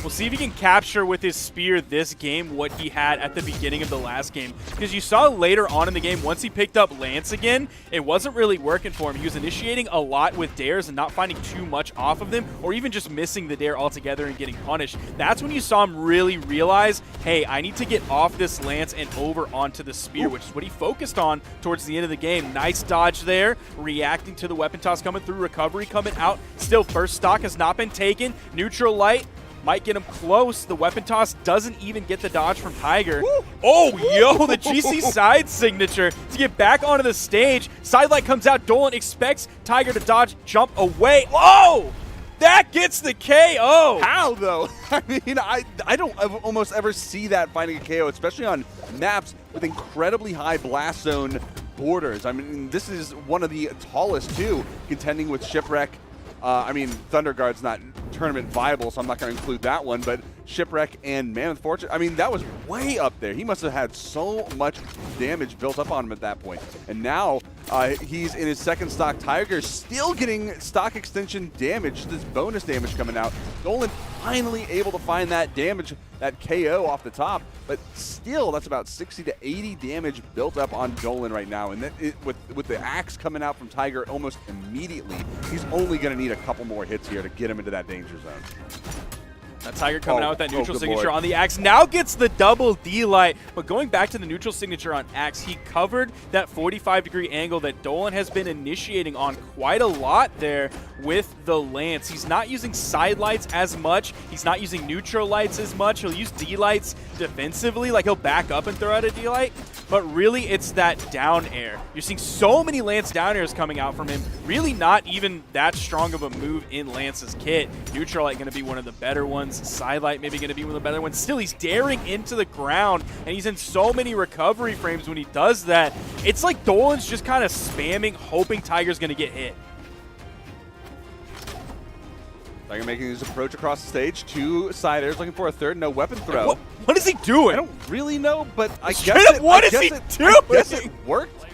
We'll see if he can capture with his spear this game what he had at the beginning of the last game. Because you saw later on in the game, once he picked up Lance again, it wasn't really working for him. He was initiating a lot with dares and not finding too much off of them, or even just missing the dare altogether and getting punished. That's when you saw him really realize, hey, I need to get off this Lance and over onto the spear, which is what he focused on towards the end of the game. Nice dodge there, reacting to the weapon toss coming through, recovery coming out. Still, first stock has not been taken. Neutral light might get him close. The weapon toss doesn't even get the dodge from Tiger. Woo. Oh, yo, the GC side signature to get back onto the stage. Side light comes out. Dolan expects Tiger to dodge, jump away. Oh, that gets the KO. How, though? I mean, I don't almost ever see that finding a KO, especially on maps with incredibly high blast zone borders. I mean, this is one of the tallest, too, contending with Shipwreck. I mean, Thunder Guard's not tournament viable, so I'm not going to include that one, but Shipwreck and Mammoth Fortune, I mean, that was way up there. He must have had so much damage built up on him at that point. And now he's in his second stock. Tiger still getting stock extension damage, this bonus damage coming out. Dolan finally able to find that damage, that KO off the top, but still that's about 60 to 80 damage built up on Dolan right now. And with the axe coming out from Tiger almost immediately, he's only going to need a couple more hits here to get him into that danger zone. That Tiger coming out with that neutral good signature boy. on the axe. Now gets the double D-Light. But going back to the neutral signature on axe, he covered that 45-degree angle that Dolan has been initiating on quite a lot there with the lance. He's not using side lights as much. He's not using neutral lights as much. He'll use D-Lights defensively, like he'll back up and throw out a D-Light. But really, it's that down air. You're seeing so many Lance down airs coming out from him. Really not even that strong of a move in Lance's kit. Neutral light going to be one of the better ones. Side light maybe going to be one of the better ones. Still, he's daring into the ground, and he's in so many recovery frames when he does that. It's like Dolan's just kind of spamming, hoping Tiger's going to get hit. Tiger making his approach across the stage. 2 side airs, looking for a third. No weapon throw. What is he doing? I don't really know, but I Straight guess up, it, what I is guess he it, doing? I guess it worked.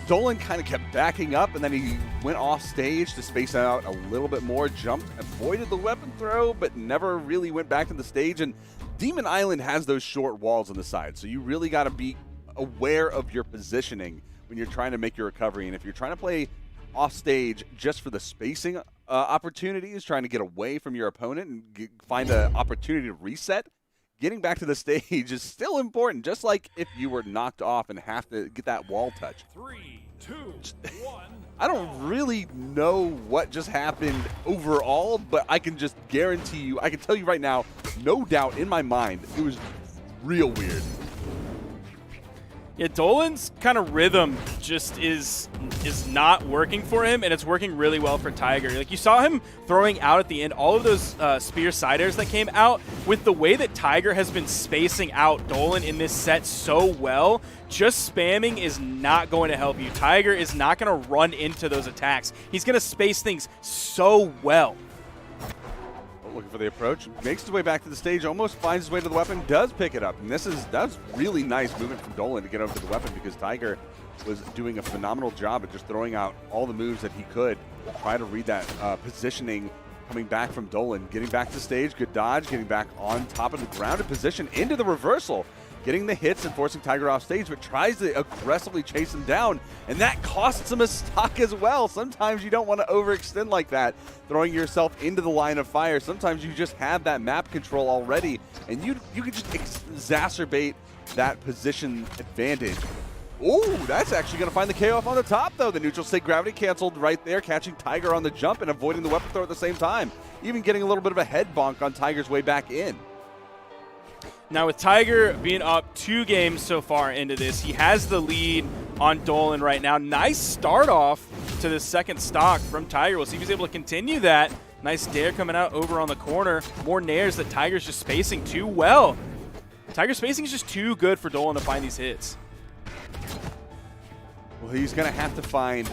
Dolan kind of kept backing up, and then he went off stage to space out a little bit more, jumped, avoided the weapon throw, but never really went back to the stage. And Demon Island has those short walls on the side, so you really got to be aware of your positioning when you're trying to make your recovery. And if you're trying to play off stage just for the spacing opportunities, trying to get away from your opponent and find an opportunity to reset, getting back to the stage is still important, just like if you were knocked off and have to get that wall touch. 3, 2, 1. I don't really know what just happened overall, but I can just guarantee you, I can tell you right now, no doubt in my mind, it was real weird. Yeah, Dolan's kind of rhythm just is not working for him, and it's working really well for Tiger. Like, you saw him throwing out at the end all of those spear side airs that came out. With the way that Tiger has been spacing out Dolan in this set so well, just spamming is not going to help you. Tiger is not going to run into those attacks. He's going to space things so well. Looking for the approach, makes his way back to the stage, almost finds his way to the weapon, does pick it up. And that's really nice movement from Dolan to get over to the weapon, because Tiger was doing a phenomenal job at just throwing out all the moves that he could. Try to read that positioning coming back from Dolan. Getting back to the stage, good dodge, getting back on top of the grounded position into the reversal. Getting the hits and forcing Tiger off stage, but tries to aggressively chase him down, and that costs him a stock as well. Sometimes you don't want to overextend like that, throwing yourself into the line of fire. Sometimes you just have that map control already, and you can just exacerbate that position advantage. Ooh, that's actually going to find the KO off on the top, though. The neutral state gravity canceled right there, catching Tiger on the jump and avoiding the weapon throw at the same time. Even getting a little bit of a head bonk on Tiger's way back in. Now, with Tiger being up 2 games so far into this, he has the lead on Dolan right now. Nice start off to the second stock from Tiger. We'll see if he's able to continue that. Nice dare coming out over on the corner. More nairs that Tiger's just spacing too well. Tiger's spacing is just too good for Dolan to find these hits. Well, he's going to have to find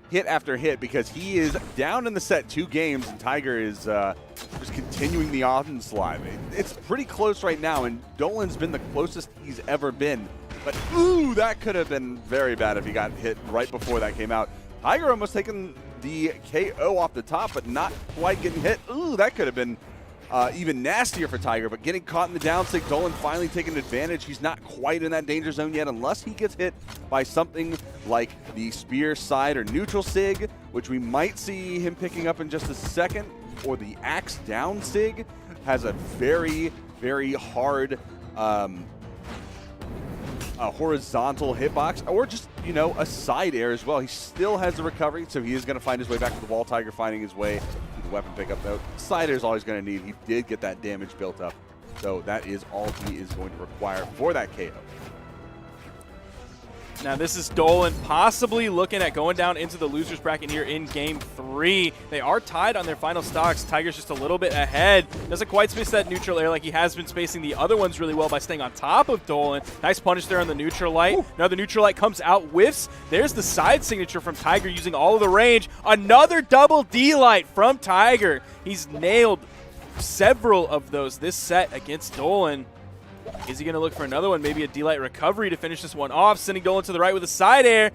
hit after hit, because he is down in the set 2 games, and Tiger is just continuing the onslaught. It's pretty close right now, and Dolan's been the closest he's ever been. But, ooh, that could have been very bad if he got hit right before that came out. Tiger almost taking the KO off the top, but not quite getting hit. Ooh, that could have been even nastier for Tiger, but getting caught in the downsig. Dolan finally taking advantage. He's not quite in that danger zone yet, unless he gets hit by something like the spear side or neutral sig, which we might see him picking up in just a second, or the axe down sig has a very, very hard horizontal hitbox, or just, you know, a side air as well. He still has the recovery, so he is going to find his way back to the wall. Tiger finding his way to the weapon pickup, though. Side air is all he's going to need. He did get that damage built up, so that is all he is going to require for that KO. Now, this is Dolan possibly looking at going down into the loser's bracket here in Game 3. They are tied on their final stocks. Tiger's just a little bit ahead. Doesn't quite space that neutral air like he has been spacing the other ones really well by staying on top of Dolan. Nice punish there on the neutral light. Now the neutral light comes out, whiffs. There's the side signature from Tiger using all of the range. Another double D-light from Tiger. He's nailed several of those this set against Dolan. Is he going to look for another one? Maybe a D-Light recovery to finish this one off, sending Dolan to the right with a side air.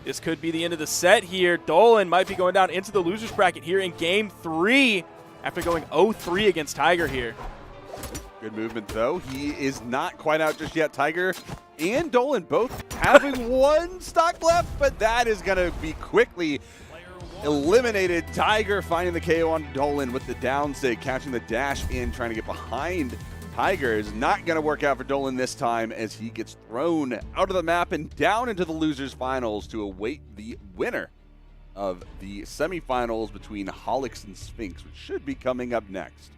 This could be the end of the set here. Dolan might be going down into the loser's bracket here in Game 3 after going 0-3 against Tiger here. Good movement, though. He is not quite out just yet. Tiger and Dolan both having 1 stock left, but that is going to be quickly eliminated. Tiger finding the KO on Dolan with the down sig, catching the dash in, trying to get behind Tiger. Is not going to work out for Dolan this time as he gets thrown out of the map and down into the losers finals to await the winner of the semifinals between Holix and Sphinx, which should be coming up next.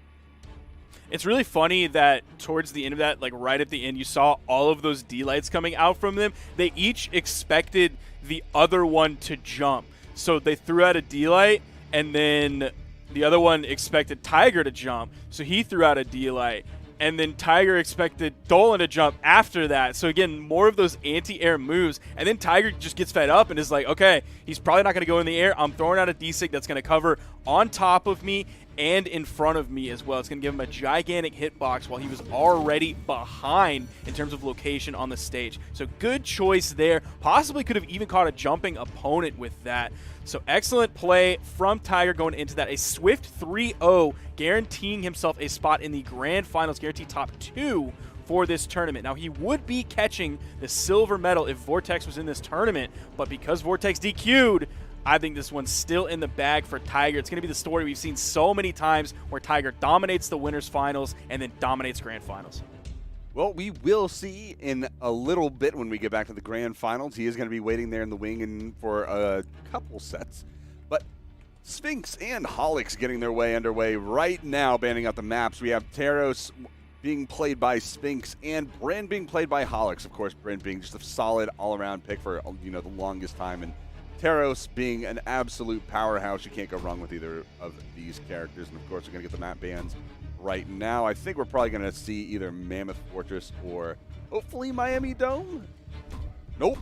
It's really funny that towards the end of that, like right at the end, you saw all of those D-lights coming out from them. They each expected the other one to jump. So they threw out a D-light, and then the other one expected Tiger to jump. So he threw out a D-light. And then Tiger expected Dolan to jump after that. So again, more of those anti-air moves. And then Tiger just gets fed up and is like, okay, he's probably not going to go in the air. I'm throwing out a D-sig that's going to cover on top of me and in front of me as well. It's going to give him a gigantic hitbox while he was already behind in terms of location on the stage. So good choice there. Possibly could have even caught a jumping opponent with that. So excellent play from Tiger going into that. A swift 3-0, guaranteeing himself a spot in the grand finals, guaranteed top 2 for this tournament. Now, he would be catching the silver medal if Vortex was in this tournament, but because Vortex DQ'd, I think this one's still in the bag for Tiger. It's going to be the story we've seen so many times where Tiger dominates the winners finals and then dominates grand finals. Well, we will see in a little bit when we get back to the grand finals. He is going to be waiting there in the wing and for a couple sets. But Sphinx and Holix getting their way underway right now, banning out the maps. We have Teros being played by Sphinx and Bryn being played by Holix. Of course, Bryn being just a solid all-around pick for, you know, the longest time, and Teros being an absolute powerhouse. You can't go wrong with either of these characters. And of course, we're going to get the map bans right now. I think we're probably going to see either Mammoth Fortress or hopefully Miami Dome. Nope.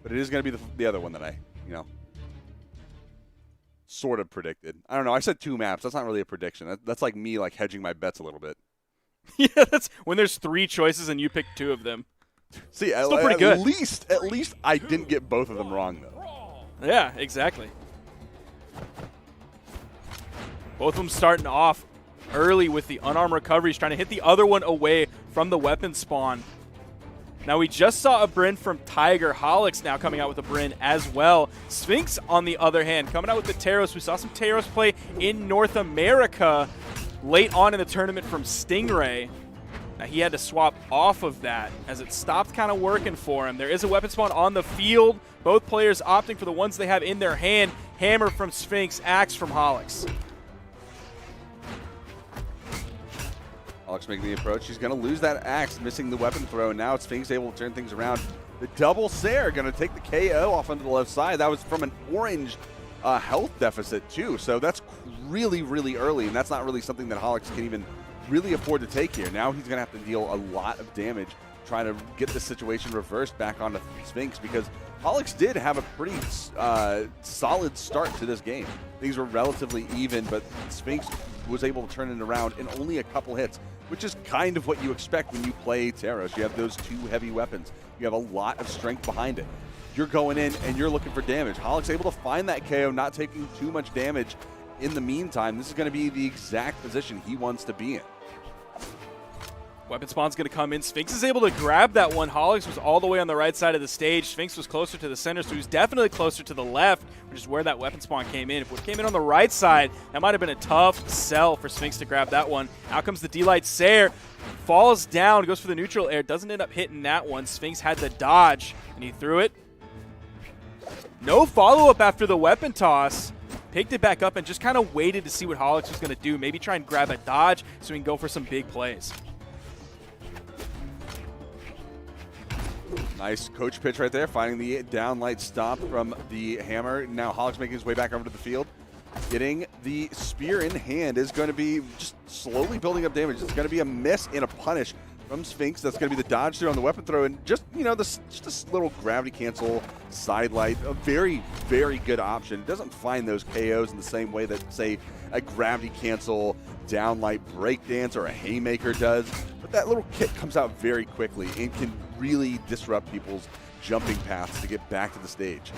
But it is going to be the other one that I, you know, sort of predicted. I don't know. I said 2 maps. That's not really a prediction. That's like me like hedging my bets a little bit. Yeah, that's when there's 3 choices and you pick 2 of them. See, still pretty good. At least I didn't get both of them wrong, though. Yeah, exactly. Both of them starting off early with the unarmed recoveries, trying to hit the other one away from the weapon spawn. Now, we just saw a Bryn from Tiger. Holix now coming out with a Bryn as well. Sphinx, on the other hand, coming out with the Teros. We saw some Teros play in North America late on in the tournament from Stingray. Now, he had to swap off of that as it stopped kind of working for him. There is a weapon spawn on the field. Both players opting for the ones they have in their hand. Hammer from Sphinx, axe from Holix. Holix making the approach. He's going to lose that axe, missing the weapon throw. And now Sphinx able to turn things around. The double Sair going to take the KO off onto the left side. That was from an orange health deficit, too. So that's really, really early. And that's not really something that Holix can even really afford to take here. Now he's going to have to deal a lot of damage trying to get the situation reversed back onto Sphinx, because Holix did have a pretty solid start to this game. Things were relatively even, but Sphinx was able to turn it around in only a couple hits, which is kind of what you expect when you play Teros. You have those 2 heavy weapons. You have a lot of strength behind it. You're going in and you're looking for damage. Holix able to find that KO, not taking too much damage in the meantime. This is going to be the exact position he wants to be in. Weapon spawn's going to come in. Sphinx is able to grab that one. Holix was all the way on the right side of the stage. Sphinx was closer to the center, so he was definitely closer to the left, which is where that weapon spawn came in. If it came in on the right side, that might have been a tough sell for Sphinx to grab that one. Out comes the D-Light Sair. Falls down, goes for the neutral air. Doesn't end up hitting that one. Sphinx had the dodge, and he threw it. No follow-up after the weapon toss. Picked it back up and just kind of waited to see what Holix was going to do. Maybe try and grab a dodge so he can go for some big plays. Nice coach pitch right there, finding the downlight stop from the hammer. Now Holix making his way back over to the field. Getting the spear in hand is going to be just slowly building up damage. It's going to be a miss and a punish from Sphinx. That's going to be the dodge through on the weapon throw. And just, you know, just this little gravity cancel side light, a very, very good option. It doesn't find those KOs in the same way that, say, a gravity cancel downlight breakdance or a haymaker does. But that little kit comes out very quickly and can really disrupt people's jumping paths to get back to the stage.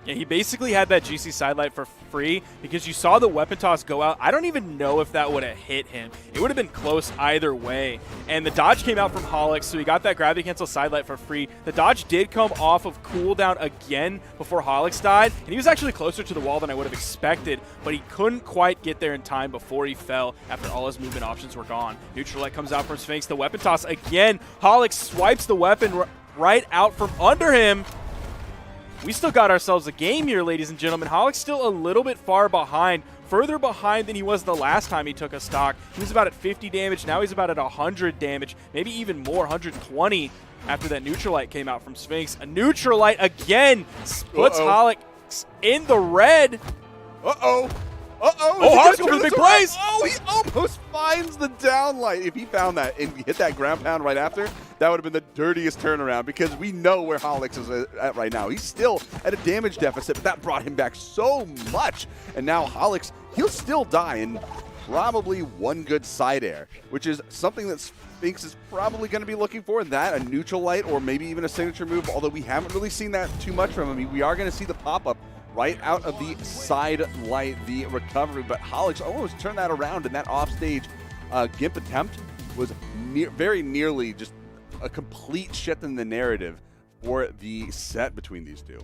Yeah, he basically had that GC sidelight for free because you saw the weapon toss go out. I don't even know if that would have hit him. It would have been close either way. And the dodge came out from Holix, so he got that gravity cancel sidelight for free. The dodge did come off of cooldown again before Holix died, and he was actually closer to the wall than I would have expected, but he couldn't quite get there in time before he fell after all his movement options were gone. Neutral light comes out from Sphinx. The weapon toss again. Holix swipes the weapon right out from under him. We still got ourselves a game here, ladies and gentlemen. Holix still a little bit far behind, further behind than he was the last time he took a stock. He was about at 50 damage. Now he's about at 100 damage, maybe even more, 120 after that neutral light came out from Sphinx. A neutral light again puts Holix in the red. Uh-oh. Holix going for the big plays. Oh, he almost finds the down light. If he found that and hit that ground pound right after, that would have been the dirtiest turnaround because we know where Holix is at right now. He's still at a damage deficit, but that brought him back so much. And now Holix, he'll still die in probably one good side air, which is something that Sphinx is probably going to be looking for. That, a neutral light, or maybe even a signature move, although we haven't really seen that too much from him. I mean, we are going to see the pop-up right out of the side light, the recovery, but Holix almost turned that around, and that offstage Gimp attempt was very nearly just a complete shift in the narrative for the set between these two.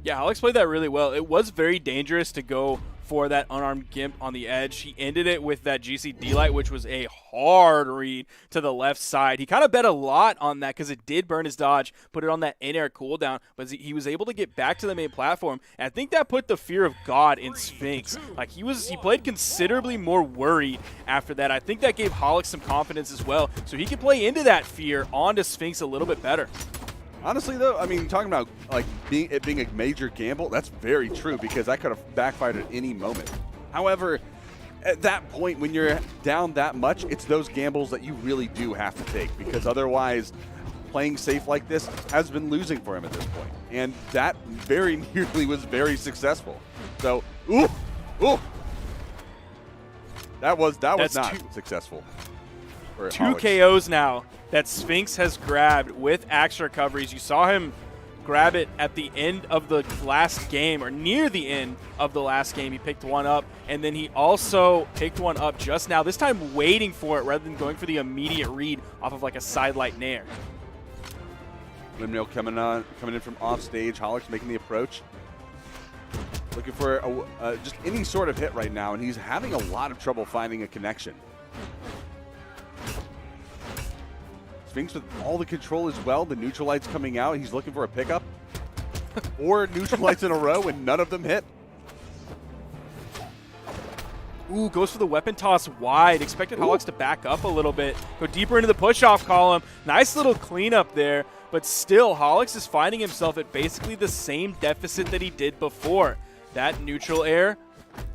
Yeah, Holix played that really well. It was very dangerous to go for that unarmed Gimp on the edge. He ended it with that GC D-Light, which was a hard read to the left side. He kind of bet a lot on that because it did burn his dodge, put it on that in-air cooldown, but he was able to get back to the main platform, and I think that put the fear of God in Sphinx. Like, he played considerably more worried after that. I think that gave Holix some confidence as well, so he could play into that fear onto Sphinx a little bit better. Honestly, though, I mean, talking about like it being a major gamble, that's very true because that could have backfired at any moment. However, at that point, when you're down that much, it's those gambles that you really do have to take because otherwise, playing safe like this has been losing for him at this point. And that very nearly was very successful. So, that was not successful. For Two Holix. KOs now that Sphinx has grabbed with axe recoveries. You saw him grab it at the end of the last game, or near the end of the last game. He picked one up, and then he also picked one up just now, this time waiting for it rather than going for the immediate read off of like a sidelight nair. Limnail coming in from off stage. Holix making the approach. Looking for just any sort of hit right now, and he's having a lot of trouble finding a connection. Sphinx with all the control as well. The neutral lights coming out. He's looking for a pickup. Or neutral lights in a row, and none of them hit. Ooh, goes for the weapon toss wide. Expected Holix to back up a little bit. Go deeper into the push-off column. Nice little cleanup there. But still, Holix is finding himself at basically the same deficit that he did before. That neutral air,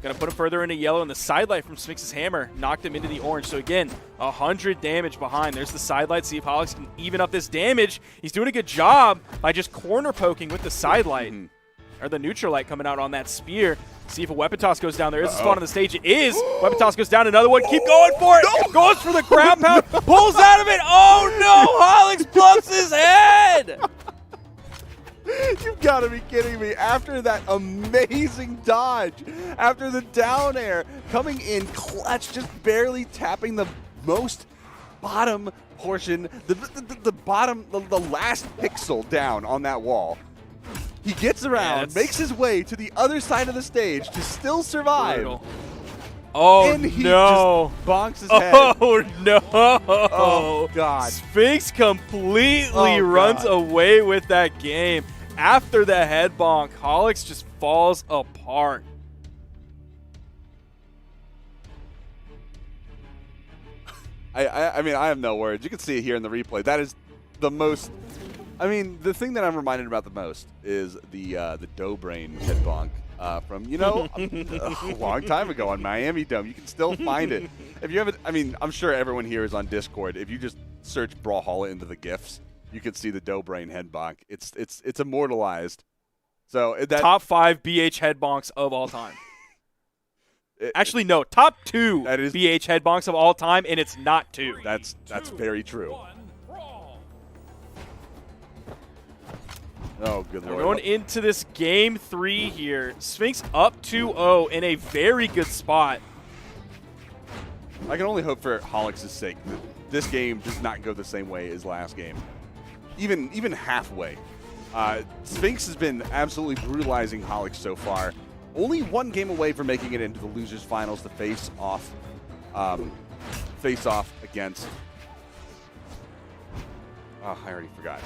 gonna put him further into yellow, and the sidelight from Sphinx's hammer knocked him into the orange. So again, 100 damage behind. There's the sidelight. See if Holix can even up this damage. He's doing a good job by just corner poking with the sidelight. Or the neutral light coming out on that spear. See if a weapon toss goes down. There is a spot on the stage. It is. Weapon toss goes down. Another one. Keep going for it. Goes for the ground pound. Pulls out of it. Oh no! Holix bumps his head. You've got to be kidding me. After that amazing dodge, after the down air, coming in clutch, just barely tapping the most bottom portion, the bottom, the last pixel down on that wall. He gets around, makes his way to the other side of the stage to still survive. Brutal. Oh, and he no. just bonks his head. Oh, no. Oh, God. Sphinx completely runs away with that game. After the head bonk, Holix just falls apart. I mean, I have no words. You can see it here in the replay. That is the most... I mean, the thing that I'm reminded about the most is the dough brain head bonk from, you know, a long time ago on Miami Dome. You can still find it. If you haven't, I mean, I'm sure everyone here is on Discord. If you just search Brawlhalla into the GIFs, you can see the dough brain head bonk. It's immortalized. So that top 5 BH head bonks of all time. Actually, no, top 2 BH head bonks of all time, and it's not 2. That's very true. Oh, good We're lord. going into this game 3 here. Sphinx up 2-0 in a very good spot. I can only hope for Holix's sake that this game does not go the same way as last game. Even halfway. Sphinx has been absolutely brutalizing Holix so far. Only one game away from making it into the losers finals to face off against. Oh, I already forgot.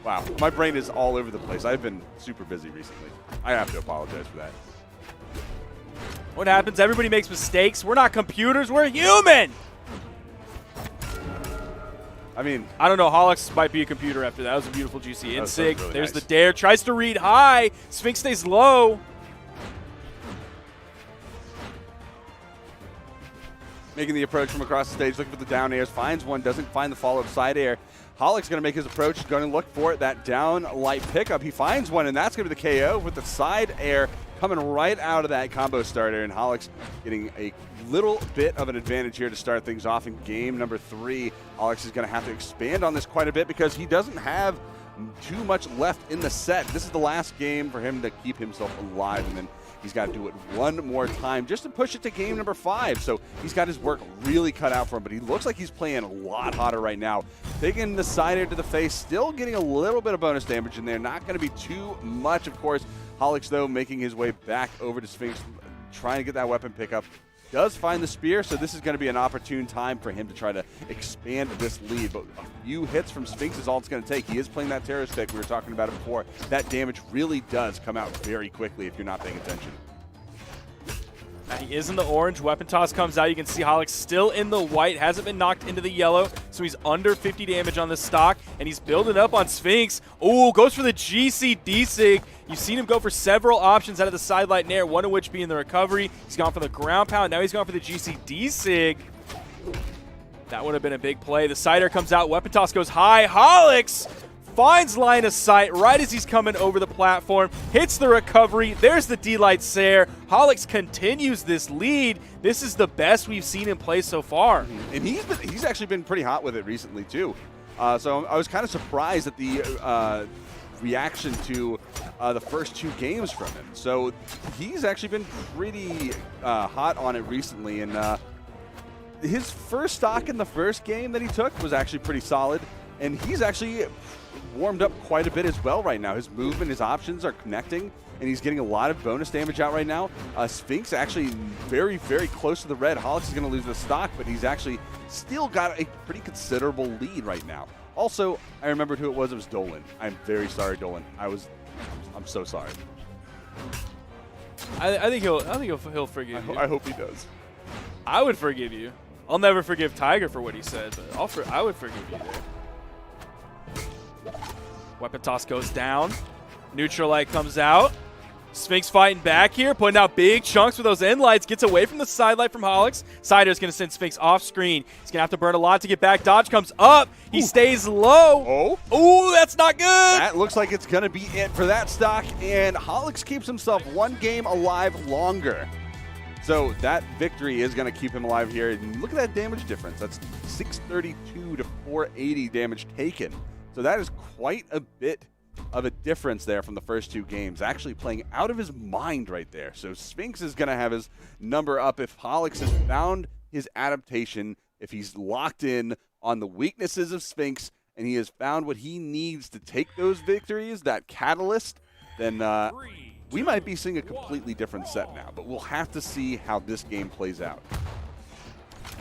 Wow, my brain is all over the place. I've been super busy recently. I have to apologize for that. What happens? Everybody makes mistakes. We're not computers. We're human. I mean, I don't know. Holix might be a computer after that. That was a beautiful GC. That was Insig. really There's nice. the dare. Tries to read high. Sphinx stays low. making the approach from across the stage, looking for the down airs, finds one, doesn't find the follow-up side air. Holix going to make his approach, going to look for that down light pickup. He finds one, and that's going to be the KO with the side air coming right out of that combo starter, and Holix getting a little bit of an advantage here to start things off in game number 3. Holix is going to have to expand on this quite a bit because he doesn't have too much left in the set. This is the last game for him to keep himself alive, and then he's got to do it one more time just to push it to game number 5. So he's got his work really cut out for him, but he looks like he's playing a lot hotter right now. Taking the side air to the face, still getting a little bit of bonus damage in there. Not going to be too much, of course. Holix, though, making his way back over to Sphinx, trying to get that weapon pickup. Does find the spear, so this is going to be an opportune time for him to try to expand this lead. But a few hits from Sphinx is all it's going to take. He is playing that terror stick. We were talking about it before. That damage really does come out very quickly if you're not paying attention. He is in the orange. Weapon toss comes out. You can see Holix still in the white. Hasn't been knocked into the yellow, so he's under 50 damage on the stock, and he's building up on Sphinx. Ooh, goes for the GC D-Sig. You've seen him go for several options out of the side light nair, one of which being the recovery. He's gone for the ground pound. Now he's gone for the GC D-Sig. That would have been a big play. The side air comes out. Weapon toss goes high. Holix finds line of sight right as he's coming over the platform, hits the recovery. There's the D-Light Sair. Holix continues this lead. This is the best we've seen him play so far. And he's actually been pretty hot with it recently, too. So I was kind of surprised at the reaction to the first 2 games from him. So he's actually been pretty hot on it recently. And his first stock in the first game that he took was actually pretty solid. And he's actually warmed up quite a bit as well right now. His movement, his options are connecting, and he's getting a lot of bonus damage out right now. Sphinx actually very, very close to the red. Holix is going to lose the stock, but he's actually still got a pretty considerable lead right now. Also, I remembered who it was. It was Dolan. I'm very sorry, Dolan. I'm so sorry. I think he'll forgive you. I hope he does. I would forgive you. I'll never forgive Tiger for what he said, but I would forgive you there. Weapon toss goes down. Neutral light comes out. Sphinx fighting back here, putting out big chunks with those end lights. Gets away from the side light from Holix. Side air is going to send Sphinx off screen. He's going to have to burn a lot to get back. Dodge comes up. He stays low. Ooh, that's not good. That looks like it's going to be it for that stock, and Holix keeps himself one game alive longer. So that victory is going to keep him alive here. And look at that damage difference. That's 632 to 480 damage taken. So that is quite a bit of a difference there from the first 2 games. Actually playing out of his mind right there. So Sphinx is going to have his number up if Holix has found his adaptation, if he's locked in on the weaknesses of Sphinx, and he has found what he needs to take those victories, that catalyst, then we might be seeing a completely different set now. But we'll have to see how this game plays out.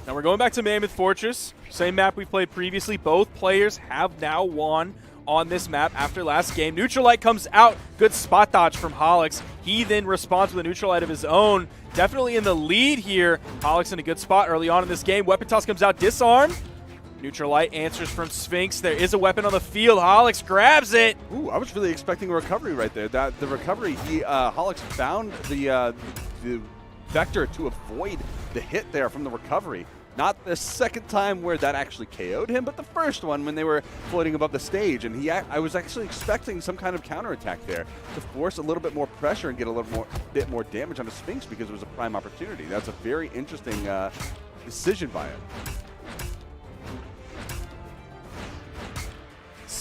Now we're going back to Mammoth Fortress. Same map we played previously. Both players have now won on this map after last game. Neutral light comes out. Good spot dodge from Holix. He then responds with a neutral light of his own. Definitely in the lead here. Holix in a good spot early on in this game. Weapon toss comes out. Disarm. Neutral light answers from Sphinx. There is a weapon on the field. Holix grabs it. Ooh, I was really expecting a recovery right there. The recovery, Holix found the vector to avoid the hit there from the recovery. Not the second time where that actually KO'd him, but the first one when they were floating above the stage. And I was actually expecting some kind of counterattack there to force a little bit more pressure and get a bit more damage on the Sphinx because it was a prime opportunity. That's a very interesting decision by him.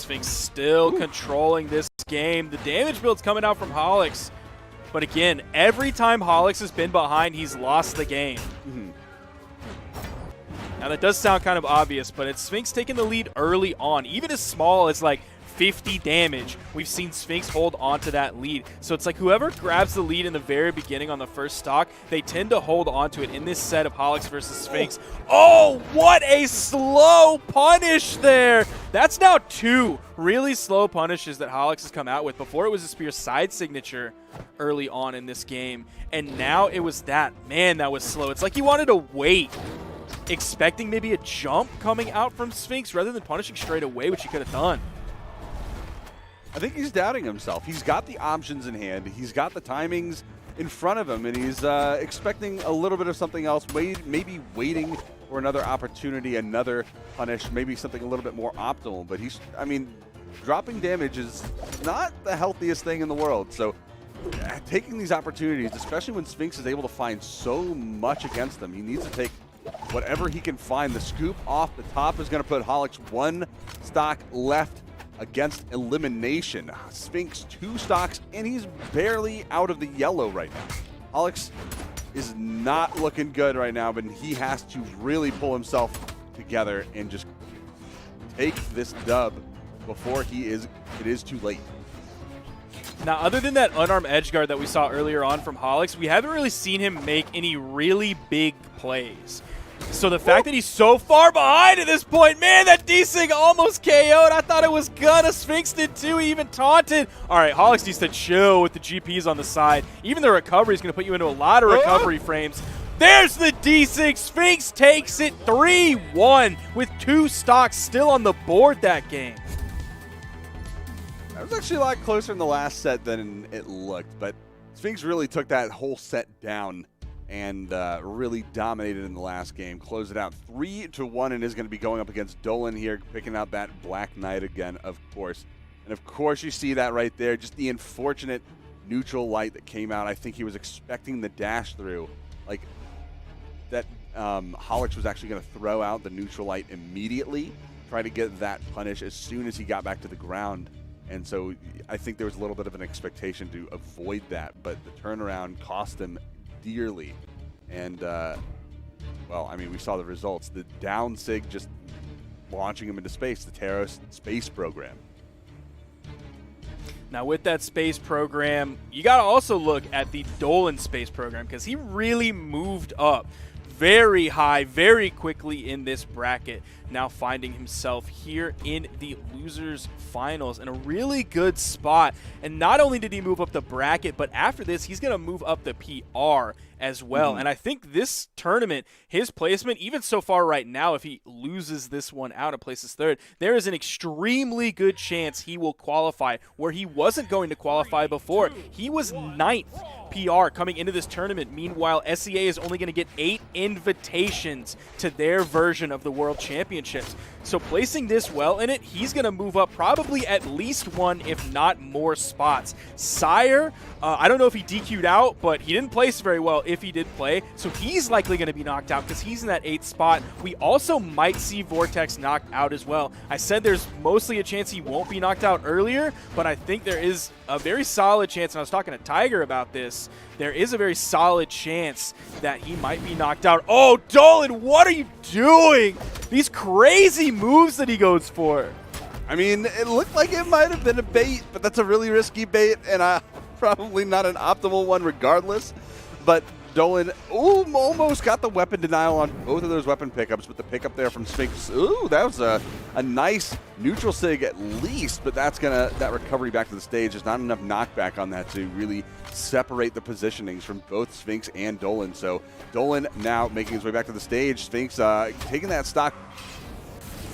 Sphinx still controlling this game. The damage build's coming out from Holix. But again, every time Holix has been behind, he's lost the game. Now that does sound kind of obvious, but it's Sphinx taking the lead early on. Even as small as like 50 damage, we've seen Sphinx hold on to that lead. So it's like whoever grabs the lead in the very beginning on the first stock, they tend to hold on to it in this set of Holix versus Sphinx. Oh, what a slow punish there! That's now 2 really slow punishes that Holix has come out with. Before it was a spear side signature early on in this game, and now it was that. Man, that was slow. It's like he wanted to wait, expecting maybe a jump coming out from Sphinx rather than punishing straight away, which he could have done. I think he's doubting himself. He's got the options in hand. He's got the timings in front of him, and he's expecting a little bit of something else, maybe waiting for another opportunity, another punish, maybe something a little bit more optimal. But dropping damage is not the healthiest thing in the world. So taking these opportunities, especially when Sphinx is able to find so much against them, he needs to take whatever he can find. The scoop off the top is going to put Holix 1 stock left against elimination. Sphinx 2 stocks, and he's barely out of the yellow right now. Holix is not looking good right now, but he has to really pull himself together and just take this dub before it is too late. Now, other than that unarmed edge guard that we saw earlier on from Holix, we haven't really seen him make any really big plays. So the fact that he's so far behind at this point, man, that D-Sig almost KO'd. I thought it was gonna. Sphinx did too. He even taunted. All right, Holix needs to chill with the GPs on the side. Even the recovery is going to put you into a lot of recovery frames. There's the D-Sig. Sphinx takes it 3-1 with 2 stocks still on the board that game. That was actually a lot closer in the last set than it looked, but Sphinx really took that whole set down and really dominated in the last game. Closed it out 3-1 and is going to be going up against Dolan here, picking out that Black Knight again, of course. And of course you see that right there, just the unfortunate neutral light that came out. I think he was expecting the dash through. Like, that Holix was actually going to throw out the neutral light immediately, try to get that punish as soon as he got back to the ground. And so I think there was a little bit of an expectation to avoid that, but the turnaround cost him dearly. And well, I mean, we saw the results. The down sig just launching him into space, the Taros space program. Now with that space program, you got to also look at the Dolan space program, because he really moved up very high very quickly in this bracket, now finding himself here in the losers finals in a really good spot. And not only did he move up the bracket, but after this he's going to move up the PR as well. And I think this tournament, his placement, even so far right now, if he loses this one out and places third, there is an extremely good chance he will qualify where he wasn't going to qualify before. He was 9th PR coming into this tournament. Meanwhile, SEA is only going to get 8 invitations to their version of the World Championships. So placing this well in it, he's going to move up probably at least 1, if not more spots. Sire, I don't know if he DQ'd out, but he didn't place very well if he did play. So he's likely going to be knocked out because he's in that 8th spot. We also might see Vortex knocked out as well. I said there's mostly a chance he won't be knocked out earlier, but I think there is a very solid chance, and I was talking to Tiger about this, there is a very solid chance that he might be knocked out. Oh, Dolan, what are you doing? These crazy moves that he goes for. I mean, it looked like it might have been a bait, but that's a really risky bait, and probably not an optimal one regardless. But Dolan almost got the weapon denial on both of those weapon pickups, but the pickup there from Sphinx, ooh, that was a nice neutral sig at least, but that recovery back to the stage, there's not enough knockback on that to really separate the positionings from both Sphinx and Dolan. So Dolan now making his way back to the stage. Sphinx taking that stock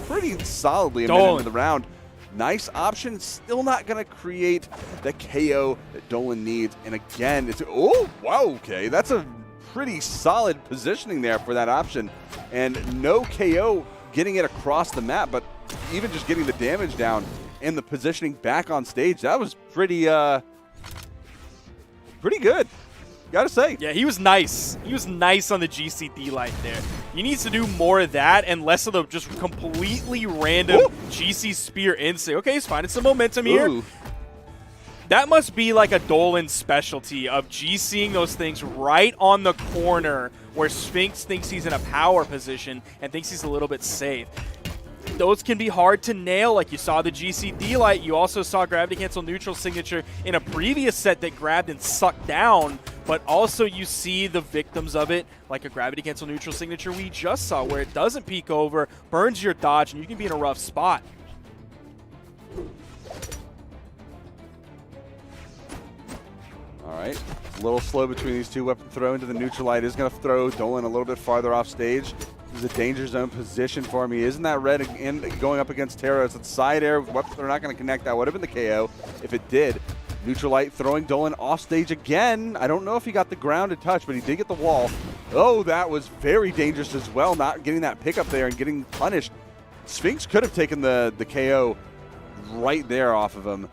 pretty solidly a minute into the round. Nice option, still not going to create the KO that Dolan needs. And again, it's, oh, wow, okay. That's a pretty solid positioning there for that option. And no KO getting it across the map, but even just getting the damage down and the positioning back on stage, that was pretty good. Gotta say. Yeah, he was nice. He was nice on the GCD light there. He needs to do more of that and less of the just completely random GC spear insig. Okay, he's finding some momentum here. Ooh. That must be like a Dolan specialty of GCing those things right on the corner where Sphinx thinks he's in a power position and thinks he's a little bit safe. Those can be hard to nail, like you saw the GCD light. You also saw Gravity Cancel neutral signature in a previous set that grabbed and sucked down, but also you see the victims of it, like a Gravity Cancel neutral signature we just saw, where it doesn't peek over, burns your dodge, and you can be in a rough spot. All right. A little slow between these two. Weapon throw into the neutral light is going to throw Dolan a little bit farther off stage. This is a danger zone position for me. Isn't that red and going up against Terra? It's side air. Weapon throw not going to connect. That would have been the KO if it did. Neutral light throwing Dolan off stage again. I don't know if he got the grounded touch, but he did get the wall. Oh, that was very dangerous as well, not getting that pickup there and getting punished. Sphinx could have taken the KO right there off of him.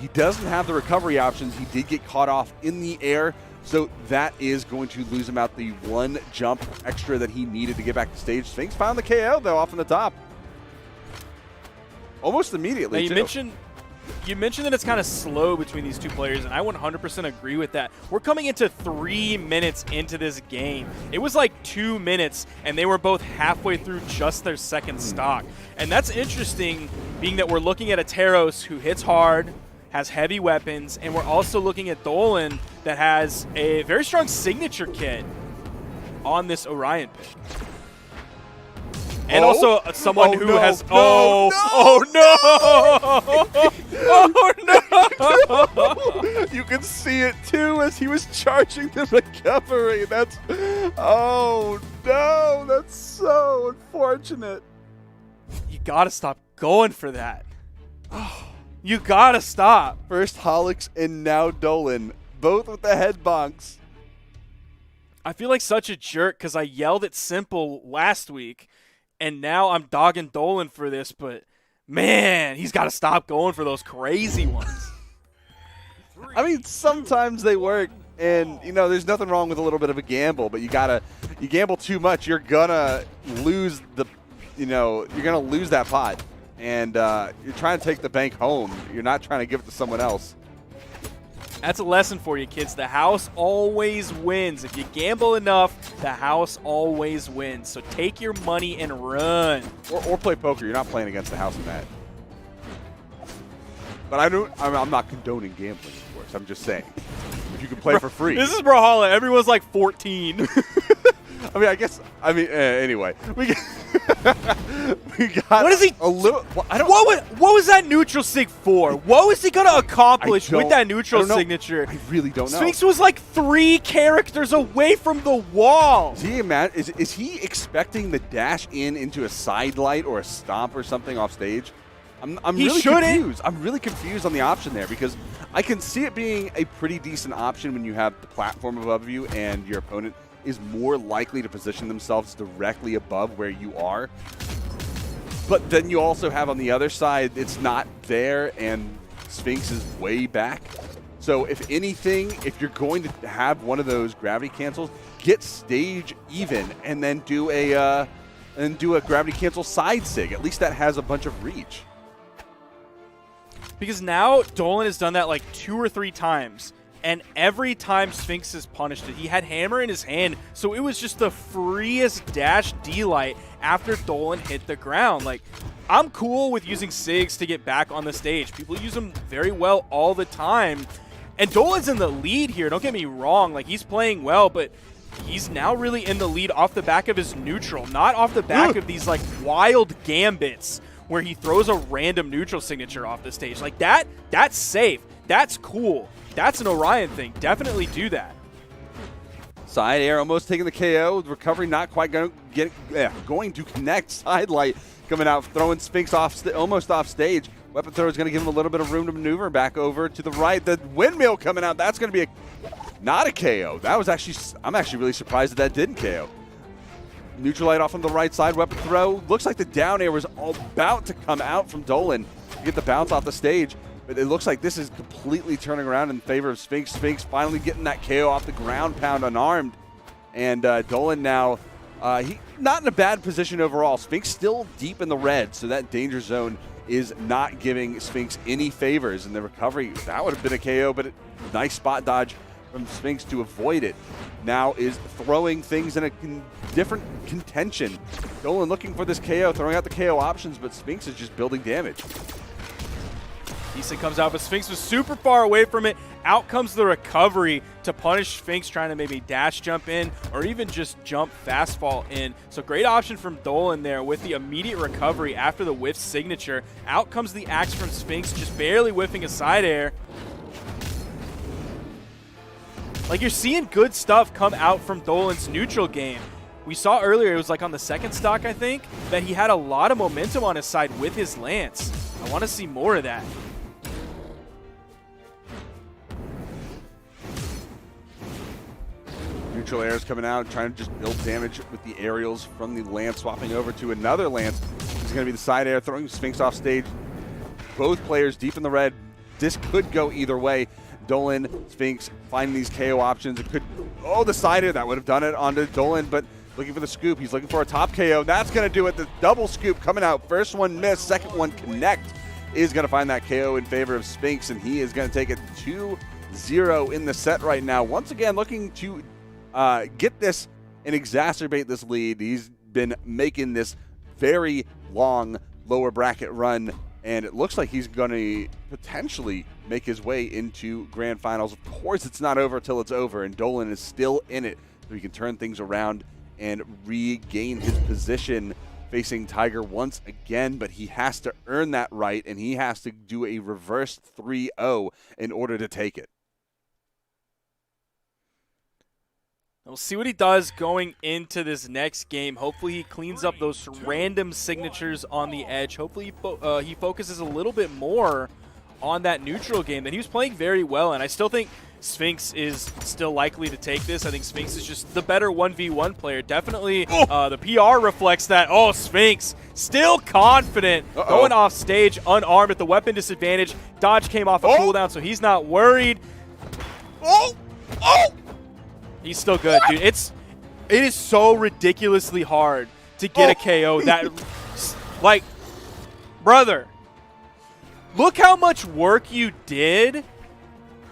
He doesn't have the recovery options. He did get caught off in the air, so that is going to lose him out the one jump extra that he needed to get back to stage. Sphinx found the KO, though, off on the top. Almost immediately, now, you mentioned that it's kind of slow between these two players, and I 100% agree with that. We're coming into 3 minutes into this game. It was like 2 minutes, and they were both halfway through just their second stock. And that's interesting, being that we're looking at a Teros who hits hard, has heavy weapons, and we're also looking at Dolan that has a very strong signature kit on this Orion pit. And also someone who has... Oh no! You can see it too as he was charging the recovery. That's... Oh no! That's so unfortunate. You gotta stop going for that. You gotta stop. First Holix and now Dolan, both with the head bonks. I feel like such a jerk because I yelled at Simple last week, and now I'm dogging Dolan for this, but man, he's got to stop going for those crazy ones. I mean, sometimes they work, and, you know, there's nothing wrong with a little bit of a gamble, but you gamble too much, you're going to lose you're going to lose that pot. And you're trying to take the bank home. You're not trying to give it to someone else. That's a lesson for you, kids. The house always wins. If you gamble enough, the house always wins. So take your money and run. Or play poker. You're not playing against the house in that. But I'm not condoning gambling, of course. I'm just saying. If you can play for free. This is Brawlhalla. Everyone's like 14. I mean, anyway. We got what is he? A little. What was that neutral sig for? What was he gonna accomplish with that neutral signature? I really don't know. Sphinx was like 3 characters away from the wall. Is he expecting the dash into a side light or a stomp or something off stage? I'm really confused. I'm really confused on the option there because I can see it being a pretty decent option when you have the platform above you and your opponent is more likely to position themselves directly above where you are. But then you also have on the other side, it's not there and Sphinx is way back. So if anything, if you're going to have one of those gravity cancels, get stage even and then do a gravity cancel side sig. At least that has a bunch of reach. Because now Dolan has done that like 2 or 3 times. And every time Sphinx has punished it, he had hammer in his hand, so it was just the freest dash D-light after Dolan hit the ground. Like, I'm cool with using SIGs to get back on the stage. People use them very well all the time. And Dolan's in the lead here, don't get me wrong. Like, he's playing well, but he's now really in the lead off the back of his neutral, not off the back of these, like, wild gambits where he throws a random neutral signature off the stage. Like, that's safe. That's cool. That's an Orion thing. Definitely do that. Side air almost taking the KO. Recovery not quite going to connect. Side light coming out, throwing Sphinx almost off stage. Weapon throw is going to give him a little bit of room to maneuver back over to the right. The windmill coming out. That's going to be not a KO. That was I'm actually really surprised that didn't KO. Neutral light off on the right side. Weapon throw. Looks like the down air was all about to come out from Dolan to get the bounce off the stage. But it looks like this is completely turning around in favor of Sphinx. Sphinx finally getting that KO off the ground pound unarmed. And Dolan now, he not in a bad position overall. Sphinx still deep in the red, so that danger zone is not giving Sphinx any favors in the recovery. That would have been a KO, but nice spot dodge from Sphinx to avoid it. Now is throwing things in a different contention. Dolan looking for this KO, throwing out the KO options, but Sphinx is just building damage. Eason comes out, but Sphinx was super far away from it. Out comes the recovery to punish Sphinx, trying to maybe dash jump in or even just jump fastfall in. So great option from Dolan there with the immediate recovery after the whiff signature. Out comes the axe from Sphinx, just barely whiffing a side air. Like, you're seeing good stuff come out from Dolan's neutral game. We saw earlier, it was like on the second stock, I think, that he had a lot of momentum on his side with his lance. I want to see more of that. Neutral airs coming out, trying to just build damage with the aerials from the lance, swapping over to another lance. This is going to be the side air, throwing Sphinx off stage. Both players deep in the red. This could go either way. Dolan, Sphinx finding these KO options. It could, oh, the side air, that would have done it onto Dolan, but looking for the scoop. He's looking for a top KO. That's going to do it. The double scoop coming out. First one miss, second one connect is going to find that KO in favor of Sphinx, and he is going to take it 2-0 in the set right now. Once again, looking to get this and exacerbate this lead. He's been making this very long lower bracket run, and it looks like he's going to potentially make his way into grand finals. Of course, it's not over till it's over, and Dolan is still in it, so he can turn things around and regain his position facing Tiger once again, but he has to earn that right, and he has to do a reverse 3-0 in order to take it. We'll see what he does going into this next game. Hopefully he cleans up those random signatures on the edge. Hopefully he focuses a little bit more on that neutral game that he was playing very well, and I still think Sphinx is still likely to take this. I think Sphinx is just the better 1v1 player. Definitely the PR reflects that. Oh, Sphinx still confident. Going off stage unarmed at the weapon disadvantage. Dodge came off a cooldown, so he's not worried. He's still good, dude. It is so ridiculously hard to get a KO. That, like, brother, look how much work you did,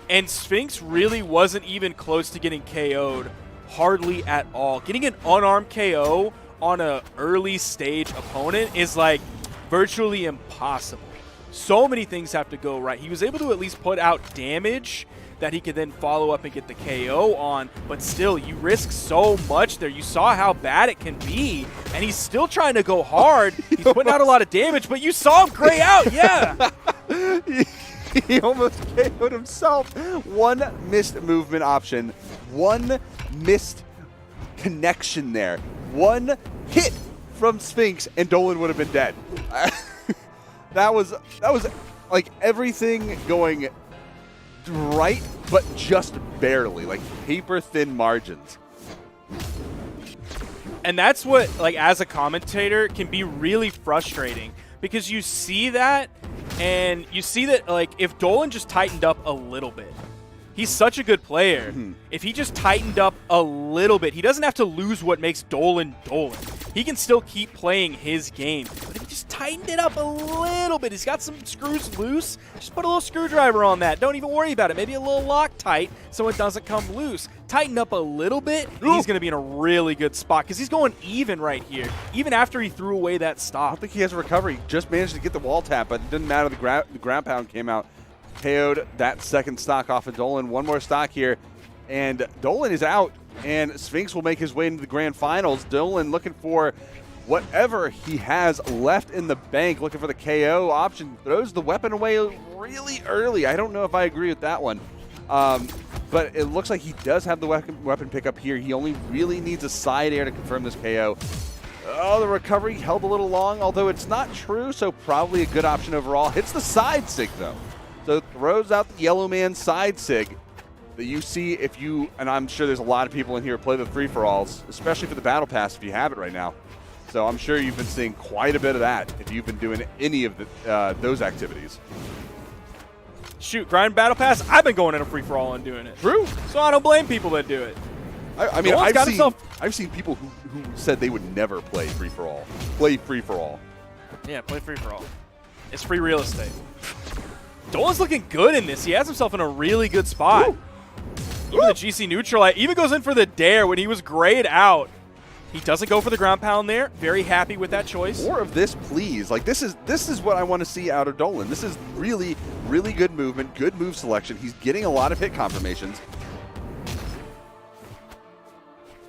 and Sphinx really wasn't even close to getting KO'd, hardly at all. Getting an unarmed KO on an early stage opponent is like virtually impossible. So many things have to go right. He was able to at least put out damage that he could then follow up and get the KO on, but still, you risk so much there. You saw how bad it can be, and he's still trying to go hard. He's putting out a lot of damage, but you saw him gray out, yeah. He almost KO'd himself. One missed movement option, one missed connection there, one hit from Sphinx, and Dolan would have been dead. That was like everything going right, but just barely, like paper thin margins. And that's what, like, as a commentator, can be really frustrating, because you see that, and you see that, like, if Dolan just tightened up a little bit, he's such a good player. If he just tightened up a little bit, he doesn't have to lose what makes Dolan Dolan. He can still keep playing his game. But if he just tightened it up a little bit, he's got some screws loose, just put a little screwdriver on that. Don't even worry about it. Maybe a little Loctite so it doesn't come loose. Tighten up a little bit, he's going to be in a really good spot, because he's going even right here, even after he threw away that I stop. don't think he has a recovery. He just managed to get the wall tap, but it didn't matter. The ground pound came out. KO'd that second stock off of Dolan. One more stock here, and Dolan is out, and Sphinx will make his way into the grand finals. Dolan looking for whatever he has left in the bank, looking for the KO option. Throws the weapon away really early. I don't know if I agree with that one. But it looks like he does have the weapon pickup here. He only really needs a side air to confirm this KO. Oh, the recovery held a little long, although it's not true, so probably a good option overall. Hits the side sig, though. So throws out the yellow man side sig that you see if you, and I'm sure there's a lot of people in here who play the free-for-alls, especially for the Battle Pass if you have it right now. So I'm sure you've been seeing quite a bit of that if you've been doing any of those activities. Shoot, grind battle pass. I've been going in a free for all and doing it. True. So I don't blame people that do it. I mean, Dolan's got I've seen people who said they would never play free for all. Play free for all. Yeah, play free for all. It's free real estate. Dolan's looking good in this. He has himself in a really good spot. Woo. Even the GC neutral, even goes in for the dare when he was grayed out. He doesn't go for the ground pound there. Very happy with that choice. More of this, please. Like this is what I want to see out of Dolan. This is really, really good movement, good move selection. He's getting a lot of hit confirmations.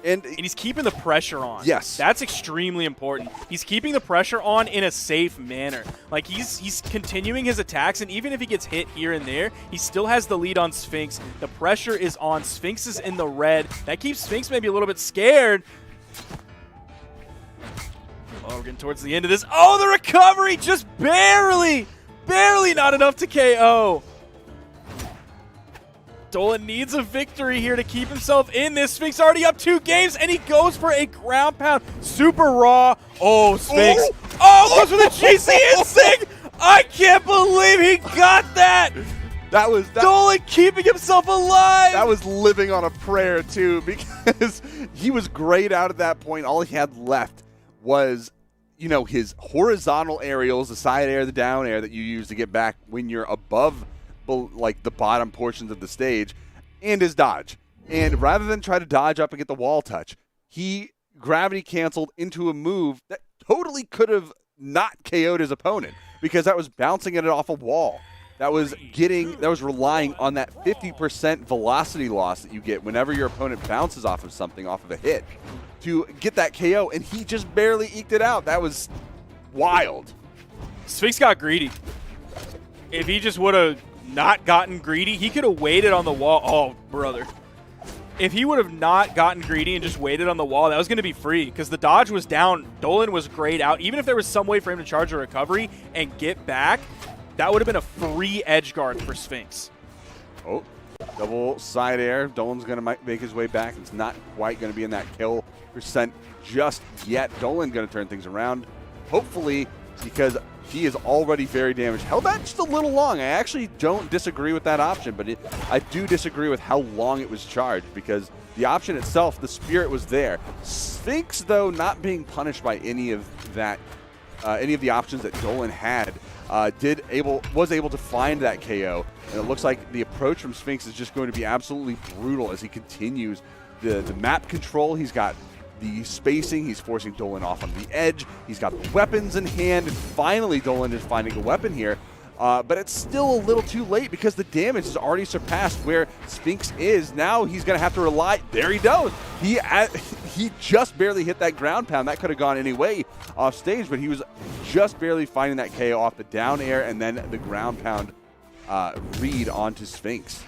And he's keeping the pressure on. Yes. That's extremely important. He's keeping the pressure on in a safe manner. Like, he's continuing his attacks, and even if he gets hit here and there, he still has the lead on Sphinx. The pressure is on. Sphinx is in the red. That keeps Sphinx maybe a little bit scared. Oh, we're getting towards the end of this. Oh, the recovery! Just barely! Barely not enough to KO. Dolan needs a victory here to keep himself in this. Sphinx already up 2 games, and he goes for a ground pound. Super raw. Oh, Sphinx. Oh, goes for the GC insig. I can't believe he got that. That was Dolan keeping himself alive. That was living on a prayer, too, because he was grayed out at that point. All he had left was, his horizontal aerials, the side air, the down air that you use to get back when you're above like the bottom portions of the stage, and his dodge. And rather than try to dodge up and get the wall touch, he gravity canceled into a move that totally could have not KO'd his opponent, because that was bouncing it off a wall. That was relying on that 50% velocity loss that you get whenever your opponent bounces off of something, off of a hit, to get that KO, and he just barely eked it out. That was wild. Sphinx got greedy. If he just would have not gotten greedy, he could have waited on the wall. Oh, brother. If he would have not gotten greedy and just waited on the wall, that was going to be free, because the dodge was down. Dolan was grayed out. Even if there was some way for him to charge a recovery and get back, that would have been a free edge guard for Sphinx. Oh, double side air. Dolan's going to make his way back. It's not quite going to be in that kill percent just yet. Dolan going to turn things around, hopefully, because he is already very damaged. Held that just a little long. I actually don't disagree with that option, but I do disagree with how long it was charged, because the option itself, the spirit was there. Sphinx, though, not being punished by any of that, any of the options that Dolan had, was able to find that KO. And it looks like the approach from Sphinx is just going to be absolutely brutal as he continues the map control. He's got the spacing. He's forcing Dolan off on the edge. He's got the weapons in hand, and finally Dolan is finding a weapon here. But it's still a little too late, because the damage has already surpassed where Sphinx is. Now he's going to have to rely. There he goes. He just barely hit that ground pound. That could have gone any way off stage, but he was just barely finding that KO off the down air and then the ground pound read onto Sphinx.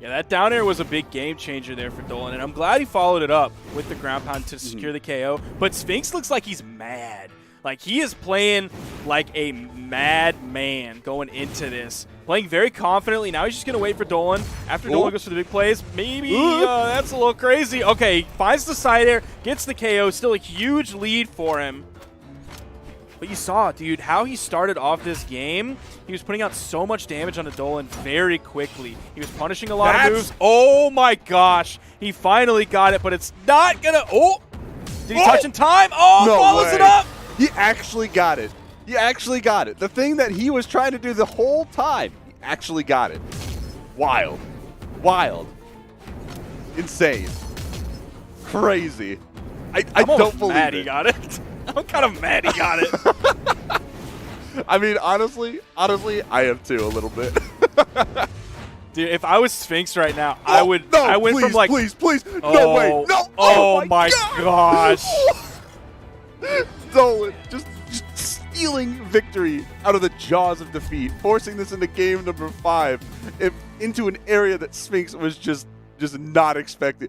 Yeah, that down air was a big game changer there for Dolan, and I'm glad he followed it up with the ground pound to secure the KO. But Sphinx looks like he's mad. Like, he is playing like a mad man going into this. Playing very confidently. Now he's just going to wait for Dolan. After Dolan goes for the big plays, maybe that's a little crazy. Okay, finds the side air, gets the KO. Still a huge lead for him. But you saw, dude, how he started off this game. He was putting out so much damage on the Dolan very quickly. He was punishing a lot of moves. Oh, my gosh. He finally got it, but it's not going to... Oh! Did he touch in time? Oh, no follows way. it up! He actually got it. He actually got it. The thing that he was trying to do the whole time, he actually got it. Wild. Wild. Insane. Crazy. I don't believe mad it. he got it. I'm kind of mad he got it. I mean, honestly, I am too a little bit. Dude, if I was Sphinx right now, I would. No, I went please, from like, please, no way, no. Oh my gosh. Dolan just stealing victory out of the jaws of defeat, forcing this into game number 5, into an area that Sphinx was just not expecting.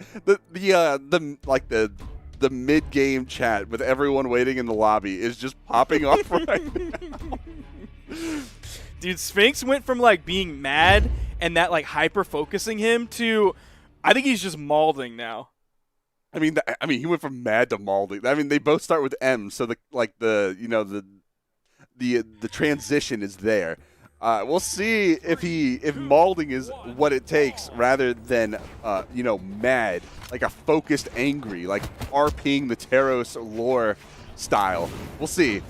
The mid-game chat with everyone waiting in the lobby is just popping off right now. Dude, Sphinx went from like being mad and that like hyper focusing him to, I think he's just mauling now. I mean, he went from mad to mauling. I mean, they both start with M, so the transition is there. We'll see if mauling is what it takes rather than mad, like a focused angry, like RPing the Teros lore style. We'll see.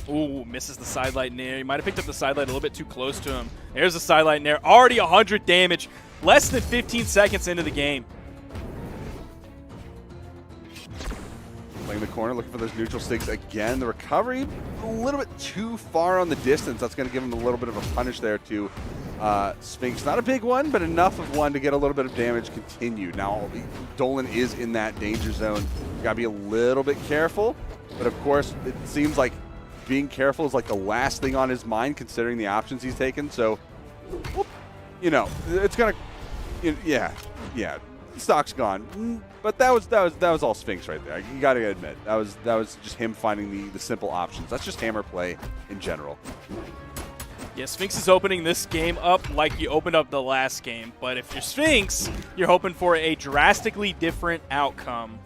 Ooh, misses the sidelight nair. He might have picked up the sidelight a little bit too close to him. There's the sidelight nair. Already 100 damage. Less than 15 seconds into the game. Playing the corner, looking for those neutral sticks again. The recovery a little bit too far on the distance. That's going to give him a little bit of a punish there to Sphinx. Not a big one, but enough of one to get a little bit of damage continued. Now, Dolan is in that danger zone. You got to be a little bit careful. But of course, it seems like being careful is like the last thing on his mind, considering the options he's taken. So, it's gonna, yeah, stock's gone. But that was all Sphinx right there. You gotta admit that was just him finding the simple options. That's just hammer play in general. Yeah, Sphinx is opening this game up like you opened up the last game. But if you're Sphinx, you're hoping for a drastically different outcome.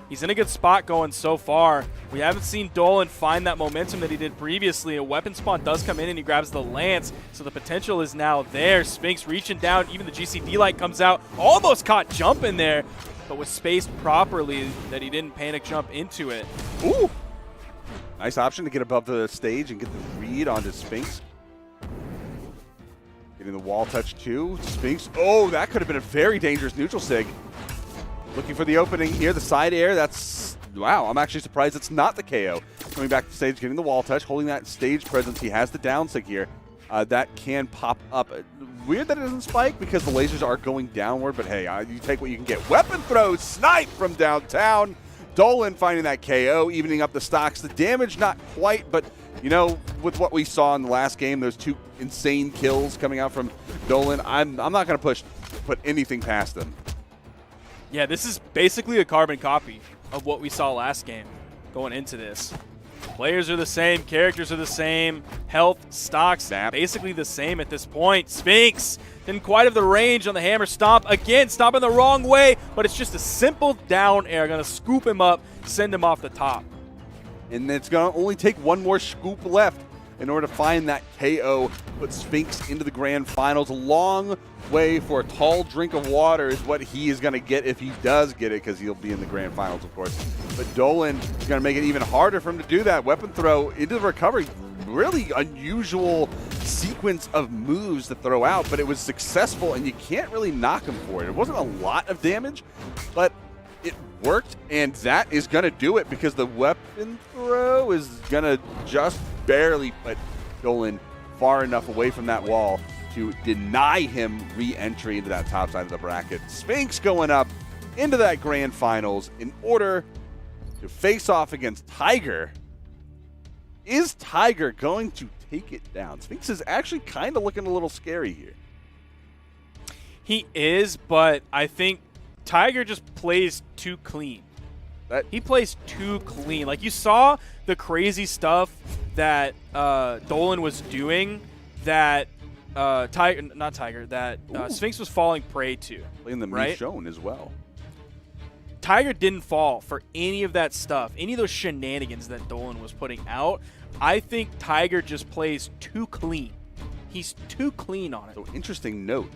He's in a good spot going so far. We haven't seen Dolan find that momentum that he did previously. A weapon spawn does come in and he grabs the lance, so the potential is now there. Sphinx reaching down, even the GCD light comes out. Almost caught jumping there, but was spaced properly that he didn't panic jump into it. Ooh! Nice option to get above the stage and get the read onto Sphinx. Getting the wall touch too. Sphinx, oh, that could have been a very dangerous neutral sig. Looking for the opening here, the side air, that's, wow, I'm actually surprised it's not the KO. Coming back to the stage, getting the wall touch, holding that stage presence. He has the down sig here. That can pop up. Weird that it doesn't spike because the lasers are going downward, but hey, you take what you can get. Weapon throw, snipe from downtown. Dolan finding that KO, evening up the stocks. The damage, not quite, but with what we saw in the last game, those two insane kills coming out from Dolan, I'm not going to put anything past them. Yeah, this is basically a carbon copy of what we saw last game going into this. Players are the same, characters are the same, health, stocks, basically the same at this point. Sphinx didn't quite have the range on the hammer stomp. Again, stomping the wrong way, but it's just a simple down air. Going to scoop him up, send him off the top. And it's going to only take one more scoop left in order to find that KO, put Sphinx into the grand finals. A long way for a tall drink of water is what he is going to get if he does get it, because he'll be in the grand finals, of course. But Dolan is going to make it even harder for him to do that. Weapon throw into the recovery. Really unusual sequence of moves to throw out, but it was successful, and you can't really knock him for it. It wasn't a lot of damage, but it worked, and that is going to do it, because the weapon throw is going to just barely put Dolan far enough away from that wall to deny him re-entry into that top side of the bracket. Sphinx going up into that grand finals in order to face off against Tiger. Is Tiger going to take it down? Sphinx is actually kind of looking a little scary here. He is, but I think Tiger just plays too clean. He plays too clean. Like, you saw the crazy stuff that Dolan was doing that Sphinx was falling prey to. Playing the Michonne as well. Tiger didn't fall for any of that stuff, any of those shenanigans that Dolan was putting out. I think Tiger just plays too clean. He's too clean on it. So, interesting note.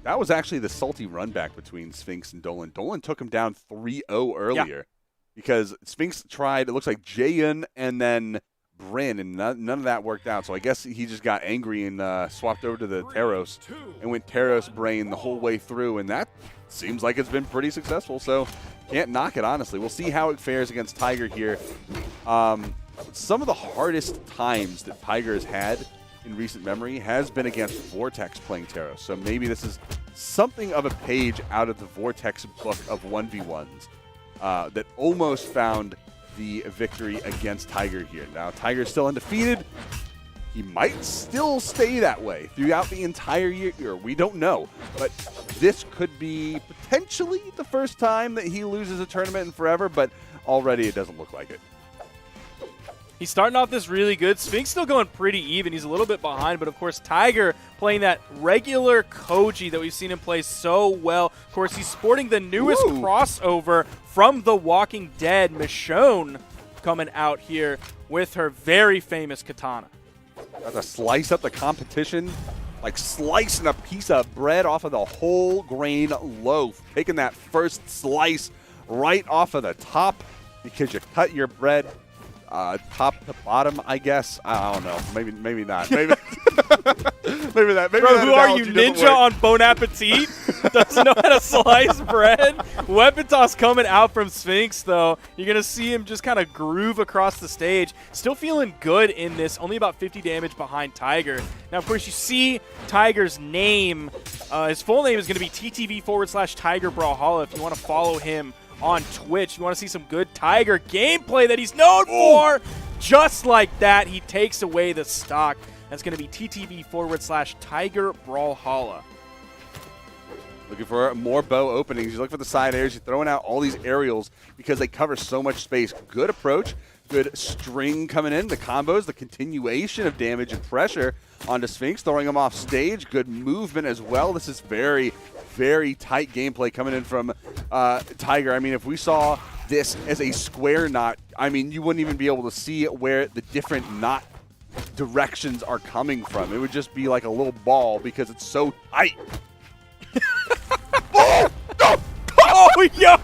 That was actually the salty run back between Sphinx and Dolan. Dolan took him down 3-0 earlier because Sphinx tried, it looks like Jaehyun and then Bryn, and none of that worked out. So I guess he just got angry and swapped over to the Teros and went Teros Brain the whole way through, and that seems like it's been pretty successful. So can't knock it, honestly. We'll see how it fares against Tiger here. Some of the hardest times that Tiger has had in recent memory has been against Vortex playing Teros. So maybe this is something of a page out of the Vortex book of 1v1s that almost found the victory against Tiger here. Now, Tiger's still undefeated. He might still stay that way throughout the entire year. We don't know. But this could be potentially the first time that he loses a tournament in forever, but already it doesn't look like it. He's starting off this really good. Sphinx still going pretty even. He's a little bit behind, but of course Tiger playing that regular Koji that we've seen him play so well. Of course, he's sporting the newest crossover from The Walking Dead, Michonne. coming out here with her very famous katana. Got to slice up the competition, like slicing a piece of bread off of the whole grain loaf. Taking that first slice right off of the top because you cut your bread top to bottom, I guess. I don't know. Maybe not. Maybe maybe that. Maybe Bro, that who are you, analogy doesn't ninja work. on Bon Appetit? Doesn't know how to slice bread? Weapon toss coming out from Sphinx, though. You're going to see him just kind of groove across the stage. Still feeling good in this. Only about 50 damage behind Tiger. Now, of course, you see Tiger's name. His full name is going to be TTV/Tiger Brawlhalla if you want to follow him on Twitch. You want to see some good Tiger gameplay that he's known for. Just like that, he takes away the stock. That's going to be TTV/Tiger Brawlhalla. Looking for more bow openings. You look for the side airs. You're throwing out all these aerials because they cover so much space. Good approach. Good string coming in. The combos, the continuation of damage and pressure onto Sphinx, throwing him off stage. Good movement as well. This is very, very tight gameplay coming in from Tiger. I mean, if we saw this as a square knot, I mean, you wouldn't even be able to see where the different knot directions are coming from. It would just be like a little ball because it's so tight. Oh, yo!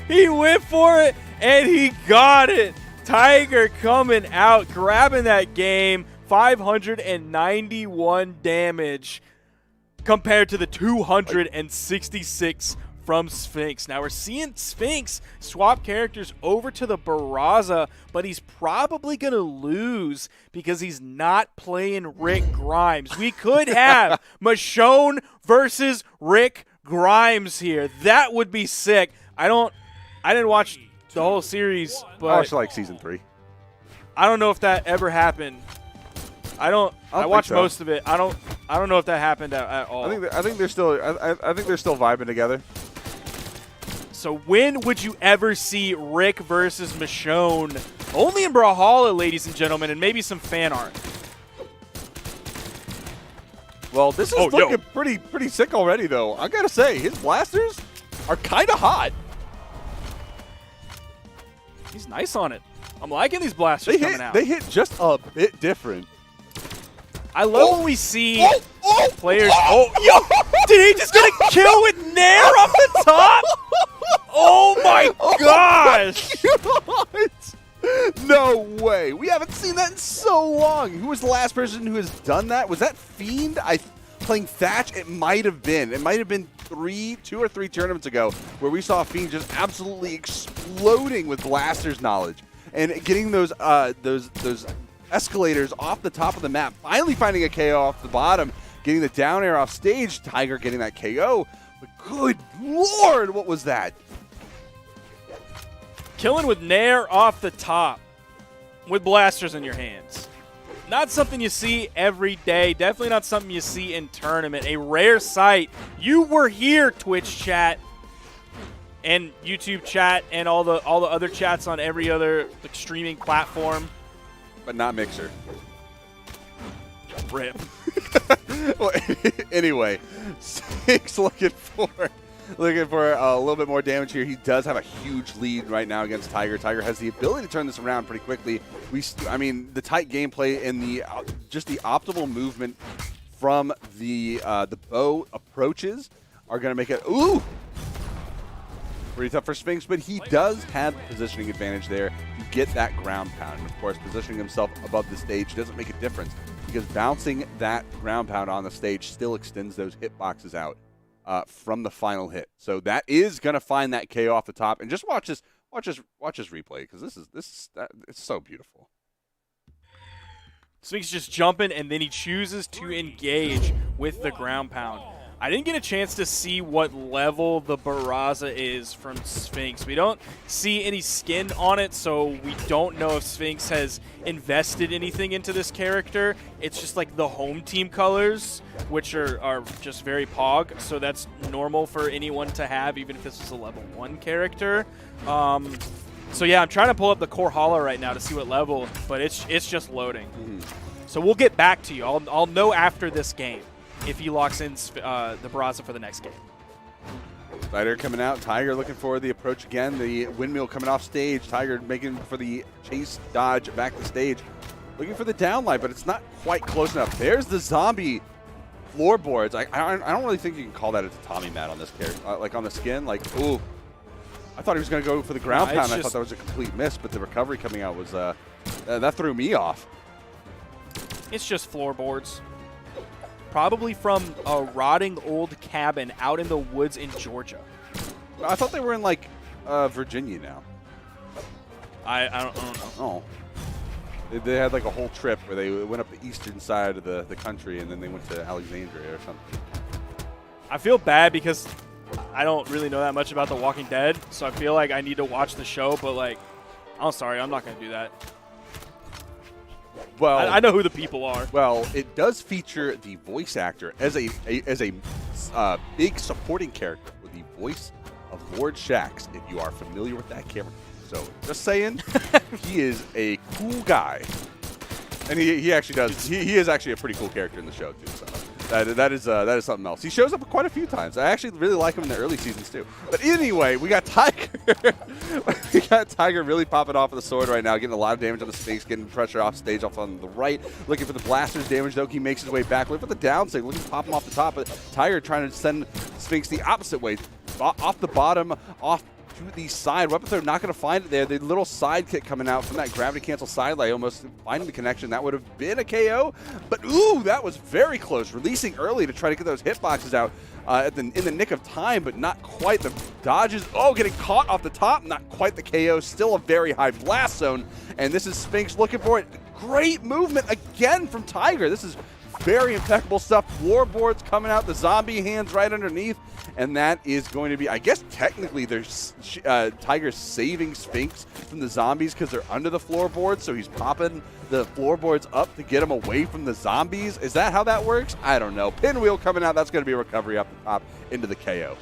He went for it, and he got it. Tiger coming out, grabbing that game. 591 damage compared to the 266 from Sphinx. Now we're seeing Sphinx swap characters over to the Barraza, but he's probably going to lose because he's not playing Rick Grimes. We could have Michonne versus Rick Grimes here. That would be sick. I didn't watch the whole series, but I watched like season 3. I don't know if that ever happened. I watched most of it. I don't know if that happened at all. I think they're still vibing together. So when would you ever see Rick versus Michonne? Only in Brawlhalla, ladies and gentlemen, and maybe some fan art. Well, this is looking pretty sick already, though. I gotta say, his blasters are kind of hot. He's nice on it. I'm liking these blasters coming out. They hit just a bit different. I love when we see players. Oh, yo! Did he just get a kill with Nair off the top? Oh my gosh! No way. We haven't seen that in so long. Who was the last person who has done that? Was that Fiend? Playing Thatch? It might have been. It might have been 2 or 3 tournaments ago where we saw Fiend just absolutely exploding with blasters knowledge and getting those escalators off the top of the map. Finally finding a KO off the bottom, getting the down air off stage. Tiger getting that KO. But good lord, what was that? Killing with Nair off the top with blasters in your hands. Not something you see every day. Definitely not something you see in tournament. A rare sight. You were here, Twitch chat and YouTube chat and all the other chats on every other streaming platform. But not Mixer. Rip. Well, anyway, Sphinx looking for a little bit more damage here. He does have a huge lead right now against Tiger. Tiger has the ability to turn this around pretty quickly. I mean, the tight gameplay and just the optimal movement from the bow approaches are going to make it pretty tough for Sphinx, but he does have positioning advantage there to get that ground pound. And of course, positioning himself above the stage doesn't make a difference because bouncing that ground pound on the stage still extends those hitboxes out from the final hit. So that is going to find that KO off the top. And just watch this replay because it's so beautiful. Sphinx just jumping, and then he chooses to engage with the ground pound. I didn't get a chance to see what level the Barraza is from Sphinx. We don't see any skin on it, so we don't know if Sphinx has invested anything into this character. It's just like the home team colors, which are just very pog, so that's normal for anyone to have, even if this was a level 1 character. So yeah, I'm trying to pull up the Brawlhalla right now to see what level, but it's just loading. So we'll get back to you. I'll know after this game if he locks in the Barraza for the next game. Spider coming out. Tiger looking for the approach again. The windmill coming off stage. Tiger making for the chase dodge back to stage. Looking for the downlight, but it's not quite close enough. There's the zombie floorboards. I don't really think you can call that a tatami mat on this character. Like on the skin, like, ooh. I thought he was going to go for the ground pound. I thought that was a complete miss, but the recovery coming out was, that threw me off. It's just floorboards. Probably from a rotting old cabin out in the woods in Georgia. I thought they were in, like, Virginia now. I don't know. Oh. They had, like, a whole trip where they went up the eastern side of the country, and then they went to Alexandria or something. I feel bad because I don't really know that much about The Walking Dead, so I feel like I need to watch the show, but, like, I'm sorry, I'm not going to do that. Well, I know who the people are. Well, it does feature the voice actor as a big supporting character with the voice of Lord Shax, if you are familiar with that character. So, just saying, he is a cool guy. And he actually does. He is actually a pretty cool character in the show, too. So that is something else. He shows up quite a few times. I actually really like him in the early seasons, too. But anyway, we got Tiger. We got Tiger really popping off with the sword right now, getting a lot of damage on the Sphinx, getting pressure off stage off on the right. Looking for the blaster's damage, though. He makes his way back. Looking for the downside. Looking to pop him off the top. But Tiger trying to send Sphinx the opposite way. Off the bottom, off to the side. Weapon throw not going to find it there. The little side kick coming out from that gravity cancel side lay, almost finding the connection. That would have been a KO. But, ooh, that was very close. Releasing early to try to get those hitboxes out in the nick of time, but not quite. The dodges, getting caught off the top. Not quite the KO. Still a very high blast zone. And this is Sphinx looking for it. Great movement again from Tiger. This is very impeccable stuff. Floorboards coming out. The zombie hands right underneath. And that is going to be, I guess technically there's Tiger's saving Sphinx from the zombies because they're under the floorboards, so he's popping the floorboards up to get him away from the zombies. Is that how that works? I don't know. Pinwheel coming out. That's going to be a recovery up the top into the KO.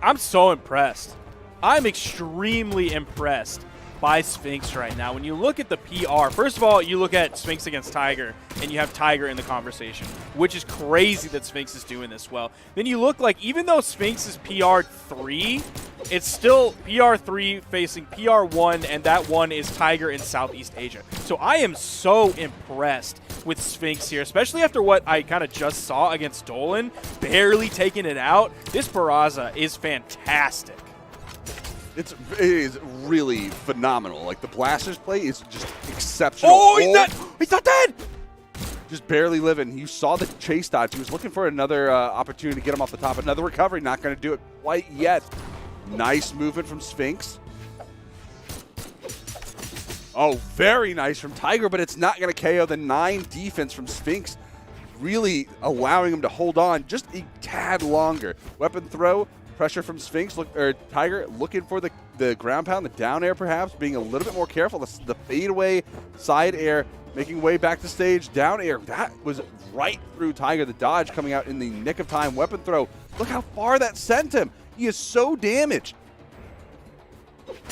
I'm so impressed. I'm extremely impressed by Sphinx right now. When you look at the PR, first of all, you look at Sphinx against Tiger, and you have Tiger in the conversation, which is crazy that Sphinx is doing this well. Then you look like, even though Sphinx is PR3, it's still PR3 facing PR1, and that one is Tiger in Southeast Asia. So I am so impressed with Sphinx here, especially after what I kind of just saw against Dolan, barely taking it out. This Barraza is fantastic. It is really phenomenal. Like, the blaster's play is just exceptional. Oh, he's not dead! Just barely living. You saw the chase dodge. He was looking for another opportunity to get him off the top. Another recovery. Not going to do it quite yet. Nice movement from Sphinx. Oh, very nice from Tiger, but it's not going to KO. The 9 defense from Sphinx really allowing him to hold on just a tad longer. Weapon throw. Pressure from Sphinx, Tiger looking for the ground pound, the down air perhaps, being a little bit more careful. The fadeaway side air, making way back to stage, down air. That was right through Tiger. The dodge coming out in the nick of time. Weapon throw. Look how far that sent him. He is so damaged.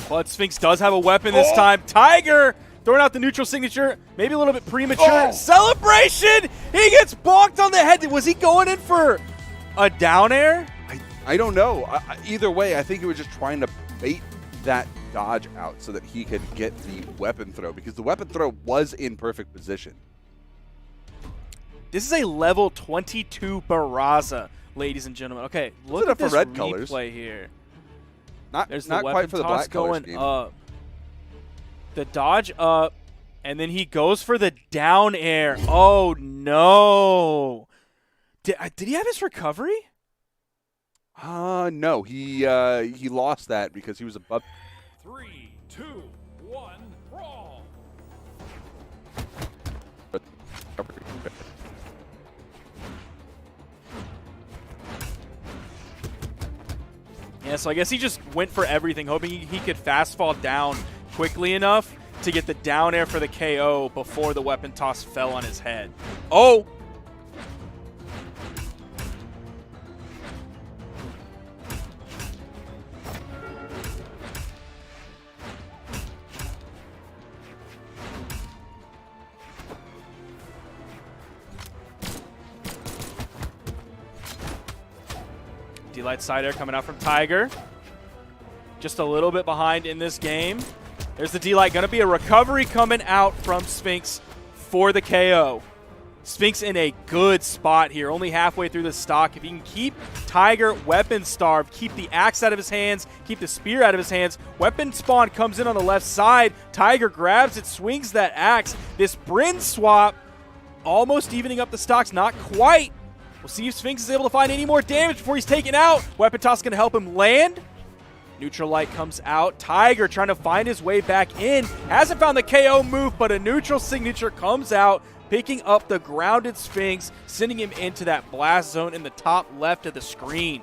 But Sphinx does have a weapon this time. Tiger throwing out the neutral signature, maybe a little bit premature. Celebration! He gets bonked on the head. Was he going in for a down air? I don't know. Either way, I think he was just trying to bait that dodge out so that he could get the weapon throw, because the weapon throw was in perfect position. This is a level 22 Barraza, ladies and gentlemen. Okay, look at this red replay colors. here. There's Not quite for the black colors going game. up. The dodge up, and then he goes for the down air. Oh, no. Did he have his recovery? No, he lost that because he was above. 3, 2, 1, brawl. Yeah, so I guess he just went for everything, hoping he could fast fall down quickly enough to get the down air for the KO before the weapon toss fell on his head. Oh! D-Light side air coming out from Tiger. Just a little bit behind in this game. There's the D-Light. Going to be a recovery coming out from Sphinx for the KO. Sphinx in a good spot here, only halfway through the stock. If he can keep Tiger weapon starved, keep the axe out of his hands, keep the spear out of his hands, weapon spawn comes in on the left side. Tiger grabs it, swings that axe. This Bryn swap almost evening up the stocks, not quite. We'll see if Sphinx is able to find any more damage before he's taken out. Weapon toss going to help him land. Neutral light comes out. Tiger trying to find his way back in. Hasn't found the KO move, but a neutral signature comes out, picking up the grounded Sphinx, sending him into that blast zone in the top left of the screen.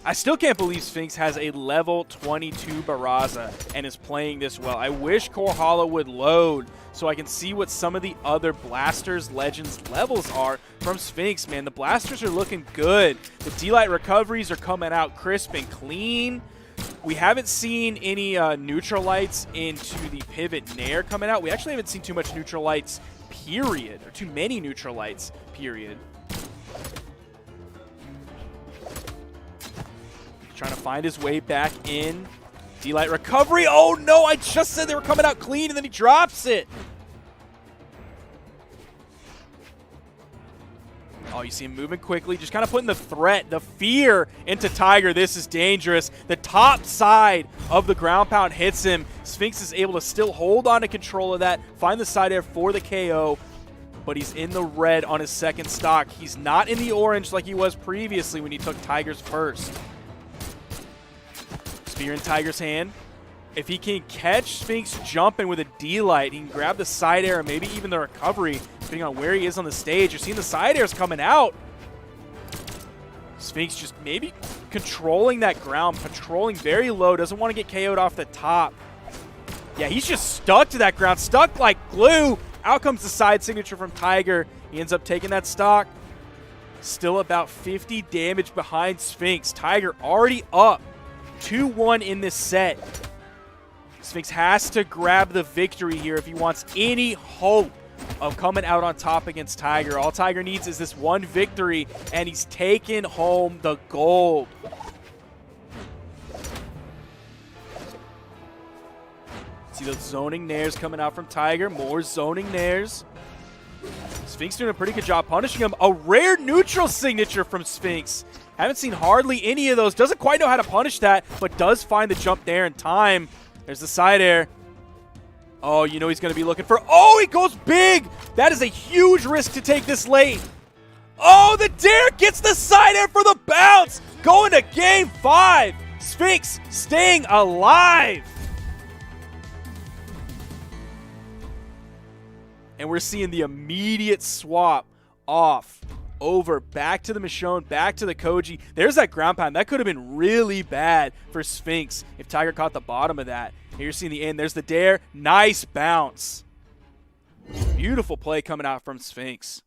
I still can't believe Sphinx has a level 22 Barraza and is playing this well. I wish Brawlhalla would load so I can see what some of the other Blasters Legends levels are from Sphinx, man. The Blasters are looking good. The D-Light recoveries are coming out crisp and clean. We haven't seen any neutral lights into the pivot nair coming out. We actually haven't seen too much neutral lights, period, or too many neutral lights, period. Trying to find his way back in. D-Light recovery. Oh no, I just said they were coming out clean and then he drops it. Oh, you see him moving quickly, just kind of putting the threat, the fear into Tiger. This is dangerous. The top side of the ground pound hits him. Sphinx is able to still hold on to control of that, find the side air for the KO, but he's in the red on his second stock. He's not in the orange like he was previously when he took Tiger's first. Spear in Tiger's hand. If he can catch Sphinx jumping with a D-Light, he can grab the side air and maybe even the recovery, depending on where he is on the stage. You're seeing the side airs coming out. Sphinx just maybe controlling that ground, patrolling very low, doesn't want to get KO'd off the top. Yeah, he's just stuck to that ground, stuck like glue. Out comes the side signature from Tiger. He ends up taking that stock. Still about 50 damage behind Sphinx. Tiger already up 2-1 in this set. Sphinx has to grab the victory here if he wants any hope of coming out on top against Tiger. All Tiger needs is this one victory, and he's taken home the gold. See those zoning nairs coming out from Tiger. More zoning nairs. Sphinx doing a pretty good job punishing him. A rare neutral signature from Sphinx. Haven't seen hardly any of those. Doesn't quite know how to punish that, but does find the jump there in time. There's the side air. Oh, you know he's going to be looking for... Oh, he goes big! That is a huge risk to take this late. Oh, the dare gets the side air for the bounce! Going to game 5. Sphinx staying alive. And we're seeing the immediate swap off, over, back to the Michonne, back to the Koji. There's that ground pound. That could have been really bad for Sphinx if Tiger caught the bottom of that. Here you're seeing the end. There's the dare. Nice bounce. Beautiful play coming out from Sphinx.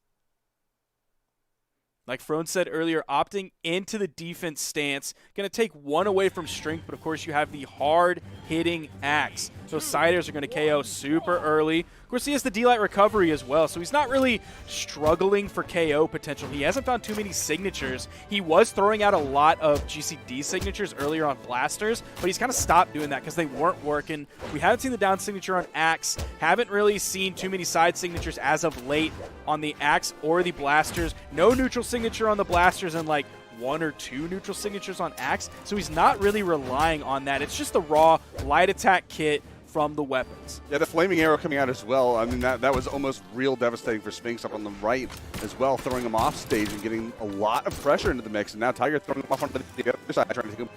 Like Frone said earlier, opting into the defense stance. Going to take one away from strength, but of course you have the hard-hitting axe. Those side airs are going to KO super early. Of course, he has the D-Light recovery as well, so he's not really struggling for KO potential. He hasn't found too many signatures. He was throwing out a lot of GCD signatures earlier on Blasters, but he's kind of stopped doing that because they weren't working. We haven't seen the down signature on Axe. Haven't really seen too many side signatures as of late on the Axe or the Blasters. No neutral signature on the Blasters and like 1 or 2 neutral signatures on Axe, so he's not really relying on that. It's just the raw light attack kit from the weapons. Yeah, the flaming arrow coming out as well. I mean, that was almost real devastating for Sphinx up on the right as well, throwing him off stage and getting a lot of pressure into the mix. And now Tiger throwing him off onto the other side, trying to take him.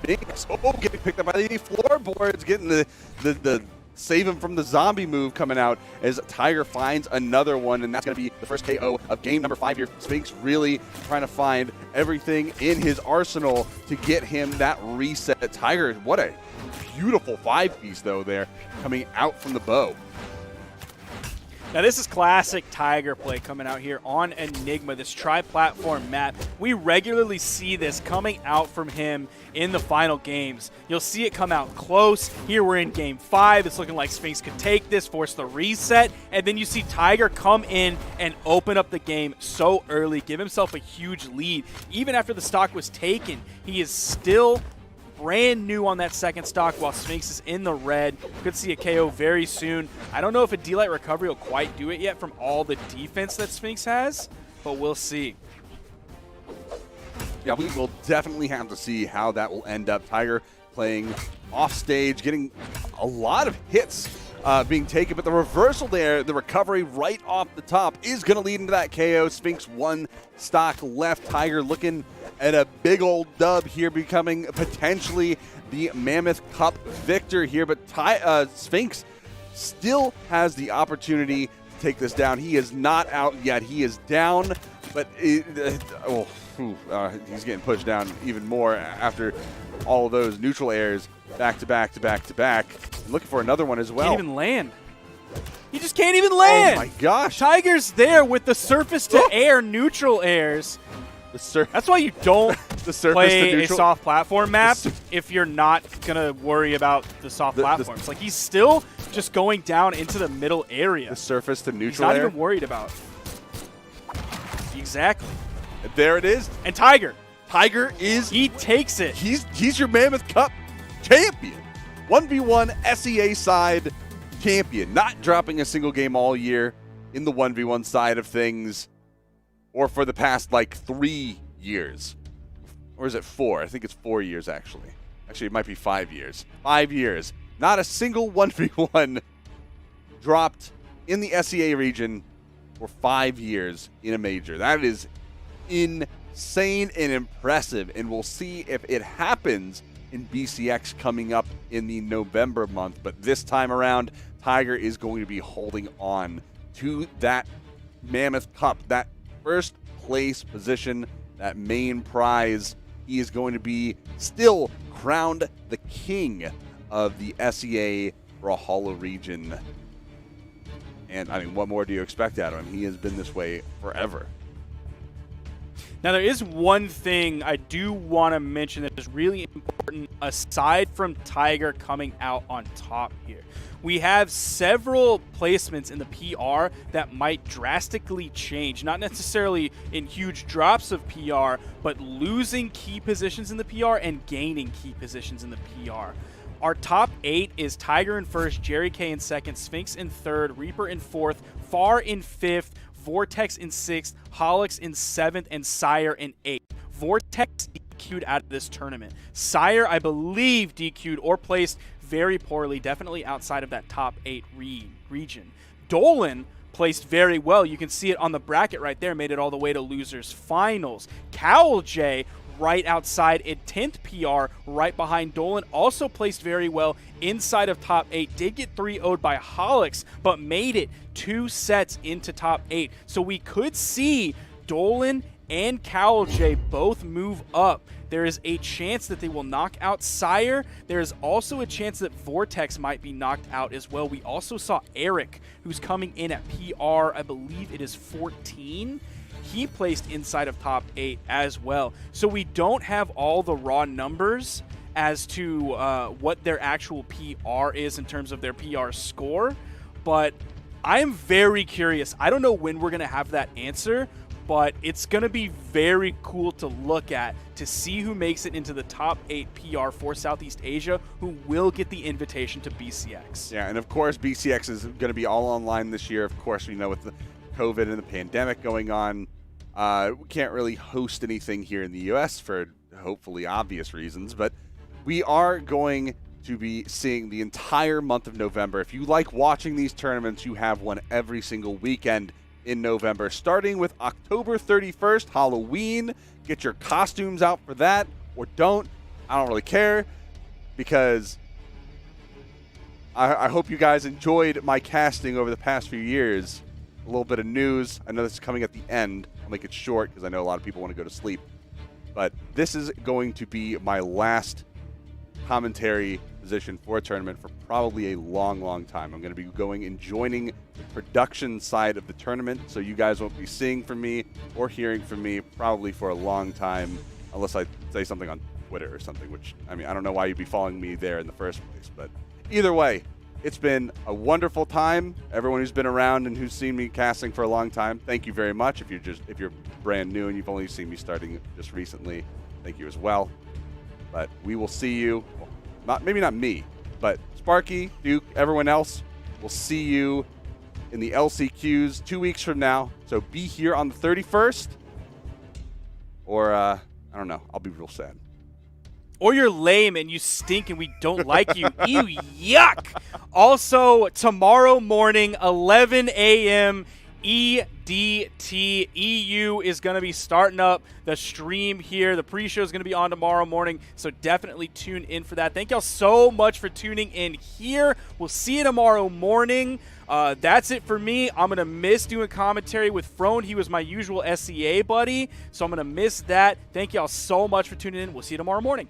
Sphinx, getting picked up by the floorboards, getting the save him from the zombie move coming out as Tiger finds another one, and that's going to be the first KO of game number 5 here. Sphinx really trying to find everything in his arsenal to get him that reset. Tiger, what a beautiful 5-piece though there coming out from the bow. Now this is classic Tiger play coming out here on Enigma, this tri-platform map. We regularly see this coming out from him in the final games. You'll see it come out close. Here we're in game 5. It's looking like Sphinx could take this, force the reset, and then you see Tiger come in and open up the game so early, give himself a huge lead. Even after the stock was taken, he is still brand new on that second stock while Sphinx is in the red. Could see a KO very soon. I don't know if a D-Light recovery will quite do it yet from all the defense that Sphinx has, but we'll see. Yeah, we will definitely have to see how that will end up. Tiger playing off stage, getting a lot of hits being taken, but the reversal there, the recovery right off the top is going to lead into that KO. Sphinx 1 stock left. Tiger looking at a big old dub here, becoming potentially the Mammoth Cup victor here, but Sphinx still has the opportunity to take this down. He is not out yet. He is down, but he's getting pushed down even more after all of those neutral airs back to back to back to back. Looking for another one as well. Can't even land. He just can't even land. Oh my gosh. Tiger's there with the surface to air neutral airs. That's why you don't play a soft platform map if you're not going to worry about the soft platforms. Like, he's still just going down into the middle area. The surface to neutral air. He's not air. even worried about. Exactly. There it is. And Tiger is... He takes it. He's your Mammoth Cup champion. 1v1 SEA side champion. Not dropping a single game all year in the 1v1 side of things. Or for the past, like, 3 years. Or is it 4? I think it's 4 years, actually. Actually, it might be 5 years. 5 years. Not a single 1v1 dropped in the SEA region for 5 years in a major. That is insane and impressive. And we'll see if it happens in BCX coming up in the November month. But this time around, Tiger is going to be holding on to that Mammoth Cup, that first place position, that main prize. He is going to be still crowned the king of the SEA Brawlhalla region. And I mean, what more do you expect out of him? He has been this way forever. Now, there is one thing I do want to mention that is really important aside from Tiger coming out on top here. We have several placements in the PR that might drastically change, not necessarily in huge drops of PR, but losing key positions in the PR and gaining key positions in the PR. Our top 8 is Tiger in first, Jerry K in second, Sphinx in third, Reaper in fourth, Far in fifth, Vortex in 6th, Holix in 7th, and Sire in 8th. Vortex DQ'd out of this tournament. Sire, I believe, DQ'd or placed very poorly, definitely outside of that top 8 region. Dolan placed very well. You can see it on the bracket right there, made it all the way to losers finals. Cowl J right outside in 10th PR, right behind Dolan, also placed very well inside of top 8. Did get 3-0'd by Holix, but made it 2 sets into top 8. So we could see Dolan and Cowl J both move up. There is a chance that they will knock out Sire. There is also a chance that Vortex might be knocked out as well. We also saw Eric, who's coming in at PR, I believe it is 14. He placed inside of top 8 as well. So we don't have all the raw numbers as to what their actual PR is in terms of their PR score, but I am very curious. I don't know when we're going to have that answer, but it's going to be very cool to look at to see who makes it into the top 8 PR for Southeast Asia, who will get the invitation to BCX. Yeah, and of course, BCX is going to be all online this year. Of course, we know with the COVID and the pandemic going on, we can't really host anything here in the U.S. for hopefully obvious reasons, but we are going to be seeing the entire month of November. If you like watching these tournaments, you have one every single weekend in November, starting with October 31st, Halloween. Get your costumes out for that, or don't. I don't really care, because I hope you guys enjoyed my casting over the past few years. A little bit of news. I know this is coming at the end. I'll make it short because I know a lot of people want to go to sleep. But this is going to be my last commentary position for a tournament for probably a long time. I'm going to be going and joining the production side of the tournament, so you guys won't be seeing from me or hearing from me probably for a long time, unless I say something on Twitter or something, which, I mean, I don't know why you'd be following me there in the first place, but either way, it's been a wonderful time. Everyone who's been around and who's seen me casting for a long time, thank you very much. If you're brand new and you've only seen me starting just recently, thank you as well. But we will see you, maybe not me, but Sparky, Duke, everyone else, we'll see you in the LCQs 2 weeks from now. So be here on the 31st, or I don't know, I'll be real sad. Or you're lame and you stink and we don't like you. Ew, yuck. Also, tomorrow morning, 11 a.m. EDT, EU is going to be starting up the stream here. The pre-show is going to be on tomorrow morning, so definitely tune in for that. Thank y'all so much for tuning in here. We'll see you tomorrow morning. That's it for me. I'm going to miss doing commentary with Frone. He was my usual SCA buddy, so I'm going to miss that. Thank y'all so much for tuning in. We'll see you tomorrow morning.